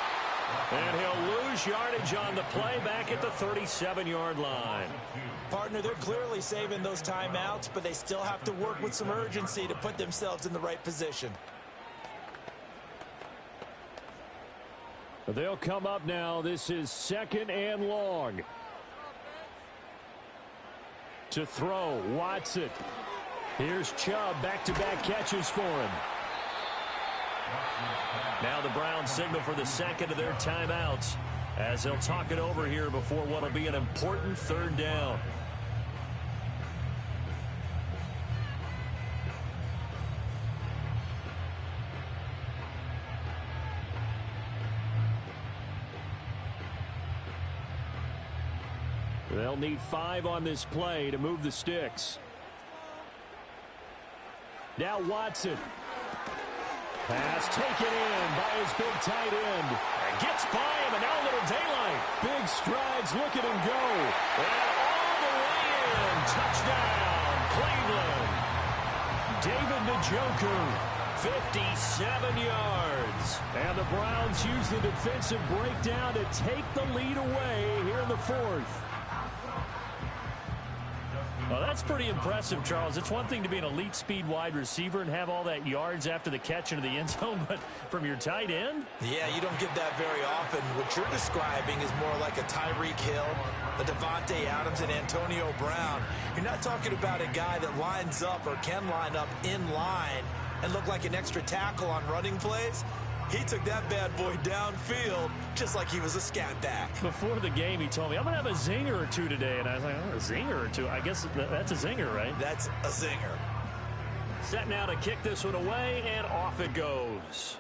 And he'll lose yardage on the play back at the 37-yard line. Partner, they're clearly saving those timeouts, but they still have to work with some urgency to put themselves in the right position. They'll come up now. This is 2nd and long. To throw, Watson. Here's Chubb, back-to-back catches for him. Now the Browns signal for the 2nd of their timeouts as they'll talk it over here before what will be an important 3rd down. They'll need 5 on this play to move the sticks. Now Watson. Pass taken in by his big tight end. And gets by him, and now a little daylight. Big strides, look at him go. And all the way in. Touchdown, Cleveland. David Njoku. 57 yards. And the Browns use the defensive breakdown to take the lead away here in the 4th. Well, that's pretty impressive, Charles. It's one thing to be an elite speed wide receiver and have all that yards after the catch into the end zone, but from your tight end? Yeah, you don't get that very often. What you're describing is more like a Tyreek Hill, a Devontae Adams, and Antonio Brown. You're not talking about a guy that lines up or can line up in line and look like an extra tackle on running plays. He took that bad boy downfield just like he was a scat back. Before the game, he told me, I'm going to have a zinger or two today. And I was like, oh, a zinger or two? I guess that's a zinger, right? That's a zinger. Set now to kick this one away, and off it goes.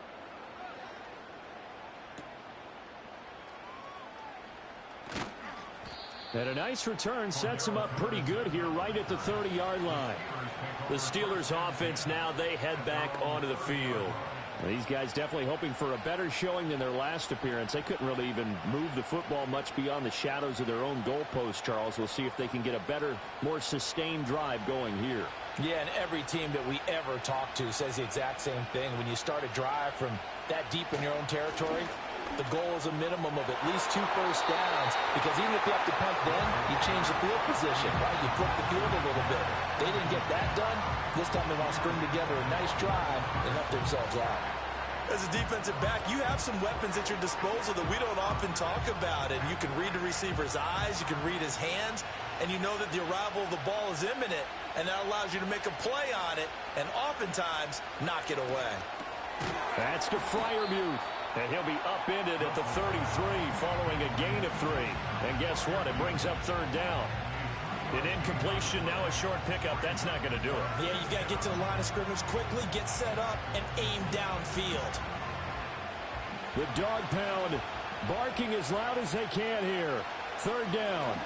And a nice return sets him up pretty good here right at the 30-yard line. The Steelers offense now, they head back onto the field. These guys definitely hoping for a better showing than their last appearance. They couldn't really even move the football much beyond the shadows of their own goalpost, Charles. We'll see if they can get a better, more sustained drive going here. Yeah, and every team that we ever talk to says the exact same thing. When you start a drive from that deep in your own territory, the goal is a minimum of at least 2 first downs, because even if you have to punt then, you change the field position, right? You flip the field a little bit. They didn't get that done. This time they want to string together a nice drive and help themselves out. As a defensive back, you have some weapons at your disposal that we don't often talk about, and you can read the receiver's eyes, you can read his hands, and you know that the arrival of the ball is imminent, and that allows you to make a play on it and oftentimes knock it away. That's to Freiermuth. And he'll be upended at the 33 following a gain of 3. And guess what? It brings up 3rd down. An incompletion, now a short pickup. That's not going to do it. Yeah, you've got to get to the line of scrimmage quickly, get set up, and aim downfield. The dog pound barking as loud as they can here. 3rd down.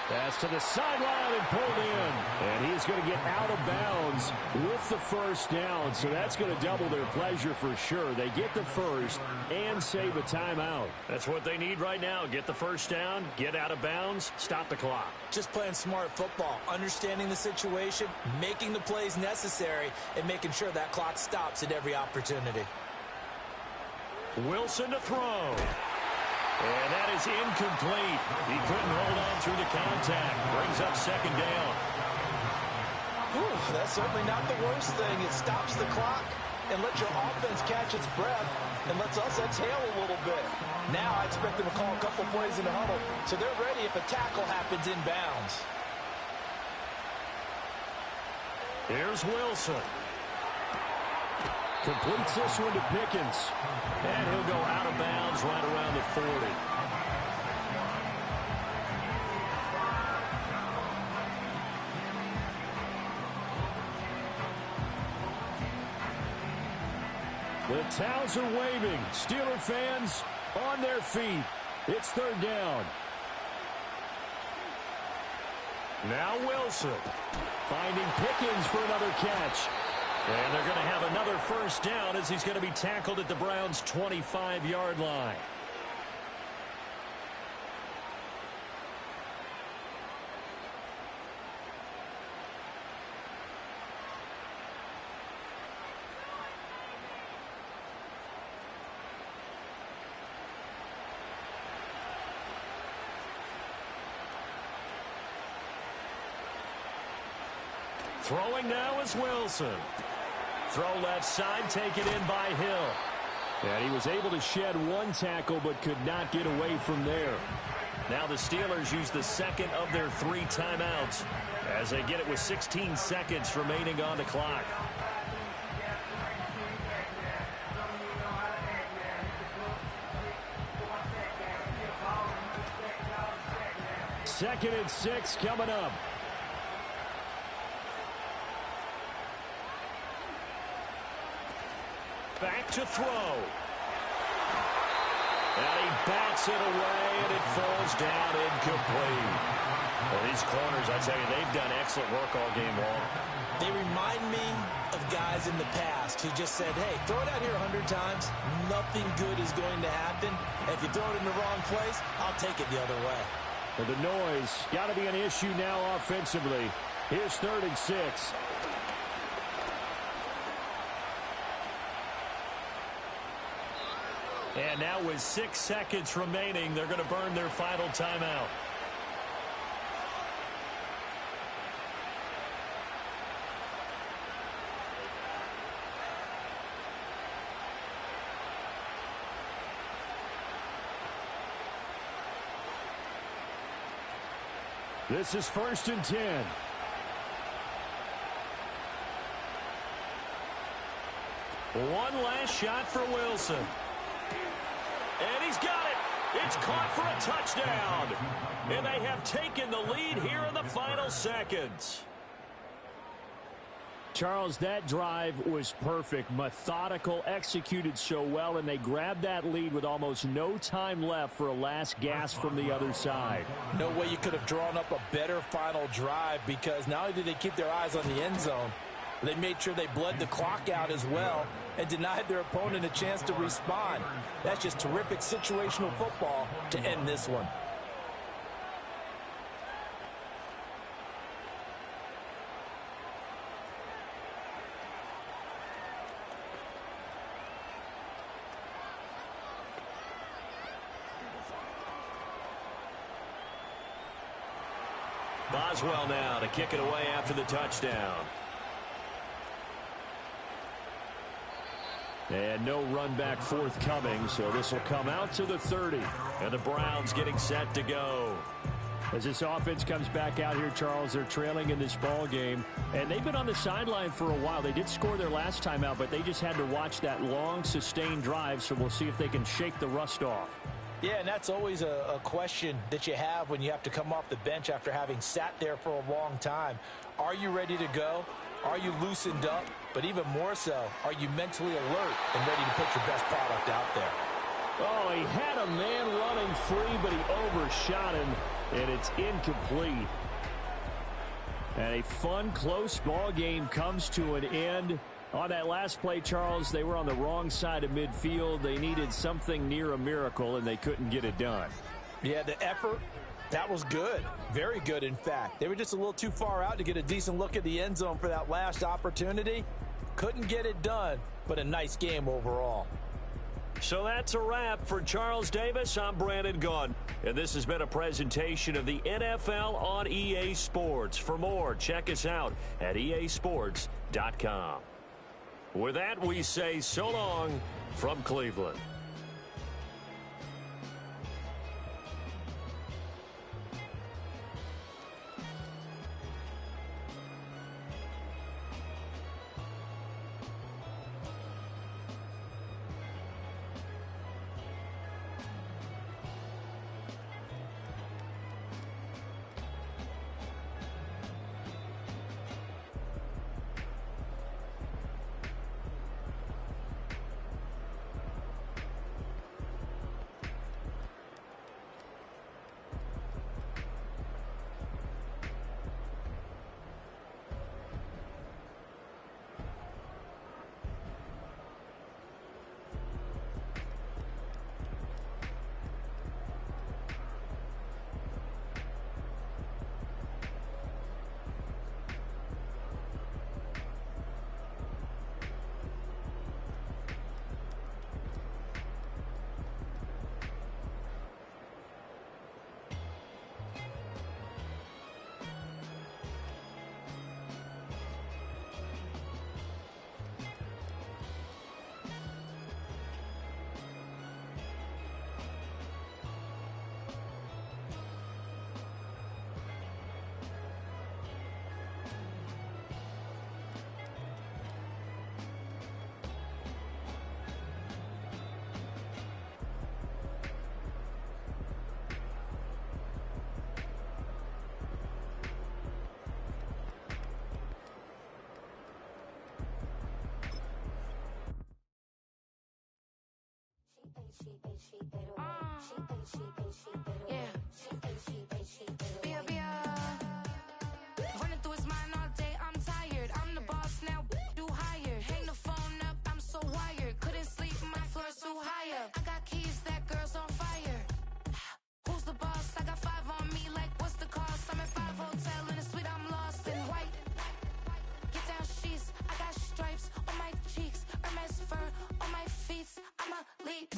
Pass to the sideline and pulled in. And he's going to get out of bounds with the 1st down. So that's going to double their pleasure for sure. They get the 1st and save a timeout. That's what they need right now. Get the 1st down, get out of bounds, stop the clock. Just playing smart football, understanding the situation, making the plays necessary, and making sure that clock stops at every opportunity. Wilson to throw. And that is incomplete. He couldn't hold on through the contact. Brings up 2nd down. Whew, that's certainly not the worst thing. It stops the clock and lets your offense catch its breath and lets us exhale a little bit. Now I expect them to call a couple plays in the huddle so they're ready if a tackle happens inbounds. Here's Wilson. Completes this one to Pickens. And he'll go out of bounds right around the 40. The towels are waving. Steeler fans on their feet. It's 3rd down. Now Wilson finding Pickens for another catch. And they're going to have another 1st down as he's going to be tackled at the Browns' 25-yard line. Throwing now is Wilson. Throw left side, taken in by Hill. And he was able to shed 1 tackle but could not get away from there. Now the Steelers use the 2nd of their 3 timeouts as they get it with 16 seconds remaining on the clock. Second and 6 coming up. Back to throw. And he bats it away, and it falls down incomplete. Well, these corners, I tell you, they've done excellent work all game long. They remind me of guys in the past who just said, hey, throw it out here 100 times. Nothing good is going to happen. And if you throw it in the wrong place, I'll take it the other way. Well, the noise got to be an issue now offensively. Here's 3rd and 6. And now with 6 seconds remaining, they're going to burn their final timeout. This is 1st and 10. One last shot for Wilson. And he's got it. It's caught for a touchdown. And they have taken the lead here in the final seconds. Charles, that drive was perfect, methodical, executed so well, and they grabbed that lead with almost no time left for a last gasp from the other side. No way you could have drawn up a better final drive, because not only did they keep their eyes on the end zone, they made sure they bled the clock out as well and denied their opponent a chance to respond. That's just terrific situational football to end this one. Boswell now to kick it away after the touchdown. And no run back forthcoming, so this will come out to the 30. And the Browns getting set to go. As this offense comes back out here, Charles, they're trailing in this ball game. And they've been on the sideline for a while. They did score their last time out, but they just had to watch that long, sustained drive, so we'll see if they can shake the rust off. Yeah, and that's always a question that you have when you have to come off the bench after having sat there for a long time. Are you ready to go? Are you loosened up? But even more so, are you mentally alert and ready to put your best product out there? Oh, he had a man running free, but he overshot him, and it's incomplete. And a fun, close ball game comes to an end. On that last play, Charles, they were on the wrong side of midfield. They needed something near a miracle, and they couldn't get it done. Yeah, the effort, that was good. Very good, in fact. They were just a little too far out to get a decent look at the end zone for that last opportunity. Couldn't get it done, but a nice game overall. So that's a wrap for Charles Davis. I'm Brandon Gaudin, and this has been a presentation of the NFL on EA Sports. For more, check us out at easports.com. With that, we say so long from Cleveland. Running through his mind all day, I'm tired. I'm the boss now, you hired. Hang the phone up, I'm so wired. Couldn't sleep, my floor's too high up. I got keys, that girl's on fire. Who's the boss? I got 5 on me, like what's the cost? I'm at 5 hotel in a suite, I'm lost in white. Get down sheets, I got stripes on my cheeks. Hermes fur on my feet, I'm a lead.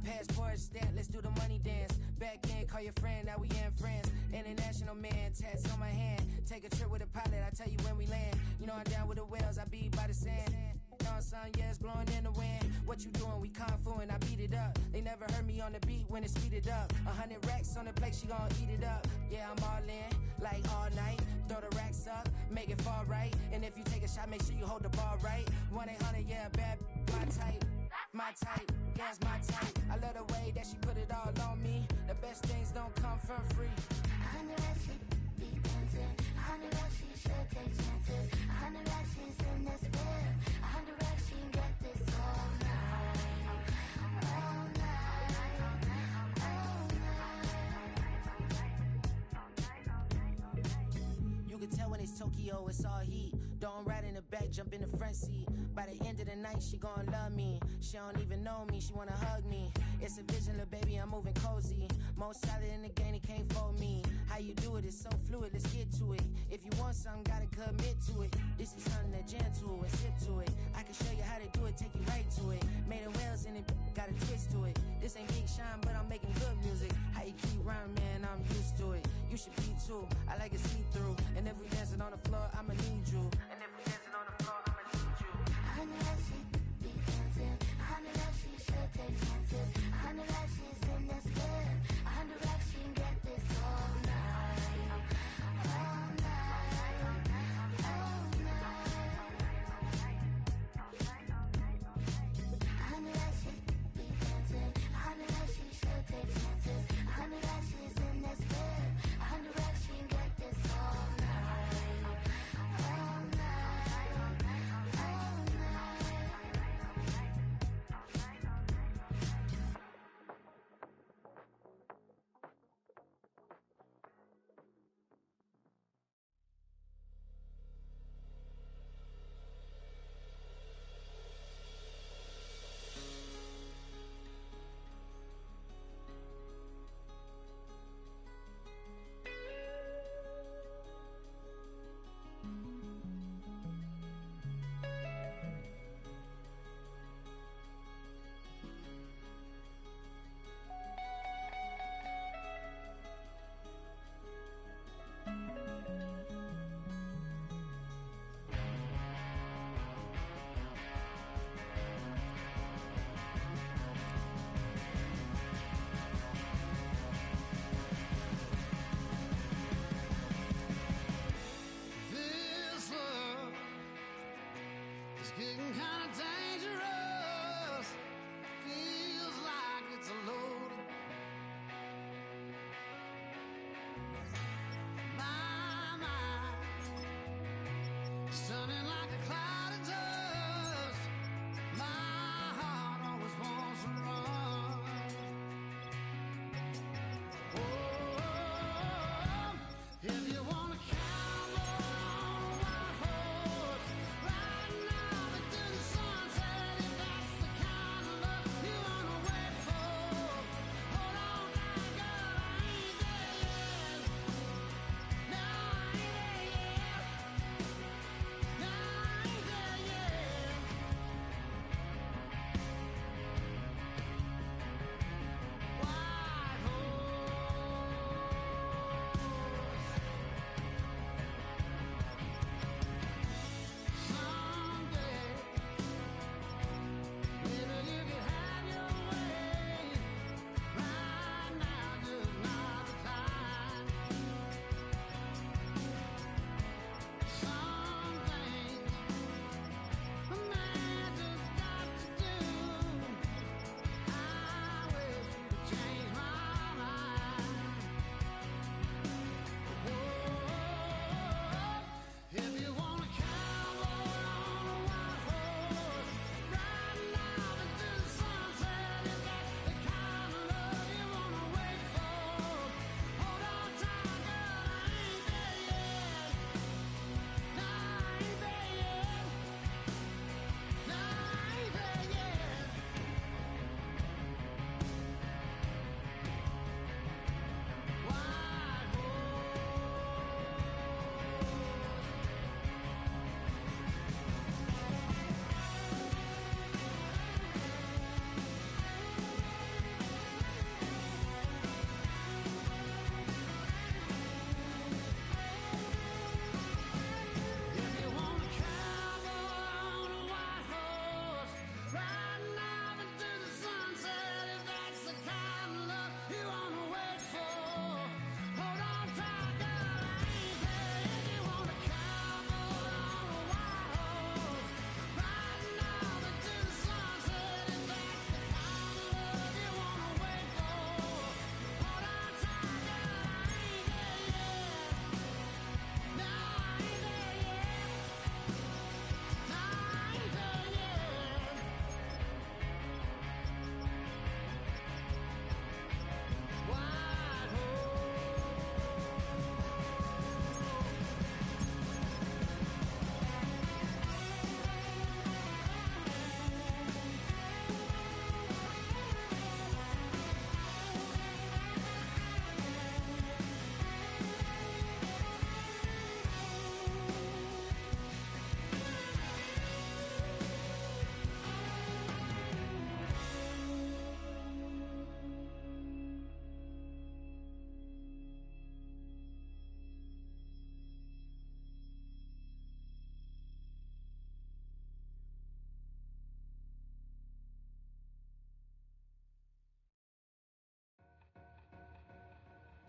Passport stamp, let's do the money dance. Back in, call your friend, now we in France. International man, tats on my hand. Take a trip with a pilot, I tell you when we land. You know I'm down with the whales, I be by the sand. On sun, yeah, it's blowing in the wind. What you doing? We kung fu and I beat it up. They never heard me on the beat when it's speeded up. 100 racks on the plate, she gon' eat it up. Yeah, I'm all in, like all night. Throw the racks up, make it fall right. And if you take a shot, make sure you hold the ball right. 1-800, yeah, bad, my type. My type, yeah, it's my type. I love the way that she put it all on me. The best things don't come for free. 100 racks, she be dancing. 100 racks, she should take chances. 100 racks, she's in this bed. 100 racks, she can get this all night. All night. All night. You can tell when it's Tokyo, it's all heat. Don't ride in the back, jump in the front seat. By the end of the night, she gon' love me. She don't even know me, she wanna hug me. It's a vision, little baby, I'm moving cozy. Most solid in the game, it can't fold me. How you do it, it's so fluid, let's get to it. If you want something, gotta commit to it. This is something that jam to and sip to it. I can show you how to do it, take you right to it. Made of whales in it, got a twist to it. This ain't Big Shine, but I'm making good music. How you keep rhyming, man, I'm used to it. You should be too, I like it see-through. And if we dancing on the floor, I'ma need you. And if we dancing on the floor, I'ma need you. 100 racks, she be dancing. 100 racks, she should take chances. 100 racks, she's in this bed. 100 racks, she can get this all night. All night. All night. 100 racks, she be dancing. 100 racks, she should take chances. 100 racks, she's in this bed. 100 racks, she can get this all night.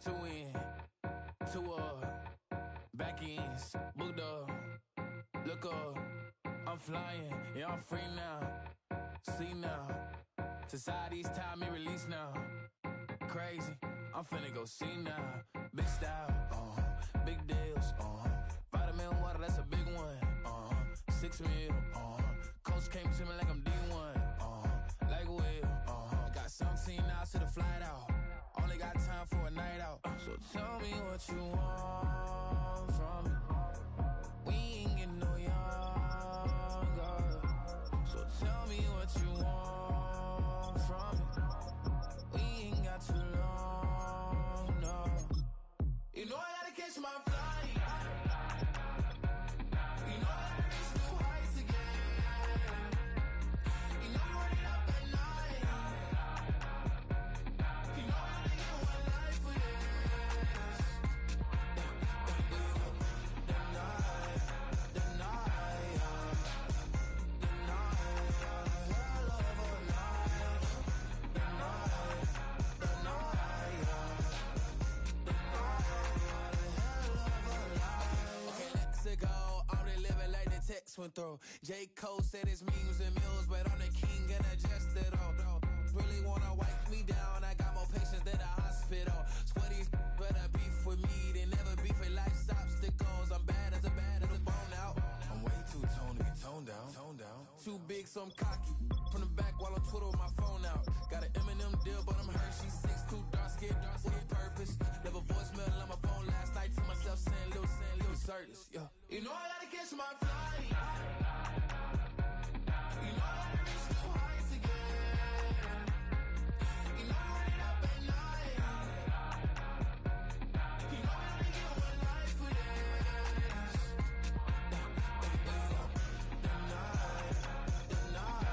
two in, two back ends, booked up, look up, I'm flying, yeah, I'm free now, see now, society's time me release now, crazy, I'm finna go see now, big style, big deals, vitamin water, that's a big one, 6 mil, coach came to me like I'm D1, like Will, got 17 hours to the flight out, only got time for a night out, so tell me what you want from me, we ain't getting no younger, so tell me what you want from me, we ain't got too long, no, you know I gotta catch my flight, you know I gotta reach new heights again, you know you run it up at night, you know I only get one life for this, the night, hell of a night, the night, okay, let's go. I'm the living like the text went through. J. Cole said it's memes and mills, but I'm the king and adjusted all. Really wanna wipe me down. I got more patience than a hospital. Sweaty better beef with me than never beef with life's obstacles. I'm bad as a bone out. I'm way too toned to be toned down. Too big, so I'm cocky. From the back while I'm Twitter with my phone out. Got an Eminem deal, but I'm Hershey. 6'2", dark skin with purpose. Never voicemail on my phone last night to myself saying Lil Certis, yeah. You know I gotta catch my flight. You know I gotta reach new heights again. You know I run it up at night. You know I only get one life for this. The night, hell of a night. The night,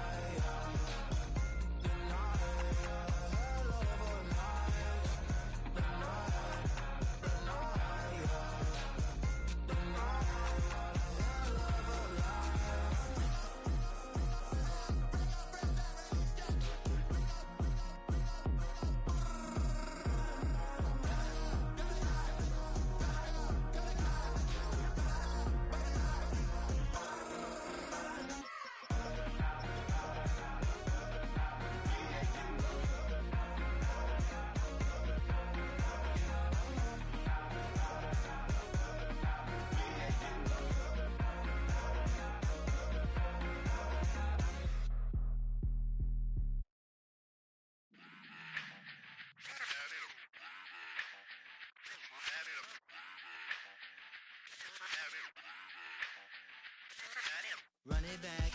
Run it back.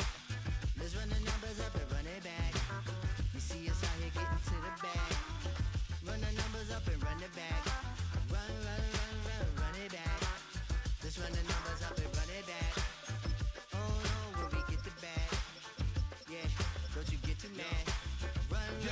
Let's run the numbers up and run it back. You see us out here getting to the bag. Run the numbers up and run it back. Run it back. Let's run the numbers up and run it back. Oh no, where we get the bag. Yeah, don't you get too mad. Run it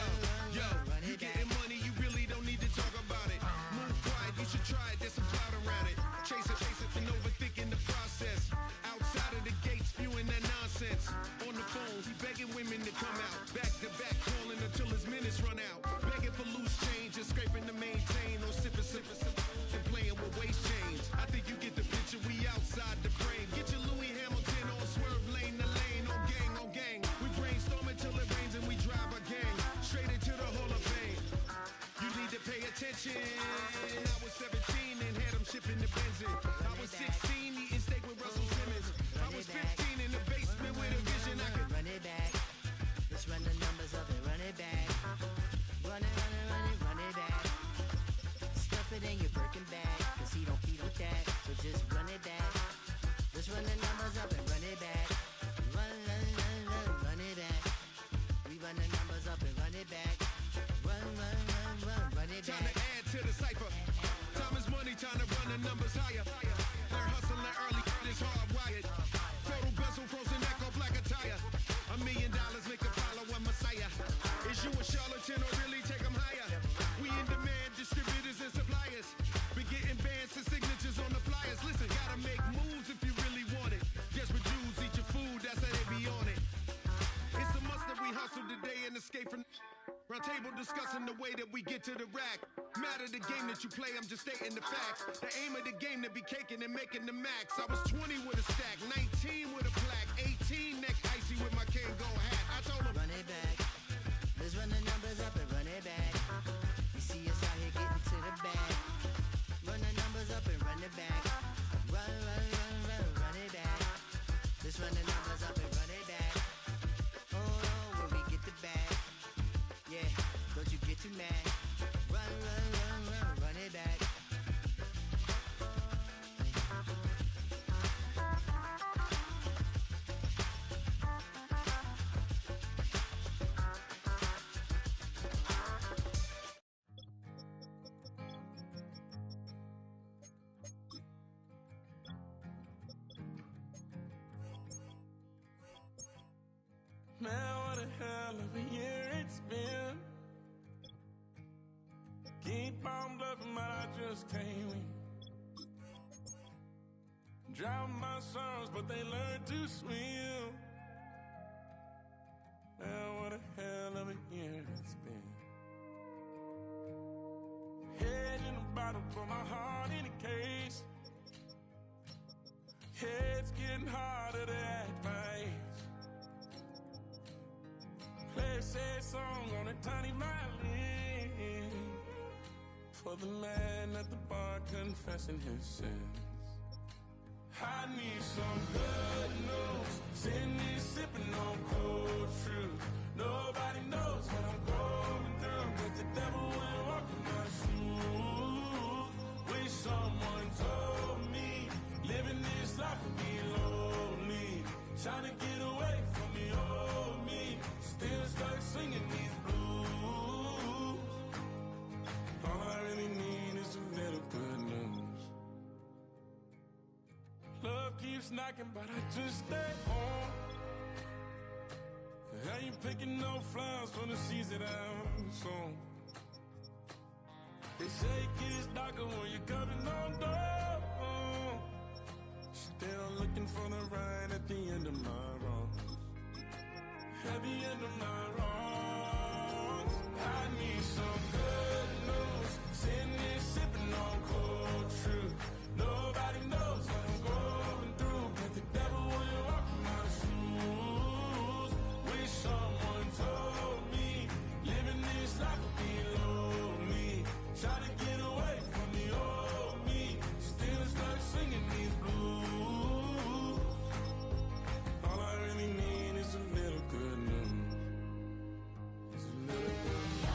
You back. getting money, you really don't need to talk about it. Move quiet, you should try it, there's some cloud around it. Chase it, and overthinking the process. Outside of the gate, spewing that nonsense. On the phone, he begging women to come out. Back to back, calling until his minutes run out. Begging for loose change and scraping to maintain. Or sipping, and playing with waist chains. I think you get the picture, we outside the frame. Get your Louis Hamilton on swerve lane to lane. On gang. We brainstorm until it rains and we drive our gang straight into the Hall of Fame. You need to pay attention. I was 17 and had them shipping the benzin. I was 16 eating steak with Russell Simmons. I was 15 in the basement with a vision. I could run it back. Let's run the numbers up and run it back. Run it back. Stuff it in your Birkin bag, cause he don't feed with that. So just run it back. Let's run the numbers up and run it back. Run it back. We run the numbers up and run it back. Run it back. time to add to the cipher. Time is money, time to run the numbers higher. They're hustling early, it's hardwired. Total bezel, frozen neck off like a tire. $1 million make a follow a messiah. Is you a charlatan or really take them higher? We in demand, distributors and suppliers. Been getting bands and signatures on the flyers. Listen, gotta make moves if you really want it. Desperate Jews eat your food, that's how they be on it. It's a must that we hustle today and escape from Round table discussing the way that we get to the rack. Matter the game that you play, I'm just stating the facts. The aim of the game to be caking and making the max. I was 20 with a stack, 19 with a plaque, 18 neck icy with my Kango hat. I told him, run it back. Let's run the numbers up and run it back. You see us out here getting to the bag. Run the numbers up and run it back. Run it back. Let's run the numbers up and run it back. Oh, when we get the bag. Yeah, don't you get too mad. Run it back. Man, what a hell of a year it's been. Keep on bluffing, but I just can't win. Drown my sorrows, but they learn to swim. Man, what a hell of a year it's been. Head in a bottle, put my heart in a case. Head's getting harder to act my age. Play a sad song on a tiny violin for the man at the bar confessing his sins. I need some good news. Sitting here sipping on cold truth. Nobody knows what I'm going through, but the devil will walk in my shoes. Wish someone told me living this life would be lonely. Trying to get away from the old me. Still stuck singing these blues. All I really need is a little good news. Love keeps knocking, but I just stay home. I ain't picking no flowers for the seeds that I've sown. They say it gets darker when you're coming on door. Still looking for the right at the end of my road. At the end of my wrongs, I need some good news. Sitting here sipping on cold truth. Nobody knows what I'm going through, but the devil will walk in my shoes. Wish someone told me living this life would be lonely. Try to get away from the old me. Still stuck singing these blues. All I really need is a little good news. It's a little good news.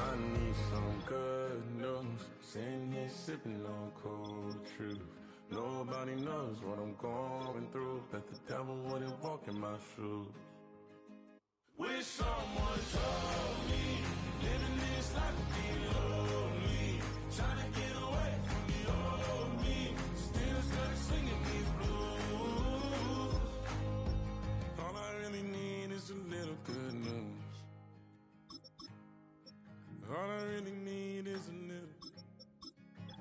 I need some good news. Sitting here sipping on cold truth. Nobody knows what I'm going through, but the devil wouldn't walk in my shoes. Wish someone told me living this life would be lonely. Trying to get away from the old me. Still stuck singing these blues. All I really need is a little good news. All I really need is a little.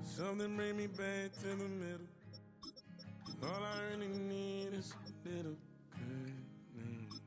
Something bring me back to the middle. All I really need is a little good news.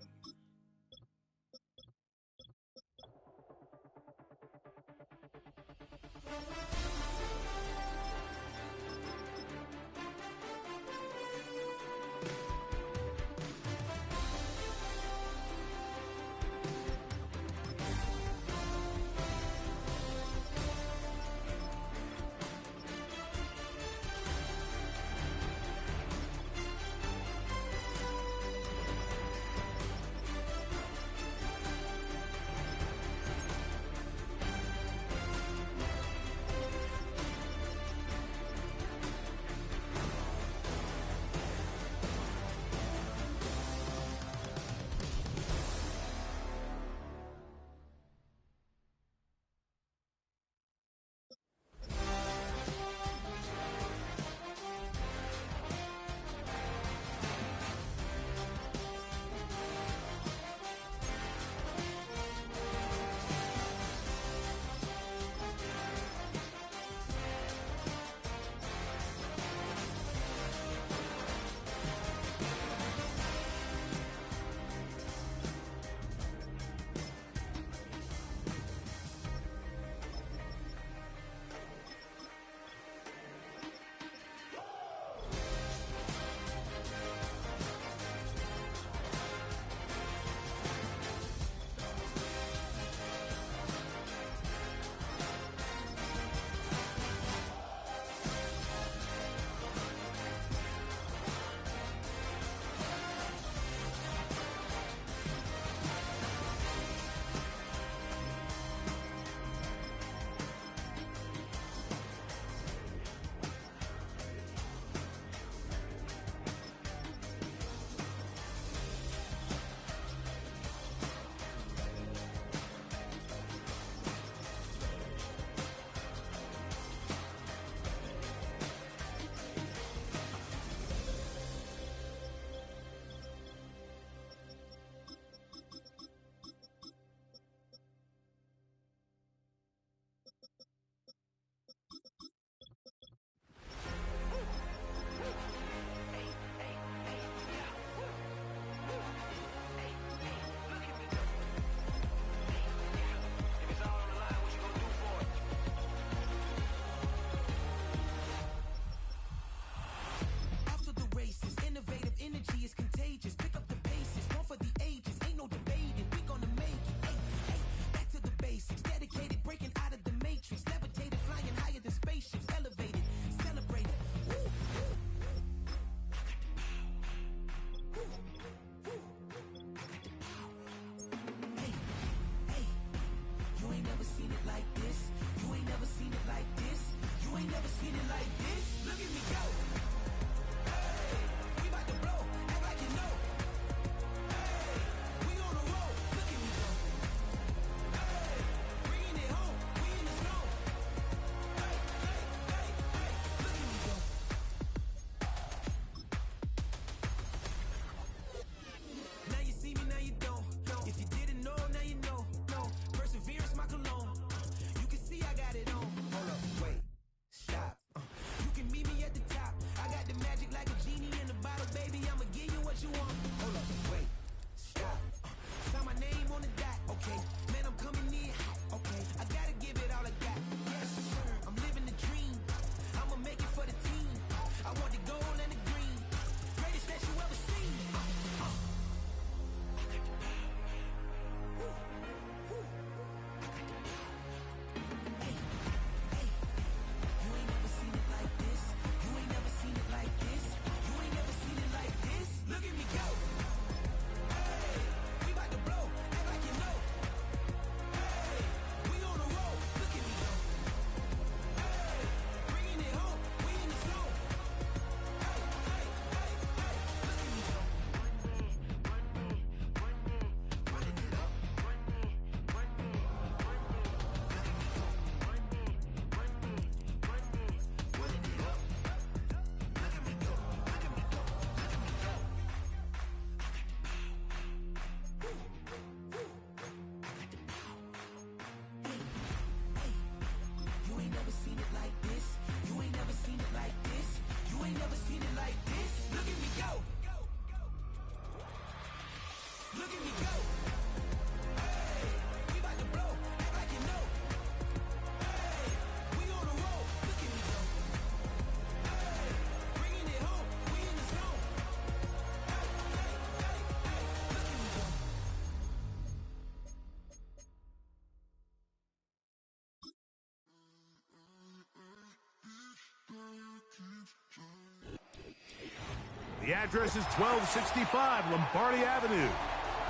The address is 1265 Lombardi Avenue.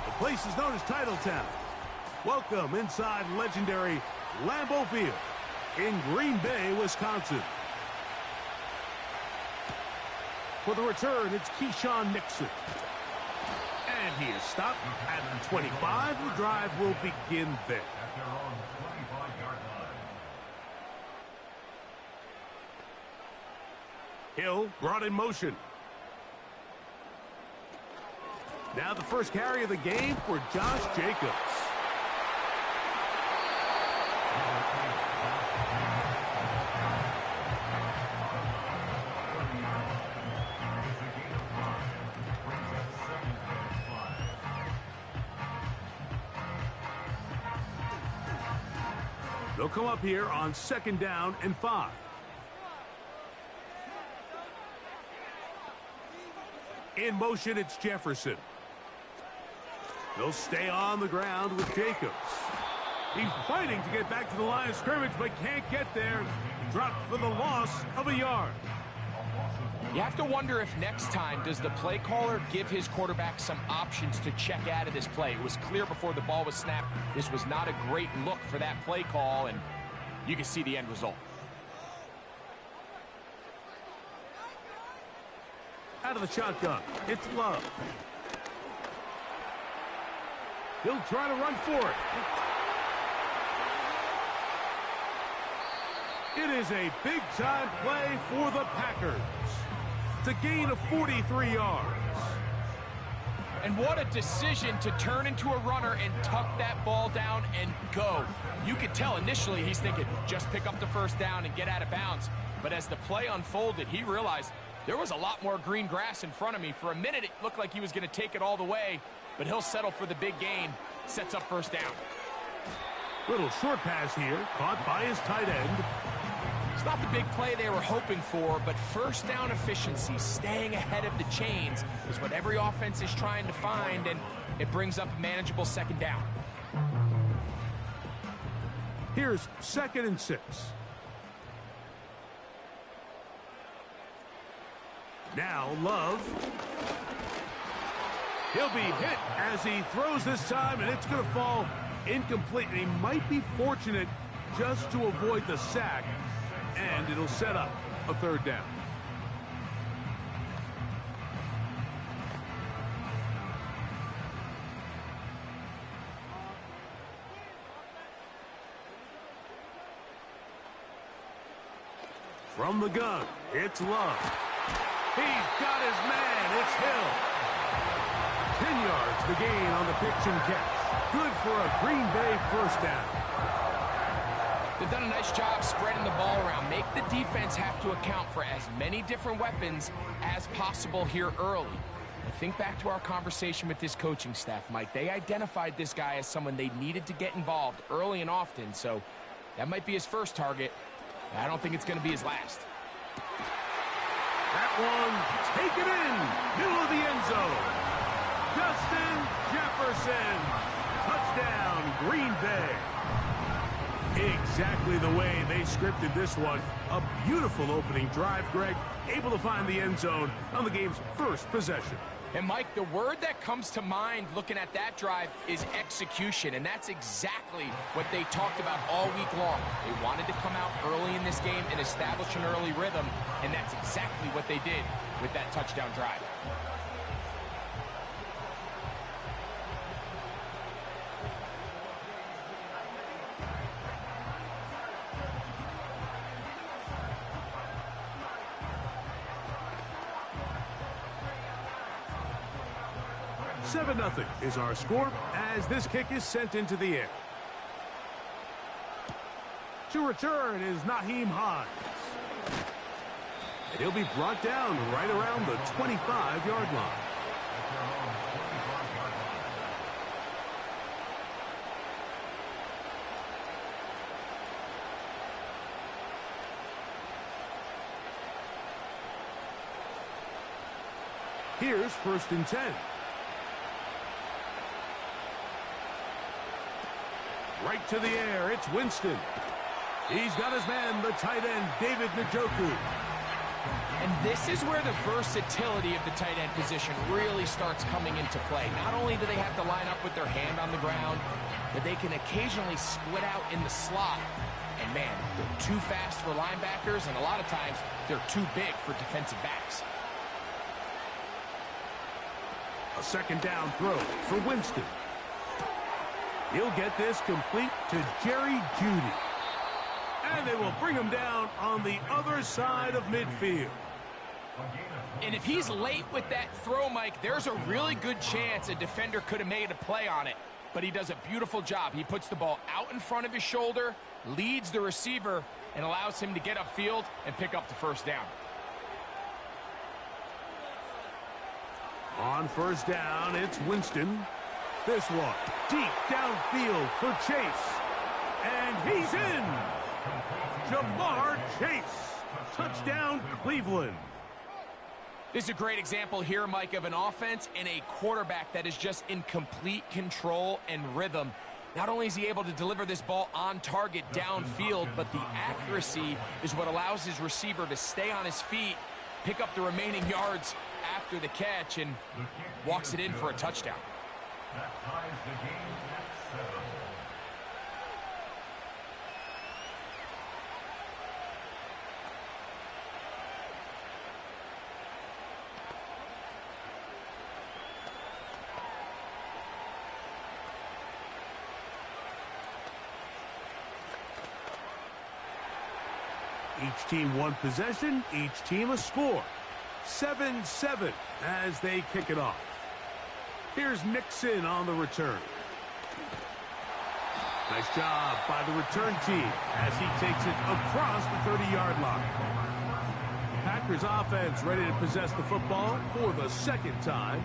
The place is known as Titletown. Welcome inside legendary Lambeau Field in Green Bay, Wisconsin. For the return, it's Keyshawn Nixon. And he is stopped at the 25. The drive will begin there. At their own 25-yard line. Hill brought in motion. Now the first carry of the game for Josh Jacobs. They'll come up here on 2nd down and 5. In motion, it's Jefferson. They'll stay on the ground with Jacobs. He's fighting to get back to the line of scrimmage, but can't get there. He dropped for the loss of a yard. You have to wonder if next time does the play caller give his quarterback some options to check out of this play. It was clear before the ball was snapped this was not a great look for that play call, and you can see the end result. Out of the shotgun, it's Love. He'll try to run for it. It is a big-time play for the Packers. It's a gain of 43 yards. And what a decision to turn into a runner and tuck that ball down and go. You could tell initially he's thinking, just pick up the first down and get out of bounds. But as the play unfolded, he realized there was a lot more green grass in front of me. For a minute, it looked like he was going to take it all the way, but he'll settle for the big gain. Sets up first down. Little short pass here, caught by his tight end. It's not the big play they were hoping for, but first down efficiency, staying ahead of the chains, is what every offense is trying to find, and it brings up a manageable 2nd down. Here's 2nd and 6. Now Love. He'll be hit as he throws this time, and it's going to fall incomplete. And he might be fortunate just to avoid the sack, and it'll set up a 3rd down. From the gun, it's Love. He's got his man. It's Hill. 10 yards the gain on the pitch and catch. Good for a Green Bay first down. They've done a nice job spreading the ball around. Make the defense have to account for as many different weapons as possible here early. I think back to our conversation with this coaching staff, Mike. They identified this guy as someone they needed to get involved early and often, so that might be his first target. I don't think it's going to be his last. That one, take it in, middle of the end zone. Justin Jefferson, touchdown, Green Bay. Exactly the way they scripted this one. A beautiful opening drive, Greg, able to find the end zone on the game's first possession. And, Mike, the word that comes to mind looking at that drive is execution, and that's exactly what they talked about all week long. They wanted to come out early in this game and establish an early rhythm, and that's exactly what they did with that touchdown drive. Seven 0 is our score as this kick is sent into the air. To return is Naheem Hines. And he'll be brought down right around the 25-yard line. Here's 1st and 10. Right to the air, it's Winston. He's got his man, the tight end, David Njoku. And this is where the versatility of the tight end position really starts coming into play. Not only do they have to line up with their hand on the ground, but they can occasionally split out in the slot. And man, they're too fast for linebackers, and a lot of times they're too big for defensive backs. A second down throw for Winston. He'll get this complete to Jerry Jeudy. And they will bring him down on the other side of midfield. And if he's late with that throw, Mike, there's a really good chance a defender could have made a play on it. But he does a beautiful job. He puts the ball out in front of his shoulder, leads the receiver, and allows him to get upfield and pick up the first down. On first down, it's Winston. This one, deep downfield for Chase. And he's in! Jamar Chase. Touchdown, Cleveland. This is a great example here, Mike, of an offense and a quarterback that is just in complete control and rhythm. Not only is he able to deliver this ball on target downfield, but the accuracy is what allows his receiver to stay on his feet, pick up the remaining yards after the catch, and walks it in for a touchdown. That ties the game at 7. Each team one possession, each team a score. 7-7 as they kick it off. Here's Nixon on the return. Nice job by the return team as he takes it across the 30-yard line. Packers offense ready to possess the football for the second time.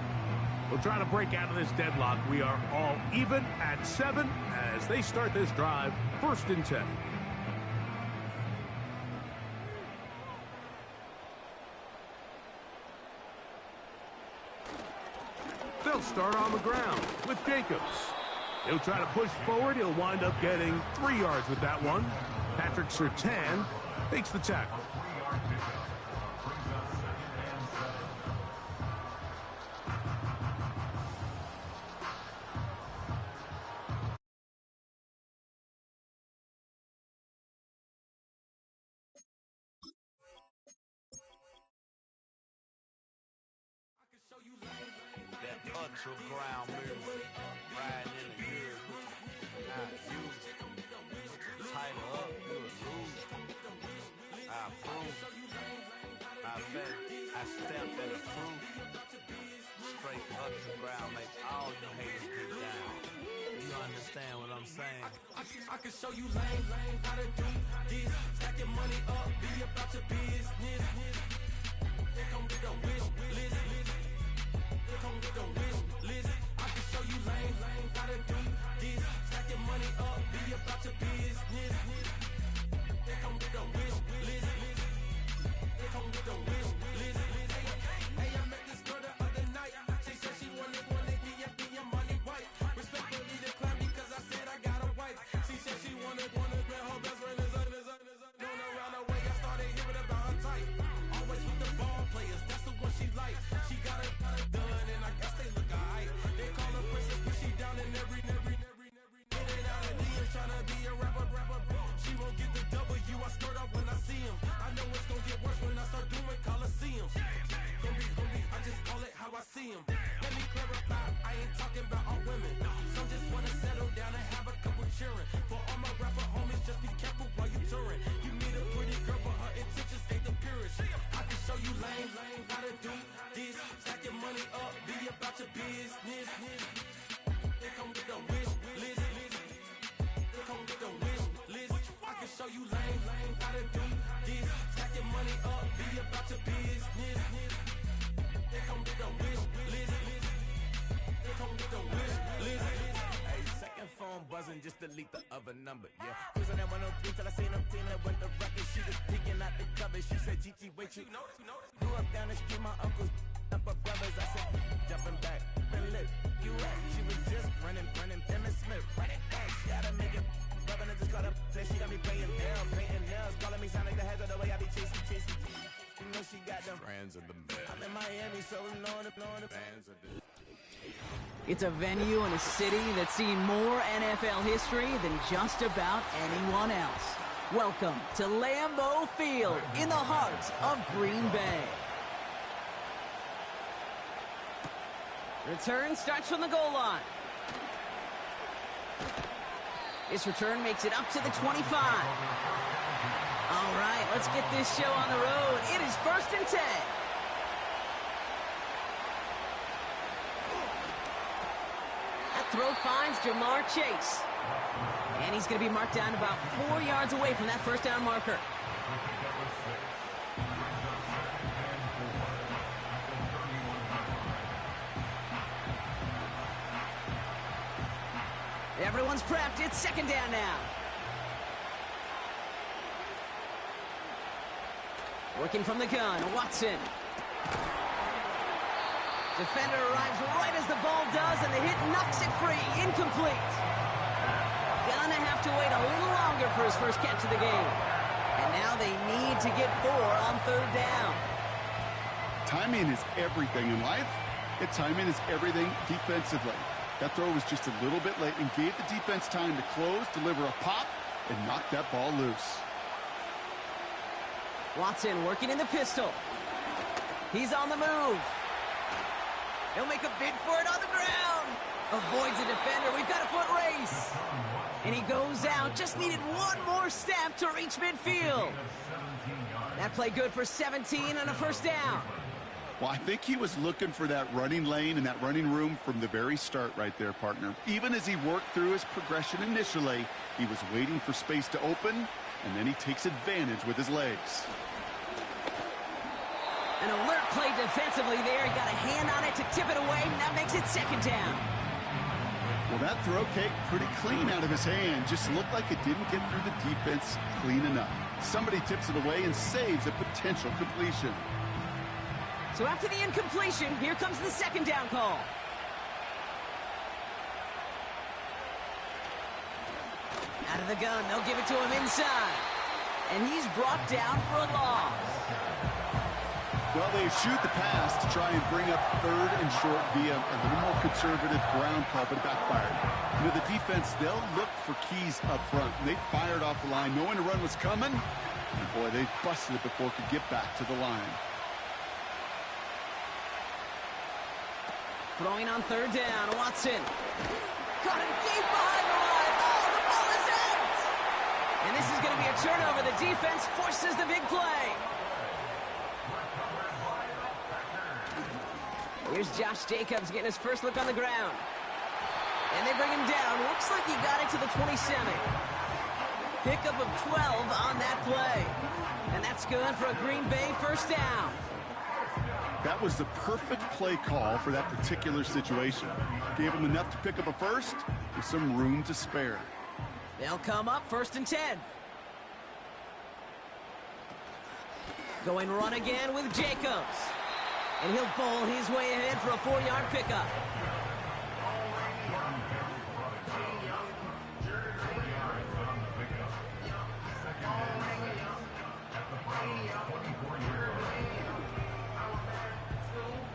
They'll try to break out of this deadlock. We are all even at 7 as they start this drive, 1st and 10. They'll start on the ground with Jacobs. He'll try to push forward. He'll wind up getting 3 yards with that one. Patrick Surtain takes the tackle. Ultra ground music, riding in the hood, not used. Tighten up, you a lose. I approve. I bet, I step and approve. Straight ultra ground make all you haters get down. You understand what I'm saying? I can show you lame, how to do this. Stack your money up, be about your business. They come with a wish list. Come with the wish list. I can show you lame, how to do this. Stack your money up, be about your business. They come with the wish list. They come with the wish list. Hey, I met this girl the other night. She said she wanted me and money white. Respectfully declined because I said I got a wife. She said she wanted man, her best friend is known around the way. I started hearing about her type. Always with the ball players, that's the one she like. She got it done, and I guess they look alright. They call her princess, but she down in every. In and out of DMs, tryna be a rapper. She won't get the W, I skirt off when I see him. I know it's gonna get worse when I start doing Coliseums. Gonna be, I just call it how I see him. Let me clarify, I ain't talking about all women. Some just wanna settle down and have a couple cheering. For all my rapper homies, just be careful while you touring. You meet a pretty girl, but her intentions ain't the purest. I can show you lame, how to do this. Stack your money up, be about your business. They come with a wish list. They come with a wish list. I can show you lame, how to do this. Stack your money up, be about your business. They come with a wish list. They come with a wish list. Hey, second phone buzzing, just delete the other number, yeah. Cruising at 103 till I seen them Tmiller with the record. She was peeking out the cover. She said, Gigi, wait, you know. Grew up down the street, my uncles up her brothers. I said, jumping back, been lit. You at? She was just running, Emmett Smith, running back. She gotta make it. Rubbing it, just caught up. Then she got me playing down, painting nails, calling me sound like the heads of the way I be chasing. know she got them brands in the bed. I'm in Miami, so knowing the bands are the... It's a venue and a city that's seen more NFL history than just about anyone else. Welcome to Lambeau Field in the heart of Green Bay. Return starts from the goal line. This return makes it up to the 25. All right, let's get this show on the road. It is 1st and 10. That throw finds Jamar Chase. And he's going to be marked down about 4 yards away from that first down marker. Everyone's prepped. It's 2nd down now. Working from the gun, Watson. Defender arrives right as the ball does, and the hit knocks it free. Incomplete. Gonna have to wait a little longer for his first catch of the game. And now they need to get 4 on 3rd down. Timing is everything in life, and timing is everything defensively. That throw was just a little bit late and gave the defense time to close, deliver a pop, and knock that ball loose. Watson working in the pistol. He's on the move. He'll make a bid for it on the ground. Avoids a defender. We've got a foot race. And he goes out. Just needed one more step to reach midfield. That play good for 17 and a first down. Well, I think he was looking for that running lane and that running room from the very start right there, partner. Even as he worked through his progression initially, he was waiting for space to open, and then he takes advantage with his legs. An alert play defensively there. He got a hand on it to tip it away, and that makes it 2nd down. Well, that throw came pretty clean out of his hand. Just looked like it didn't get through the defense clean enough. Somebody tips it away and saves a potential completion. So after the incompletion, here comes the 2nd down call. Out of the gun, they'll give it to him inside. And he's brought down for a loss. Well, they shoot the pass to try and bring up 3rd and short via a little more conservative ground call, but it backfired. You know, the defense, they'll look for keys up front. And they fired off the line knowing a run was coming. And boy, they busted it before it could get back to the line. Throwing on 3rd down, Watson. Got him deep behind the line. Oh, the ball is out! And this is going to be a turnover. The defense forces the big play. Here's Josh Jacobs getting his first look on the ground. And they bring him down. Looks like he got it to the 27. Pickup of 12 on that play. And that's good for a Green Bay first down. That was the perfect play call for that particular situation. Gave him enough to pick up a first with some room to spare. They'll come up 1st and 10. Going run again with Jacobs. And he'll bowl his way ahead for a 4-yard pickup.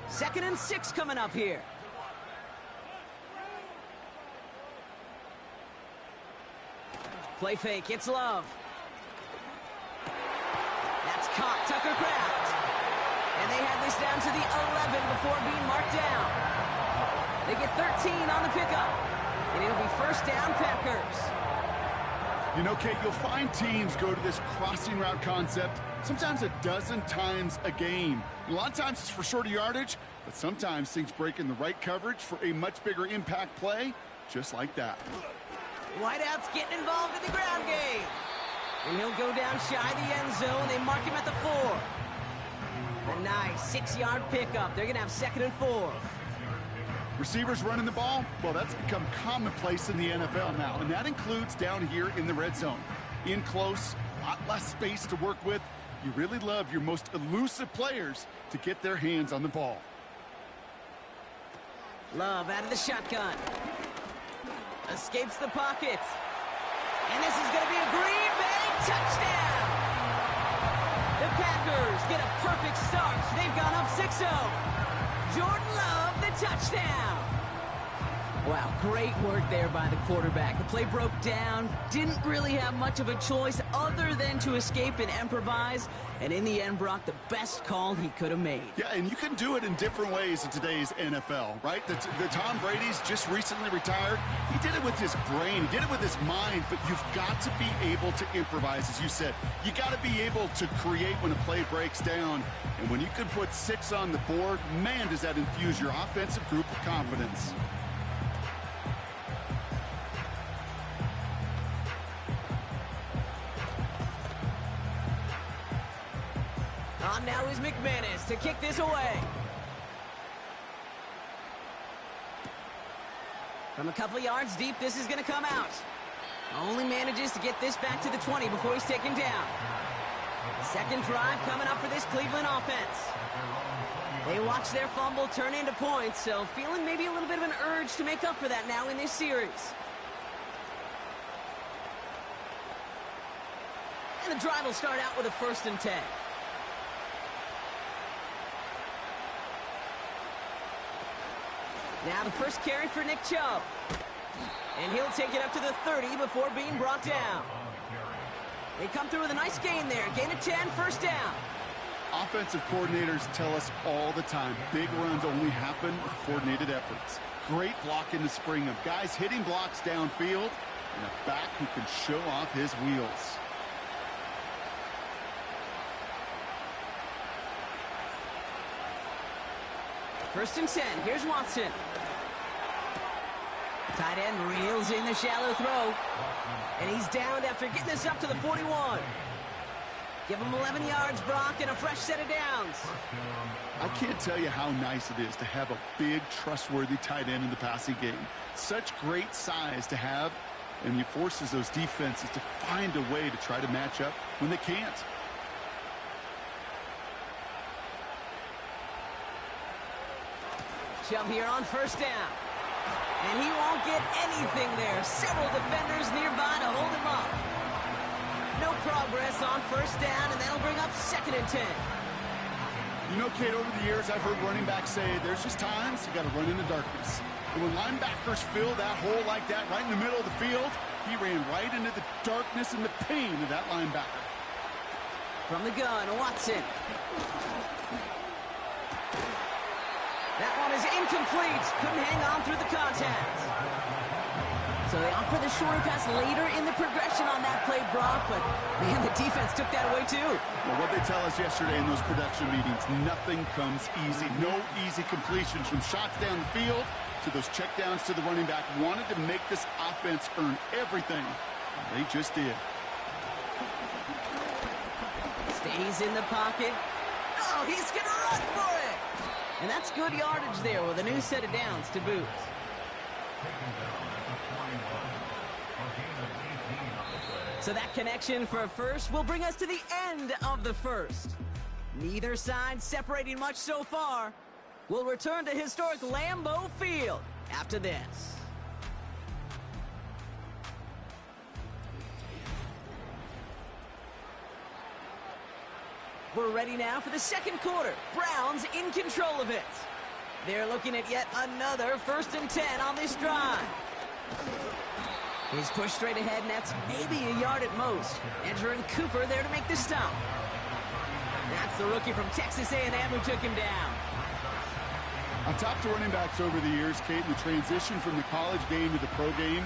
Second and 6 coming up here. Play fake, it's Love. That's caught, Tucker Kraft. And they have this down to the 11 before being marked down. They get 13 on the pickup. And it'll be first down, Packers. You know, Kate, you'll find teams go to this crossing route concept sometimes a dozen times a game. A lot of times it's for shorter yardage, but sometimes things break in the right coverage for a much bigger impact play, just like that. Whiteout's getting involved in the ground game. And he'll go down shy of the end zone. They mark him at the 4. A nice 6-yard pickup. They're going to have 2nd and 4. Receivers running the ball, well, that's become commonplace in the NFL now, and that includes down here in the red zone. In close, a lot less space to work with. You really love your most elusive players to get their hands on the ball. Love out of the shotgun. Escapes the pocket. And this is going to be a Green Bay touchdown. The Packers get a perfect start. They've gone up 6-0. Jordan Love, the touchdown. Wow, great work there by the quarterback. The play broke down, didn't really have much of a choice other than to escape and improvise, and in the end brought the best call he could have made. Yeah, and you can do it in different ways in today's NFL, right? The Tom Brady's just recently retired. He did it with his brain. He did it with his mind, but you've got to be able to improvise, as you said. You got to be able to create when a play breaks down, and when you can put 6 on the board, man, does that infuse your offensive group with confidence. On now is McManus to kick this away. From a couple of yards deep, this is going to come out. Only manages to get this back to the 20 before he's taken down. Second drive coming up for this Cleveland offense. They watch their fumble turn into points, so feeling maybe a little bit of an urge to make up for that now in this series. And the drive will start out with a 1st and 10. Now the first carry for Nick Chubb. And he'll take it up to the 30 before being brought down. They come through with a nice gain there. Gain of 10, 1st down. Offensive coordinators tell us all the time, big runs only happen with coordinated efforts. Great block in the spring of guys hitting blocks downfield and a back who can show off his wheels. First and 10. Here's Watson. Tight end reels in the shallow throw. And he's downed after getting this up to the 41. Give him 11 yards, Brock, and a fresh set of downs. I can't tell you how nice it is to have a big, trustworthy tight end in the passing game. Such great size to have, and he forces those defenses to find a way to try to match up when they can't. Chubb here on 1st down. And he won't get anything there. Several defenders nearby to hold him up. No progress on 1st down, and that'll bring up 2nd and 10. You know, Kate, over the years, I've heard running backs say there's just times you got to run in the darkness. And when linebackers fill that hole like that right in the middle of the field, he ran right into the darkness and the pain of that linebacker. From the gun, Watson. That one is incomplete. Couldn't hang on through the contact. So they opt for the shorter pass later in the progression on that play, Brock, but man, the defense took that away too. Well, what they tell us yesterday in those production meetings, nothing comes easy. No easy completions from shots down the field to those checkdowns to the running back. Wanted to make this offense earn everything. And they just did. Stays in the pocket. Oh, he's going to run for it. And that's good yardage there with a new set of downs to boot. So that connection for a first will bring us to the end of the first. Neither side separating much so far. We'll return to historic Lambeau Field after this. We're ready now for the second quarter. Browns in control of it. They're looking at yet another 1st and 10 on this drive. He's pushed straight ahead, and that's maybe a yard at most. Edger and Cooper there to make the stop. That's the rookie from Texas A&M who took him down. I've talked to running backs over the years, Kate, the transition from the college game to the pro game.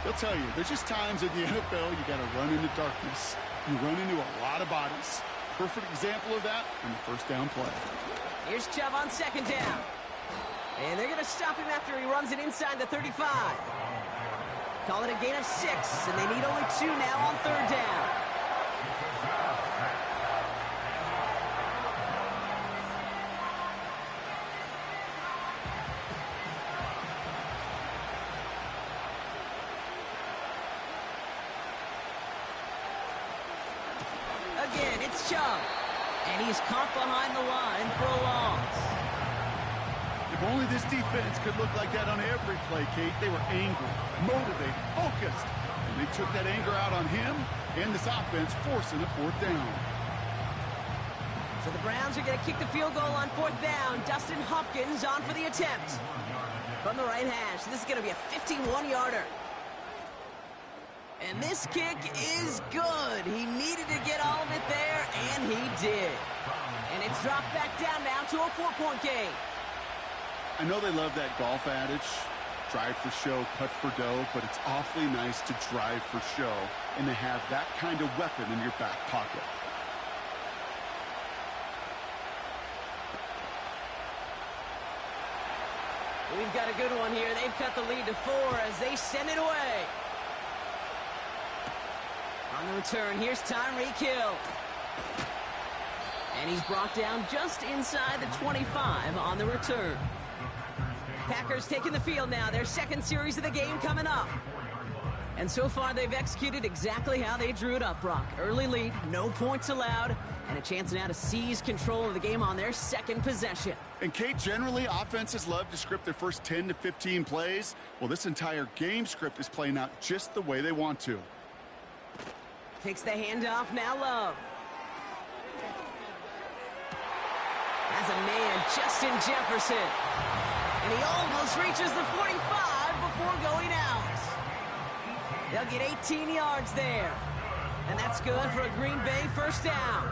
They'll tell you, there's just times in the NFL you got to run into darkness. You run into a lot of bodies. Perfect example of that in the 1st down play. Here's Chubb on 2nd down. And they're going to stop him after he runs it inside the 35. Call it a gain of 6, and they need only 2 now on 3rd down. Again, it's Chubb. And he's caught behind the line for a loss. If only this defense could look like that on every play, Kate. They were angry, motivated, focused. And they took that anger out on him and this offense, forcing a 4th down. So the Browns are going to kick the field goal on 4th down. Dustin Hopkins on for the attempt. From the right hash, this is going to be a 51-yarder. And this kick is good. He needed to get all of it there, and he did. And it's dropped back down now to a 4-point game. I know they love that golf adage, drive for show, cut for dough, but it's awfully nice to drive for show and to have that kind of weapon in your back pocket. We've got a good one here. They've cut the lead to 4 as they send it away. On the return, here's Tyreek Hill. And he's brought down just inside the 25 on the return. Packers taking the field now. Their second series of the game coming up. And so far, they've executed exactly how they drew it up, Brock. Early lead, no points allowed, and a chance now to seize control of the game on their second possession. And, Kate, generally, offenses love to script their first 10 to 15 plays. Well, this entire game script is playing out just the way they want to. Takes the handoff, now Love. Has a man, Justin Jefferson. And he almost reaches the 45 before going out. They'll get 18 yards there. And that's good for a Green Bay first down.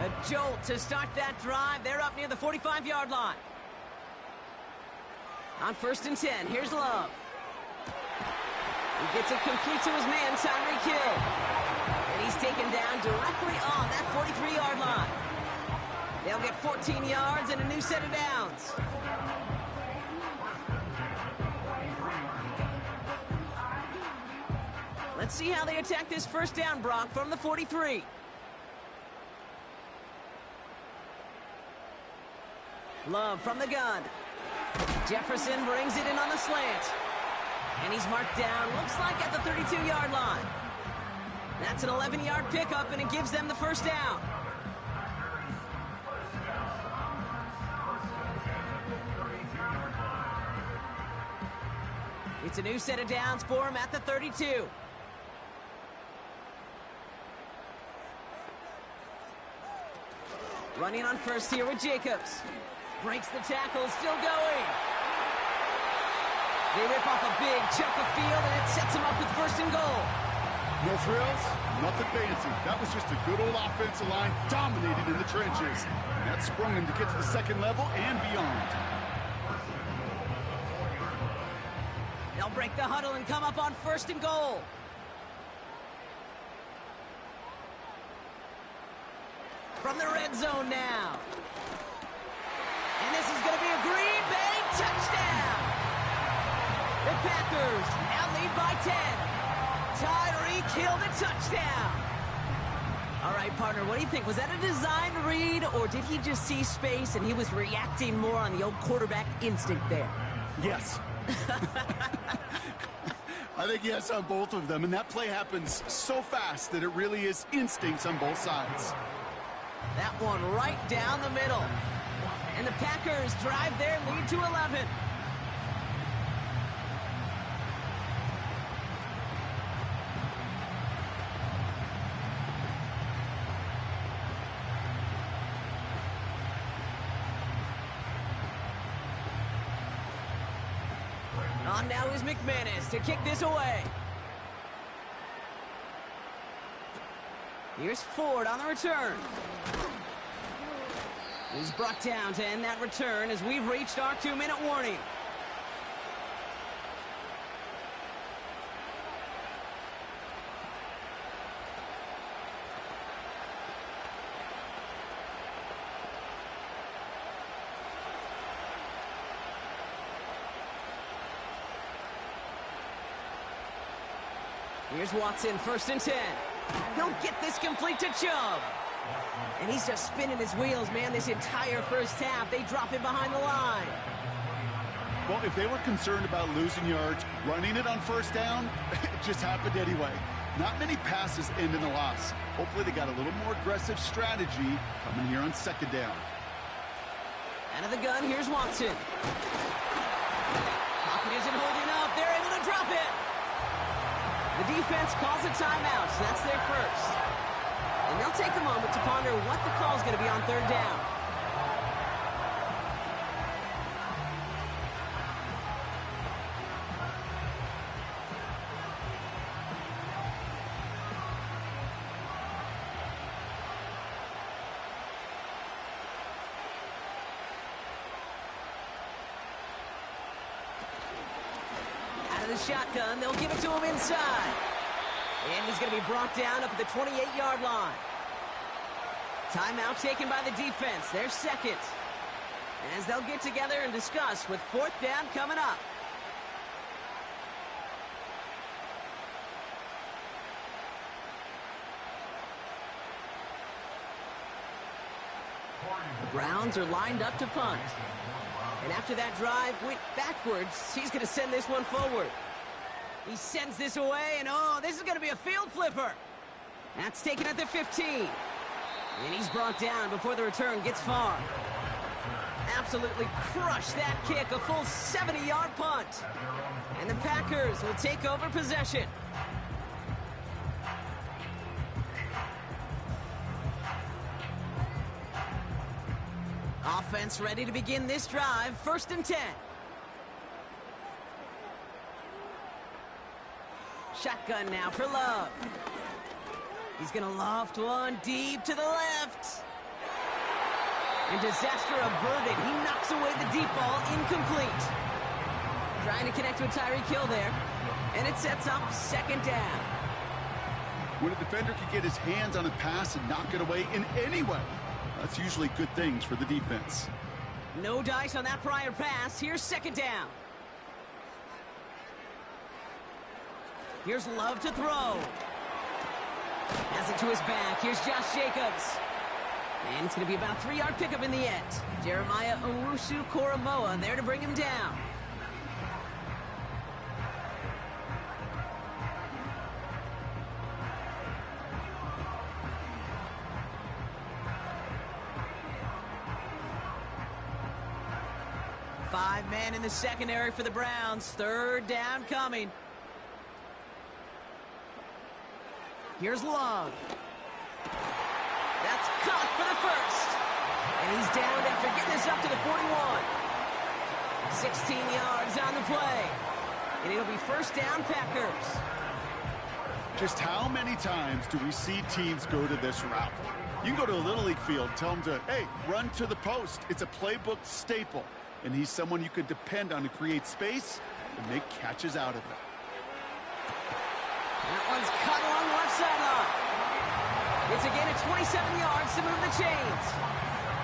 A jolt to start that drive. They're up near the 45-yard line. On 1st and 10, here's Love. He gets it complete to his man, Tyreek Hill. And he's taken down directly on that 43-yard line. They'll get 14 yards and a new set of downs. Let's see how they attack this first down, Brock, from the 43. Love from the gun. Jefferson brings it in on the slant. And he's marked down, looks like at the 32-yard line. That's an 11-yard pickup, and it gives them the first down. It's a new set of downs for him at the 32. Running on first here with Jacobs. Breaks the tackle, still going. They rip off a big chunk of field, and it sets them up with 1st and goal. No frills, nothing fancy. That was just a good old offensive line dominated in the trenches. And that sprung him to get to the second level and beyond. They'll break the huddle and come up on 1st and goal. From the red zone now. And this is going to be a Green Bay touchdown. The Packers now lead by 10. Tyreek Hill the touchdown. All right, partner, what do you think? Was that a design read, or did he just see space and he was reacting more on the old quarterback instinct there? Yes. I think yes on both of them, and that play happens so fast that it really is instincts on both sides. That one right down the middle. And the Packers drive their lead to 11. On now is McManus to kick this away. Here's Ford on the return. He's brought down to end that return as we've reached our 2-minute warning. Here's Watson, 1st and 10. He'll get this complete to Chubb. And he's just spinning his wheels, man, this entire first half. They drop him behind the line. Well, if they were concerned about losing yards, running it on 1st down, it just happened anyway. Not many passes end in a loss. Hopefully they got a little more aggressive strategy coming here on 2nd down. Out of the gun, here's Watson. Pocket isn't holding up. They're able to drop it. The defense calls a timeout, so that's their first. And they'll take a moment to ponder what the call is going to be on third down. Out of the shotgun, they'll give it to him inside. And he's going to be brought down up at the 28-yard line. Timeout taken by the defense, their second. As they'll get together and discuss with fourth down coming up. The Browns are lined up to punt. And after that drive went backwards, he's going to send this one forward. He sends this away, and oh, this is going to be a field flipper. That's taken at the 15. And he's brought down before the return gets far. Absolutely crushed that kick, a full 70-yard punt. And the Packers will take over possession. Offense ready to begin this drive, 1st and 10. Shotgun now for Love. He's going to loft one deep to the left. And disaster averted. He knocks away the deep ball, incomplete. Trying to connect with Tyreek Hill there. And it sets up 2nd down. When a defender can get his hands on a pass and knock it away in any way, that's usually good things for the defense. No dice on that prior pass. Here's 2nd down. Here's Love to throw. Has it to his back. Here's Josh Jacobs. And it's going to be about a 3-yard pickup in the end. Jeremiah Owusu-Koramoah there to bring him down. Five men in the secondary for the Browns. 3rd down coming. Here's Love. That's caught for the first. And he's down after getting this up to the 41. 16 yards on the play. And it'll be 1st down Packers. Just how many times do we see teams go to this route? You can go to a Little League field, tell them to, hey, run to the post. It's a playbook staple. And he's someone you could depend on to create space and make catches out of it. That one's cut along the left sideline. It's again at 27 yards to move the chains.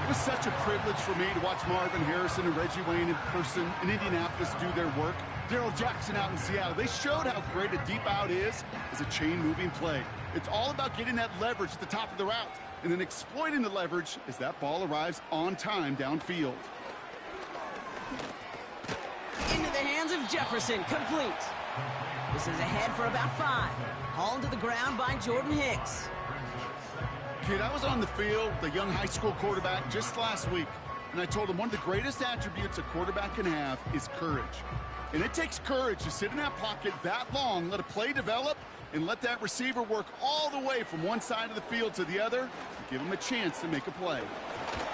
It was such a privilege for me to watch Marvin Harrison and Reggie Wayne in person in Indianapolis do their work. Darrell Jackson out in Seattle. They showed how great a deep out is as a chain-moving play. It's all about getting that leverage at the top of the route and then exploiting the leverage as that ball arrives on time downfield. Into the hands of Jefferson, complete. This is ahead for about 5. Hauled to the ground by Jordan Hicks. Kid, I was on the field, the young high school quarterback, just last week, and I told him one of the greatest attributes a quarterback can have is courage. And it takes courage to sit in that pocket that long, let a play develop, and let that receiver work all the way from one side of the field to the other, and give him a chance to make a play.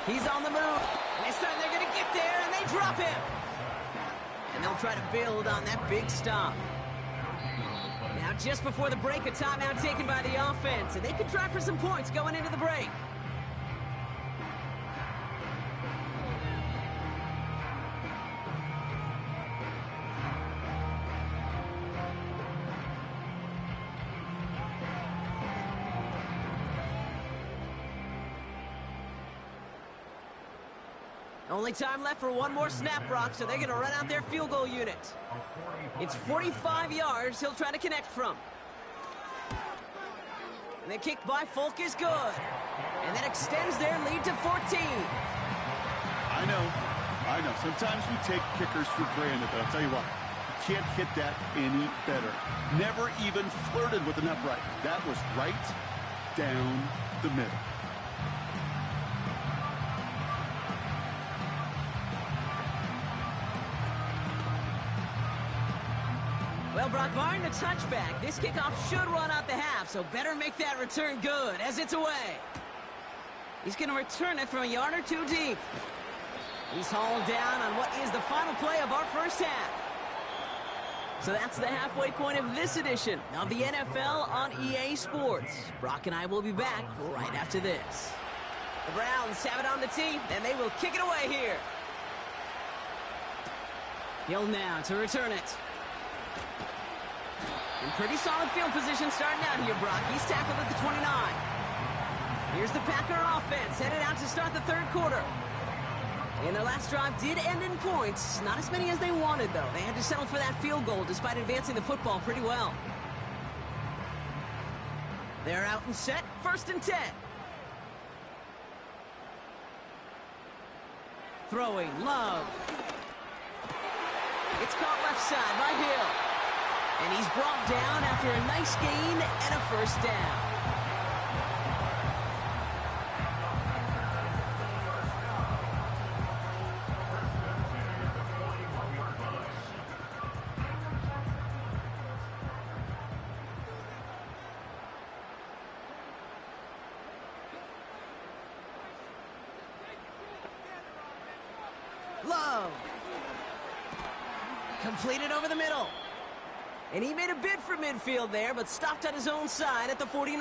He's on the move, and this time they're going to get there, and they drop him. And they'll try to build on that big stop. Now, just before the break, a timeout taken by the offense, and they can try for some points going into the break. Only time left for one more snap, Brock, so they're going to run out their field goal unit. It's 45 yards he'll try to connect from. And the kick by Folk is good. And that extends their lead to 14. I know. Sometimes we take kickers for granted, but I'll tell you what, you can't hit that any better. Never even flirted with an upright. That was right down the middle. Well, Brock, barring the touchback, this kickoff should run out the half, so better make that return good as it's away. He's going to return it from a yard or two deep. He's hauled down on what is the final play of our first half. So that's the halfway point of this edition of the NFL on EA Sports. Brock and I will be back right after this. The Browns have it on the tee, and they will kick it away here. Hill now to return it. In pretty solid field position starting out here, Brock. He's tackled at the 29. Here's the Packer offense headed out to start the third quarter. And their last drive did end in points. Not as many as they wanted, though. They had to settle for that field goal despite advancing the football pretty well. They're out and set. 1st and 10. Throwing, Love. It's caught left side by Hill. And he's brought down after a nice gain and a first down. Love. Completed over the middle. And he made a bid for midfield there, but stopped at his own side at the 49.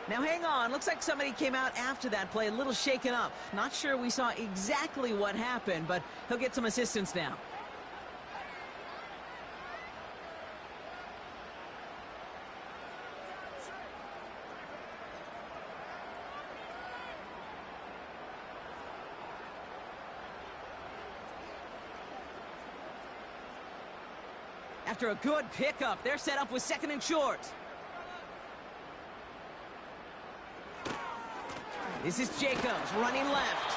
Now hang on, looks like somebody came out after that play a little shaken up. Not sure we saw exactly what happened, but he'll get some assistance now. After a good pickup, they're set up with 2nd and short. This is Jacobs running left.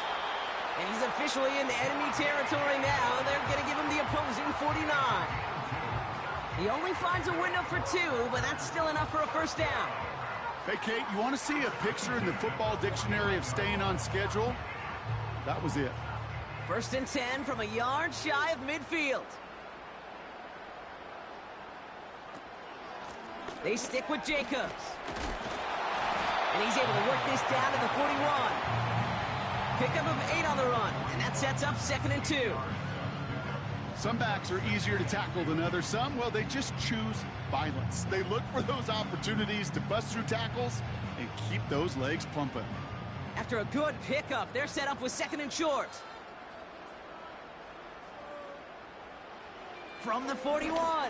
And he's officially in the enemy territory now. They're going to give him the opposing 49. He only finds a window for 2, but that's still enough for a first down. Hey, Kate, you want to see a picture in the football dictionary of staying on schedule? That was it. 1st and 10 from a yard shy of midfield. They stick with Jacobs. And he's able to work this down to the 41. Pickup of 8 on the run, and that sets up 2nd and 2. Some backs are easier to tackle than others. Some, well, they just choose violence. They look for those opportunities to bust through tackles and keep those legs pumping. After a good pickup, they're set up with 2nd and short. From the 41.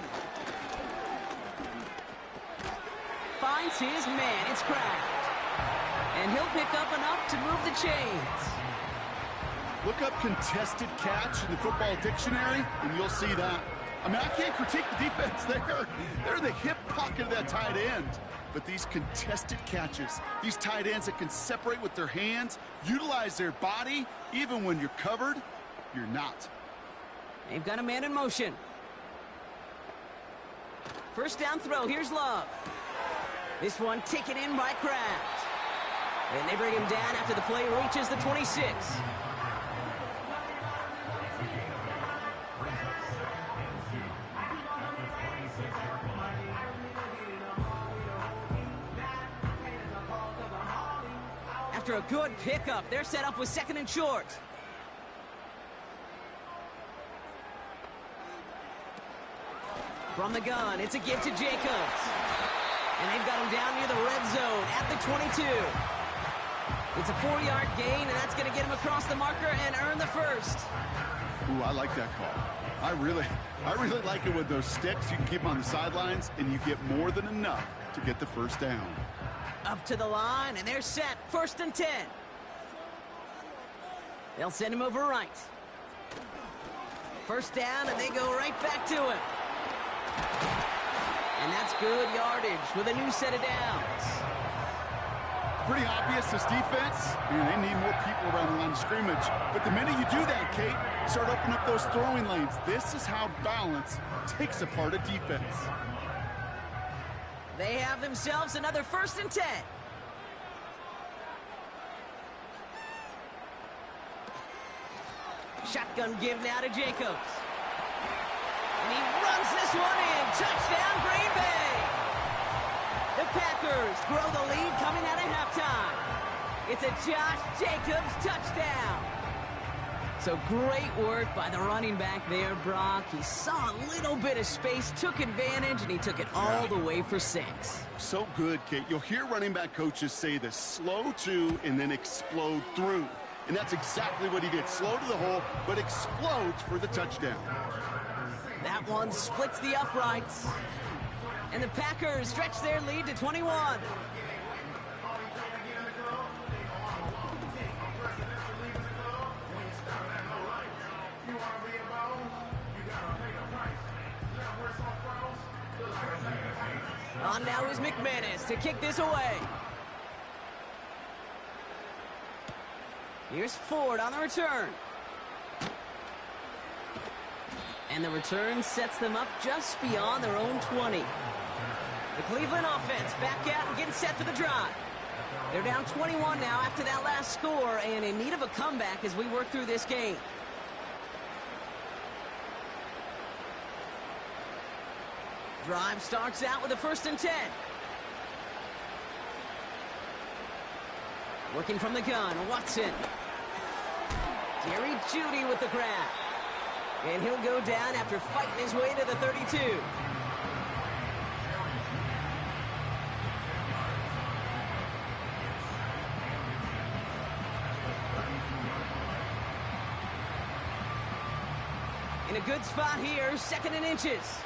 Finds his man. It's Kraft. And he'll pick up enough to move the chains. Look up contested catch in the football dictionary, and you'll see that. I mean, I can't critique the defense there. They're the hip pocket of that tight end. But these contested catches, these tight ends that can separate with their hands, utilize their body, even when you're covered, you're not. They've got a man in motion. First down throw. Here's Love. This one taken in by Kraft. And they bring him down after the play reaches the 26. After a good pickup, they're set up with 2nd and short. From the gun, it's a give to Jacobs. And they've got him down near the red zone at the 22. It's a 4-yard gain, and that's going to get him across the marker and earn the first. Ooh, I like that call. I really like it with those sticks. You can keep them on the sidelines, and you get more than enough to get the first down. Up to the line, and they're set. 1st and 10. They'll send him over right. First down, and they go right back to him. And that's good yardage with a new set of downs. Pretty obvious, this defense, they need more people around the line of scrimmage. But the minute you do that, Kate, start opening up those throwing lanes. This is how balance takes apart a defense. They have themselves another 1st and 10. Shotgun give now to Jacobs. And he runs this one in. Touchdown, Green Bay. The Packers grow the lead coming out of halftime. It's a Josh Jacobs touchdown. So great work by the running back there, Brock. He saw a little bit of space, took advantage, and he took it all the way for 6. So good, Kate. You'll hear running back coaches say this: slow to and then explode through. And that's exactly what he did. Slow to the hole, but explodes for the touchdown. That one splits the uprights. And the Packers stretch their lead to 21. On now is McManus to kick this away. Here's Ford on the return. And the return sets them up just beyond their own 20. The Cleveland offense back out and getting set for the drive. They're down 21 now after that last score and in need of a comeback as we work through this game. Drive starts out with a 1st and 10. Working from the gun, Watson. Jerry Jeudy with the grab. And he'll go down after fighting his way to the 32. In a good spot here, 2nd and inches.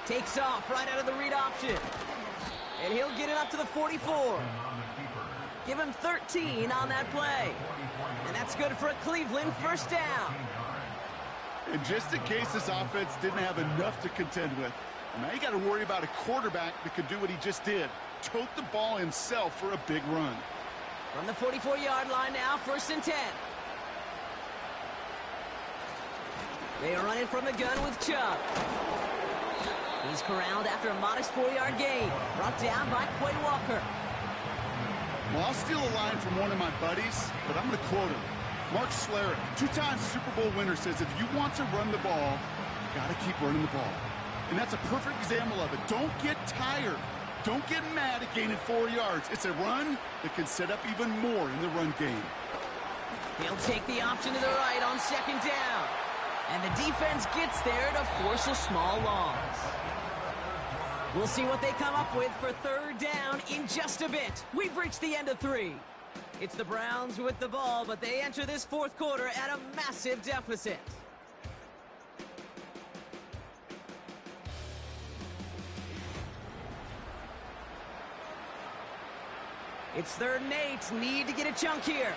Takes off right out of the read option. And he'll get it up to the 44. Give him 13 on that play. And that's good for a Cleveland 1st down. And just in case this offense didn't have enough to contend with, now you got to worry about a quarterback that could do what he just did. Tote the ball himself for a big run. From the 44-yard line now, 1st and 10. They are running from the gun with Chubb. He's corralled after a modest 4-yard gain. Brought down by Quay Walker. Well, I'll steal a line from one of my buddies, but I'm going to quote him. Mark Schlereth, 2-time Super Bowl winner, says if you want to run the ball, you got to keep running the ball. And that's a perfect example of it. Don't get tired. Don't get mad at gaining 4 yards. It's a run that can set up even more in the run game. He'll take the option to the right on 2nd down. And the defense gets there to force a small loss. We'll see what they come up with for 3rd down in just a bit. We've reached the end of 3. It's the Browns with the ball, but they enter this 4th quarter at a massive deficit. It's 3rd and 8. Need to get a chunk here.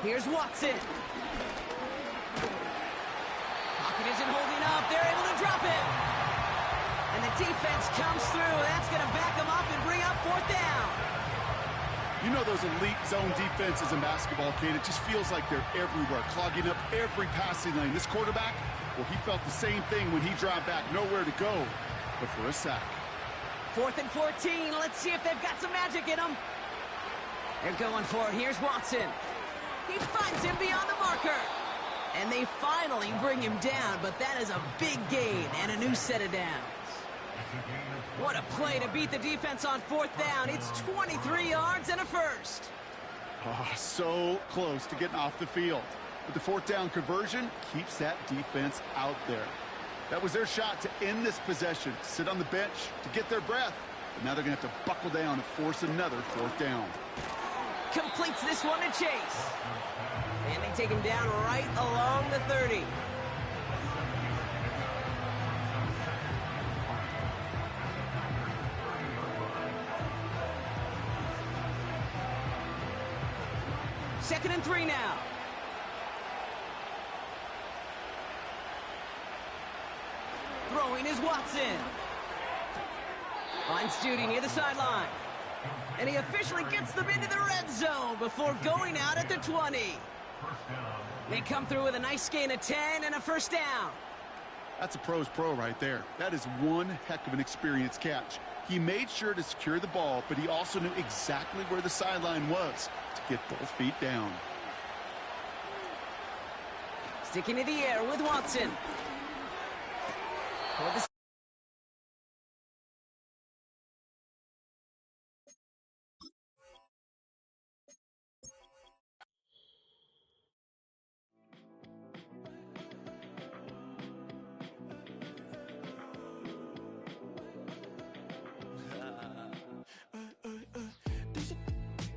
Here's Watson. Pocket isn't holding up. They're able to drop it. And the defense comes through. That's going to back them up and bring up 4th down. You know those elite zone defenses in basketball, Kate. It just feels like they're everywhere, clogging up every passing lane. This quarterback, well, he felt the same thing when he dropped back. Nowhere to go but for a sack. 4th and 14. Let's see if they've got some magic in them. They're going for it. Here's Watson. He finds him beyond the marker. And they finally bring him down, but that is a big gain and a new set of downs. What a play to beat the defense on 4th down. It's 23 yards and a 1st. Oh, so close to getting off the field. But the 4th down conversion keeps that defense out there. That was their shot to end this possession, sit on the bench to get their breath. But now they're going to have to buckle down and force another 4th down. Completes this one to Chase. And they take him down right along the 30. Second and 3 now. Throwing is Watson. Finds Jeudy near the sideline. And he officially gets them into the red zone before going out at the 20. They come through with a nice gain of 10 and a 1st down. That's a pro's pro right there. That is one heck of an experienced catch. He made sure to secure the ball, but he also knew exactly where the sideline was to get both feet down. Sticking to the air with Watson. For the There's a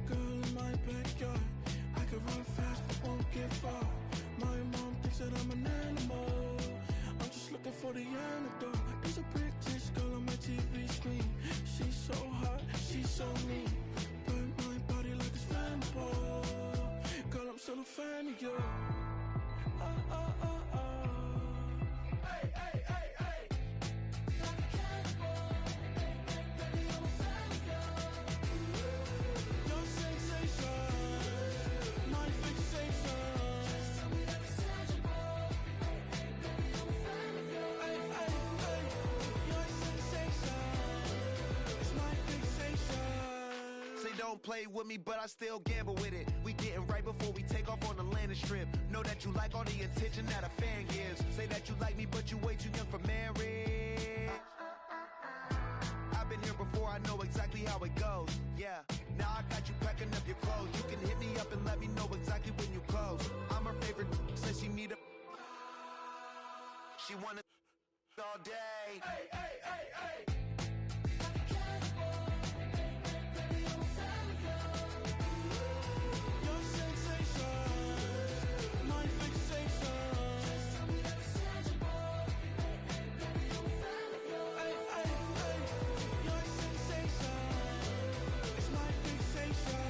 girl in my backyard. I could run fast but won't get far. My mom thinks that I'm an animal. I'm just looking for the antidote. There's a British girl on my TV screen. She's so hot, she's so mean. Burn my body like it's flammable. Girl, I'm still a fan of you. Hey, hey, hey, hey. Like a cannibal. Baby, I'm a fan of you. Your sensation, my fixation. Just tell me that it's tangible. Baby, I'm a fan of you. Hey, hey, hey. Your sensation is my fixation. Say don't play with me, but I still gamble with it. We getting right before we take off on the landing strip. Know that you like all the attention that a fan gives. Say that you like me, but you way too young for marriage. I've been here before, I know exactly how it goes. Yeah, now I got you packing up your clothes. You can hit me up and let me know exactly when you close. I'm her favorite, says she need a. She wanna all day. Hey, hey, hey, hey. Your sensation, my fixation. Just tell me that it's tangible. Baby, I'm a fan of you. Hey, hey, hey. Your sensation is my fixation.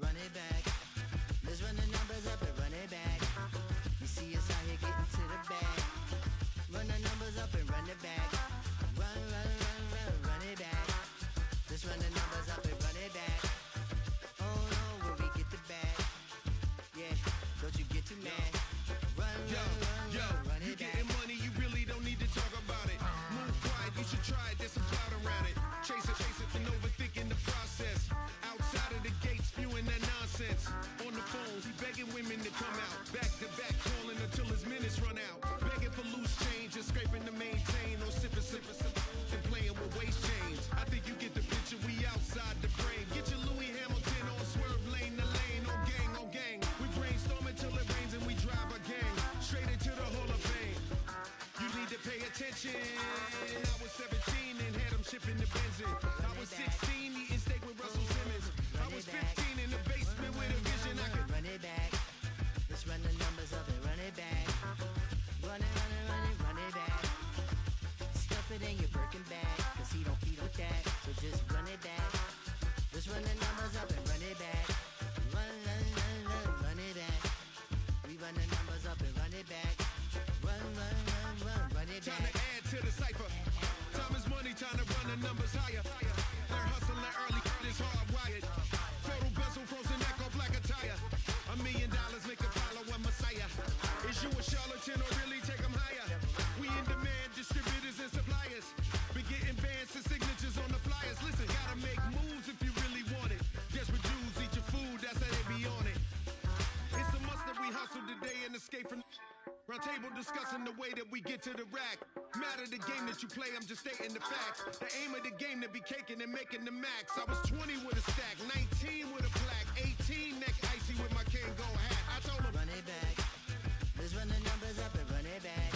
Run it back. Let's run the numbers up and run it back. You see us out here getting to the bag. Run the numbers up and run it back. Run, run, run, run, run it back. Let's run the numbers up and run it back. Oh no, where we get the bag. Yeah, don't you get too mad. Run, run, run, run it back. You getting money, you really don't need to talk about it. Move quiet, you should try it, there's some clout around it. Chase it, and overthinking the process. Outside of the gate, spewing that nonsense. On the phone, he begging women to come out. Back to back, calling until his minutes run out. Begging for loose change and scraping to maintain. Or sipping, and playing with waist chains. I think you get the picture, we outside the frame. Get your Louis Hamilton on swerve lane to lane. On gang, on gang. We brainstorm until it rains and we drive a gang. Straight into the Hall of Fame. You need to pay attention. I was 17 and had him shipping the benzin. I was 16 eating steak with Russell Simmons. I was 15 in the basement with a vision. I could run it back. Let's run the numbers up and run it back. Run it, run it, run it, run it back. Stuff it in your Birkin bag, cause he don't feed with that. So just run it back. Let's run the numbers up and run it back. Run, run, run, run, run it back. We run the numbers up and run it back. Run, run, run, run, run it back. time to add to the cipher. Time is money, time to run the numbers higher. Learn hustling early, this hardwired. Photo bezel, frozen neck off like a tire. $1 million make a follow a messiah. Is you a charlatan or really take them higher? We in demand, distributors and suppliers. Be getting bands and signatures on the flyers. Listen, gotta make moves if you really want it. Desperate Jews eat your food, that's how they be on it. It's a must that we hustle today and escape from. Round table discussing the way that we get to the rack. Matter the game that you play, I'm just stating the facts. The aim of the game to be caking and making the max. I was 20 with a stack, 19 with a plaque, 18 neck icy with my Kango hat. I told him, run it back. Let's run the numbers up and run it back.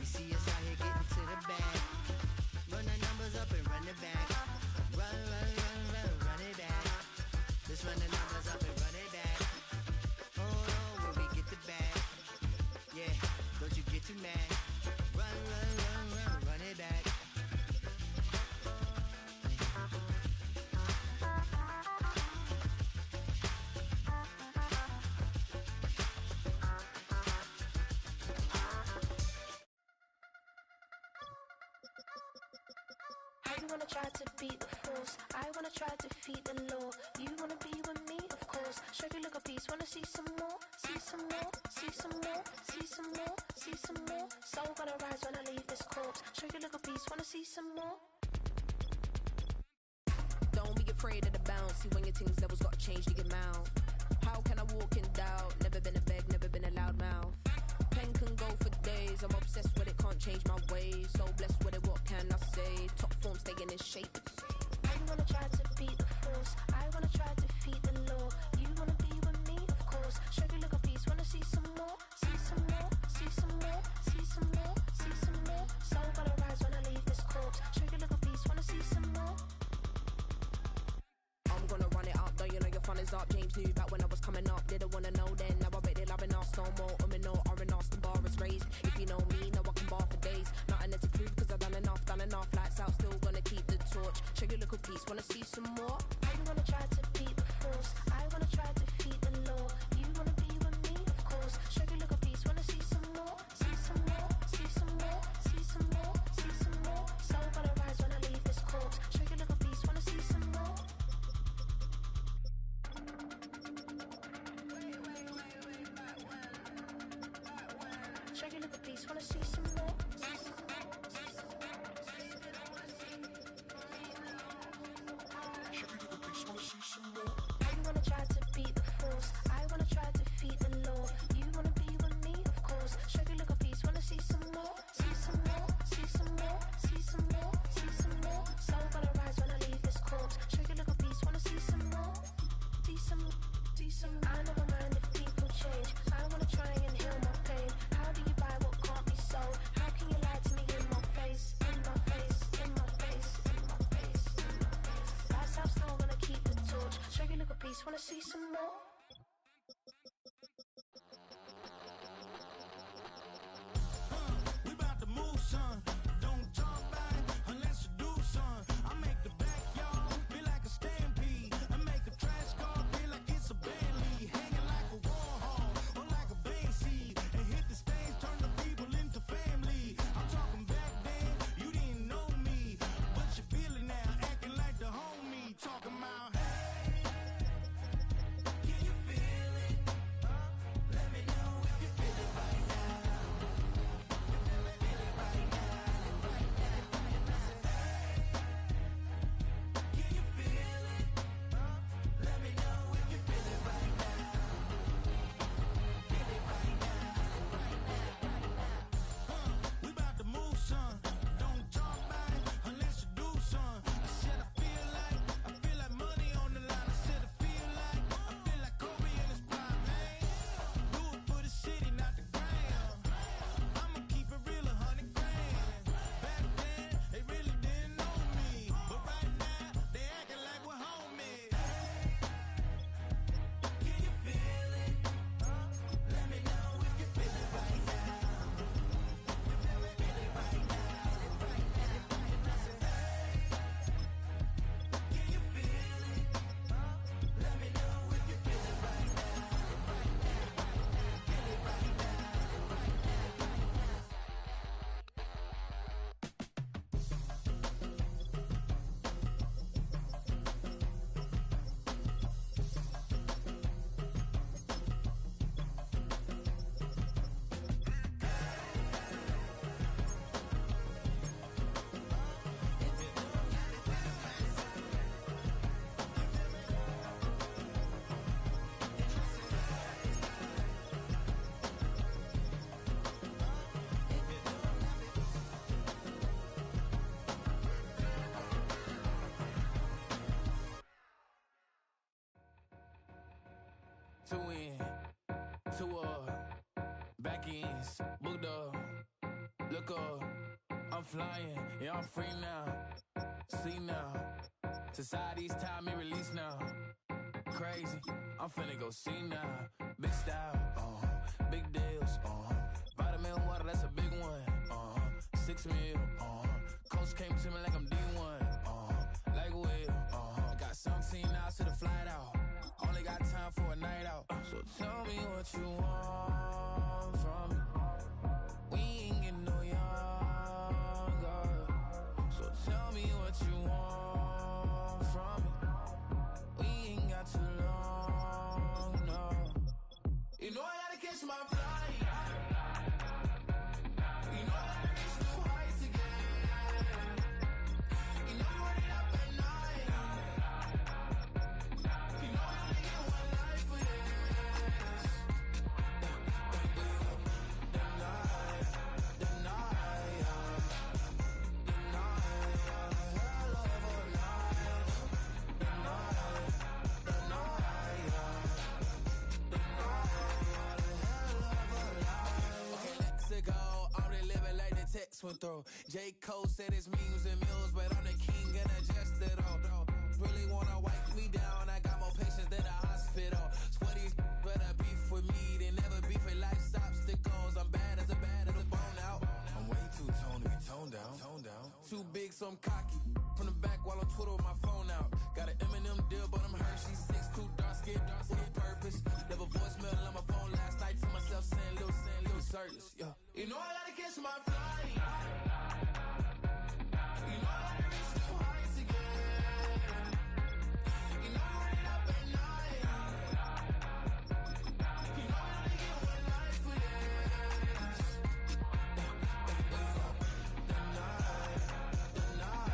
You see us out here getting to the bag. Run the numbers up and run it back. Run, run, run, run, run it back. Let's run the numbers up and run it back. Oh no, when we get the bag. Yeah, don't you get too mad. Run, run, run, run, run it back. I wanna try to beat the force. I wanna try to defeat the law. You wanna be with me, of course. Show you look a piece. Wanna see some more? See some more? See some more? See some more? See some more? Soul gonna rise when I leave this corpse. Show you look a piece. Wanna see some more? Don't be afraid of the bounce. See when your things levels gotta change to get mouth. How can I walk in doubt? Never been a beg, never been a loud mouth. Pen can go for days. I'm obsessed with it, can't change my ways. So blessed with it, what can I say? Top form staying in shape. I wanna try to beat the force. I wanna try to defeat the law. You wanna be with me, of course. Show you look a piece. Wanna see some more? See some more? See some more? See some more? See some more? Soul gonna rise when I leave this corpse. Show you look a piece. Wanna see some more? I'm gonna run it up, though you know your fun is up. James knew back when I was coming up, didn't wanna know then. Now I bet they're loving us no more. No, R&R, the bar is raised. If you know me, know I can bar for days. Nothing to prove, cause I've done enough. Lights out, still gonna keep the torch. Show you little piece, wanna see some more? I wanna try to beat the force. I wanna try to defeat the law. You wanna be with me, of course. Show you look a piece. Wanna see some more? See some more? See some more? See some more? See some more? Soul gonna rise when I leave this corpse. Show you look a piece. Wanna see some more? Show you look a piece. Wanna see some more? I wanna try to beat the force. I wanna try to defeat the law. You wanna be with me, of course. Show you look a piece. Wanna see some more? See some more? See some more? See some more? See some more? Soul gonna rise when I leave this corpse. Show you look a piece. Wanna see some more? See some. See some. I never mind if people change. I wanna try and heal my pain. How do you buy what can't be sold? How can you lie to me in my face? In my face. In my face. In my face. In my face. That's how still gonna keep the torch. Show you look a piece. Wanna see some more? We about to move, son. Don't talk about it unless you do, son. I make the backyard feel like a stampede. I make a trash car feel like it's a Bentley. Hanging like a Warhol or like a Banksy. And hit the stage, turn the people into family. I'm talking back then, you didn't know me. But you feel it now, acting like the homie. Talking about, hey, can you 2 in, 2 up, back ends, booked up, look up, I'm flying, yeah, I'm free now, see now, society's time me release now, crazy, I'm finna go see now, big style, big deals, vitamin water, that's a big one, 6 mil, coach came to me like I'm D1, like Will, I got 17 hours to the flight out, only got time for a night out, so tell me what you want from me, we ain't getting no younger, so tell me what you want from me, we ain't got too long, no, you know I gotta catch my flight, you know I gotta reach new heights again, you know we run it up at night, you know I only get one life for this, the night, hell of a night, the night, okay, let's go, I'm the living like the text went through, J. Cole said it's memes and mills, but I'm the king and adjust it all, really wanna wipe me down, I got more patience than a hospital, sweaty better beef with me than never beef with life's obstacles, I'm bad as a bone out, I'm way too toned to be toned down, too big so I'm cocky, from the back while on Twitter with my phone out, got an Eminem deal but I'm Hershey, 6'2", dark skin, with a purpose, never voicemail on my phone last night to myself saying little circus, yeah, you know I gotta catch my flight, you know I gotta reach new heights again, you know we run it up at night, you know I only get one life for this, the night, hell of a night, the night,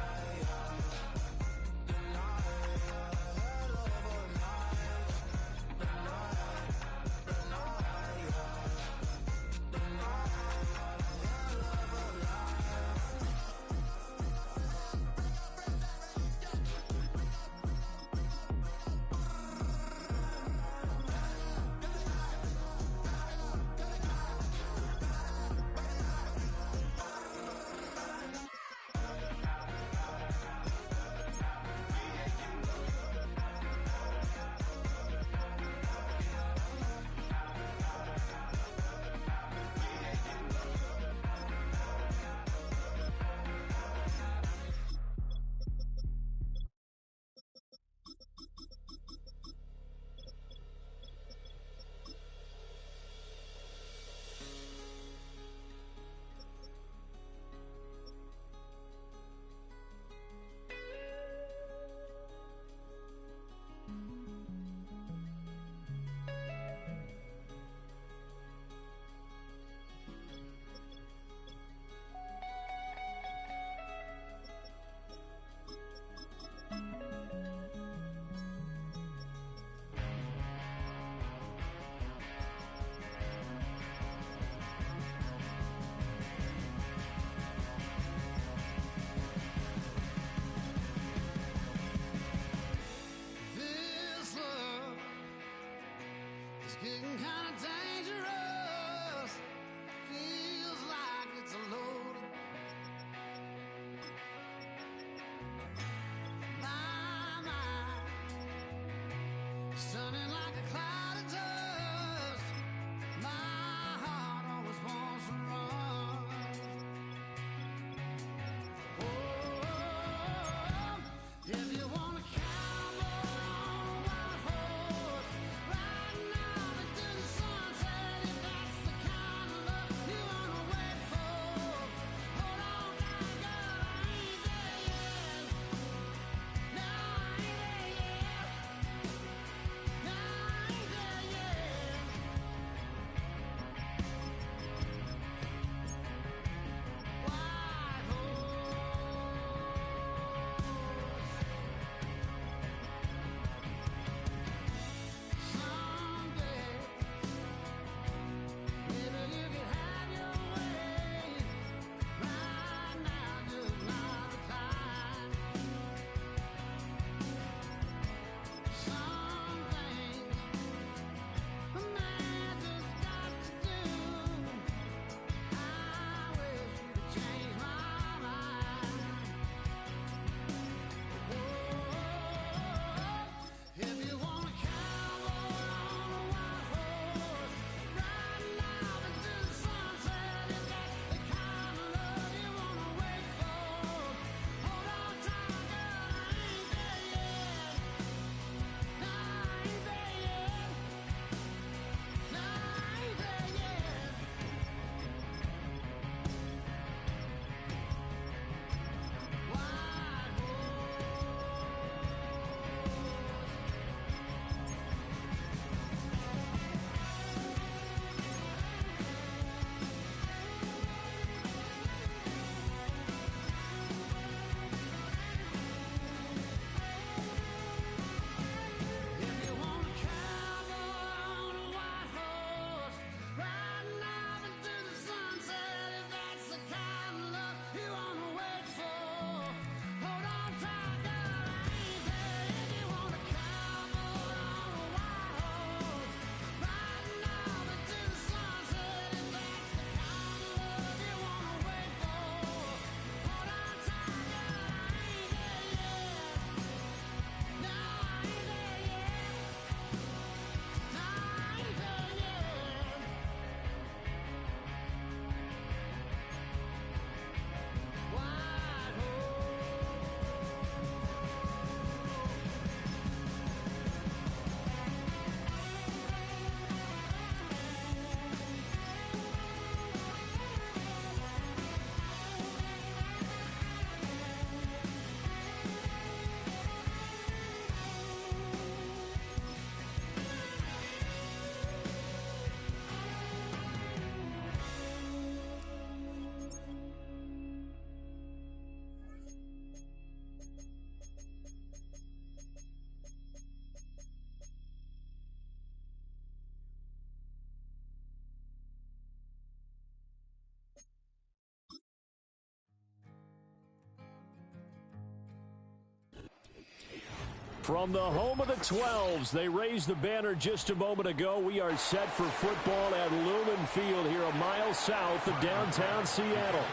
From the home of the 12s, they raised the banner just a moment ago. We are set for football at Lumen Field here a mile south of downtown Seattle.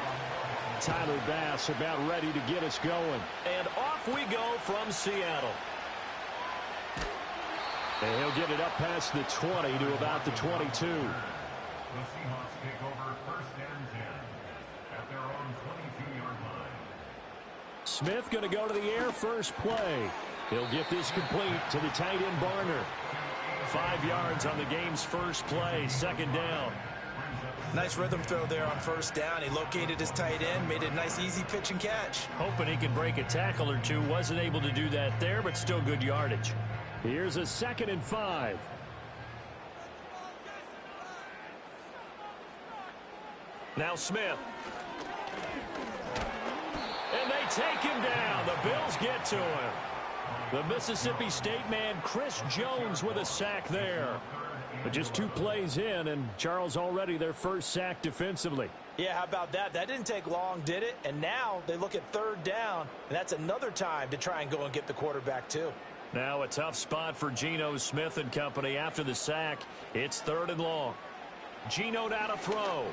Tyler Bass about ready to get us going. And off we go from Seattle. And he'll get it up past the 20 to about the 22. The Seahawks take over first and 10 at their own 22-yard line. Smith going to go to the air first play. He'll get this complete to the tight end Barner. 5 yards on the game's first play, second down. Nice rhythm throw there on first down. He located his tight end, made it a nice easy pitch and catch. Hoping he could break a tackle or two. Wasn't able to do that there, but still good yardage. Here's a 2nd and 5. Now Smith. And they take him down. The Bills get to him. The Mississippi State man, Chris Jones, with a sack there. But just 2 plays in, and Charles already their first sack defensively. Yeah, how about that? That didn't take long, did it? And now they look at 3rd down, and that's another time to try and go and get the quarterback too. Now a tough spot for Geno Smith and company after the sack. It's 3rd and long. Geno now to throw.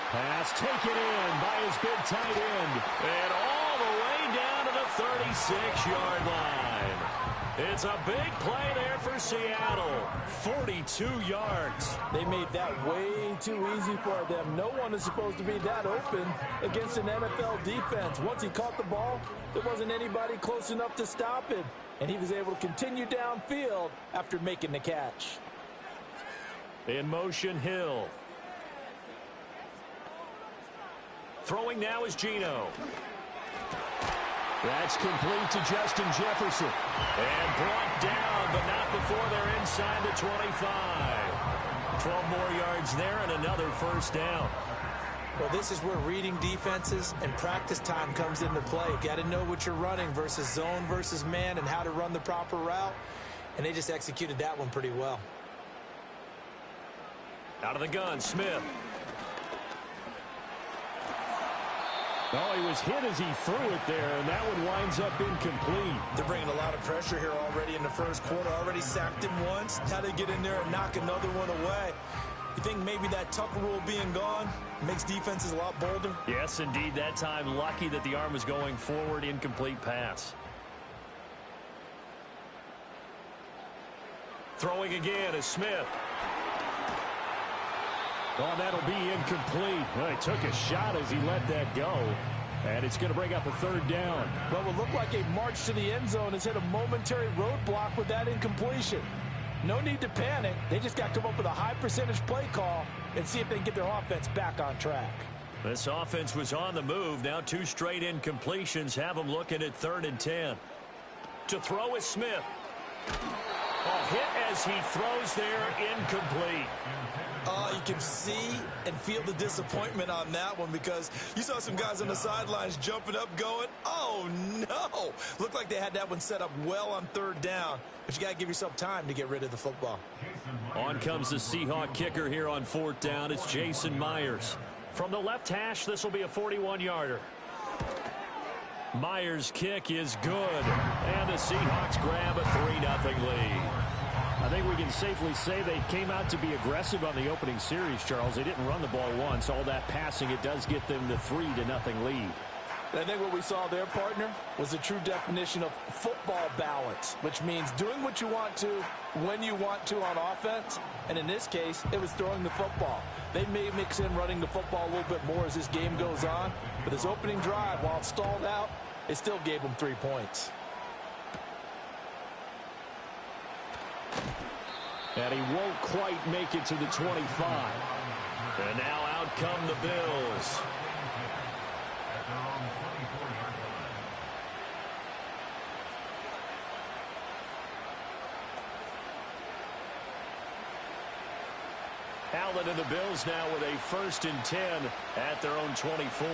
Pass taken in by his big tight end. And all the way down to the 36-yard line. It's a big play there for Seattle. 42 yards. They made that way too easy for them. No one is supposed to be that open against an NFL defense. Once he caught the ball, there wasn't anybody close enough to stop him. And he was able to continue downfield after making the catch. In motion, Hill. Throwing now is Geno. That's complete to Justin Jefferson. And brought down, but not before they're inside the 25. 12 more yards there and another first down. Well, this is where reading defenses and practice time comes into play. Got to know what you're running versus zone versus man and how to run the proper route. And they just executed that one pretty well. Out of the gun, Smith. Oh, he was hit as he threw it there, and that one winds up incomplete. They're bringing a lot of pressure here already in the first quarter. Already sacked him once. Now they get in there and knock another one away. You think maybe that Tucker rule being gone makes defenses a lot bolder? Yes, indeed. That time, lucky that the arm was going forward. Incomplete pass. Throwing again is Smith. Oh, that'll be incomplete. Well, he took a shot as he let that go. And it's going to bring up a 3rd down. What would look like a march to the end zone has hit a momentary roadblock with that incompletion. No need to panic. They just got to come up with a high percentage play call and see if they can get their offense back on track. This offense was on the move. Now 2 straight incompletions have them looking at 3rd and 10. To throw is Smith. Oh, hit as he throws there, incomplete. You can see and feel the disappointment on that one because you saw some guys on the sidelines jumping up going, oh, no. Looked like they had that one set up well on 3rd down, but you got to give yourself time to get rid of the football. On comes the Seahawk kicker here on 4th down. It's Jason Myers. From the left hash, this will be a 41-yarder. Myers' kick is good, and the Seahawks grab a 3-0 lead. I think we can safely say they came out to be aggressive on the opening series, Charles. They didn't run the ball once. All that passing, it does get them the 3-0 lead. I think what we saw there, partner, was the true definition of football balance, which means doing what you want to when you want to on offense. And in this case, it was throwing the football. They may mix in running the football a little bit more as this game goes on. But this opening drive, while it stalled out, it still gave them 3 points. And he won't quite make it to the 25. And now out come the Bills. Allen and the Bills now with a 1st and 10 at their own 24.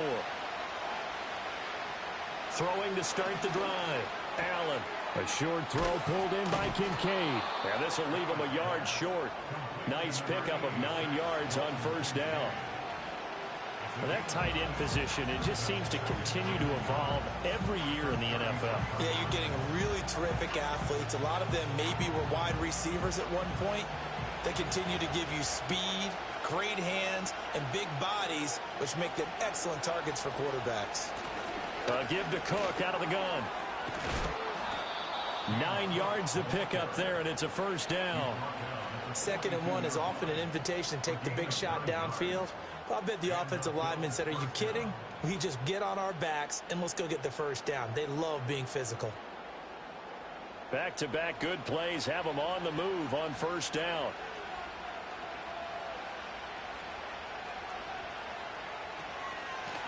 Throwing to start the drive. Allen. A short throw pulled in by Kincaid. And this will leave him a yard short. Nice pickup of 9 yards on 1st down. Well, that tight end position, it just seems to continue to evolve every year in the NFL. Yeah, you're getting really terrific athletes. A lot of them maybe were wide receivers at one point. They continue to give you speed, great hands, and big bodies, which make them excellent targets for quarterbacks. Give to Cook out of the gun. 9 yards to pick up there, and it's a first down. 2nd and 1 is often an invitation to take the big shot downfield. I bet the offensive linemen said, are you kidding? We just get on our backs and let's go get the first down. They love being physical. Back-to-back good plays have them on the move on first down.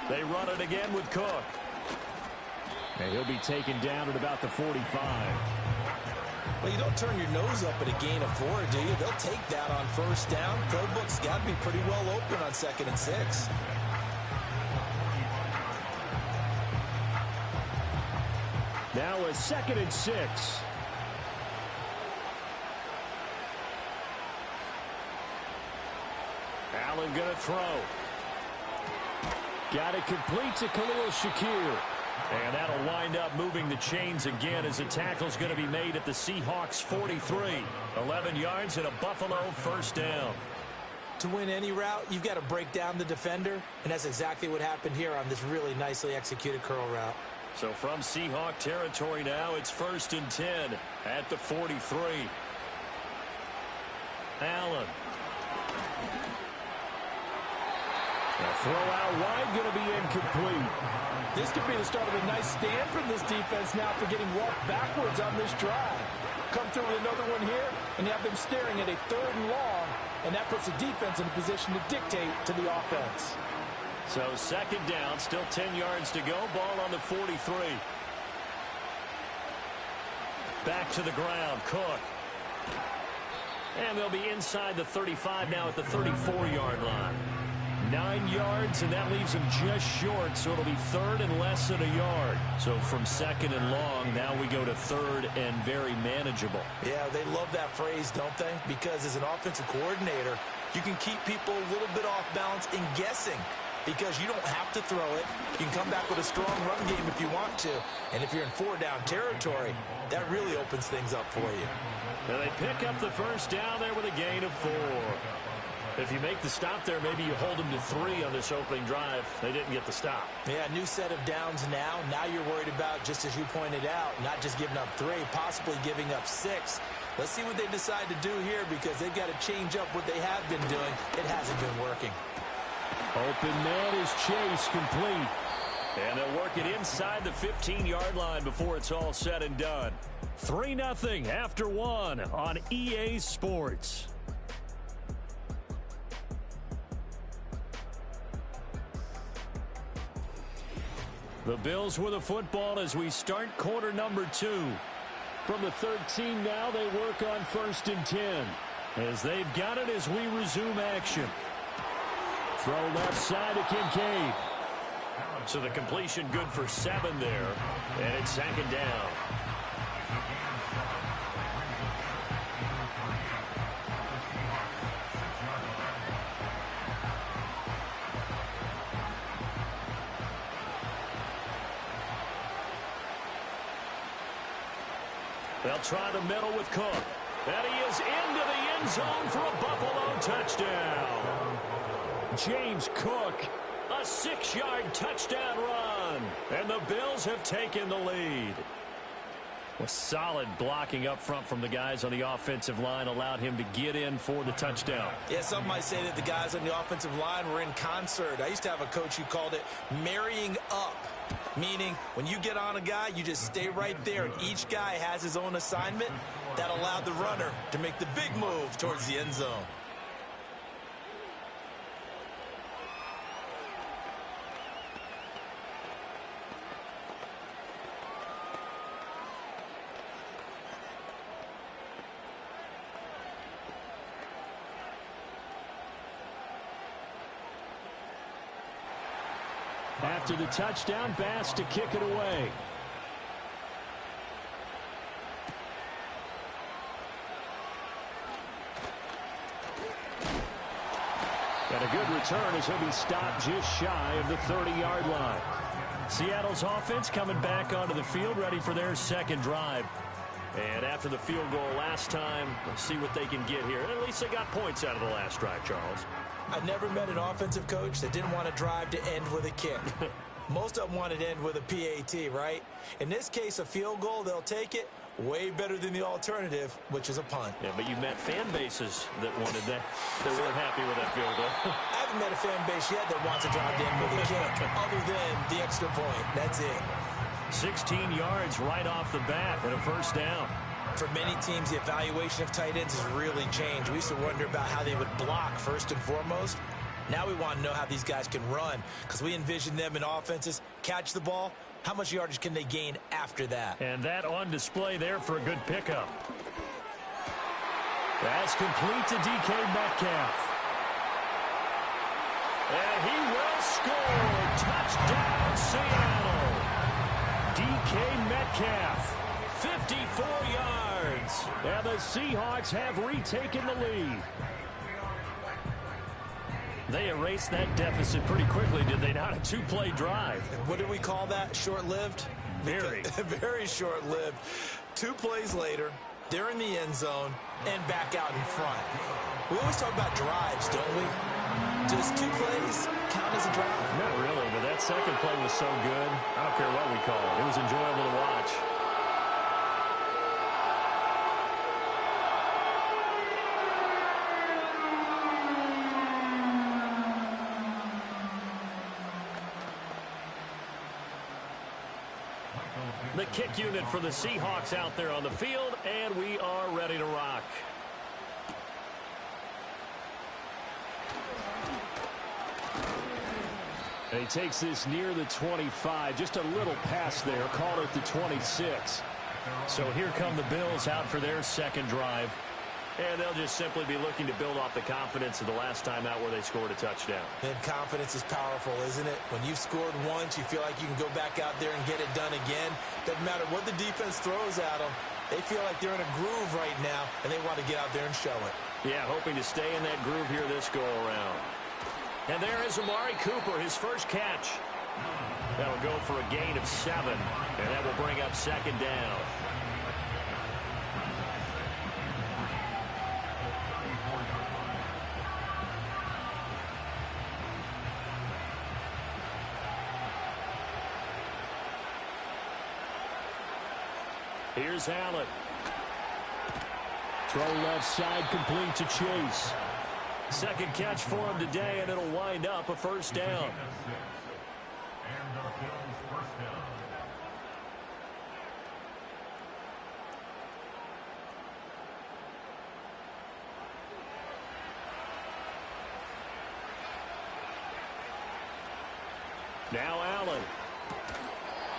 They run it again with Cook. And he'll be taken down at about the 45. Well, you don't turn your nose up at a gain of 4, do you? They'll take that on first down. Playbook's got to be pretty well open on 2nd and 6. Now a 2nd and 6. Allen going to throw. Got it complete to Khalil Shakir. And that'll wind up moving the chains again as the tackle's going to be made at the Seahawks 43. 11 yards and a Buffalo first down. To win any route, you've got to break down the defender, and that's exactly what happened here on this really nicely executed curl route. So from Seahawk territory now, it's 1st and 10 at the 43. Allen. A throw out wide, going to be incomplete. This could be the start of a nice stand from this defense now for getting walked backwards on this drive. Come through with another one here, and you have them staring at a 3rd and long, and that puts the defense in a position to dictate to the offense. So 2nd down, still 10 yards to go. Ball on the 43. Back to the ground, Cook. And they'll be inside the 35 now at the 34-yard line. 9 yards, and that leaves him just short, so it'll be 3rd and less than a yard. So from 2nd and long, now we go to 3rd and very manageable. Yeah, they love that phrase, don't they? Because as an offensive coordinator, you can keep people a little bit off balance in guessing because you don't have to throw it. You can come back with a strong run game if you want to. And if you're in 4-down territory, that really opens things up for you. Now they pick up the first down there with a gain of 4. If you make the stop there, maybe you hold them to 3 on this opening drive. They didn't get the stop. Yeah, new set of downs now. Now you're worried about, just as you pointed out, not just giving up 3, possibly giving up 6. Let's see what they decide to do here because they've got to change up what they have been doing. It hasn't been working. Open man is Chase, complete. And they'll work it inside the 15-yard line before it's all said and done. 3-0 after 1 on EA Sports. The Bills with a football as we start quarter number 2. From the 13 now, they work on 1st and 10. As they've got it as we resume action. Throw left side to Kincaid. So the completion good for 7 there. And it's 2nd down. They'll try the middle with Cook. And he is into the end zone for a Buffalo touchdown. James Cook, a 6-yard touchdown run. And the Bills have taken the lead. A solid blocking up front from the guys on the offensive line allowed him to get in for the touchdown. Yeah, some might say that the guys on the offensive line were in concert. I used to have a coach who called it marrying up, meaning when you get on a guy, you just stay right there, and each guy has his own assignment. That allowed the runner to make the big move towards the end zone. After the touchdown, Bass to kick it away. And a good return as he'll be stopped just shy of the 30-yard line. Seattle's offense coming back onto the field, ready for their second drive. And after the field goal last time, we'll see what they can get here. At least they got points out of the last drive, Charles. I never met an offensive coach that didn't want to drive to end with a kick. Most of them wanted to end with a PAT, right? In this case, a field goal, they'll take it. Way better than the alternative, which is a punt. Yeah, but you met fan bases that wanted that. They weren't happy with that field goal. I haven't met a fan base yet that wants to drive to end with a kick, other than the extra point. That's it. 16 yards right off the bat and a first down. For many teams, the evaluation of tight ends has really changed. We used to wonder about how they would block first and foremost. Now we want to know how these guys can run, because we envision them in offenses catch the ball. How much yardage can they gain after that? And that on display there for a good pickup. That's complete to DK Metcalf. And he will score. Touchdown, Seattle. DK Metcalf, 54 yards. And the Seahawks have retaken the lead. They erased that deficit pretty quickly, did they not? A two-play drive. What do we call that? Short-lived? Very. Very short-lived. 2 plays later, they're in the end zone and back out in front. We always talk about drives, don't we? Does 2 plays count as a drive? Not really, but that second play was so good. I don't care what we call it. It was enjoyable to watch. The kick unit for the Seahawks out there on the field, and we are ready to rock. And he takes this near the 25. Just a little pass there. Call it the 26. So here come the Bills out for their second drive. And they'll just simply be looking to build off the confidence of the last time out where they scored a touchdown. And confidence is powerful, isn't it? When you've scored once, you feel like you can go back out there and get it done again. Doesn't matter what the defense throws at them. They feel like they're in a groove right now, and they want to get out there and show it. Yeah, hoping to stay in that groove here this go-around. And there is Amari Cooper, his first catch. That'll go for a gain of 7, and that will bring up second down. Here's Allen. Throw left side complete to Chase. Second catch for him today, and it'll wind up a first down. Now Allen.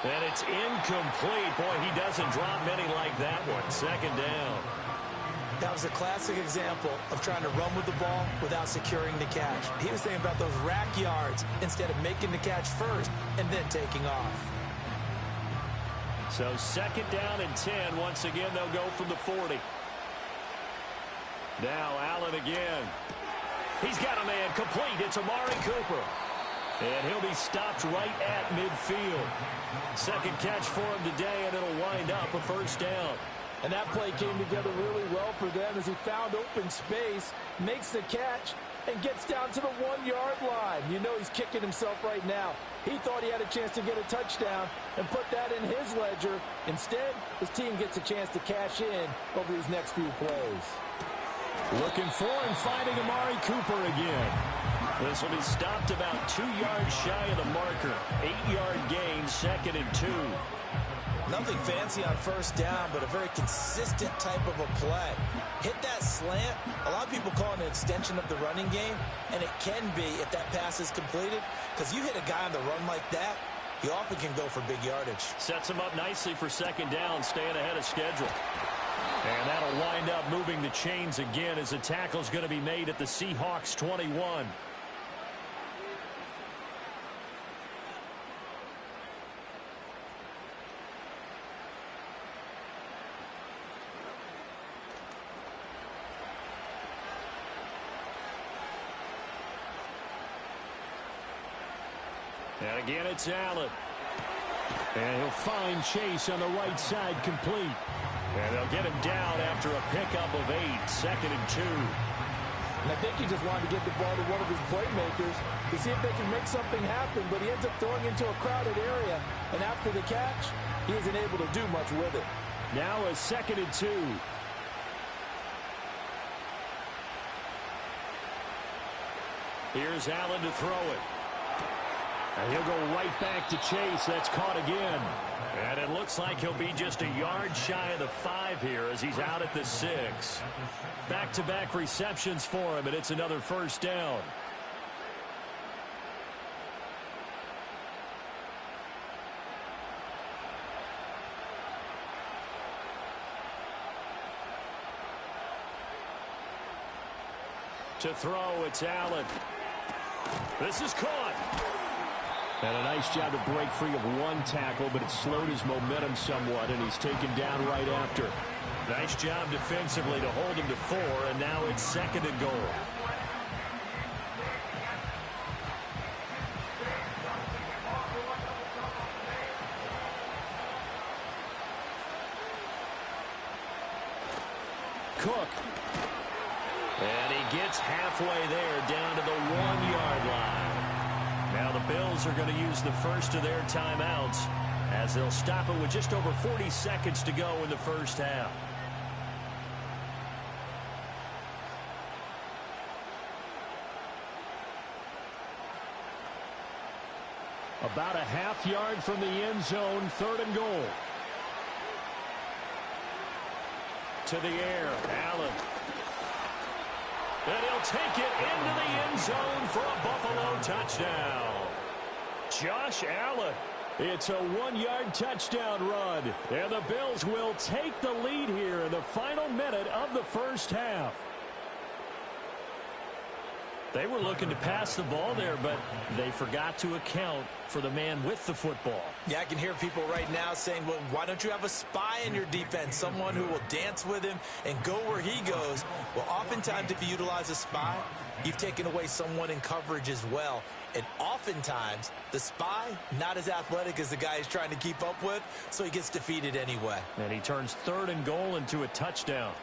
And it's incomplete. Boy, he doesn't drop many like that one. Second down. That was a classic example of trying to run with the ball without securing the catch. He was thinking about those rack yards instead of making the catch first and then taking off. So second down and 10. Once again, they'll go from the 40. Now Allen again. He's got a man complete. It's Amari Cooper. And he'll be stopped right at midfield. Second catch for him today, and it'll wind up a first down. And that play came together really well for them as he found open space, makes the catch, and gets down to the 1-yard line. You know he's kicking himself right now. He thought he had a chance to get a touchdown and put that in his ledger. Instead, his team gets a chance to cash in over these next few plays. Looking for and finding Amari Cooper again. This will be stopped about 2 yards shy of the marker. 8-yard gain, second and 2. Nothing fancy on first down, but a very consistent type of a play. Hit that slant. A lot of people call it an extension of the running game, and it can be if that pass is completed, because you hit a guy on the run like that, he often can go for big yardage. Sets him up nicely for second down, staying ahead of schedule. And that'll wind up moving the chains again as the tackle's going to be made at the Seahawks 21. And again, it's Allen. And he'll find Chase on the right side complete. And they'll get him down after a pickup of 8, 2nd and 2. And I think he just wanted to get the ball to one of his playmakers to see if they can make something happen, but he ends up throwing into a crowded area. And after the catch, he isn't able to do much with it. Now a 2nd and 2. Here's Allen to throw it. And he'll go right back to Chase. That's caught again. And it looks like he'll be just a yard shy of the 5 here as he's out at the 6. Back-to-back receptions for him, and it's another first down. To throw, it's Allen. This is caught. And a nice job to break free of 1 tackle, but it slowed his momentum somewhat, and he's taken down right after. Nice job defensively to hold him to 4, and now it's 2nd and goal. Cook. And he gets halfway there, down to the 1-yard line. Now the Bills are going to use the first of their timeouts as they'll stop it with just over 40 seconds to go in the first half. About a half-yard from the end zone, 3rd and goal. To the air, Allen. And he'll take it into the end zone for a Buffalo touchdown. Josh Allen. It's a 1-yard touchdown run. And the Bills will take the lead here in the final minute of the first half. They were looking to pass the ball there, but they forgot to account for the man with the football. Yeah, I can hear people right now saying, well, why don't you have a spy in your defense, someone who will dance with him and go where he goes? Well, oftentimes if you utilize a spy, you've taken away someone in coverage as well. And oftentimes, the spy, not as athletic as the guy he's trying to keep up with, so he gets defeated anyway. And he turns 3rd and goal into a touchdown.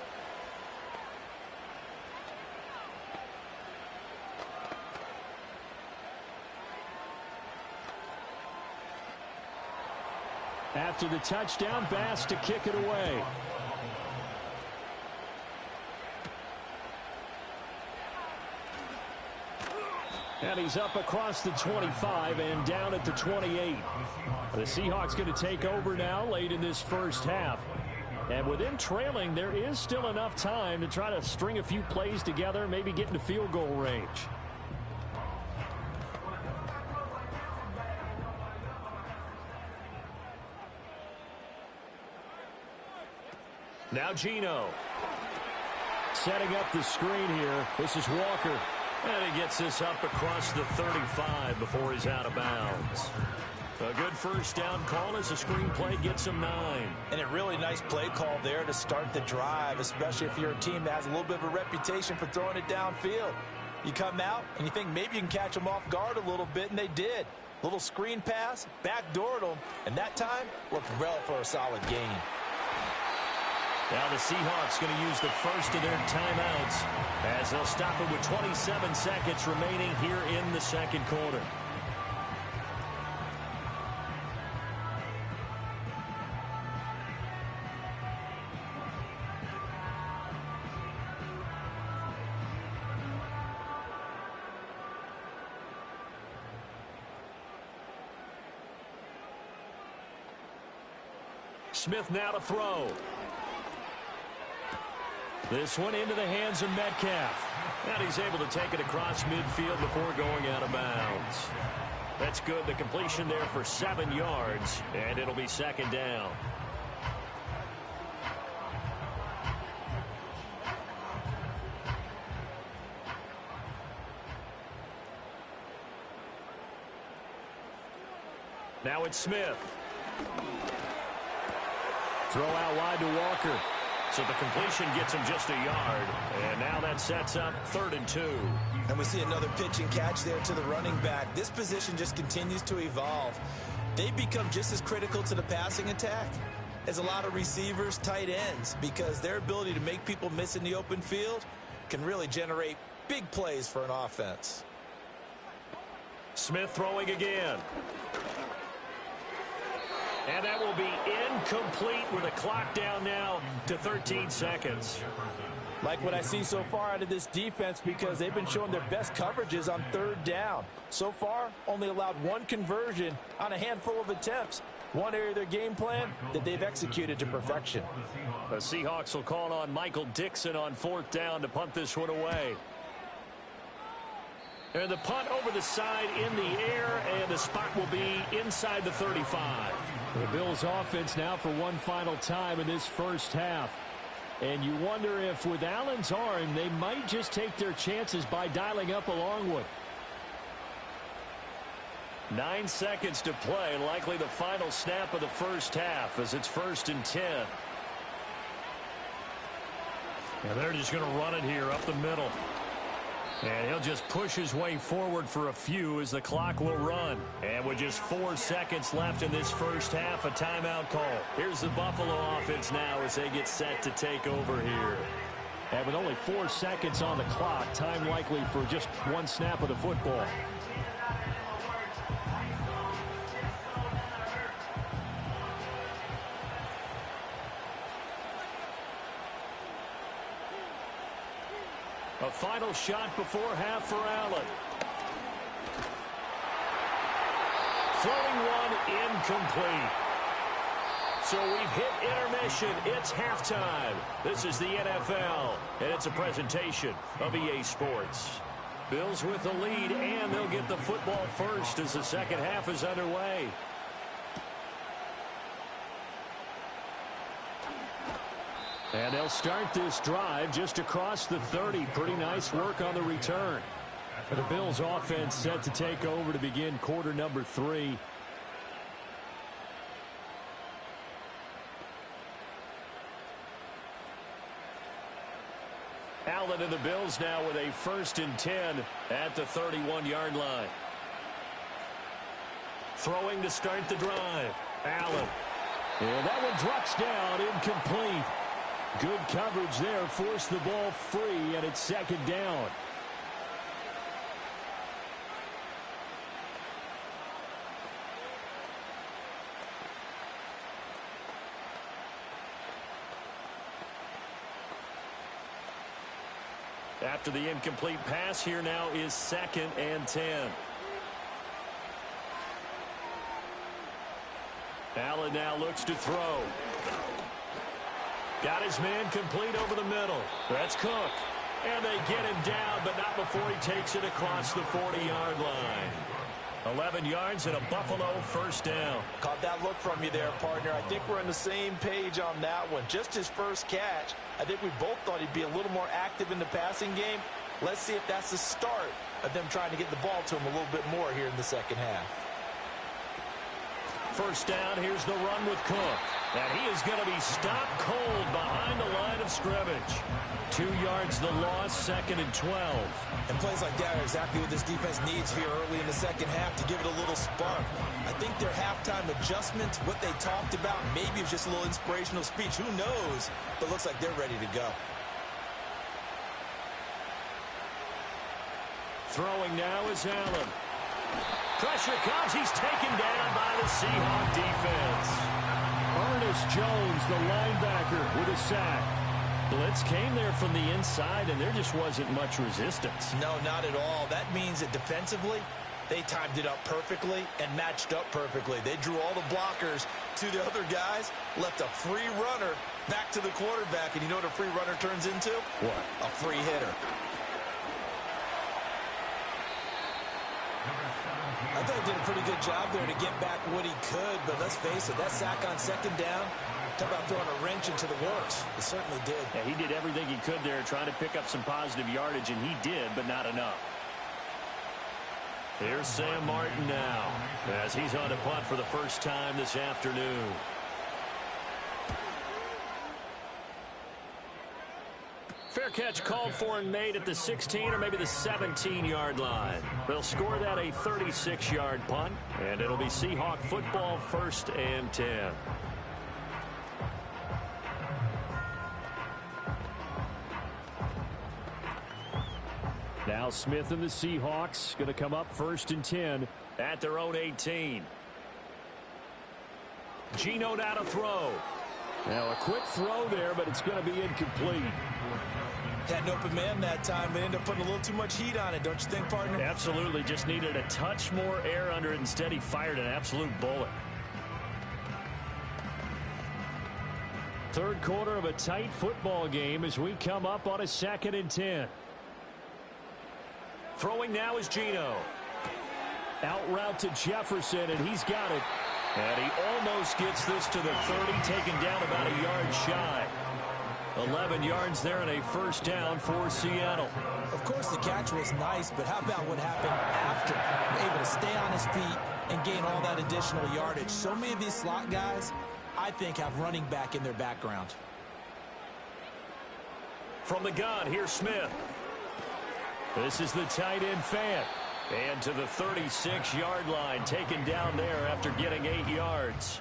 After the touchdown, Bass to kick it away. And he's up across the 25 and down at the 28. The Seahawks going to take over now late in this first half. And with them trailing, there is still enough time to try to string a few plays together, maybe get into field goal range. Now Geno. Setting up the screen here. This is Walker. And he gets this up across the 35 before he's out of bounds. A good first down call as the screen play gets him 9. And a really nice play call there to start the drive, especially if you're a team that has a little bit of a reputation for throwing it downfield. You come out and you think maybe you can catch them off guard a little bit, and they did. Little screen pass, backdoored them, and that time worked well for a solid gain. Now the Seahawks going to use the first of their timeouts as they'll stop it with 27 seconds remaining here in the second quarter. Smith now to throw. This one into the hands of Metcalf. And he's able to take it across midfield before going out of bounds. That's good. The completion there for 7 yards. And it'll be second down. Now it's Smith. Throw out wide to Walker. So the completion gets him just a yard. And now that sets up 3rd and 2. And we see another pitch and catch there to the running back. This position just continues to evolve. They become just as critical to the passing attack as a lot of receivers, tight ends, because their ability to make people miss in the open field can really generate big plays for an offense. Smith throwing again. And that will be incomplete with a clock down now to 13 seconds. Like what I see so far out of this defense, because they've been showing their best coverages on 3rd down. So far, only allowed 1 conversion on a handful of attempts. One area of their game plan that they've executed to perfection. The Seahawks will call on Michael Dixon on 4th down to punt this one away. And the punt over the side in the air, and the spot will be inside the 35. The Bills offense now for one final time in this first half. And you wonder if with Allen's arm, they might just take their chances by dialing up a long one. 9 seconds to play, likely the final snap of the first half as it's 1st and 10. And they're just going to run it here up the middle. And he'll just push his way forward for a few as the clock will run. And with just 4 seconds left in this first half, a timeout call. Here's the Buffalo offense now as they get set to take over here. And with only 4 seconds on the clock, time likely for just 1 snap of the football. A final shot before half for Allen. Throwing one incomplete. So we've hit intermission. It's halftime. This is the NFL, and it's a presentation of EA Sports. Bills with the lead, and they'll get the football first as the second half is underway. And they'll start this drive just across the 30. Pretty nice work on the return. For the Bills offense set to take over to begin quarter number 3. Allen and the Bills now with a 1st and 10 at the 31-yard line. Throwing to start the drive. Allen. And that one drops down, incomplete. Good coverage there, forced the ball free, and it's 2nd down. After the incomplete pass, here now is 2nd and 10. Allen now looks to throw. Got his man complete over the middle. That's Cook. And they get him down, but not before he takes it across the 40-yard line. 11 yards and a Buffalo 1st down. Caught that look from you there, partner. I think we're on the same page on that one. Just his first catch. I think we both thought he'd be a little more active in the passing game. Let's see if that's the start of them trying to get the ball to him a little bit more here in the second half. 1st down, here's the run with Cook. And he is going to be stopped cold behind the line of scrimmage. 2 yards the loss, 2nd and 12. And plays like that are exactly what this defense needs here early in the second half to give it a little spark. I think their halftime adjustments, what they talked about, maybe it was just a little inspirational speech. Who knows? But looks like they're ready to go. Throwing now is Allen. Pressure comes. He's taken down by the Seahawk defense. Ernest Jones, the linebacker, with a sack. Blitz came there from the inside, and there just wasn't much resistance. No, not at all. That means that defensively, they timed it up perfectly and matched up perfectly. They drew all the blockers to the other guys, left a free runner back to the quarterback, and you know what a free runner turns into? What? A free hitter. I thought he did a pretty good job there to get back what he could, but let's face it, that sack on 2nd down, talk about throwing a wrench into the works. He certainly did. Yeah, he did everything he could there trying to pick up some positive yardage, and he did, but not enough. Here's Sam Martin now as he's on to punt for the first time this afternoon. Fair catch called for and made at the 16 or maybe the 17-yard line. They'll score that a 36-yard punt, and it'll be Seahawk football, 1st and 10. Now Smith and the Seahawks going to come up 1st and 10 at their own 18. Geno now to throw. Now a quick throw there, but it's going to be incomplete. Had an open man that time, but ended up putting a little too much heat on it, don't you think, partner? Absolutely. Just needed a touch more air under it. Instead, he fired an absolute bullet. Third quarter of a tight football game as we come up on a 2nd and 10. Throwing now is Geno. Out route to Jefferson, and he's got it. And he almost gets this to the 30, taken down about a yard shy. 11 yards there and a 1st down for Seattle. Of course, the catch was nice, but how about what happened after? Able to stay on his feet and gain all that additional yardage. So many of these slot guys, I think, have running back in their background. From the gun, here's Smith. This is the tight end Fant. And to the 36-yard line, taken down there after getting 8 yards.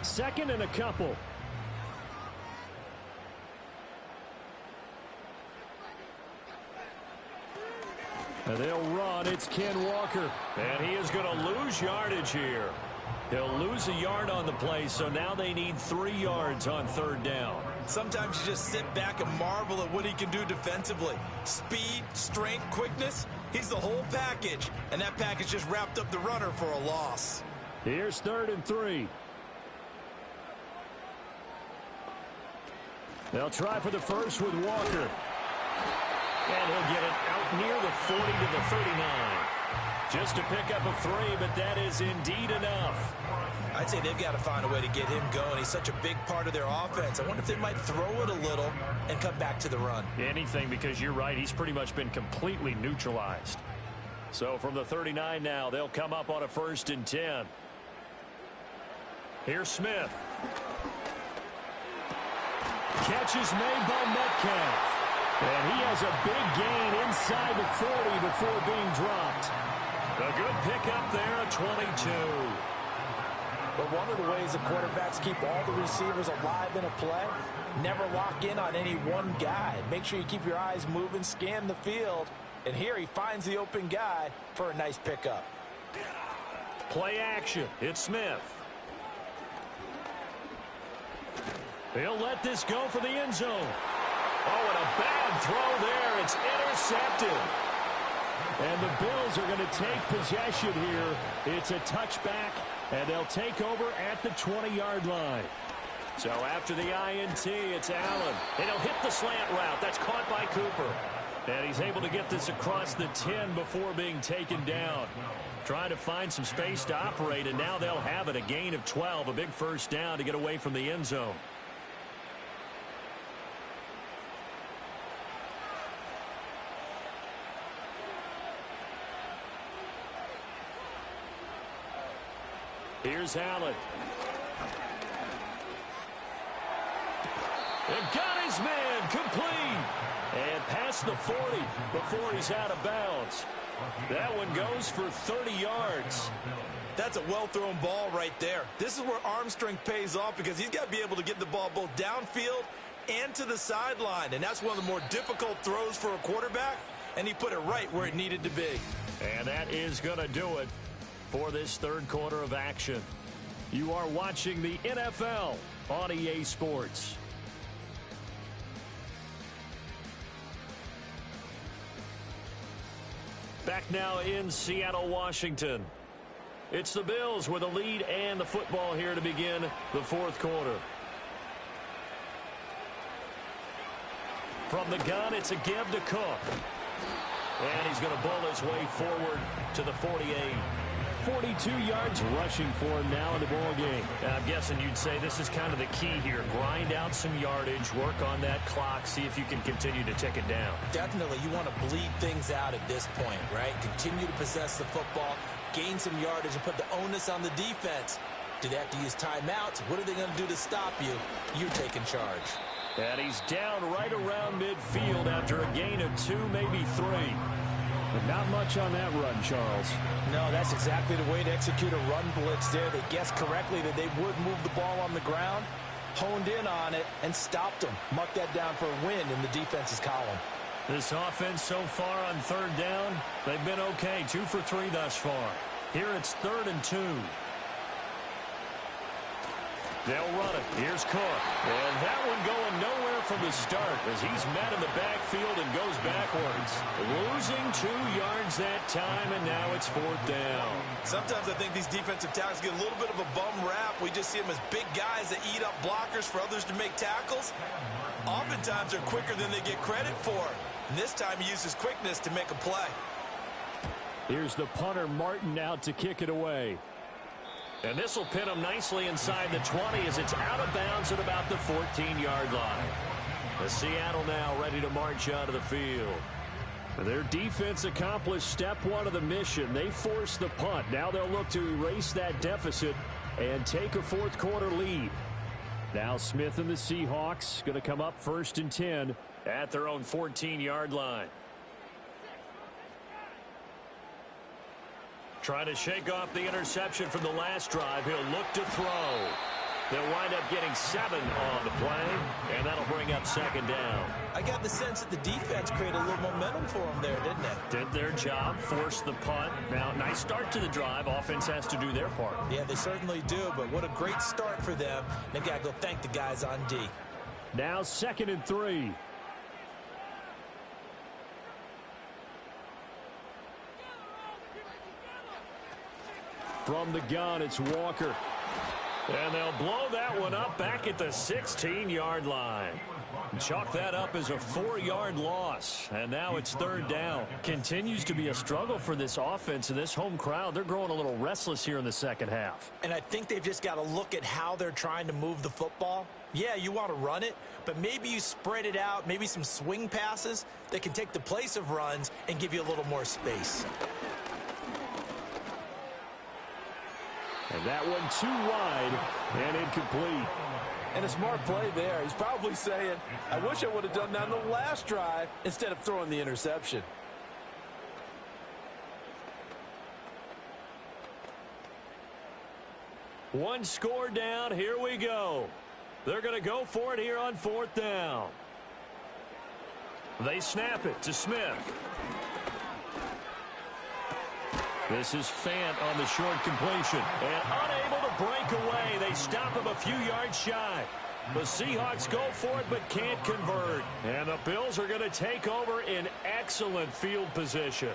Second and a couple. And they'll run. It's Ken Walker. And he is going to lose yardage here. He'll lose a yard on the play, so now they need 3 yards on 3rd down. Sometimes you just sit back and marvel at what he can do defensively. Speed, strength, quickness. He's the whole package. And that package just wrapped up the runner for a loss. Here's 3rd and 3. They'll try for the first with Walker. And he'll get it out near the 40 to the 39. Just to pick up a 3, but that is indeed enough. I'd say they've got to find a way to get him going. He's such a big part of their offense. I wonder if they might throw it a little and come back to the run. Anything, because you're right. He's pretty much been completely neutralized. So from the 39 now, they'll come up on a 1st and 10. Here's Smith. Catch is made by Metcalf. And he has a big gain inside the 40 before being dropped. A good pickup there at 22. But one of the ways the quarterbacks keep all the receivers alive in a play, never lock in on any one guy. Make sure you keep your eyes moving, scan the field. And here he finds the open guy for a nice pickup. Play action. It's Smith. He'll let this go for the end zone. Oh, and a bad throw there. It's intercepted. And the Bills are going to take possession here. It's a touchback, and they'll take over at the 20-yard line. So after the INT, it's Allen. And he'll hit the slant route. That's caught by Cooper. And he's able to get this across the 10 before being taken down. Trying to find some space to operate, and now they'll have it. A gain of 12, a big 1st down to get away from the end zone. Here's Allen. And got his man complete. And past the 40 before he's out of bounds. That one goes for 30 yards. That's a well-thrown ball right there. This is where arm strength pays off because he's got to be able to get the ball both downfield and to the sideline. And that's one of the more difficult throws for a quarterback. And he put it right where it needed to be. And that is going to do it for this 3rd quarter of action. You are watching the NFL on EA Sports. Back now in Seattle, Washington. It's the Bills with a lead and the football here to begin the 4th quarter. From the gun, it's a give to Cook. And he's going to bull his way forward to the 48. 42 yards rushing for him now in the ball game. I'm guessing you'd say this is kind of the key here. Grind out some yardage, work on that clock, see if you can continue to tick it down. Definitely, you want to bleed things out at this point, right? Continue to possess the football, gain some yardage, and put the onus on the defense. Do they have to use timeouts? What are they going to do to stop you? You're taking charge. And he's down right around midfield after a gain of 2, maybe 3. But not much on that run, Charles. No, that's exactly the way to execute a run blitz there. They guessed correctly that they would move the ball on the ground, honed in on it, and stopped them. Mark that down for a win in the defense's column. This offense so far on 3rd down, they've been okay. 2 for 3 thus far. Here it's 3rd and 2. They'll run it. Here's Cook. And that one going nowhere from the start as he's met in the backfield and goes backwards. Losing 2 yards that time, and now it's 4th down. Sometimes I think these defensive tackles get a little bit of a bum rap. We just see them as big guys that eat up blockers for others to make tackles. Oftentimes they're quicker than they get credit for. And this time he uses quickness to make a play. Here's the punter, Martin, out to kick it away. And this will pin them nicely inside the 20 as it's out of bounds at about the 14-yard line. The Seattle now ready to march out of the field. Their defense accomplished step 1 of the mission. They forced the punt. Now they'll look to erase that deficit and take a 4th quarter lead. Now Smith and the Seahawks going to come up 1st and 10 at their own 14-yard line. Trying to shake off the interception from the last drive. He'll look to throw. They'll wind up getting 7 on the play, and that'll bring up 2nd down. I got the sense that the defense created a little momentum for them there, didn't it? Did their job, forced the punt. Now, nice start to the drive. Offense has to do their part. Yeah, they certainly do, but what a great start for them. They've got to go thank the guys on D. Now 2nd and 3. From the gun, it's Walker. And they'll blow that one up back at the 16-yard line. Chalk that up as a 4-yard loss. And now it's 3rd down. Continues to be a struggle for this offense and this home crowd. They're growing a little restless here in the second half. And I think they've just got to look at how they're trying to move the football. Yeah, you want to run it, but maybe you spread it out, maybe some swing passes that can take the place of runs and give you a little more space. And that one too wide and incomplete. And a smart play there. He's probably saying, I wish I would have done that on the last drive instead of throwing the interception. One score down. Here we go. They're going to go for it here on 4th down. They snap it to Smith. This is Fant on the short completion. And unable to break away. They stop him a few yards shy. The Seahawks go for it but can't convert. And the Bills are going to take over in excellent field position.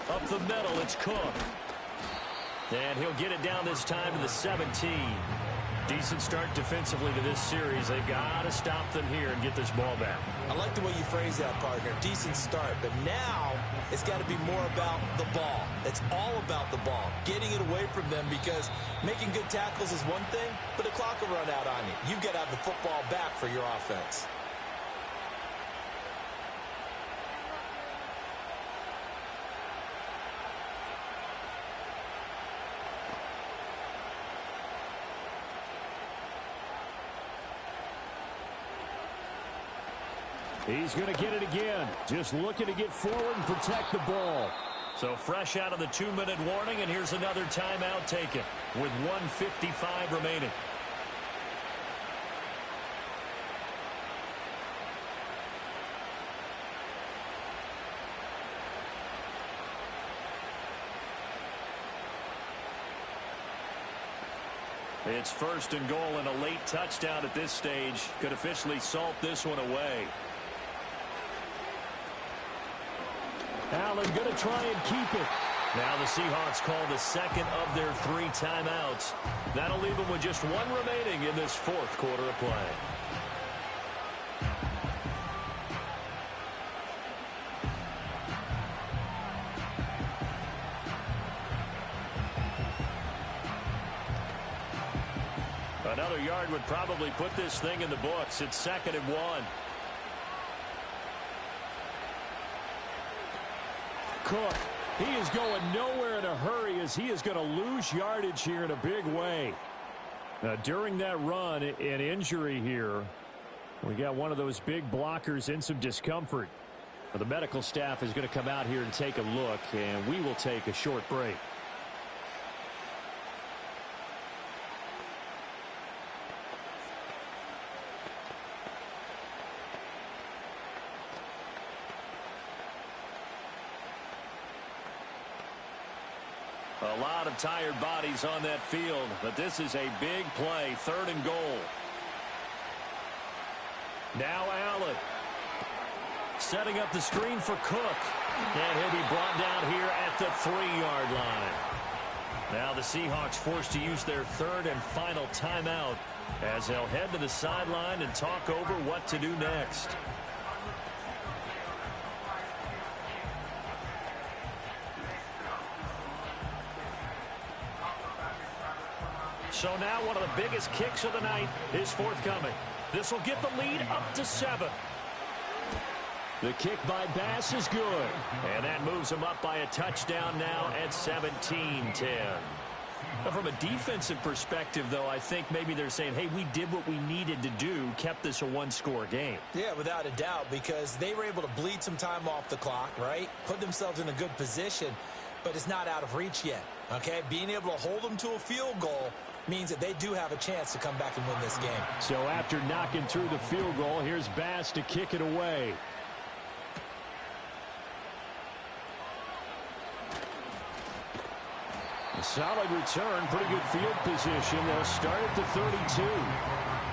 Up the middle, it's Cook. And he'll get it down this time to the 17. Decent start defensively to this series. They've got to stop them here and get this ball back. I like the way you phrase that, partner. Decent start. But now it's got to be more about the ball. It's all about the ball. Getting it away from them, because making good tackles is one thing, but the clock will run out on you. You've got to have the football back for your offense. He's going to get it again. Just looking to get forward and protect the ball. So fresh out of the 2-minute warning, and here's another timeout taken with 1:55 remaining. It's 1st and goal, and a late touchdown at this stage could officially salt this one away. Allen going to try and keep it. Now the Seahawks call the second of their 3 timeouts. That'll leave them with just 1 remaining in this 4th quarter of play. Another yard would probably put this thing in the books. It's 2nd and 1. Cook, he is going nowhere in a hurry as he is going to lose yardage here in a big way. Now, during that run, an injury here. We got one of those big blockers in some discomfort. Well, the medical staff is going to come out here and take a look, and we will take a short break. A lot of tired bodies on that field, but this is a big play, 3rd and goal. Now Allen. Setting up the screen for Cook. And he'll be brought down here at the 3-yard line. Now the Seahawks forced to use their 3rd and final timeout as they'll head to the sideline and talk over what to do next. So now one of the biggest kicks of the night is forthcoming. This will get the lead up to 7. The kick by Bass is good. And that moves them up by a touchdown now at 17-10. From a defensive perspective, though, I think maybe they're saying, hey, we did what we needed to do, kept this a 1-score game. Yeah, without a doubt, because they were able to bleed some time off the clock, right? Put themselves in a good position, but it's not out of reach yet, okay? Being able to hold them to a field goal means that they do have a chance to come back and win this game. So after knocking through the field goal, here's Bass to kick it away. A solid return, pretty good field position. They'll start at the 32.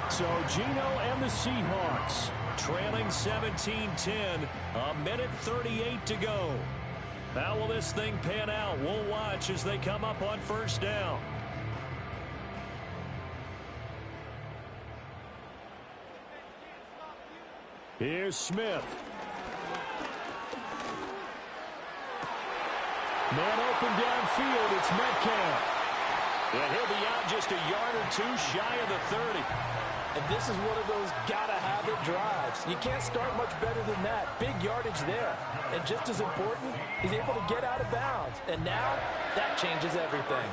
So Geno and the Seahawks trailing 17-10, a minute 38 to go. How will this thing pan out? We'll watch as they come up on 1st down. Here's Smith. Man open downfield, it's Metcalf. And he'll be out just a yard or 2 shy of the 30. And this is one of those gotta-have-it drives. You can't start much better than that. Big yardage there. And just as important, he's able to get out of bounds. And now, that changes everything.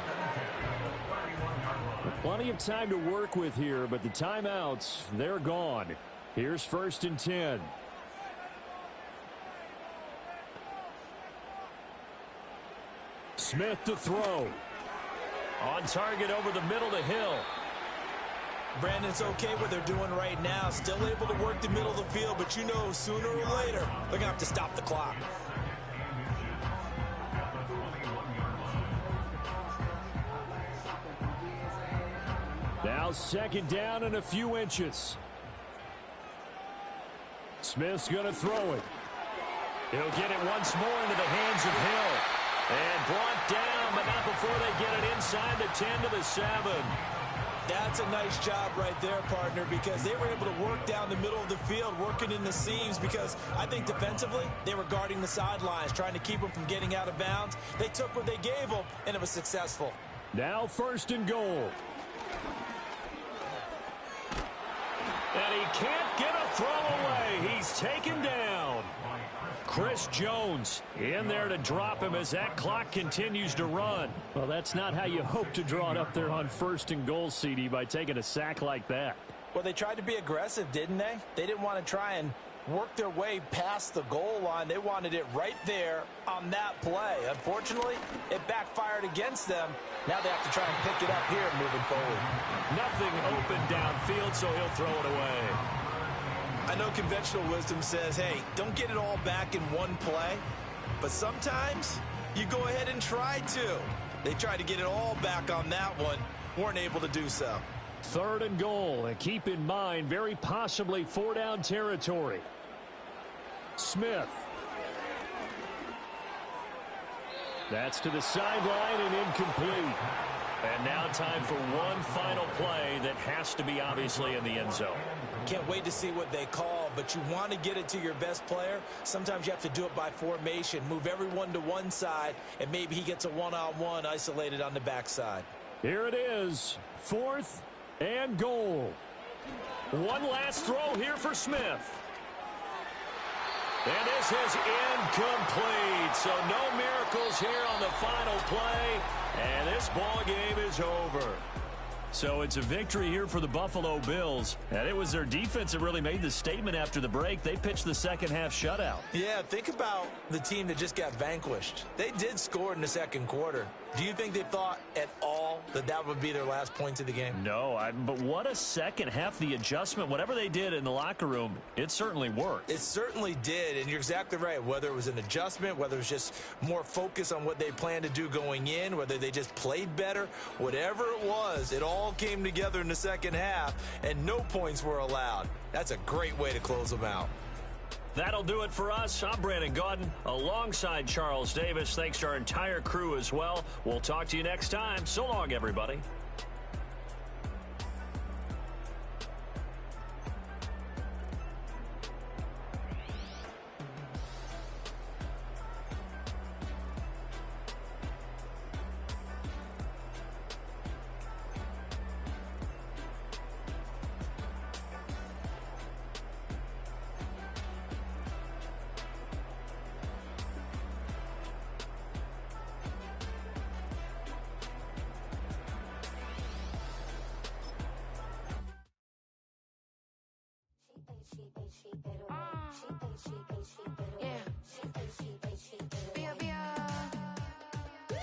Plenty of time to work with here, but the timeouts, they're gone. Here's 1st and 10. Smith to throw. On target over the middle to Hill. Brandon, it's okay what they're doing right now. Still able to work the middle of the field, but you know sooner or later they're going to have to stop the clock. Now 2nd down and a few inches. Smith's going to throw it. He'll get it once more into the hands of Hill. And brought down, but not before they get it inside the 10 to the 7. That's a nice job right there, partner, because they were able to work down the middle of the field, working in the seams, because I think defensively they were guarding the sidelines, trying to keep them from getting out of bounds. They took what they gave them, and it was successful. Now 1st and goal. And he can't get a throw away. He's taken down. Chris Jones in there to drop him as that clock continues to run. Well, that's not how you hope to draw it up there on 1st and goal, CD, by taking a sack like that. Well, they tried to be aggressive, didn't they? They didn't want to try and work their way past the goal line. They wanted it right there on that play. Unfortunately, it backfired against them. Now they have to try and pick it up here moving forward. Nothing open downfield, so he'll throw it away. I know conventional wisdom says, hey, don't get it all back in one play. But sometimes you go ahead and try to. They tried to get it all back on that one. Weren't able to do so. 3rd and goal. And keep in mind, very possibly 4-down territory. Smith. That's to the sideline and incomplete. And now time for one final play that has to be obviously in the end zone. Can't wait to see what they call, but you want to get it to your best player. Sometimes you have to do it by formation. Move everyone to one side, and maybe he gets a one-on-one isolated on the backside. Here it is, 4th and goal. One last throw here for Smith. And this is incomplete. So no miracles here on the final play. And this ball game is over. So it's a victory here for the Buffalo Bills. And it was their defense that really made the statement after the break. They pitched the second half shutout. Yeah, think about the team that just got vanquished. They did score in the second quarter. Do you think they thought at all that that would be their last points of the game? No, but what a second half. The adjustment, whatever they did in the locker room, it certainly worked. It certainly did, and you're exactly right. Whether it was an adjustment, whether it was just more focus on what they planned to do going in, whether they just played better, whatever it was, it all came together in the second half, and no points were allowed. That's a great way to close them out. That'll do it for us. I'm Brandon Gaudin alongside Charles Davis. Thanks to our entire crew as well. We'll talk to you next time. So long, everybody.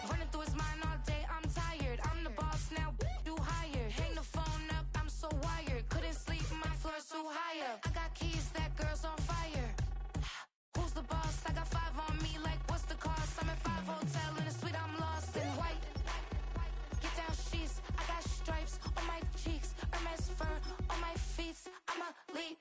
Running through his mind all day, I'm tired. I'm the boss now, you higher. Hang the phone up, I'm so wired. Couldn't sleep, my floor's too high up. I got keys, that girl's on fire. Who's the boss? I got 5 on me, like what's the cost? I'm at 5 hotel in a suite, I'm lost in white. Get down sheets, I got stripes on my cheeks. Hermes fur on my feet, I'm a lead.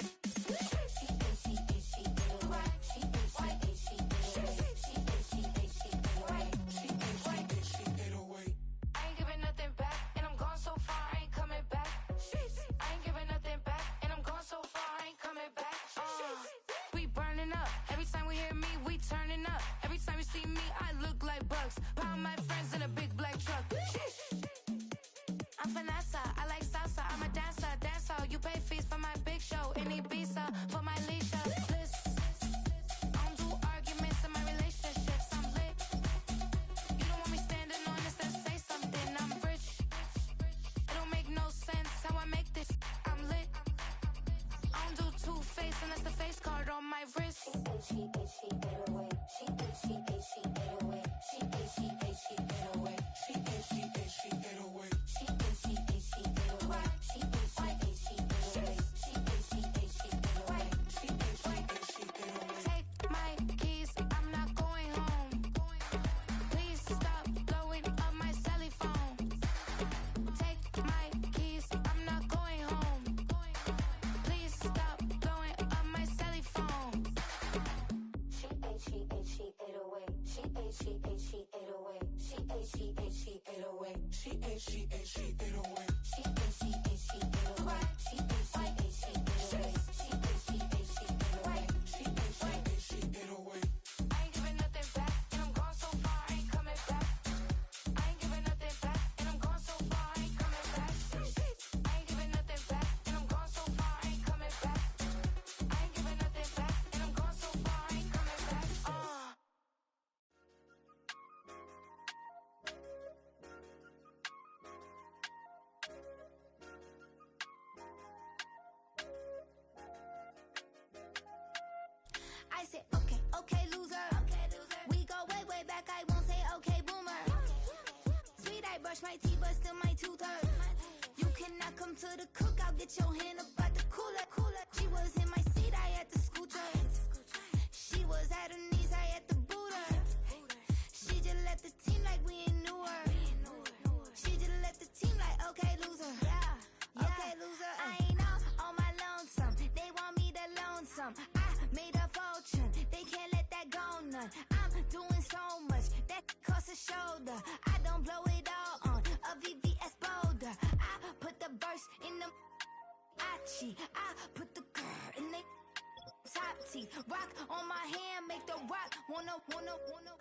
Turning up. Every time you see me, I look like bugs. Pound my friends in a big black truck. I'm Vanessa, I like salsa. I'm a dancer, You pay fees for my big show in Ibiza for my leisure. I don't do arguments in my relationships. I'm lit. You don't want me standing on this and say something. I'm rich. It don't make no sense how I make this. I'm lit. I don't do two-face unless the face card on my wrist. I said, okay, loser. We go way back, I won't say okay, boomer. Sweet, I brush my teeth, but still my tooth hurt. You cannot come to the cookout, get your hand up at the cooler. She was in my seat, I had to scoot her. She was at her knees, I had to boot her. She just left the team like we ain't knew her. She just left the team like, okay, loser. Yeah, okay, loser. I ain't on my lonesome. They want me to loan some. I made a fortune. They can't let that go none. I'm doing so much that cost across his shoulder. I don't blow it all on a VVS boulder. I put the verse in the Achi. I put the girl in the top T. Rock on my hand, make the rock wanna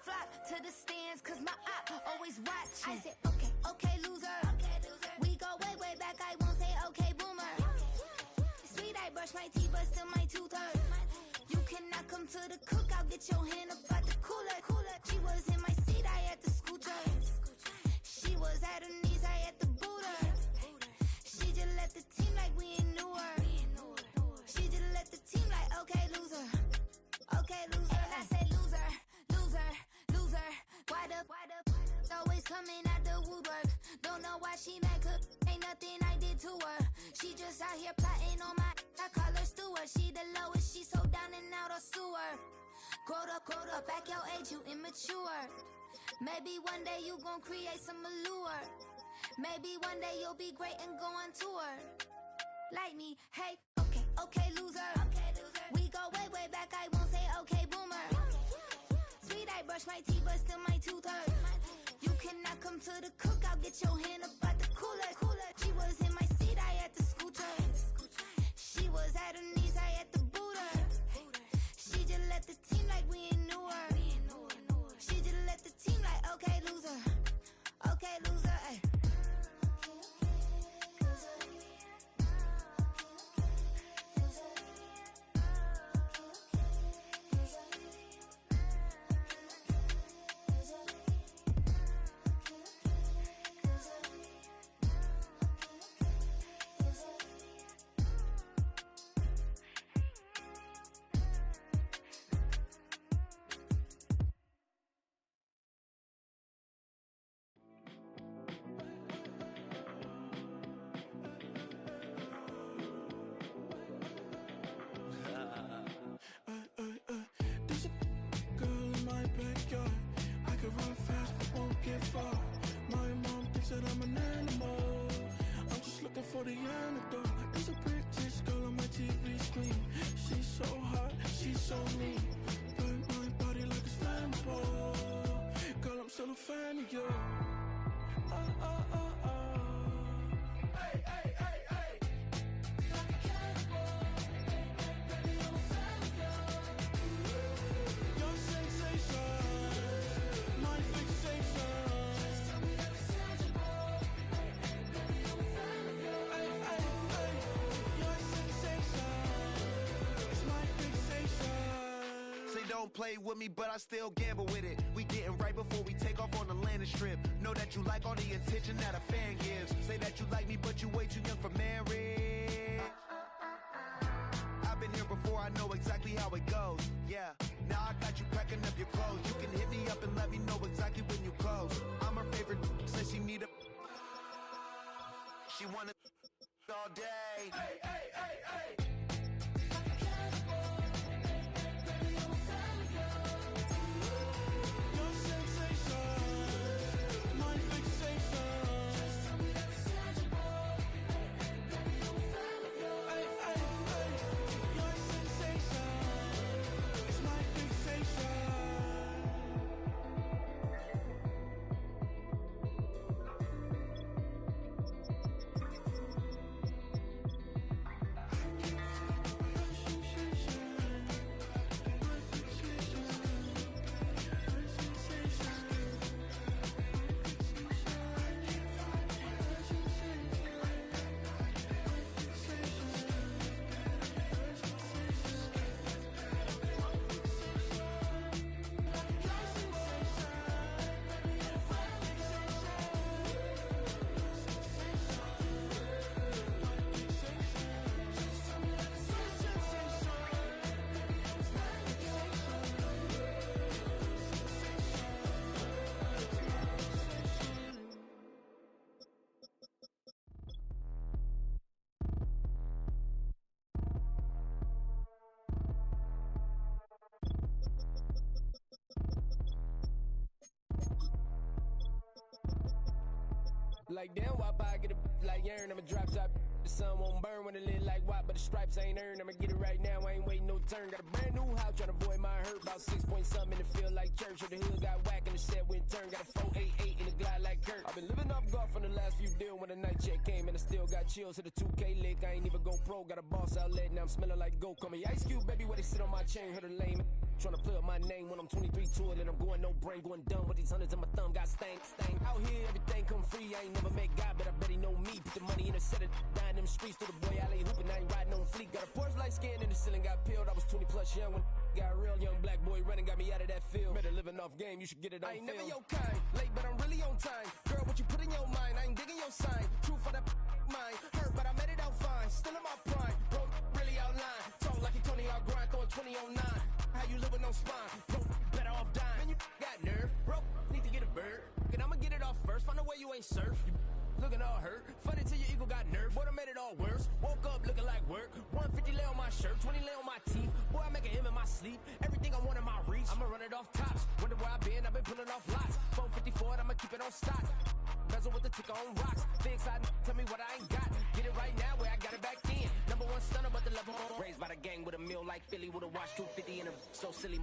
flop to the stands, cause my op always watching. I said, okay, loser. We go way back, I won't say okay, boomer. Sweet, I brush my teeth, but still my tooth hurt. You cannot come to the cookout, get your hand up out the cooler. She was in my seat, I had to scoot her. She was at her knees, I had to boot her. She just let the team like we ain't knew her. She just let the team like, okay, loser. Okay, loser. And I said, loser. Why the always coming out the woodwork? Don't know why she mad, cause ain't nothing I did to her. She just out here plotting on my, I call her steward. She the lowest, she so down and out of sewer. Growed up, back your age, you immature. Maybe one day you gon' create some allure. Maybe one day you'll be great and go on tour. Like me, hey, okay, loser. We go way back, I won't say okay, boomer. Sweet, I brush my teeth, but still my tooth hurt. You cannot come to the cookout, get your hand up out the cooler. She was in my seat, I had to scoot her. She was at her knees, I had to boot her. She just let the team like we ain't knew her. She just let the team like, okay, loser. Okay, loser, ay. There's a girl in my backyard. I can run fast but won't get far. My mom thinks that I'm an animal. I'm just looking for the antidote. There's a British girl on my TV screen. She's so hot, she's so mean. Burn my body like it's flammable. Girl, I'm still a fan of you. Hey, hey, hey, hey. Like a cannibal. Baby, I'm a fan of you. Your sensation, my fixation. Just tell me that it's tangible. Baby, I'm a fan of you. Hey, hey, hey. Your sensation is my fixation. Say don't play with me, but I still gamble with it. We getting right before we take off on the landing strip. Know that you like all the attention that a fan gives. Say that you like me, but you way too young for marriage. I've been here before, I know exactly how it goes. Yeah, now I got you packing up your clothes. You can hit me up and let me know exactly when you close. I'm her favorite, says she need a... She wanna all day. Hey, hey, hey, hey. Like a cannibal. Baby, I'm a fan of you. Your sensation, my fixation. Just tell me that it's tangible. Baby, I'm a fan of you. Hey, hey, hey. Your sensation is my fixation. Like damn, why I get a like Aaron, I'm a drop top. The sun won't burn when it lit like white, but the stripes ain't earned. I'ma get it right now, I ain't waiting no turn. Got a brand new house, tryna avoid my hurt. About 6 point something in the field like church. Or the hood got whack and the set went turn. Got a 488 in the glide like Kurt. I've been living off golf from the last few deals. When the night check came and I still got chills. To the 2K lick, I ain't even go pro. Got a boss outlet, now I'm smelling like gold. Call me Ice Cube, baby, where they sit on my chain. Heard a lame tryna play up my name when I'm 23 to it. And I'm going no brain, going dumb with these hundreds in my thumb. Got stank. Out here, everything come free. I ain't never met God, but I bet he know me. Put the money in a set of dying them streets. To the boy alley hooping, I ain't riding on fleek. Got a Porsche light skin in the ceiling, got peeled. I was 20 plus young when got real. Young black boy running, got me out of that field. Better living off game, you should get it on film. I ain't never your kind, late but I'm really on time. Girl, what you put in your mind, I ain't digging your sign. True for that mine, hurt but I made it out fine. Still in my prime, bro, really outline. Talk like you Tony, I'll grind, throwing 20 on 9. How you live with no spine, bro, better off dying. Man, you got nerve, bro, need to get a bird. And I'ma get it off first, find a way you ain't surf. You looking all hurt, funny till your ego got nerve. Boy, I made it all worse, woke up looking like work. 150 lay on my shirt, 20 lay on my teeth. Boy, I make an M in my sleep, everything I want in my reach. I'ma run it off tops, wonder where I been, I've been pulling off lots. 454, I'ma keep it on stock. Bezel with the ticker on rocks. Big side, tell me what I ain't got. Get it right now, where I got it back then. Number one stunner, but the level on. Raised by the gang with a meal like Philly, with a watch 250 and a so silly.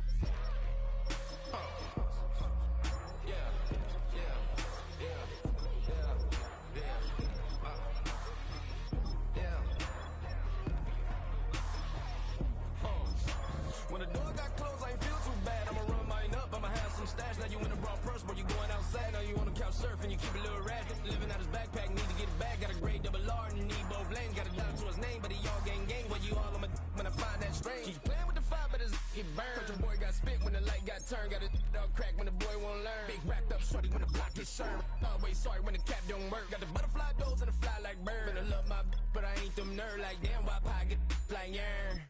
When the door got closed, I ain't feel too bad. I'ma run mine up, I'ma have some stash. Now you in a broad purse, but you going outside. Now you on the couch surfing, you keep a little rat. Living out his backpack, need to get it back. Got a grade double R and need both lanes. Got a dollar to his name, but he all gang. Where you all on my when I find that strange. Keep playing with the fire, but his get burned. But your boy got spit when the light got turned. Got a dog crack when the boy won't learn. Big wrapped up shorty when the block gets served. Always sorry when the cap don't work. Got the butterfly doors and the fly like bird. Better love my but I ain't them nerd like damn. Why pie get like yarn?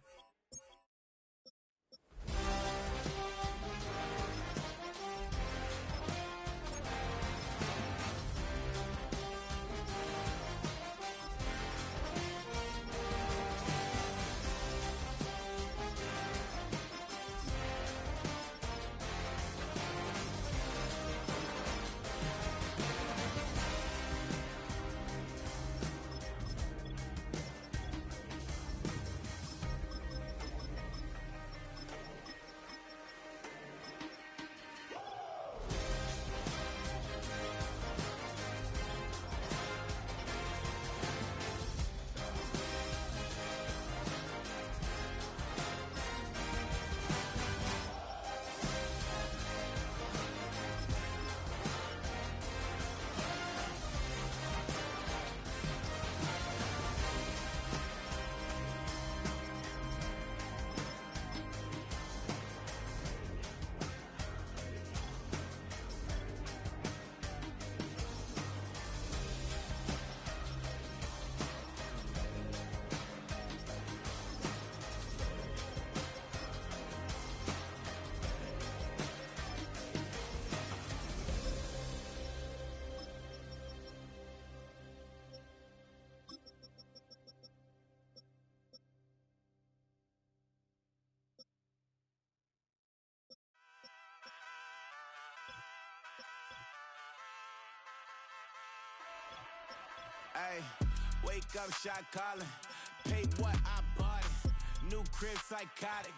Ay, wake up, shot calling. Paid what I bought it. New crib, psychotic.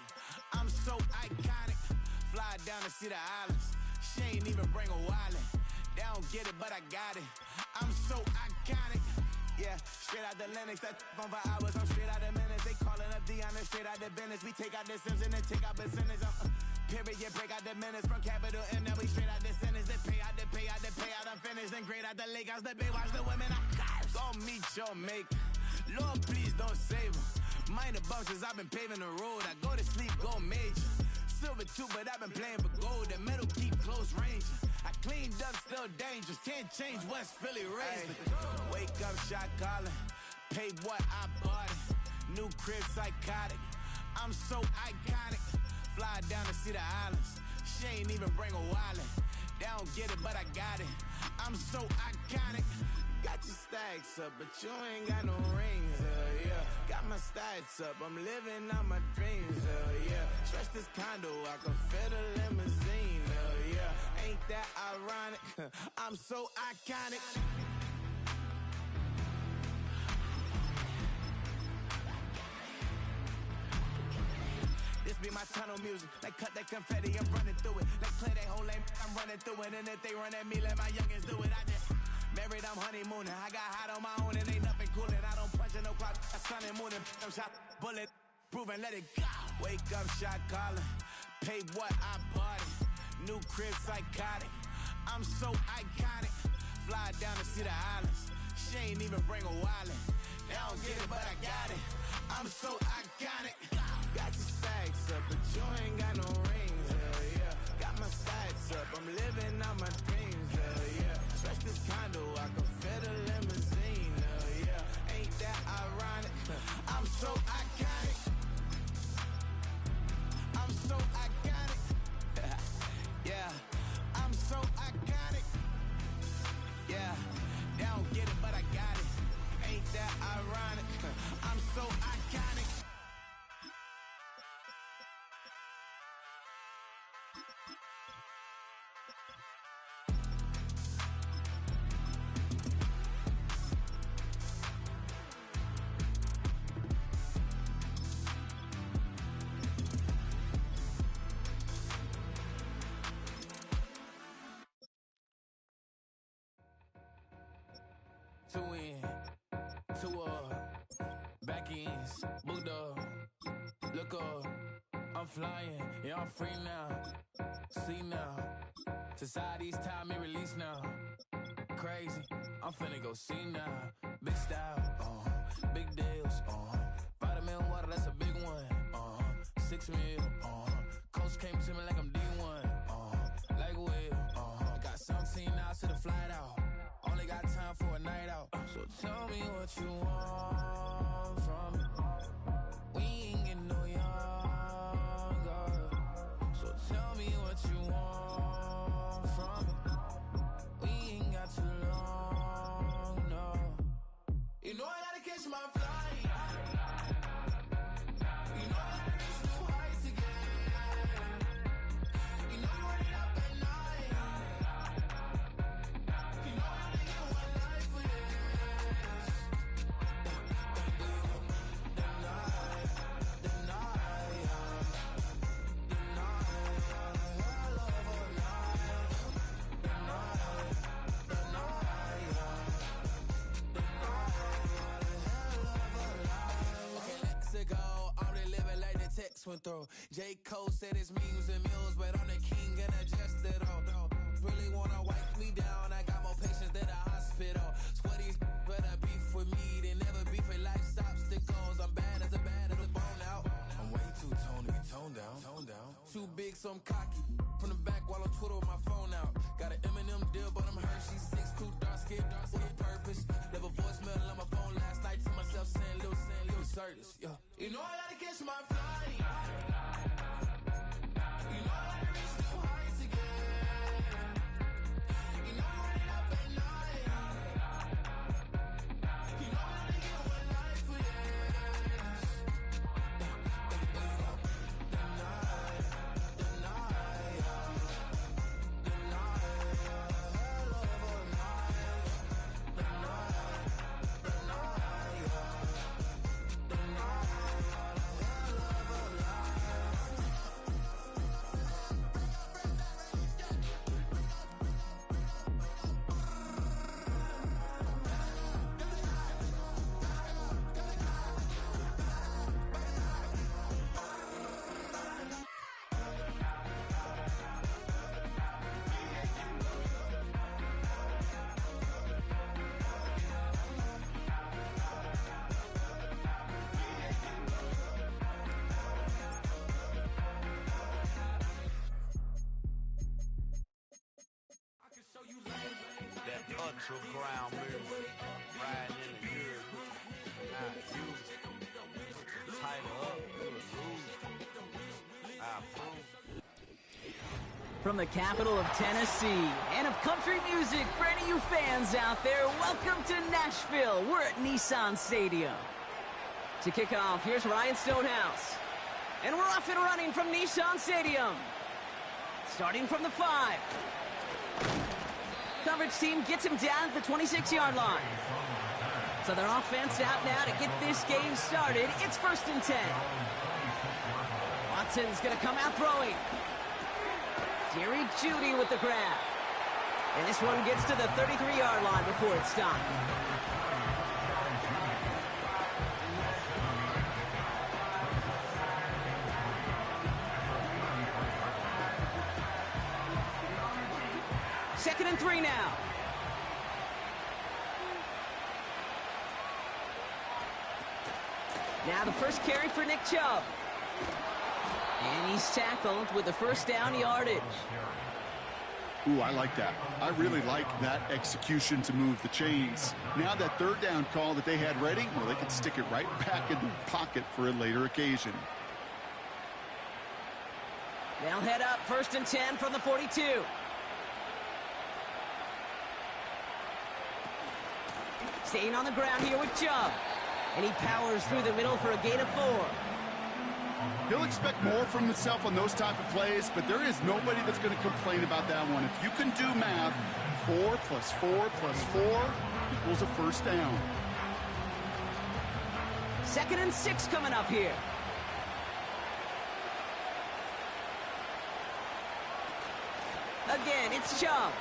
I'm so iconic. Fly down to see the islands. She ain't even bring a wallet. They don't get it, but I got it. I'm so iconic. Yeah, straight out the Lennox, that on for hours. I'm straight out the minutes. They calling up Dion, straight out the business. We take out the Sims and then take out percentage. Period, break out the minutes from capital M. Now we straight out the sentence. They pay out, I'm finished. Then grade out the lake house, the bay, watch the women. I got it. Go meet your mate. Lord, please don't save them. Minor bumps as I've been paving the road. I go to sleep, go major. Silver too, but I've been playing for gold. The metal keep close range. I cleaned up, still dangerous. Can't change West Philly raised. Wake up, shot calling. Paid what I bought it. New crib, psychotic. I'm so iconic. Fly down to see the islands. She ain't even bring a wallet. They don't get it, but I got it. I'm so iconic. Got your stacks up, but you ain't got no rings, yeah. Got my stacks up, I'm living out my dreams, yeah. Stretch this condo, I can fit a limousine, yeah. Ain't that ironic? I'm so iconic. be my tunnel music. They cut that confetti, I'm running through it. They play that whole lane, I'm running through it. And if they run at me, let my youngins do it. I just married, I'm honeymooning. I got hot on my own and ain't nothing coolin'. I don't punch in no clock, I sun and moonin'. I'm shot, bullet, proven, let it go. Wake up, shot calling. Pay what I bought it. New crib, psychotic. I'm so iconic. Fly down to see the islands. She ain't even bring a wallet. They don't get it, but I got it. I'm so iconic. Got your stacks up, but you ain't got no rings. Hell yeah. Got my stacks up. I'm living out my dreams. Hell yeah. Stretch this condo, I can fit a limousine. Hell yeah. Ain't that ironic? I'm so iconic. I'm so iconic. Yeah. I'm so iconic. Yeah. They don't get it, but I got it. Ain't that ironic? I'm so iconic. Two in, two up, back ends, booked up, look up, I'm flying, yeah, I'm free now, see now, society's time me release now, crazy, I'm finna go see now, big style, big deals, vitamin water, that's a big one, 6 mil, coach came to me like I'm D1, like Will, got 17 hours to the flight out. Only got time for a night out. So tell me what you want from me. We ain't getting no younger. So tell me what you want from me. We ain't got too long, no. You know I gotta catch my flight. You know I gotta reach new heights again. You know you run it up at night. You know I gotta get one life for this. Went through. J. Cole said it's memes and mills, but I'm the king and adjust it all. Really wanna wipe me down, I got more patience than a hospital. Sweaty better beef with me than never beef with life's obstacles. I'm bad as a bone out. I'm way too toned to be toned down. Too big, so I'm cocky. From the back while on Twitter with my phone out. Got an Eminem deal, but I'm Hershey's 6'2", dark skin with a purpose. Left a voicemail on my phone last night to myself saying Lil Curtis, yeah. You know I gotta catch my flight. You know I gotta reach new heights again. You know I run it up at night. You know I gotta get one life for this. That underground music, riding in the hood, not you. Tighten up, you'll lose. I approve. From the capital of Tennessee and of country music, for any of you fans out there, welcome to Nashville. We're at Nissan Stadium. To kick off, here's Ryan Stonehouse. And we're off and running from Nissan Stadium. Starting from the 5. Coverage team gets him down at the 26-yard line. So their offense out now to get this game started. It's 1st and 10. Watson's going to come out throwing. Jerry Jeudy with the grab. And this one gets to the 33-yard line before it's stopped. Second and 3 now. Now the first carry for Nick Chubb. And he's tackled with the first down yardage. Ooh, I like that. I really like that execution to move the chains. Now that third down call that they had ready, well, they could stick it right back in their pocket for a later occasion. They'll head up first and 10 from the 42. Staying on the ground here with Chubb. And he powers through the middle for a gain of 4. He'll expect more from himself on those type of plays, but there is nobody that's going to complain about that one. If you can do math, 4 plus 4 plus 4 equals a first down. Second and 6 coming up here. Again, it's Chubb.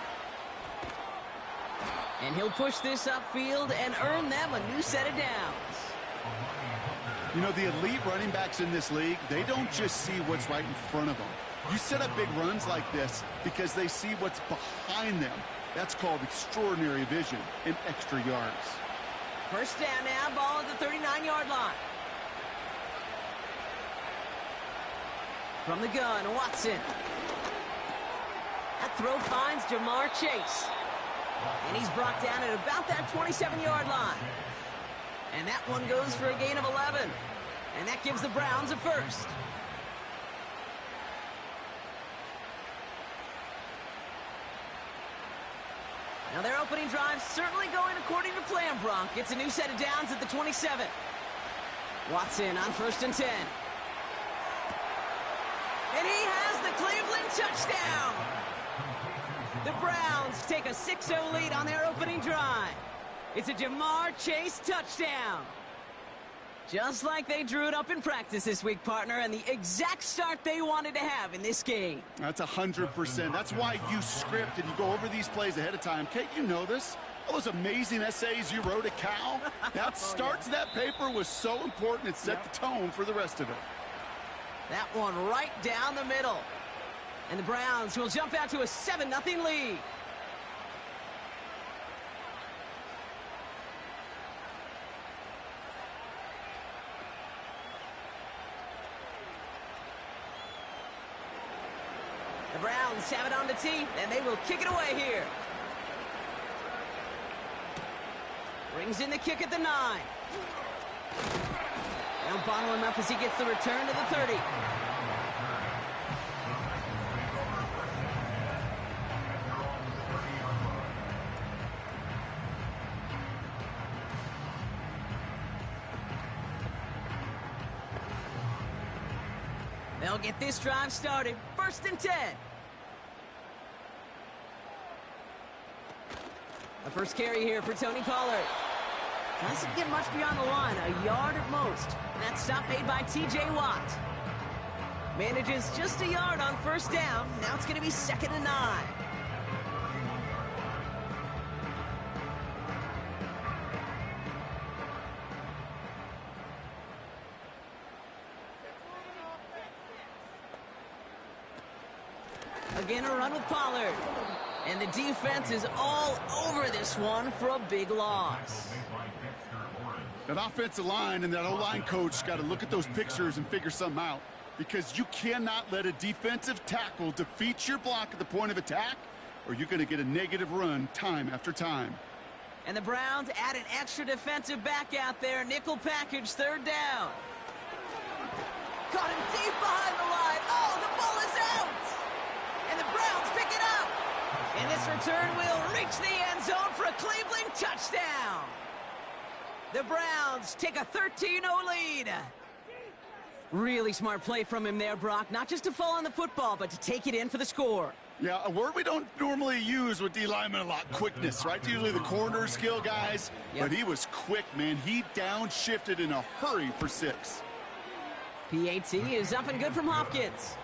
And he'll push this upfield and earn them a new set of downs. You know, the elite running backs in this league, they don't just see what's right in front of them. You set up big runs like this because they see what's behind them. That's called extraordinary vision and extra yards. First down now, ball at the 39-yard line. From the gun, Watson. That throw finds Jamar Chase. And he's brought down at about that 27-yard line. And that one goes for a gain of 11. And that gives the Browns a first. Now their opening drive certainly going according to plan, Bronk. It's a new set of downs at the 27. Watson on first and 10. And he has the Cleveland touchdown. The Browns take a 6-0 lead on their opening drive. It's a Jamar Chase touchdown. Just like they drew it up in practice this week, partner, and the exact start they wanted to have in this game. That's 100%. That's why you script and you go over these plays ahead of time. Kate, you know this. All those amazing essays you wrote at Cal, that start to that paper was so important. It set the tone for the rest of it. That one right down the middle. And the Browns will jump out to a 7-0 lead. The Browns have it on the tee, and they will kick it away here. Brings in the kick at the 9. They'll bottle him up as he gets the return to the 30. They'll get this drive started. First and 10. The first carry here for Tony Pollard. Doesn't get much beyond the line, a yard at most. And that stop made by T.J. Watt. Manages just a yard on first down. Now it's going to be 2nd and 9. Again, a run with Pollard. And the defense is all over this one for a big loss. That offensive line and that O-line coach got to look at those pictures and figure something out, because you cannot let a defensive tackle defeat your block at the point of attack, or you're going to get a negative run time after time. And the Browns add an extra defensive back out there. Nickel package, third down. Caught him deep behind the line. Oh, the ball is out. And the Browns pick it up. And this return will reach the end zone for a Cleveland touchdown. The Browns take a 13-0 lead. Really smart play from him there, Brock. Not just to fall on the football, but to take it in for the score. Yeah, a word we don't normally use with D linemen a lot, quickness, right? Usually the corner skill guys, but he was quick, man. He downshifted in a hurry for 6. PAT is up and good from Hopkins.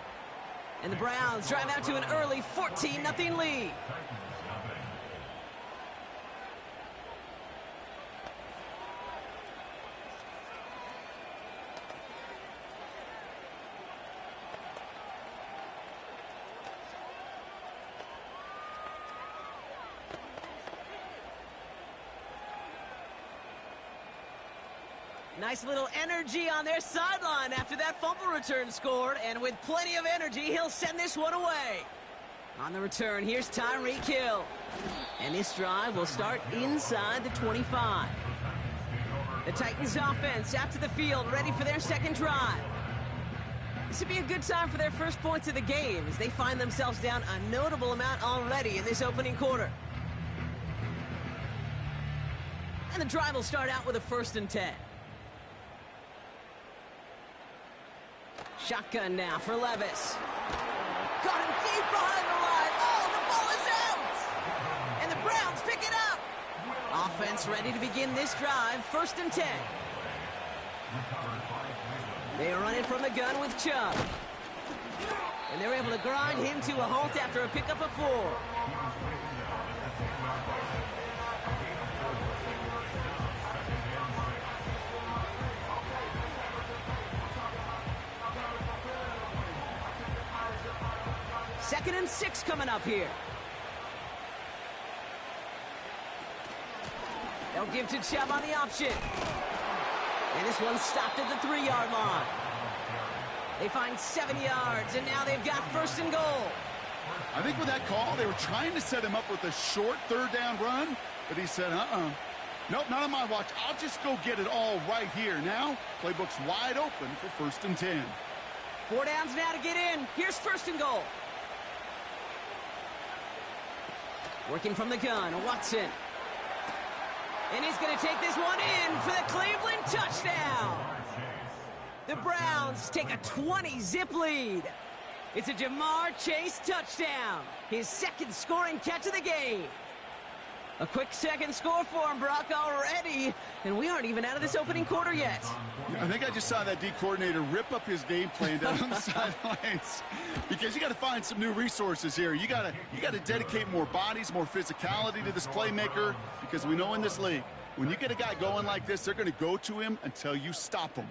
And the Browns drive out to an early 14-0 lead. Nice little energy on their sideline after that fumble return scored, and with plenty of energy, he'll send this one away. On the return, here's Tyreek Hill. And this drive will start inside the 25. The Titans offense out to the field, ready for their second drive. This would be a good time for their first points of the game as they find themselves down a notable amount already in this opening quarter. And the drive will start out with a 1st and 10. Shotgun now for Levis. Got him deep behind the line. Oh, the ball is out! And the Browns pick it up. Offense ready to begin this drive. 1st and 10. They run it from the gun with Chubb. And they're able to grind him to a halt after a pickup of 4. Second and 6 coming up here. They'll give to Chubb on the option. And this one's stopped at the 3-yard line. They find 7 yards, and now they've got 1st and goal. I think with that call, they were trying to set him up with a short 3rd down run, but he said, nope, not on my watch. I'll just go get it all right here. Now, playbook's wide open for 1st and 10. 4 downs now to get in. Here's 1st and goal. Working from the gun, Watson. And he's going to take this one in for the Cleveland touchdown. The Browns take a 20-zip lead. It's a Jamar Chase touchdown, his 2nd scoring catch of the game. A quick 2nd score for him, Brock, already, and we aren't even out of this opening quarter yet. I think I just saw that D coordinator rip up his game plan down on the sidelines because you got to find some new resources here. You got to dedicate more bodies, more physicality to this playmaker because we know in this league, when you get a guy going like this, they're going to go to him until you stop him.